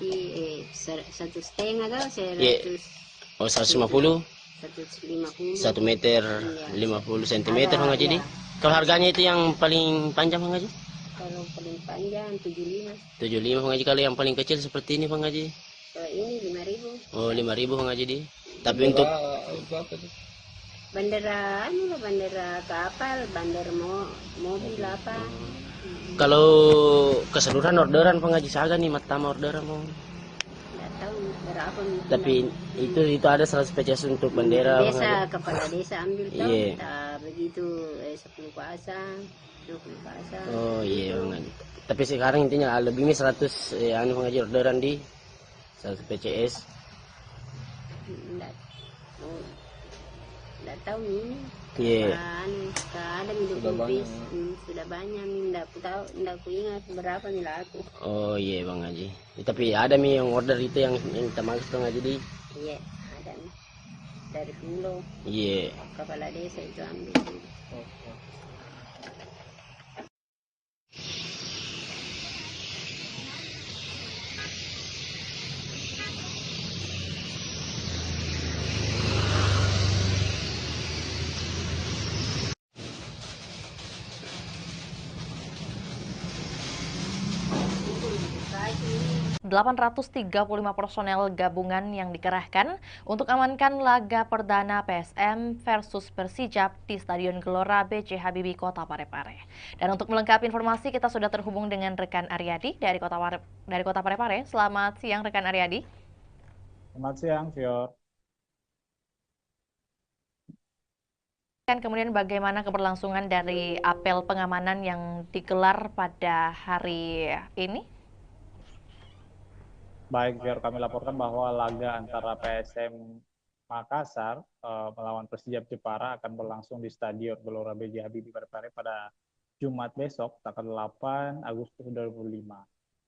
1,5 atau 100. Oh, 150, 150. 1 meter Iya. 50 cm Bang Haji. Ya. Kalau harganya itu yang paling panjang Bang Haji? Kalau paling panjang 75. 75 Bang Haji. Kalau yang paling kecil seperti ini Bang Haji? Kalau ini 5.000. Oh, 5.000 Bang Haji. Tapi untuk bandera bandera kapal, bandera mobil apa. kalau keseluruhan orderan Bang Haji Saga nih, matama orderan mau. Nggak tahu berapa. Tapi itu ada 100 PCS untuk bendera Bang Desa, Haji. kepala desa ambil tahu. Iya. Tak begitu 10 pasang, 20 pasang. Oh iya Bang Haji. Tapi sekarang intinya lebih ini 100 Bang Haji orderan di 100 PCS. Nggak tahu ini. Iya. Ada hidup bis, sudah banyak nih. Nggak ku ingat berapa nih laku. Oh iya Bang Haji. Tapi ada nih yang order itu yang kita maksud Bang Haji di. Iya, ada nih. Dari Pulau. Iya. Kepala desa itu ambil. ...835 personel gabungan yang dikerahkan untuk amankan laga perdana PSM versus Persijap di Stadion Gelora B.J. Habibie, Kota Parepare. Dan untuk melengkapi informasi, kita sudah terhubung dengan rekan Aryadi dari Kota Parepare. Selamat siang, rekan Aryadi. Selamat siang, Fior. Kemudian bagaimana keberlangsungan dari apel pengamanan yang digelar pada hari ini? Baik, biar kami laporkan bahwa laga antara PSM Makassar melawan Persijap Jepara akan berlangsung di Stadion Gelora B.J. Habibie Parepare pada Jumat besok, tanggal 8 Agustus 2025.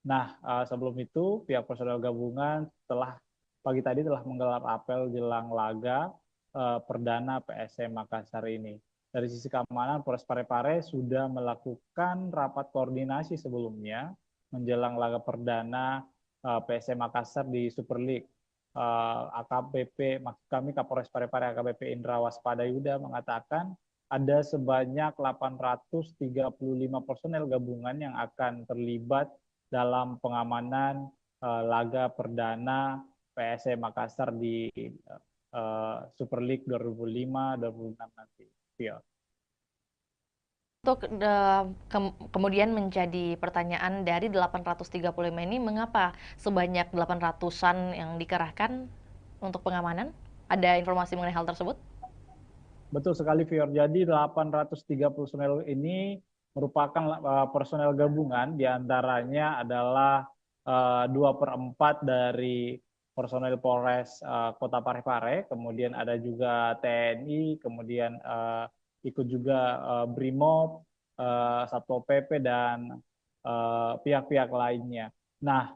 Nah, sebelum itu, pihak personel gabungan pagi tadi telah menggelar apel jelang laga perdana PSM Makassar ini. Dari sisi keamanan, Polres Parepare sudah melakukan rapat koordinasi sebelumnya menjelang laga perdana PSM Makassar di Super League. AKBP, maksud kami Kapolres Parepare AKBP Indra Waspada Yuda mengatakan ada sebanyak 835 personel gabungan yang akan terlibat dalam pengamanan laga perdana PSM Makassar di Super League 2005-2006 nanti. Ya. Untuk kemudian menjadi pertanyaan dari 835 ini, mengapa sebanyak 800-an yang dikerahkan untuk pengamanan? Ada informasi mengenai hal tersebut? Betul sekali, Fior. Jadi 830 personel ini merupakan personel gabungan, diantaranya adalah 2/4 dari personel Polres Kota Parepare, kemudian ada juga TNI, kemudian ikut juga BRIMOB, Satpol PP, dan pihak-pihak lainnya. Nah,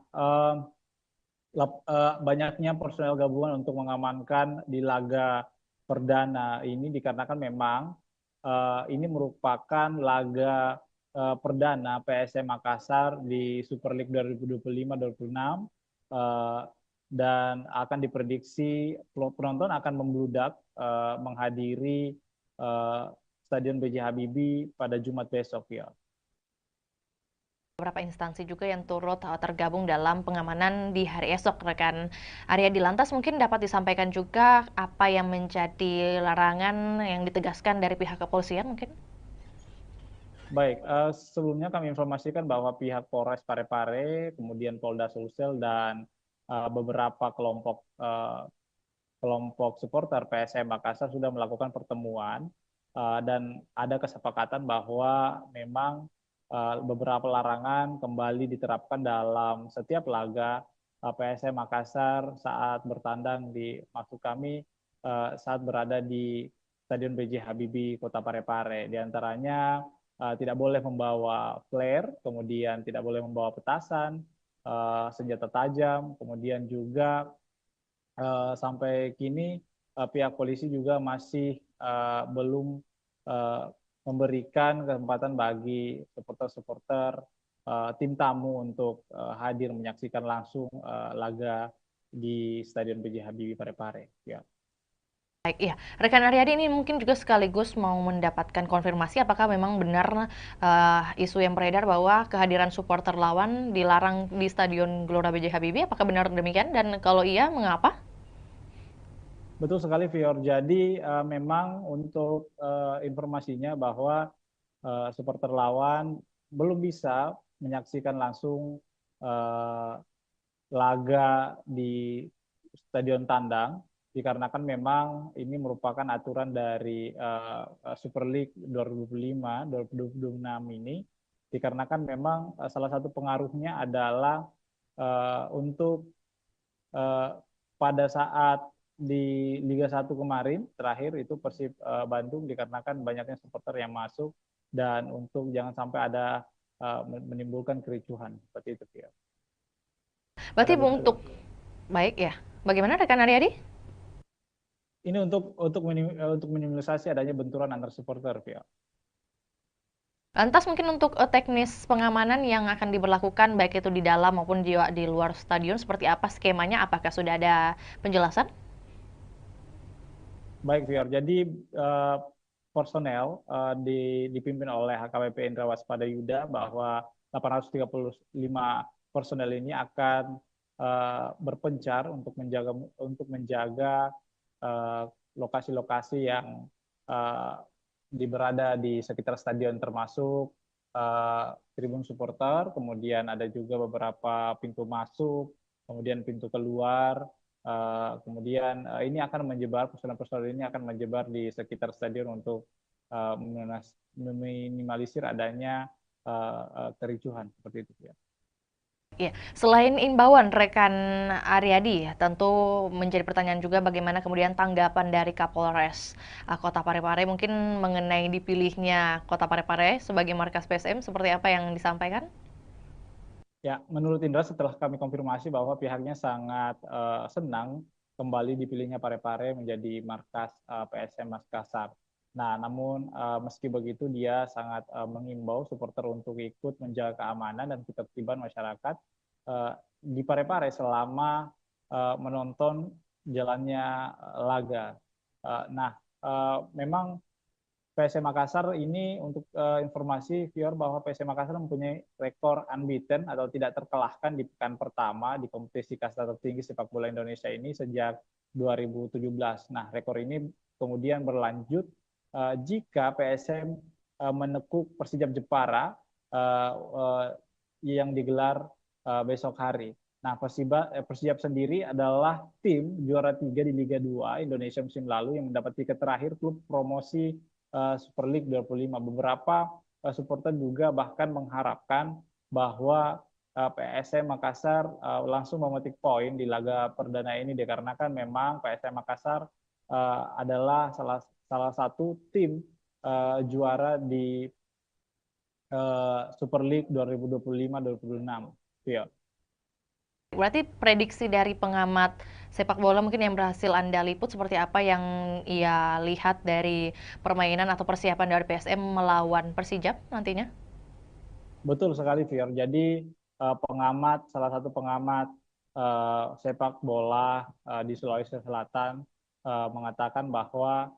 banyaknya personel gabungan untuk mengamankan di laga perdana ini dikarenakan memang ini merupakan laga perdana PSM Makassar di Super League 2025-2026 dan akan diprediksi penonton akan membludak menghadiri Stadion B.J. Habibie pada Jumat besok, ya. Beberapa instansi juga yang turut tergabung dalam pengamanan di hari esok, rekan Aryadi. Lantas mungkin dapat disampaikan juga apa yang menjadi larangan yang ditegaskan dari pihak kepolisian mungkin? Baik, sebelumnya kami informasikan bahwa pihak Polres Parepare, kemudian Polda Sulsel, dan beberapa kelompok supporter PSM Makassar sudah melakukan pertemuan dan ada kesepakatan bahwa memang beberapa larangan kembali diterapkan dalam setiap laga PSM Makassar saat bertandang maksud kami saat berada di Stadion B.J. Habibie Kota Parepare. Di antaranya tidak boleh membawa flare, kemudian tidak boleh membawa petasan, senjata tajam, kemudian juga sampai kini pihak polisi juga masih belum memberikan kesempatan bagi supporter-supporter tim tamu untuk hadir menyaksikan langsung laga di Stadion B.J. Habibie Parepare. Ya. Baik, iya. Rekan Aryadi ini mungkin juga sekaligus mau mendapatkan konfirmasi apakah memang benar isu yang beredar bahwa kehadiran supporter lawan dilarang di Stadion Gelora B.J. Habibie. Apakah benar demikian? Dan kalau iya, mengapa? Betul sekali, Vior. Jadi memang untuk informasinya bahwa supporter lawan belum bisa menyaksikan langsung laga di Stadion Tandang, dikarenakan memang ini merupakan aturan dari Super League 2025-2026 ini, dikarenakan memang salah satu pengaruhnya adalah untuk pada saat di Liga 1 kemarin terakhir itu Persib Bandung, dikarenakan banyaknya supporter yang masuk dan untuk jangan sampai ada menimbulkan kericuhan seperti itu, ya. Berarti untuk baik ya. Bagaimana rekan Aryadi? Ini untuk minimalisasi adanya benturan antar supporter, ya. Lantas mungkin untuk teknis pengamanan yang akan diberlakukan baik itu di dalam maupun di luar stadion seperti apa skemanya? Apakah sudah ada penjelasan? Baik, Fior. Jadi personel dipimpin oleh HKBP Indra Waspada Yuda bahwa 835 personel ini akan berpencar untuk menjaga lokasi-lokasi yang berada di sekitar stadion, termasuk tribun supporter, kemudian ada juga beberapa pintu masuk, kemudian pintu keluar, kemudian ini akan menyebar, personel-personel ini akan menyebar di sekitar stadion untuk meminimalisir adanya kericuhan seperti itu, ya. Ya, selain imbauan rekan Aryadi, tentu menjadi pertanyaan juga bagaimana kemudian tanggapan dari Kapolres Kota Parepare mungkin mengenai dipilihnya Kota Parepare sebagai markas PSM, seperti apa yang disampaikan? Ya, menurut Indra setelah kami konfirmasi bahwa pihaknya sangat senang kembali dipilihnya Parepare menjadi markas PSM Makassar. Nah, namun meski begitu dia sangat mengimbau supporter untuk ikut menjaga keamanan dan ketertiban masyarakat di Parepare selama menonton jalannya laga. Memang PSM Makassar ini untuk informasi Fior bahwa PSM Makassar mempunyai rekor unbeaten atau tidak terkalahkan di pekan pertama di kompetisi kasta tertinggi sepak bola Indonesia ini sejak 2017. Nah, rekor ini kemudian berlanjut jika PSM menekuk Persijap Jepara yang digelar besok hari. Nah, Persijap sendiri adalah tim juara 3 di Liga 2 Indonesia musim lalu yang mendapat tiket terakhir klub promosi Super League 25. Beberapa supporter juga bahkan mengharapkan bahwa PSM Makassar langsung memetik poin di laga perdana ini, dikarenakan memang PSM Makassar adalah salah satu tim juara di Super League 2025-2026. Ya. Berarti prediksi dari pengamat sepak bola mungkin yang berhasil Anda liput seperti apa yang ia lihat dari permainan atau persiapan dari PSM melawan Persijap nantinya? Betul sekali, Fior. Jadi salah satu pengamat sepak bola di Sulawesi Selatan mengatakan bahwa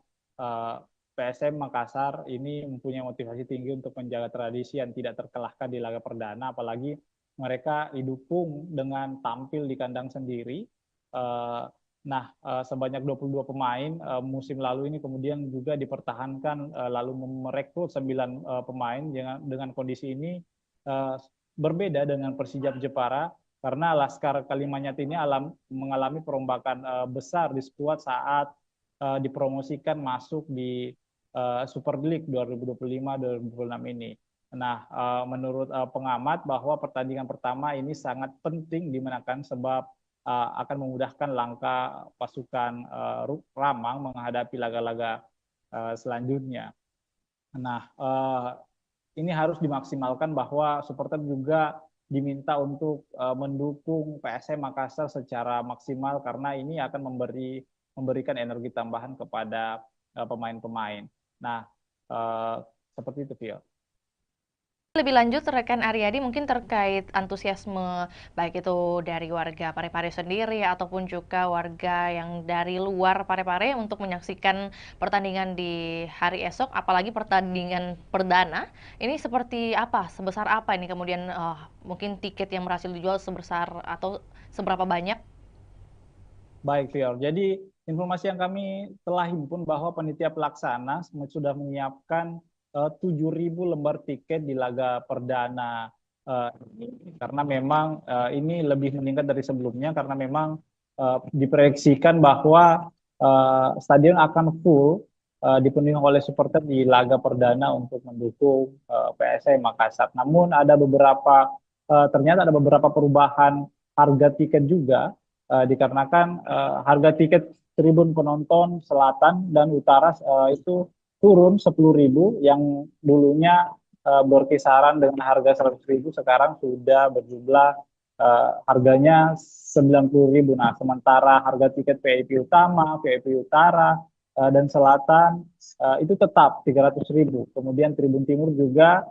PSM Makassar ini mempunyai motivasi tinggi untuk menjaga tradisi yang tidak terkalahkan di laga perdana, apalagi mereka didukung dengan tampil di kandang sendiri. Sebanyak 22 pemain musim lalu ini kemudian juga dipertahankan, lalu merekrut 9 pemain dengan kondisi ini berbeda dengan Persijap Jepara, karena Laskar Kalimantan ini mengalami perombakan besar di skuad saat dipromosikan masuk di Super League 2025-2026 ini. Nah, menurut pengamat bahwa pertandingan pertama ini sangat penting dimenangkan sebab akan memudahkan langkah pasukan Ramang menghadapi laga-laga selanjutnya. Nah, ini harus dimaksimalkan bahwa supporter juga diminta untuk mendukung PSM Makassar secara maksimal, karena ini akan memberi memberikan energi tambahan kepada pemain-pemain. Nah, seperti itu, Vio. Lebih lanjut, rekan Aryadi mungkin terkait antusiasme baik itu dari warga Parepare sendiri ataupun juga warga yang dari luar Parepare untuk menyaksikan pertandingan di hari esok, apalagi pertandingan perdana. Ini seperti apa? Sebesar apa ini kemudian mungkin tiket yang berhasil dijual sebesar atau seberapa banyak? Baik, Vio. Jadi informasi yang kami telah himpun bahwa panitia pelaksana sudah menyiapkan 7.000 lembar tiket di laga perdana ini, karena memang ini lebih meningkat dari sebelumnya karena memang diproyeksikan bahwa stadion akan full dipenuhi oleh supporter di laga perdana untuk mendukung PSM Makassar. Namun ternyata ada beberapa perubahan harga tiket juga dikarenakan harga tiket tribun penonton selatan dan utara itu turun 10.000, yang dulunya berkisaran dengan harga 100.000 sekarang sudah berjumlah harganya 90.000. Nah, sementara harga tiket VIP utama, VIP utara dan selatan itu tetap 300.000. Kemudian tribun timur juga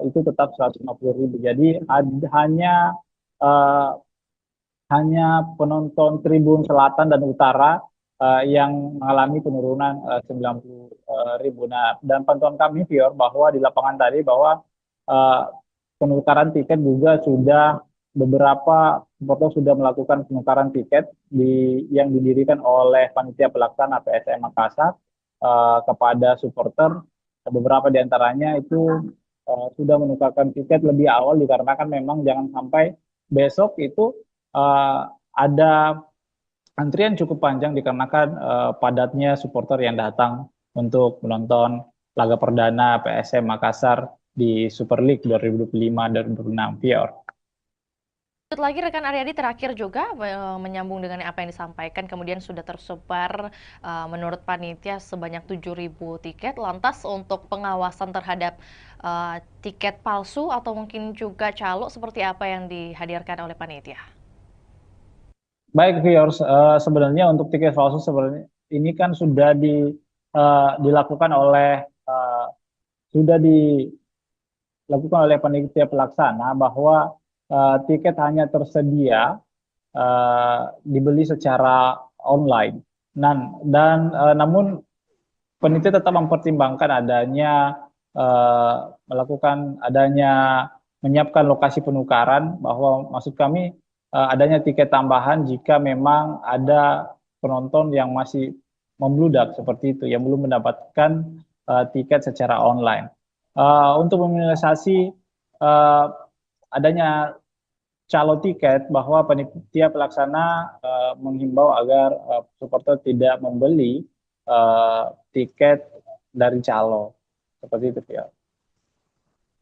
itu tetap 150.000. Jadi hanya penonton tribun selatan dan utara yang mengalami penurunan 90.000. Nah, dan pantauan kami, Fior, bahwa di lapangan tadi bahwa penukaran tiket juga sudah beberapa supporter sudah melakukan penukaran tiket yang didirikan oleh panitia pelaksana PSM Makassar kepada supporter. Beberapa di antaranya itu sudah menukarkan tiket lebih awal dikarenakan memang jangan sampai besok itu ada antrian cukup panjang dikarenakan padatnya supporter yang datang untuk menonton laga perdana PSM Makassar di Super League 2025-2026, Pior. Lanjut lagi rekan Aryadi, terakhir juga menyambung dengan apa yang disampaikan, kemudian sudah tersebar menurut panitia sebanyak 7.000 tiket. Lantas untuk pengawasan terhadap tiket palsu atau mungkin juga calo seperti apa yang dihadirkan oleh panitia? Baik, viewers, sebenarnya untuk tiket palsu sebenarnya ini kan sudah dilakukan oleh panitia pelaksana bahwa tiket hanya tersedia dibeli secara online. Namun panitia tetap mempertimbangkan menyiapkan lokasi penukaran, bahwa maksud kami adanya tiket tambahan jika memang ada penonton yang masih membludak seperti itu, yang belum mendapatkan tiket secara online. Untuk meminimalisasi adanya calo tiket, bahwa panitia pelaksana menghimbau agar supporter tidak membeli tiket dari calo seperti itu, ya.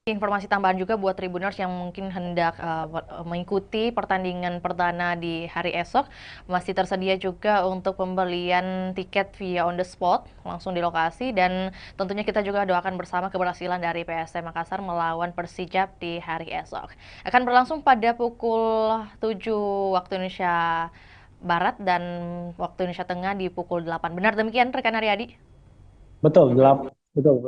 Informasi tambahan juga buat Tribuners yang mungkin hendak mengikuti pertandingan perdana di hari esok, masih tersedia juga untuk pembelian tiket via on the spot, langsung di lokasi, dan tentunya kita juga doakan bersama keberhasilan dari PSM Makassar melawan Persijap di hari esok. Akan berlangsung pada pukul 7 waktu Indonesia Barat dan waktu Indonesia Tengah di pukul 8. Benar demikian rekan Aryadi? Betul, betul.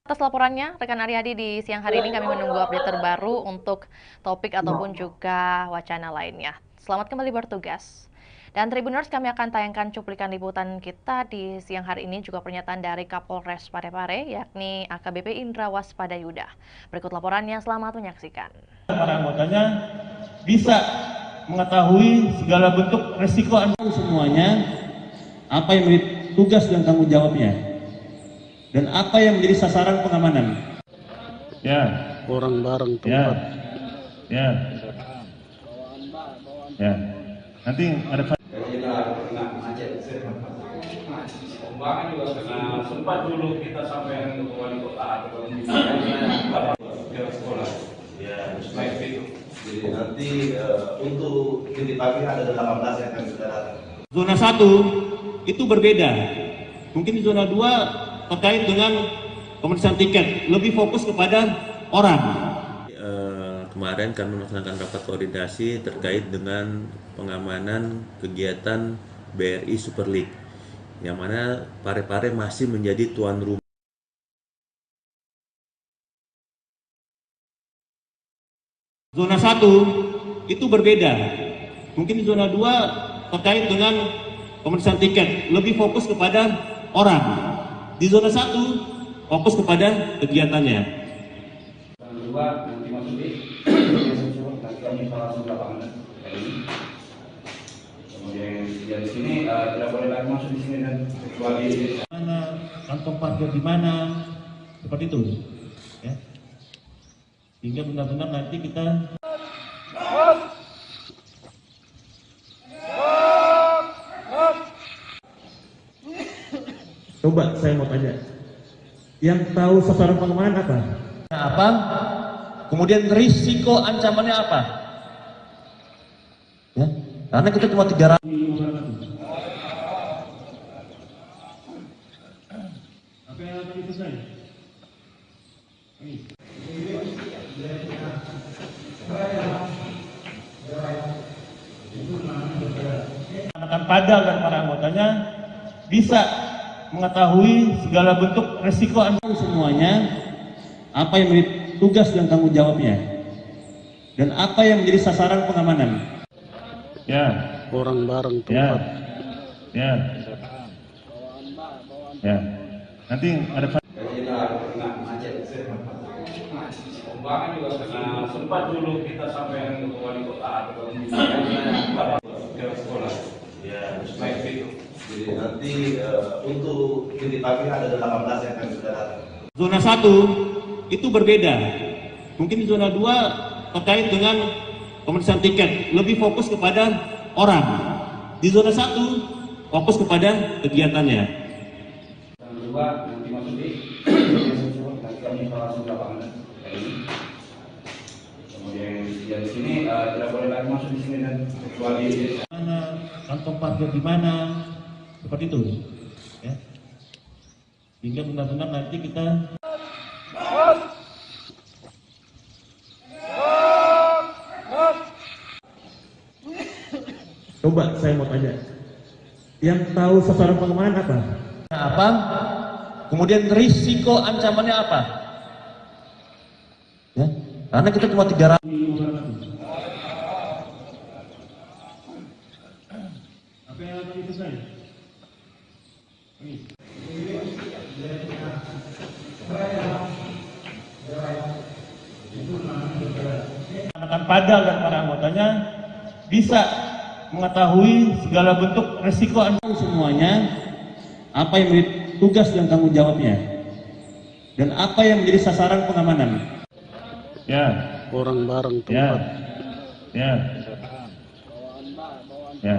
Atas laporannya, rekan Aryadi, di siang hari ini kami menunggu update terbaru untuk topik ataupun juga wacana lainnya. Selamat kembali bertugas. Dan Tribuners, kami akan tayangkan cuplikan liputan kita di siang hari ini, juga pernyataan dari Kapolres Parepare, yakni AKBP Indra Waspadayuda. Berikut laporannya, selamat menyaksikan. Para anggotanya bisa mengetahui segala bentuk resiko semuanya, apa yang menjadi tugas dan tanggung jawabnya, dan apa yang menjadi sasaran pengamanan. Ya. Orang bareng tempat. Ya. Nanti ada. Pembangunan juga karena sempat dulu kita sampai ke wali kota atau sekolah. Ya, jadi nanti untuk titik pagi ada 18 yang akan sudah datang. Zona 1 itu berbeda. Mungkin di zona 2 terkait dengan pemeriksaan tiket, lebih fokus kepada orang. Kemarin kami melaksanakan rapat koordinasi terkait dengan pengamanan kegiatan BRI Super League, yang mana Parepare masih menjadi tuan rumah. Zona 1 itu berbeda. Mungkin zona 2 terkait dengan pemeriksaan tiket, lebih fokus kepada orang. Di zona 1 fokus kepada kegiatannya. Zona 2 nanti Mas Budi nanti kami langsung lapangan hari ini. Kemudian di sini tidak boleh lagi masuk di sini dan kecuali mana kantong parkir di mana, seperti itu. Ya. Sehingga benar-benar nanti kita coba saya mau tanya, yang tahu sasaran pengembangan apa? Apa? Kemudian risiko ancamannya apa? Ya, karena kita cuma 300. Apa yang tadi selesai? Akan padal dan para anggotanya bisa mengetahui segala bentuk resiko semuanya, apa yang menjadi tugas dan tanggung jawabnya, dan apa yang menjadi sasaran pengamanan. Ya. Orang bareng Ya. tempat. Ya. Ya. Nanti ada pembangunan juga karena sempat dulu kita sampai ke wali kota atau ke sekolah. Ya, Baik itu. jadi nanti untuk titik pagi ada 18 yang akan sudah datang. Zona 1 itu berbeda. Mungkin di zona 2 terkait dengan pemeriksaan tiket, lebih fokus kepada orang. Di zona 1 fokus kepada kegiatannya. Zona 2 nanti Mas Budi nanti kami langsung lapangan hari ini. Kemudian di sini tidak boleh lagi masuk di sini dan kecuali Mana kantong parkir di mana, seperti itu. Ya. Sehingga benar-benar nanti kita coba saya mau tanya, yang tahu sasaran pengembangan apa? Apa? Kemudian risiko ancamannya apa? Ya, karena kita cuma 300. Apa yang tadi selesai? Akan padal dan para anggotanya bisa mengetahui segala bentuk resiko semuanya, apa yang menjadi tugas dan tanggung jawabnya, dan apa yang menjadi sasaran pengamanan. Ya. Orang bareng Ya. tempat. Ya. Ya.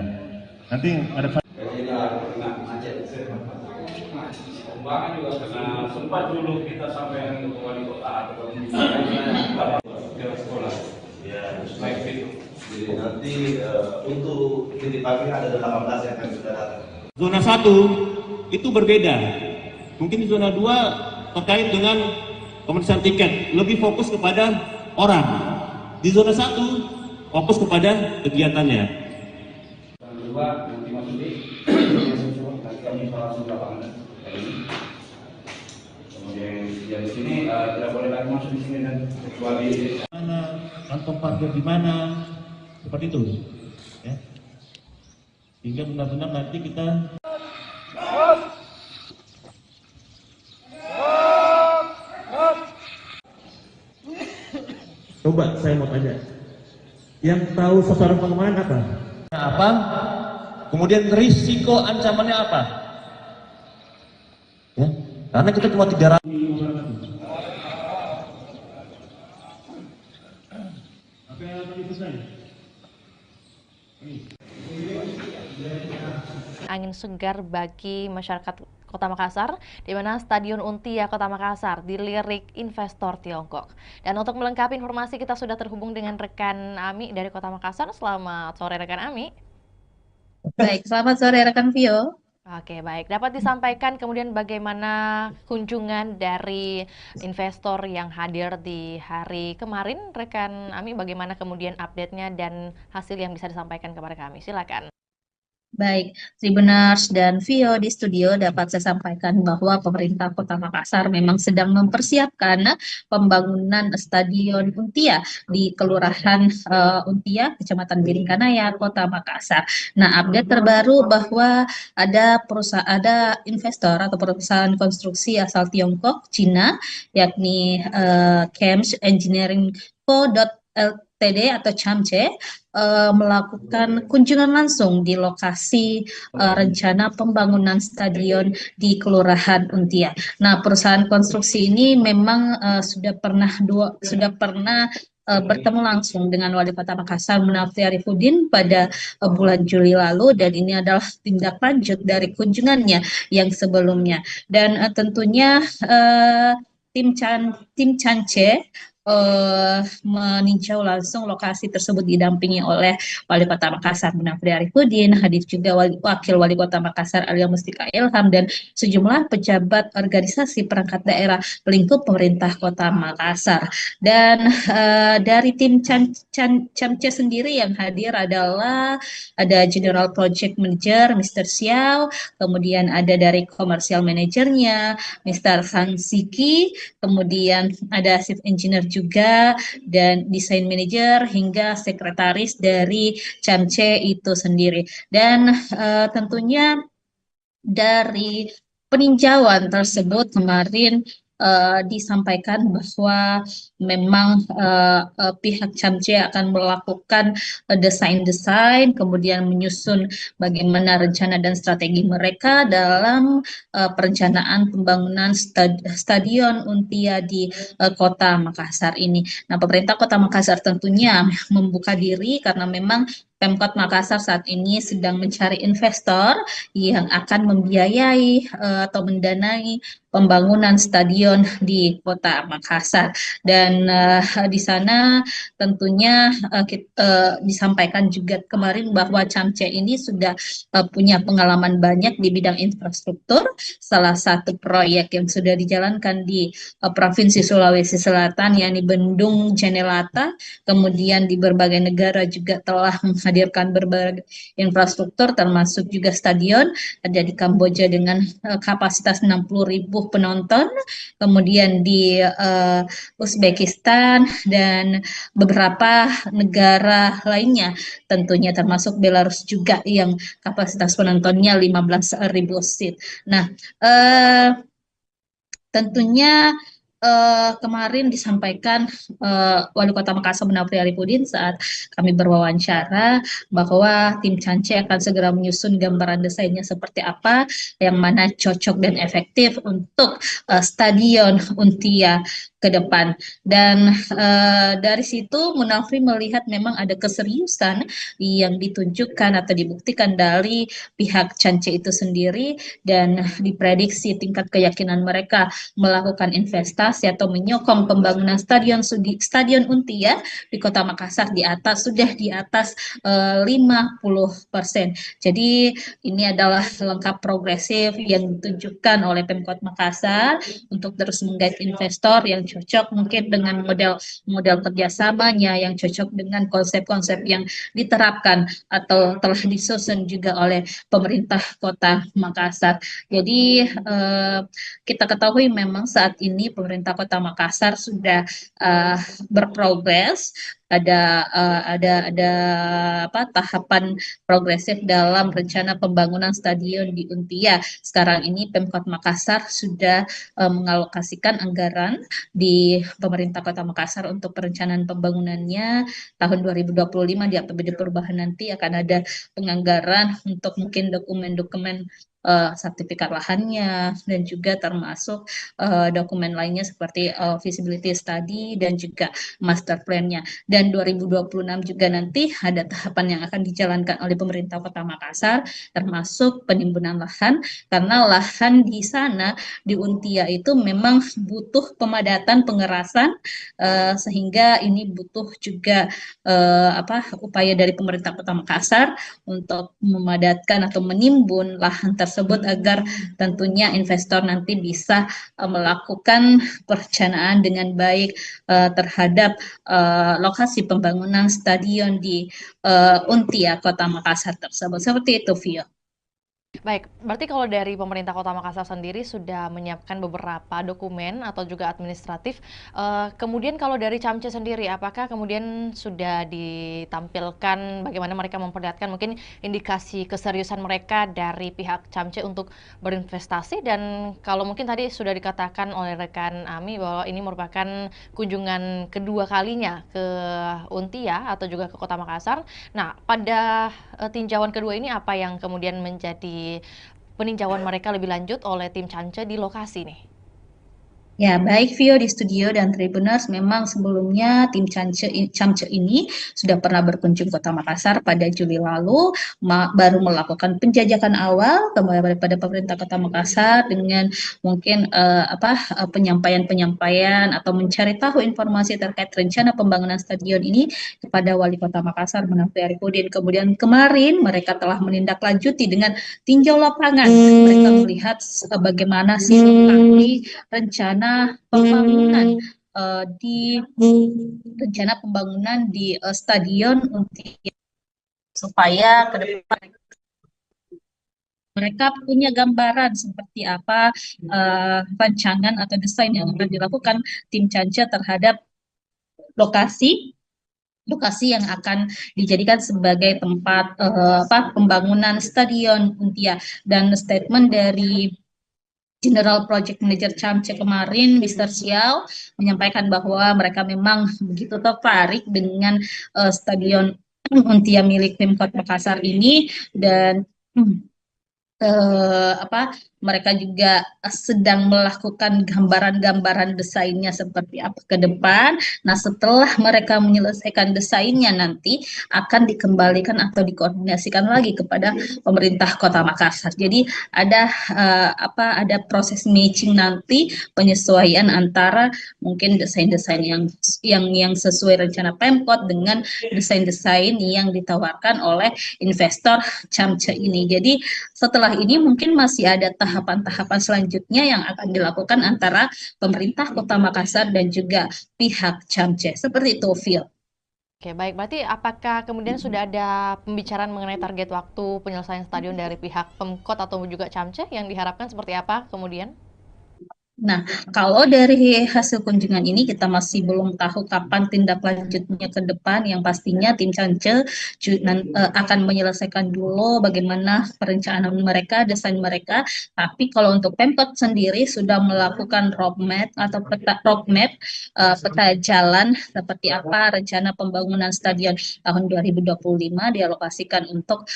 Nanti ada pembangunan juga karena sempat dulu kita sampai ke wali kota atau ke sekolah. Ya, Baik itu. jadi nanti untuk titik pagi ada 18 yang akan sudah datang. Zona 1 itu berbeda. Mungkin di zona 2 terkait dengan pemeriksaan tiket, lebih fokus kepada orang. Di zona 1 fokus kepada kegiatannya. Zona 2 nanti Mas Budi nanti kami langsung lapangan hari ini. Kemudian di sini tidak boleh lagi masuk di sini dan kecuali Mana kantong parkir di mana, seperti itu. Ya. Sehingga benar-benar nanti kita coba saya mau tanya, yang tahu sasaran pengembangan apa? Apa? Kemudian risiko ancamannya apa? Ya, karena kita cuma 300. Apa yang tadi selesai? Angin segar bagi masyarakat Kota Makassar, di mana Stadion Untia Kota Makassar dilirik investor Tiongkok. Dan untuk melengkapi informasi, kita sudah terhubung dengan rekan Ami dari Kota Makassar. Selamat sore rekan Ami. Baik, selamat sore rekan Vio. Oke, baik. Dapat disampaikan kemudian bagaimana kunjungan dari investor yang hadir di hari kemarin, rekan Ami, bagaimana kemudian update-nya dan hasil yang bisa disampaikan kepada kami? Silakan. Baik, Tribuners dan Vio di studio dapat saya sampaikan bahwa pemerintah Kota Makassar memang sedang mempersiapkan pembangunan Stadion Untia di Kelurahan Untia, Kecamatan Biringkanaya, Kota Makassar. Nah, update terbaru bahwa ada investor atau perusahaan konstruksi asal Tiongkok, Cina, yakni Chems Engineering Co. Ltd atau CAMCE melakukan kunjungan langsung di lokasi rencana pembangunan stadion di Kelurahan Untia. Nah, perusahaan konstruksi ini memang sudah pernah bertemu langsung dengan Wali Kota Makassar Munafri Arifudin pada bulan Juli lalu, dan ini adalah tindak lanjut dari kunjungannya yang sebelumnya. Dan tentunya tim Cance meninjau langsung lokasi tersebut didampingi oleh Wali Kota Makassar Munafri Arifudin, hadir juga Wakil Wali Kota Makassar Alia Mustika Ilham, dan sejumlah pejabat organisasi perangkat daerah lingkup pemerintah Kota Makassar. Dan dari tim Camce sendiri yang hadir adalah ada General Project Manager Mr. Xiao, kemudian ada dari Commercial Managernya Mr. Sang Siki, kemudian ada Chief Engineer juga, dan desain manager hingga sekretaris dari CAMCE itu sendiri. Dan tentunya dari peninjauan tersebut kemarin disampaikan bahwa memang pihak CAMCE akan melakukan desain-desain, kemudian menyusun bagaimana rencana dan strategi mereka dalam perencanaan pembangunan Stadion Untia di Kota Makassar ini. Nah, pemerintah Kota Makassar tentunya membuka diri karena memang Pemkot Makassar saat ini sedang mencari investor yang akan membiayai atau mendanai pembangunan stadion di Kota Makassar. Dan di sana tentunya disampaikan juga kemarin bahwa CAMCE ini sudah punya pengalaman banyak di bidang infrastruktur. Salah satu proyek yang sudah dijalankan di Provinsi Sulawesi Selatan yakni Bendung Jenelata, kemudian di berbagai negara juga telah menghadirkan berbagai infrastruktur termasuk juga stadion, ada di Kamboja dengan kapasitas 60.000 penonton, kemudian di Uzbekistan dan beberapa negara lainnya tentunya termasuk Belarus juga yang kapasitas penontonnya 15.000 seat. Nah, tentunya kemarin disampaikan Wali Kota Makassar Munafri Arifudin saat kami berwawancara bahwa tim CAMCE akan segera menyusun gambaran desainnya seperti apa yang mana cocok dan efektif untuk Stadion Untia ke depan. Dan dari situ Munafri melihat memang ada keseriusan yang ditunjukkan atau dibuktikan dari pihak CAMCE itu sendiri, dan diprediksi tingkat keyakinan mereka melakukan investasi atau menyokong pembangunan Stadion Untia di Kota Makassar sudah di atas 50%. Jadi ini adalah langkah progresif yang ditunjukkan oleh Pemkot Makassar untuk terus menggait investor yang cocok mungkin dengan model kerjasamanya, yang cocok dengan konsep-konsep yang diterapkan atau telah disusun juga oleh pemerintah Kota Makassar. Jadi kita ketahui memang saat ini pemerintah Kota Makassar sudah berprogres, ada tahapan progresif dalam rencana pembangunan stadion di Untia. Sekarang ini Pemkot Makassar sudah mengalokasikan anggaran di pemerintah Kota Makassar untuk perencanaan pembangunannya tahun 2025. Di APBD perubahan nanti akan ada penganggaran untuk mungkin dokumen-dokumen sertifikat lahannya, dan juga termasuk dokumen lainnya seperti feasibility study dan juga master plan-nya. Dan 2026 juga nanti ada tahapan yang akan dijalankan oleh pemerintah Kota Makassar, termasuk penimbunan lahan, karena lahan di sana di Untia itu memang butuh pemadatan pengerasan, sehingga ini butuh juga upaya dari pemerintah Kota Makassar untuk memadatkan atau menimbun lahan tersebut tersebut agar tentunya investor nanti bisa melakukan perencanaan dengan baik terhadap lokasi pembangunan stadion di Untia, Kota Makassar tersebut. Seperti itu, Vio. Baik, berarti kalau dari pemerintah Kota Makassar sendiri sudah menyiapkan beberapa dokumen atau juga administratif. Kemudian kalau dari Camce sendiri, apakah kemudian sudah ditampilkan bagaimana mereka memperlihatkan mungkin indikasi keseriusan mereka dari pihak Camce untuk berinvestasi? Dan kalau mungkin tadi sudah dikatakan oleh rekan Ami bahwa ini merupakan kunjungan kedua kalinya ke Untia atau juga ke Kota Makassar. Nah, pada tinjauan kedua ini apa yang kemudian menjadi peninjauan mereka lebih lanjut oleh tim Camce di lokasi nih? Ya, baik Vio di studio dan Tribuners, memang sebelumnya tim Camce ini sudah pernah berkunjung Kota Makassar pada Juli lalu, baru melakukan penjajakan awal kepada pemerintah Kota Makassar dengan mungkin penyampaian-penyampaian atau mencari tahu informasi terkait rencana pembangunan stadion ini kepada Wali Kota Makassar Munafri Arifudin. Kemudian kemarin mereka telah menindaklanjuti dengan tinjau lapangan. Mereka melihat bagaimana sih lokasi rencana pembangunan di stadion Untia supaya ke depan mereka punya gambaran seperti apa rancangan atau desain yang akan dilakukan tim Camce terhadap lokasi yang akan dijadikan sebagai tempat pembangunan stadion Untia. Dan statement dari General Project Manager Camce kemarin, Mr. Xiao, menyampaikan bahwa mereka memang begitu tertarik dengan stadion Untia milik Pemkot Makassar ini, dan mereka juga sedang melakukan gambaran-gambaran desainnya seperti apa ke depan. Nah, setelah mereka menyelesaikan desainnya nanti akan dikembalikan atau dikoordinasikan lagi kepada pemerintah Kota Makassar. Jadi ada proses matching nanti, penyesuaian antara mungkin desain-desain yang sesuai rencana Pemkot dengan desain-desain yang ditawarkan oleh investor Camce ini. Jadi setelah ini mungkin masih ada tahapan-tahapan selanjutnya yang akan dilakukan antara pemerintah Kota Makassar dan juga pihak Camce. Seperti itu, Phil. Oke, baik. Berarti apakah kemudian sudah ada pembicaraan mengenai target waktu penyelesaian stadion dari pihak Pemkot atau juga Camce yang diharapkan seperti apa kemudian? Nah, kalau dari hasil kunjungan ini kita masih belum tahu kapan tindak lanjutnya ke depan. Yang pastinya tim Camce akan menyelesaikan dulu bagaimana perencanaan mereka, desain mereka. Tapi kalau untuk Pemkot sendiri sudah melakukan roadmap atau peta jalan seperti apa rencana pembangunan stadion tahun 2025 dialokasikan untuk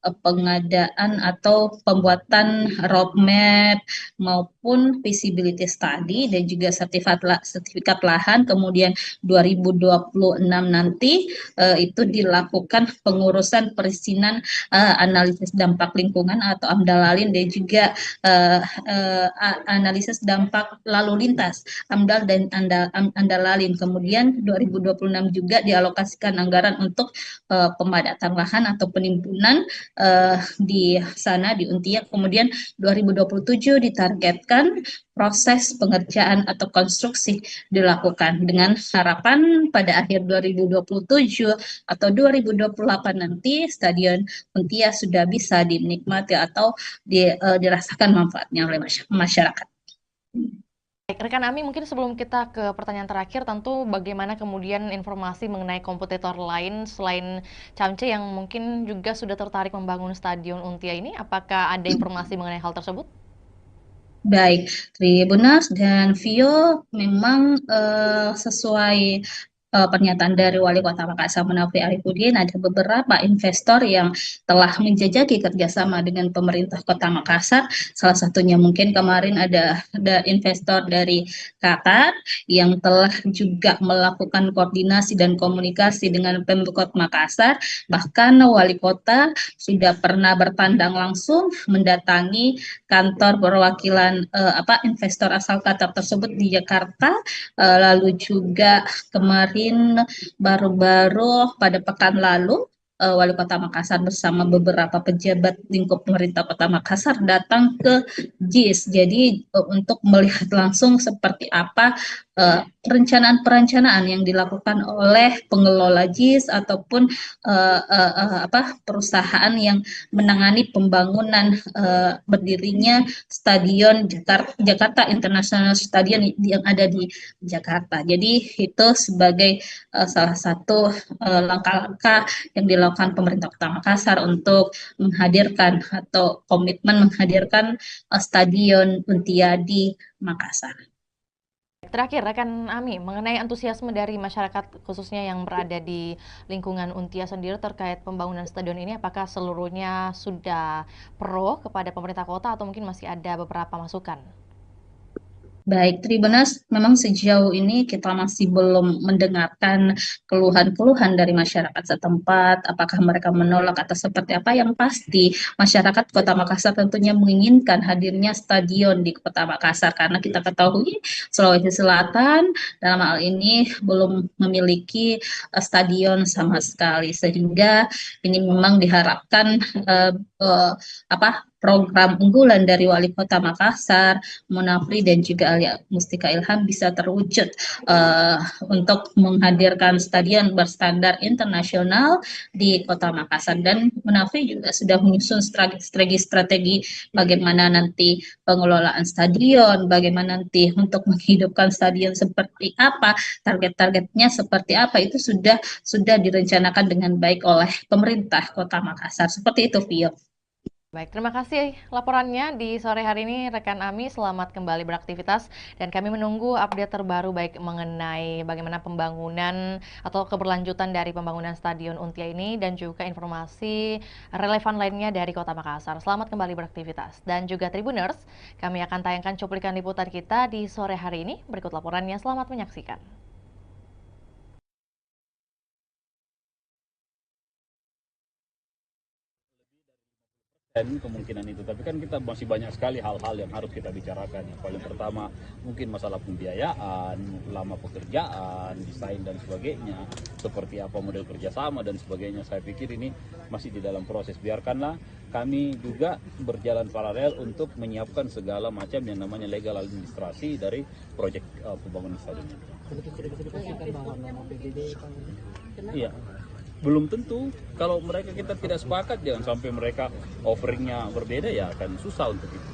pengadaan atau pembuatan roadmap maupun feasibility study dan juga sertifikat lahan. Kemudian 2026 nanti itu dilakukan pengurusan perizinan analisis dampak lingkungan atau AMDALALIN dan juga analisis dampak lalu lintas AMDAL dan AMDALALIN. Kemudian 2026 juga dialokasikan anggaran untuk pemadatan lahan atau penimbunan di sana di Untia. Kemudian 2027 ditargetkan proses pengerjaan atau konstruksi dilakukan dengan harapan pada akhir 2027 atau 2028 nanti stadion Untia sudah bisa dinikmati atau dirasakan manfaatnya oleh masyarakat. Baik, rekan Ami, mungkin sebelum kita ke pertanyaan terakhir, tentu bagaimana kemudian informasi mengenai kompetitor lain selain Camce yang mungkin juga sudah tertarik membangun stadion Untia ini, apakah ada informasi mengenai hal tersebut? Baik, Tribuners dan Vio, memang sesuai pernyataan dari Wali Kota Makassar Munafri Arifudin, ada beberapa investor yang telah menjajaki kerjasama dengan pemerintah Kota Makassar. Salah satunya mungkin kemarin ada investor dari Qatar yang telah juga melakukan koordinasi dan komunikasi dengan Pemkot Makassar. Bahkan Wali Kota sudah pernah bertandang langsung mendatangi kantor perwakilan investor asal Qatar tersebut di Jakarta. Lalu juga kemarin baru-baru pada pekan lalu Wali Kota Makassar bersama beberapa pejabat lingkup pemerintah Kota Makassar datang ke JIS. Jadi untuk melihat langsung seperti apa perencanaan-perencanaan yang dilakukan oleh pengelola JIS ataupun perusahaan yang menangani pembangunan berdirinya Stadion Jakarta International Stadion yang ada di Jakarta. Jadi itu sebagai salah satu langkah-langkah yang dilakukan pemerintah Kota Makassar untuk menghadirkan atau komitmen menghadirkan Stadion Untia di Makassar. Terakhir, rekan Ami, mengenai antusiasme dari masyarakat khususnya yang berada di lingkungan Untia sendiri terkait pembangunan stadion ini, apakah seluruhnya sudah pro kepada pemerintah kota atau mungkin masih ada beberapa masukan? Baik, Tribuners, memang sejauh ini kita masih belum mendengarkan keluhan-keluhan dari masyarakat setempat, apakah mereka menolak atau seperti apa. Yang pasti, masyarakat Kota Makassar tentunya menginginkan hadirnya stadion di Kota Makassar, karena kita ketahui Sulawesi Selatan dalam hal ini belum memiliki stadion sama sekali, sehingga ini memang diharapkan program unggulan dari Wali Kota Makassar, Munafri dan juga Alia Mustika Ilham bisa terwujud untuk menghadirkan stadion berstandar internasional di Kota Makassar. Dan Munafri juga sudah menyusun strategi bagaimana nanti pengelolaan stadion, bagaimana nanti untuk menghidupkan stadion seperti apa, target-targetnya seperti apa, itu sudah direncanakan dengan baik oleh pemerintah Kota Makassar. Seperti itu, Vio. Baik, terima kasih laporannya di sore hari ini rekan Ami. Selamat kembali beraktivitas dan kami menunggu update terbaru baik mengenai bagaimana pembangunan atau keberlanjutan dari pembangunan Stadion Untia ini dan juga informasi relevan lainnya dari Kota Makassar. Selamat kembali beraktivitas. Dan juga Tribuners, kami akan tayangkan cuplikan liputan kita di sore hari ini. Berikut laporannya, selamat menyaksikan. Dan kemungkinan itu, tapi kan kita masih banyak sekali hal-hal yang harus kita bicarakan. Yang paling pertama mungkin masalah pembiayaan, lama pekerjaan, desain dan sebagainya, seperti apa model kerjasama dan sebagainya. Saya pikir ini masih di dalam proses. Biarkanlah kami juga berjalan paralel untuk menyiapkan segala macam yang namanya legal administrasi dari proyek pembangunan stadion ini. Iya. Belum tentu, kalau mereka kita tidak sepakat, jangan sampai mereka offeringnya berbeda, ya akan susah untuk itu.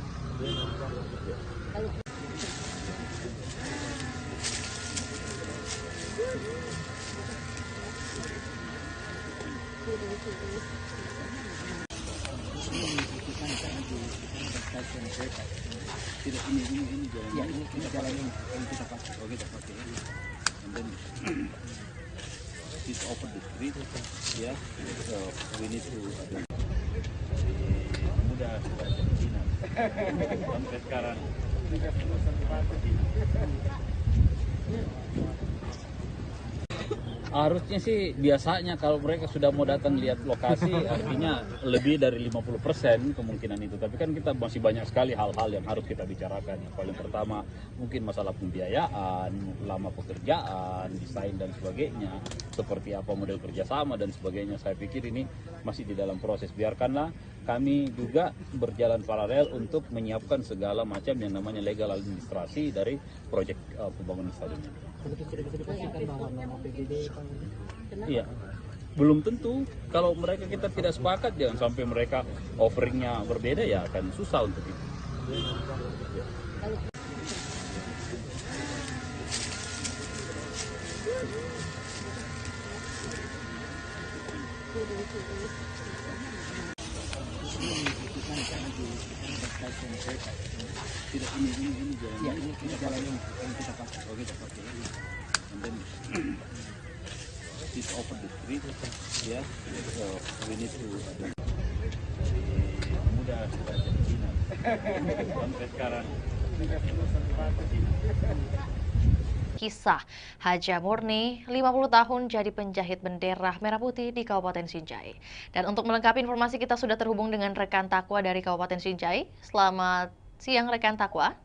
Tidak, ini jalan yang kita pakai. Oh, kita pakai ini. And then it's open the street, ya. So we need to mudah sampai sekarang. Harusnya sih biasanya kalau mereka sudah mau datang lihat lokasi artinya lebih dari 50% kemungkinan itu. Tapi kan kita masih banyak sekali hal-hal yang harus kita bicarakan. Yang paling pertama mungkin masalah pembiayaan, lama pekerjaan, desain dan sebagainya, seperti apa model kerjasama dan sebagainya. Saya pikir ini masih di dalam proses. Biarkanlah kami juga berjalan paralel untuk menyiapkan segala macam yang namanya legal administrasi dari proyek pembangunan stadion ini. Iya, belum tentu. Kalau mereka kita tidak sepakat, jangan sampai mereka offeringnya berbeda, ya akan susah untuk itu. Tidak, ini jalan yang kita pakai. Oh, kita pakai ini. And then it's open the street, ya. So we need to mudah sampai sekarang. Kisah Haja Murni, 50 tahun jadi penjahit bendera merah putih di Kabupaten Sinjai. Dan untuk melengkapi informasi kita sudah terhubung dengan rekan Takwa dari Kabupaten Sinjai. Selamat siang rekan Takwa.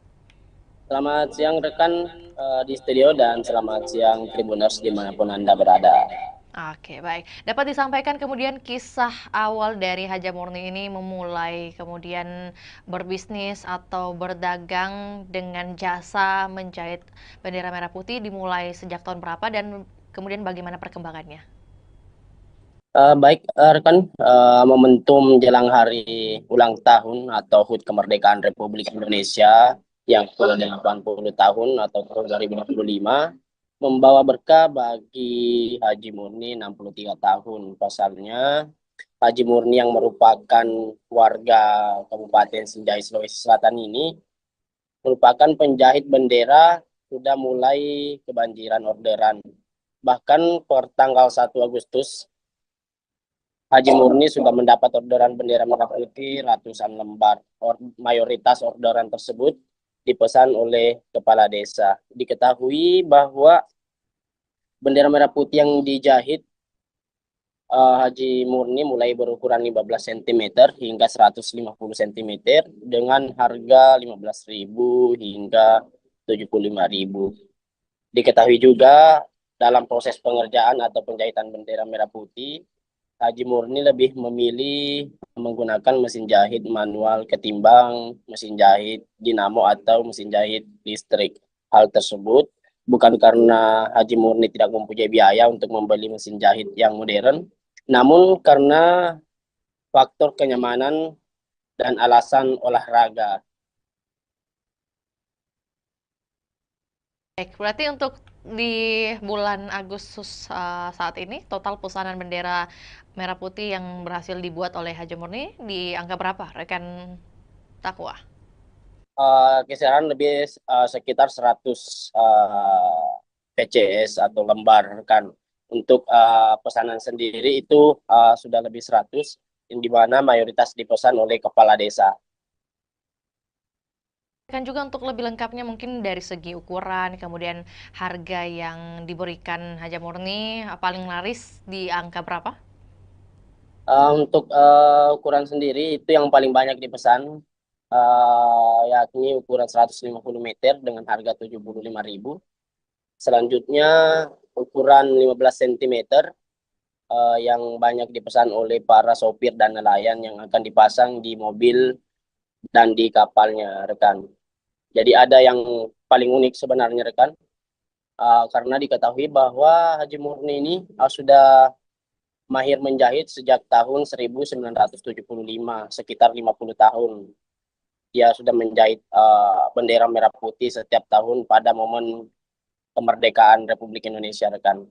Selamat siang rekan di studio dan selamat siang Tribuners dimanapun Anda berada. Oke, baik. Dapat disampaikan kemudian kisah awal dari Haja Murni ini memulai kemudian berbisnis atau berdagang dengan jasa menjahit bendera merah putih dimulai sejak tahun berapa dan kemudian bagaimana perkembangannya? Baik, rekan, momentum jelang hari ulang tahun atau HUT kemerdekaan Republik Indonesia yang ke-80 tahun atau tahun 2025 membawa berkah bagi Haji Murni 63 tahun. Pasalnya, Haji Murni yang merupakan warga Kabupaten Sinjai, Sulawesi Selatan ini merupakan penjahit bendera sudah mulai kebanjiran orderan. Bahkan per tanggal 1 Agustus Haji Murni sudah mendapat orderan bendera merah putih ratusan lembar. Mayoritas orderan tersebut dipesan oleh kepala desa. Diketahui bahwa bendera merah putih yang dijahit Haji Murni mulai berukuran 15 cm hingga 150 cm dengan harga 15.000 hingga 75.000. Diketahui juga dalam proses pengerjaan atau penjahitan bendera merah putih, Haji Murni lebih memilih menggunakan mesin jahit manual ketimbang mesin jahit dinamo atau mesin jahit listrik. Hal tersebut bukan karena Haji Murni tidak mempunyai biaya untuk membeli mesin jahit yang modern, namun karena faktor kenyamanan dan alasan olahraga. Baik, berarti untuk di bulan Agustus saat ini total pesanan bendera merah putih yang berhasil dibuat oleh Haji Murni di angka berapa, rekan Takwa? Kisaran lebih sekitar 100 PCS atau lembar kan. Untuk pesanan sendiri itu sudah lebih 100, di mana mayoritas dipesan oleh kepala desa. Kan juga untuk lebih lengkapnya mungkin dari segi ukuran, kemudian harga yang diberikan Haja Murni paling laris di angka berapa? Untuk ukuran sendiri itu yang paling banyak dipesan, yakni ukuran 150 meter dengan harga 75.000. Selanjutnya ukuran 15 cm yang banyak dipesan oleh para sopir dan nelayan yang akan dipasang di mobil dan di kapalnya, rekan. Jadi ada yang paling unik sebenarnya, rekan, karena diketahui bahwa Haji Murni ini sudah mahir menjahit sejak tahun 1975, sekitar 50 tahun. Dia sudah menjahit bendera merah putih setiap tahun pada momen kemerdekaan Republik Indonesia, rekan.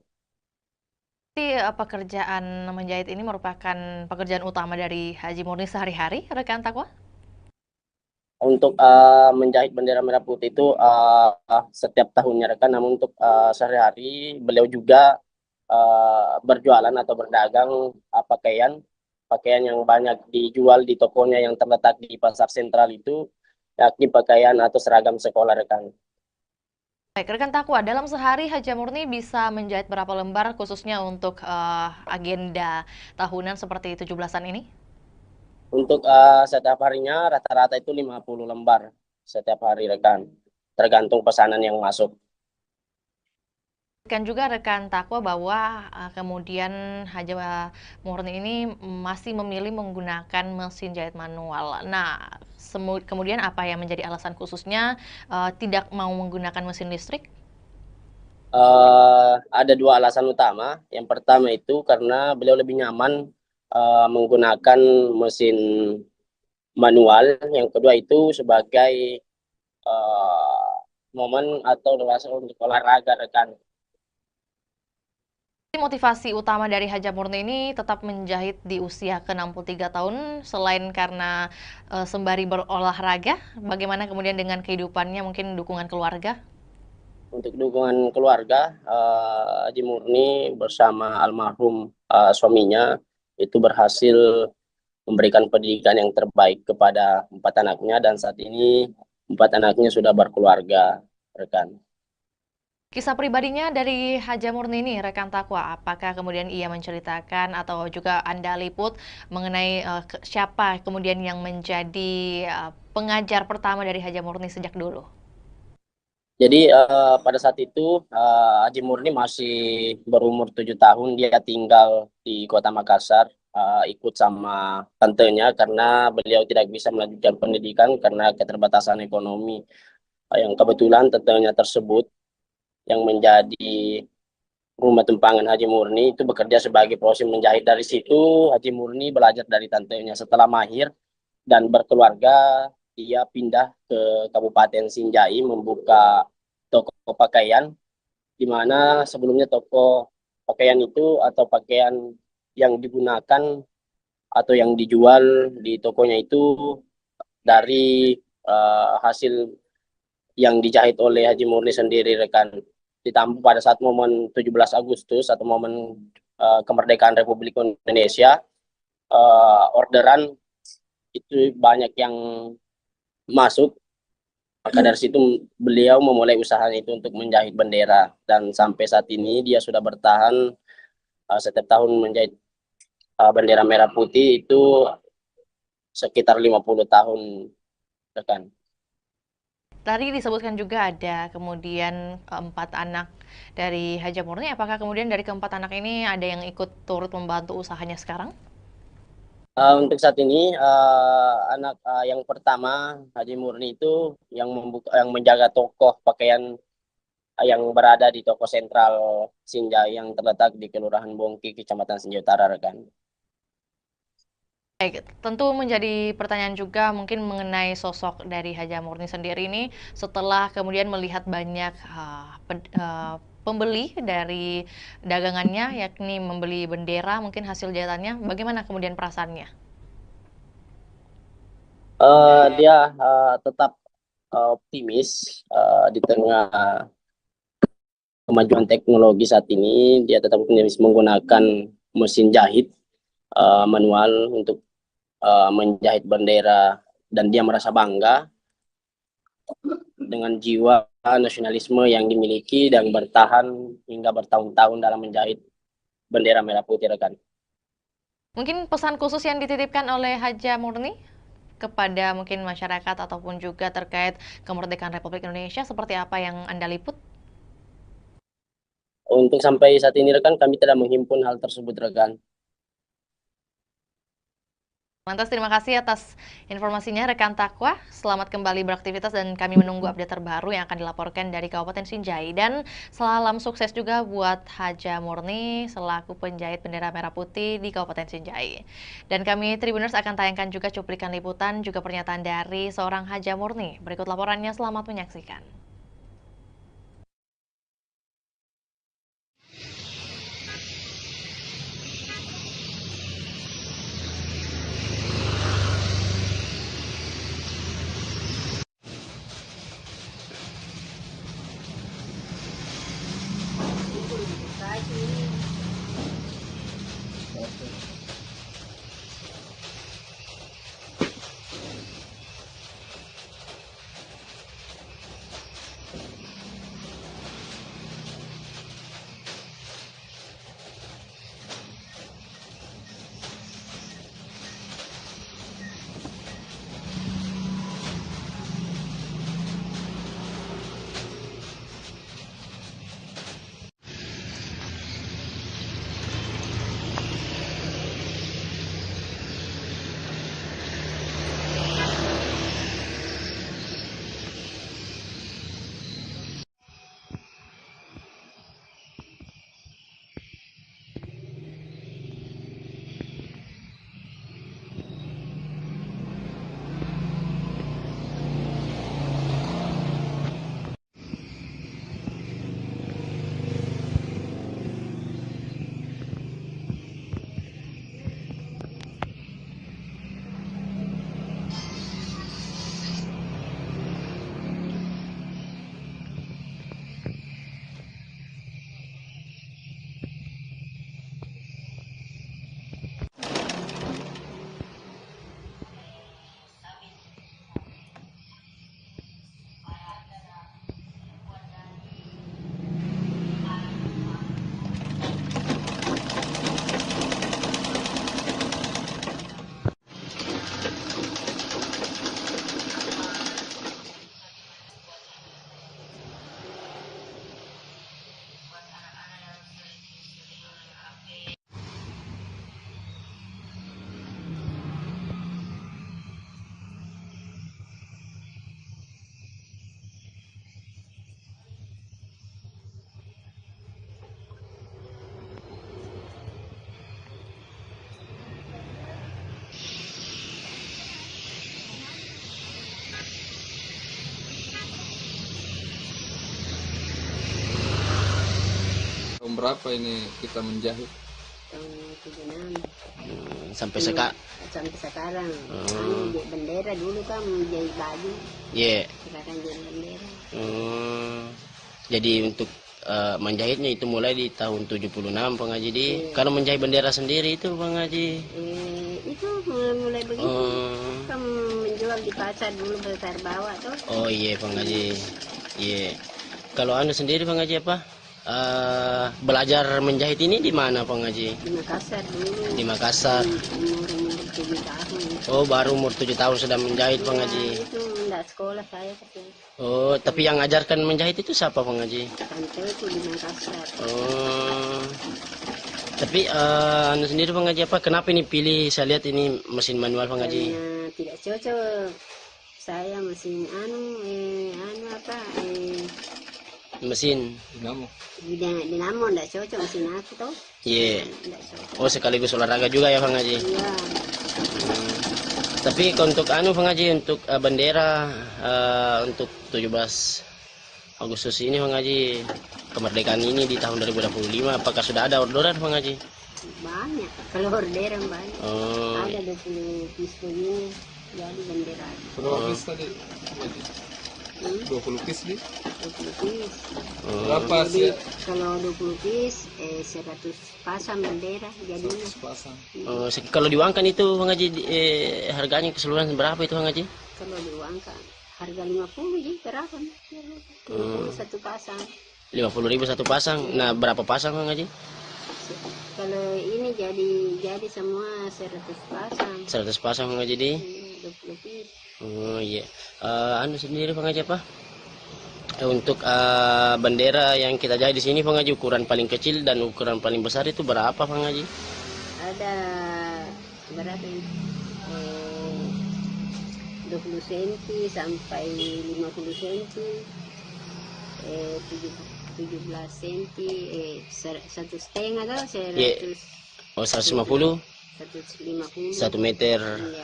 Jadi pekerjaan menjahit ini merupakan pekerjaan utama dari Haji Murni sehari-hari, rekan Takwa? Untuk menjahit bendera merah putih itu setiap tahunnya, rekan. Namun untuk sehari-hari beliau juga berjualan atau berdagang pakaian yang banyak dijual di tokonya yang terletak di pasar sentral itu, yakni pakaian atau seragam sekolah, rekan. Baik, rekan Takwa, dalam sehari Haja Murni bisa menjahit berapa lembar khususnya untuk agenda tahunan seperti 17-an ini? Untuk setiap harinya rata-rata itu 50 lembar setiap hari, rekan. Tergantung pesanan yang masuk. Kan juga rekan Takwa bahwa kemudian Haja Murni ini masih memilih menggunakan mesin jahit manual. Nah, kemudian apa yang menjadi alasan khususnya tidak mau menggunakan mesin listrik? Ada dua alasan utama. Yang pertama itu karena beliau lebih nyaman menggunakan mesin manual. Yang kedua itu sebagai momen atau luas untuk olahraga, rekan. Motivasi utama dari Haja Murni ini tetap menjahit di usia ke-63 tahun, selain karena sembari berolahraga, bagaimana kemudian dengan kehidupannya, mungkin dukungan keluarga? Untuk dukungan keluarga, Haji Murni bersama almarhum suaminya itu berhasil memberikan pendidikan yang terbaik kepada 4 anaknya, dan saat ini 4 anaknya sudah berkeluarga, rekan. Kisah pribadinya dari Haja Murni ini, rekan Takwa, apakah kemudian ia menceritakan atau juga Anda liput mengenai siapa kemudian yang menjadi pengajar pertama dari Haja Murni sejak dulu? Jadi pada saat itu Haji Murni masih berumur 7 tahun. Dia tinggal di Kota Makassar, ikut sama tantenya karena beliau tidak bisa melanjutkan pendidikan karena keterbatasan ekonomi. Yang kebetulan tantenya tersebut yang menjadi rumah tumpangan Haji Murni itu bekerja sebagai proses menjahit. Dari situ Haji Murni belajar dari tantenya. Setelah mahir dan berkeluarga, dia pindah ke Kabupaten Sinjai membuka toko pakaian, di mana sebelumnya toko pakaian itu atau pakaian yang digunakan atau yang dijual di tokonya itu dari hasil yang dijahit oleh Haji Murni sendiri, rekan. Ditambah pada saat momen 17 Agustus atau momen kemerdekaan Republik Indonesia, orderan itu banyak yang masuk. Maka dari situ beliau memulai usahanya itu untuk menjahit bendera, dan sampai saat ini dia sudah bertahan setiap tahun menjahit bendera merah putih itu sekitar 50 tahun, rekan. Tadi disebutkan juga ada kemudian 4 anak dari Haji Murni. Apakah kemudian dari keempat anak ini ada yang ikut turut membantu usahanya sekarang? Untuk saat ini anak yang pertama Haji Murni itu yang menjaga toko pakaian yang berada di toko sentral Sinjai yang terletak di Kelurahan Bongki, Kecamatan Sinjai Utara, rekan. Baik, tentu menjadi pertanyaan juga mungkin mengenai sosok dari Haji Murni sendiri ini setelah kemudian melihat banyak pembeli dari dagangannya, yakni membeli bendera mungkin hasil jahitannya. Bagaimana kemudian perasaannya? Dia tetap optimis di tengah kemajuan teknologi saat ini. Dia tetap optimis menggunakan mesin jahit manual untuk menjahit bendera, dan dia merasa bangga dengan jiwa nasionalisme yang dimiliki dan bertahan hingga bertahun-tahun dalam menjahit bendera merah putih, rekan. Mungkin pesan khusus yang dititipkan oleh Haji Murni kepada mungkin masyarakat ataupun juga terkait kemerdekaan Republik Indonesia seperti apa yang Anda liput? Untuk sampai saat ini, rekan, kami tidak menghimpun hal tersebut, rekan. Lantas terima kasih atas informasinya rekan Takwa. Selamat kembali beraktivitas dan kami menunggu update terbaru yang akan dilaporkan dari Kabupaten Sinjai. Dan salam sukses juga buat Haji Murni selaku penjahit bendera merah putih di Kabupaten Sinjai. Dan kami Tribuners akan tayangkan juga cuplikan liputan juga pernyataan dari seorang Haji Murni. Berikut laporannya, selamat menyaksikan. berapa ini kita menjahit? Tahun 76. Sampai Sampai sekarang. Bendera dulu kan menjahit baju. Iya. Sekarang jadi bendera. Jadi untuk menjahitnya itu mulai di tahun 76 Bang Haji di. Kalau menjahit bendera sendiri itu Bang Haji. Itu mulai begitu. Kamu menjual di pasar dulu besar bawah tuh. Oh iya Bang Haji. Iya. Kalau Anda sendiri Bang Haji apa? Belajar menjahit ini di mana Bang Haji? Di Makassar dulu. Di Makassar. Umur 7 tahun. Oh, baru umur 7 tahun sudah menjahit Bang Haji. Itu enggak sekolah saya tapi. Oh, tapi yang ngajarkan menjahit itu siapa Bang Haji? Tante itu di Makassar. Oh. Tapi anu sendiri Bang Haji apa? Kenapa ini pilih? Saya lihat ini mesin manual Bang Haji. Karena tidak cocok. Saya mesin mesin dinamo enggak cocok mesin aku tuh. Iya. Oh, sekaligus olahraga juga ya Bang Haji. Iya. Tapi untuk Bang Haji untuk bendera untuk 17 Agustus ini Bang Haji, kemerdekaan ini di tahun 2025, apakah sudah ada orderan Bang Haji? Banyak, kalau orderan banyak. Ada 20 piece begini, jadi bendera. Berapa piece tadi? 20 piece di? 20 piece. Berapa sih? Kalau 20 piece 100 pasang bendera jadinya. 100 pasang. Kalau diuangkan itu Bang Haji harganya keseluruhan berapa itu Bang Haji? Kalau diuangkan harga 50 ji berapa? 50 satu pasang. 50.000 satu pasang. Nah, berapa pasang Bang Haji? Kalau ini jadi semua 100 pasang. 100 pasang Bang Haji di? 20 piece. Oh iya. Anu sendiri Bang Haji apa? Untuk bendera yang kita jahit di sini Bang Haji, ukuran paling kecil dan ukuran paling besar itu berapa Bang Haji? Ada berapa ini? 20 cm sampai 50 cm, 17 cm, 1,5 atau 100. Oh, 150? 150. 1 meter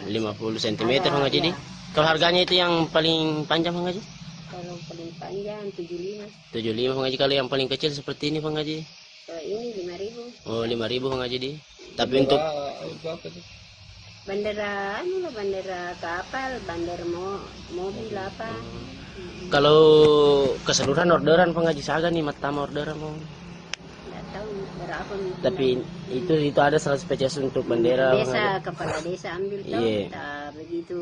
50 cm Bang Haji di? Kalau harganya itu yang paling panjang Bang Haji? Kalau paling panjang 75. 75 Bang Haji. Kalau yang paling kecil seperti ini Bang Haji? Kalau ini 5.000. Oh, 5.000 Bang Haji di. Tapi untuk bendera bendera kapal, bendera mobil apa. Kalau keseluruhan orderan Bang Haji Saga nih matama orderan mau. Enggak tahu berapa. Tapi itu ada 100 spesies untuk bendera. Desa kepala desa ambil tahu. Iya. Begitu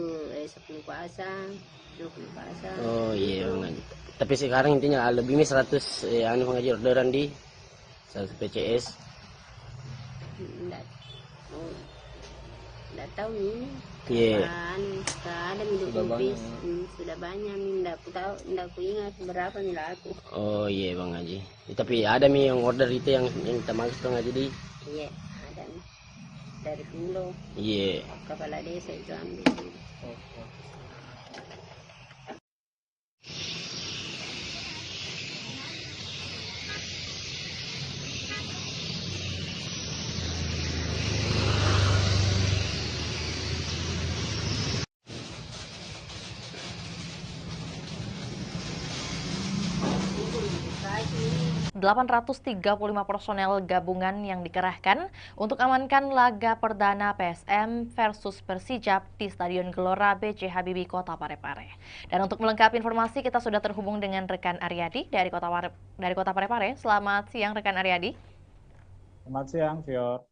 10 pasang, 20 pasang. Oh iya Bang Haji. Tapi sekarang intinya lebih nih 100 Bang Haji orderan di 100 PCS. Enggak tahu ini. Iya. Ada minum sudah banyak enggak tahu enggak ingat berapa nih laku. Oh iya Bang Haji. Tapi ada nih yang order itu yang kita maksud Bang Haji di. Iya, ada nih. Dari Pulau. Iya. Kepala desa itu ambil. Pagi 835 personel gabungan yang dikerahkan untuk amankan laga perdana PSM versus Persijap di Stadion Gelora B.J. Habibie, Kota Parepare. Dan untuk melengkapi informasi, kita sudah terhubung dengan rekan Aryadi dari Kota Parepare. Selamat siang rekan Aryadi. Selamat siang, Fior.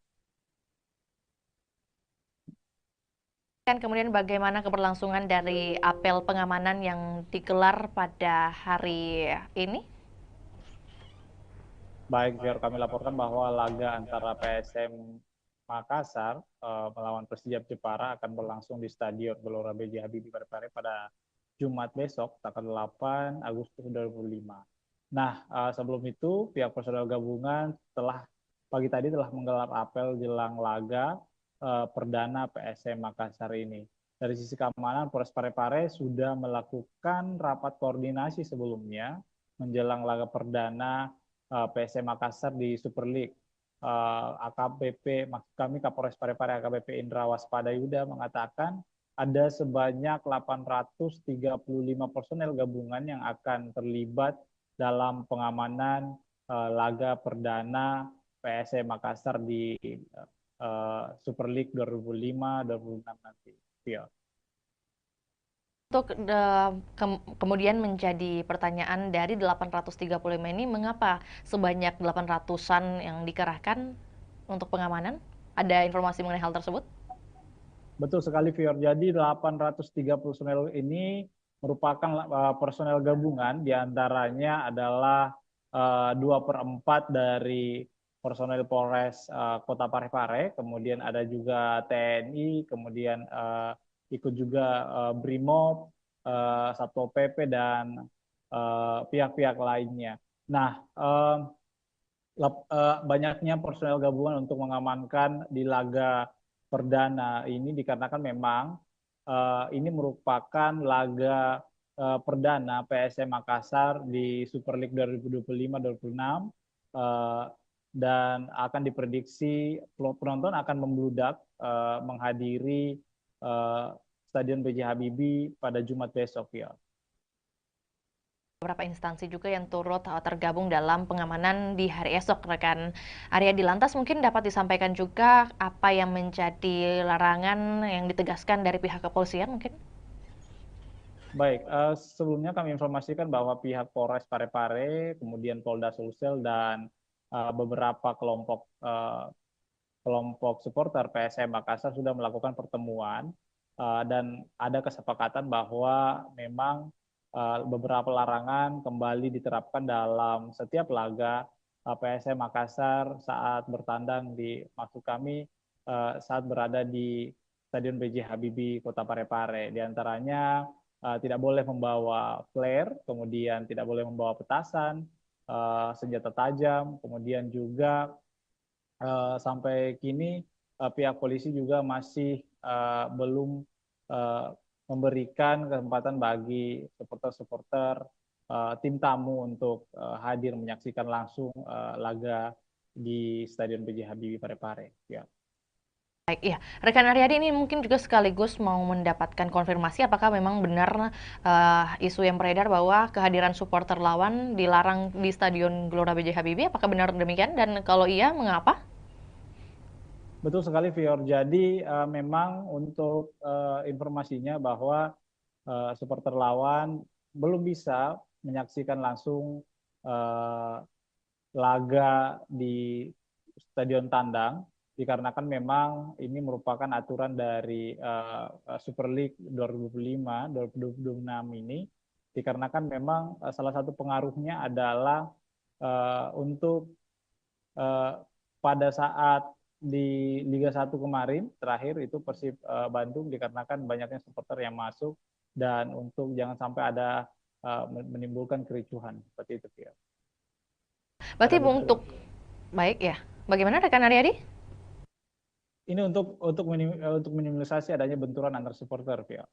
Kemudian bagaimana keberlangsungan dari apel pengamanan yang digelar pada hari ini? Baik, Fior, kami laporkan bahwa laga antara PSM Makassar melawan Persijap Jepara akan berlangsung di Stadion Gelora B.J. Habibie Parepare pada Jumat besok, tanggal 8 Agustus 2025. Nah, sebelum itu, pihak personel gabungan pagi tadi telah menggelar apel jelang laga perdana PSM Makassar ini. Dari sisi keamanan, Polres Parepare sudah melakukan rapat koordinasi sebelumnya menjelang laga perdana PSM Makassar di Super League. AKBP, maksud kami Kapolres Parepare AKBP Indra Waspadayuda mengatakan ada sebanyak 835 personel gabungan yang akan terlibat dalam pengamanan laga perdana PSM Makassar di Super League 2005-2006 nanti. Ya. Untuk kemudian menjadi pertanyaan dari 835 ini, mengapa sebanyak 800-an yang dikerahkan untuk pengamanan? Ada informasi mengenai hal tersebut? Betul sekali, Fior. Jadi 830 personel ini merupakan personel gabungan, diantaranya adalah 2/4 dari personel Polres Kota Parepare, kemudian ada juga TNI, kemudian ikut juga BRIMOB, Satpol PP, dan pihak-pihak lainnya. Nah, banyaknya personel gabungan untuk mengamankan di laga perdana ini dikarenakan memang ini merupakan laga perdana PSM Makassar di Super League 2025-2026 dan akan diprediksi penonton akan membludak menghadiri Stadion B.J. Habibie pada Jumat besok, ya. Beberapa instansi juga yang turut tergabung dalam pengamanan di hari esok, rekan Aryadi. Lantas mungkin dapat disampaikan juga apa yang menjadi larangan yang ditegaskan dari pihak kepolisian mungkin? Baik, sebelumnya kami informasikan bahwa pihak Polres Parepare, kemudian Polda Sulsel, dan beberapa kelompok supporter PSM Makassar sudah melakukan pertemuan dan ada kesepakatan bahwa memang beberapa larangan kembali diterapkan dalam setiap laga PSM Makassar saat bertandang maksud kami saat berada di Stadion B.J. Habibie Kota Parepare. Di antaranya tidak boleh membawa flare, kemudian tidak boleh membawa petasan, senjata tajam, kemudian juga sampai kini pihak polisi juga masih belum memberikan kesempatan bagi supporter-supporter tim tamu untuk hadir menyaksikan langsung laga di Stadion B.J. Habibie Parepare. Ya. Baik, ya. Rekan Aryadi ini mungkin juga sekaligus mau mendapatkan konfirmasi apakah memang benar isu yang beredar bahwa kehadiran supporter lawan dilarang di Stadion Gelora B.J. Habibie. Apakah benar demikian? Dan kalau iya, mengapa? Betul sekali, Fior. Jadi memang untuk informasinya bahwa supporter lawan belum bisa menyaksikan langsung laga di Stadion Tandang dikarenakan memang ini merupakan aturan dari Super League 2005-2026 ini, dikarenakan memang salah satu pengaruhnya adalah untuk pada saat di Liga 1 kemarin terakhir itu Persib Bandung, dikarenakan banyaknya supporter yang masuk dan untuk jangan sampai ada menimbulkan kericuhan seperti itu, ya. Berarti untuk baik ya. Bagaimana rekan Aryadi? Ini untuk minimalisasi adanya benturan antar supporter, ya.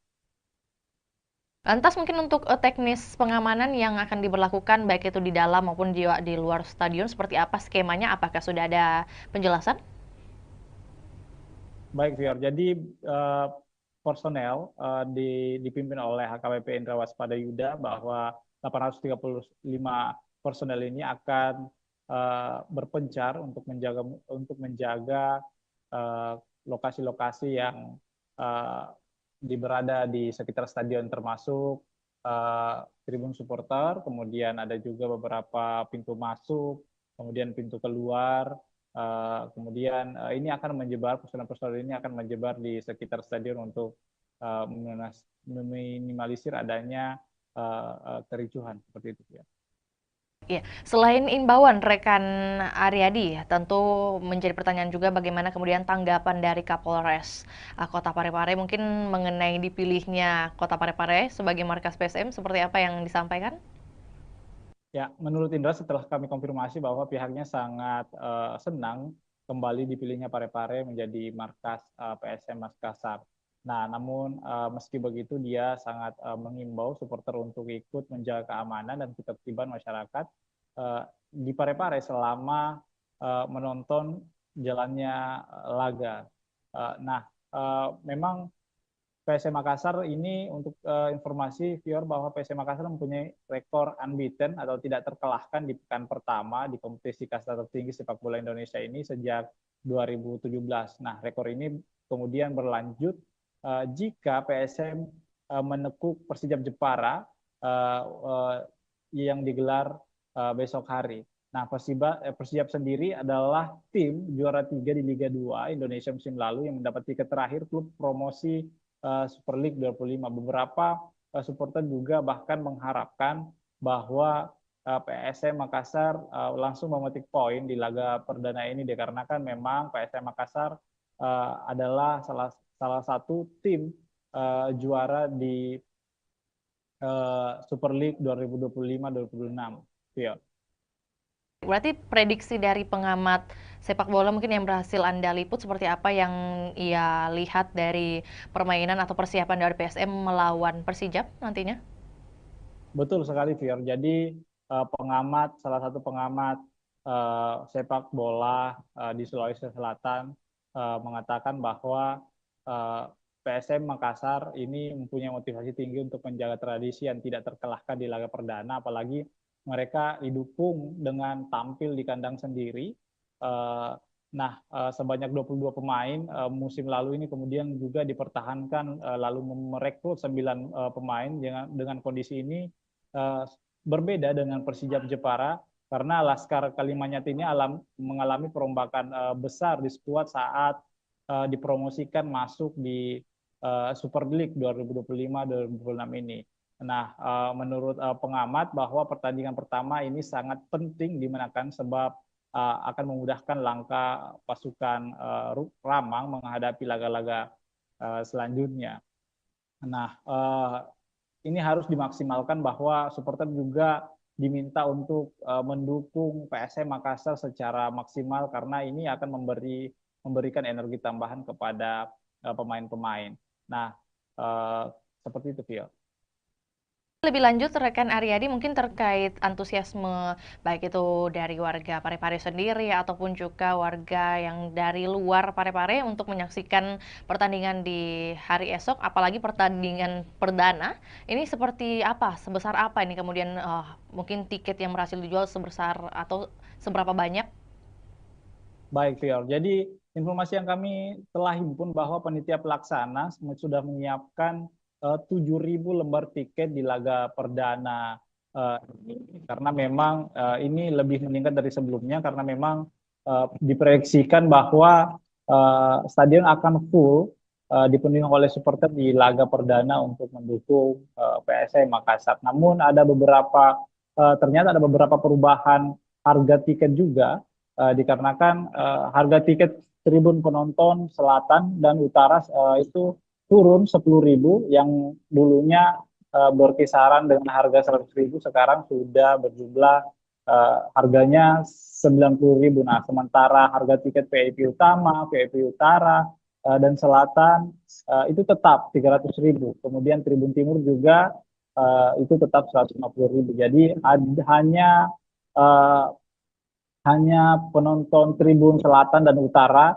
Lantas mungkin untuk teknis pengamanan yang akan diberlakukan baik itu di dalam maupun di luar stadion seperti apa skemanya? Apakah sudah ada penjelasan? Baik, Fior. Jadi personel dipimpin oleh HKBP Indra Waspada Yuda bahwa 835 personel ini akan berpencar untuk menjaga lokasi-lokasi yang berada di sekitar stadion, termasuk tribun supporter, kemudian ada juga beberapa pintu masuk, kemudian pintu keluar. Kemudian ini akan menyebar, personel-personel ini akan menyebar di sekitar stadion untuk meminimalisir adanya kericuhan seperti itu, ya. Ya, selain imbauan rekan Aryadi, tentu menjadi pertanyaan juga bagaimana kemudian tanggapan dari Kapolres Kota Parepare mungkin mengenai dipilihnya Kota Parepare sebagai markas PSM, seperti apa yang disampaikan? Ya, menurut Indra setelah kami konfirmasi bahwa pihaknya sangat senang kembali dipilihnya Parepare menjadi markas PSM Makassar. Nah, namun meski begitu dia sangat mengimbau supporter untuk ikut menjaga keamanan dan ketertiban masyarakat di Parepare selama menonton jalannya laga. Nah, memang PSM Makassar ini untuk informasi Fior bahwa PSM Makassar mempunyai rekor unbeaten atau tidak terkalahkan di pekan pertama di kompetisi kasta tertinggi sepak bola Indonesia ini sejak 2017. Nah, rekor ini kemudian berlanjut jika PSM menekuk Persijap Jepara yang digelar besok hari. Nah, Persijap sendiri adalah tim juara 3 di Liga 2 Indonesia musim lalu yang mendapat tiket terakhir klub promosi Super League 25. Beberapa supporter juga bahkan mengharapkan bahwa PSM Makassar langsung memetik poin di laga perdana ini dikarenakan memang PSM Makassar adalah salah satu tim juara di Super League 2025-2026. Ya. Berarti prediksi dari pengamat sepak bola mungkin yang berhasil Anda liput seperti apa yang ia lihat dari permainan atau persiapan dari PSM melawan Persijap nantinya? Betul sekali, Fior. Jadi salah satu pengamat sepak bola di Sulawesi Selatan mengatakan bahwa PSM Makassar ini mempunyai motivasi tinggi untuk menjaga tradisi yang tidak terkalahkan di laga perdana, apalagi mereka didukung dengan tampil di kandang sendiri. Sebanyak 22 pemain musim lalu ini kemudian juga dipertahankan lalu merekrut 9 pemain dengan kondisi ini berbeda dengan Persijap Jepara karena Laskar Kalimanyat ini mengalami perombakan besar di skuad saat dipromosikan masuk di Super League 2025-2026 ini. Nah, menurut pengamat bahwa pertandingan pertama ini sangat penting dimenangkan sebab akan memudahkan langkah pasukan Ramang menghadapi laga-laga selanjutnya. Nah, ini harus dimaksimalkan bahwa supporter juga diminta untuk mendukung PSM Makassar secara maksimal karena ini akan memberikan energi tambahan kepada pemain-pemain. Nah, seperti itu, Vio. Lebih lanjut, rekan Aryadi mungkin terkait antusiasme baik itu dari warga Parepare sendiri ataupun juga warga yang dari luar Parepare untuk menyaksikan pertandingan di hari esok, apalagi pertandingan perdana. Ini seperti apa? Sebesar apa ini kemudian mungkin tiket yang berhasil dijual sebesar atau seberapa banyak? Baik, Fior. Jadi informasi yang kami telah himpun bahwa panitia pelaksana sudah menyiapkan 7.000 lembar tiket di laga perdana karena memang ini lebih meningkat dari sebelumnya karena memang diproyeksikan bahwa stadion akan full dipenuhi oleh supporter di laga perdana untuk mendukung PSM Makassar. Namun ternyata ada beberapa perubahan harga tiket juga dikarenakan harga tiket tribun penonton selatan dan utara itu turun 10.000 yang dulunya berkisaran dengan harga 100.000 sekarang sudah berjumlah harganya 90.000. Nah, sementara harga tiket VIP utama, VIP utara dan selatan itu tetap 300.000. Kemudian tribun timur juga itu tetap 150.000. Jadi hanya penonton tribun selatan dan utara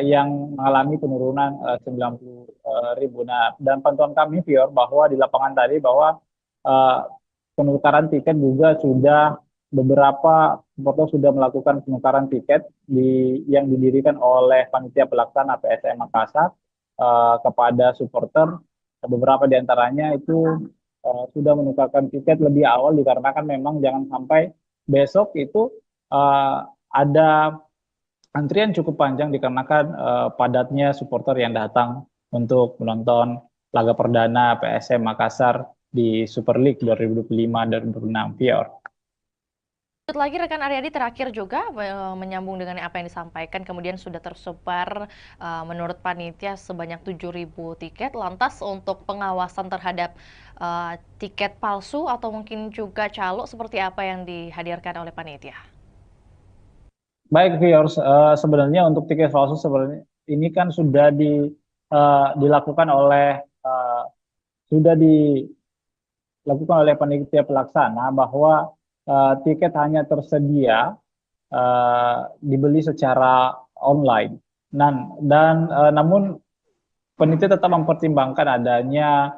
yang mengalami penurunan 90.000. Nah, dan pantauan kami, Fior, bahwa di lapangan tadi bahwa penukaran tiket juga beberapa supporter sudah melakukan penukaran tiket yang didirikan oleh panitia pelaksana PSM Makassar kepada supporter. Beberapa di antaranya itu sudah menukarkan tiket lebih awal dikarenakan memang jangan sampai besok itu ada antrian cukup panjang dikarenakan padatnya supporter yang datang untuk menonton laga perdana PSM Makassar di Super League 2025-2026, Fior. Lagi rekan Aryadi terakhir juga menyambung dengan apa yang disampaikan, kemudian sudah tersebar menurut panitia sebanyak 7.000 tiket. Lantas untuk pengawasan terhadap tiket palsu atau mungkin juga calo seperti apa yang dihadirkan oleh panitia? Baik, Fior, sebenarnya untuk tiket palsu sebenarnya ini kan sudah dilakukan oleh panitia pelaksana bahwa tiket hanya tersedia dibeli secara online. Namun penitia tetap mempertimbangkan adanya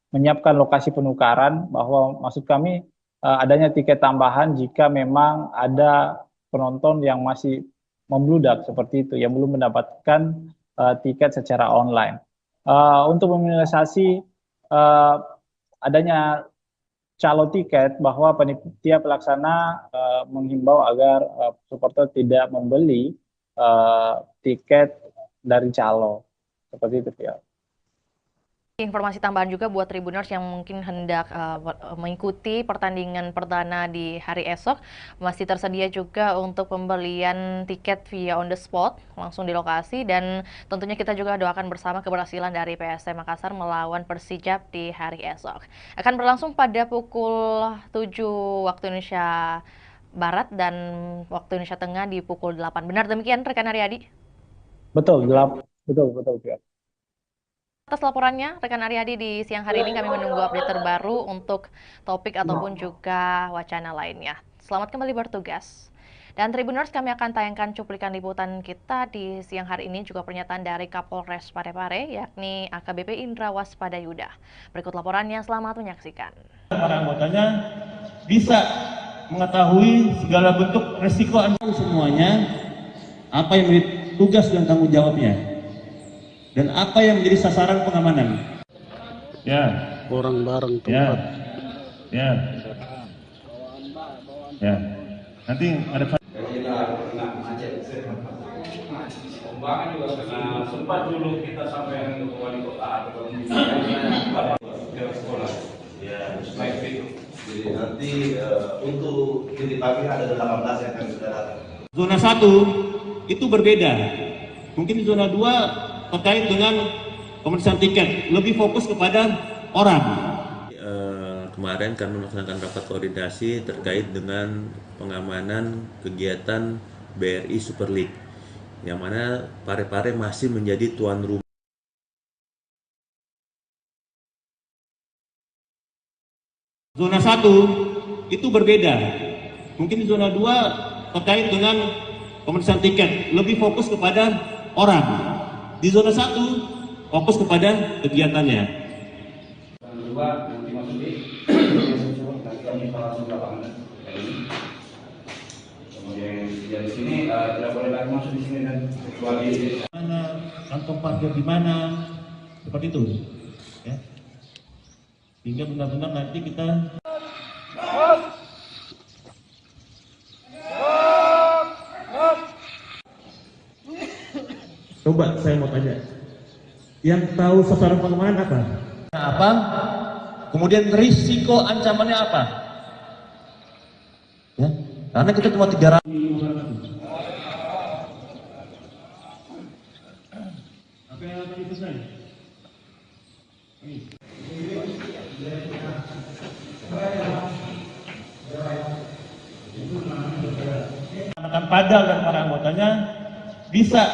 menyiapkan lokasi penukaran, bahwa maksud kami adanya tiket tambahan jika memang ada penonton yang masih membludak seperti itu, yang belum mendapatkan tiket secara online. Untuk meminimalisasi adanya calo tiket, bahwa panitia pelaksana menghimbau agar supporter tidak membeli tiket dari calo seperti itu ya. Informasi tambahan juga buat Tribuners yang mungkin hendak mengikuti pertandingan perdana di hari esok, masih tersedia juga untuk pembelian tiket via on the spot langsung di lokasi, dan tentunya kita juga doakan bersama keberhasilan dari PSM Makassar melawan Persijap di hari esok. Akan berlangsung pada pukul 7 waktu Indonesia Barat dan waktu Indonesia Tengah di pukul 8. Benar demikian rekan Aryadi? Betul, betul. Atas laporannya, rekan Aryadi, di siang hari ini kami menunggu update terbaru untuk topik ataupun juga wacana lainnya. Selamat kembali bertugas. Dan Tribuners, kami akan tayangkan cuplikan liputan kita di siang hari ini, juga pernyataan dari Kapolres Parepare, yakni AKBP Indra Waspadayuda. Berikut laporannya, selamat menyaksikan. Para anggotanya bisa mengetahui segala bentuk resiko semuanya, apa yang menjadi tugas dan tanggung jawabnya, dan apa yang menjadi sasaran pengamanan. Ya. Orang bareng tempat. Ya. Nanti ada. Kalau kita kena macet, pembangunan juga kena. Sempat dulu kita sampai ke wali kota atau ke sekolah. Ya. Baik itu. Jadi nanti untuk titik pagi ada 18 yang akan sudah datang. Zona 1 itu berbeda. Mungkin zona 2 terkait dengan pemeriksaan tiket, lebih fokus kepada orang. Kemarin kami melaksanakan rapat koordinasi terkait dengan pengamanan kegiatan BRI Super League, yang mana Parepare masih menjadi tuan rumah. Zona 1 itu berbeda. Mungkin zona 2 terkait dengan pemeriksaan tiket, lebih fokus kepada orang. Di zona 1 fokus kepada kegiatannya. Dan kedua, nanti masuk di nanti kami langsung ke lapangan hari ini. Kemudian di sini tidak boleh lagi masuk di sini dan kecuali mana, kantong parkir di mana, seperti itu. Ya. Hingga benar-benar nanti kita coba saya mau tanya, yang tahu sasaran pengamanan apa? Apa? Kemudian risiko ancamannya apa? Ya, karena kita cuma 300. Apa yang tadi pesan? Akan padang dan para anggotanya bisa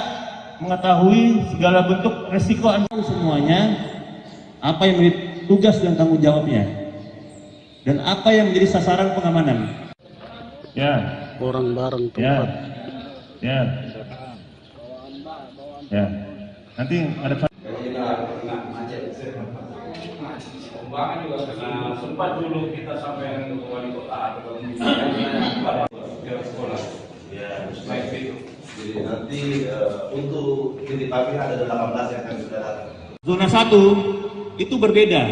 mengetahui segala bentuk resiko semuanya, apa yang menjadi tugas dan tanggung jawabnya, dan apa yang menjadi sasaran pengamanan. Ya. Orang bareng tempat. Ya. Nanti ada. kalau kita kena macet, pembangunan juga kena. Sempat dulu kita sampai ke wali kota atau ke sekolah. Ya. Baik itu. Jadi nanti untuk titik pagi ada 18 yang akan sudah datang. Zona 1 itu berbeda.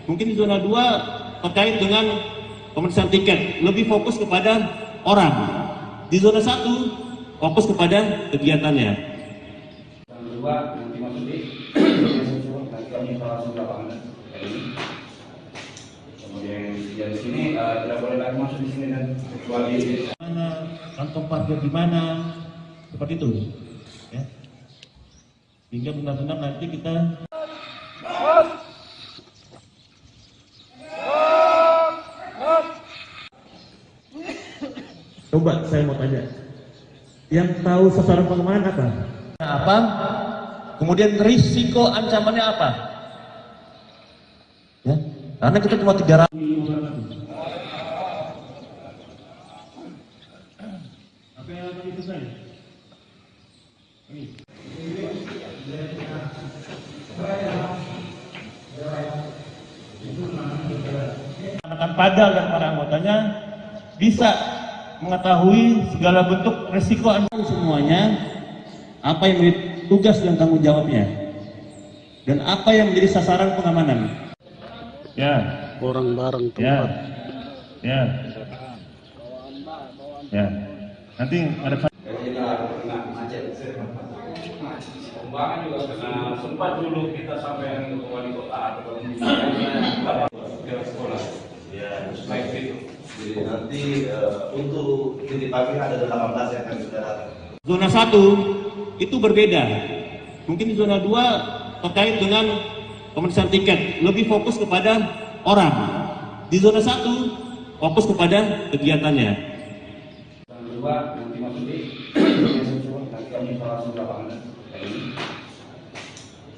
Mungkin zona 2 terkait dengan pemeriksaan tiket, lebih fokus kepada orang. Di zona 1 fokus kepada kegiatannya. Dan kedua, nanti masuk di nanti kami langsung ke lapangan hari ini. Kemudian di sini tidak boleh lagi masuk di sini dan kecuali mana, kantong parkir di mana, seperti itu. Ya. Hingga benar-benar nanti kita coba saya mau tanya, yang tahu sasaran pengamanan apa? Apa? Kemudian risiko ancamannya apa? Ya, karena kita cuma 300. Apa yang tadi pesan? PADA agar para anggotanya bisa mengetahui segala bentuk resiko semuanya, apa yang menjadi tugas dan tanggung jawabnya, dan apa yang menjadi sasaran pengamanan. Ya. Orang bareng Ya. tempat. Ya. Ya. Nanti ada Pembangunan juga karena sempat dulu kita sampai ke wali kota atau sekolah. Ya. Baik itu. Jadi nanti untuk titik pagi ada 18 yang akan sudah datang. Zona 1 itu berbeda. Mungkin di zona 2 terkait dengan pemeriksaan tiket, lebih fokus kepada orang. Di zona 1 fokus kepada kegiatannya. Yang kedua nanti masuki nanti kami langsung lapangan ini.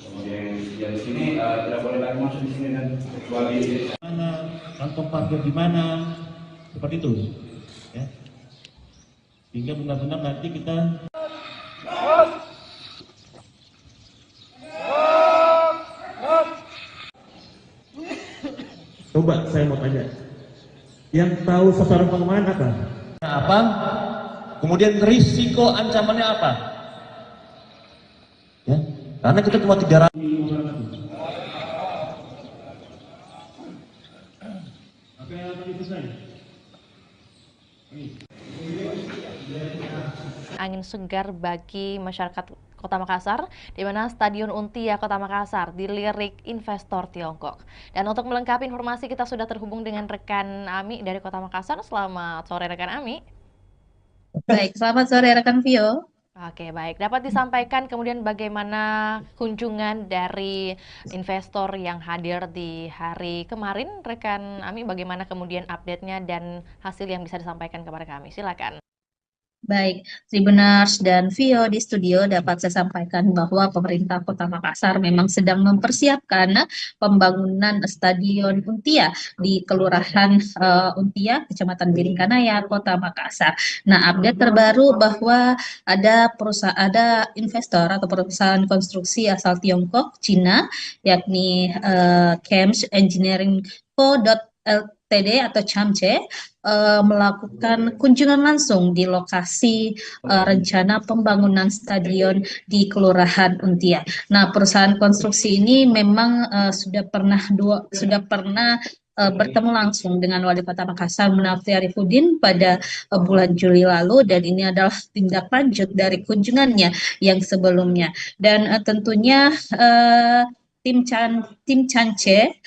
Kemudian yang di sini tidak boleh lagi masuk di sini dan kecuali Mana kantong parkir di mana, seperti itu. Ya. Sehingga benar-benar nanti kita coba saya mau tanya, yang tahu sasaran pengamanan apa? Apa? Kemudian risiko ancamannya apa? Ya, karena kita cuma 300. Angin segar bagi masyarakat Kota Makassar, di mana Stadion Untia Kota Makassar dilirik investor Tiongkok. Dan untuk melengkapi informasi, kita sudah terhubung dengan rekan Ami dari Kota Makassar. Selamat sore rekan Ami. Baik, selamat sore rekan Vio. Oke, baik. Dapat disampaikan kemudian bagaimana kunjungan dari investor yang hadir di hari kemarin, rekan Ami, bagaimana kemudian update-nya dan hasil yang bisa disampaikan kepada kami. Silakan. Baik, Tribuners dan Vio di studio dapat saya sampaikan bahwa pemerintah Kota Makassar memang sedang mempersiapkan pembangunan Stadion Untia di Kelurahan Untia, Kecamatan Biringkanaya, Kota Makassar. Nah, update terbaru bahwa ada investor atau perusahaan konstruksi asal Tiongkok, Cina, yakni Chems Engineering Co. Ltd atau CHAMCE melakukan kunjungan langsung di lokasi rencana pembangunan stadion di Kelurahan Untia. Nah, perusahaan konstruksi ini memang sudah pernah bertemu langsung dengan Wali Kota Makassar Munafri Arifudin pada bulan Juli lalu, dan ini adalah tindak lanjut dari kunjungannya yang sebelumnya. Dan tentunya tim CHAMCE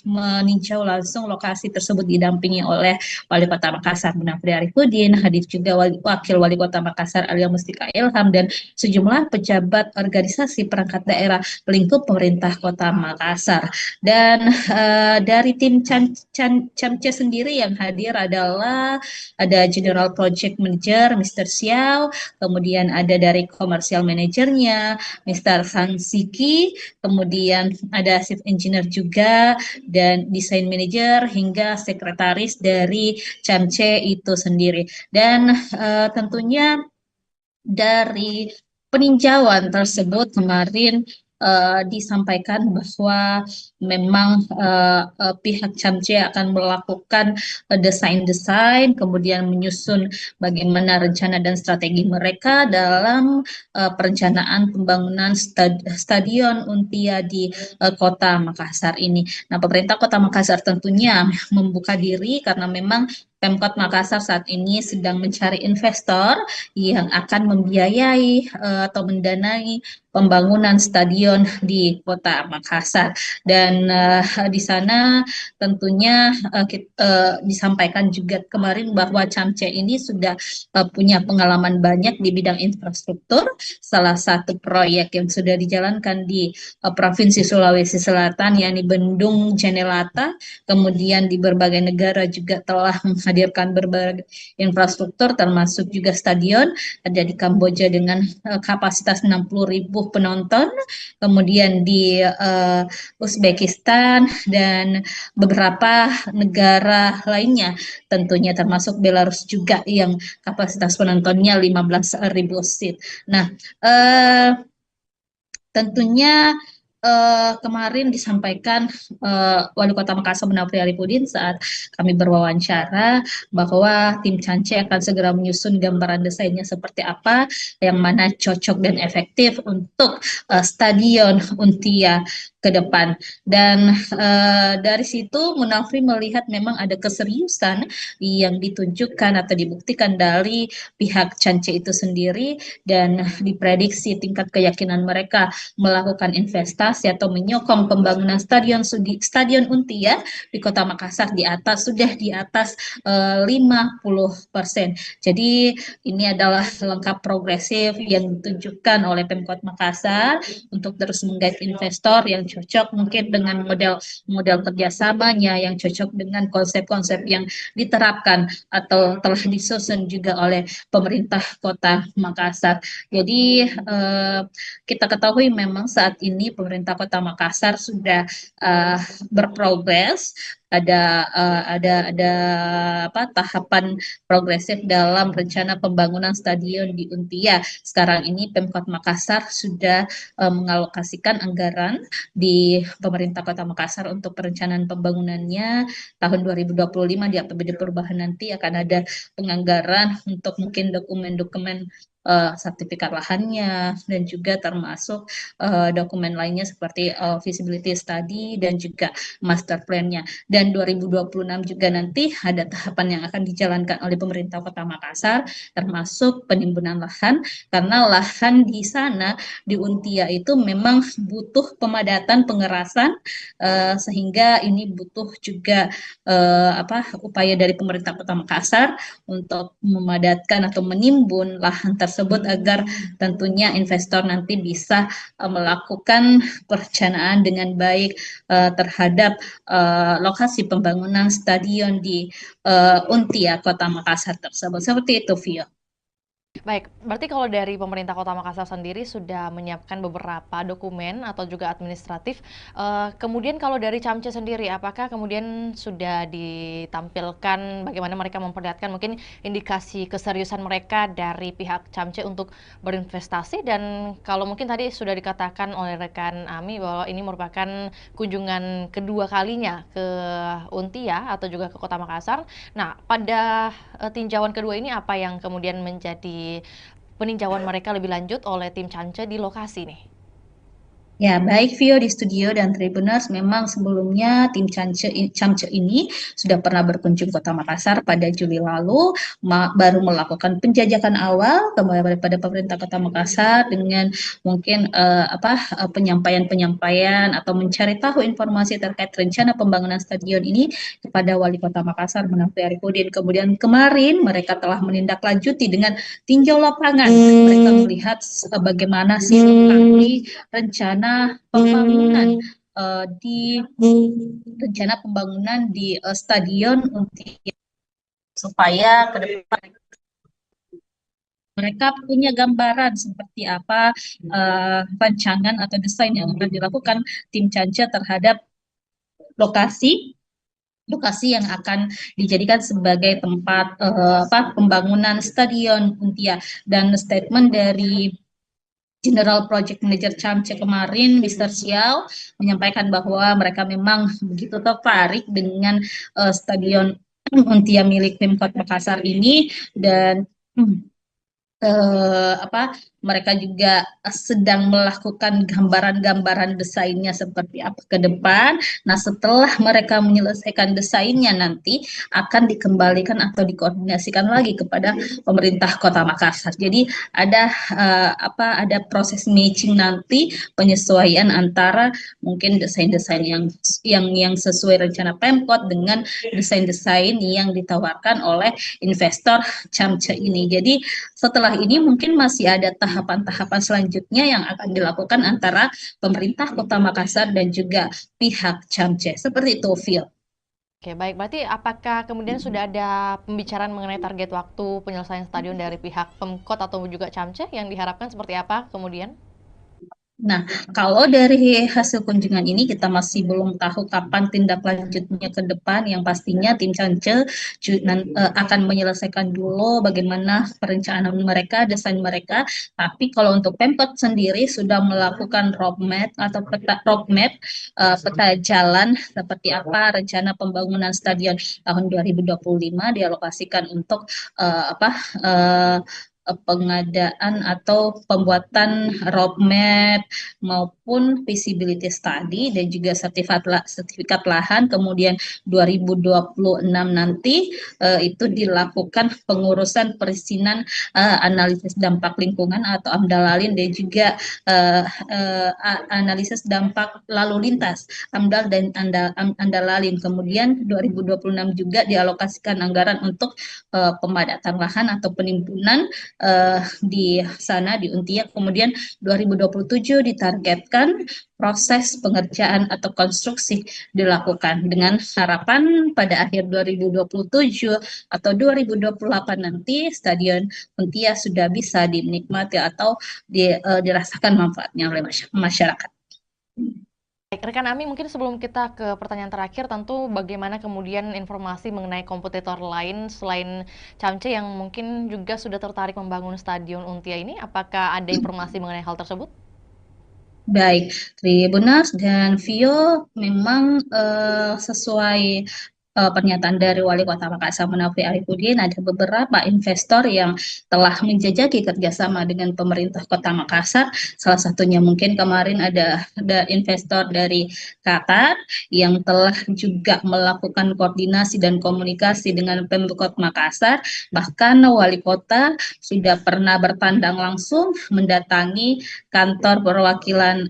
meninjau langsung lokasi tersebut didampingi oleh Wali Kota Makassar Munafri Arifudin, hadir juga Wakil Wali Kota Makassar Alia Mustika Ilham, dan sejumlah pejabat organisasi perangkat daerah lingkup pemerintah Kota Makassar. Dan dari tim CHAMCE sendiri yang hadir adalah ada General Project Manager Mr. Xiao, kemudian ada dari Commercial Managernya Mr. Sang Siki, kemudian ada Chief Engineer juga, dan desain manager hingga sekretaris dari CHAMCE itu sendiri. Dan tentunya dari peninjauan tersebut kemarin disampaikan bahwa memang pihak CHAMCE akan melakukan desain, kemudian menyusun bagaimana rencana dan strategi mereka dalam perencanaan pembangunan Stadion Untia di Kota Makassar ini. Nah, pemerintah Kota Makassar tentunya membuka diri karena memang Pemkot Makassar saat ini sedang mencari investor yang akan membiayai atau mendanai pembangunan stadion di Kota Makassar. Dan di sana tentunya disampaikan juga kemarin bahwa CHAMCE ini sudah punya pengalaman banyak di bidang infrastruktur. Salah satu proyek yang sudah dijalankan di Provinsi Sulawesi Selatan, yakni Bendung Jenelata, kemudian di berbagai negara juga telah menghadirkan berbagai infrastruktur termasuk juga stadion. Ada di Kamboja dengan kapasitas 60.000 penonton, kemudian di Uzbekistan dan beberapa negara lainnya tentunya termasuk Belarus juga yang kapasitas penontonnya 15.000 seat. Nah, tentunya kemarin disampaikan Wali Kota Makassar Munafri Arifudin saat kami berwawancara bahwa tim Cance akan segera menyusun gambaran desainnya seperti apa yang mana cocok dan efektif untuk Stadion Untia ke depan. Dan dari situ Munafri melihat memang ada keseriusan yang ditunjukkan atau dibuktikan dari pihak Cance itu sendiri, dan diprediksi tingkat keyakinan mereka melakukan investasi atau menyokong pembangunan Stadion Untia di Kota Makassar sudah di atas 50%. Jadi ini adalah langkah progresif yang ditunjukkan oleh Pemkot Makassar untuk terus menggait investor yang cocok mungkin dengan model kerjasamanya, yang cocok dengan konsep-konsep yang diterapkan atau telah disusun juga oleh pemerintah Kota Makassar. Jadi kita ketahui memang saat ini pemerintah Kota Makassar sudah berprogres, ada tahapan progresif dalam rencana pembangunan stadion di Untia. Sekarang ini Pemkot Makassar sudah mengalokasikan anggaran di pemerintah Kota Makassar untuk perencanaan pembangunannya tahun 2025. Di APBD perubahan nanti akan ada penganggaran untuk mungkin dokumen-dokumen sertifikat lahannya, dan juga termasuk dokumen lainnya seperti feasibility study dan juga master plan-nya. Dan 2026 juga nanti ada tahapan yang akan dijalankan oleh pemerintah Kota Makassar, termasuk penimbunan lahan, karena lahan di sana di Untia itu memang butuh pemadatan pengerasan, sehingga ini butuh juga upaya dari pemerintah Kota Makassar untuk memadatkan atau menimbun lahan tersebut agar tentunya investor nanti bisa melakukan perencanaan dengan baik terhadap lokasi pembangunan stadion di Untia Kota Makassar tersebut. Seperti itu, Vio. Baik, berarti kalau dari pemerintah Kota Makassar sendiri sudah menyiapkan beberapa dokumen atau juga administratif. Kemudian kalau dari Camce sendiri, apakah kemudian sudah ditampilkan bagaimana mereka memperlihatkan mungkin indikasi keseriusan mereka dari pihak Camce untuk berinvestasi? Dan kalau mungkin tadi sudah dikatakan oleh rekan Ami bahwa ini merupakan kunjungan kedua kalinya ke Untia atau juga ke Kota Makassar. Nah, pada tinjauan kedua ini apa yang kemudian menjadi peninjauan mereka lebih lanjut oleh tim Cance di lokasi nih? Ya, baik Vio di studio dan Tribuners, memang sebelumnya tim Camce ini sudah pernah berkunjung Kota Makassar pada Juli lalu, baru melakukan penjajakan awal kepada pemerintah Kota Makassar dengan mungkin penyampaian atau mencari tahu informasi terkait rencana pembangunan stadion ini kepada Wali Kota Makassar Munafri Arifudin. Kemudian kemarin mereka telah menindaklanjuti dengan tinjau lapangan. Mereka melihat bagaimana sih lokasi rencana pembangunan di stadion Untia, supaya ke depan mereka punya gambaran seperti apa rancangan atau desain yang akan dilakukan tim Cance terhadap lokasi yang akan dijadikan sebagai tempat pembangunan stadion Untia. Dan statement dari General Project Manager Camce kemarin, Mr. Xiao, menyampaikan bahwa mereka memang begitu tertarik dengan stadion Untia milik Pemkot Makassar ini, dan mereka juga sedang melakukan gambaran-gambaran desainnya seperti apa ke depan. Nah, setelah mereka menyelesaikan desainnya nanti akan dikembalikan atau dikoordinasikan lagi kepada pemerintah Kota Makassar. Jadi ada proses matching nanti, penyesuaian antara mungkin desain-desain yang sesuai rencana Pemkot dengan desain-desain yang ditawarkan oleh investor Camce ini. Jadi setelah ini mungkin masih ada tahapan-tahapan selanjutnya yang akan dilakukan antara pemerintah Kota Makassar dan juga pihak Camce. Seperti itu, Phil. Oke, baik. Berarti apakah kemudian sudah ada pembicaraan mengenai target waktu penyelesaian stadion dari pihak Pemkot atau juga Camce yang diharapkan seperti apa kemudian? Nah, kalau dari hasil kunjungan ini kita masih belum tahu kapan tindak lanjutnya ke depan. Yang pastinya tim Cance akan menyelesaikan dulu bagaimana perencanaan mereka, desain mereka. Tapi kalau untuk Pemkot sendiri sudah melakukan roadmap atau peta jalan seperti apa rencana pembangunan stadion tahun 2025 dialokasikan untuk eh, pengadaan atau pembuatan roadmap maupun feasibility study dan juga sertifikat lahan. Kemudian 2026 nanti itu dilakukan pengurusan perizinan analisis dampak lingkungan atau AMDALALIN dan juga analisis dampak lalu lintas AMDAL dan AMDALALIN. Kemudian 2026 juga dialokasikan anggaran untuk pemadatan lahan atau penimbunan di sana di Untia. Kemudian 2027 ditargetkan proses pengerjaan atau konstruksi dilakukan dengan harapan pada akhir 2027 atau 2028 nanti Stadion Untia sudah bisa dinikmati atau dirasakan manfaatnya oleh masyarakat. Baik, rekan Ami, mungkin sebelum kita ke pertanyaan terakhir, tentu bagaimana kemudian informasi mengenai kompetitor lain selain Camce yang mungkin juga sudah tertarik membangun Stadion Untia ini, apakah ada informasi mengenai hal tersebut? Baik, Tribuners dan Vio memang sesuai pernyataan dari Wali Kota Makassar Munafri Arifudin, ada beberapa investor yang telah menjajaki kerjasama dengan pemerintah Kota Makassar. Salah satunya mungkin kemarin ada investor dari Qatar yang telah juga melakukan koordinasi dan komunikasi dengan Pemkot Makassar. Bahkan Wali Kota sudah pernah bertandang langsung mendatangi kantor perwakilan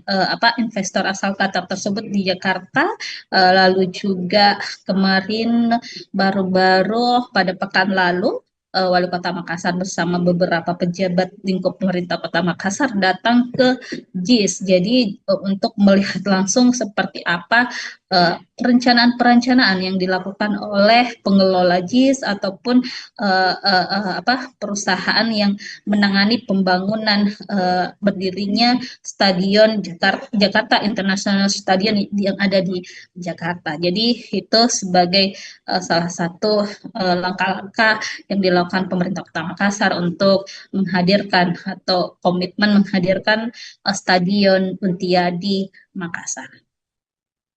investor asal Qatar tersebut di Jakarta. Lalu juga kemarin baru-baru pada pekan lalu Wali Kota Makassar bersama beberapa pejabat lingkup pemerintah Kota Makassar datang ke JIS. Jadi untuk melihat langsung seperti apa perencanaan-perencanaan yang dilakukan oleh pengelola JIS ataupun perusahaan yang menangani pembangunan berdirinya Stadion Jakarta International Stadion yang ada di Jakarta. Jadi itu sebagai salah satu langkah-langkah yang dilakukan pemerintah Kota Makassar untuk menghadirkan atau komitmen menghadirkan Stadion Untia di Makassar.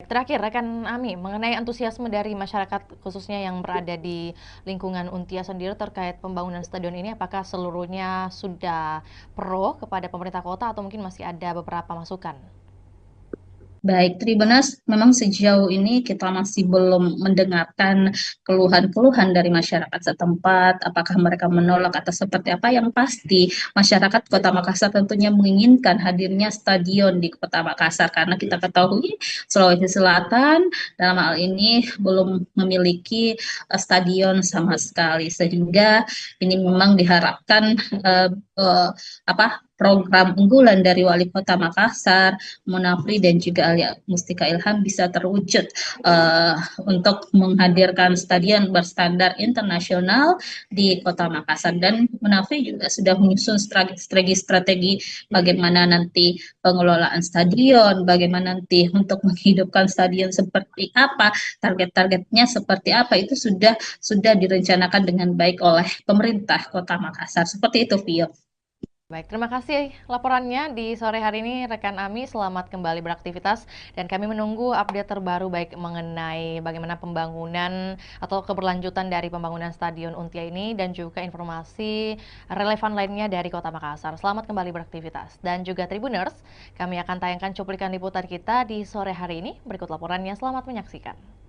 Terakhir, rekan Ami, mengenai antusiasme dari masyarakat khususnya yang berada di lingkungan Untia sendiri terkait pembangunan stadion ini, apakah seluruhnya sudah pro kepada pemerintah kota atau mungkin masih ada beberapa masukan? Baik, Tribuners, memang sejauh ini kita masih belum mendengarkan keluhan-keluhan dari masyarakat setempat, apakah mereka menolak atau seperti apa. Yang pasti, masyarakat Kota Makassar tentunya menginginkan hadirnya stadion di Kota Makassar, karena kita ketahui Sulawesi Selatan dalam hal ini belum memiliki stadion sama sekali, sehingga ini memang diharapkan program unggulan dari Wali Kota Makassar, Munafri dan juga Alia Mustika Ilham bisa terwujud untuk menghadirkan stadion berstandar internasional di Kota Makassar. Dan Munafri juga sudah menyusun strategi bagaimana nanti pengelolaan stadion, bagaimana nanti untuk menghidupkan stadion seperti apa, target-targetnya seperti apa, itu sudah direncanakan dengan baik oleh pemerintah Kota Makassar. Seperti itu, Vio. Baik, terima kasih laporannya di sore hari ini rekan Ami. Selamat kembali beraktivitas dan kami menunggu update terbaru baik mengenai bagaimana pembangunan atau keberlanjutan dari pembangunan Stadion Untia ini dan juga informasi relevan lainnya dari Kota Makassar. Selamat kembali beraktivitas. Dan juga Tribuners, kami akan tayangkan cuplikan liputan kita di sore hari ini. Berikut laporannya, selamat menyaksikan.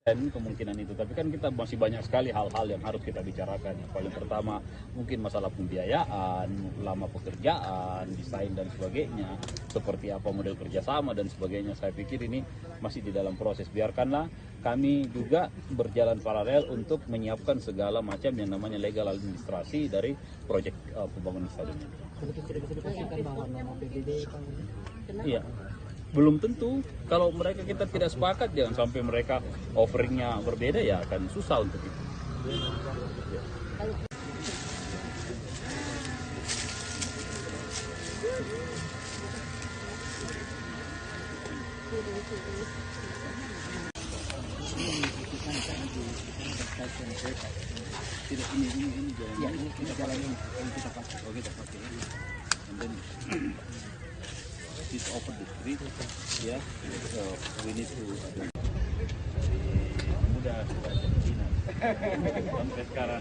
Kemungkinan itu, tapi kan kita masih banyak sekali hal-hal yang harus kita bicarakan. Yang paling pertama mungkin masalah pembiayaan, lama pekerjaan, desain dan sebagainya, seperti apa model kerjasama dan sebagainya. Saya pikir ini masih di dalam proses. Biarkanlah kami juga berjalan paralel untuk menyiapkan segala macam yang namanya legal administrasi dari proyek pembangunan stadion ini. Iya. Belum tentu, kalau mereka kita tidak sepakat, jangan sampai mereka offeringnya berbeda, ya akan susah untuk itu. Ini jalan yang kita pakai. Oh, kita pakai ini. And then this open the street, ya. So we need to mudah baca Cina. Sampai sekarang.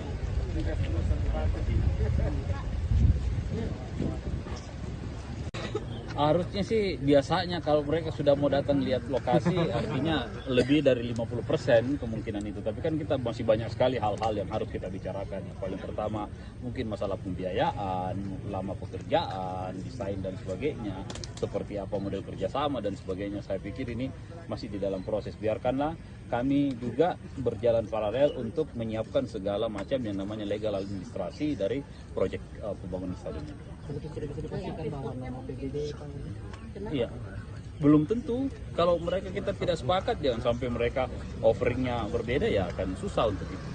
Harusnya sih biasanya kalau mereka sudah mau datang lihat lokasi artinya lebih dari 50% kemungkinan itu. Tapi kan kita masih banyak sekali hal-hal yang harus kita bicarakan. Yang paling pertama mungkin masalah pembiayaan, lama pekerjaan, desain dan sebagainya. Seperti apa model kerjasama dan sebagainya. Saya pikir ini masih di dalam proses. Biarkanlah kami juga berjalan paralel untuk menyiapkan segala macam yang namanya legal administrasi dari proyek pembangunan stadion. Iya, belum tentu. Kalau mereka kita tidak sepakat, jangan sampai mereka offeringnya berbeda, ya akan susah untuk itu.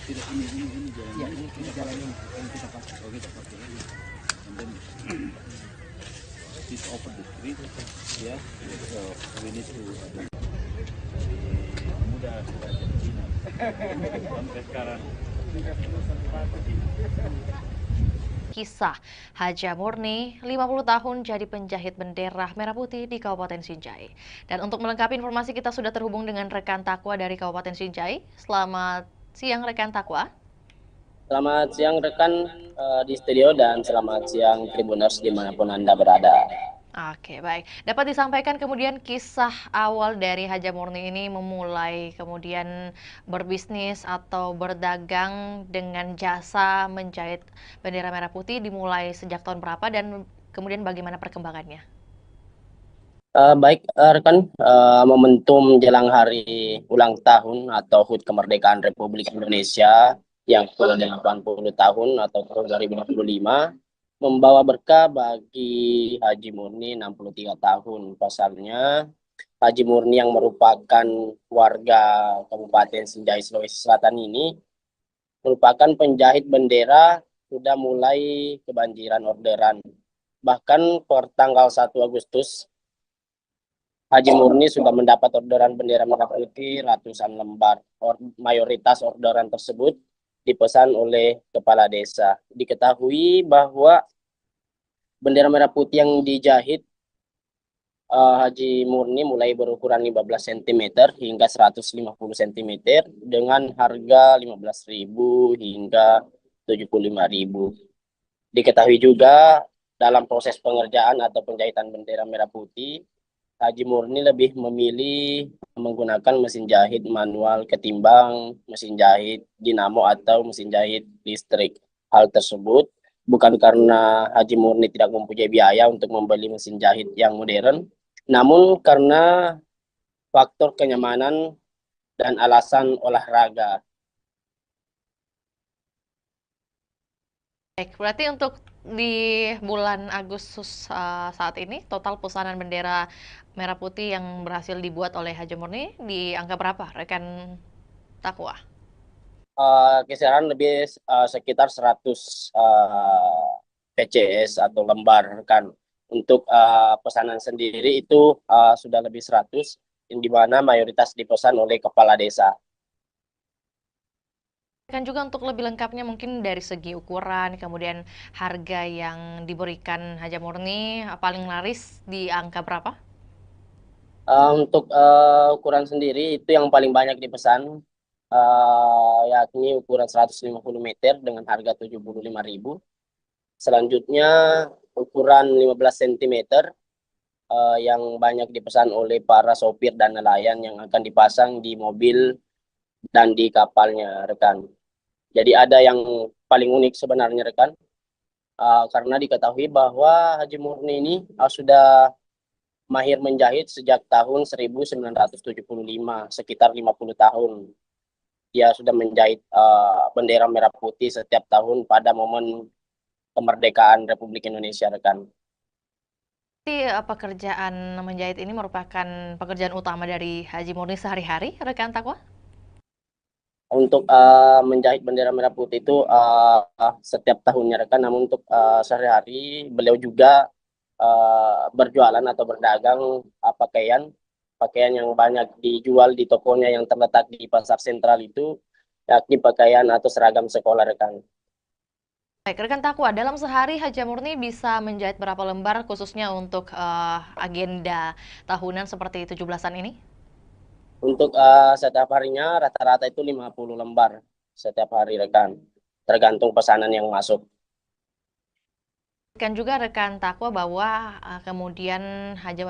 Ini jalan yang kita pakai. Oh, kita pakai ini. And then this open the street, ya. So we need to mudah baca Cina. Sampai sekarang. Kisah Haja Murni, 50 tahun jadi penjahit bendera merah putih di Kabupaten Sinjai. Dan untuk melengkapi informasi kita sudah terhubung dengan rekan Takwa dari Kabupaten Sinjai. Selamat siang rekan Takwa. Selamat siang rekan di studio dan selamat siang Tribuners dimanapun Anda berada. Oke, baik. Dapat disampaikan kemudian kisah awal dari Haja Murni ini memulai kemudian berbisnis atau berdagang dengan jasa menjahit bendera merah putih dimulai sejak tahun berapa dan kemudian bagaimana perkembangannya? Baik rekan, momentum jelang hari ulang tahun atau HUT kemerdekaan Republik Indonesia yang ke-80 tahun atau tahun 2025 membawa berkah bagi Haji Murni 63 tahun. Pasalnya Haji Murni yang merupakan warga Kabupaten Sinjai Sulawesi Selatan ini merupakan penjahit bendera, sudah mulai kebanjiran orderan. Bahkan per tanggal 1 Agustus Haji Murni sudah mendapat orderan bendera merah putih ratusan lembar. Mayoritas orderan tersebut dipesan oleh kepala desa. Diketahui bahwa bendera merah putih yang dijahit Haji Murni mulai berukuran 15 cm hingga 150 cm dengan harga 15.000 hingga 75.000. Diketahui juga dalam proses pengerjaan atau penjahitan bendera merah putih, Haji Murni lebih memilih menggunakan mesin jahit manual ketimbang mesin jahit dinamo atau mesin jahit listrik. Hal tersebut bukan karena Haji Murni tidak mempunyai biaya untuk membeli mesin jahit yang modern, namun karena faktor kenyamanan dan alasan olahraga. Baik, berarti untuk di bulan Agustus saat ini total pesanan bendera merah putih yang berhasil dibuat oleh Haji Murni di angka berapa rekan Takwa? Kisaran lebih sekitar 100 PCS atau lembar kan. Untuk pesanan sendiri itu sudah lebih 100, di mana mayoritas dipesan oleh kepala desa. Kan juga untuk lebih lengkapnya mungkin dari segi ukuran, kemudian harga yang diberikan Haja Murni paling laris di angka berapa? Untuk ukuran sendiri itu yang paling banyak dipesan, yakni ukuran 150 meter dengan harga 75.000. Selanjutnya ukuran 15 cm yang banyak dipesan oleh para sopir dan nelayan yang akan dipasang di mobil dan di kapalnya rekan. Jadi ada yang paling unik sebenarnya rekan, karena diketahui bahwa Haji Murni ini sudah mahir menjahit sejak tahun 1975, sekitar 50 tahun. dia sudah menjahit bendera merah putih setiap tahun pada momen kemerdekaan Republik Indonesia, rekan. Jadi pekerjaan menjahit ini merupakan pekerjaan utama dari Haji Murni sehari-hari, rekan Takwa? Untuk menjahit bendera merah putih itu setiap tahunnya, rekan. Namun untuk sehari-hari beliau juga berjualan atau berdagang pakaian yang banyak dijual di tokonya yang terletak di pasar sentral itu, yakni pakaian atau seragam sekolah, rekan. Baik, rekan Takwa, dalam sehari Haji Murni bisa menjahit berapa lembar khususnya untuk agenda tahunan seperti 17-an ini? Untuk setiap harinya rata-rata itu 50 lembar setiap hari, rekan. Tergantung pesanan yang masuk. Kan juga rekan Takwa bahwa kemudian Haji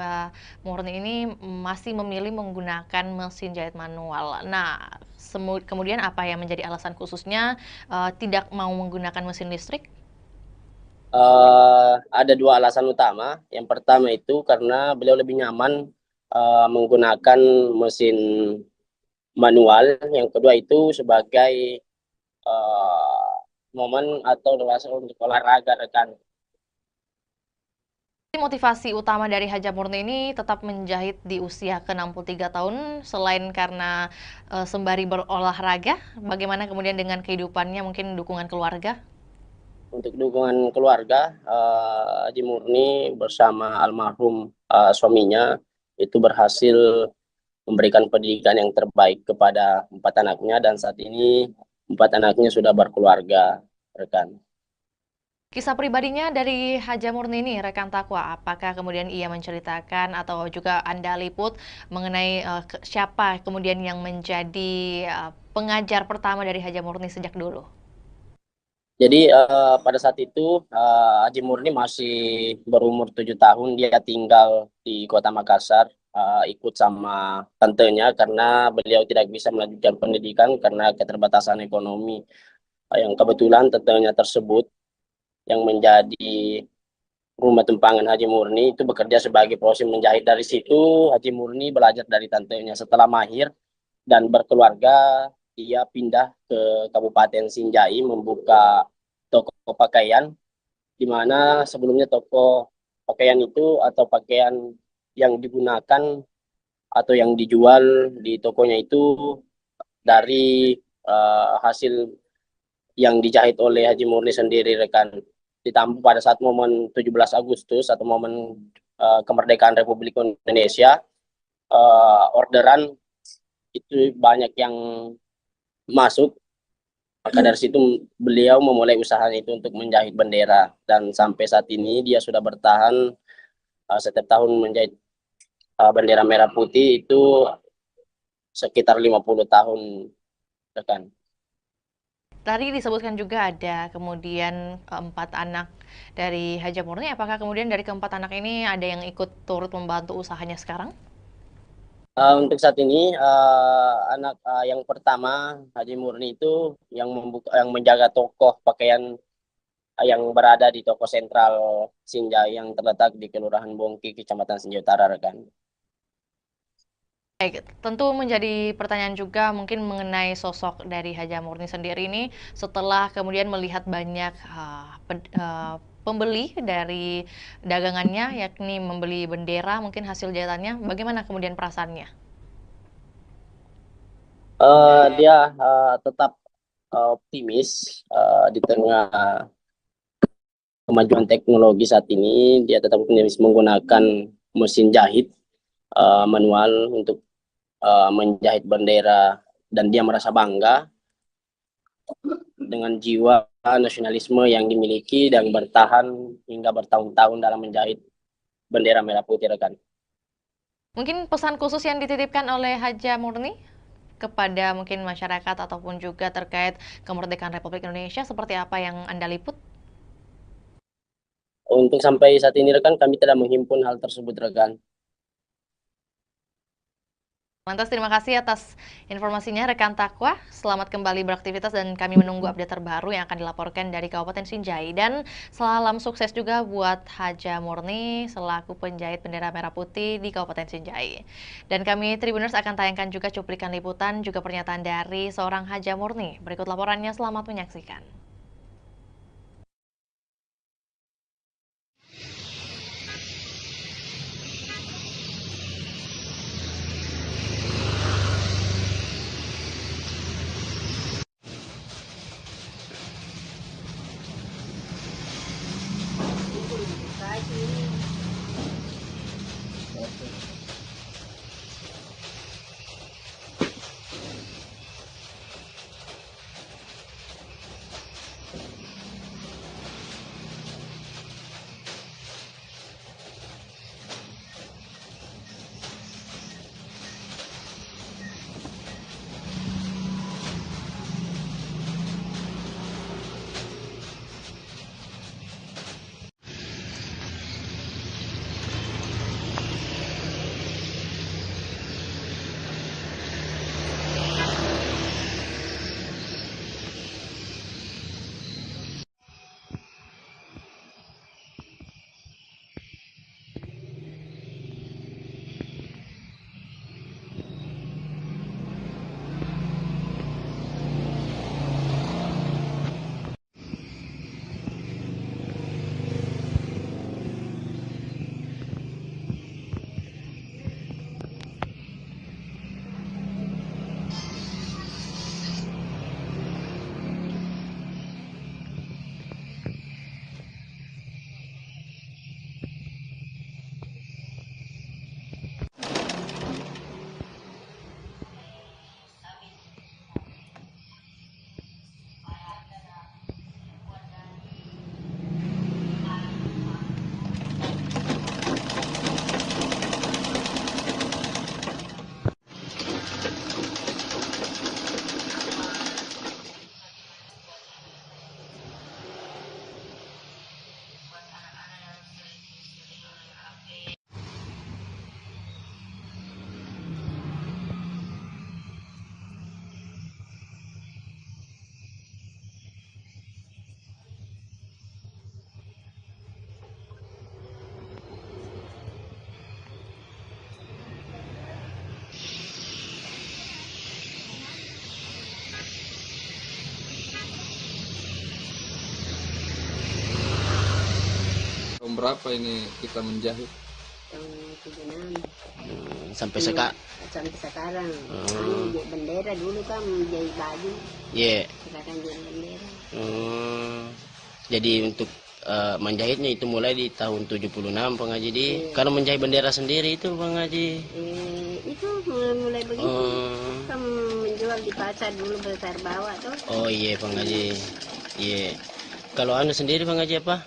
Murni ini masih memilih menggunakan mesin jahit manual. Nah, kemudian apa yang menjadi alasan khususnya tidak mau menggunakan mesin listrik? Ada dua alasan utama. Yang pertama itu karena beliau lebih nyaman menggunakan mesin manual. Yang kedua itu sebagai momen atau dewasa untuk olahraga, rekan. Motivasi utama dari Haji Murni ini tetap menjahit di usia ke-63 tahun, selain karena sembari berolahraga, bagaimana kemudian dengan kehidupannya, mungkin dukungan keluarga? Untuk dukungan keluarga, Haji Murni bersama almarhum suaminya itu berhasil memberikan pendidikan yang terbaik kepada 4 anaknya, dan saat ini 4 anaknya sudah berkeluarga, rekan. Kisah pribadinya dari Haji Murni ini, rekan Takwa, apakah kemudian ia menceritakan atau juga Anda liput mengenai siapa kemudian yang menjadi pengajar pertama dari Haji Murni sejak dulu? Jadi pada saat itu Haji Murni masih berumur 7 tahun, dia tinggal di Kota Makassar, ikut sama tantenya karena beliau tidak bisa melanjutkan pendidikan karena keterbatasan ekonomi. Yang kebetulan tantenya tersebut yang menjadi rumah tumpangan Haji Murni itu bekerja sebagai proses menjahit. Dari situ Haji Murni belajar dari tantenya. Setelah mahir dan berkeluarga, dia pindah ke Kabupaten Sinjai membuka toko pakaian, di mana sebelumnya toko pakaian itu atau pakaian yang digunakan atau yang dijual di tokonya itu dari hasil yang dijahit oleh Haji Murni sendiri, rekan. Ditambah pada saat momen 17 Agustus atau momen kemerdekaan Republik Indonesia, orderan itu banyak yang masuk, maka dari situ beliau memulai usaha itu untuk menjahit bendera, dan sampai saat ini dia sudah bertahan setiap tahun menjahit bendera merah putih itu sekitar 50 tahun, rekan. Tadi disebutkan juga ada kemudian 4 anak dari Haji Murni. Apakah kemudian dari ke-4 anak ini ada yang ikut turut membantu usahanya sekarang? Untuk saat ini anak yang pertama Haji Murni itu yang menjaga toko pakaian yang berada di toko sentral Sinjai yang terletak di Kelurahan Bongki, Kecamatan Sinjai Utara, rekan. Baik, tentu menjadi pertanyaan juga mungkin mengenai sosok dari Haji Murni sendiri ini setelah kemudian melihat banyak pembeli dari dagangannya, yakni membeli bendera mungkin hasil jahitannya, bagaimana kemudian perasaannya? Dia tetap optimis di tengah kemajuan teknologi saat ini. Dia tetap optimis menggunakan mesin jahit manual untuk menjahit bendera, dan dia merasa bangga dengan jiwa nasionalisme yang dimiliki dan bertahan hingga bertahun-tahun dalam menjahit bendera merah putih, rekan. Mungkin pesan khusus yang dititipkan oleh Haji Murni kepada mungkin masyarakat ataupun juga terkait kemerdekaan Republik Indonesia seperti apa yang Anda liput? Untuk sampai saat ini, rekan, kami tidak menghimpun hal tersebut, rekan. Lantas terima kasih atas informasinya rekan Takwa. Selamat kembali beraktivitas dan kami menunggu update terbaru yang akan dilaporkan dari Kabupaten Sinjai. Dan salam sukses juga buat Haja Murni selaku penjahit bendera merah putih di Kabupaten Sinjai. Dan kami Tribuners akan tayangkan juga cuplikan liputan juga pernyataan dari seorang Haja Murni. Berikut laporannya, selamat menyaksikan. Berapa ini kita menjahit? Tahun 76. Sampai Sampai sekarang. Bendera dulu kan menjahit baju. Iya. Sekarang jadi bendera. Jadi untuk menjahitnya itu mulai di tahun 76 Bang Haji di. Kalau menjahit bendera sendiri itu Bang Haji. Itu mulai begitu. Kan menjual di pasar dulu besar bawah tuh. Oh iya Bang Haji. Iya. Kalau anu sendiri Bang Haji apa?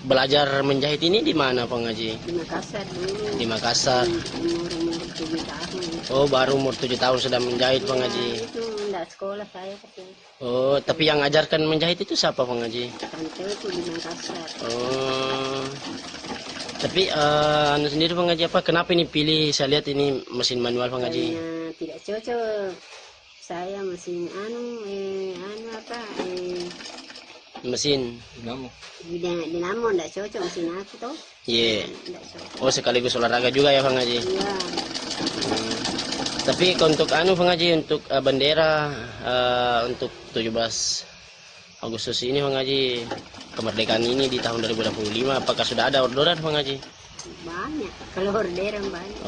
Belajar menjahit ini di mana Bang Haji? Di Makassar dulu. Di Makassar. Umur 7 tahun. Oh, baru umur 7 tahun sudah menjahit Bang Haji. Itu enggak sekolah saya tapi. Oh, tapi yang ngajarkan menjahit itu siapa Bang Haji? Tante itu di Makassar. Oh. Tapi anu sendiri Bang Haji apa? Kenapa ini pilih? Saya lihat ini mesin manual Bang Haji. Karena tidak cocok. Saya mesin mesin dinamo enggak cocok mesin aku tuh. Iya. Oh, sekaligus olahraga juga ya Bang Haji. Iya. Tapi untuk anu Bang Haji, untuk bendera untuk 17 Agustus ini Bang Haji, kemerdekaan ini di tahun 2025, apakah sudah ada orderan Bang Haji? Banyak, kalau orderan banyak.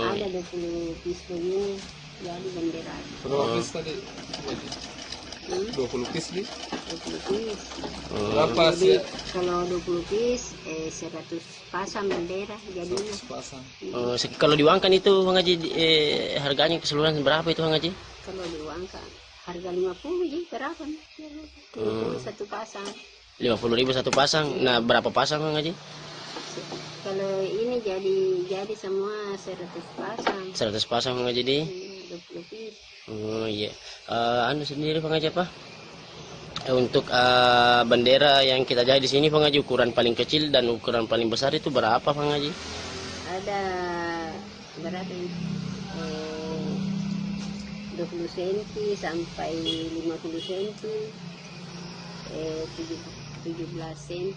Ada 20 piece begini, jadi bendera. Berapa piece tadi? 20 piece nih? 20 piece. Berapa sih? Kalau 20 piece 100 pasang bendera jadinya. 100 pasang. Kalau diuangkan itu Bang Haji, harganya keseluruhan berapa itu Bang Haji? Kalau diuangkan harga 50 jadi berapa? 50 satu pasang. 50.000 satu pasang. Nah, berapa pasang Bang Haji? Kalau ini jadi semua 100 pasang. 100 pasang Bang Haji di? 20 piece. Oh iya. Anu sendiri Bang Haji apa? Untuk bendera yang kita jahit di sini Bang Haji, ukuran paling kecil dan ukuran paling besar itu berapa Bang Haji? Ada berapa ini? eh, 20 cm sampai 50 cm, 17 cm,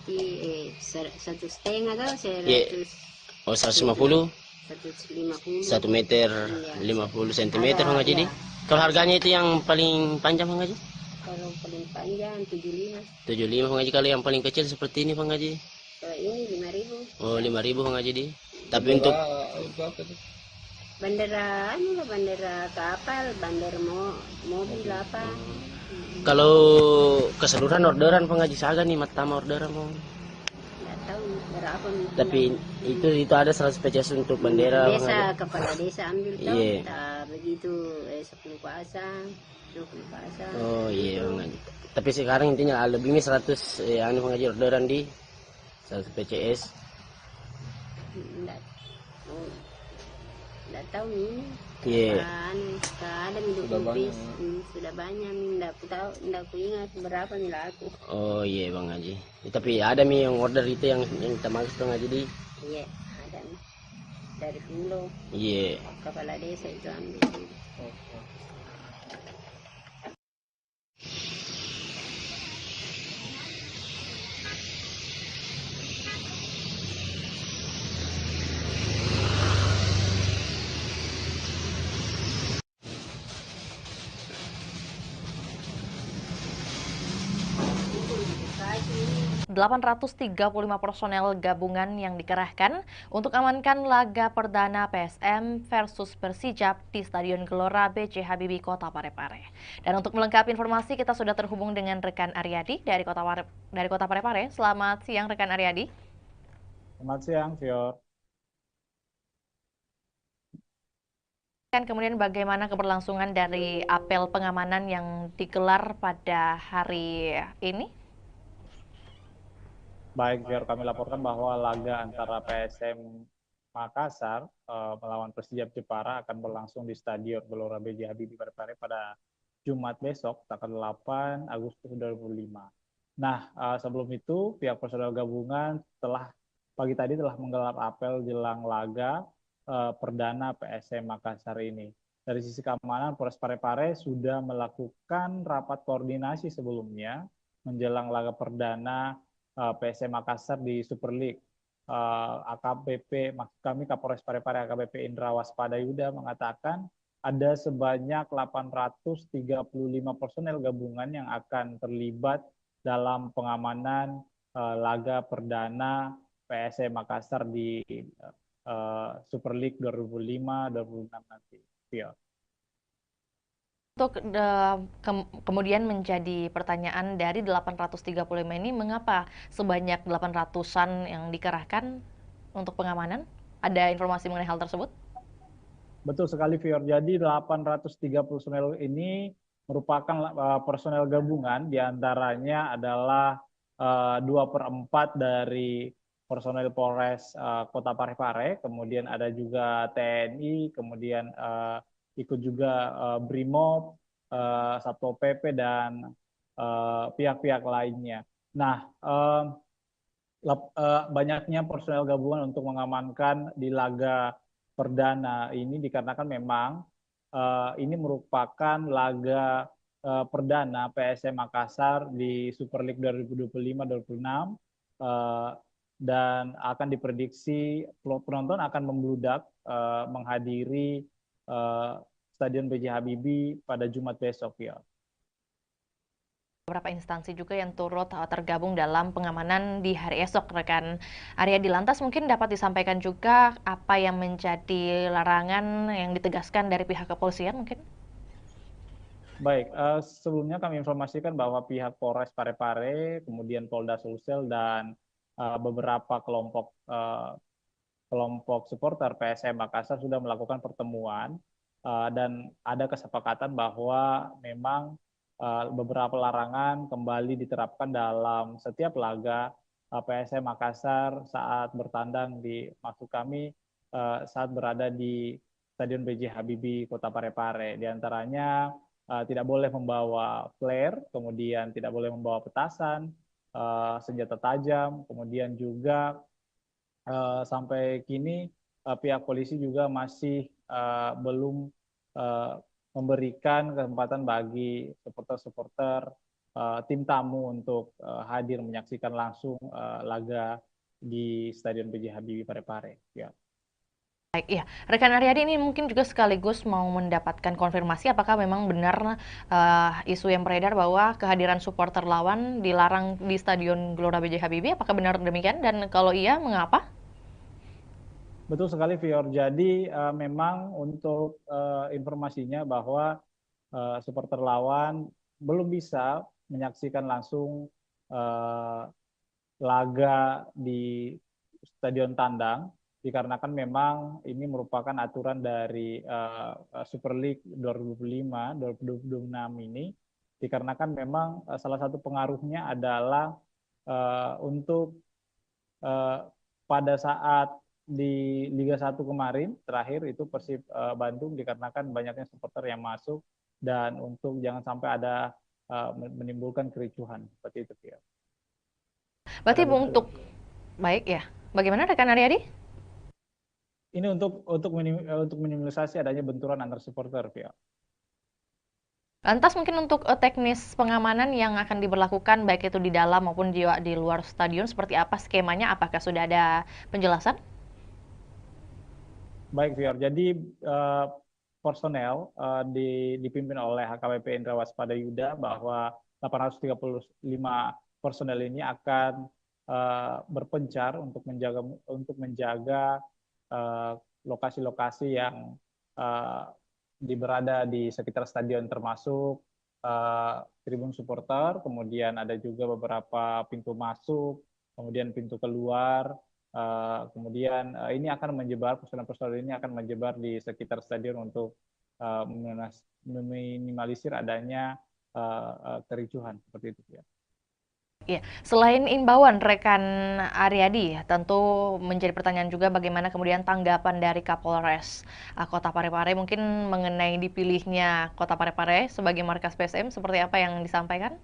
1,5 atau 100. Oh, 150, 150. 1 meter Iya. 50 cm Bang Haji. Iya. Kalau harganya itu yang paling panjang Bang Haji? Kalau paling panjang 75. 75 Bang Haji. Kalau yang paling kecil seperti ini Bang Haji? Ini 5.000. Oh, 5.000 Bang Haji. Tapi untuk bandara bandara kapal, bandara mobil apa. kalau keseluruhan orderan Bang Haji Saga nih, matama orderan mau. Nggak tahu berapa. Tapi itu ada 100 PCS untuk bendera. Desa, kepala desa ambil tahu. Iya. Tak begitu 10 pasang, 20 pasang. Oh iya Bang Haji. Tapi sekarang intinya lebih ini 100 Bang Haji orderan di 100 PCS. Nggak tahu ini. Iya. Kadang sudah banyak. Sudah banyak, nggak aku ingat berapa nih laku. Oh iya Bang Haji. Tapi ada nih yang order itu yang kita maksud Bang Haji di. Iya, ada nih. Dari Pulau. Iya. Kepala desa itu ambil. Delapan 835 personel gabungan yang dikerahkan untuk amankan laga perdana PSM versus Persijap di Stadion Gelora B.J. Habibie, Kota Parepare. Dan untuk melengkapi informasi, kita sudah terhubung dengan rekan Aryadi dari Kota Parepare. Selamat siang rekan Aryadi. Selamat siang, Fior. Kemudian bagaimana keberlangsungan dari apel pengamanan yang digelar pada hari ini? Baik, Fior, kami laporkan bahwa laga antara PSM Makassar melawan Persijap Jepara akan berlangsung di Stadion Gelora B.J. Habibie Parepare pada Jumat besok, tanggal 8 Agustus 2025. Nah, sebelum itu, pihak personel gabungan pagi tadi telah menggelar apel jelang laga perdana PSM Makassar ini. Dari sisi keamanan, Polres Parepare sudah melakukan rapat koordinasi sebelumnya menjelang laga perdana PSM Makassar di Super League. AKBP, maksud kami Kapolres Parepare AKBP Indra Waspada Yuda mengatakan ada sebanyak 835 personel gabungan yang akan terlibat dalam pengamanan laga perdana PSM Makassar di Super League 2005-2006 nanti. Ya. Untuk kemudian menjadi pertanyaan dari 835 ini, mengapa sebanyak 800-an yang dikerahkan untuk pengamanan? Ada informasi mengenai hal tersebut? Betul sekali, Fior. Jadi 830 personel ini merupakan personel gabungan, diantaranya adalah 2/4 dari personel Polres Kota Parepare, kemudian ada juga TNI, kemudian ikut juga BRIMOB, Satpol PP, dan pihak-pihak lainnya. Nah, banyaknya personel gabungan untuk mengamankan di laga perdana ini dikarenakan memang ini merupakan laga perdana PSM Makassar di Super League 2025-2026 dan akan diprediksi penonton akan membludak menghadiri Stadion B.J. Habibie pada Jumat besok, ya. Beberapa instansi juga yang turut tergabung dalam pengamanan di hari esok, rekan Aryadi. Lantas mungkin dapat disampaikan juga apa yang menjadi larangan yang ditegaskan dari pihak kepolisian mungkin? Baik, sebelumnya kami informasikan bahwa pihak Polres Parepare, kemudian Polda Sulsel, dan beberapa kelompok supporter PSM Makassar sudah melakukan pertemuan dan ada kesepakatan bahwa memang beberapa larangan kembali diterapkan dalam setiap laga PSM Makassar saat bertandang maksud kami saat berada di Stadion B.J. Habibie, Kota Parepare. Di antaranya tidak boleh membawa flare, kemudian tidak boleh membawa petasan, senjata tajam, kemudian juga sampai kini pihak polisi juga masih belum memberikan kesempatan bagi supporter-supporter tim tamu untuk hadir menyaksikan langsung laga di Stadion B.J. Habibie Parepare. Ya. Baik, ya. Rekan Aryadi ini mungkin juga sekaligus mau mendapatkan konfirmasi apakah memang benar isu yang beredar bahwa kehadiran supporter lawan dilarang di Stadion Gelora B.J. Habibie. Apakah benar demikian? Dan kalau iya, mengapa? Betul sekali, Vior. Jadi memang untuk informasinya bahwa supporter lawan belum bisa menyaksikan langsung laga di Stadion Tandang dikarenakan memang ini merupakan aturan dari Super League 2025-2026 ini dikarenakan memang salah satu pengaruhnya adalah untuk pada saat di Liga 1 kemarin terakhir itu Persib Bandung dikarenakan banyaknya supporter yang masuk dan untuk jangan sampai ada menimbulkan kericuhan seperti itu ya. Berarti untuk baik ya. Bagaimana rekan Aryadi? Ini untuk minimalisasi adanya benturan antar supporter ya. Lantas mungkin untuk teknis pengamanan yang akan diberlakukan baik itu di dalam maupun di luar stadion seperti apa skemanya? Apakah sudah ada penjelasan? Baik, Fior. Jadi personel dipimpin oleh HKBP Indra Waspada Yuda bahwa 835 personel ini akan berpencar untuk menjaga lokasi-lokasi yang berada di sekitar stadion termasuk tribun supporter, kemudian ada juga beberapa pintu masuk, kemudian pintu keluar. Kemudian ini akan menyebar, personel-personel ini akan menyebar di sekitar stadion untuk meminimalisir adanya kericuhan seperti itu ya. Ya, selain imbauan rekan Aryadi, tentu menjadi pertanyaan juga bagaimana kemudian tanggapan dari Kapolres Kota Parepare mungkin mengenai dipilihnya Kota Parepare sebagai markas PSM seperti apa yang disampaikan?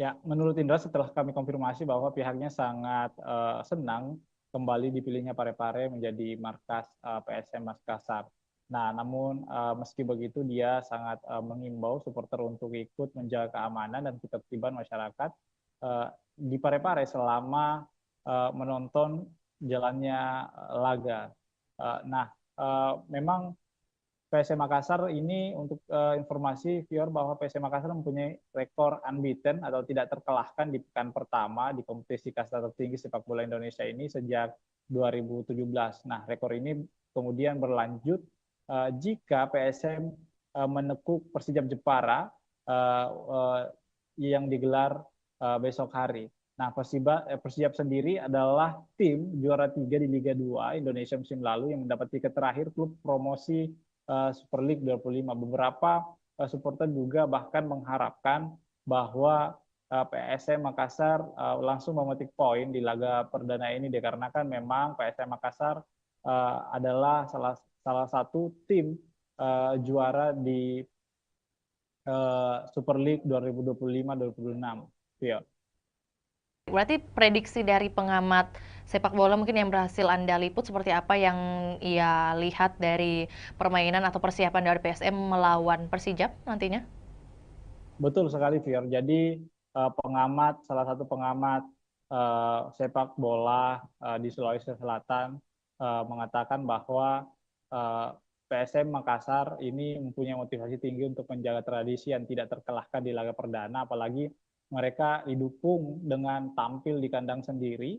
Ya, menurut Indra setelah kami konfirmasi bahwa pihaknya sangat senang kembali dipilihnya Parepare menjadi markas PSM Makassar. Nah, namun meski begitu dia sangat mengimbau supporter untuk ikut menjaga keamanan dan ketertiban masyarakat di Parepare selama menonton jalannya laga. Memang PSM Makassar ini untuk informasi Fior bahwa PSM Makassar mempunyai rekor unbeaten atau tidak terkalahkan di pekan pertama di kompetisi kasta tertinggi sepak bola Indonesia ini sejak 2017. Nah, rekor ini kemudian berlanjut jika PSM menekuk Persijap Jepara yang digelar besok hari. Nah, Persijap sendiri adalah tim juara 3 di Liga 2 Indonesia musim lalu yang mendapat tiket terakhir klub promosi Super League 25. Beberapa supporter juga bahkan mengharapkan bahwa PSM Makassar langsung memetik poin di laga perdana ini dikarenakan memang PSM Makassar adalah salah satu tim juara di Super League 2025-2026. Ya. Berarti prediksi dari pengamat sepak bola mungkin yang berhasil Anda liput seperti apa yang ia lihat dari permainan atau persiapan dari PSM melawan Persijap nantinya? Betul sekali, Fior. Jadi salah satu pengamat sepak bola di Sulawesi Selatan mengatakan bahwa PSM Makassar ini mempunyai motivasi tinggi untuk menjaga tradisi yang tidak terkalahkan di laga perdana, apalagi mereka didukung dengan tampil di kandang sendiri.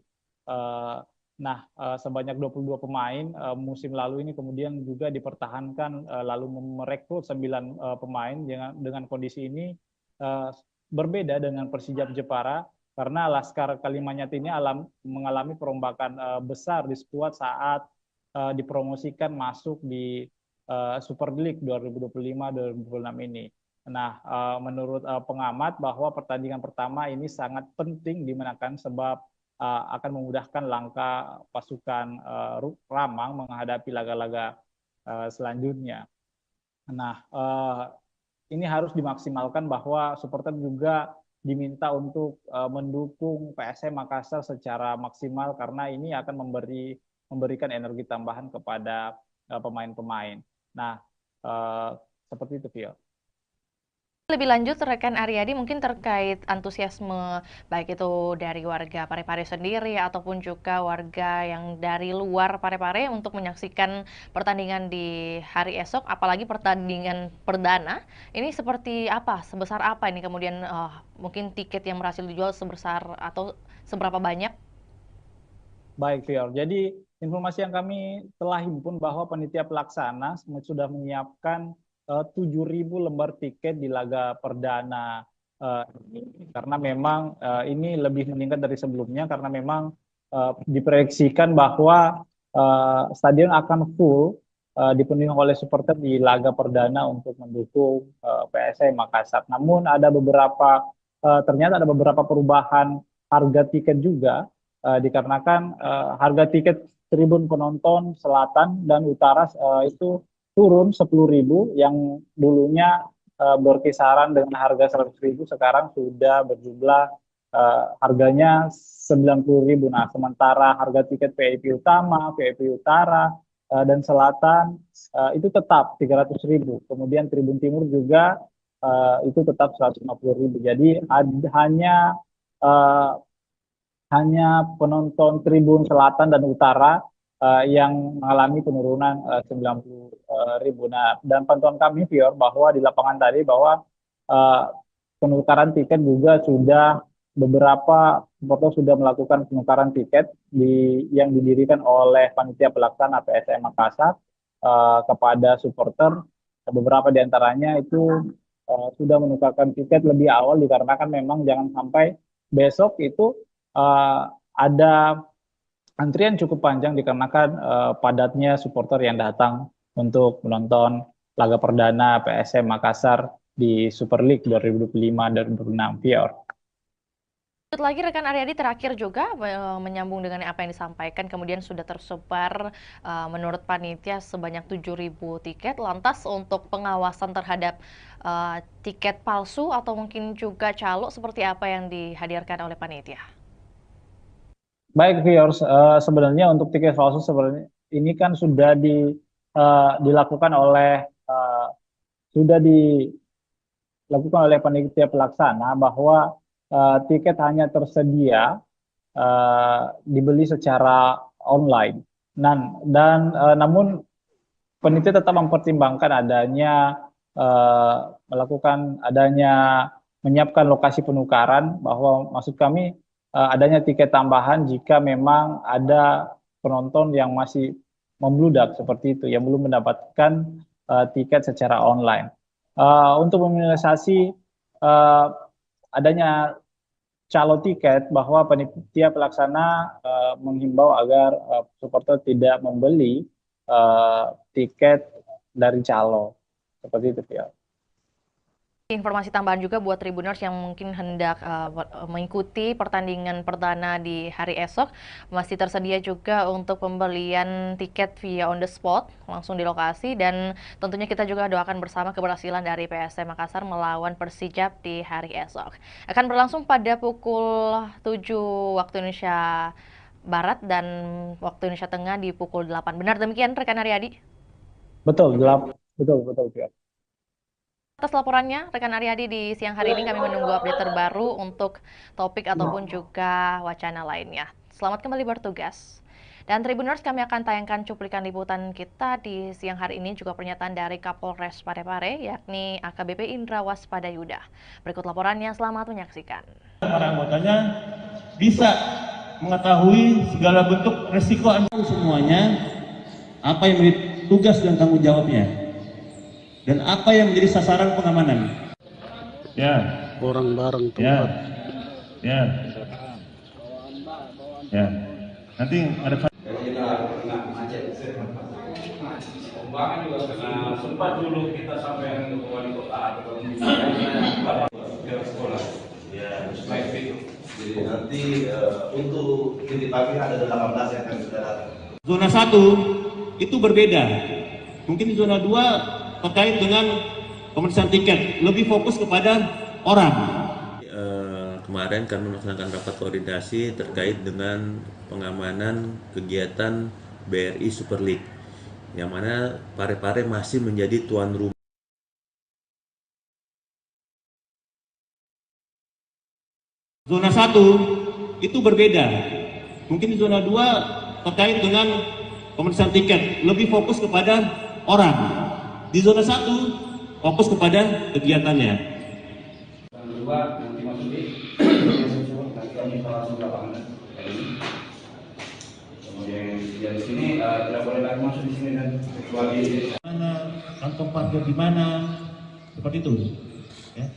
Sebanyak 22 pemain musim lalu ini kemudian juga dipertahankan lalu merekrut 9 pemain dengan kondisi ini berbeda dengan Persijap Jepara karena Laskar Kalimanyat ini mengalami perombakan besar di skuad saat dipromosikan masuk di Super League 2025-2026 ini. Nah, menurut pengamat bahwa pertandingan pertama ini sangat penting dimenangkan sebab akan memudahkan langkah pasukan Ramang menghadapi laga-laga selanjutnya. Nah, ini harus dimaksimalkan bahwa supporter juga diminta untuk mendukung PSM Makassar secara maksimal karena ini akan memberikan energi tambahan kepada pemain-pemain. Nah, seperti itu, Vio. Lebih lanjut, rekan Aryadi mungkin terkait antusiasme baik itu dari warga Parepare sendiri ataupun juga warga yang dari luar Parepare untuk menyaksikan pertandingan di hari esok, apalagi pertandingan perdana. Ini seperti apa? Sebesar apa ini kemudian mungkin tiket yang berhasil dijual sebesar atau seberapa banyak? Baik, Vio. Jadi informasi yang kami telah himpun bahwa panitia pelaksana sudah menyiapkan 7.000 lembar tiket di laga perdana karena memang ini lebih meningkat dari sebelumnya karena memang diproyeksikan bahwa stadion akan full dipenuhi oleh supporter di laga perdana untuk mendukung PSM Makassar. Namun ada ternyata ada beberapa perubahan harga tiket juga dikarenakan harga tiket tribun penonton selatan dan utara itu turun 10.000 yang dulunya berkisaran dengan harga 100.000 sekarang sudah berjumlah harganya 90.000. Nah, sementara harga tiket VIP utama, VIP utara dan selatan itu tetap 300.000. Kemudian tribun timur juga itu tetap 150.000. Jadi hanya penonton tribun selatan dan utara yang mengalami penurunan 90.000. Nah, dan pantauan kami, Fior, bahwa di lapangan tadi bahwa penukaran tiket juga sudah beberapa supporter sudah melakukan penukaran tiket yang didirikan oleh panitia pelaksana PSM Makassar kepada supporter. Beberapa di antaranya itu sudah menukarkan tiket lebih awal dikarenakan memang jangan sampai besok itu ada antrian cukup panjang dikarenakan padatnya supporter yang datang untuk menonton laga perdana PSM Makassar di Super League 2025-2026, Pior. Lagi rekan Aryadi terakhir juga menyambung dengan apa yang disampaikan, kemudian sudah tersebar menurut panitia sebanyak 7.000 tiket. Lantas untuk pengawasan terhadap tiket palsu atau mungkin juga calo seperti apa yang dihadirkan oleh panitia? Baik, viewers, sebenarnya untuk tiket palsu sebenarnya ini kan sudah dilakukan oleh panitia pelaksana bahwa tiket hanya tersedia dibeli secara online. Namun panitia tetap mempertimbangkan menyiapkan lokasi penukaran, bahwa maksud kami adanya tiket tambahan jika memang ada penonton yang masih membludak seperti itu, yang belum mendapatkan tiket secara online. Untuk meminimalisasi adanya calo tiket, bahwa panitia pelaksana menghimbau agar supporter tidak membeli tiket dari calo, seperti itu, ya. Informasi tambahan juga buat Tribuners yang mungkin hendak mengikuti pertandingan perdana di hari esok, masih tersedia juga untuk pembelian tiket via on the spot langsung di lokasi, dan tentunya kita juga doakan bersama keberhasilan dari PSM Makassar melawan Persijap di hari esok. Akan berlangsung pada pukul 7 waktu Indonesia Barat dan waktu Indonesia Tengah di pukul 8. Benar demikian rekan Aryadi? Betul, betul. Atas laporannya rekan Aryadi di siang hari ini, kami menunggu update terbaru untuk topik ataupun juga wacana lainnya. Selamat kembali bertugas. Dan Tribuners, kami akan tayangkan cuplikan liputan kita di siang hari ini, juga pernyataan dari Kapolres Parepare yakni AKBP Indra Waspadayuda. Berikut laporannya, selamat menyaksikan. Para anggotanya bisa mengetahui segala bentuk resiko semuanya, apa yang menjadi tugas dan tanggung jawabnya, dan apa yang menjadi sasaran pengamanan. Ya. Orang bareng tempat. Ya. Nanti ada. Sempat dulu kita sampai ke wali kota atau sekolah. Ya, baik itu. Jadi nanti untuk titik pagi ada 18 yang akan sudah datang. Zona 1 itu berbeda. Mungkin di zona 2 terkait dengan pemeriksaan tiket, lebih fokus kepada orang. Kemarin kami melaksanakan rapat koordinasi terkait dengan pengamanan kegiatan BRI Super League, yang mana Parepare masih menjadi tuan rumah. Zona 1 itu berbeda. Mungkin di zona 2 terkait dengan pemeriksaan tiket, lebih fokus kepada orang. Di zona 1 fokus kepada kegiatannya. Yang kedua, nanti masuk di nanti kami langsung ke lapangan kayak ini. Kemudian yang di sini tidak boleh lagi masuk di sini dan kecuali Mana kantong parkir di mana, seperti itu, ya.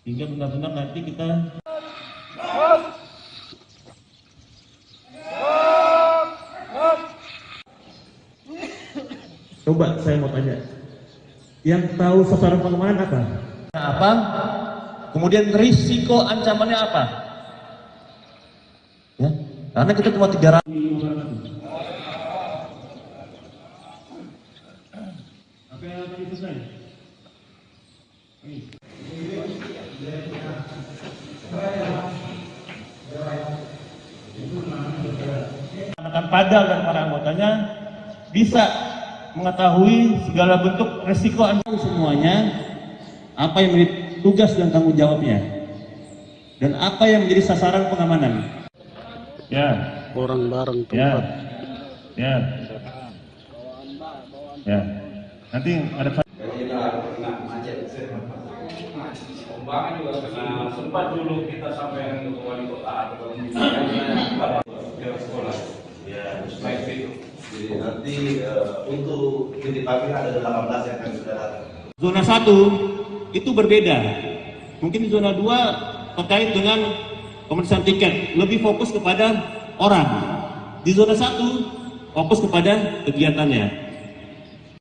Hingga benar-benar nanti kita coba saya mau tanya, yang tahu sasaran pengamanan apa? Apa? Kemudian risiko ancamannya apa? Ya, karena kita cuma 300. Apa yang tadi selesai? Akan padang dan para anggotanya bisa mengetahui segala bentuk resiko semuanya, apa yang menjadi tugas dan tanggung jawabnya, dan apa yang menjadi sasaran pengamanan. Ya, Orang bareng ya, tempat. ya, ya. Nanti ada kalau kita kena macet, pembangunan juga kena sempat dulu kita sampai ke wali kota atau ke sekolah. Ya, Baik itu. jadi nanti untuk titik parkir ada 18 yang akan sudah datang. zona 1 itu berbeda. Mungkin di zona 2 terkait dengan pemeriksaan tiket, lebih fokus kepada orang. Di zona 1 fokus kepada kegiatannya.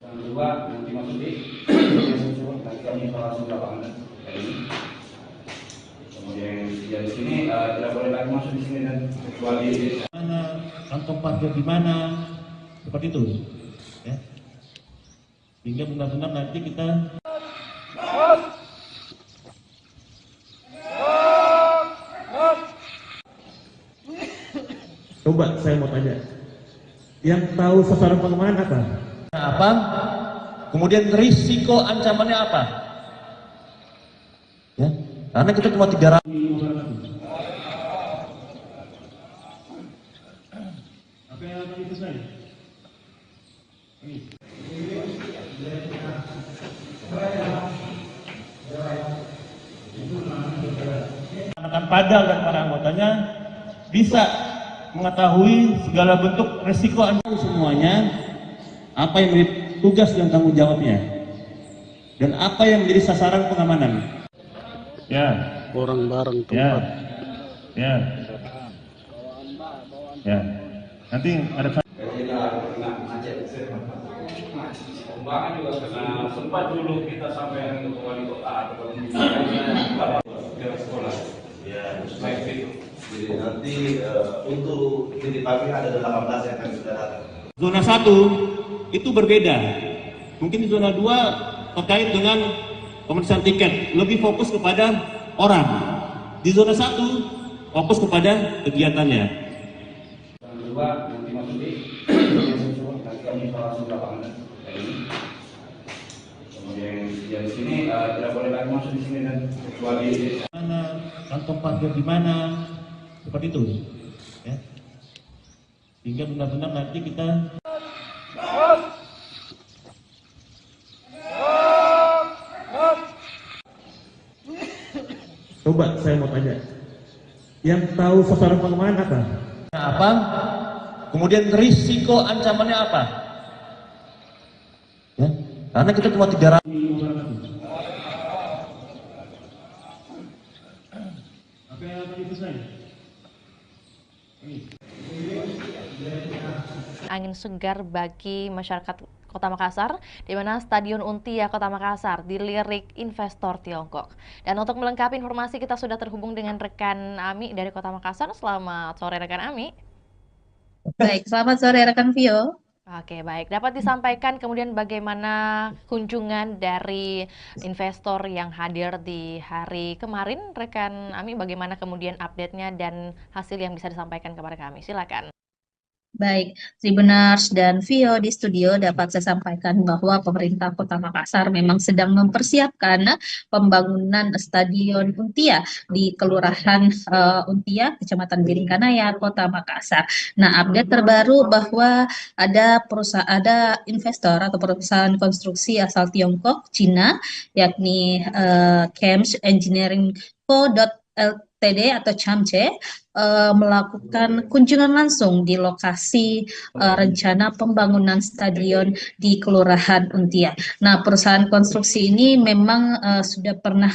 Yang kedua, nanti masuk di nanti kami langsung ke lapangan kayak ini. Kemudian yang di sini tidak boleh lagi masuk di sini dan kecuali Mana kantong parkir di mana, seperti itu, ya. Hingga benar-benar nanti kita coba saya mau tanya, yang tahu sasaran pengamanan apa? Apa? Kemudian risiko ancamannya apa? Ya, karena kita cuma 300. Apa yang tadi selesai? Akan padang dan para anggotanya bisa mengetahui segala bentuk resiko semuanya, apa yang menjadi tugas dan tanggung jawabnya, dan apa yang menjadi sasaran pengamanan. Ya, Orang bareng ya, tempat. ya, ya. Nanti ada kalau kita kena macet, pembangunan juga kena sempat dulu kita sampai ke wali kota atau ke sekolah. Ya, Baik itu. jadi nanti untuk titik parkir ada 18 yang akan sudah datang. zona 1 itu berbeda. Mungkin di zona 2 terkait dengan pemeriksaan tiket, lebih fokus kepada orang. Di zona 1 fokus kepada kegiatannya. Yang kedua, nanti masuk di nanti kami langsung ke lapangan kayak ini. Kemudian yang di sini tidak boleh lagi masuk di sini dan kecuali Mana kantong parkir di mana, seperti itu, ya. Hingga benar-benar nanti kita coba saya mau tanya, yang tahu sasaran pengamanan apa? Apa? Kemudian risiko ancamannya apa? Ya, karena kita cuma 300. Apa yang tadi selesai? Angin segar bagi masyarakat Kota Makassar, di mana Stadion Untia Kota Makassar dilirik investor Tiongkok. Dan untuk melengkapi informasi, kita sudah terhubung dengan rekan Ami dari Kota Makassar. Selamat sore rekan Ami. Baik, selamat sore rekan Vio. Oke, baik. Dapat disampaikan kemudian bagaimana kunjungan dari investor yang hadir di hari kemarin, rekan Ami, bagaimana kemudian update-nya dan hasil yang bisa disampaikan kepada kami? Silakan. Baik, Tribuners dan Vio di studio dapat saya sampaikan bahwa pemerintah Kota Makassar memang sedang mempersiapkan pembangunan Stadion Untia di Kelurahan Untia, Kecamatan Biringkanaya, Kota Makassar. Nah, update terbaru bahwa ada investor atau perusahaan konstruksi asal Tiongkok, Cina, yakni Chems Engineering Co. Ltd atau CAMCE melakukan kunjungan langsung di lokasi rencana pembangunan stadion di Kelurahan Untia. Nah, perusahaan konstruksi ini memang sudah pernah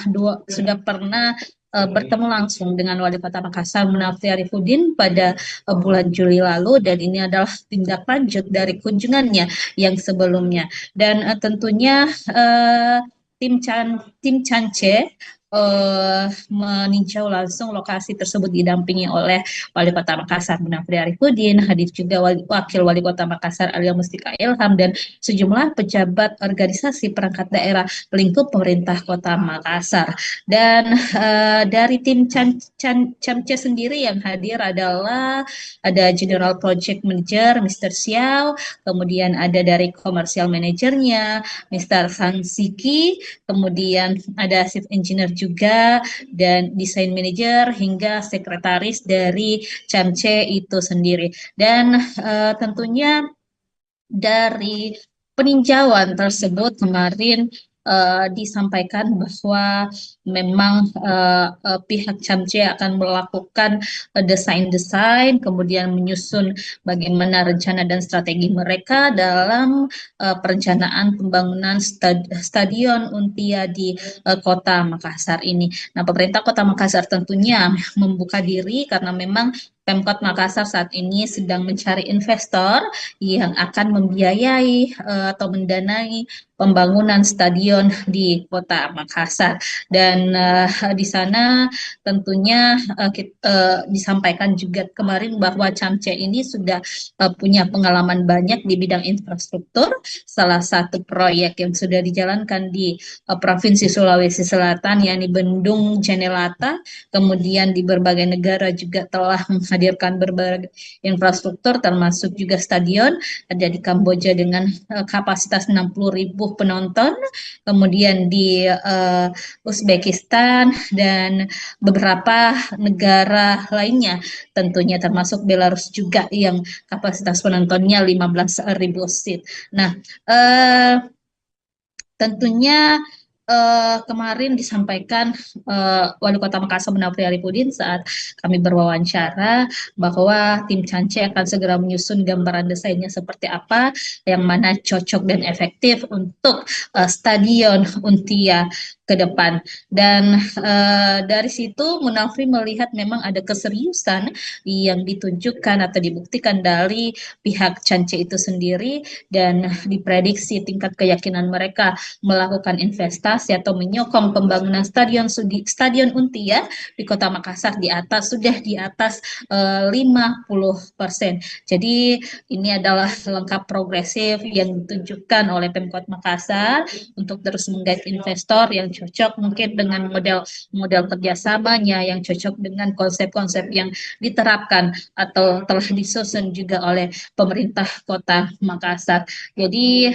bertemu langsung dengan Wali Kota Makassar Munafri Arifudin pada bulan Juli lalu, dan ini adalah tindak lanjut dari kunjungannya yang sebelumnya. Dan tentunya tim Cance meninjau langsung lokasi tersebut didampingi oleh Wali Kota Makassar Munafri Arifudin, hadir juga Wakil Wali Kota Makassar Alia Mustika Ilham, dan sejumlah pejabat organisasi perangkat daerah lingkup pemerintah Kota Makassar. Dan dari tim Camce sendiri yang hadir adalah ada General Project Manager Mr. Xiao, kemudian ada dari Commercial Managernya Mr. Sang Siki, kemudian ada Chief Engineer juga, dan Desain Manager hingga sekretaris dari CAMCE itu sendiri. Dan tentunya dari peninjauan tersebut kemarin disampaikan bahwa memang pihak CAMCE akan melakukan desain-desain, kemudian menyusun bagaimana rencana dan strategi mereka dalam perencanaan pembangunan Stadion Untia di Kota Makassar ini. Nah, pemerintah Kota Makassar tentunya membuka diri karena memang Pemkot Makassar saat ini sedang mencari investor yang akan membiayai atau mendanai pembangunan stadion di Kota Makassar. Dan di sana tentunya disampaikan juga kemarin bahwa CAMCE ini sudah punya pengalaman banyak di bidang infrastruktur. Salah satu proyek yang sudah dijalankan di Provinsi Sulawesi Selatan yakni Bendung Jenelata, kemudian di berbagai negara juga telah menghadirkan berbagai infrastruktur termasuk juga stadion, ada di Kamboja dengan kapasitas 60.000 penonton, kemudian di Uzbekistan dan beberapa negara lainnya tentunya termasuk Belarus juga yang kapasitas penontonnya 15.000 seat. Nah, tentunya kemarin disampaikan Wali Kota Makassar Munafri Arifudin saat kami berwawancara bahwa tim CAMCE akan segera menyusun gambaran desainnya seperti apa yang mana cocok dan efektif untuk Stadion Untia ke depan. Dan dari situ Munafri melihat memang ada keseriusan yang ditunjukkan atau dibuktikan dari pihak CAMCE itu sendiri, dan diprediksi tingkat keyakinan mereka melakukan investasi atau menyokong pembangunan Stadion Untia di Kota Makassar sudah di atas 50%. Jadi ini adalah langkah progresif yang ditunjukkan oleh Pemkot Makassar untuk terus menggait investor yang cocok mungkin dengan model kerjasamanya, yang cocok dengan konsep-konsep yang diterapkan atau telah disusun juga oleh pemerintah Kota Makassar. Jadi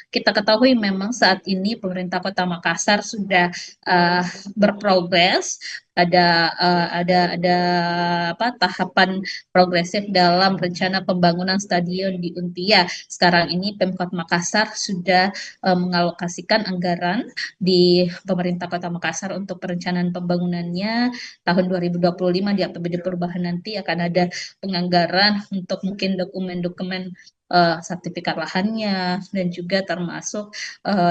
kita ketahui memang saat ini pemerintah Kota Makassar sudah berprogres, ada tahapan progresif dalam rencana pembangunan stadion di Untia. Sekarang ini Pemkot Makassar sudah mengalokasikan anggaran di pemerintah Kota Makassar untuk perencanaan pembangunannya tahun 2025 di APBD perubahan nanti akan ada penganggaran untuk mungkin dokumen-dokumen sertifikat lahannya dan juga termasuk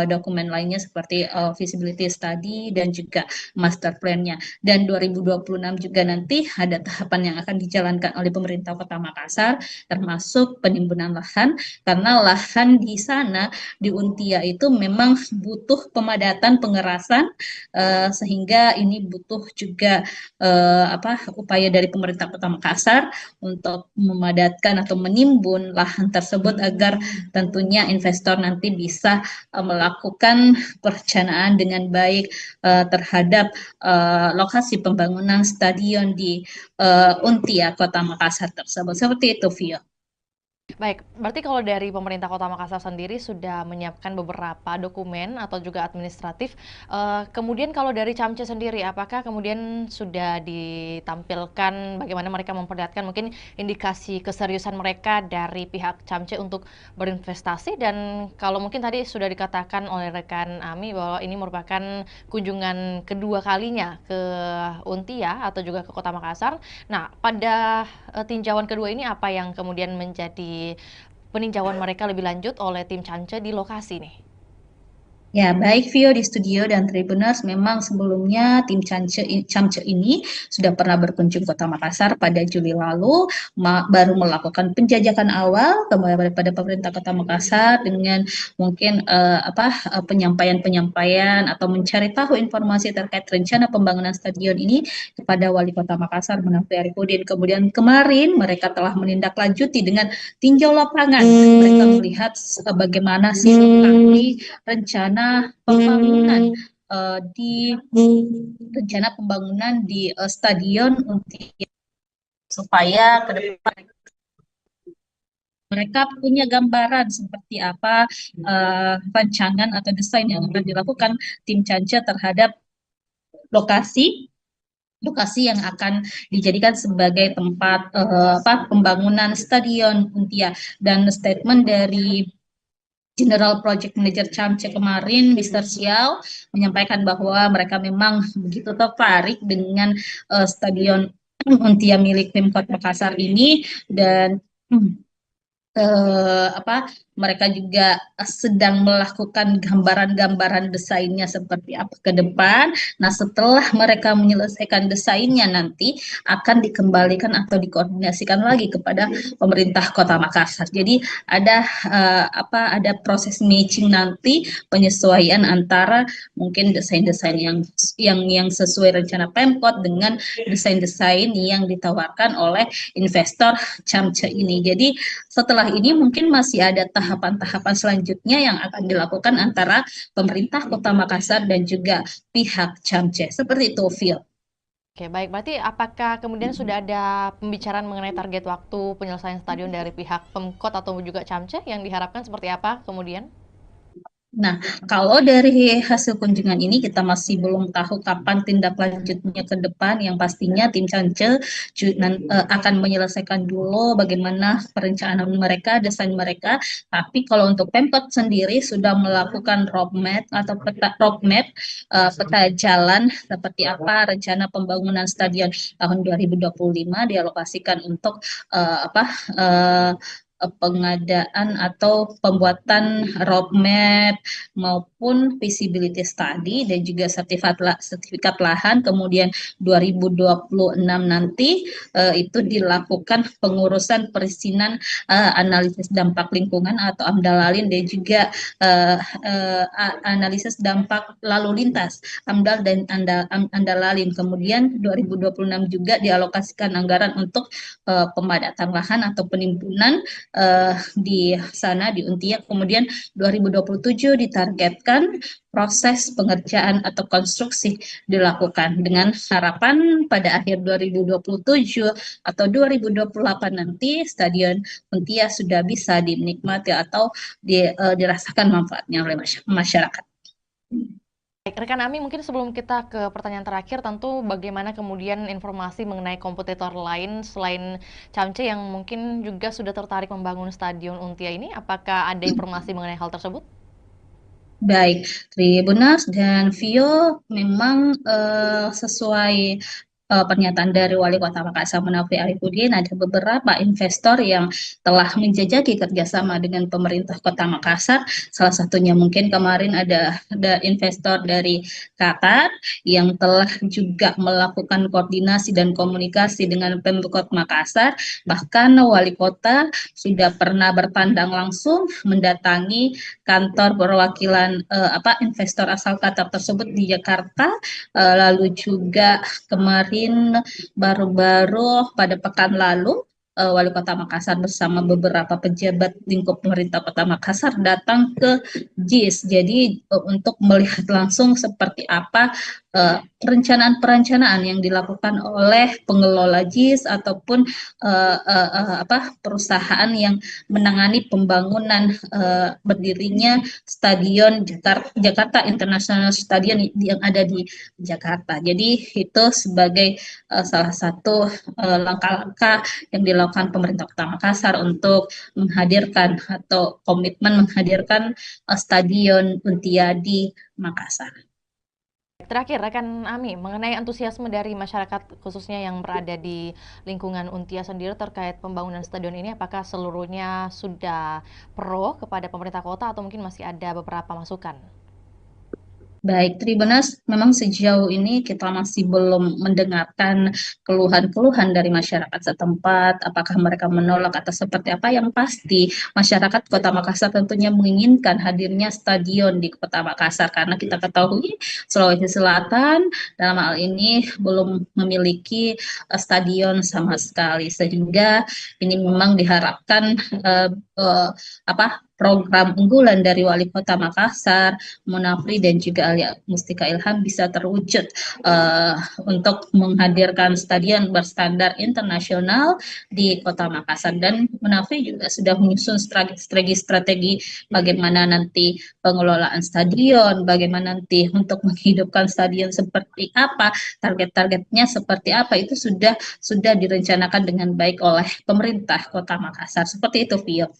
dokumen lainnya seperti feasibility study dan juga master plan-nya. Dan 2026 juga nanti ada tahapan yang akan dijalankan oleh pemerintah Kota Makassar termasuk penimbunan lahan, karena lahan di sana di Untia itu memang butuh pemadatan pengerasan sehingga ini butuh juga upaya dari pemerintah Kota Makassar untuk memadatkan atau menimbun lahan tersebut tersebut agar tentunya investor nanti bisa melakukan perencanaan dengan baik terhadap lokasi pembangunan stadion di Untia Kota Makassar tersebut. Seperti itu, Vio. Baik, berarti kalau dari pemerintah Kota Makassar sendiri sudah menyiapkan beberapa dokumen atau juga administratif. Kemudian kalau dari Camce sendiri, apakah kemudian sudah ditampilkan bagaimana mereka memperlihatkan mungkin indikasi keseriusan mereka dari pihak Camce untuk berinvestasi? Dan kalau mungkin tadi sudah dikatakan oleh rekan Ami bahwa ini merupakan kunjungan kedua kalinya ke Untia atau juga ke Kota Makassar. Nah, pada tinjauan kedua ini apa yang kemudian menjadi peninjauan mereka lebih lanjut oleh tim Camce di lokasi nih? Ya, baik Vio di studio dan Tribuners, memang sebelumnya tim Camce ini sudah pernah berkunjung Kota Makassar pada Juli lalu, baru melakukan penjajakan awal kepada pemerintah Kota Makassar dengan mungkin penyampaian atau mencari tahu informasi terkait rencana pembangunan stadion ini kepada Wali Kota Makassar Munafri Arifudin. Kemudian kemarin mereka telah menindaklanjuti dengan tinjau lapangan. Mereka melihat bagaimana sih lokasi rencana pembangunan di stadion Untia supaya ke depan mereka punya gambaran seperti apa rancangan atau desain yang akan dilakukan tim Camce terhadap lokasi yang akan dijadikan sebagai tempat pembangunan stadion Untia. Dan statement dari General Project Manager Camce kemarin, Mr. Xiao, menyampaikan bahwa mereka memang begitu tertarik dengan stadion Untia milik Pemkot Makassar ini, dan mereka juga sedang melakukan gambaran-gambaran desainnya seperti apa ke depan. Nah, setelah mereka menyelesaikan desainnya nanti akan dikembalikan atau dikoordinasikan lagi kepada pemerintah Kota Makassar. Jadi ada proses matching nanti, penyesuaian antara mungkin desain-desain yang sesuai rencana Pemkot dengan desain-desain yang ditawarkan oleh investor Camce ini. Jadi setelah ini mungkin masih ada tahapan-tahapan selanjutnya yang akan dilakukan antara pemerintah Kota Makassar dan juga pihak Camce. Seperti itu, Phil. Oke, baik. Berarti apakah kemudian sudah ada pembicaraan mengenai target waktu penyelesaian stadion dari pihak Pemkot atau juga Camce yang diharapkan seperti apa kemudian? Nah, kalau dari hasil kunjungan ini kita masih belum tahu kapan tindak lanjutnya ke depan. Yang pastinya tim Camce akan menyelesaikan dulu bagaimana perencanaan mereka, desain mereka. Tapi kalau untuk Pemkot sendiri sudah melakukan roadmap peta jalan seperti apa rencana pembangunan stadion tahun 2025 dialokasikan untuk pengadaan atau pembuatan roadmap maupun feasibility study dan juga sertifikat lahan. Kemudian 2026 nanti itu dilakukan pengurusan perizinan analisis dampak lingkungan atau AMDALALIN dan juga analisis dampak lalu lintas AMDAL dan AMDALALIN. Kemudian 2026 juga dialokasikan anggaran untuk pemadatan lahan atau penimbunan di sana di Untia. Kemudian 2027 ditargetkan proses pengerjaan atau konstruksi dilakukan dengan harapan pada akhir 2027 atau 2028 nanti stadion Untia sudah bisa dinikmati atau dirasakan manfaatnya oleh masyarakat. Baik, rekan Ami, mungkin sebelum kita ke pertanyaan terakhir, tentu bagaimana kemudian informasi mengenai kompetitor lain selain Camce yang mungkin juga sudah tertarik membangun stadion Untia ini, apakah ada informasi mengenai hal tersebut? Baik, Tribuners dan Vio, memang sesuai pernyataan dari Wali Kota Makassar Munafri Arifudin, ada beberapa investor yang telah menjajaki kerjasama dengan pemerintah Kota Makassar. Salah satunya mungkin kemarin ada investor dari Qatar yang telah juga melakukan koordinasi dan komunikasi dengan Pemkot Makassar. Bahkan Wali Kota sudah pernah bertandang langsung mendatangi kantor perwakilan investor asal Qatar tersebut di Jakarta. Lalu juga kemarin baru-baru pada pekan lalu Wali Kota Makassar bersama beberapa pejabat lingkup pemerintah Kota Makassar datang ke JIS. Jadi untuk melihat langsung seperti apa perencanaan-perencanaan yang dilakukan oleh pengelola JIS ataupun perusahaan yang menangani pembangunan berdirinya Stadion Jakarta International Stadium yang ada di Jakarta. Jadi itu sebagai salah satu langkah-langkah yang dilakukan pemerintah Kota Makassar untuk menghadirkan atau komitmen menghadirkan Stadion Untia di Makassar. Terakhir, rekan Ami, mengenai antusiasme dari masyarakat khususnya yang berada di lingkungan Untia sendiri terkait pembangunan stadion ini, apakah seluruhnya sudah pro kepada pemerintah kota atau mungkin masih ada beberapa masukan? Baik, Tribuners, memang sejauh ini kita masih belum mendengarkan keluhan-keluhan dari masyarakat setempat, apakah mereka menolak atau seperti apa. Yang pasti, masyarakat Kota Makassar tentunya menginginkan hadirnya stadion di Kota Makassar, karena kita ketahui Sulawesi Selatan dalam hal ini belum memiliki stadion sama sekali, sehingga ini memang diharapkan program unggulan dari Wali Kota Makassar, Munafri dan juga Alia Mustika Ilham bisa terwujud untuk menghadirkan stadion berstandar internasional di Kota Makassar. Dan Munafri juga sudah menyusun strategi bagaimana nanti pengelolaan stadion, bagaimana nanti untuk menghidupkan stadion seperti apa, target-targetnya seperti apa, itu sudah direncanakan dengan baik oleh pemerintah Kota Makassar. Seperti itu, Vio.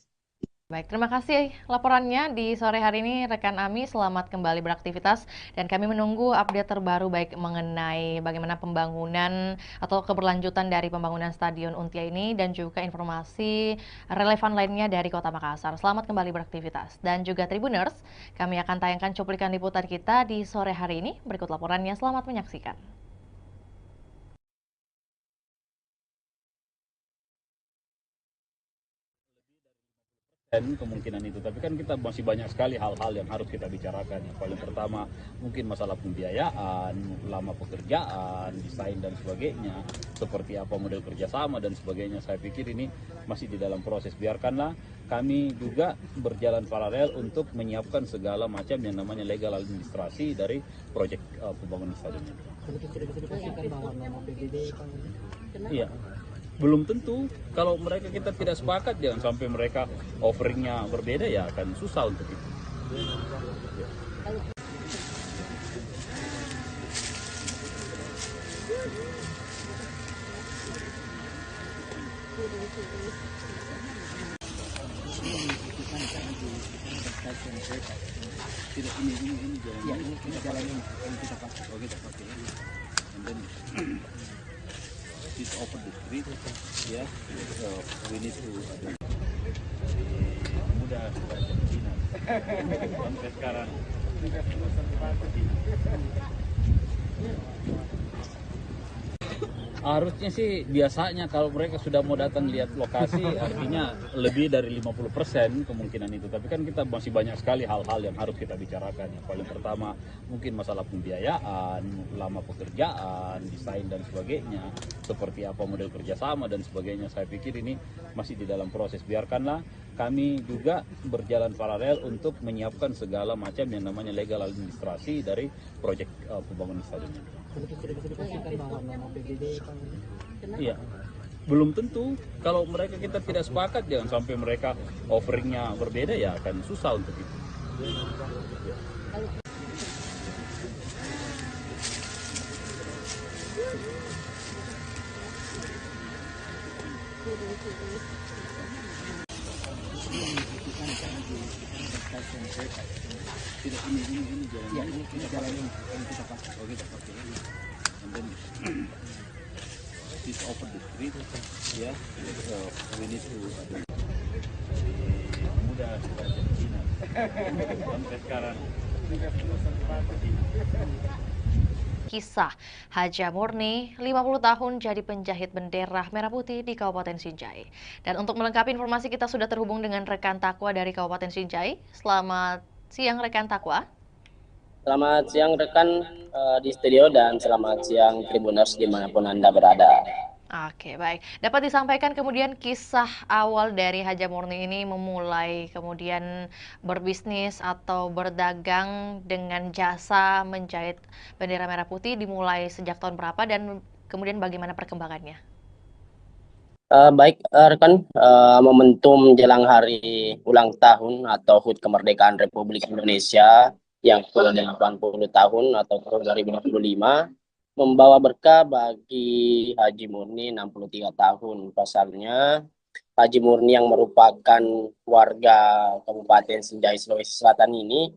Baik, terima kasih laporannya di sore hari ini rekan Ami. Selamat kembali beraktivitas dan kami menunggu update terbaru baik mengenai bagaimana pembangunan atau keberlanjutan dari pembangunan Stadion Untia ini dan juga informasi relevan lainnya dari Kota Makassar. Selamat kembali beraktivitas dan juga Tribuners, kami akan tayangkan cuplikan liputan kita di sore hari ini. Berikut laporannya, selamat menyaksikan. Dan kemungkinan itu, tapi kan kita masih banyak sekali hal-hal yang harus kita bicarakan. Yang paling pertama mungkin masalah pembiayaan, lama pekerjaan, desain dan sebagainya, seperti apa model kerjasama dan sebagainya. Saya pikir ini masih di dalam proses. Biarkanlah kami juga berjalan paralel untuk menyiapkan segala macam yang namanya legal administrasi dari proyek pembangunan stadion ini. Iya. Belum tentu, kalau mereka kita tidak sepakat, jangan sampai mereka offeringnya berbeda, ya akan susah untuk itu. Ini jalan ini kita pakai. Oh, kita pakai. And then this open the street, ya, we need to mudah sampai sekarang. Harusnya sih biasanya kalau mereka sudah mau datang lihat lokasi, artinya lebih dari 50% kemungkinan itu. Tapi kan kita masih banyak sekali hal-hal yang harus kita bicarakan. Yang paling pertama mungkin masalah pembiayaan, lama pekerjaan, desain dan sebagainya, seperti apa model kerjasama dan sebagainya. Saya pikir ini masih di dalam proses. Biarkanlah kami juga berjalan paralel untuk menyiapkan segala macam yang namanya legal administrasi dari proyek pembangunan stadion ini. Iya, belum tentu. Kalau mereka kita tidak sepakat, jangan sampai mereka offeringnya berbeda, ya akan susah untuk itu. Tidak, ini jalan ini kita pakai. Oh, kita pakai. And then this open the street, ya, we need to mudah sampai sekarang. Kisah Haja Murni, 50 tahun jadi penjahit bendera merah putih di Kabupaten Sinjai. Dan untuk melengkapi informasi, kita sudah terhubung dengan rekan Takwa dari Kabupaten Sinjai. Selamat siang rekan Takwa. Selamat siang rekan di studio dan selamat siang Tribuners dimanapun Anda berada. Oke, baik. Dapat disampaikan kemudian kisah awal dari Haja Murni ini memulai kemudian berbisnis atau berdagang dengan jasa menjahit bendera merah putih dimulai sejak tahun berapa dan kemudian bagaimana perkembangannya? Baik, rekan, momentum jelang hari ulang tahun atau HUT kemerdekaan Republik Indonesia yang ke-80 tahun atau tahun 2025 membawa berkah bagi Haji Murni 63 tahun. Pasalnya, Haji Murni yang merupakan warga Kabupaten Sinjai, Sulawesi Selatan ini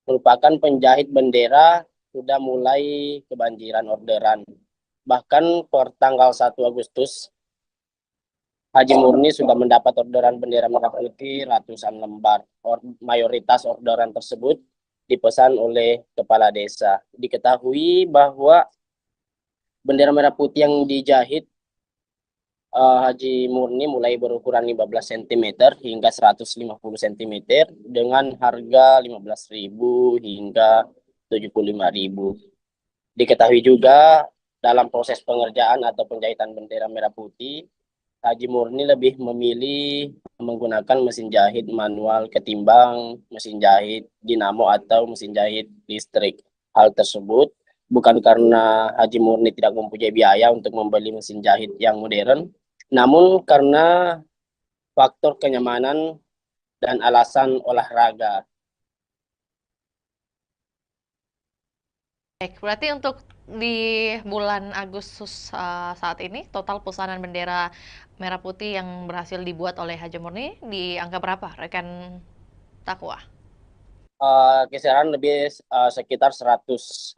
merupakan penjahit bendera sudah mulai kebanjiran orderan. Bahkan per tanggal 1 Agustus Haji Murni sudah mendapat orderan bendera merah putih ratusan lembar. Mayoritas orderan tersebut dipesan oleh kepala desa. Diketahui bahwa bendera merah putih yang dijahit Haji Murni mulai berukuran 15 cm hingga 150 cm dengan harga 15.000 hingga 75.000. Diketahui juga dalam proses pengerjaan atau penjahitan bendera merah putih, Haji Murni lebih memilih menggunakan mesin jahit manual ketimbang mesin jahit dinamo atau mesin jahit listrik. Hal tersebut bukan karena Haji Murni tidak mempunyai biaya untuk membeli mesin jahit yang modern, namun karena faktor kenyamanan dan alasan olahraga. Baik, berarti untuk di bulan Agustus saat ini total pesanan bendera merah putih yang berhasil dibuat oleh Haji Murni di angka berapa, rekan Takwa? Kisaran lebih sekitar 100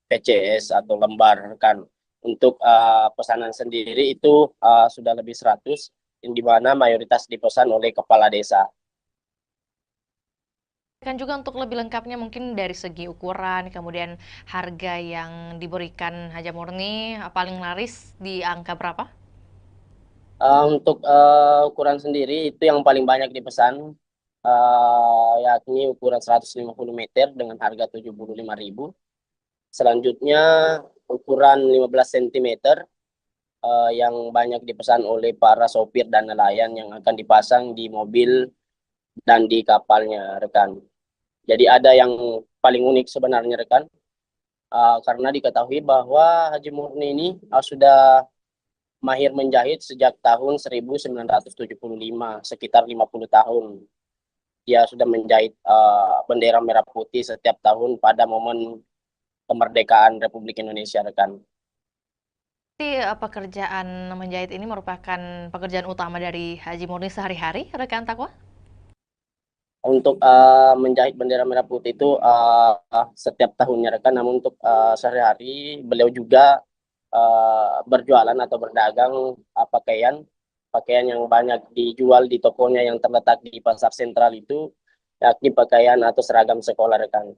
PCS atau lembar kan. Untuk pesanan sendiri itu sudah lebih 100, di mana mayoritas dipesan oleh kepala desa. Kan juga untuk lebih lengkapnya mungkin dari segi ukuran, kemudian harga yang diberikan Haja Murni paling laris di angka berapa? Untuk ukuran sendiri itu yang paling banyak dipesan, yakni ukuran 150 meter dengan harga 75.000. Selanjutnya ukuran 15 cm yang banyak dipesan oleh para sopir dan nelayan yang akan dipasang di mobil dan di kapalnya, rekan. Jadi ada yang paling unik sebenarnya, rekan, karena diketahui bahwa Haji Murni ini sudah mahir menjahit sejak tahun 1975, sekitar 50 tahun. Dia sudah menjahit bendera merah putih setiap tahun pada momen kemerdekaan Republik Indonesia, rekan. Jadi pekerjaan menjahit ini merupakan pekerjaan utama dari Haji Murni sehari-hari, rekan Takwa? Untuk menjahit bendera merah putih itu setiap tahunnya, rekan. Namun untuk sehari-hari beliau juga berjualan atau berdagang pakaian yang banyak dijual di tokonya yang terletak di pasar sentral itu, yakni pakaian atau seragam sekolah, rekan.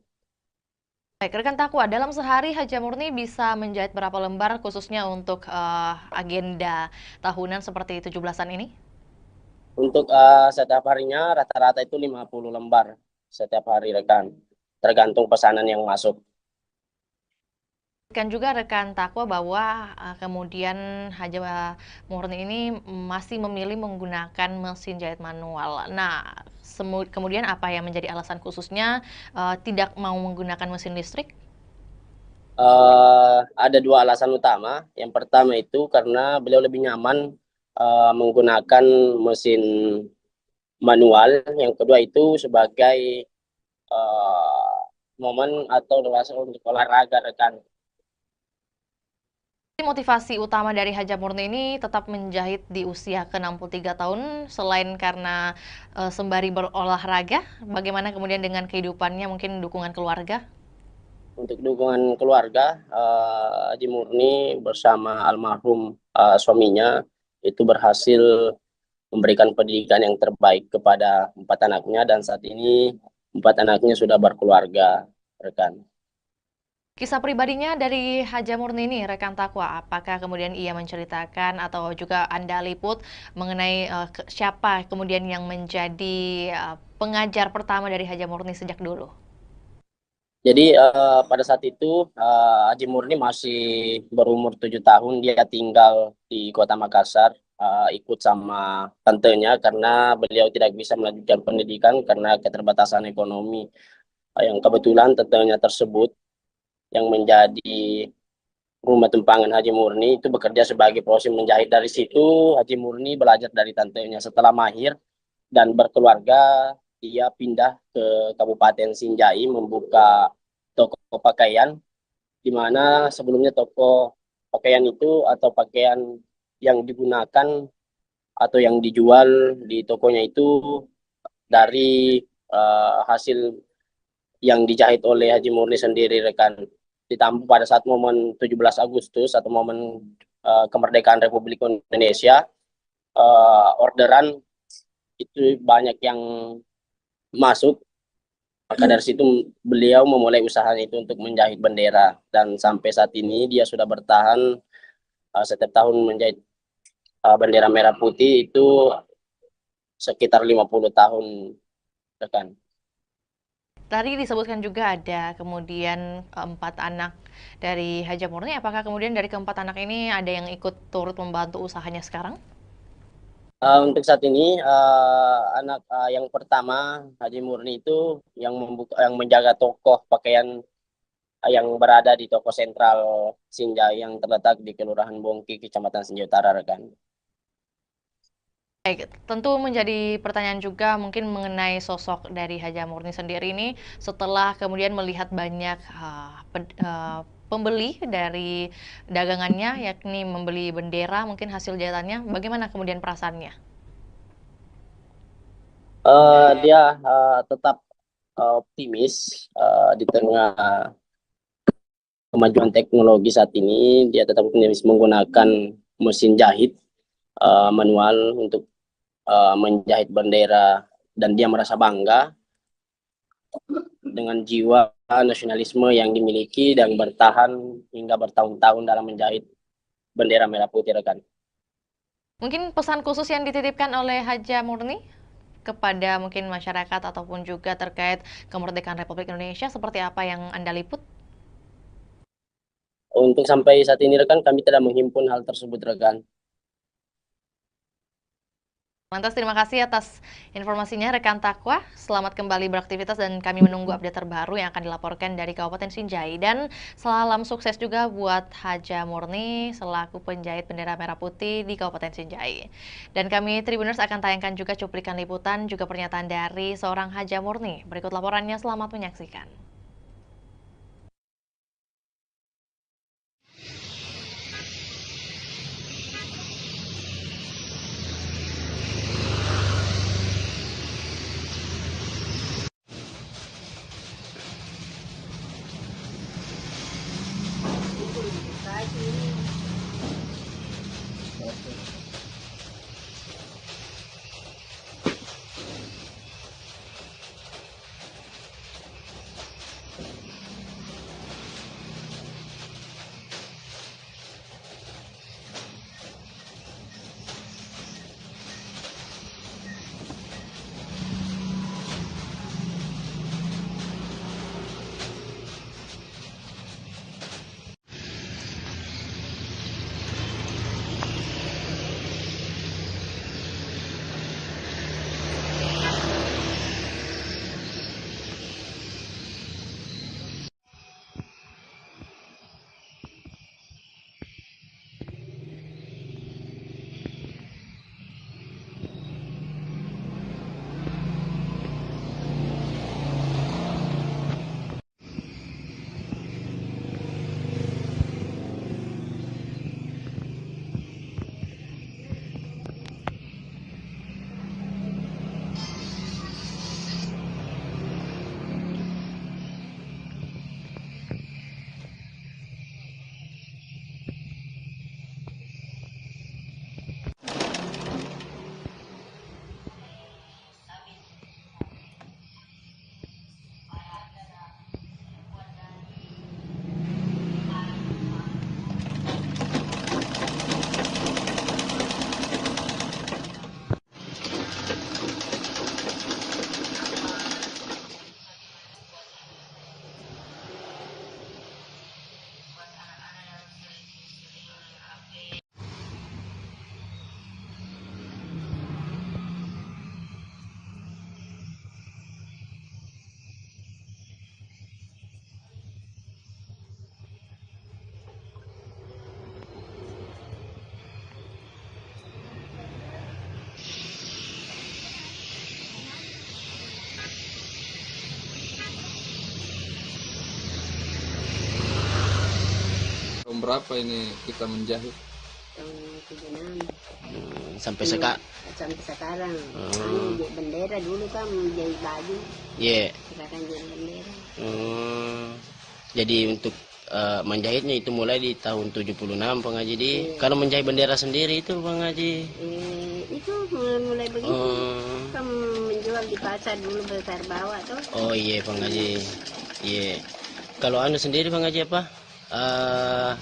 Baik, rekan Takwa, dalam sehari Haja Murni bisa menjahit berapa lembar khususnya untuk agenda tahunan seperti 17-an ini? Untuk setiap harinya rata-rata itu 50 lembar setiap hari, rekan. Tergantung pesanan yang masuk. Kan juga rekan Takwa bahwa kemudian Haja Murni ini masih memilih menggunakan mesin jahit manual. Nah, kemudian apa yang menjadi alasan khususnya tidak mau menggunakan mesin listrik? Ada dua alasan utama. Yang pertama itu karena beliau lebih nyaman menggunakan mesin manual. Yang kedua itu sebagai momen atau luas untuk olahraga, rekan. Motivasi utama dari Haja Murni ini tetap menjahit di usia ke-63 tahun, selain karena sembari berolahraga, bagaimana kemudian dengan kehidupannya, mungkin dukungan keluarga? Untuk dukungan keluarga, Haji Murni bersama almarhum suaminya itu berhasil memberikan pendidikan yang terbaik kepada 4 anaknya, dan saat ini 4 anaknya sudah berkeluarga, rekan. Kisah pribadinya dari Haja Murni ini, rekan Takwa, apakah kemudian ia menceritakan atau juga Anda liput mengenai siapa kemudian yang menjadi pengajar pertama dari Haja Murni sejak dulu? Jadi pada saat itu Haji Murni masih berumur 7 tahun. Dia tinggal di Kota Makassar, ikut sama tantenya karena beliau tidak bisa melanjutkan pendidikan karena keterbatasan ekonomi. Yang kebetulan tantenya tersebut yang menjadi rumah tumpangan Haji Murni itu bekerja sebagai proses menjahit. Dari situ Haji Murni belajar dari tantenya. Setelah mahir dan berkeluarga, dia pindah ke Kabupaten Sinjai membuka toko pakaian, di mana sebelumnya toko pakaian itu atau pakaian yang digunakan atau yang dijual di tokonya itu dari hasil yang dijahit oleh Haji Murni sendiri, rekan. Ditambah pada saat momen 17 Agustus atau momen kemerdekaan Republik Indonesia, orderan itu banyak yang masuk. Maka dari situ beliau memulai usahanya itu untuk menjahit bendera, dan sampai saat ini dia sudah bertahan setiap tahun menjahit bendera merah putih itu sekitar 50 tahun, rekan. Tadi disebutkan juga ada kemudian 4 anak dari Haji Murni. Apakah kemudian dari keempat anak ini ada yang ikut turut membantu usahanya sekarang? Untuk saat ini anak yang pertama Haji Murni itu yang menjaga toko pakaian yang berada di toko sentral Sinjai yang terletak di Kelurahan Bongki, Kecamatan Sinjai Utara, rekan. Baik, tentu menjadi pertanyaan juga mungkin mengenai sosok dari Haji Murni sendiri ini setelah kemudian melihat banyak pembeli dari dagangannya, yakni membeli bendera mungkin hasil jahitannya, bagaimana kemudian perasaannya? Dia tetap optimis di tengah kemajuan teknologi saat ini. Dia tetap optimis menggunakan mesin jahit manual untuk menjahit bendera, dan dia merasa bangga dengan jiwa nasionalisme yang dimiliki dan bertahan hingga bertahun-tahun dalam menjahit bendera merah putih, rekan. Mungkin pesan khusus yang dititipkan oleh Haji Murni kepada mungkin masyarakat ataupun juga terkait kemerdekaan Republik Indonesia seperti apa yang Anda liput? Untuk sampai saat ini, rekan, kami tidak menghimpun hal tersebut, rekan. Lantas terima kasih atas informasinya rekan Takwa. Selamat kembali beraktivitas dan kami menunggu update terbaru yang akan dilaporkan dari Kabupaten Sinjai. Dan salam sukses juga buat Haji Murni selaku penjahit bendera merah putih di Kabupaten Sinjai. Dan kami Tribuners akan tayangkan juga cuplikan liputan juga pernyataan dari seorang Haji Murni. Berikut laporannya, selamat menyaksikan. berapa ini kita menjahit? Tahun 76. Sampai Sampai sekarang. Bendera dulu kan menjahit baju. Iya. Sekarang jadi bendera. Jadi untuk menjahitnya itu mulai di tahun 76 Bang Haji. Kalau menjahit bendera sendiri itu Bang Haji? Itu mulai begitu. Kan menjual di pasar dulu besar bawah tuh. Oh iya Bang Haji. Iya. Kalau anu sendiri Bang Haji apa?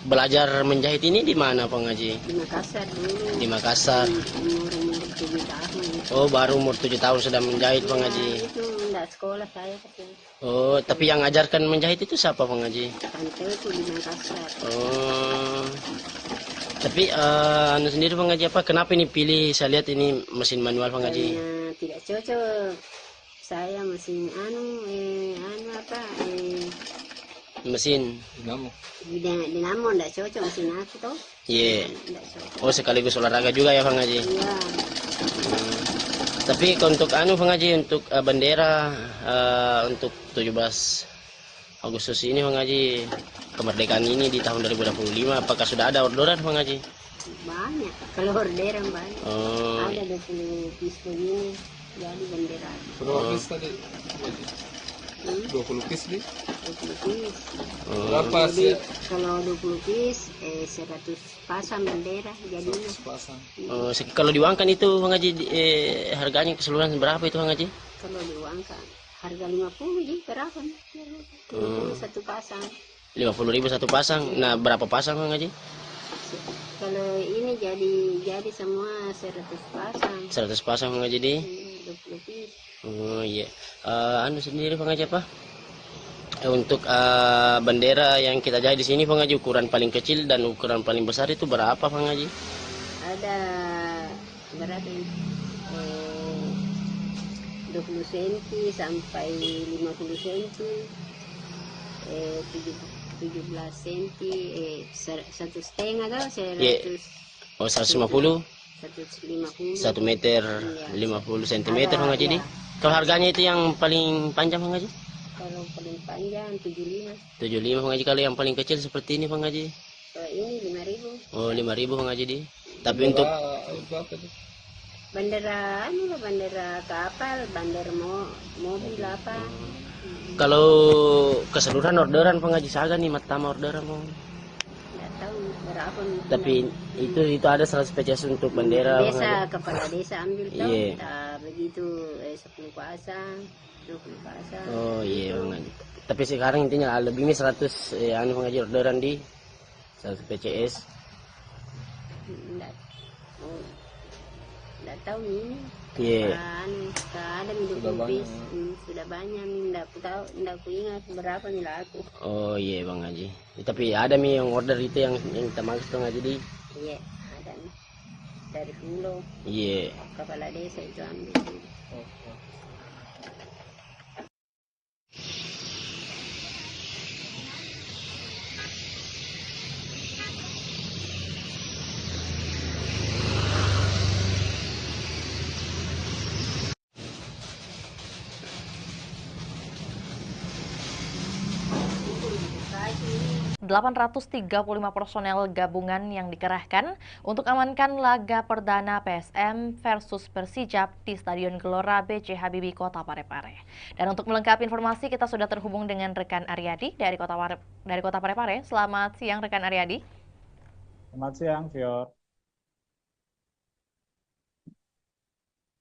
Belajar menjahit ini di mana Bang Haji? Di Makassar dulu. Di Makassar. Umur 7 tahun. Oh, baru umur 7 tahun sudah menjahit Bang Haji. Itu enggak sekolah saya tapi. Oh, tapi yang ngajarkan menjahit itu siapa Bang Haji? Tanteku di Makassar. Oh. Tapi anu sendiri Bang Haji apa? Kenapa ini pilih? Saya lihat ini mesin manual Bang Haji. Karena tidak cocok. Saya mesin mesin dinamo enggak cocok mesin aku tuh. Iya. Oh, sekaligus olahraga juga ya Bang Haji. Iya. Tapi untuk anu Bang Haji, untuk bendera untuk 17 Agustus ini Bang Haji, kemerdekaan ini di tahun 2025, apakah sudah ada orderan Bang Haji? Banyak, kalau orderan banyak. Oh. Ada 20 piece begini, jadi bendera. Berapa piece tadi? 20 piece nih? 20 piece. Berapa Jadi, sih? kalau 20 piece 100 pasang bendera jadinya. 100 pasang. Kalau diuangkan itu Bang Haji, harganya keseluruhan berapa itu Bang Haji? Kalau diuangkan harga 50 jadi berapa? 50 satu pasang. 50.000 satu pasang. Nah, berapa pasang Bang Haji? Kalau ini jadi semua 100 pasang. 100 pasang Bang Haji di? 20 piece. Oh iya. Anu sendiri Bang Haji apa? Untuk bendera yang kita jahit di sini Bang Haji, ukuran paling kecil dan ukuran paling besar itu berapa Bang Haji? Ada berapa ini? 20 cm sampai 50 cm, 17 cm, 1,5 atau 100. Oh, 150? 150. 1 meter 50 cm Bang Haji di? Kalau harganya itu yang paling panjang Bang Haji? Kalau paling panjang 75. 75 Bang Haji. Kalau yang paling kecil seperti ini Bang Haji? Ini 5.000. Oh, 5.000 Bang Haji di. Tapi untuk bendera bendera kapal, bendera mobil apa. Kalau keseluruhan orderan Bang Haji Saga nih, matama orderan Bang. Enggak tahu berapa. Tapi itu ada 100 peces untuk bendera Bang Desa, Haji. kepala desa ambil tahu. Iya. Begitu 10 pasang, 20 pasang. Oh iya Bang Haji. Tapi sekarang intinya lebih nih 100 anu Bang Haji orderan di 100 PCS. Enggak tahu ini. Iya. Ada 20 piece. Sudah banyak nih, enggak aku ingat berapa nih laku. Oh iya Bang Haji. Tapi ada nih yang order itu yang kita maksud Bang Haji di. Iya, ada nih. Dari Pulau. Iya. Kepala desa itu ambil. Rp 835 personel gabungan yang dikerahkan untuk amankan laga perdana PSM versus Persijap di Stadion Gelora B.J. Habibie, Kota Parepare. Dan untuk melengkapi informasi, kita sudah terhubung dengan rekan Aryadi dari Kota Parepare. Selamat siang rekan Aryadi. Selamat siang, Fior.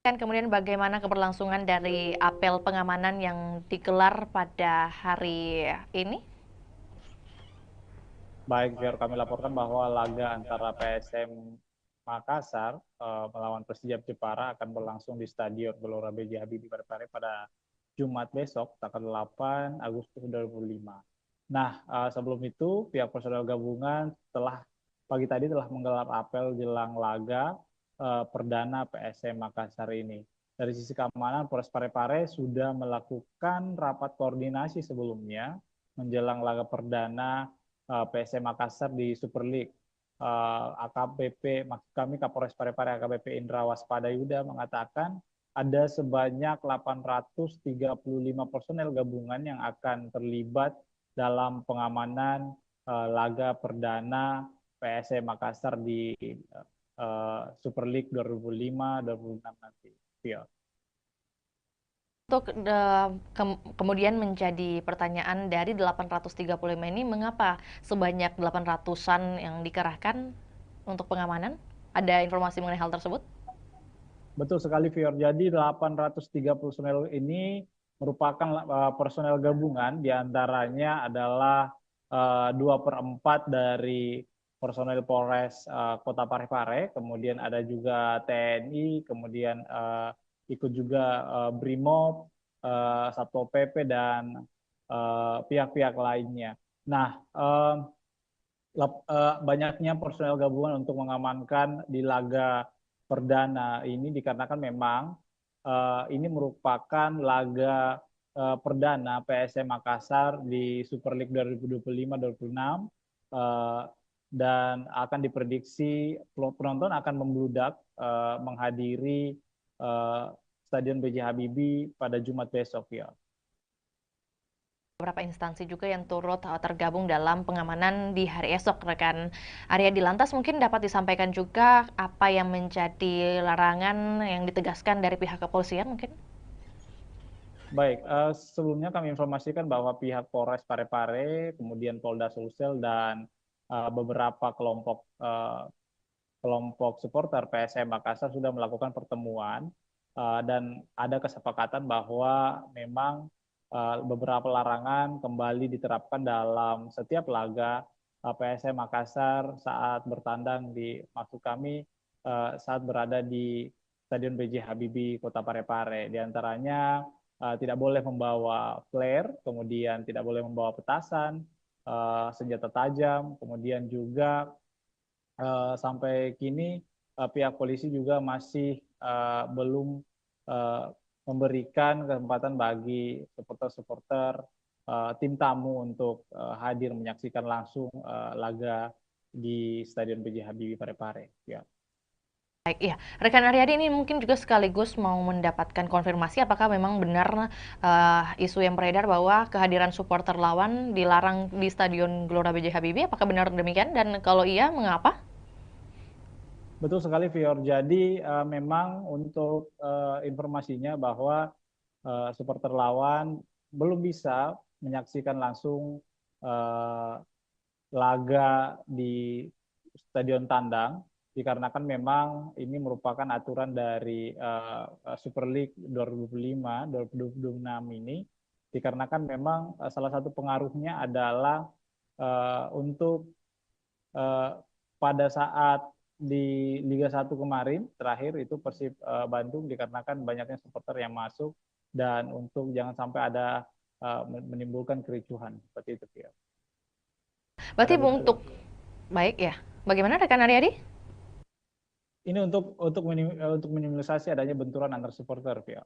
Kemudian bagaimana keberlangsungan dari apel pengamanan yang digelar pada hari ini? Baik, biar kami laporkan bahwa laga antara PSM Makassar melawan Persijap Jepara akan berlangsung di Stadion Gelora B.J. Habibie Parepare pada Jumat besok, tanggal 8 Agustus 2025. Nah, sebelum itu, pihak personel gabungan pagi tadi telah menggelar apel jelang laga perdana PSM Makassar ini. Dari sisi keamanan, Polres Parepare sudah melakukan rapat koordinasi sebelumnya menjelang laga perdana PSM Makassar di Super League. AKBP, maksud kami Kapolres Parepare AKBP Indra Waspadayuda mengatakan ada sebanyak 835 personel gabungan yang akan terlibat dalam pengamanan laga perdana PSM Makassar di Super League 2005-2006 nanti. Ya. Untuk kemudian menjadi pertanyaan dari 835 ini, mengapa sebanyak 800-an yang dikerahkan untuk pengamanan? Ada informasi mengenai hal tersebut? Betul sekali, Fior. Jadi 830 personel ini merupakan personel gabungan, diantaranya adalah 2/4 dari personel Polres Kota Parepare, kemudian ada juga TNI, kemudian ikut juga BRIMOB, Satpol PP, dan pihak-pihak lainnya. Nah, banyaknya personel gabungan untuk mengamankan di laga perdana ini dikarenakan memang ini merupakan laga perdana PSM Makassar di Super League 2025-2026 dan akan diprediksi penonton akan membludak menghadiri Stadion B.J. Habibie pada Jumat besok, ya. Beberapa instansi juga yang turut tergabung dalam pengamanan di hari esok, rekan Aryadi. Lantas mungkin dapat disampaikan juga apa yang menjadi larangan yang ditegaskan dari pihak kepolisian mungkin? Baik, sebelumnya kami informasikan bahwa pihak Polres Parepare, kemudian Polda Sulsel, dan beberapa kelompok supporter PSM Makassar sudah melakukan pertemuan dan ada kesepakatan bahwa memang beberapa larangan kembali diterapkan dalam setiap laga PSM Makassar saat bertandang maksud kami saat berada di Stadion B.J. Habibie Kota Parepare. Di antaranya tidak boleh membawa flare, kemudian tidak boleh membawa petasan, senjata tajam, kemudian juga sampai kini pihak polisi juga masih belum memberikan kesempatan bagi supporter-supporter tim tamu untuk hadir menyaksikan langsung laga di Stadion B.J. Habibie Parepare. Ya. Baik, ya. Rekan Aryadi, ini mungkin juga sekaligus mau mendapatkan konfirmasi apakah memang benar isu yang beredar bahwa kehadiran supporter lawan dilarang di Stadion Gelora B.J. Habibie. Apakah benar demikian? Dan kalau iya, mengapa? Betul sekali, Fior. Jadi memang untuk informasinya bahwa supporter lawan belum bisa menyaksikan langsung laga di stadion tandang dikarenakan memang ini merupakan aturan dari Super League 2005-2026 ini, dikarenakan memang salah satu pengaruhnya adalah untuk pada saat di Liga 1 kemarin terakhir itu Persib Bandung, dikarenakan banyaknya supporter yang masuk dan untuk jangan sampai ada menimbulkan kericuhan seperti itu, ya. Berarti untuk baik ya. Bagaimana rekan Aryadi? Ini untuk minimalisasi adanya benturan antar supporter, ya.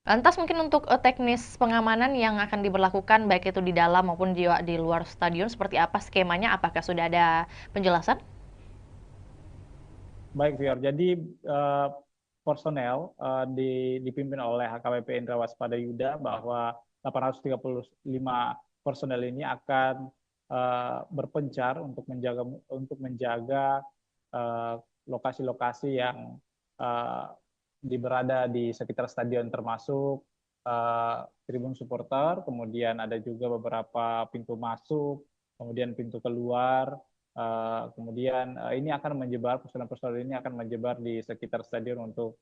Lantas mungkin untuk teknis pengamanan yang akan diberlakukan baik itu di dalam maupun di luar stadion seperti apa skemanya? Apakah sudah ada penjelasan? Baik, Fior. Jadi personel dipimpin oleh HKBP Indra Waspada Yuda bahwa 835 personel ini akan berpencar untuk menjaga lokasi-lokasi yang berada di sekitar stadion, termasuk tribun supporter, kemudian ada juga beberapa pintu masuk, kemudian pintu keluar. Kemudian ini akan personel-personel ini akan menyebar di sekitar stadion untuk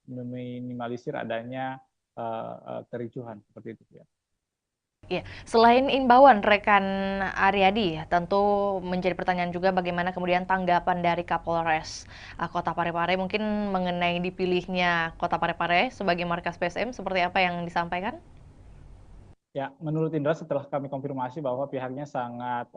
meminimalisir adanya kericuhan seperti itu, ya. Ya, selain imbauan rekan Aryadi, tentu menjadi pertanyaan juga bagaimana kemudian tanggapan dari Kapolres Kota Parepare mungkin mengenai dipilihnya Kota Parepare sebagai markas PSM, seperti apa yang disampaikan? Ya, menurut Indra setelah kami konfirmasi bahwa pihaknya sangat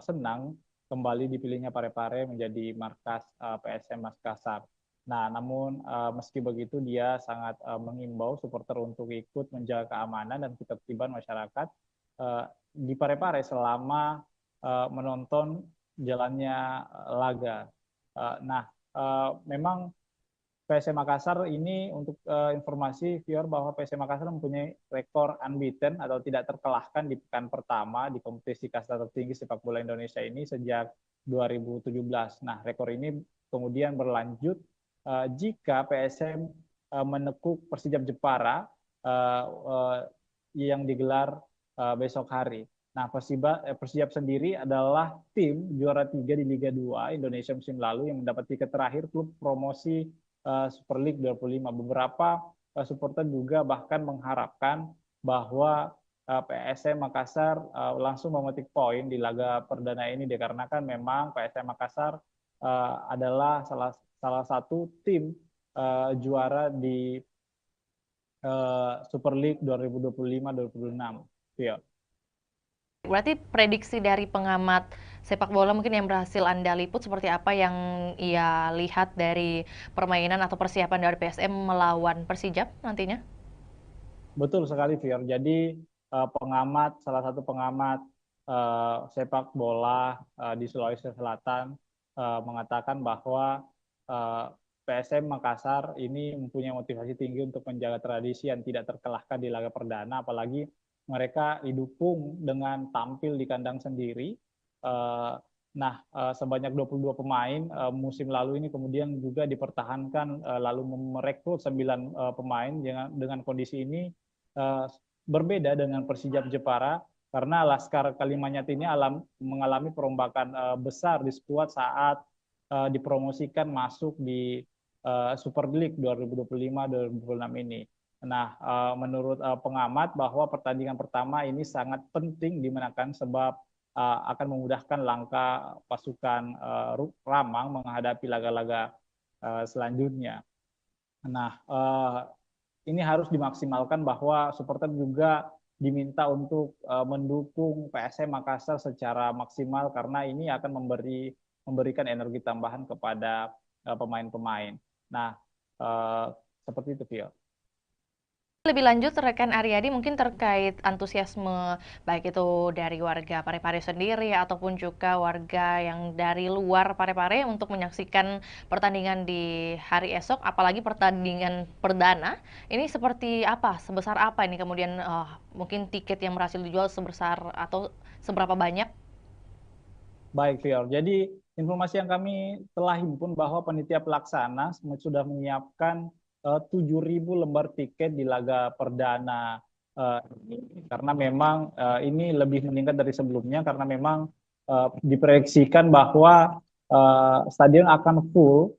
senang kembali dipilihnya Parepare menjadi markas PSM Makassar. Nah, namun meski begitu dia sangat mengimbau supporter untuk ikut menjaga keamanan dan ketertiban masyarakat di Parepare selama menonton jalannya laga. Memang PSM Makassar ini untuk informasi Fior bahwa PSM Makassar mempunyai rekor unbeaten atau tidak terkalahkan di pekan pertama di kompetisi kasta tertinggi sepak bola Indonesia ini sejak 2017. Nah, rekor ini kemudian berlanjut jika PSM menekuk Persijap Jepara yang digelar besok hari. Nah, Persijap sendiri adalah tim juara 3 di Liga 2 Indonesia musim lalu yang mendapat tiket terakhir klub promosi Super League 25. Beberapa supporter juga bahkan mengharapkan bahwa PSM Makassar langsung memetik poin di laga perdana ini dikarenakan memang PSM Makassar adalah salah satu tim juara di Super League 2025-2026. Ya. Berarti prediksi dari pengamat sepak bola mungkin yang berhasil Anda liput seperti apa yang ia lihat dari permainan atau persiapan dari PSM melawan Persijap nantinya? Betul sekali, Fior. Jadi salah satu pengamat sepak bola di Sulawesi Selatan mengatakan bahwa PSM Makassar ini mempunyai motivasi tinggi untuk menjaga tradisi yang tidak terkalahkan di laga perdana, apalagi mereka didukung dengan tampil di kandang sendiri. Sebanyak 22 pemain musim lalu ini kemudian juga dipertahankan lalu merekrut 9 pemain dengan kondisi ini berbeda dengan Persijap Jepara karena Laskar Kalimanyat ini mengalami perombakan besar di skuad saat dipromosikan masuk di Super League 2025-2026 ini. Nah, menurut pengamat bahwa pertandingan pertama ini sangat penting dimenangkan sebab akan memudahkan langkah pasukan Ramang menghadapi laga-laga selanjutnya. Nah, ini harus dimaksimalkan bahwa supporter juga diminta untuk mendukung PSM Makassar secara maksimal karena ini akan memberikan energi tambahan kepada pemain-pemain. Nah, seperti itu, Vio. Lebih lanjut, rekan Aryadi mungkin terkait antusiasme baik itu dari warga Parepare sendiri ataupun juga warga yang dari luar Parepare untuk menyaksikan pertandingan di hari esok, apalagi pertandingan perdana. Ini seperti apa? Sebesar apa ini kemudian mungkin tiket yang berhasil dijual sebesar atau seberapa banyak? Baik, Fior. Jadi informasi yang kami telah himpun bahwa panitia pelaksana sudah menyiapkan 7.000 lembar tiket di laga perdana ini karena memang ini lebih meningkat dari sebelumnya karena memang diproyeksikan bahwa stadion akan full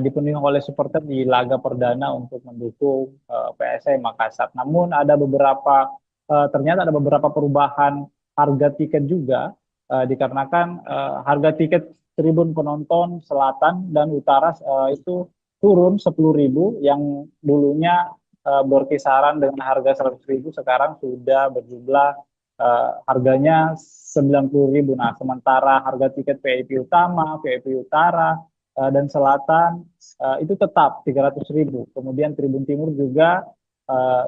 dipenuhi oleh supporter di laga perdana untuk mendukung PSM Makassar. Namun ternyata ada beberapa perubahan harga tiket juga dikarenakan harga tiket tribun penonton selatan dan utara itu turun 10.000 yang dulunya berkisaran dengan harga 100.000 sekarang sudah berjumlah harganya 90.000. Nah, sementara harga tiket VIP utama, VIP utara dan selatan itu tetap 300.000. Kemudian tribun timur juga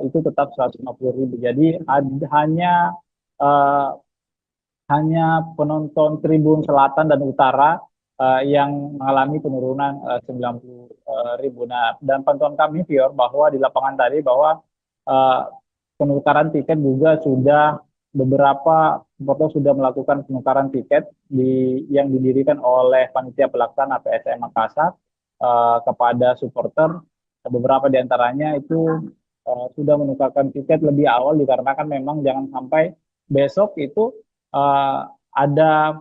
itu tetap 150.000. Jadi hanya penonton tribun selatan dan utara yang mengalami penurunan 90.000. Nah, dan pantauan kami, Fior, bahwa di lapangan tadi bahwa penukaran tiket juga beberapa supporter sudah melakukan penukaran tiket yang didirikan oleh panitia pelaksana PSM Makassar kepada supporter. Beberapa di antaranya itu sudah menukarkan tiket lebih awal dikarenakan memang jangan sampai besok itu ada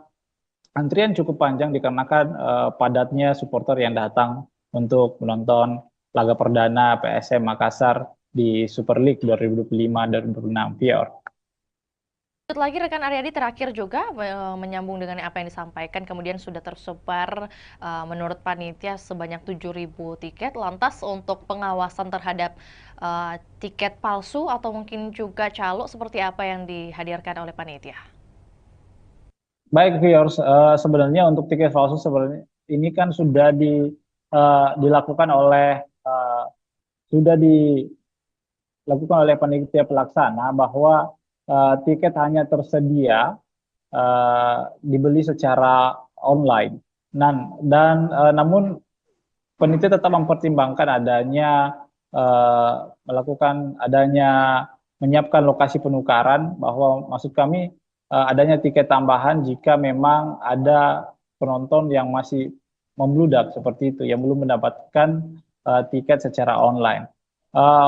antrian cukup panjang dikarenakan padatnya supporter yang datang untuk menonton laga perdana PSM Makassar di Super League 2025-2026, Fior. Lanjut lagi rekan Aryadi, terakhir juga menyambung dengan apa yang disampaikan, kemudian sudah tersebar menurut panitia sebanyak 7.000 tiket. Lantas untuk pengawasan terhadap tiket palsu atau mungkin juga calo seperti apa yang dihadirkan oleh panitia? Baik, viewers, sebenarnya untuk tiket palsu sebenarnya ini kan sudah dilakukan oleh panitia pelaksana bahwa tiket hanya tersedia dibeli secara online. Namun penitia tetap mempertimbangkan adanya menyiapkan lokasi penukaran, bahwa maksud kami adanya tiket tambahan jika memang ada penonton yang masih membludak seperti itu, yang belum mendapatkan tiket secara online.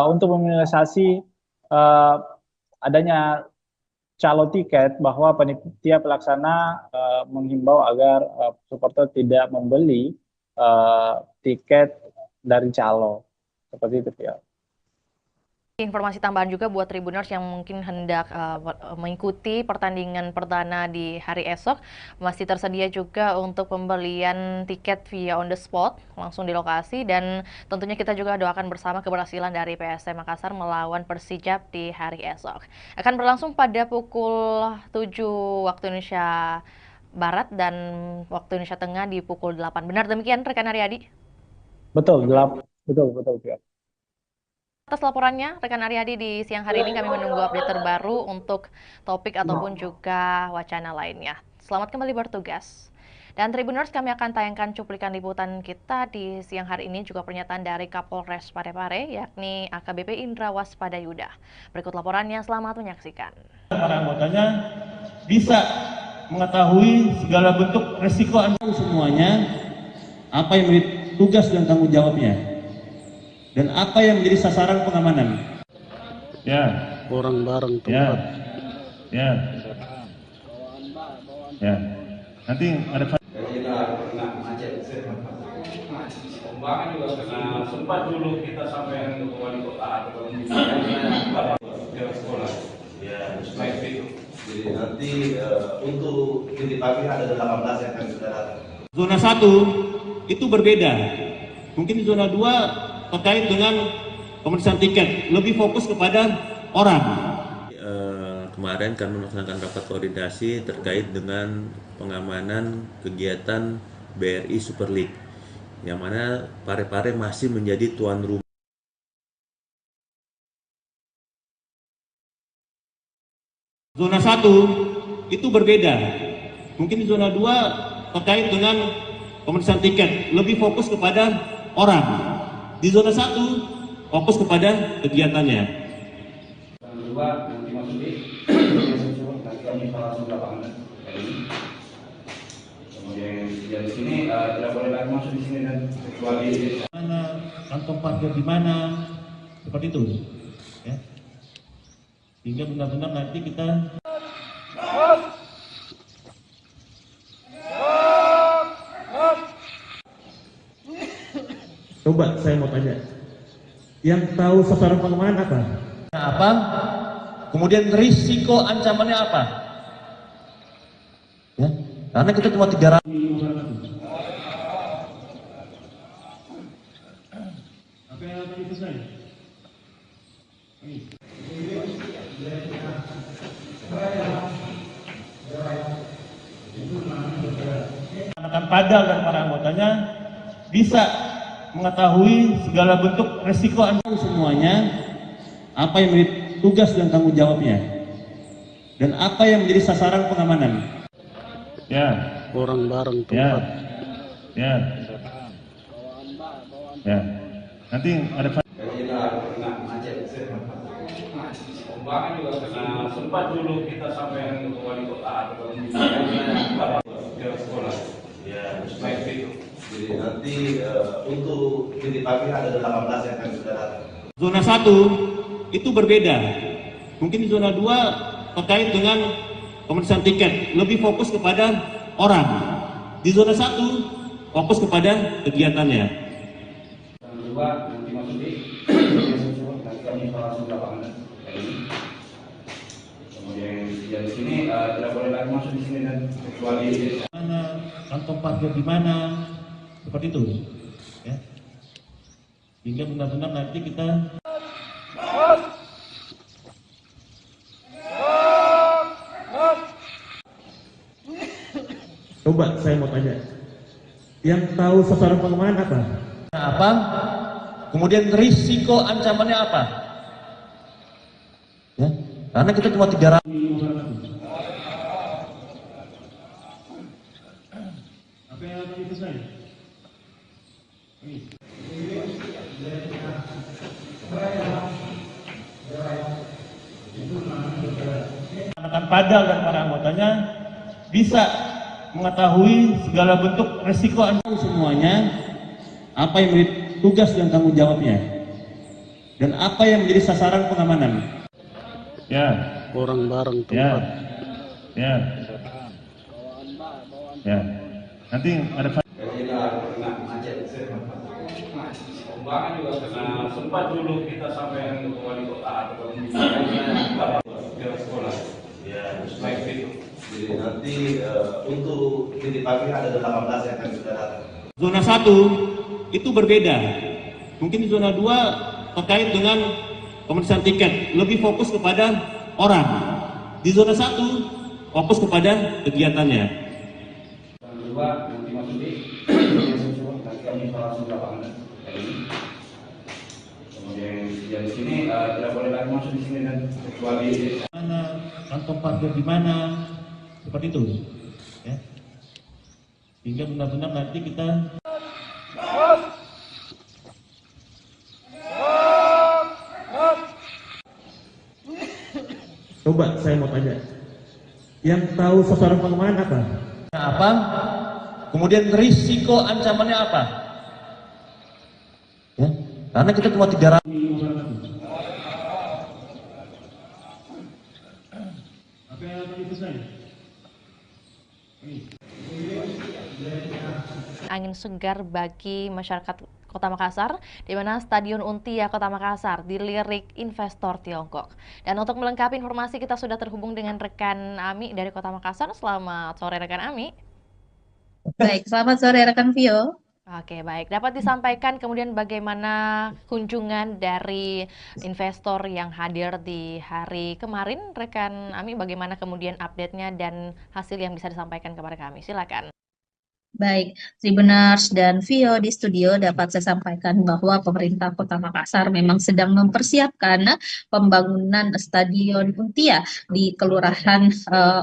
Untuk meminimalisasi adanya calo tiket, bahwa panitia pelaksana menghimbau agar supporter tidak membeli tiket dari calo. Seperti itu, ya. Informasi tambahan juga buat Tribuners yang mungkin hendak mengikuti pertandingan perdana di hari esok, masih tersedia juga untuk pembelian tiket via on the spot, langsung di lokasi, dan tentunya kita juga doakan bersama keberhasilan dari PSM Makassar melawan Persijap di hari esok. Akan berlangsung pada pukul 7 waktu Indonesia Barat dan waktu Indonesia Tengah di pukul 8. Benar demikian, rekan Aryadi? Betul, betul. Atas laporannya, rekan Aryadi, di siang hari ini kami menunggu update terbaru untuk topik ataupun juga wacana lainnya. Selamat kembali bertugas. Dan Tribuners, kami akan tayangkan cuplikan liputan kita di siang hari ini, juga pernyataan dari Kapolres Parepare, yakni AKBP Indra Waspadayuda. Berikut laporannya, selamat menyaksikan. Para anggotanya bisa mengetahui segala bentuk resiko semuanya, apa yang menjadi tugas dan tanggung jawabnya, dan apa yang menjadi sasaran pengamanan. Ya. Orang bareng tempat. Ya. Nanti ada. Pembangunan juga karena sempat dulu kita sampai ke wali kota atau sekolah. Ya, jadi nanti untuk titik pagi ada 18 yang akan sudah datang. Zona 1 itu berbeda. Mungkin zona 2 terkait dengan pemeriksaan tiket, lebih fokus kepada orang. Kemarin kami melaksanakan rapat koordinasi terkait dengan pengamanan kegiatan BRI Super League, yang mana Parepare masih menjadi tuan rumah. Zona 1 itu berbeda. Mungkin zona 2 terkait dengan pemeriksaan tiket, lebih fokus kepada orang. Di zona 1 fokus kepada kegiatannya. Yang kedua, nanti masuki nanti kami langsung lapangan ini. Kemudian di sini tidak boleh lagi masuk di sini dan kecuali mana, kantong parkir di mana, seperti itu. Ya. Sehingga benar-benar nanti kita coba saya mau tanya, yang tahu sasaran pengamanan apa? Apa? Kemudian risiko ancamannya apa? Ya, karena kita cuma 300. Apa yang tadi selesai? Akan padal dan para anggotanya bisa mengetahui segala bentuk resiko semuanya, apa yang menjadi tugas dan tanggung jawabnya, dan apa yang menjadi sasaran pengamanan. Ya. Orang bareng tempat. Ya. Nanti ada. pembangunan juga karena sempat dulu kita sampai ke wali kota atau sekolah. Ya, jadi nanti untuk titik pagi ada 18 yang akan sudah datang. Zona 1 itu berbeda. Mungkin di zona 2 terkait dengan pemeriksaan tiket, lebih fokus kepada orang. Di zona 1 fokus kepada kegiatannya. Yang kedua, nanti masuki nanti kami langsung lapangan ini. Kemudian di sini tidak boleh lagi masuk di sini dan kecuali mana, kantong parkir di mana, seperti itu. Ya. Sehingga benar-benar nanti kita coba saya mau tanya, yang tahu sasaran pengamanan apa? Apa? Kemudian risiko ancamannya apa? Ya, karena kita cuma 300. Apa yang tadi selesai? rekan Padal dan para anggotanya bisa mengetahui segala bentuk resiko semuanya, apa yang menjadi tugas dan tanggung jawabnya, dan apa yang menjadi sasaran pengamanan. Ya. Orang bareng Ya. tempat. Ya. Ya. Nanti ada. Pembangunan juga karena sempat dulu kita sampai ke wali kota atau sekolah. Ya, baik itu. Jadi nanti untuk titik pagi ada 18 yang akan sudah datang. Zona 1 itu berbeda. Mungkin di zona 2 terkait dengan pemeriksaan tiket, lebih fokus kepada orang. Di zona 1 fokus kepada kegiatannya. Yang kedua nanti masuki nanti kami langsung lapangan ini. Kemudian di sini tidak boleh lagi masuk di sini dan kecuali mana kantong parkir di mana, seperti itu. Ya. Sehingga benar-benar nanti kita coba saya mau tanya, yang tahu sasaran pengamanan apa? Apa? Kemudian risiko ancamannya apa? Ya, karena kita cuma 300. Angin segar bagi masyarakat Kota Makassar, di mana Stadion Untia Kota Makassar dilirik investor Tiongkok. Dan untuk melengkapi informasi, kita sudah terhubung dengan rekan Ami dari Kota Makassar. Selamat sore rekan Ami. Baik, selamat sore rekan Vio. Oke, baik. Dapat disampaikan kemudian bagaimana kunjungan dari investor yang hadir di hari kemarin, rekan Ami, bagaimana kemudian update-nya dan hasil yang bisa disampaikan kepada kami. Silakan. Baik, Tribuners dan Vio di studio dapat saya sampaikan bahwa pemerintah Kota Makassar memang sedang mempersiapkan pembangunan Stadion Untia di Kelurahan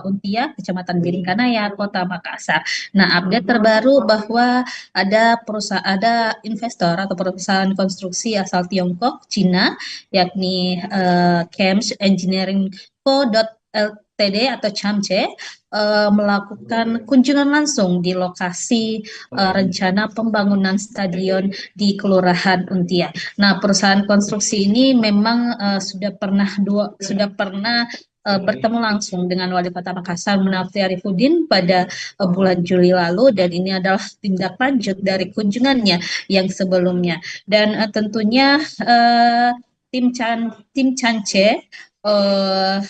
Untia, Kecamatan Biringkanaya, Kota Makassar. Nah, update terbaru bahwa ada investor atau perusahaan konstruksi asal Tiongkok, Cina, yakni Chems Engineering Co. Ltd atau CHAMCE melakukan kunjungan langsung di lokasi rencana pembangunan stadion di Kelurahan Untia. Nah, perusahaan konstruksi ini memang sudah pernah bertemu langsung dengan Wali Kota Makassar Munafri Arifudin pada bulan Juli lalu, dan ini adalah tindak lanjut dari kunjungannya yang sebelumnya. Dan tentunya tim CHAMCE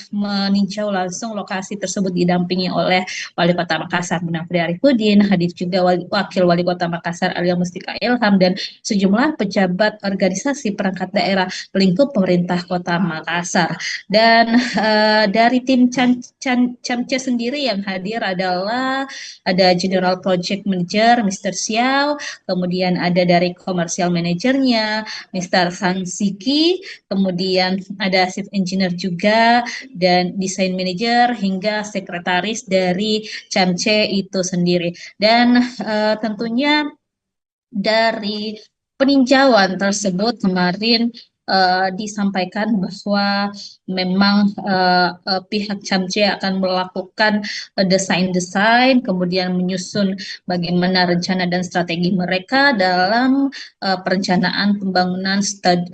meninjau langsung lokasi tersebut didampingi oleh Wali Kota Makassar Munafri Arifudin, hadir juga Wakil Wali Kota Makassar Alia Mustika Ilham, dan sejumlah pejabat organisasi perangkat daerah lingkup pemerintah Kota Makassar. Dan dari tim CHAMCE sendiri yang hadir adalah ada General Project Manager Mr. Xiao, kemudian ada dari Commercial Managernya Mr. Sang Siki, kemudian ada Chief Engineer juga, dan desain manager hingga sekretaris dari CHAMCE itu sendiri. Dan tentunya dari peninjauan tersebut kemarin disampaikan bahwa memang pihak CHAMCE akan melakukan desain-desain, kemudian menyusun bagaimana rencana dan strategi mereka dalam perencanaan pembangunan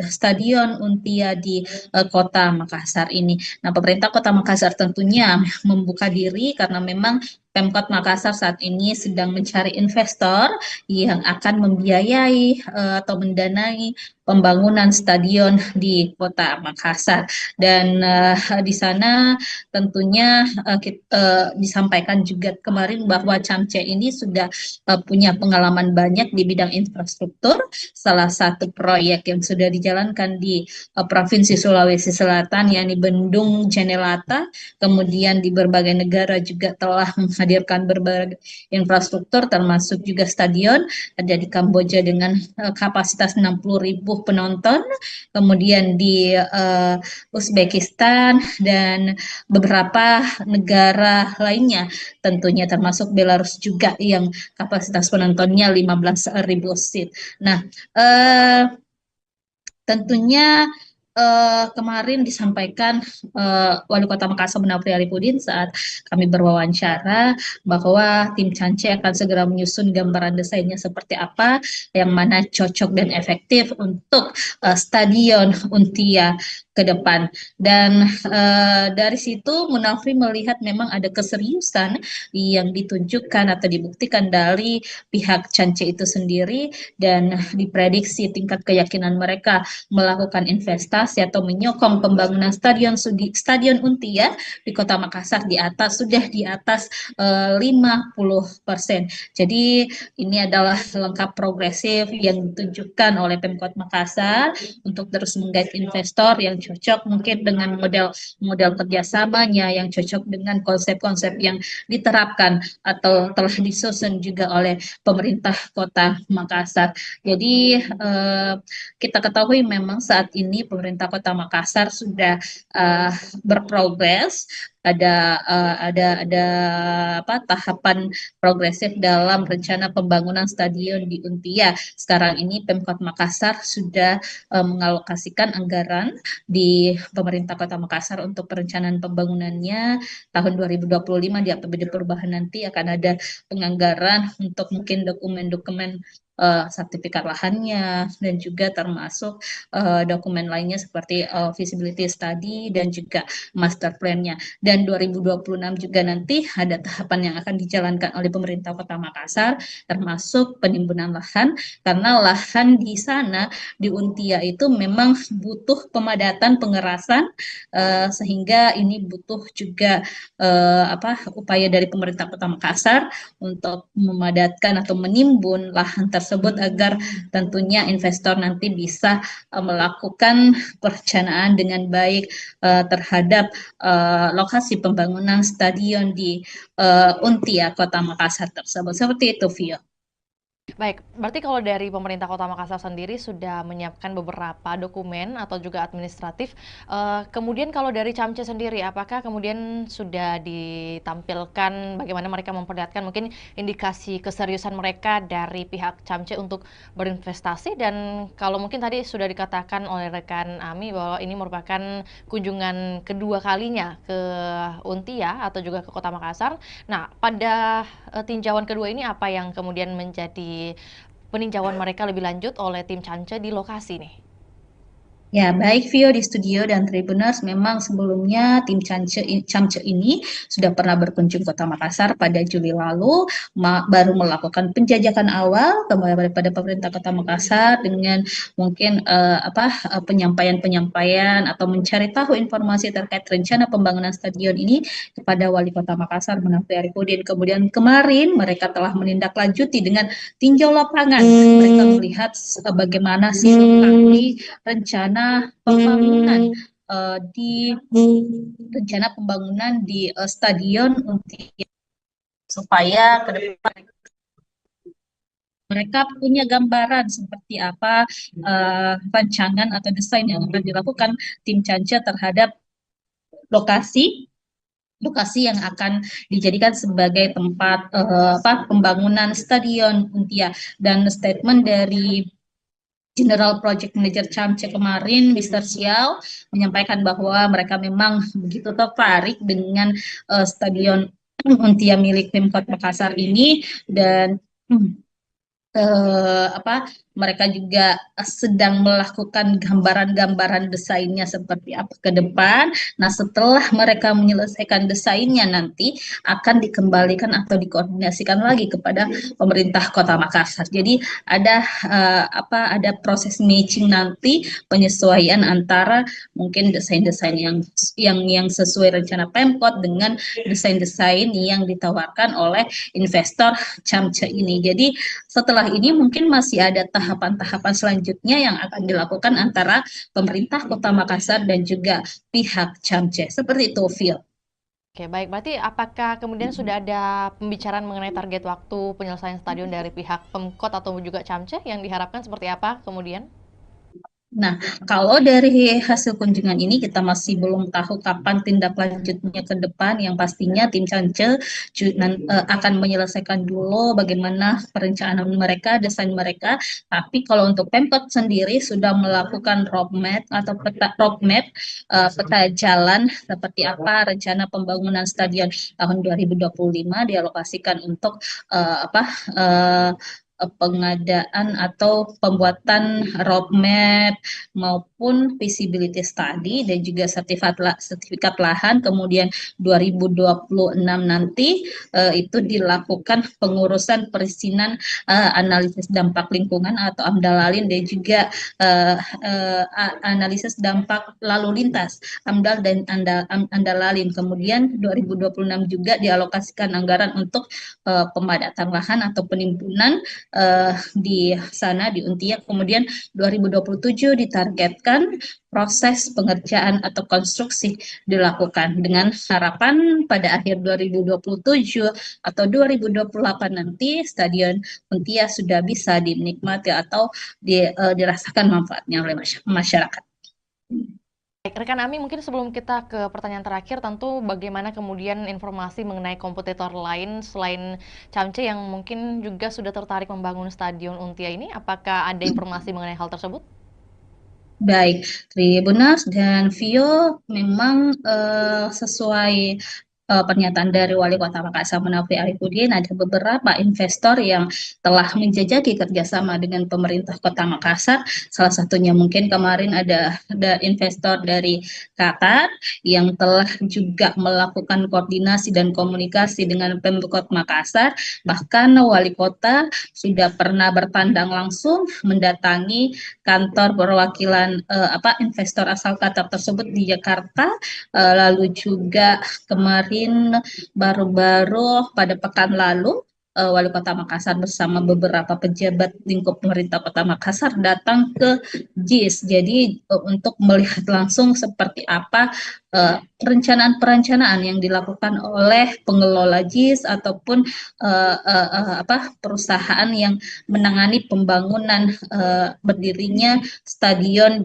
Stadion Untia di Kota Makassar ini. Nah, pemerintah Kota Makassar tentunya membuka diri karena memang Pemkot Makassar saat ini sedang mencari investor yang akan membiayai atau mendanai pembangunan stadion di Kota Makassar. Dan di sana tentunya disampaikan juga kemarin bahwa CHAMCE ini sudah punya pengalaman banyak di bidang infrastruktur. Salah satu proyek yang sudah dijalankan di Provinsi Sulawesi Selatan yakni Bendung Jenelata, kemudian di berbagai negara juga telah menghadirkan berbagai infrastruktur termasuk juga stadion, ada di Kamboja dengan kapasitas 60.000 penonton, kemudian di Uzbekistan dan beberapa negara lainnya tentunya termasuk Belarus juga yang kapasitas penontonnya 15.000 seat. Nah, tentunya kemarin disampaikan Wali Kota Makassar Munafri Arifudin saat kami berwawancara bahwa tim Cance akan segera menyusun gambaran desainnya seperti apa yang mana cocok dan efektif untuk Stadion Untia ke depan. Dan dari situ Munafri melihat memang ada keseriusan yang ditunjukkan atau dibuktikan dari pihak Cance itu sendiri, dan diprediksi tingkat keyakinan mereka melakukan investasi atau menyokong pembangunan Stadion Untia di Kota Makassar sudah di atas 50%. Jadi ini adalah langkah progresif yang ditunjukkan oleh Pemkot Makassar untuk terus menggait investor yang cocok mungkin dengan model kerjasamanya, yang cocok dengan konsep-konsep yang diterapkan atau telah disusun juga oleh pemerintah Kota Makassar. Jadi kita ketahui memang saat ini pemerintah Kota Makassar sudah berprogres, ada tahapan progresif dalam rencana pembangunan stadion di Untia. Sekarang ini Pemkot Makassar sudah mengalokasikan anggaran di pemerintah Kota Makassar untuk perencanaan pembangunannya tahun 2025. Di APBD perubahan nanti akan ada penganggaran untuk mungkin dokumen-dokumen sertifikat lahannya, dan juga termasuk dokumen lainnya seperti feasibility study dan juga master plan-nya. Dan 2026 juga nanti ada tahapan yang akan dijalankan oleh pemerintah Kota Makassar, termasuk penimbunan lahan, karena lahan di sana di Untia itu memang butuh pemadatan pengerasan, sehingga ini butuh juga upaya dari pemerintah Kota Makassar untuk memadatkan atau menimbun lahan tersebut agar tentunya investor nanti bisa melakukan perencanaan dengan baik terhadap lokasi pembangunan stadion di Untia Kota Makassar tersebut. Seperti itu, Vio. Baik, berarti kalau dari pemerintah Kota Makassar sendiri sudah menyiapkan beberapa dokumen atau juga administratif. Kemudian kalau dari Camce sendiri, apakah kemudian sudah ditampilkan bagaimana mereka memperlihatkan mungkin indikasi keseriusan mereka dari pihak Camce untuk berinvestasi? Dan kalau mungkin tadi sudah dikatakan oleh rekan Ami bahwa ini merupakan kunjungan kedua kalinya ke Untia atau juga ke Kota Makassar. Nah, pada tinjauan kedua ini apa yang kemudian menjadi peninjauan mereka lebih lanjut oleh tim Cance di lokasi nih? Ya, baik Vio di studio dan Tribuners, memang sebelumnya tim Camce ini sudah pernah berkunjung Kota Makassar pada Juli lalu, baru melakukan penjajakan awal kepada pemerintah Kota Makassar dengan mungkin penyampaian atau mencari tahu informasi terkait rencana pembangunan stadion ini kepada Wali Kota Makassar Munafri Arifudin. Kemudian kemarin mereka telah menindaklanjuti dengan tinjau lapangan. Mereka melihat bagaimana sih lokasi rencana pembangunan di stadion Untia, supaya ke depan mereka punya gambaran seperti apa rancangan atau desain yang akan dilakukan tim Cance terhadap lokasi yang akan dijadikan sebagai tempat pembangunan stadion Untia. Dan statement dari General Project Manager Camce kemarin, Mr. Xiao, menyampaikan bahwa mereka memang begitu tertarik dengan stadion Untia milik Pemkot Makassar ini, dan mereka juga sedang melakukan gambaran-gambaran desainnya seperti apa ke depan. Nah, setelah mereka menyelesaikan desainnya nanti akan dikembalikan atau dikoordinasikan lagi kepada pemerintah Kota Makassar. Jadi ada proses matching nanti, penyesuaian antara mungkin desain-desain yang sesuai rencana Pemkot dengan desain-desain yang ditawarkan oleh investor Camce ini. Jadi setelah ini mungkin masih ada tahapan-tahapan selanjutnya yang akan dilakukan antara pemerintah Kota Makassar dan juga pihak Camce. Seperti itu, Phil. Oke, baik. Berarti apakah kemudian sudah ada pembicaraan mengenai target waktu penyelesaian stadion dari pihak Pemkot atau juga Camce yang diharapkan seperti apa kemudian? Nah, kalau dari hasil kunjungan ini kita masih belum tahu kapan tindak lanjutnya ke depan. Yang pastinya tim Cance akan menyelesaikan dulu bagaimana perencanaan mereka, desain mereka. Tapi kalau untuk Pemkot sendiri sudah melakukan roadmap atau peta jalan seperti apa rencana pembangunan stadion tahun 2025 dialokasikan untuk pengadaan atau pembuatan roadmap maupun feasibility study dan juga sertifikat lahan. Kemudian 2026 nanti itu dilakukan pengurusan perizinan analisis dampak lingkungan atau AMDALALIN dan juga analisis dampak lalu lintas AMDAL dan AMDALALIN. Kemudian 2026 juga dialokasikan anggaran untuk pemadatan lahan atau penimbunan di sana di Untia. Kemudian 2027 ditargetkan proses pengerjaan atau konstruksi dilakukan dengan harapan pada akhir 2027 atau 2028 nanti Stadion Untia sudah bisa dinikmati atau dirasakan manfaatnya oleh masyarakat. Baik, rekan Ami, mungkin sebelum kita ke pertanyaan terakhir, tentu bagaimana kemudian informasi mengenai kompetitor lain selain Camce yang mungkin juga sudah tertarik membangun Stadion Untia ini, apakah ada informasi mengenai hal tersebut? Baik, Tribunas dan Vio memang sesuai pernyataan dari Wali Kota Makassar Munafri Arifudin, ada beberapa investor yang telah menjajaki kerjasama dengan pemerintah Kota Makassar. Salah satunya mungkin kemarin ada investor dari Qatar yang telah juga melakukan koordinasi dan komunikasi dengan Pemkot Makassar. Bahkan Wali Kota sudah pernah bertandang langsung mendatangi kantor perwakilan investor asal Qatar tersebut di Jakarta. Lalu juga kemarin baru-baru pada pekan lalu Wali Kota Makassar bersama beberapa pejabat lingkup pemerintah Kota Makassar datang ke JIS. Jadi untuk melihat langsung seperti apa perencanaan yang dilakukan oleh pengelola JIS ataupun perusahaan yang menangani pembangunan berdirinya Stadion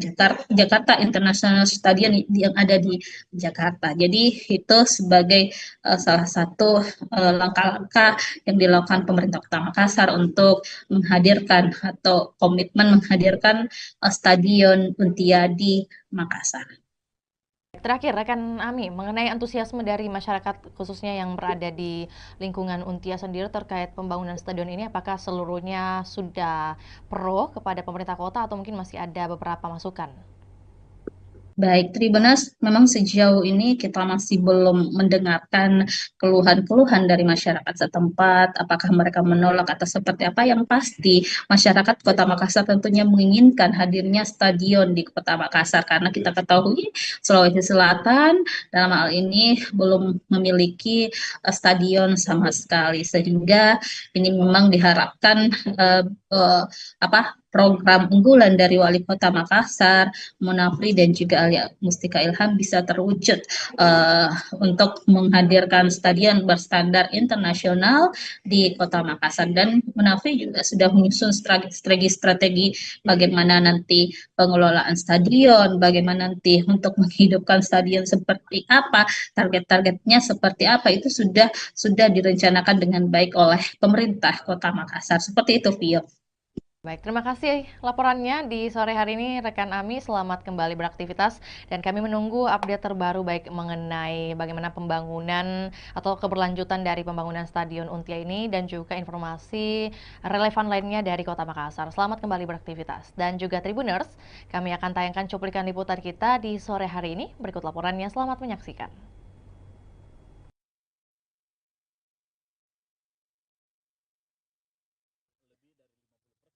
Jakarta International Stadion yang ada di Jakarta. Jadi itu sebagai salah satu langkah-langkah yang dilakukan pemerintah Kota Makassar untuk menghadirkan atau komitmen menghadirkan Stadion Untia di Makassar. Terakhir, rekan Ami, mengenai antusiasme dari masyarakat khususnya yang berada di lingkungan Untia sendiri terkait pembangunan stadion ini, apakah seluruhnya sudah pro kepada pemerintah kota atau mungkin masih ada beberapa masukan? Baik, Tribunas, memang sejauh ini kita masih belum mendengarkan keluhan-keluhan dari masyarakat setempat, apakah mereka menolak atau seperti apa. Yang pasti, masyarakat Kota Makassar tentunya menginginkan hadirnya stadion di Kota Makassar, karena kita ketahui Sulawesi Selatan dalam hal ini belum memiliki stadion sama sekali, sehingga ini memang diharapkan program unggulan dari Wali Kota Makassar, Munafri dan juga Alia Mustika Ilham bisa terwujud untuk menghadirkan stadion berstandar internasional di Kota Makassar. Dan Munafri juga sudah menyusun strategi bagaimana nanti pengelolaan stadion, bagaimana nanti untuk menghidupkan stadion seperti apa, target-targetnya seperti apa, itu sudah direncanakan dengan baik oleh pemerintah Kota Makassar. Seperti itu, Vio. Baik, terima kasih laporannya di sore hari ini rekan Ami. Selamat kembali beraktivitas dan kami menunggu update terbaru baik mengenai bagaimana pembangunan atau keberlanjutan dari pembangunan Stadion Untia ini dan juga informasi relevan lainnya dari Kota Makassar. Selamat kembali beraktivitas. Dan juga Tribuners, kami akan tayangkan cuplikan liputan kita di sore hari ini. Berikut laporannya, selamat menyaksikan.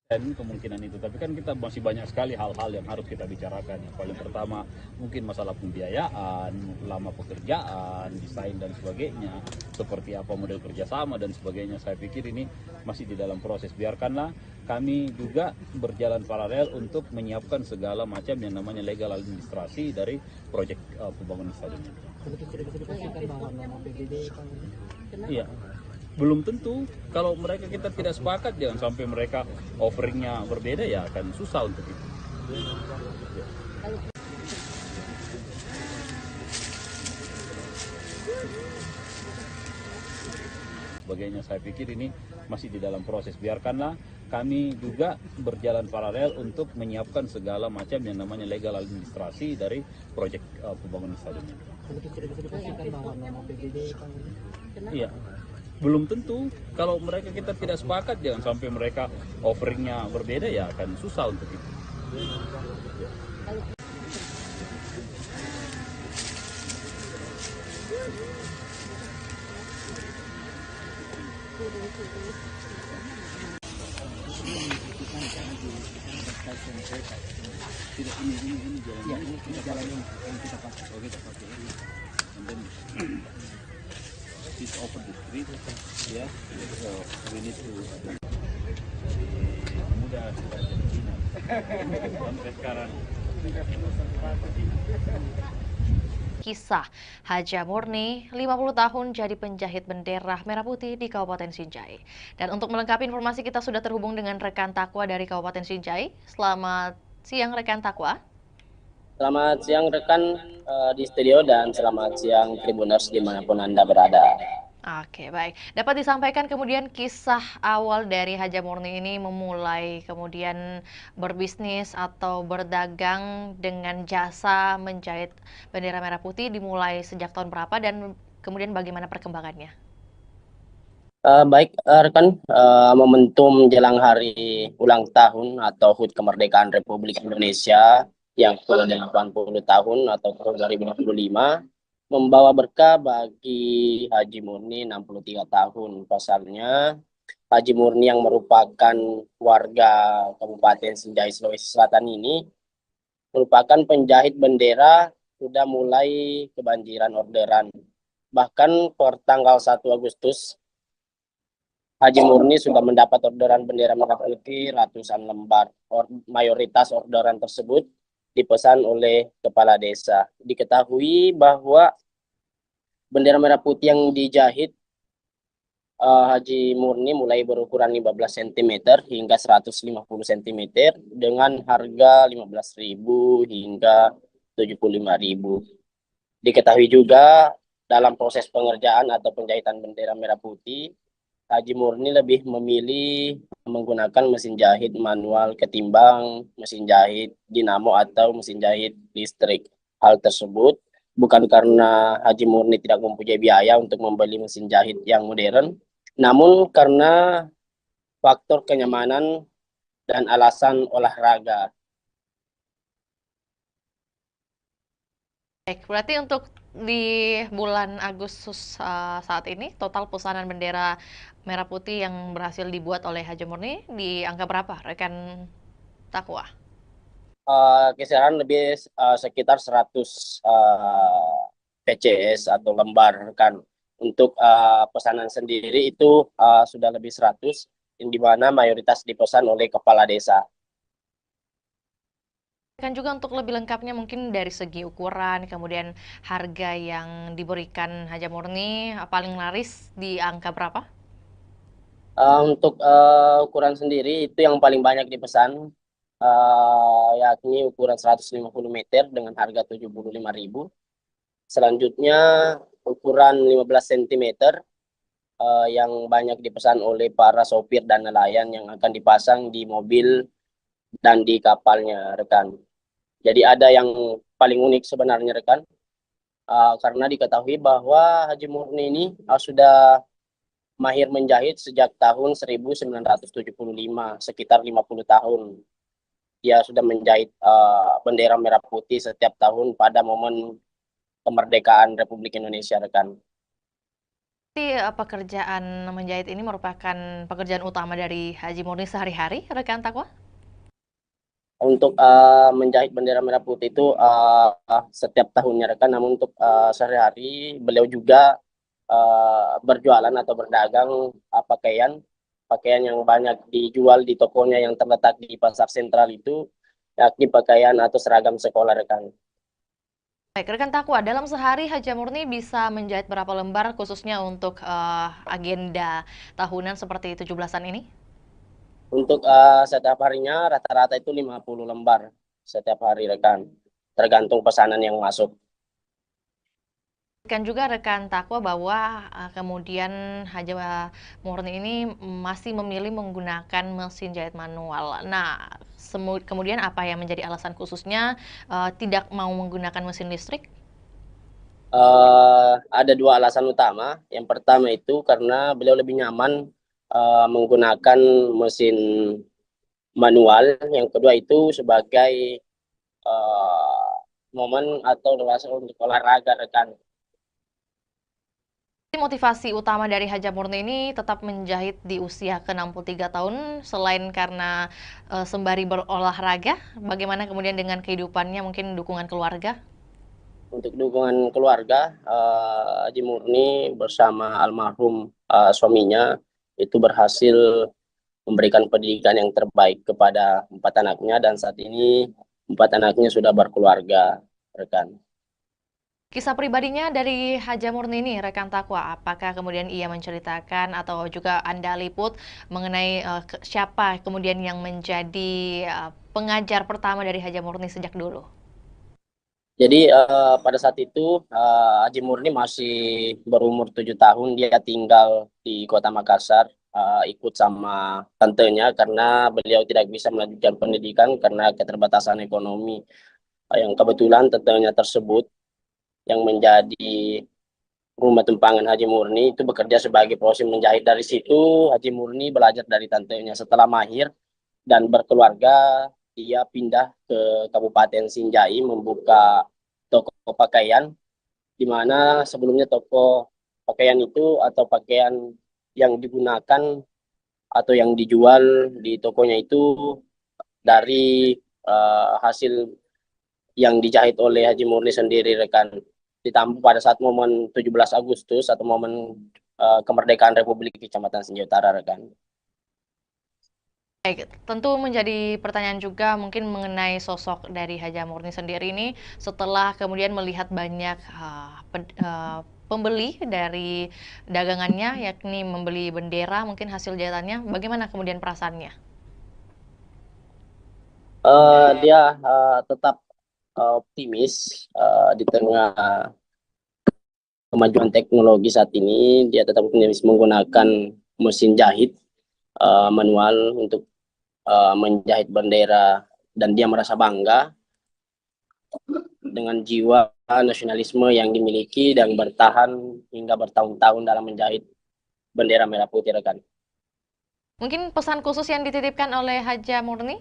Dan kemungkinan itu, tapi kan kita masih banyak sekali hal-hal yang harus kita bicarakan. Yang paling pertama mungkin masalah pembiayaan, lama pekerjaan, desain dan sebagainya, seperti apa model kerjasama dan sebagainya. Saya pikir ini masih di dalam proses. Biarkanlah kami juga berjalan paralel untuk menyiapkan segala macam yang namanya legal administrasi dari proyek pembangunan stadion. Iya. Belum tentu, kalau mereka kita tidak sepakat, jangan sampai mereka offeringnya berbeda, ya akan susah untuk itu. Sebagainya, saya pikir ini masih di dalam proses. Biarkanlah kami juga berjalan paralel untuk menyiapkan segala macam yang namanya legal administrasi dari proyek pembangunan stadion ini. Iya, belum tentu. Kalau mereka kita tidak sepakat, jangan sampai mereka offeringnya berbeda, ya akan susah untuk itu. Tidak, ini jalan yang kita pakai. Oh, kita pakai ini. And then this over the street, ya. So we need to mudah sampai sekarang. Kisah Haja Murni, 50 tahun jadi penjahit bendera merah putih di Kabupaten Sinjai. Dan untuk melengkapi informasi, kita sudah terhubung dengan rekan Takwa dari Kabupaten Sinjai. Selamat siang rekan Takwa. Selamat siang rekan di studio dan selamat siang Tribuners dimanapun Anda berada. Oke, baik. Dapat disampaikan kemudian kisah awal dari Haja Murni ini memulai kemudian berbisnis atau berdagang dengan jasa menjahit bendera merah putih dimulai sejak tahun berapa dan kemudian bagaimana perkembangannya? Baik rekan, momentum jelang hari ulang tahun atau HUT kemerdekaan Republik Indonesia yang ke-80 tahun atau tahun 2025 membawa berkah bagi Haji Murni 63 tahun. Pasalnya Haji Murni yang merupakan warga Kabupaten Sinjai Sulawesi Selatan ini merupakan penjahit bendera, sudah mulai kebanjiran orderan. Bahkan per tanggal 1 Agustus Haji Murni sudah mendapat orderan bendera merah putih ratusan lembar. Mayoritas orderan tersebut dipesan oleh kepala desa. Diketahui bahwa bendera merah putih yang dijahit Haji Murni mulai berukuran 15 cm hingga 150 cm dengan harga 15.000 hingga 75.000. Diketahui juga dalam proses pengerjaan atau penjahitan bendera merah putih, Haji Murni lebih memilih menggunakan mesin jahit manual ketimbang mesin jahit dinamo atau mesin jahit listrik. Hal tersebut bukan karena Haji Murni tidak mempunyai biaya untuk membeli mesin jahit yang modern, namun karena faktor kenyamanan dan alasan olahraga. Baik, berarti untuk di bulan Agustus saat ini total pesanan bendera merah putih yang berhasil dibuat oleh Haji Murni di angka berapa, rekan Takwa? Kisaran lebih sekitar 100 PCS atau lembar kan. Untuk pesanan sendiri itu sudah lebih 100, di mana mayoritas dipesan oleh kepala desa. Kan juga untuk lebih lengkapnya mungkin dari segi ukuran, kemudian harga yang diberikan Haja Murni paling laris di angka berapa? Untuk ukuran sendiri itu yang paling banyak dipesan, yakni ukuran 150 meter dengan harga 75.000. Selanjutnya ukuran 15 cm yang banyak dipesan oleh para sopir dan nelayan yang akan dipasang di mobil dan di kapalnya rekan. Jadi ada yang paling unik sebenarnya rekan, karena diketahui bahwa Haji Murni ini sudah mahir menjahit sejak tahun 1975, sekitar 50 tahun. Dia sudah menjahit bendera merah putih setiap tahun pada momen kemerdekaan Republik Indonesia rekan. Jadi pekerjaan menjahit ini merupakan pekerjaan utama dari Haji Murni sehari-hari, rekan Takwa? Untuk menjahit bendera merah putih itu setiap tahunnya rekan, namun untuk sehari-hari beliau juga berjualan atau berdagang pakaian yang banyak dijual di tokonya yang terletak di pasar sentral itu, yakni pakaian atau seragam sekolah rekan. Baik, rekan Takwa, dalam sehari Haja Murni bisa menjahit berapa lembar khususnya untuk agenda tahunan seperti 17-an ini? Untuk setiap harinya rata-rata itu 50 lembar. setiap hari rekan, tergantung pesanan yang masuk. Kan juga rekan Takwa bahwa kemudian Haja Murni ini masih memilih menggunakan mesin jahit manual. Nah, kemudian apa yang menjadi alasan khususnya tidak mau menggunakan mesin listrik? Ada dua alasan utama. Yang pertama itu karena beliau lebih nyaman menggunakan mesin manual. Yang kedua itu sebagai momen atau leluasa untuk olahraga rekan. Motivasi utama dari Haja Murni ini tetap menjahit di usia ke-63 tahun, selain karena sembari berolahraga, bagaimana kemudian dengan kehidupannya, mungkin dukungan keluarga? Untuk dukungan keluarga, Haji Murni bersama almarhum suaminya itu berhasil memberikan pendidikan yang terbaik kepada 4 anaknya, dan saat ini 4 anaknya sudah berkeluarga, rekan. Kisah pribadinya dari Haja Murni ini, rekan Takwa, apakah kemudian ia menceritakan atau juga Anda liput mengenai siapa kemudian yang menjadi pengajar pertama dari Haja Murni sejak dulu? Jadi pada saat itu Haji Murni masih berumur 7 tahun, dia tinggal di Kota Makassar, ikut sama tantenya karena beliau tidak bisa melanjutkan pendidikan karena keterbatasan ekonomi. Yang kebetulan tantenya tersebut yang menjadi rumah tumpangan Haji Murni itu bekerja sebagai proses menjahit. Dari situ Haji Murni belajar dari tantenya. Setelah mahir dan berkeluarga, dia pindah ke Kabupaten Sinjai membuka toko pakaian, di mana sebelumnya toko pakaian itu atau pakaian yang digunakan atau yang dijual di tokonya itu dari hasil yang dijahit oleh Haji Murni sendiri, rekan. Ditambah pada saat momen 17 Agustus atau momen kemerdekaan Republik Kecamatan Sinjai Utara, rekan. Baik, tentu menjadi pertanyaan juga mungkin mengenai sosok dari Haja Murni sendiri ini setelah kemudian melihat banyak pembeli dari dagangannya, yakni membeli bendera mungkin hasil jahitannya, bagaimana kemudian perasaannya? Dia tetap optimis di tengah kemajuan teknologi saat ini. Dia tetap optimis menggunakan mesin jahit manual untuk menjahit bendera, dan dia merasa bangga dengan jiwa nasionalisme yang dimiliki dan bertahan hingga bertahun-tahun dalam menjahit bendera merah putih, rekan. Mungkin pesan khusus yang dititipkan oleh Haja Murni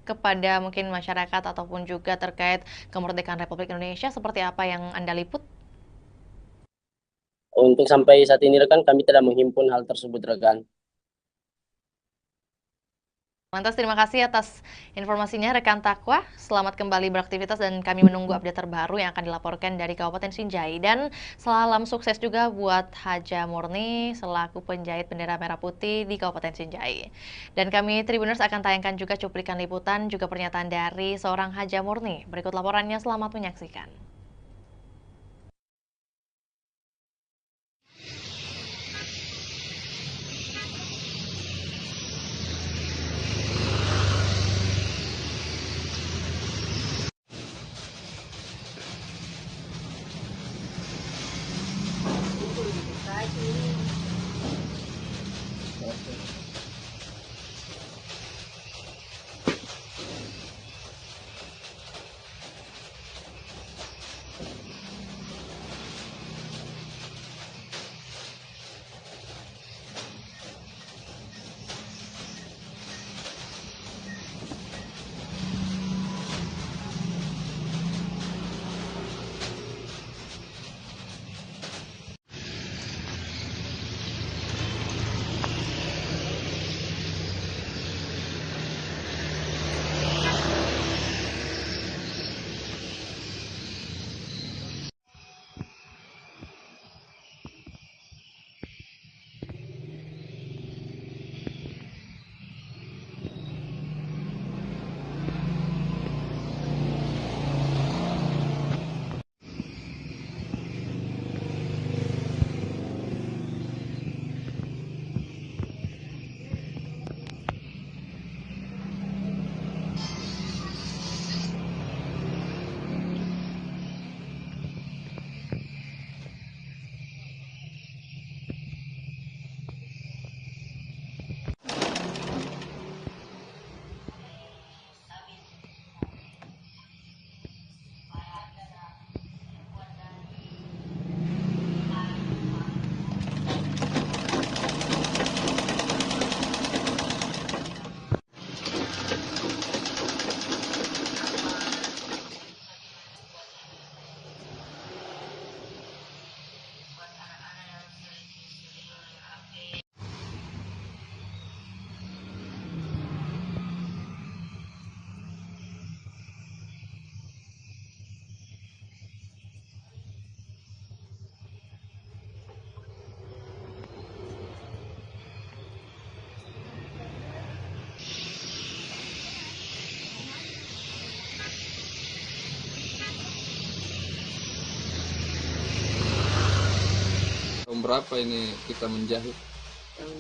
kepada mungkin masyarakat ataupun juga terkait kemerdekaan Republik Indonesia seperti apa yang Anda liput? Untuk sampai saat ini, rekan, kami tidak menghimpun hal tersebut, rekan. Lantas terima kasih atas informasinya rekan Takwa. Selamat kembali beraktivitas dan kami menunggu update terbaru yang akan dilaporkan dari Kabupaten Sinjai. Dan salam sukses juga buat Haja Murni selaku penjahit bendera merah putih di Kabupaten Sinjai. Dan kami Tribuners akan tayangkan juga cuplikan liputan juga pernyataan dari seorang Haja Murni. Berikut laporannya, selamat menyaksikan. berapa ini kita menjahit? Tahun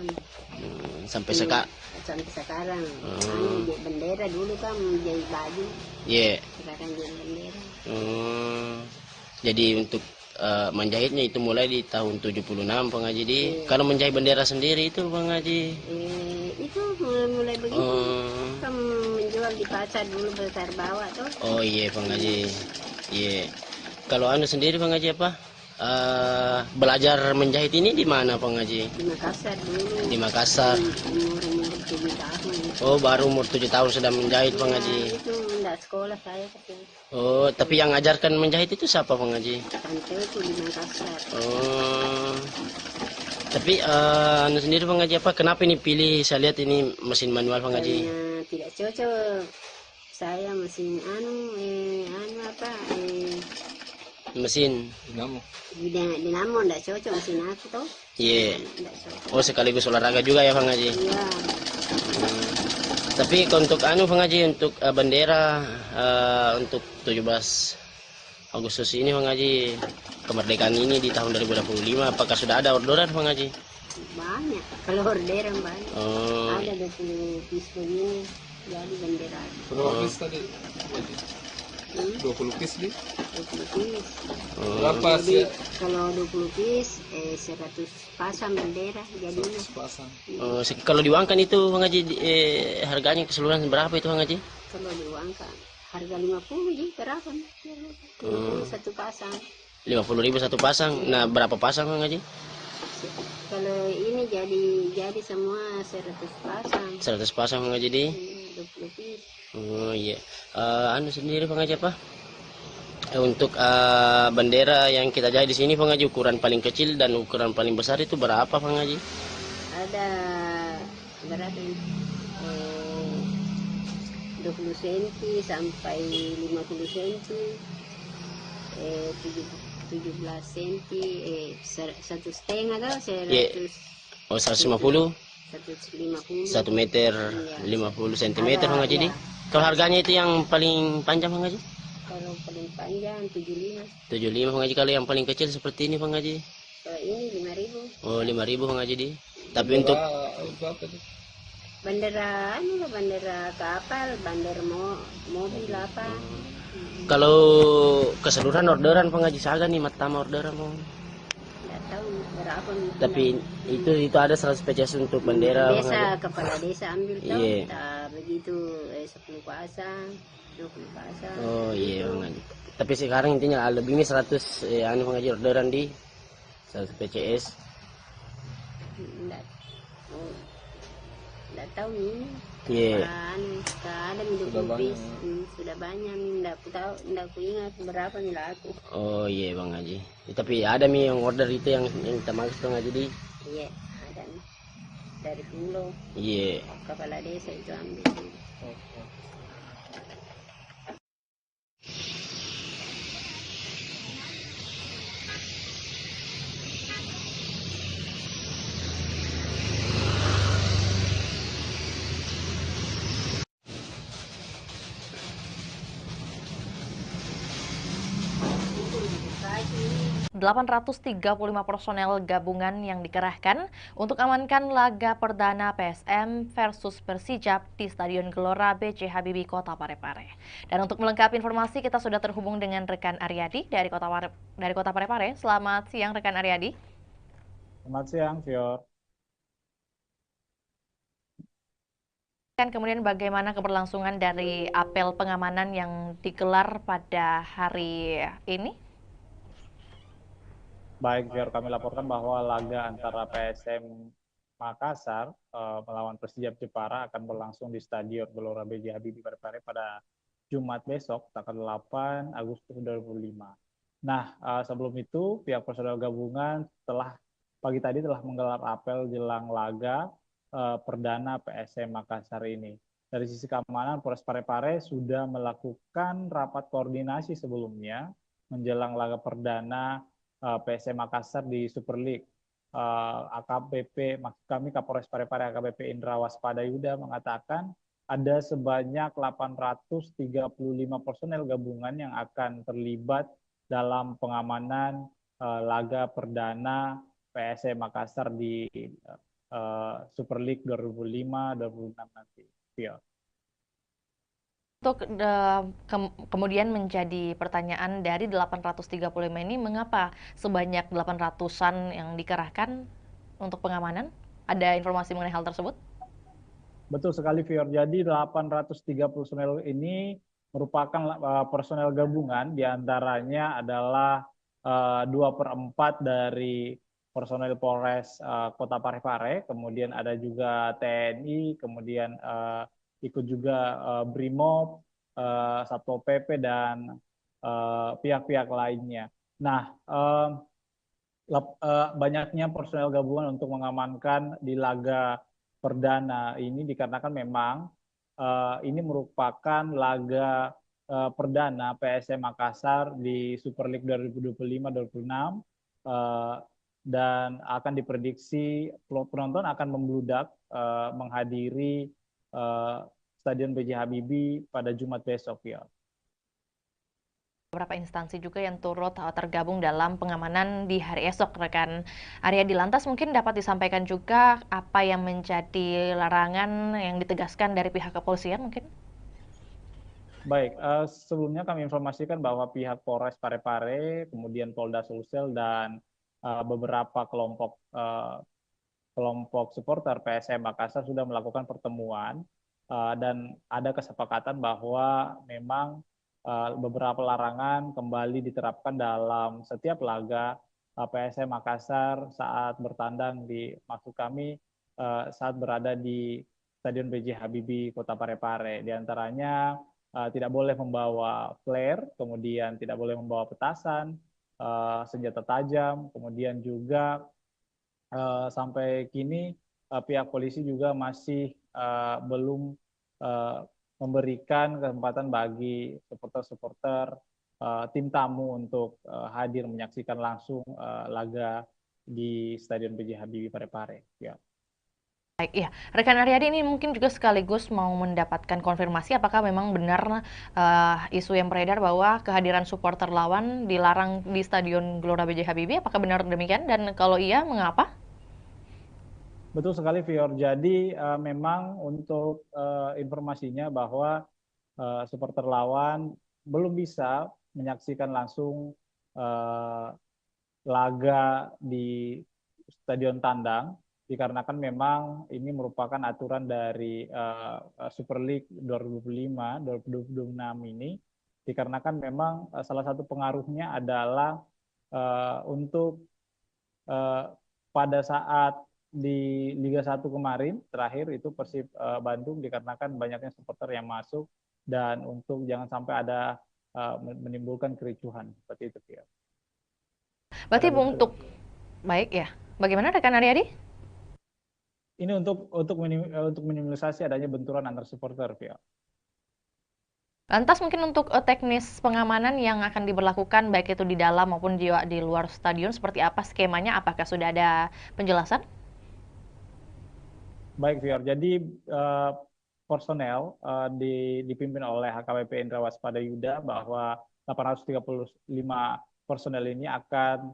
76. Sampai sekarang. Sampai sekarang. Hmm. Bendera dulu kan menjahit baju. Iya. Sekarang jadi bendera. Jadi untuk menjahitnya itu mulai di tahun 76 Bang Haji di. Kalau menjahit bendera sendiri itu Bang Haji. Itu mulai begitu. Kan menjual di pasar dulu pasar bawah tuh. Oh iya Bang Haji. Iya. Kalau anu sendiri Bang Haji apa? Belajar menjahit ini di mana Bang Haji? Di Makassar dulu. Di Makassar. Umur 7 tahun. Oh, baru umur 7 tahun sudah menjahit Bang Haji. Itu enggak sekolah saya tapi. Oh, tapi yang ngajarkan menjahit itu siapa Bang Haji? Tanteku di Makassar. Oh. Tapi anu sendiri Bang Haji apa? Kenapa ini pilih saya lihat ini mesin manual Bang Haji? Karena tidak cocok. Saya mesin Mesin dinamo enggak cocok mesin aku tuh. Iya. Oh, sekaligus olahraga juga ya Bang Haji? Iya. Tapi untuk anu Bang Haji, untuk bendera untuk 17 Agustus ini Bang Haji, kemerdekaan ini di tahun 2025, apakah sudah ada orderan Bang Haji? Banyak, kalau orderan banyak. Oh. Ada 20 piece begini, jadi bendera. Berapa piece tadi? 20 piece di? 20 piece. Berapa sih? Kalau 20 piece 100 pasang bendera jadinya. 100 pasang. Kalau diuangkan itu Bang Haji, harganya keseluruhan berapa itu Bang Haji? Kalau diuangkan harga 50 ji berapa? 50 satu pasang. 50.000 satu pasang. Nah, berapa pasang Bang Haji? Kalau ini jadi semua 100 pasang. 100 pasang Bang Haji di? 20 piece. Oh iya. Anu sendiri Bang Haji apa? Untuk bendera yang kita jahit di sini Bang Haji, ukuran paling kecil dan ukuran paling besar itu berapa Bang Haji? Ada berapa ini? 20 cm sampai 50 cm, 17 cm, 1,5 atau 100. Yeah. Oh, 150? 150. 1 meter 50 cm Bang Haji di? Kalau harganya itu yang paling panjang Bang Haji? Kalau paling panjang 75. 75 Bang Haji. Kalau yang paling kecil seperti ini Bang Haji? Kalau ini 5.000. Oh, 5.000 Bang Haji di. Tapi untuk bendera bendera kapal, bendera mobil apa. Kalau keseluruhan orderan Bang Haji Saga nih, matama orderan Bang. Enggak tahu berapa. Tapi itu ada 100 PCS untuk bendera Bang Desa, Haji. kepala desa ambil tahu. Iya. Begitu 10 pasang, 20 pasang. Oh iya Bang Haji. Tapi sekarang intinya lebih ini 100 anu Bang Haji orderan di 100 PCS. Enggak tahu ini. Iya. Ada 20 piece. Sudah banyak nih, enggak aku ingat berapa nih laku. Oh iya Bang Haji. Tapi ada nih yang order itu yang kita maksud Bang Haji di. Iya, ada nih. Dari pulau. Iya. Kepala desa itu ambil. Pagi 835 personel gabungan yang dikerahkan untuk amankan laga perdana PSM versus Persijap di Stadion Gelora B.J. Habibie, Kota Parepare. Dan untuk melengkapi informasi, kita sudah terhubung dengan rekan Aryadi dari Kota Parepare. Selamat siang rekan Aryadi. Selamat siang, Fior. Kemudian bagaimana keberlangsungan dari apel pengamanan yang digelar pada hari ini? Baik, Fior, kami laporkan bahwa laga antara PSM Makassar melawan Persijap Jepara akan berlangsung di Stadion Gelora B.J. Habibie Parepare pada Jumat besok, tanggal 8 Agustus 2025. Nah, sebelum itu, pihak personel gabungan pagi tadi telah menggelar apel jelang laga perdana PSM Makassar ini. Dari sisi keamanan, Polres Parepare sudah melakukan rapat koordinasi sebelumnya menjelang laga perdana PSM Makassar di Super League. AKBP, maksud kami Kapolres Parepare AKBP Indra Waspadayuda mengatakan ada sebanyak 835 personel gabungan yang akan terlibat dalam pengamanan laga perdana PSM Makassar di Super League 2005-2006 nanti. Ya. Untuk kemudian menjadi pertanyaan dari 835 ini, mengapa sebanyak 800-an yang dikerahkan untuk pengamanan? Ada informasi mengenai hal tersebut? Betul sekali, Fior. Jadi 830 personel ini merupakan personel gabungan, diantaranya adalah 2/4 dari personel Polres Kota Parepare, kemudian ada juga TNI, kemudian ikut juga BRIMOB, Satpol PP, dan pihak-pihak lainnya. Nah, banyaknya personel gabungan untuk mengamankan di laga perdana ini dikarenakan memang ini merupakan laga perdana PSM Makassar di Super League 2025-2026 dan akan diprediksi penonton akan membludak menghadiri Stadion B.J. Habibie pada Jumat besok, ya. Beberapa instansi juga yang turut tergabung dalam pengamanan di hari esok, rekan Aryadi. Lantas mungkin dapat disampaikan juga apa yang menjadi larangan yang ditegaskan dari pihak kepolisian mungkin? Baik, sebelumnya kami informasikan bahwa pihak Polres Parepare, kemudian Polda Sulsel, dan beberapa kelompok supporter PSM Makassar sudah melakukan pertemuan dan ada kesepakatan bahwa memang beberapa larangan kembali diterapkan dalam setiap laga PSM Makassar saat bertandang maksud kami saat berada di Stadion B.J. Habibie Kota Parepare. Di antaranya tidak boleh membawa flare, kemudian tidak boleh membawa petasan, senjata tajam, kemudian juga sampai kini pihak polisi juga masih belum memberikan kesempatan bagi supporter-supporter tim tamu untuk hadir menyaksikan langsung laga di Stadion B.J. Habibie Parepare. Ya. Baik, ya. Rekan Aryadi ini mungkin juga sekaligus mau mendapatkan konfirmasi apakah memang benar isu yang beredar bahwa kehadiran supporter lawan dilarang di Stadion Gelora B.J. Habibie. Apakah benar demikian? Dan kalau iya, mengapa? Betul sekali, Fior. Jadi memang untuk informasinya bahwa supporter lawan belum bisa menyaksikan langsung laga di Stadion Tandang, dikarenakan memang ini merupakan aturan dari Super League 2005-2026 ini, dikarenakan memang salah satu pengaruhnya adalah untuk pada saat di Liga 1 kemarin terakhir itu Persib Bandung, dikarenakan banyaknya supporter yang masuk dan untuk jangan sampai ada menimbulkan kericuhan seperti itu, ya. Berarti untuk baik ya. Bagaimana rekan Aryadi? Ini untuk minimalisasi adanya benturan antar supporter, ya. Lantas mungkin untuk teknis pengamanan yang akan diberlakukan baik itu di dalam maupun di luar stadion seperti apa skemanya? Apakah sudah ada penjelasan? Baik, Fior. Jadi personel dipimpin oleh HKBP Indra Waspada Yuda bahwa 835 personel ini akan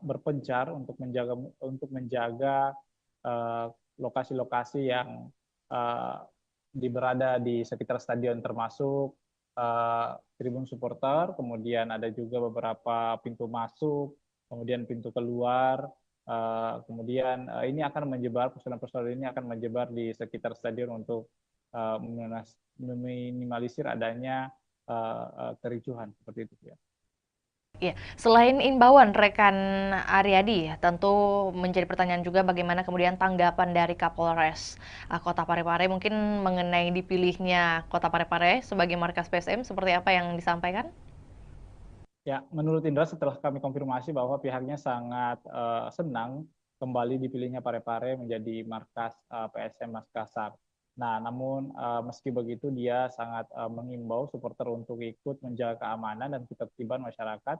berpencar untuk menjaga lokasi-lokasi yang berada di sekitar stadion, termasuk tribun supporter, kemudian ada juga beberapa pintu masuk, kemudian pintu keluar, kemudian ini akan menyebar, personel-personel ini akan menyebar di sekitar stadion untuk meminimalisir adanya kericuhan seperti itu, ya. Ya, selain imbauan rekan Aryadi, tentu menjadi pertanyaan juga bagaimana kemudian tanggapan dari Kapolres Kota Parepare mungkin mengenai dipilihnya Kota Parepare sebagai markas PSM, seperti apa yang disampaikan? Ya, menurut Indra setelah kami konfirmasi bahwa pihaknya sangat senang kembali dipilihnya Parepare menjadi markas PSM Makassar. Nah, namun meski begitu dia sangat mengimbau supporter untuk ikut menjaga keamanan dan ketertiban masyarakat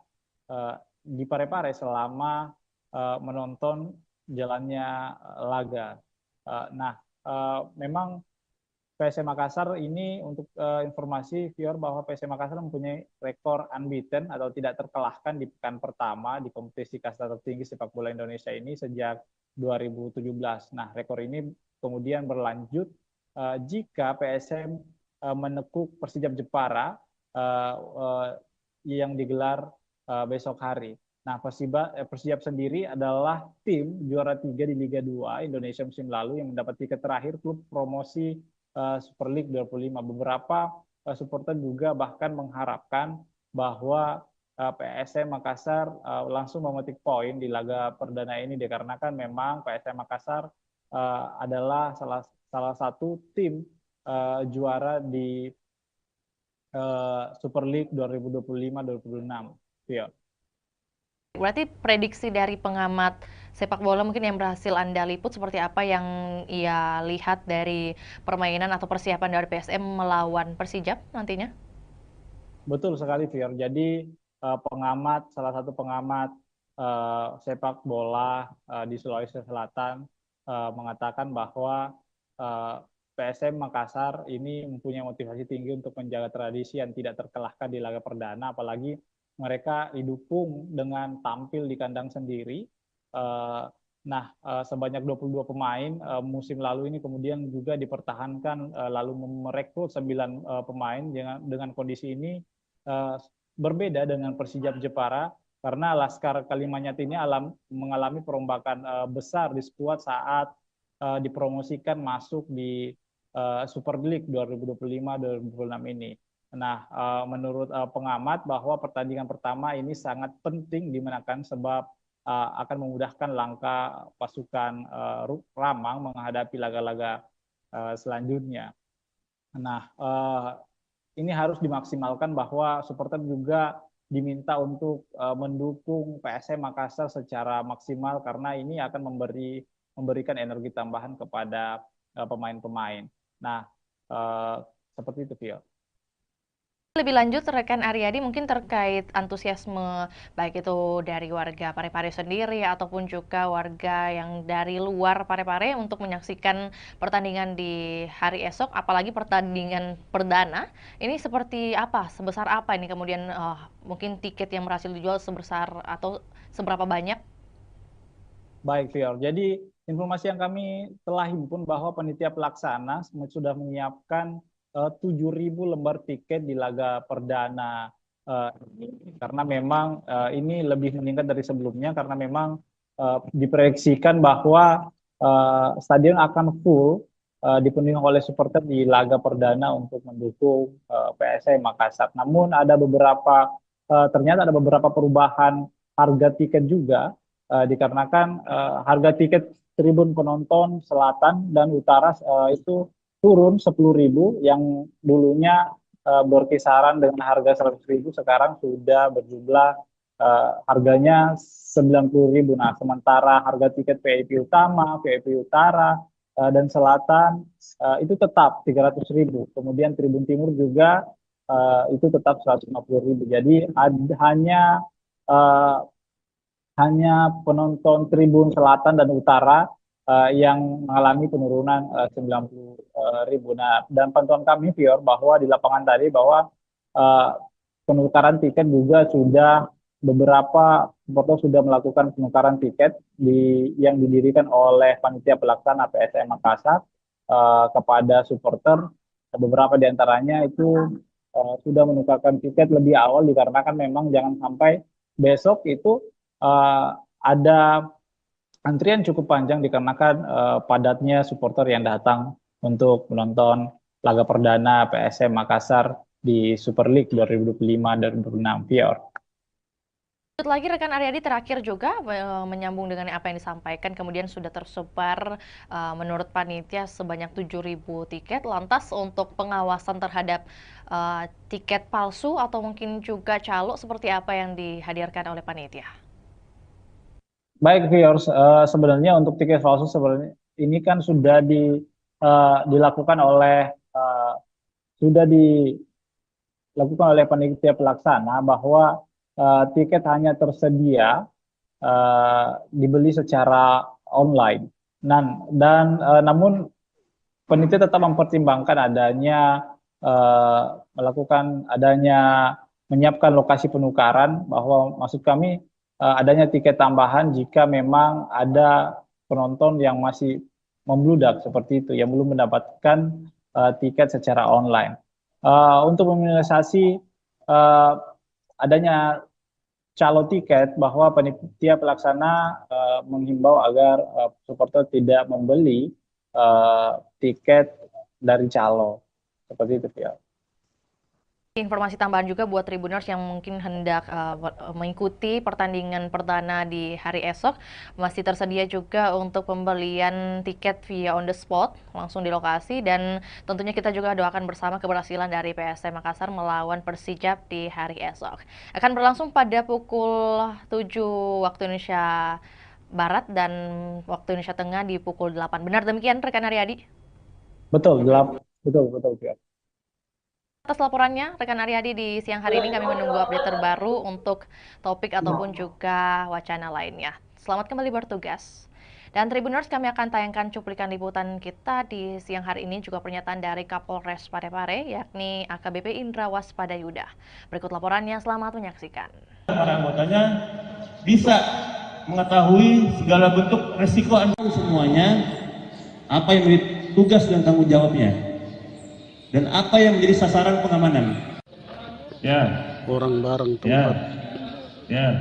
di Parepare selama menonton jalannya laga. Nah, memang PSM Makassar ini untuk informasi Fior bahwa PSM Makassar mempunyai rekor unbeaten atau tidak terkalahkan di pekan pertama di kompetisi kasta tertinggi sepak bola Indonesia ini sejak 2017. Nah, rekor ini kemudian berlanjut jika PSM menekuk Persijap Jepara yang digelar besok hari. Nah, Persijap sendiri adalah tim juara 3 di Liga 2 Indonesia musim lalu yang mendapat tiket terakhir klub promosi Super League 25. Beberapa supporter juga bahkan mengharapkan bahwa PSM Makassar langsung memetik poin di laga perdana ini dikarenakan memang PSM Makassar adalah salah satu tim juara di Super League 2025-2026. Ya. Berarti prediksi dari pengamat sepak bola mungkin yang berhasil Anda liput seperti apa yang ia lihat dari permainan atau persiapan dari PSM melawan Persijap nantinya? Betul sekali, Fior. Jadi salah satu pengamat sepak bola di Sulawesi Selatan mengatakan bahwa PSM Makassar ini mempunyai motivasi tinggi untuk menjaga tradisi yang tidak terkalahkan di laga perdana, apalagi mereka didukung dengan tampil di kandang sendiri. Sebanyak 22 pemain musim lalu ini kemudian juga dipertahankan lalu merekrut 9 pemain dengan kondisi ini berbeda dengan Persijap Jepara karena Laskar Kalimanyat ini mengalami perombakan besar di skuad saat dipromosikan masuk di Super League 2025-2026 ini. Nah, menurut pengamat bahwa pertandingan pertama ini sangat penting dimenangkan sebab akan memudahkan langkah pasukan Ramang menghadapi laga-laga selanjutnya. Nah, ini harus dimaksimalkan bahwa supporter juga diminta untuk mendukung PSM Makassar secara maksimal karena ini akan memberikan energi tambahan kepada pemain-pemain. Nah, seperti itu, Vio. Lebih lanjut, rekan Aryadi mungkin terkait antusiasme baik itu dari warga Parepare sendiri ataupun juga warga yang dari luar Parepare untuk menyaksikan pertandingan di hari esok, apalagi pertandingan perdana. Ini seperti apa? Sebesar apa ini kemudian mungkin tiket yang berhasil dijual sebesar atau seberapa banyak? Baik, Fior. Jadi informasi yang kami telah himpun bahwa panitia pelaksana sudah menyiapkan 7.000 lembar tiket di laga perdana karena memang ini lebih meningkat dari sebelumnya karena memang diproyeksikan bahwa stadion akan full dipenuhi oleh supporter di laga perdana untuk mendukung PSM Makassar. Namun ternyata ada beberapa perubahan harga tiket juga dikarenakan harga tiket tribun penonton selatan dan utara itu turun 10.000 yang dulunya berkisaran dengan harga 100.000 sekarang sudah berjumlah harganya 90.000. Nah, sementara harga tiket VIP utama, VIP utara dan selatan itu tetap 300.000. Kemudian tribun timur juga itu tetap 150.000. Jadi hanya penonton tribun selatan dan utara yang mengalami penurunan 90.000. Nah, dan pantauan kami, Fior, bahwa di lapangan tadi bahwa penukaran tiket juga beberapa supporter sudah melakukan penukaran tiket yang didirikan oleh panitia pelaksana PSM Makassar kepada supporter. Beberapa di antaranya itu sudah menukarkan tiket lebih awal dikarenakan memang jangan sampai besok itu ada antrian cukup panjang dikarenakan padatnya supporter yang datang untuk menonton laga perdana PSM Makassar di Super League 2025-2026, Fior. Lagi rekan Aryadi terakhir juga menyambung dengan apa yang disampaikan, kemudian sudah tersebar menurut panitia sebanyak 7.000 tiket. Lantas untuk pengawasan terhadap tiket palsu atau mungkin juga calo seperti apa yang dihadirkan oleh panitia? Baik, Fior, sebenarnya untuk tiket palsu sebenarnya ini kan sudah dilakukan oleh panitia pelaksana bahwa tiket hanya tersedia dibeli secara online. Namun penitia tetap mempertimbangkan adanya menyiapkan lokasi penukaran, bahwa maksud kami adanya tiket tambahan jika memang ada penonton yang masih membludak seperti itu, yang belum mendapatkan tiket secara online. Untuk meminimalisasi adanya calo tiket, bahwa panitia pelaksana menghimbau agar supporter tidak membeli tiket dari calo seperti itu ya. Informasi tambahan juga buat Tribuners yang mungkin hendak mengikuti pertandingan perdana di hari esok, masih tersedia juga untuk pembelian tiket via on the spot langsung di lokasi, dan tentunya kita juga doakan bersama keberhasilan dari PSM Makassar melawan Persijap di hari esok. Akan berlangsung pada pukul 7 waktu Indonesia Barat dan waktu Indonesia Tengah di pukul 8. Benar demikian rekan Aryadi? Betul, betul. Atas laporannya, rekan Aryadi, di siang hari ini kami menunggu update terbaru untuk topik ataupun juga wacana lainnya. Selamat kembali bertugas. Dan Tribuners, kami akan tayangkan cuplikan liputan kita di siang hari ini, juga pernyataan dari Kapolres Parepare, yakni AKBP Indra Waspadayuda. Berikut laporannya, selamat menyaksikan. Para anggotanya bisa mengetahui segala bentuk resiko semuanya, apa yang menjadi tugas dan tanggung jawabnya, dan apa yang menjadi sasaran pengamanan. Ya. Orang bareng tempat. Ya.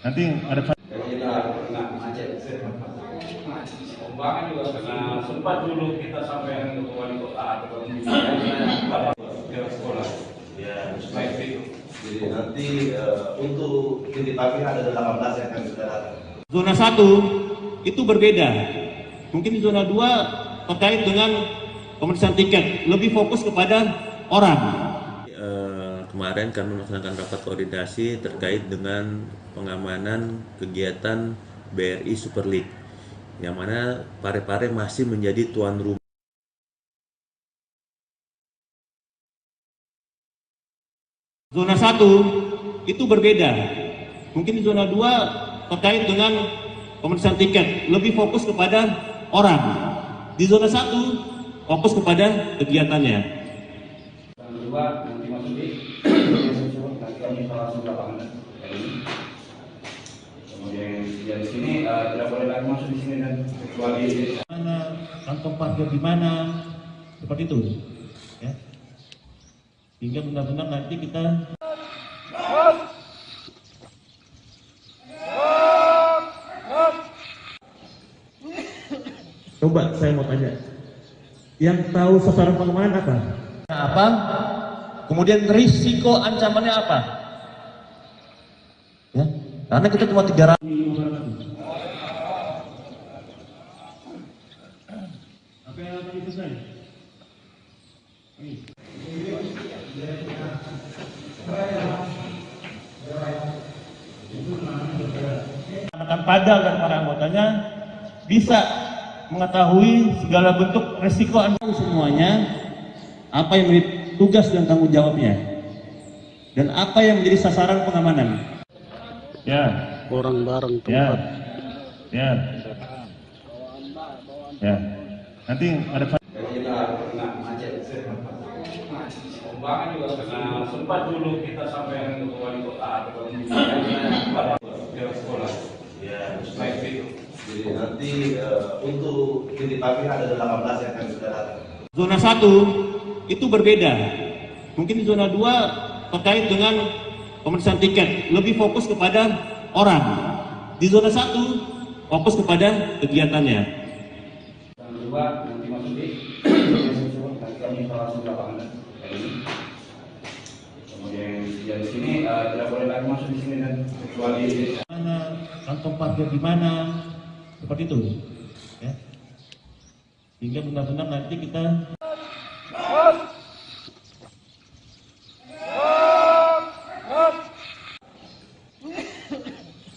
Nanti ada. Kalau kita nggak macet, pembangunan juga karena sempat dulu kita sampai ke wali kota atau ke sekolah. Ya. Baik itu. Jadi nanti untuk titik pagi ada 18 yang akan sudah datang. Zona 1 itu berbeda. Mungkin di zona 2 terkait dengan pemeriksaan tiket, lebih fokus kepada orang. Kemarin kami melaksanakan rapat koordinasi terkait dengan pengamanan kegiatan BRI Super League, yang mana Parepare masih menjadi tuan rumah. Zona 1 itu berbeda. Mungkin di zona 2 terkait dengan pemeriksaan tiket, lebih fokus kepada orang. Di zona 1 fokus kepada kegiatannya. Yang kedua nanti masuk di nanti kami langsung lapangan hari ini. Kemudian di sini tidak boleh lagi masuk di sini dan kecuali mana kantong parkir di mana, seperti itu. Ya. Hingga benar-benar nanti kita coba saya mau tanya, yang tahu sasaran pengamanan apa? Apa? Kemudian risiko ancamannya apa? Ya, karena kita cuma 300. Apa yang tadi selesai? Akan padang dan para anggotanya bisa mengetahui segala bentuk resiko semuanya, apa yang menjadi tugas dan tanggung jawabnya, dan apa yang menjadi sasaran pengamanan. Ya. Orang bareng tempat. Ya. Nanti ada. kalau kita nggak macet, pembangunan juga karena sempat dulu kita sampai ke wali kota atau ke sekolah. Ya. Baik itu. Jadi nanti untuk titik pagi ada 18 yang akan sudah datang. Zona 1 itu berbeda. Mungkin di zona 2 terkait dengan pemeriksaan tiket, lebih fokus kepada orang. Di zona 1 fokus kepada kegiatannya. Yang kedua nanti masuk di nanti kami langsung lapangan hari ini. Kemudian di sini tidak boleh lagi masuk di sini dan kecuali Mana kantong parkir di mana, seperti itu. Ya. Hingga benar-benar nanti kita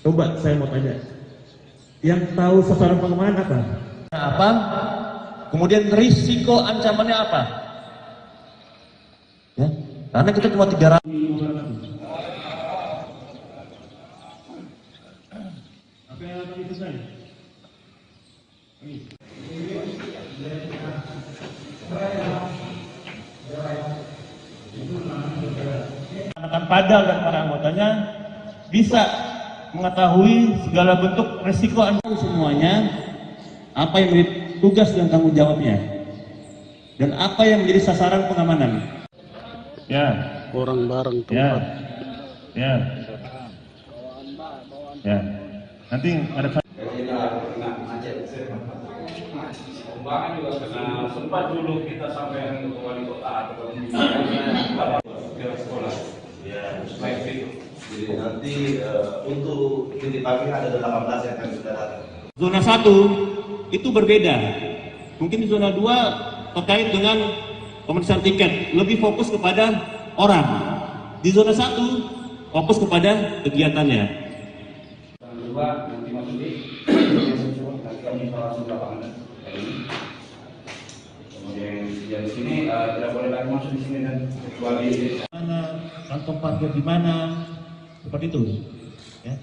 coba saya mau tanya, yang tahu sasaran pengamanan apa? Apa? Kemudian risiko ancamannya apa? Ya, karena kita cuma 300. Apa yang tadi selesai? akan padal dan para anggotanya bisa mengetahui segala bentuk resiko semuanya, apa yang menjadi tugas dan tanggung jawabnya, dan apa yang menjadi sasaran pengamanan. Ya. Orang bareng Ya. tempat. Ya. Ya. Nanti ada Pembangunan juga karena sempat dulu kita sampai ke wali kota atau ke sekolah. Ya. Baik itu. Jadi nanti untuk titik pagi ada 18 yang akan sudah datang. Zona 1 itu berbeda. Mungkin di zona 2 terkait dengan pemeriksaan tiket, lebih fokus kepada orang. Di zona 1 fokus kepada kegiatannya. Yang kedua nanti Mas Budi nanti kami langsung lapangan hari ini. Kemudian yang di sini tidak boleh lagi masuk di sini dan kecuali Mana kantong parkir di mana, seperti itu. Ya.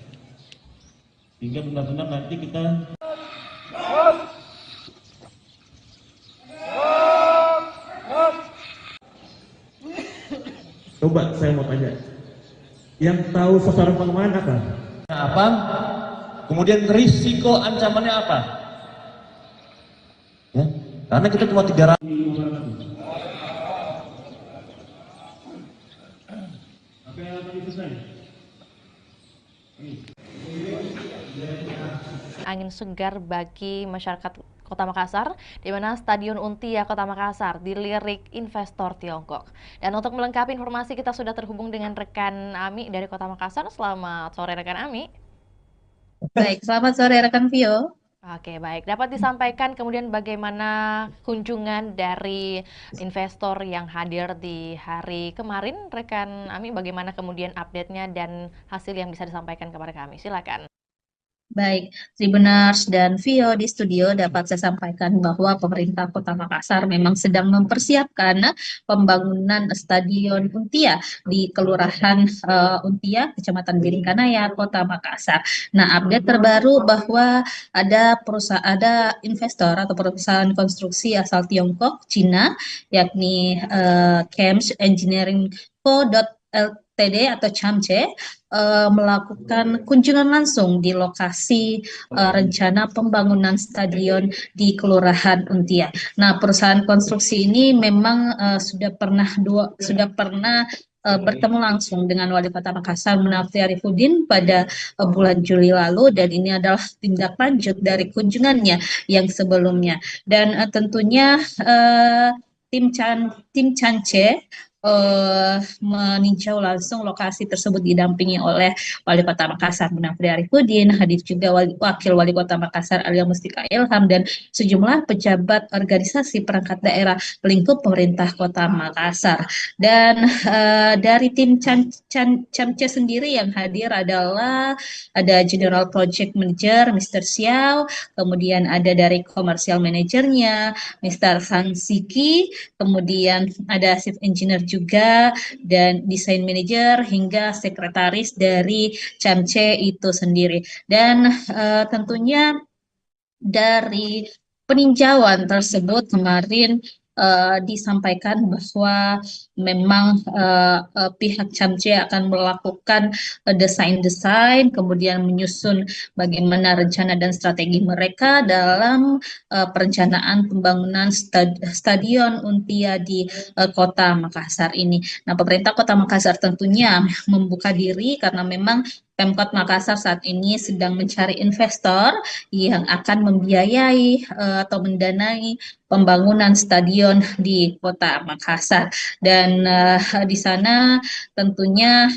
Sehingga benar-benar nanti kita coba saya mau tanya, yang tahu sasaran pengamanan apa? Kemudian risiko ancamannya apa? Ya, karena kita cuma 300. Angin segar bagi masyarakat Kota Makassar, di mana Stadion Untia Kota Makassar dilirik investor Tiongkok. Dan untuk melengkapi informasi, kita sudah terhubung dengan rekan Ami dari Kota Makassar. Selamat sore rekan Ami. Baik, selamat sore rekan Vio. Oke, baik. Dapat disampaikan kemudian bagaimana kunjungan dari investor yang hadir di hari kemarin, rekan Ami, bagaimana kemudian update-nya dan hasil yang bisa disampaikan kepada kami. Silakan. Baik, Tribuners dan Vio di studio dapat saya sampaikan bahwa pemerintah Kota Makassar memang sedang mempersiapkan pembangunan Stadion Untia di Kelurahan Untia, Kecamatan Biringkanaya, Kota Makassar. Nah, update terbaru bahwa ada investor atau perusahaan konstruksi asal Tiongkok, Cina, yakni Chems Engineering Co. Ltd atau CHAMCE melakukan kunjungan langsung di lokasi rencana pembangunan stadion di Kelurahan Untia. Nah, perusahaan konstruksi ini memang sudah pernah bertemu langsung dengan Wali Kota Makassar Munafri Arifudin pada bulan Juli lalu, dan ini adalah tindak lanjut dari kunjungannya yang sebelumnya. Dan tentunya tim CHAMCE meninjau langsung lokasi tersebut didampingi oleh Wali Kota Makassar Munafri Arifudin, hadir juga Wakil Wali Kota Makassar Alia Mustika Ilham, dan sejumlah pejabat organisasi perangkat daerah lingkup pemerintah Kota Makassar. Dan dari tim CHAMCE sendiri yang hadir adalah ada General Project Manager Mr. Xiao, kemudian ada dari Commercial Managernya Mr. Sang Siki, kemudian ada Chief Engineer juga, dan desain manager hingga sekretaris dari CHAMCE itu sendiri. Dan tentunya dari peninjauan tersebut kemarin disampaikan bahwa memang pihak CHAMCE akan melakukan desain-desain, kemudian menyusun bagaimana rencana dan strategi mereka dalam perencanaan pembangunan Stadion Untia di Kota Makassar ini. Nah, pemerintah Kota Makassar tentunya membuka diri karena memang Pemkot Makassar saat ini sedang mencari investor yang akan membiayai atau mendanai pembangunan stadion di Kota Makassar. Dan di sana tentunya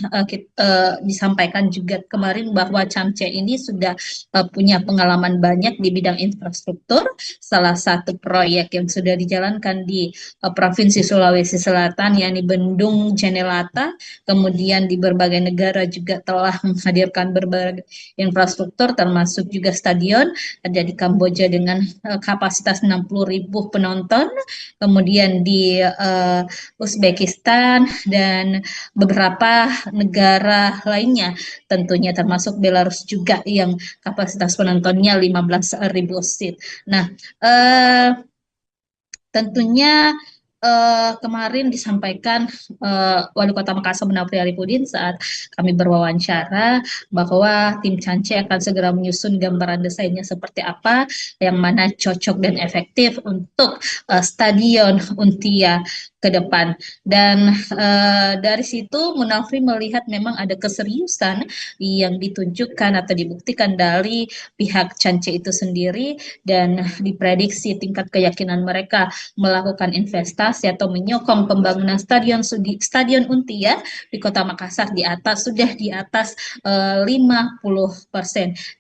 disampaikan juga kemarin bahwa CHAMCE ini sudah punya pengalaman banyak di bidang infrastruktur. Salah satu proyek yang sudah dijalankan di Provinsi Sulawesi Selatan, yakni Bendung Jenelata, kemudian di berbagai negara juga telah menghadirkan berbagai infrastruktur termasuk juga stadion. Ada di Kamboja dengan kapasitas 60.000 penonton, kemudian di Uzbekistan dan beberapa negara lainnya tentunya termasuk Belarus juga yang kapasitas penontonnya 15.000 seat. Nah, tentunya kemarin disampaikan Wali Kota Makassar Munafri Arifudin saat kami berwawancara bahwa tim Cance akan segera menyusun gambaran desainnya seperti apa yang mana cocok dan efektif untuk Stadion Untia ke depan. Dan dari situ Munafri melihat memang ada keseriusan yang ditunjukkan atau dibuktikan dari pihak Cance itu sendiri, dan diprediksi tingkat keyakinan mereka melakukan investasi atau menyokong pembangunan Stadion Untia di Kota Makassar sudah di atas 50%.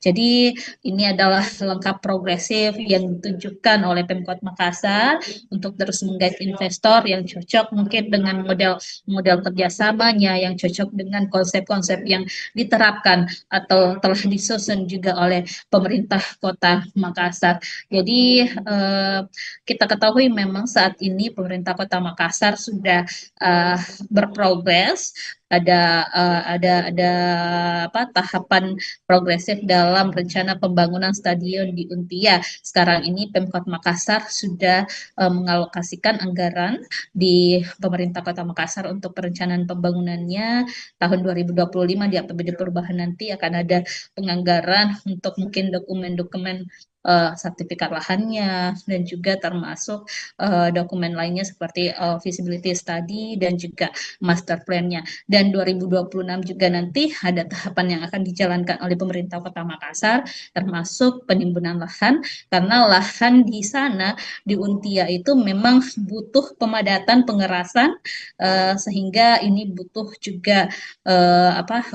Jadi ini adalah langkah progresif yang ditunjukkan oleh Pemkot Makassar untuk terus menggait investor yang cocok mungkin dengan model kerjasamanya, yang cocok dengan konsep-konsep yang diterapkan atau telah disusun juga oleh pemerintah Kota Makassar. Jadi kita ketahui memang saat ini pemerintah Kota Makassar sudah berprogres, ada tahapan progresif dalam rencana pembangunan stadion di Untia. Sekarang ini Pemkot Makassar sudah mengalokasikan anggaran di pemerintah Kota Makassar untuk perencanaan pembangunannya tahun 2025. Di APBD perubahan nanti akan ada penganggaran untuk mungkin dokumen-dokumen sertifikat lahannya, dan juga termasuk dokumen lainnya seperti feasibility study dan juga master plan-nya. Dan 2026 juga nanti ada tahapan yang akan dijalankan oleh pemerintah Kota Makassar, termasuk penimbunan lahan, karena lahan di sana di Untia itu memang butuh pemadatan pengerasan, sehingga ini butuh juga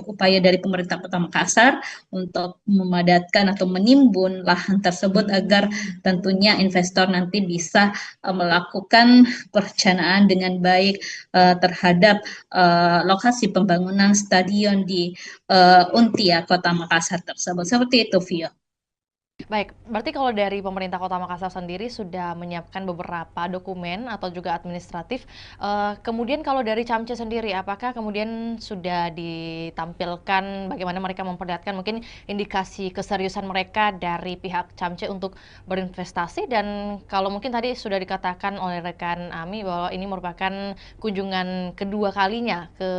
upaya dari pemerintah Kota Makassar untuk memadatkan atau menimbun lahan tersebut agar tentunya investor nanti bisa melakukan perencanaan dengan baik terhadap lokasi pembangunan stadion di Untia Kota Makassar tersebut. Seperti itu, Vio. Baik, berarti kalau dari pemerintah Kota Makassar sendiri sudah menyiapkan beberapa dokumen atau juga administratif. Kemudian kalau dari Camce sendiri, apakah kemudian sudah ditampilkan bagaimana mereka memperlihatkan mungkin indikasi keseriusan mereka dari pihak Camce untuk berinvestasi? Dan kalau mungkin tadi sudah dikatakan oleh rekan Ami bahwa ini merupakan kunjungan kedua kalinya ke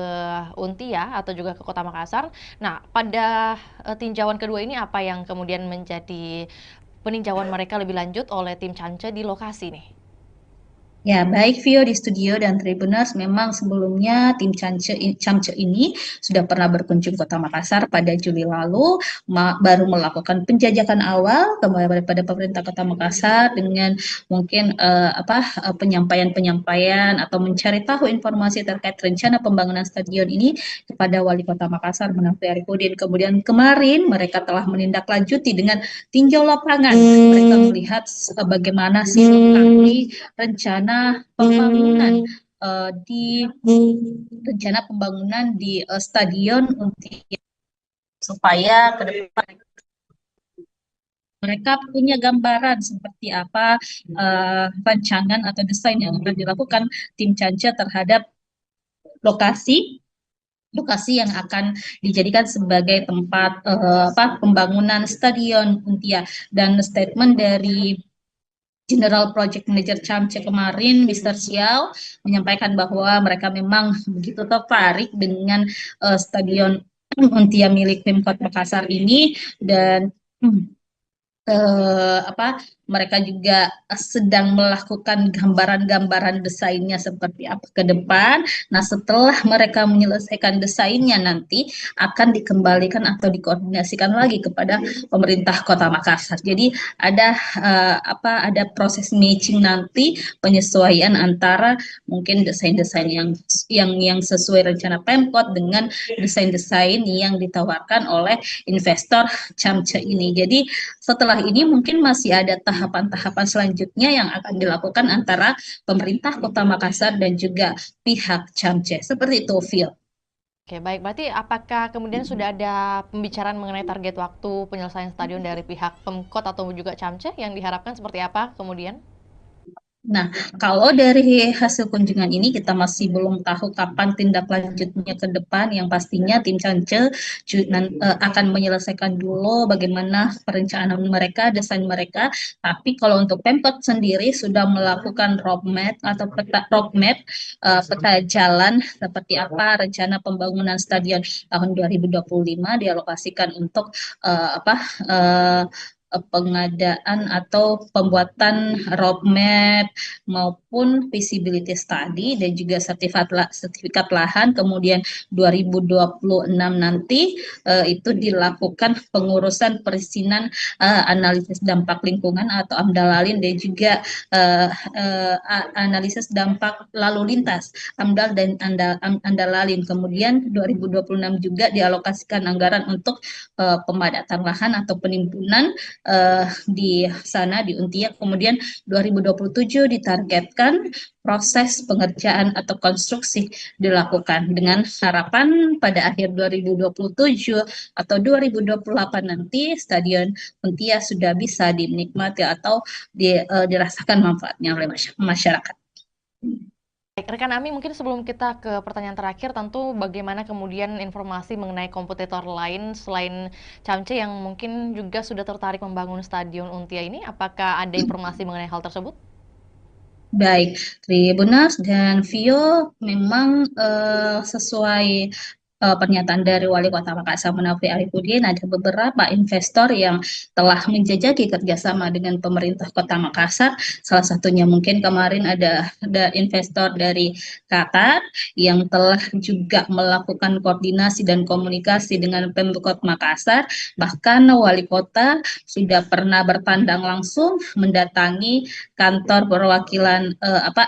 Untia atau juga ke Kota Makassar. Nah, pada tinjauan kedua ini apa yang kemudian menjadi peninjauan mereka lebih lanjut oleh tim Cance di lokasi nih? Ya, baik Vio di studio dan Tribuners, memang sebelumnya tim Camce ini sudah pernah berkunjung Kota Makassar pada Juli lalu, baru melakukan penjajakan awal kepada pemerintah Kota Makassar dengan mungkin penyampaian-penyampaian atau mencari tahu informasi terkait rencana pembangunan stadion ini kepada Wali Kota Makassar Munafri Arifudin. Kemudian kemarin mereka telah menindaklanjuti dengan tinjau lapangan. Mereka melihat bagaimana sih lokasi rencana pembangunan di stadion Untia, supaya ke depan mereka punya gambaran seperti apa rancangan atau desain yang akan dilakukan tim Cance terhadap lokasi yang akan dijadikan sebagai tempat pembangunan stadion Untia. Dan statement dari General Project Manager Camce kemarin, Mr. Xiao, menyampaikan bahwa mereka memang begitu tertarik dengan stadion Untia milik Pemkot Makassar ini, dan mereka juga sedang melakukan gambaran-gambaran desainnya seperti apa ke depan. Nah, setelah mereka menyelesaikan desainnya nanti akan dikembalikan atau dikoordinasikan lagi kepada pemerintah Kota Makassar. Jadi ada proses matching nanti, penyesuaian antara mungkin desain-desain yang sesuai rencana Pemkot dengan desain-desain yang ditawarkan oleh investor Camce ini. Jadi setelah ini mungkin masih ada tahapan-tahapan selanjutnya yang akan dilakukan antara pemerintah Kota Makassar dan juga pihak Camce. Seperti itu, Phil. Oke, baik. Berarti apakah kemudian sudah ada pembicaraan mengenai target waktu penyelesaian stadion dari pihak Pemkot atau juga Camce yang diharapkan seperti apa kemudian? Nah, kalau dari hasil kunjungan ini kita masih belum tahu kapan tindak lanjutnya ke depan. Yang pastinya tim Cance akan menyelesaikan dulu bagaimana perencanaan mereka, desain mereka. Tapi kalau untuk Pemkot sendiri sudah melakukan roadmap atau peta jalan seperti apa rencana pembangunan stadion tahun 2025 dialokasikan untuk eh, pengadaan atau pembuatan roadmap maupun feasibility study dan juga sertifikat lahan. Kemudian 2026 nanti itu dilakukan pengurusan perizinan analisis dampak lingkungan atau AMDALALIN dan juga analisis dampak lalu lintas AMDAL dan AMDALALIN. Kemudian 2026 juga dialokasikan anggaran untuk pemadatan lahan atau penimbunan di sana di Untia. Kemudian 2027 ditargetkan proses pengerjaan atau konstruksi dilakukan dengan harapan pada akhir 2027 atau 2028 nanti Stadion Untia sudah bisa dinikmati atau dirasakan manfaatnya oleh masyarakat. Baik, rekan Ami, mungkin sebelum kita ke pertanyaan terakhir, tentu bagaimana kemudian informasi mengenai kompetitor lain selain Camce yang mungkin juga sudah tertarik membangun Stadion Untia ini, apakah ada informasi mengenai hal tersebut? Baik, Tribunas dan Vio memang sesuai pernyataan dari Wali Kota Makassar Munafri Arifudin, ada beberapa investor yang telah menjajaki kerjasama dengan pemerintah Kota Makassar. Salah satunya mungkin kemarin ada investor dari Qatar yang telah juga melakukan koordinasi dan komunikasi dengan Pemkot Makassar. Bahkan Wali Kota sudah pernah bertandang langsung mendatangi kantor perwakilan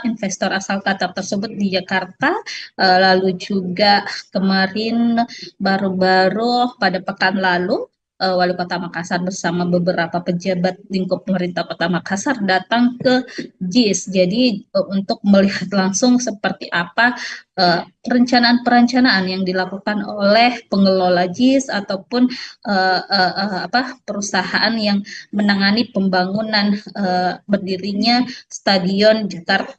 investor asal Qatar tersebut di Jakarta. Lalu juga kemarin baru-baru pada pekan lalu Wali Kota Makassar bersama beberapa pejabat lingkup pemerintah Kota Makassar datang ke JIS. Jadi untuk melihat langsung seperti apa perencanaan yang dilakukan oleh pengelola JIS ataupun perusahaan yang menangani pembangunan berdirinya Stadion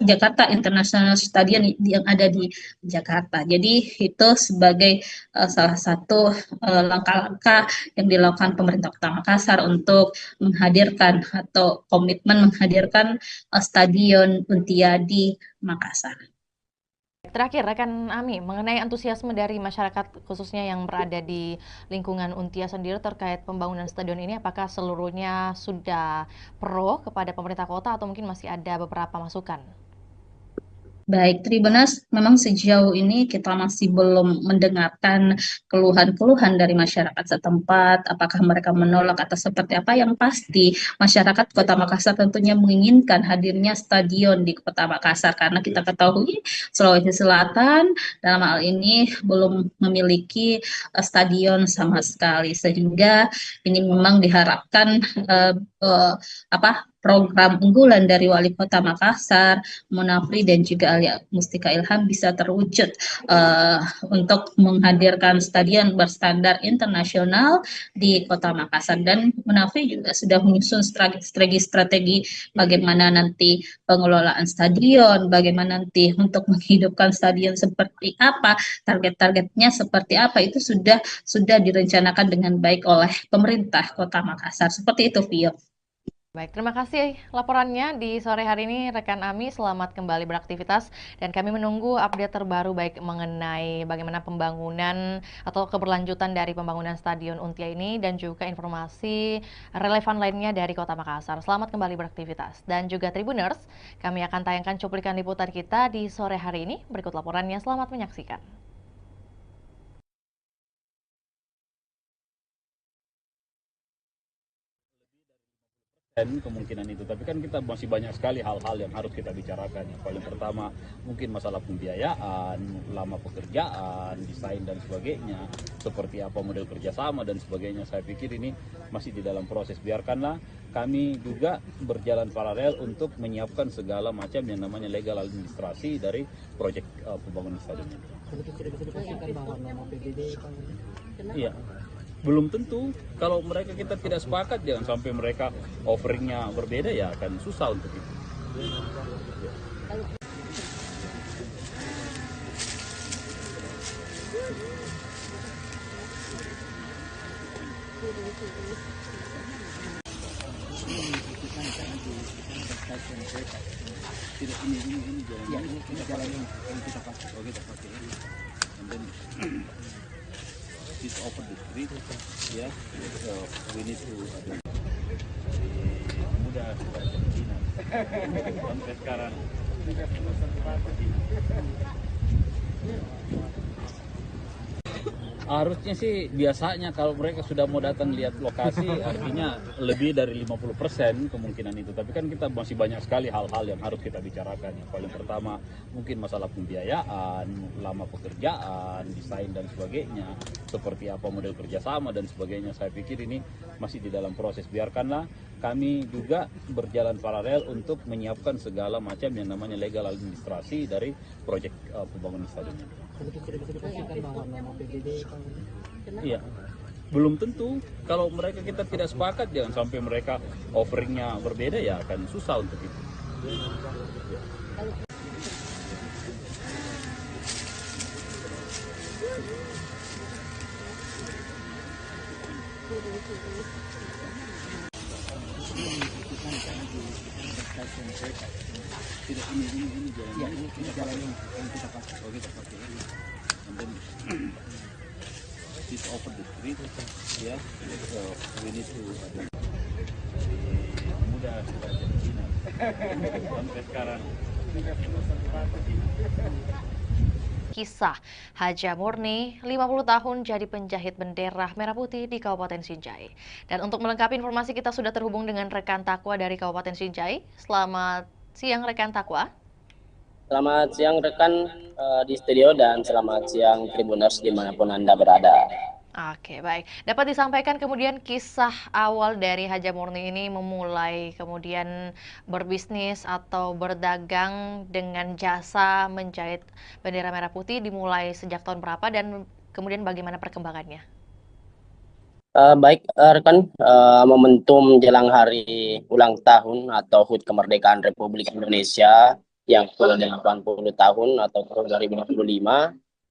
Jakarta International Stadion yang ada di Jakarta. Jadi itu sebagai salah satu langkah-langkah yang dilakukan pemerintah Kota Makassar untuk menghadirkan atau komitmen menghadirkan Stadion Untia di Makassar. Terakhir, rekan Ami, mengenai antusiasme dari masyarakat khususnya yang berada di lingkungan Untia sendiri terkait pembangunan stadion ini, apakah seluruhnya sudah pro kepada pemerintah kota atau mungkin masih ada beberapa masukan? Baik, Tribunas, memang sejauh ini kita masih belum mendengarkan keluhan-keluhan dari masyarakat setempat, apakah mereka menolak atau seperti apa. Yang pasti, masyarakat Kota Makassar tentunya menginginkan hadirnya stadion di Kota Makassar, karena kita ketahui Sulawesi Selatan dalam hal ini belum memiliki stadion sama sekali, sehingga ini memang diharapkan program unggulan dari Wali Kota Makassar, Munafri dan juga Alia Mustika Ilham bisa terwujud untuk menghadirkan stadion berstandar internasional di Kota Makassar. Dan Munafri juga sudah menyusun strategi bagaimana nanti pengelolaan stadion, bagaimana nanti untuk menghidupkan stadion seperti apa, target-targetnya seperti apa, itu sudah direncanakan dengan baik oleh pemerintah Kota Makassar. Seperti itu, Vio. Baik, terima kasih laporannya di sore hari ini rekan Ami. Selamat kembali beraktivitas dan kami menunggu update terbaru baik mengenai bagaimana pembangunan atau keberlanjutan dari pembangunan Stadion Untia ini dan juga informasi relevan lainnya dari Kota Makassar. Selamat kembali beraktivitas. Dan juga Tribuners, kami akan tayangkan cuplikan liputan kita di sore hari ini. Berikut laporannya, selamat menyaksikan. Kemungkinan itu, tapi kan kita masih banyak sekali hal-hal yang harus kita bicarakan. Yang paling pertama mungkin masalah pembiayaan, lama pekerjaan, desain dan sebagainya, seperti apa model kerjasama dan sebagainya. Saya pikir ini masih di dalam proses. Biarkanlah kami juga berjalan paralel untuk menyiapkan segala macam yang namanya legal administrasi dari proyek pembangunan stadion ini. Iya. Belum tentu, kalau mereka kita tidak sepakat, jangan sampai mereka offeringnya berbeda, ya akan susah untuk itu. Tidak, ini jalan. Ya, ini jalan yang kita pakai. Oh, kita pakai ini. And then this open the street. Ya, so we need to mudah sampai sekarang. Harusnya sih biasanya kalau mereka sudah mau datang lihat lokasi artinya lebih dari 50% kemungkinan itu. Tapi kan kita masih banyak sekali hal-hal yang harus kita bicarakan. Yang paling pertama mungkin masalah pembiayaan, lama pekerjaan, desain dan sebagainya. Seperti apa model kerjasama dan sebagainya. Saya pikir ini masih di dalam proses. Biarkanlah kami juga berjalan paralel untuk menyiapkan segala macam yang namanya legal administrasi dari proyek pembangunan stadion. Iya, belum tentu. Kalau mereka kita tidak sepakat, jangan sampai mereka offeringnya berbeda, ya akan susah untuk itu. Tidak, ini jalan. Ya, ini jalan yang kita pakai. Oh, kita pakai ini. And then this open the street. Ya, so we need to mudah sampai sekarang. Kisah Haja Murni, 50 tahun jadi penjahit bendera merah putih di Kabupaten Sinjai. Dan untuk melengkapi informasi kita sudah terhubung dengan rekan Takwa dari Kabupaten Sinjai. Selamat siang rekan Takwa. Selamat siang rekan di studio dan selamat siang Tribuners dimanapun Anda berada. Oke, baik. Dapat disampaikan kemudian kisah awal dari Haja Murni ini memulai kemudian berbisnis atau berdagang dengan jasa menjahit bendera merah putih dimulai sejak tahun berapa dan kemudian bagaimana perkembangannya? Baik rekan, momentum jelang hari ulang tahun atau HUT kemerdekaan Republik Indonesia yang ke-80 tahun atau tahun 2025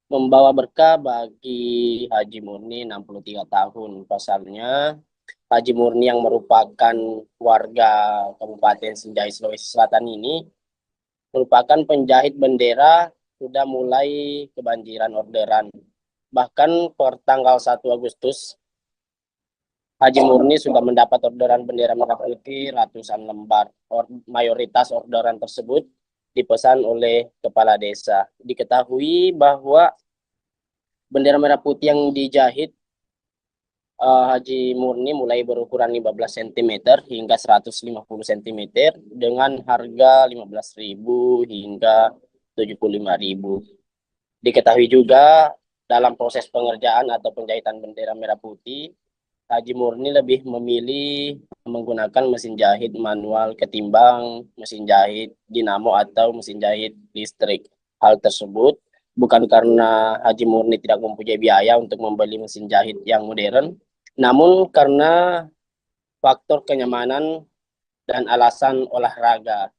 membawa berkah bagi Haji Murni 63 tahun. Pasalnya Haji Murni yang merupakan warga Kabupaten Sinjai Sulawesi Selatan ini merupakan penjahit bendera, sudah mulai kebanjiran orderan. Bahkan per tanggal 1 Agustus Haji Murni sudah mendapat orderan bendera merah putih ratusan lembar. Mayoritas orderan tersebut dipesan oleh kepala desa. Diketahui bahwa bendera merah putih yang dijahit Haji Murni mulai berukuran 15 cm hingga 150 cm dengan harga 15.000 hingga 75.000. Diketahui juga dalam proses pengerjaan atau penjahitan bendera merah putih, Haji Murni lebih memilih menggunakan mesin jahit manual ketimbang mesin jahit dinamo atau mesin jahit listrik. Hal tersebut bukan karena Haji Murni tidak mempunyai biaya untuk membeli mesin jahit yang modern, namun karena faktor kenyamanan dan alasan olahraga.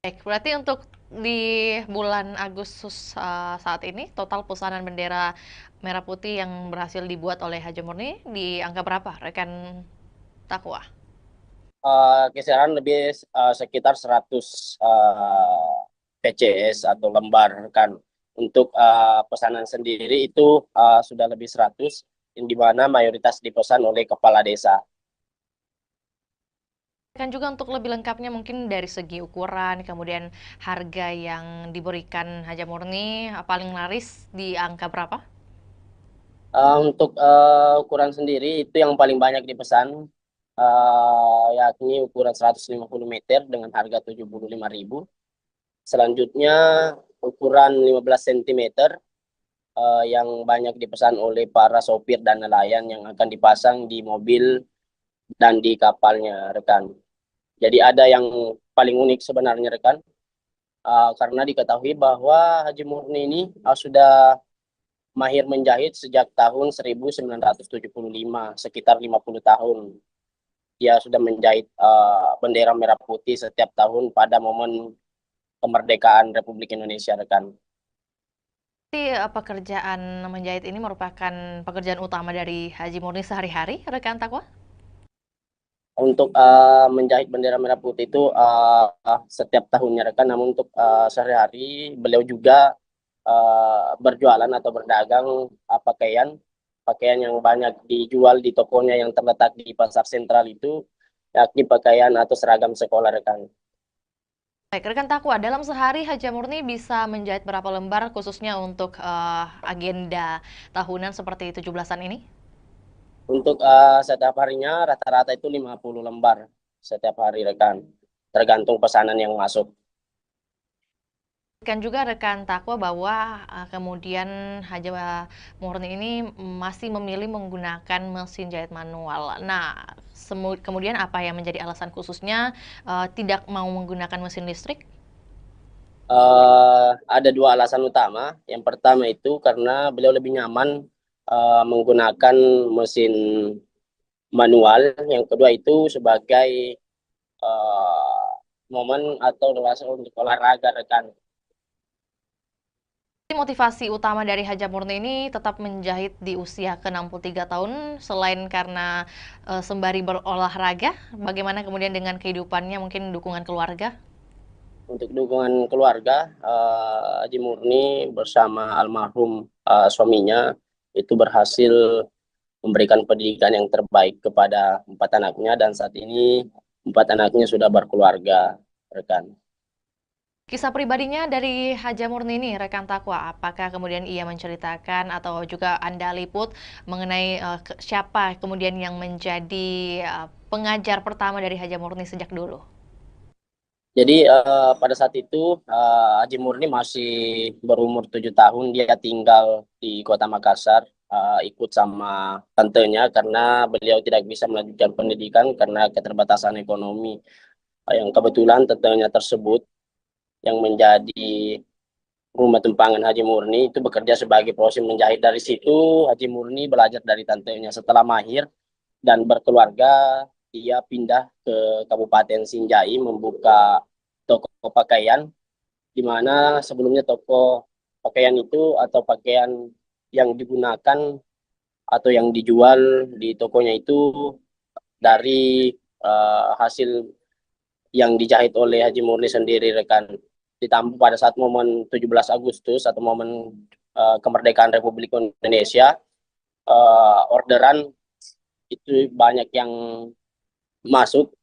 Baik, berarti untuk di bulan Agustus saat ini total pesanan bendera merah putih yang berhasil dibuat oleh Haji Murni di angka berapa rekan Takwa? Kisaran lebih sekitar 100 PCS atau lembar kan. Untuk pesanan sendiri itu sudah lebih 100, di mana mayoritas dipesan oleh kepala desa. Kan juga untuk lebih lengkapnya mungkin dari segi ukuran, kemudian harga yang diberikan Haja Murni paling laris di angka berapa? Untuk ukuran sendiri itu yang paling banyak dipesan, yakni ukuran 150 meter dengan harga 75.000. Selanjutnya ukuran 15 cm yang banyak dipesan oleh para sopir dan nelayan yang akan dipasang di mobil dan di kapalnya rekan. Jadi ada yang paling unik sebenarnya rekan, karena diketahui bahwa Haji Murni ini sudah mahir menjahit sejak tahun 1975, sekitar 50 tahun. Dia sudah menjahit bendera merah putih setiap tahun pada momen kemerdekaan Republik Indonesia, rekan. Jadi pekerjaan menjahit ini merupakan pekerjaan utama dari Haji Murni sehari-hari, rekan Takwa? Untuk menjahit bendera merah putih itu setiap tahunnya, rekan. Namun untuk sehari-hari beliau juga berjualan atau berdagang pakaian yang banyak dijual di tokonya yang terletak di pasar sentral itu, yakni pakaian atau seragam sekolah, rekan. Baik, rekan Takwa, dalam sehari Haja Murni bisa menjahit berapa lembar khususnya untuk agenda tahunan seperti 17-an ini? Untuk setiap harinya rata-rata itu 50 lembar setiap hari, rekan. Tergantung pesanan yang masuk. Kan juga rekan Takwa bahwa kemudian Haja Murni ini masih memilih menggunakan mesin jahit manual. Nah, kemudian apa yang menjadi alasan khususnya tidak mau menggunakan mesin listrik? Ada dua alasan utama. Yang pertama itu karena beliau lebih nyaman menggunakan mesin manual. Yang kedua itu sebagai momen atau rasa untuk olahraga, rekan. Motivasi utama dari Haja Murni ini tetap menjahit di usia ke-63 tahun, selain karena sembari berolahraga, bagaimana kemudian dengan kehidupannya, mungkin dukungan keluarga? Untuk dukungan keluarga, Haji Murni bersama almarhum suaminya itu berhasil memberikan pendidikan yang terbaik kepada 4 anaknya, dan saat ini 4 anaknya sudah berkeluarga, rekan. Kisah pribadinya dari Haja Murni ini, rekan Takwa, apakah kemudian ia menceritakan atau juga Anda liput mengenai siapa kemudian yang menjadi pengajar pertama dari Haja Murni sejak dulu? Jadi pada saat itu Haji Murni masih berumur 7 tahun, dia tinggal di Kota Makassar, ikut sama tantenya karena beliau tidak bisa melanjutkan pendidikan karena keterbatasan ekonomi. Yang kebetulan tantenya tersebut yang menjadi rumah tumpangan Haji Murni itu bekerja sebagai proses menjahit. Dari situ Haji Murni belajar dari tantenya. Setelah mahir dan berkeluarga, dia pindah ke Kabupaten Sinjai membuka toko pakaian, di mana sebelumnya toko pakaian itu atau pakaian yang digunakan atau yang dijual di tokonya itu dari hasil yang dijahit oleh Haji Murni sendiri, rekan. Ditambah pada saat momen 17 Agustus atau momen kemerdekaan Republik Indonesia, orderan itu banyak yang masuk,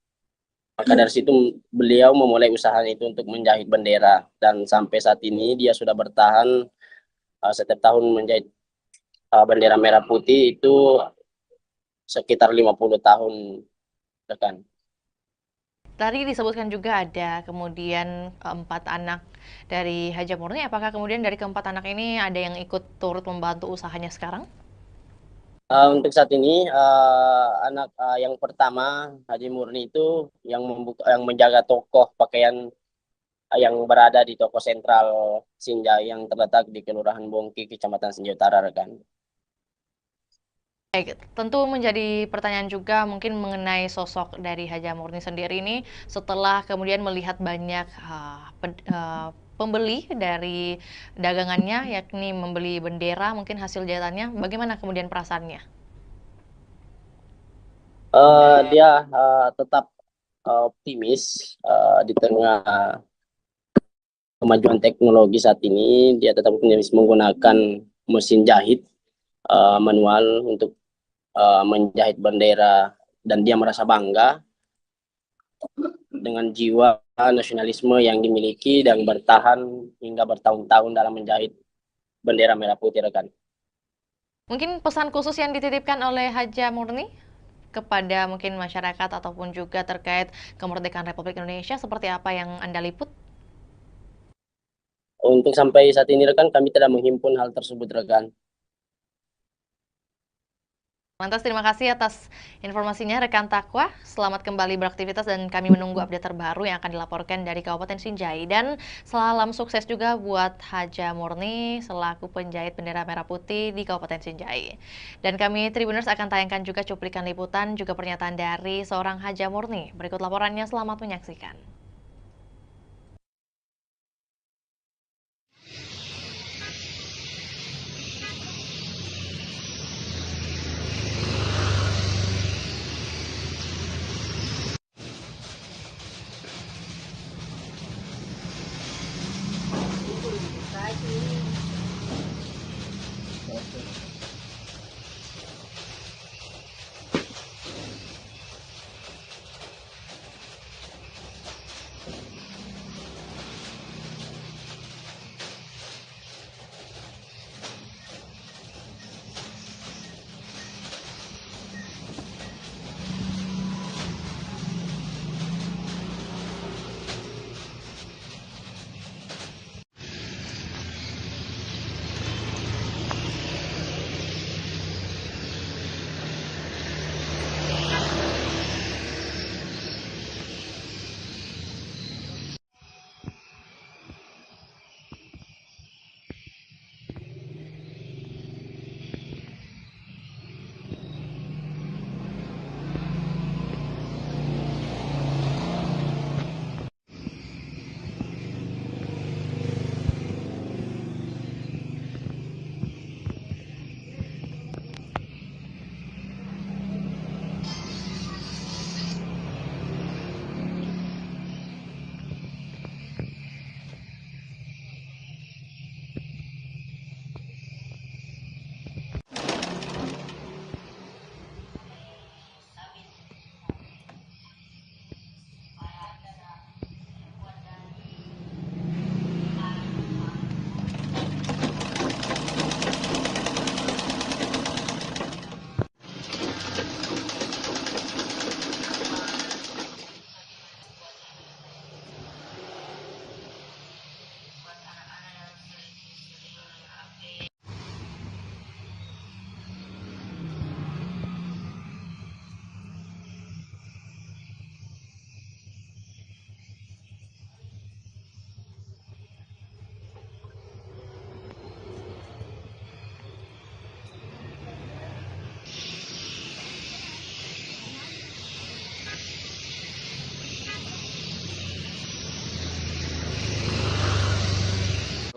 maka dari situ beliau memulai usaha itu untuk menjahit bendera, dan sampai saat ini dia sudah bertahan setiap tahun menjahit bendera merah putih itu sekitar 50 tahun, rekan. Tadi disebutkan juga ada kemudian 4 anak dari Haja Murni, apakah kemudian dari keempat anak ini ada yang ikut turut membantu usahanya sekarang? Untuk saat ini anak yang pertama Haji Murni itu yang menjaga toko pakaian yang berada di toko sentral Sinjai yang terletak di Kelurahan Bongki, Kecamatan Sinjai Utara, rekan. Baik, tentu menjadi pertanyaan juga mungkin mengenai sosok dari Haja Murni sendiri ini setelah kemudian melihat banyak pembeli dari dagangannya, yakni membeli bendera mungkin hasil jahitannya, bagaimana kemudian perasaannya? Dia tetap optimis di tengah kemajuan teknologi saat ini. Dia tetap optimis menggunakan mesin jahit manual untuk menjahit bendera, dan dia merasa bangga dengan jiwa nasionalisme yang dimiliki dan bertahan hingga bertahun-tahun dalam menjahit bendera merah putih, rekan. Mungkin pesan khusus yang dititipkan oleh Haja Murni kepada mungkin masyarakat ataupun juga terkait kemerdekaan Republik Indonesia seperti apa yang Anda liput? Untuk sampai saat ini, rekan, kami tidak menghimpun hal tersebut, rekan. Lantas terima kasih atas informasinya rekan Takwa. Selamat kembali beraktivitas dan kami menunggu update terbaru yang akan dilaporkan dari Kabupaten Sinjai. Dan salam sukses juga buat Haja Murni selaku penjahit bendera merah putih di Kabupaten Sinjai. Dan kami Tribuners akan tayangkan juga cuplikan liputan juga pernyataan dari seorang Haja Murni. Berikut laporannya, selamat menyaksikan. baju.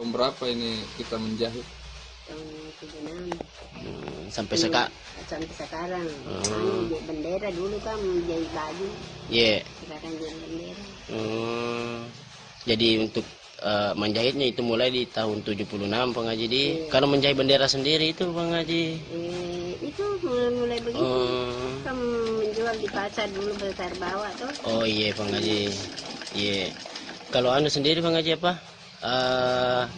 Tahun berapa ini kita menjahit? Tahun 76. Sampai Sampai sekarang. Bendera dulu kan menjahit baju. Iya. Sekarang jadi bendera. Jadi untuk menjahitnya itu mulai di tahun 76 Bang Haji di. Kalau menjahit bendera sendiri itu Bang Haji. Itu mulai begitu. Kan menjual di pasar dulu besar bawah tuh. Oh iya Bang Haji. Iya. Kalau Anda sendiri Bang Haji apa?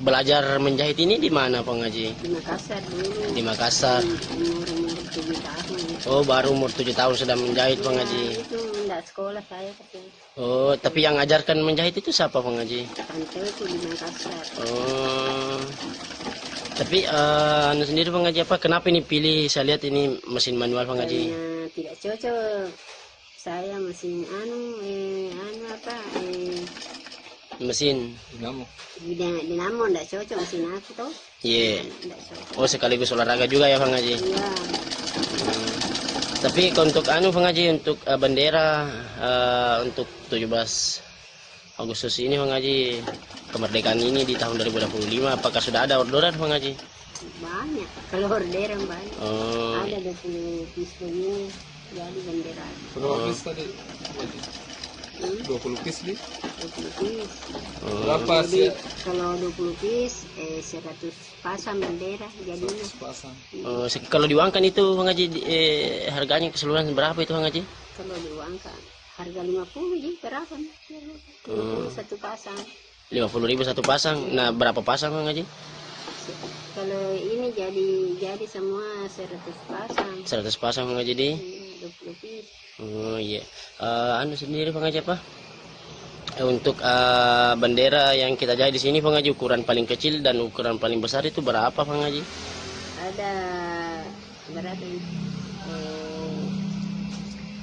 Belajar menjahit ini di mana Bang Haji? Di Makassar dulu. Di Makassar. Umur 7 tahun. Oh, baru umur 7 tahun sudah menjahit Bang Haji. Itu enggak sekolah saya tapi. Oh, tapi yang ajarkan menjahit itu siapa Bang Haji? Tanteku di Makassar. Oh. Tapi anu sendiri Bang Haji apa? Kenapa ini pilih? Saya lihat ini mesin manual Bang Haji. Karena tidak cocok. Saya mesin mesin dinamo enggak cocok mesin aku tuh. Iya. Oh, sekaligus olahraga juga ya Bang Haji. Iya. Tapi untuk anu Bang Haji, untuk bendera untuk 17 Agustus ini Bang Haji, kemerdekaan ini di tahun 2025, apakah sudah ada orderan Bang Haji? Banyak, kalau orderan banyak. Ada 20 piece begini jadi bendera. Berapa piece tadi? 20 piece di? 20 piece. Berapa sih? Kalau 20 piece 100 pasang bendera jadinya. 100 pasang. Kalau diuangkan itu Bang Haji, harganya keseluruhan berapa itu Bang Haji? Kalau diuangkan harga 50 jadi berapa? 50 satu pasang. 50.000 satu pasang. Nah, berapa pasang Bang Haji? Kalau ini jadi semua 100 pasang. 100 pasang Bang Haji di? 20 piece. Oh iya. Anu sendiri Bang Haji apa? Untuk bendera yang kita jahit di sini Bang Haji, ukuran paling kecil dan ukuran paling besar itu berapa Bang Haji? Ada berapa ini?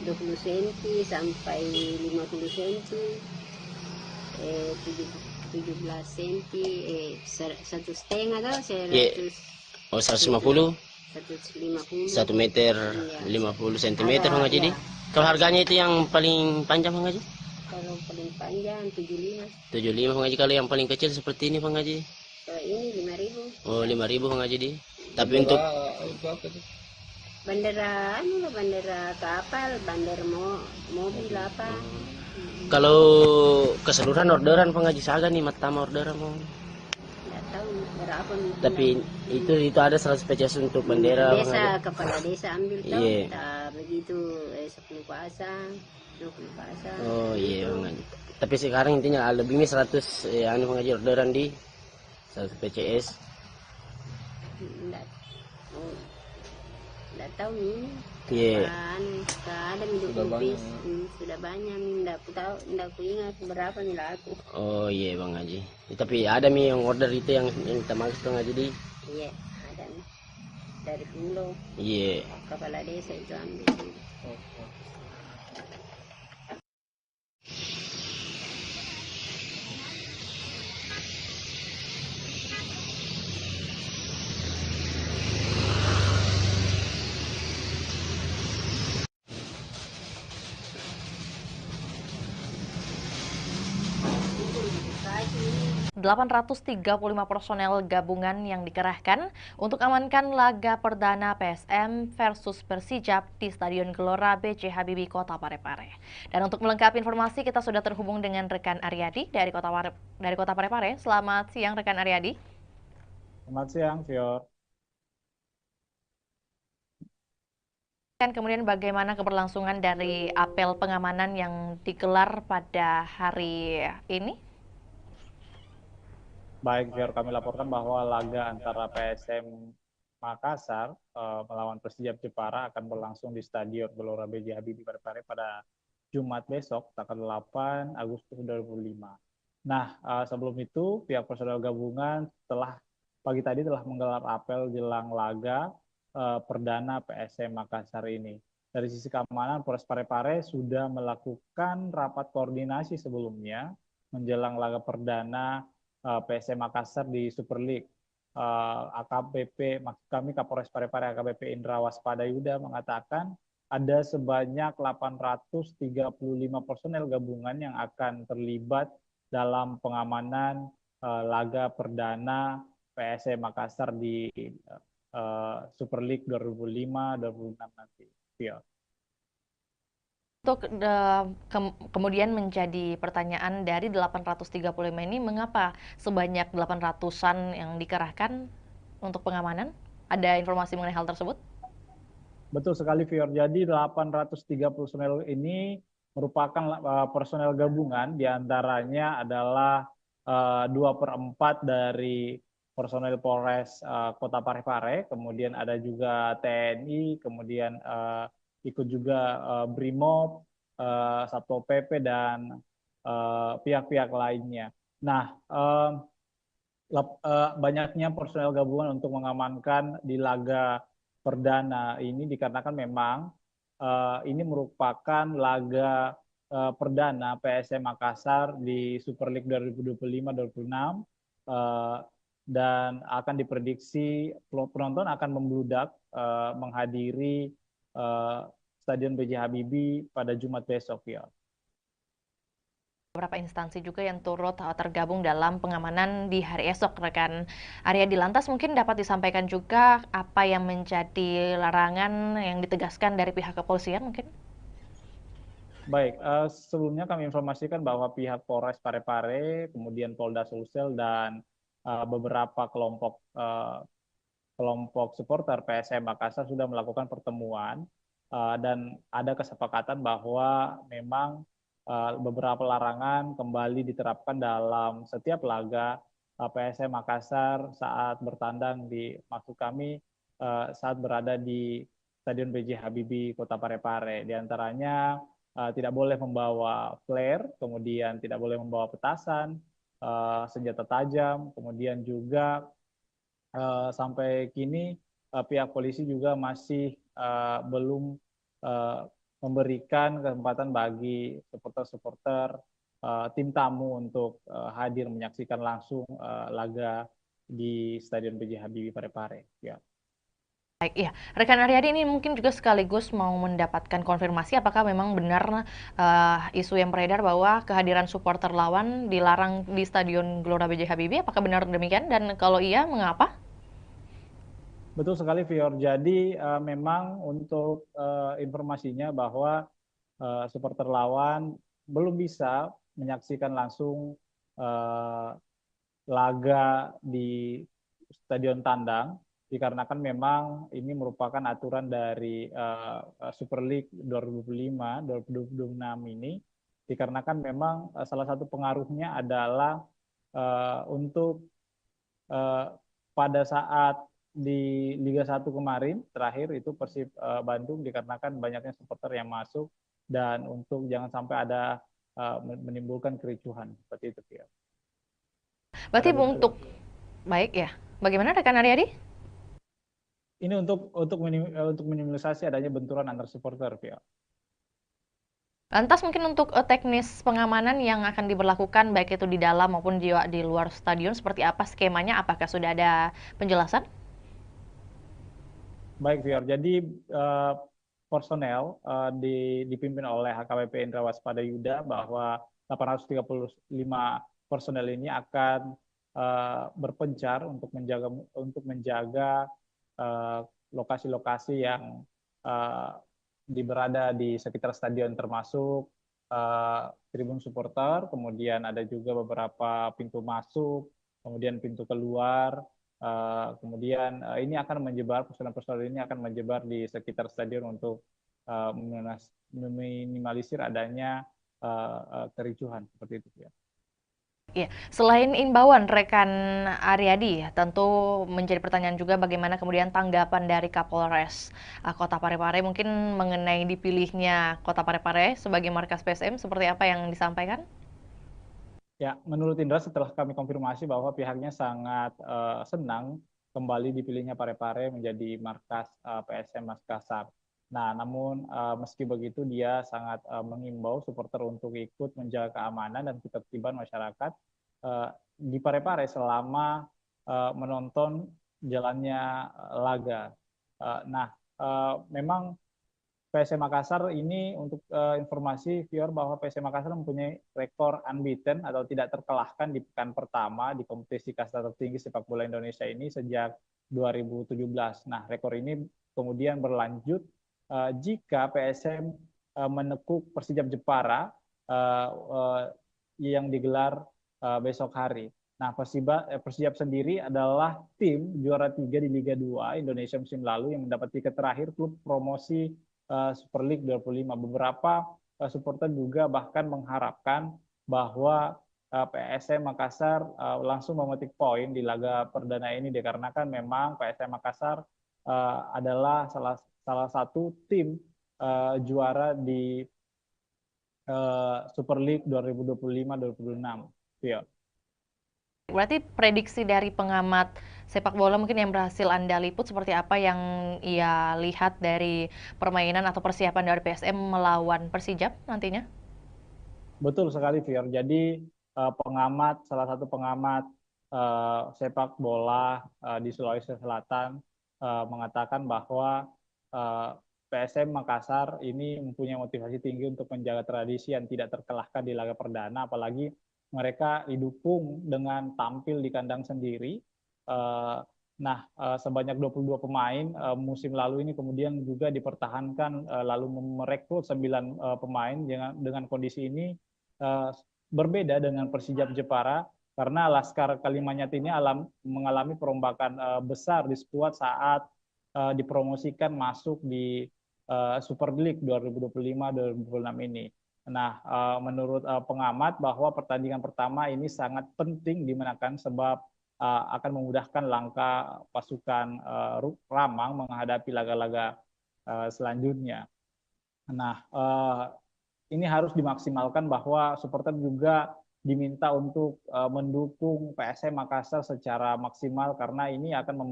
20 cm sampai 50 cm, 17 cm, 1,5 atau 100. Oh, 150? 150. 1 meter 50 cm Bang Haji di. Kalau harganya itu yang paling panjang Bang Haji? Kalau paling panjang 75. 75 Bang Haji. Kalau yang paling kecil seperti ini Bang Haji? Kalau ini 5.000. Oh, 5.000 Bang Haji di. Tapi untuk bendera bendera kapal, bendera mobil apa. Kalau keseluruhan orderan Bang Haji Saga nih, matama orderan Bang? Enggak tahu. berapa nih? Tapi itu ada 100 PCS untuk bendera. Desa, kepala desa ambil tahu. Iya. Kita begitu 10 pasang, 20 pasang. Oh iya Bang Haji. Tapi sekarang intinya lebih nih 100 anu Bang Haji orderan di 100 PCS. Enggak. Oh. Enggak tahu nih. Iya. Ada minum kubis. Sudah banyak nih, enggak tahu, enggak aku ingat berapa nih laku. Oh iya Bang Haji. Tapi ada nih yang order itu yang kita maksud Bang Haji di. Iya, ada nih. Dari Pulau. Iya. Kepala desa itu ambil. Rp 835 personel gabungan yang dikerahkan untuk amankan laga perdana PSM versus Persijap di Stadion Gelora B.J. Habibie, Kota Parepare. Dan untuk melengkapi informasi, kita sudah terhubung dengan rekan Aryadi dari Kota Parepare. Selamat siang, rekan Aryadi. Selamat siang, Fior. Kemudian bagaimana keberlangsungan dari apel pengamanan yang digelar pada hari ini? Baik, Fior, kami laporkan bahwa laga antara PSM Makassar melawan Persijap Jepara akan berlangsung di Stadion Gelora B.J. Habibie Parepare pada Jumat besok, tanggal 8 Agustus 2005. Nah, sebelum itu, pihak personel gabungan pagi tadi telah menggelar apel jelang laga perdana PSM Makassar ini. Dari sisi keamanan, Polres Parepare sudah melakukan rapat koordinasi sebelumnya menjelang laga perdana PSM Makassar di Super League. AKBP, maksud kami Kapolres Parepare AKBP Indra Waspadayuda mengatakan ada sebanyak 835 personel gabungan yang akan terlibat dalam pengamanan laga perdana PSM Makassar di Super League 2005-2006 nanti. Ya. Untuk kemudian menjadi pertanyaan dari 835 ini, mengapa sebanyak 800-an yang dikerahkan untuk pengamanan? Ada informasi mengenai hal tersebut? Betul sekali, Fior. Jadi 830 personel ini merupakan personel gabungan, diantaranya adalah 2/4 dari personel Polres Kota Parepare, kemudian ada juga TNI, kemudian ikut juga Brimob, Satpol PP, dan pihak-pihak lainnya. Nah, banyaknya personel gabungan untuk mengamankan di laga perdana ini dikarenakan memang ini merupakan laga perdana PSM Makassar di Super League 2025-2026 dan akan diprediksi penonton akan membludak menghadiri Stadion B.J. Habibie pada Jumat besok, ya. Beberapa instansi juga yang turut tergabung dalam pengamanan di hari esok, rekan Aryadi. Lantas mungkin dapat disampaikan juga apa yang menjadi larangan yang ditegaskan dari pihak kepolisian mungkin? Baik, sebelumnya kami informasikan bahwa pihak Polres Parepare, kemudian Polda Sulsel, dan beberapa kelompok supporter PSM Makassar sudah melakukan pertemuan dan ada kesepakatan bahwa memang beberapa larangan kembali diterapkan dalam setiap laga PSM Makassar saat bertandang maksud kami saat berada di Stadion B.J. Habibie Kota Parepare. Di antaranya tidak boleh membawa flare, kemudian tidak boleh membawa petasan, senjata tajam, kemudian juga sampai kini pihak polisi juga masih belum memberikan kesempatan bagi supporter-supporter tim tamu untuk hadir menyaksikan langsung laga di Stadion B.J. Habibie Parepare. Ya. Baik, ya. Rekan Aryadi, ini mungkin juga sekaligus mau mendapatkan konfirmasi apakah memang benar isu yang beredar bahwa kehadiran supporter lawan dilarang di Stadion Gelora B.J. Habibie. Apakah benar demikian? Dan kalau iya, mengapa? Betul sekali, Fior. Jadi memang untuk informasinya bahwa supporter lawan belum bisa menyaksikan langsung laga di stadion tandang, dikarenakan memang ini merupakan aturan dari Super League 2025-2026 ini, dikarenakan memang salah satu pengaruhnya adalah untuk pada saat di Liga 1 kemarin terakhir itu Persib Bandung, dikarenakan banyaknya supporter yang masuk dan untuk jangan sampai ada menimbulkan kericuhan seperti itu ya. Berarti untuk baik ya. Bagaimana rekan Aryadi? Ini untuk minimalisasi adanya benturan antar supporter ya. Lantas mungkin untuk teknis pengamanan yang akan diberlakukan baik itu di dalam maupun di luar stadion seperti apa skemanya? Apakah sudah ada penjelasan? Baik, Fior. Jadi personel dipimpin oleh HKBP Indra Waspada Yuda bahwa 835 personel ini akan berpencar untuk menjaga lokasi-lokasi yang berada di sekitar stadion, termasuk tribun supporter, kemudian ada juga beberapa pintu masuk, kemudian pintu keluar, kemudian ini akan menyebar, personel-personel ini akan menyebar di sekitar stadion untuk meminimalisir adanya kericuhan seperti itu ya. Ya, selain imbauan rekan Aryadi, tentu menjadi pertanyaan juga bagaimana kemudian tanggapan dari Kapolres Kota Parepare mungkin mengenai dipilihnya Kota Parepare sebagai markas PSM, seperti apa yang disampaikan? Ya, menurut Indra setelah kami konfirmasi bahwa pihaknya sangat senang kembali dipilihnya Parepare menjadi markas PSM Makassar. Nah, namun meski begitu dia sangat mengimbau supporter untuk ikut menjaga keamanan dan ketertiban masyarakat di Parepare selama menonton jalannya laga. Memang PSM Makassar ini untuk informasi Fior bahwa PSM Makassar mempunyai rekor unbeaten atau tidak terkalahkan di pekan pertama di kompetisi kasta tertinggi sepak bola Indonesia ini sejak 2017. Nah, rekor ini kemudian berlanjut jika PSM menekuk Persijap Jepara yang digelar besok hari. Nah, Persijap sendiri adalah tim juara 3 di Liga 2 Indonesia musim lalu yang mendapat tiket terakhir klub promosi Super League 25. Beberapa supporter juga bahkan mengharapkan bahwa PSM Makassar langsung memetik poin di laga perdana ini, dikarenakan memang PSM Makassar adalah salah satu tim juara di Super League 2025-2026. Ya. Berarti prediksi dari pengamat sepak bola mungkin yang berhasil Anda liput seperti apa yang ia lihat dari permainan atau persiapan dari PSM melawan Persijap nantinya? Betul sekali, Fior. Jadi salah satu pengamat sepak bola di Sulawesi Selatan mengatakan bahwa PSM Makassar ini mempunyai motivasi tinggi untuk menjaga tradisi yang tidak terkalahkan di laga perdana, apalagi mereka didukung dengan tampil di kandang sendiri. Sebanyak 22 pemain musim lalu ini kemudian juga dipertahankan, lalu merekrut 9 pemain dengan kondisi ini berbeda dengan Persijap Jepara, karena Laskar Kalimanyat ini mengalami perombakan besar di skuad saat dipromosikan masuk di Super League 2025-2026 ini. Nah, menurut pengamat bahwa pertandingan pertama ini sangat penting dimenangkan sebab akan memudahkan langkah pasukan Ramang menghadapi laga-laga selanjutnya. Nah, ini harus dimaksimalkan bahwa supporter juga diminta untuk mendukung PSM Makassar secara maksimal, karena ini akan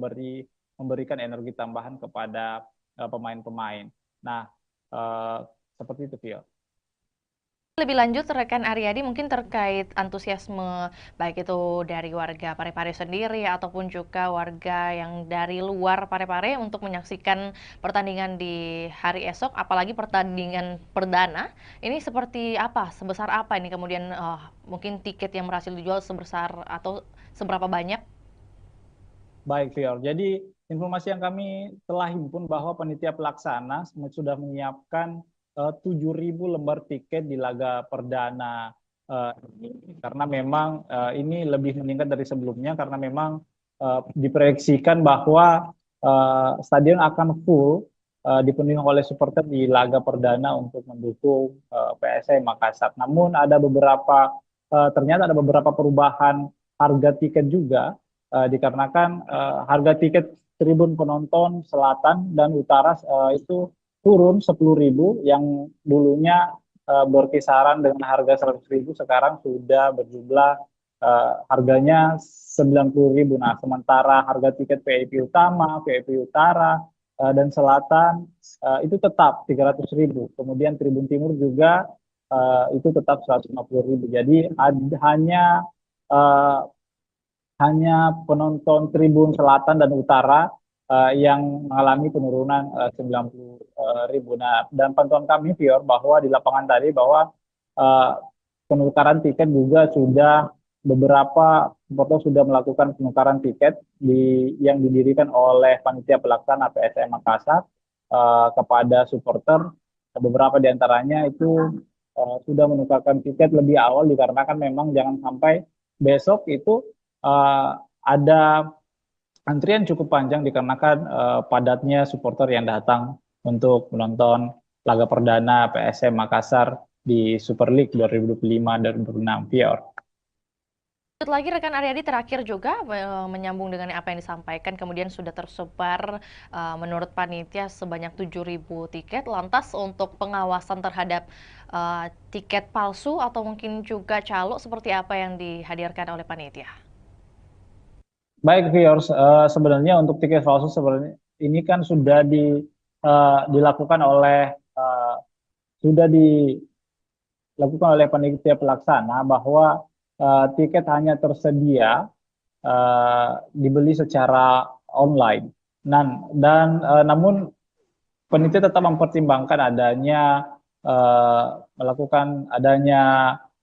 memberikan energi tambahan kepada pemain-pemain. Nah, seperti itu, Vio. Lebih lanjut, rekan Aryadi mungkin terkait antusiasme baik itu dari warga Parepare sendiri ataupun juga warga yang dari luar Parepare untuk menyaksikan pertandingan di hari esok, apalagi pertandingan perdana. Ini seperti apa? Sebesar apa ini kemudian mungkin tiket yang berhasil dijual sebesar atau seberapa banyak? Baik, Fior. Jadi informasi yang kami telah himpun bahwa panitia pelaksana sudah menyiapkan 7.000 lembar tiket di laga perdana, karena memang ini lebih meningkat dari sebelumnya, karena memang diproyeksikan bahwa stadion akan full dipenuhi oleh supporter di laga perdana untuk mendukung PSM Makassar. Namun ternyata ada beberapa perubahan harga tiket juga dikarenakan harga tiket tribun penonton selatan dan utara itu turun 10.000 yang dulunya berkisaran dengan harga 100.000 sekarang sudah berjumlah harganya 90.000. Nah, sementara harga tiket VIP utama, VIP utara dan selatan itu tetap 300.000. Kemudian tribun timur juga itu tetap 150.000. Jadi hanya penonton tribun selatan dan utara yang mengalami penurunan 90.000. Nah, dan pantauan kami, Fior, bahwa di lapangan tadi bahwa penukaran tiket juga sudah beberapa supporter sudah melakukan penukaran tiket yang didirikan oleh panitia pelaksana PSM Makassar kepada supporter. Beberapa di antaranya itu sudah menukarkan tiket lebih awal dikarenakan memang jangan sampai besok itu ada antrian cukup panjang dikarenakan padatnya supporter yang datang untuk menonton laga perdana PSM Makassar di Super League 2025-2026, Fior. Lagi rekan Aryadi terakhir juga menyambung dengan apa yang disampaikan, kemudian sudah tersebar menurut panitia sebanyak 7.000 tiket. Lantas untuk pengawasan terhadap tiket palsu atau mungkin juga calo seperti apa yang dihadirkan oleh panitia? Baik, viewers, sebenarnya untuk tiket palsu sebenarnya ini kan sudah dilakukan oleh panitia pelaksana bahwa tiket hanya tersedia dibeli secara online. Namun panitia tetap mempertimbangkan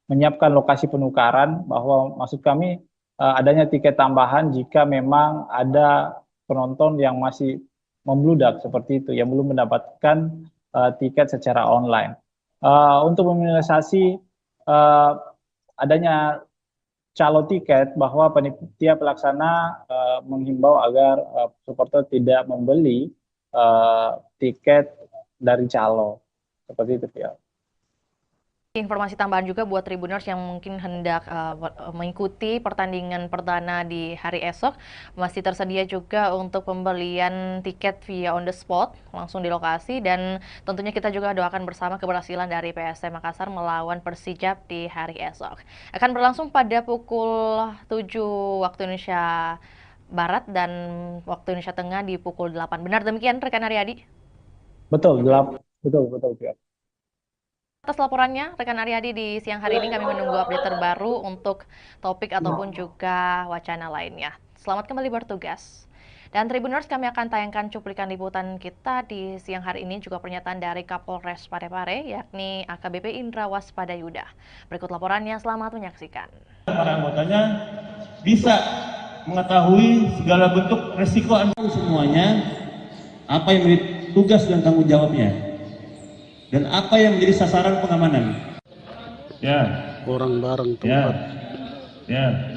menyiapkan lokasi penukaran, bahwa maksud kami adanya tiket tambahan jika memang ada penonton yang masih membludak seperti itu, yang belum mendapatkan tiket secara online. Untuk meminimalisasi adanya calo tiket, bahwa panitia pelaksana menghimbau agar supporter tidak membeli tiket dari calo seperti itu, ya. Informasi tambahan juga buat Tribuners yang mungkin hendak mengikuti pertandingan perdana di hari esok, masih tersedia juga untuk pembelian tiket via on the spot, langsung di lokasi, dan tentunya kita juga doakan bersama keberhasilan dari PSM Makassar melawan Persijap di hari esok. Akan berlangsung pada pukul 7 waktu Indonesia Barat dan waktu Indonesia Tengah di pukul 8. Benar demikian, rekan Aryadi? Betul, betul. Atas laporannya, rekan Aryadi, di siang hari ini kami menunggu update terbaru untuk topik ataupun juga wacana lainnya. Selamat kembali bertugas. Dan Tribuners, kami akan tayangkan cuplikan liputan kita di siang hari ini, juga pernyataan dari Kapolres Parepare, yakni AKBP Indra Waspadayuda. Berikut laporannya, selamat menyaksikan. Para anggotanya bisa mengetahui segala bentuk resiko semuanya, apa yang menjadi tugas dan tanggung jawabnya, dan apa yang menjadi sasaran pengamanan. Orang bareng tempat. Ya.